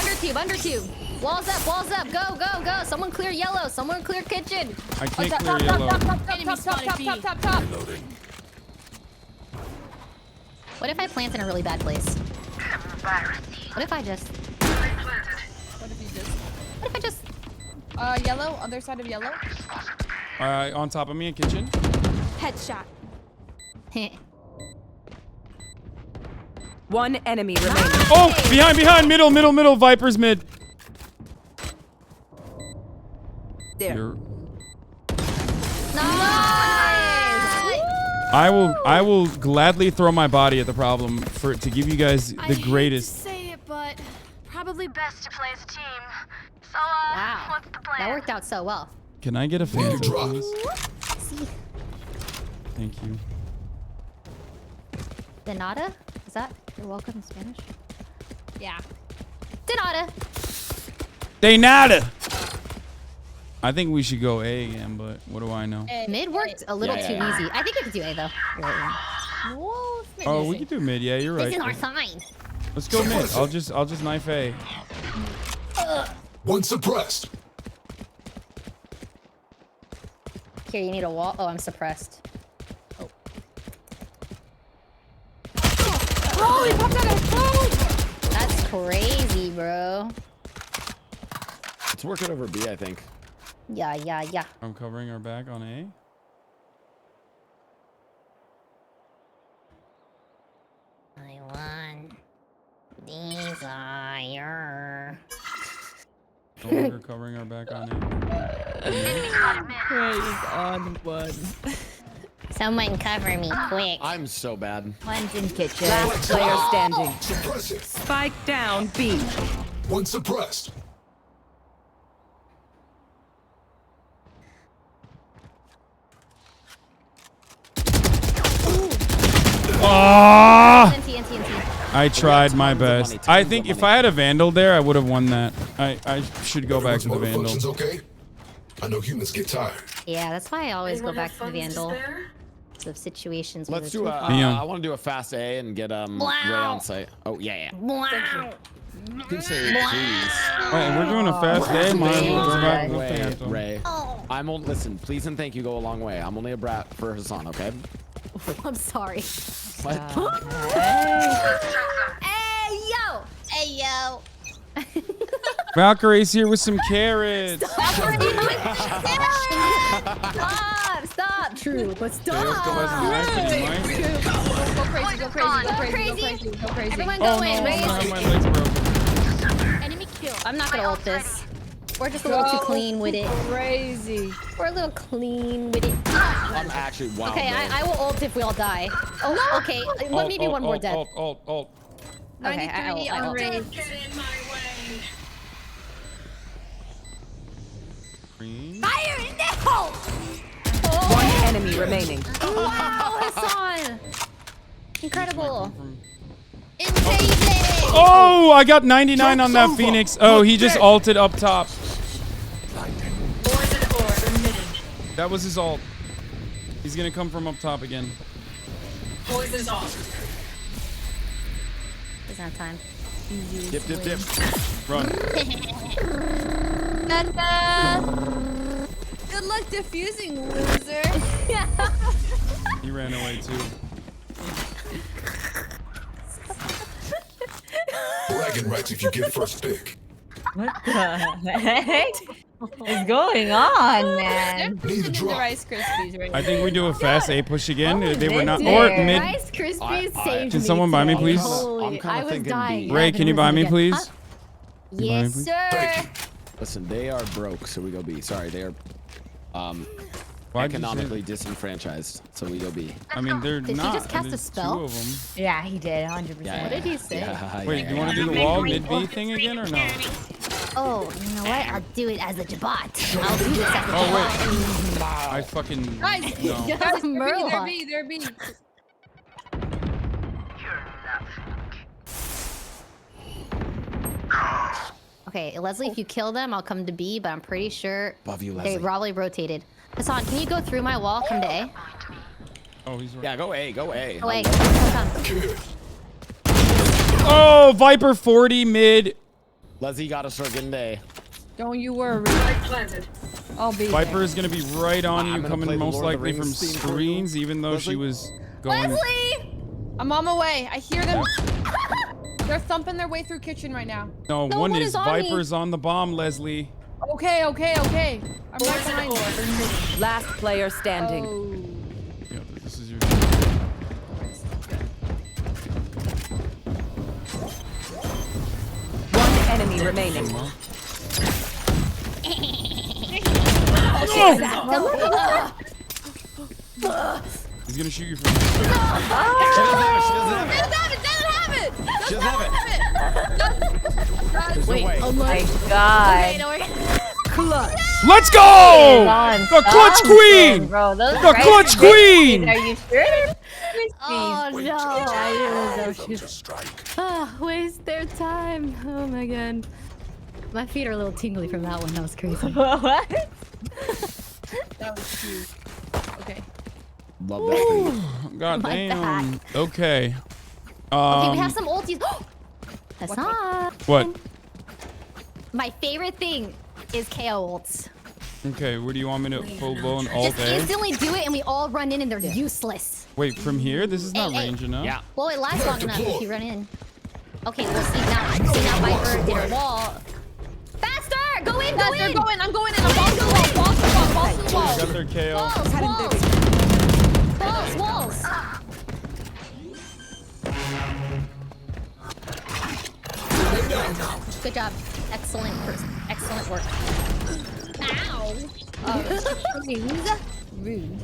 Walls up. Go. Someone clear yellow. Someone clear kitchen. I can't clear yellow. Top. What if I plant in a really bad place? What if I just... Yellow, other side of yellow. On top of me in kitchen. Headshot. One enemy remaining. Oh, behind, middle, Viper's mid. There. I will gladly throw my body at the problem to give you guys the greatest. I hate to say it, but probably best to play as a team. So, wow. what's the plan? That worked out so well. Can I get a Phantom, please? See. Thank you. De nada? Is that you're welcome in Spanish? Yeah. De nada. De nada. I think we should go A again, but what do I know? Mid worked a little too easy. I think I could do A though. You're right. Oh, we can do mid. Yeah, you're right. This is our sign. Let's go mid. I'll just knife A. One suppressed. Here, you need a wall. Oh, I'm suppressed. Oh. Oh, he popped out of phone. That's crazy, bro. Let's work it over B, I think. Yeah. I'm covering our back on A. I want desire. We're covering our back on A. Praise on one. Someone cover me quick. I'm so bad. One's in kitchen. Last player standing. Suppressing. Spike down B. One suppressed. Ah! NT. I tried my best. I think if I had a Vandal there, I would have won that. I should go back to the Vandal. Functions okay? I know humans get tired. Yeah, that's why I always go back to the Vandal. Of situations. Let's do Yeah. I want to do a fast A and get Ray on site. Oh yeah. You can say please. Wait, we're doing a fast day. Might as well go back to the Phantom. Ray. I'm on. Listen, please and thank you go a long way. I'm only a brat for Hasan, okay? I'm sorry. What? Hey yo! Hey yo! Valkyrie's here with some carrots. Stop! True, but stop! Go crazy. Everyone go in. Enemy kill. I'm not gonna ult this. We're just a little too clean with it. Crazy. We're a little clean with it. I'm actually wild. Okay, I will ult if we all die. Oh, okay. Let me be one more dead. Ult. Okay, 93 I on ult. Ray. Fire in the hole! One enemy remaining. Wow, Hasan! Incredible. Oh, I got 99 on that Phoenix. Oh, he just ulted up top. That was his ult. He's gonna come from up top again. Poison's off. It's not time. Dip. Run. Good luck defusing, loser. He ran away too. Bragging rights if you get first pick. What the heck is going on, man? Need a The drop. Rice Krispies right I think we do a fast A push again. They were not. there. Or mid. Rice Krispies saved Can me someone buy me, today. please? Holy, kinda I was thinking dying. B. Ray, can you buy me, please? Huh? Yes, sir. Listen, they are broke, so we go B. Sorry, they are Why'd you say economically disenfranchised, so we go B. I mean, they're Did he not. just cast a There's spell? 2 of them. Yeah, he did, 100%. Yeah, What did he say? Wait, do you want to do the wall mid B thing again or no? Oh, you know what? I'll do it as a Jabat. I'll do this as a Oh Jabat. wait. I fucking. Guys, No. guys, Murloc. they're B. Okay, Leslie, if you kill them, I'll come to B, but I'm pretty sure Above you, they Leslie. probably rotated. Hasan, can you go through my wall? Come to A. Oh, he's right. Yeah, go A. Oh, wait. Come. Oh, Viper 40 mid. Leslie got us getting A. Don't you worry. Planted. I'll be Viper is gonna be right on I'm you, gonna coming play the most Lord of the likely from Rings theme for you. screens, even though she Leslie? was going. Leslie! I'm on my way. I hear them. They're thumping their way through kitchen right now. No, No, one one is is on me. Viper's on the bomb, Leslie. Okay. I'm right behind you. Last player standing. Oh. Yeah, this is your. One enemy remaining. He's gonna shoot you from. She doesn't have it. There's no way. Oh my god. Clutch. Let's go! The clutch queen! Bro, those The clutch queen! Are you sure? Oh no! I Welcome to strike. waste their time. Oh my god. My feet are a little tingly from that one. That was crazy. What? That was cute. Okay. Love that thing. God My damn. back. Okay. Okay, we have some ultis. Hasan. What? My favorite thing is KO ults. Okay, where do you want me to full blown all Just day? instantly do it and we all run in and they're useless. Wait, from here? This is not Hey, hey. range enough. Yeah. Well, it lasts long enough if you run in. Okay, we'll see now. See now Viper did her wall. Faster! Go in, go in! I'm going in. I'm balls to the wall. Balls to the wall. Balls to the wall. Got their KO. Walls. Good job. Excellent work. Ow! Rude.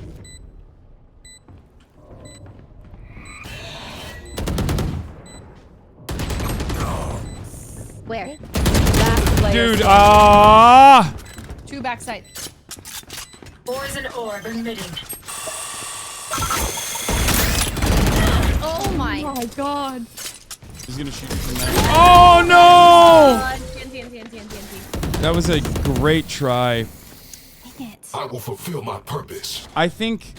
Where? Dude, Two backside. Poison orb emitting. Oh my god. He's gonna shoot you from that. Oh no! That was a great try. Dang it. I will fulfill my purpose. I think.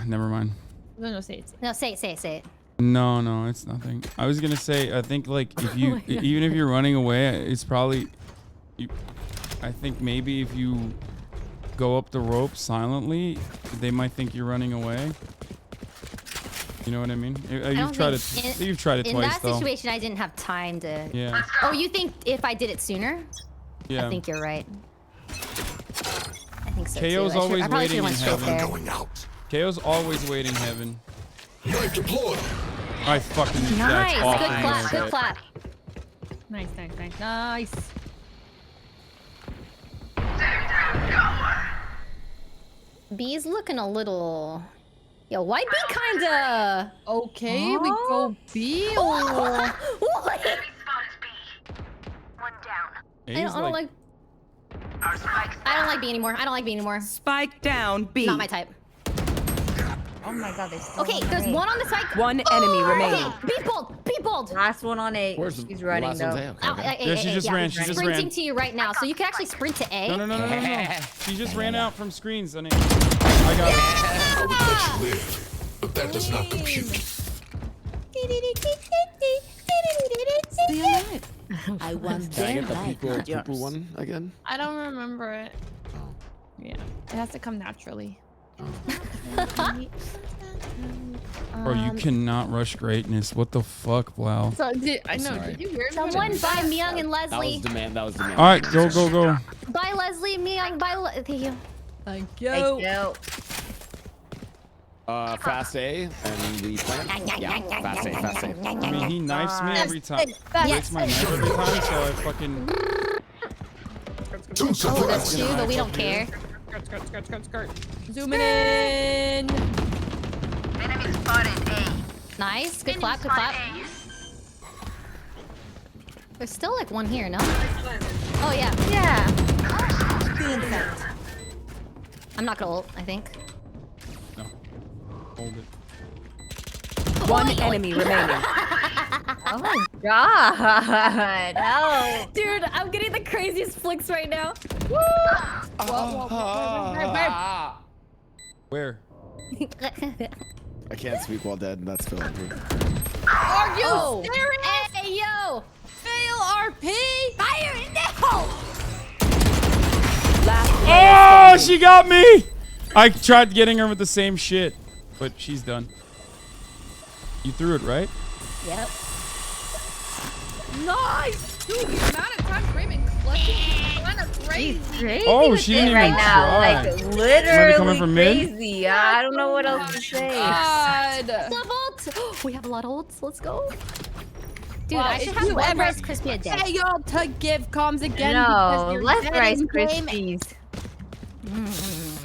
Never mind. No, say it. No, say it. No, it's nothing. I was gonna say, I think like if you, even if you're running away, it's probably, I think maybe if you go up the rope silently, they might think you're running away. You know what I mean? You've tried it twice, In that though. situation, I didn't have time to. Yeah. Oh, you think if I did it sooner? Yeah. I think you're right. I think so KO's too. always I probably waiting in should've went heaven. straight there. KO's always waiting heaven. Knife deployed. I fucking. Nice. That's Good awful clap. news. Good clap. Nice. B's looking a little. Yo, white B kinda. Okay, we go B or. I don't like B anymore. I don't like B anymore. Spike down B. Not my type. Oh my god, there's still Okay, there's one on the spike. One enemy remaining. Okay, be bold. Be bold. Last one on A. Where's She's running last though. one's A? Okay. Yeah, she just ran. She just Sprinting ran. to you right now, so you can actually sprint to A. No. She just ran out from screens. I got it. I would let you live, but that does not compute. I want Can I their get the life. people one again? I don't remember it. Yeah, it has to come naturally. Bro, you cannot rush greatness. What the fuck, wow. So I know. Sorry. Did you hear me? Someone buy Myung and That was Leslie. demand. That was demand. All right, go. Buy Leslie, Myung, buy Thank you. Thank you. Thank you. Fast A, and we plan. Yeah, fast A. I mean, he knifes me every time. Breaks my knife every time, so I fucking. Oh, that's two, but we don't care. Skirt. Zooming in. Enemy spotted A. Nice. Good clap. There's still like one here, no? Oh, yeah. I'm not gonna ult, I think. No. Hold it. One enemy remaining. Oh my god. Oh. Dude, I'm getting the craziest flicks right now. Where? I can't speak while dead. That's Philip. Are you Oh. serious? Hey, yo! Fail RP. Fire in the hole! Oh, she got me! I tried getting her with the same shit, but she's done. You threw it, right? Yep. Nice. Dude, the amount of time Raymond clutching is kind of crazy. Crazy Oh, with she it didn't even right now. try. Like Somebody literally coming from mid? crazy. I don't know what else to say. God. Ult. We have a lot of ults. Let's go. Dude, Well, I should if have you one ever Rice Krispie a day. Hey, y'all to give comms again. No, because you're less dead Rice in game. Krispies.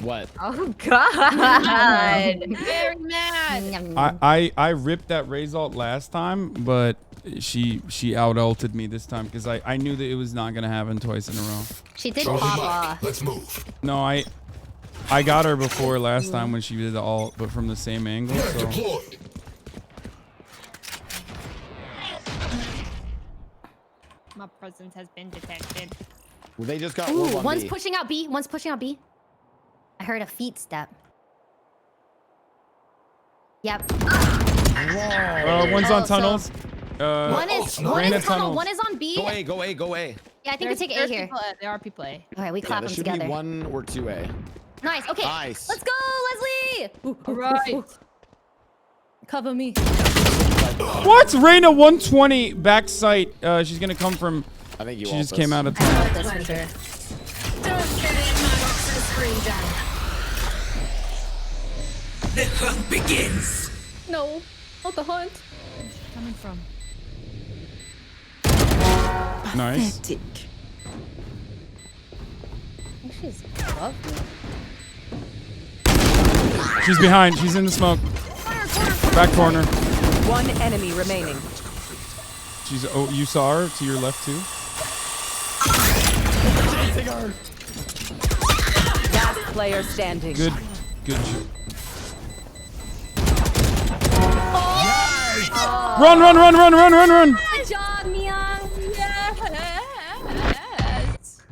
What? Oh god. Very mad. I ripped that Raze ult last time, but she out ulted me this time because I knew that it was not gonna happen twice in a row. She did Charlie pop Mike, off. let's move. No, I got her before last time when she did the ult, but from the same angle. Knife So deployed. My presence has been detected. Well, they just got Ooh, orb on one's B. pushing out B. One's pushing out B. I heard a feet step. Yep. one's on Oh, so- tunnels. One is Reyna tunnel. tunnels. One is on B. Go A. Yeah, I think we take A here. There are people A. All right, we Yeah, clap there them should together. be 1 or 2 A. Nice. Okay. Nice. Let's go, Leslie. All right. Cover me. What's Reyna 120 back sight? She's gonna come from. I think you. She ult just this. came out of I tunnel. love this for sure. Don't get in my box's screen down. The hunt begins. No, not the hunt. Where's she coming from? Nice. I think she's above me. She's behind. She's in the smoke. Back corner. One enemy remaining. She's. Oh, you saw her to your left too. Last player standing. Good. Oh, Run, run, run, run, run, run, run. Good job, Miyoung. Yes.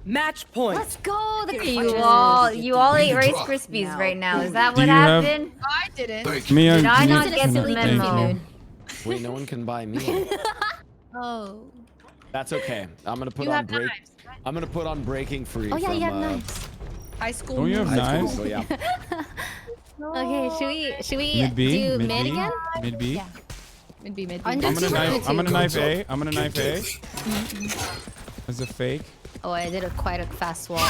Match point. Let's go. The You all ate Rice Krispies right now. Is that Do what you have- happened? I didn't. Mia, Did I can not you- get the thank memo? you. Wait, no one can buy me. Oh. That's okay. I'm gonna put You on have break. knives, right? I'm gonna put on breaking free. Oh yeah, from, you have knives. High school. Don't you have high knives? school, so yeah. Okay, should we Mid B, do mid mid B, again? mid B. Yeah. Mid B, mid B. I'm I'm gonna knife. I'm gonna knife A. I'm gonna knife A. Mm-hmm. As a fake. Oh, I did quite a fast swap.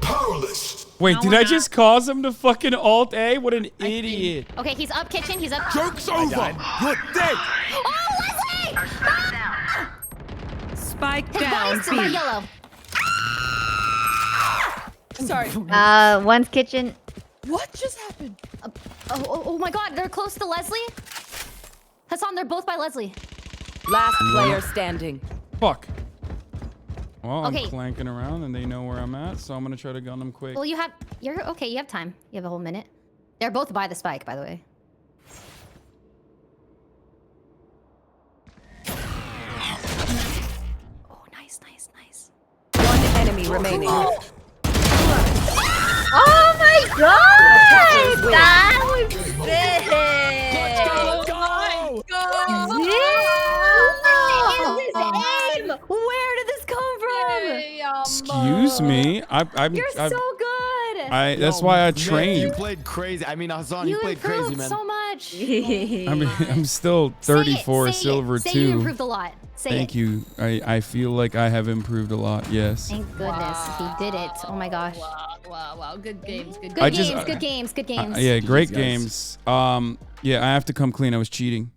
Powerless. Wait, did I just cause him to fucking alt A? What an idiot. Okay, he's up kitchen. He's up. Joke's over. Good day. Oh, Leslie! Ah! Spike His down. body's still by B. yellow. Sorry. One's kitchen. What just happened? Oh my God, they're close to Leslie. Hasan, they're both by Leslie. Last player standing. Fuck. Well, Okay. I'm clanking around and they know where I'm at, so I'm gonna try to gun them quick. Well, you're okay. You have time. You have a whole minute. They're both by the spike, by the way. Oh, nice. One enemy remaining. Oh my god! That was sick! Where did this come from? Excuse me. You're so good. That's why I Man, trained. you played crazy. I mean, Hasan, you played crazy, man. so much. I mean, I'm still 34 silver Say 2. you improved a lot. Say Thank it. you. I feel like I have improved a lot. Yes. Thank goodness he did it. Oh my gosh. Wow. Good games. Good I games. just- Good games. Yeah, great Jeez, games. Yeah, I have to come clean. I was cheating.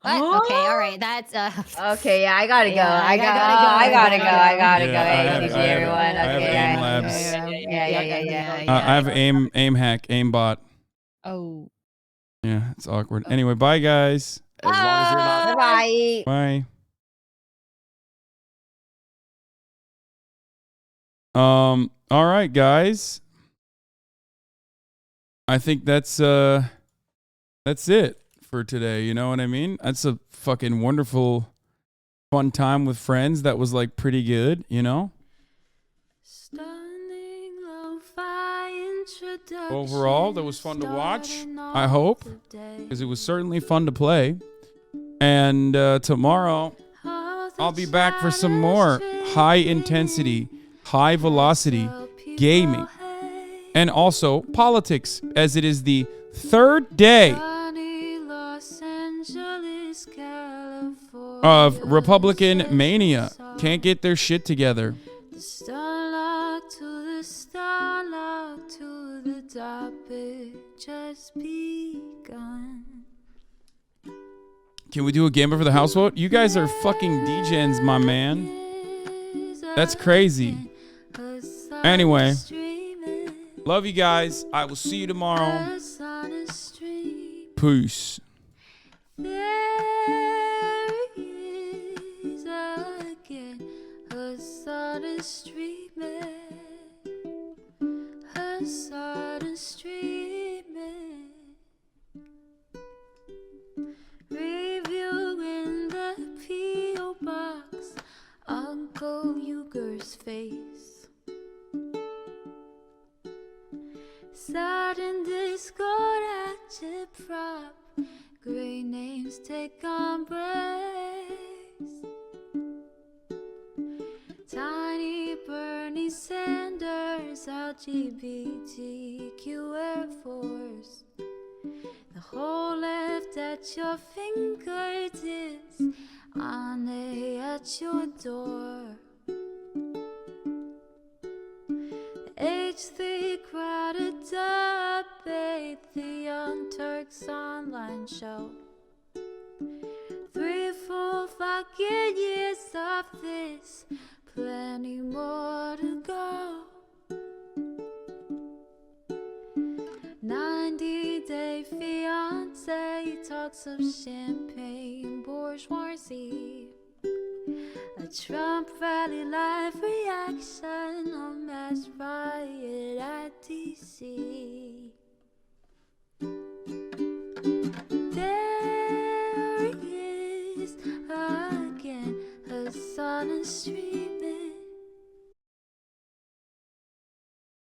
What? Okay, all right. That's Okay, yeah, I gotta go. Yeah, I gotta go. Hey, GG, everyone. I have Okay, aim yeah. labs. Yeah. I have aim hack, aim bot. Oh. Yeah, it's awkward. Anyway, bye guys. As long as you're not. Bye. Bye. All right, guys. I think that's it for today. You know what I mean? That's a fucking wonderful, fun time with friends. That was like pretty good, you know? Overall, that was fun to watch, I hope, because it was certainly fun to play. And tomorrow, I'll be back for some more high intensity, high velocity gaming. And also politics, as it is the third day of Republican mania. Can't get their shit together. Can we do a game for the house vote? You guys are fucking degens, my man. That's crazy. Anyway, love you guys. I will see you tomorrow. Peace. Reviewing the P.O. box, Uncle Uger's face. Sudden discord agitprop, great names take embrace. Tiny Bernie Sanders, LGBTQ Air Force. The whole left at your fingertips, on at your door. H3 crowded debate, the Young Turks online show. 3 full fucking years of this, plenty more to go. 90-day fiance, talks of champagne bourgeoisie. A Trump rally live reaction, a mass riot at DC. the street.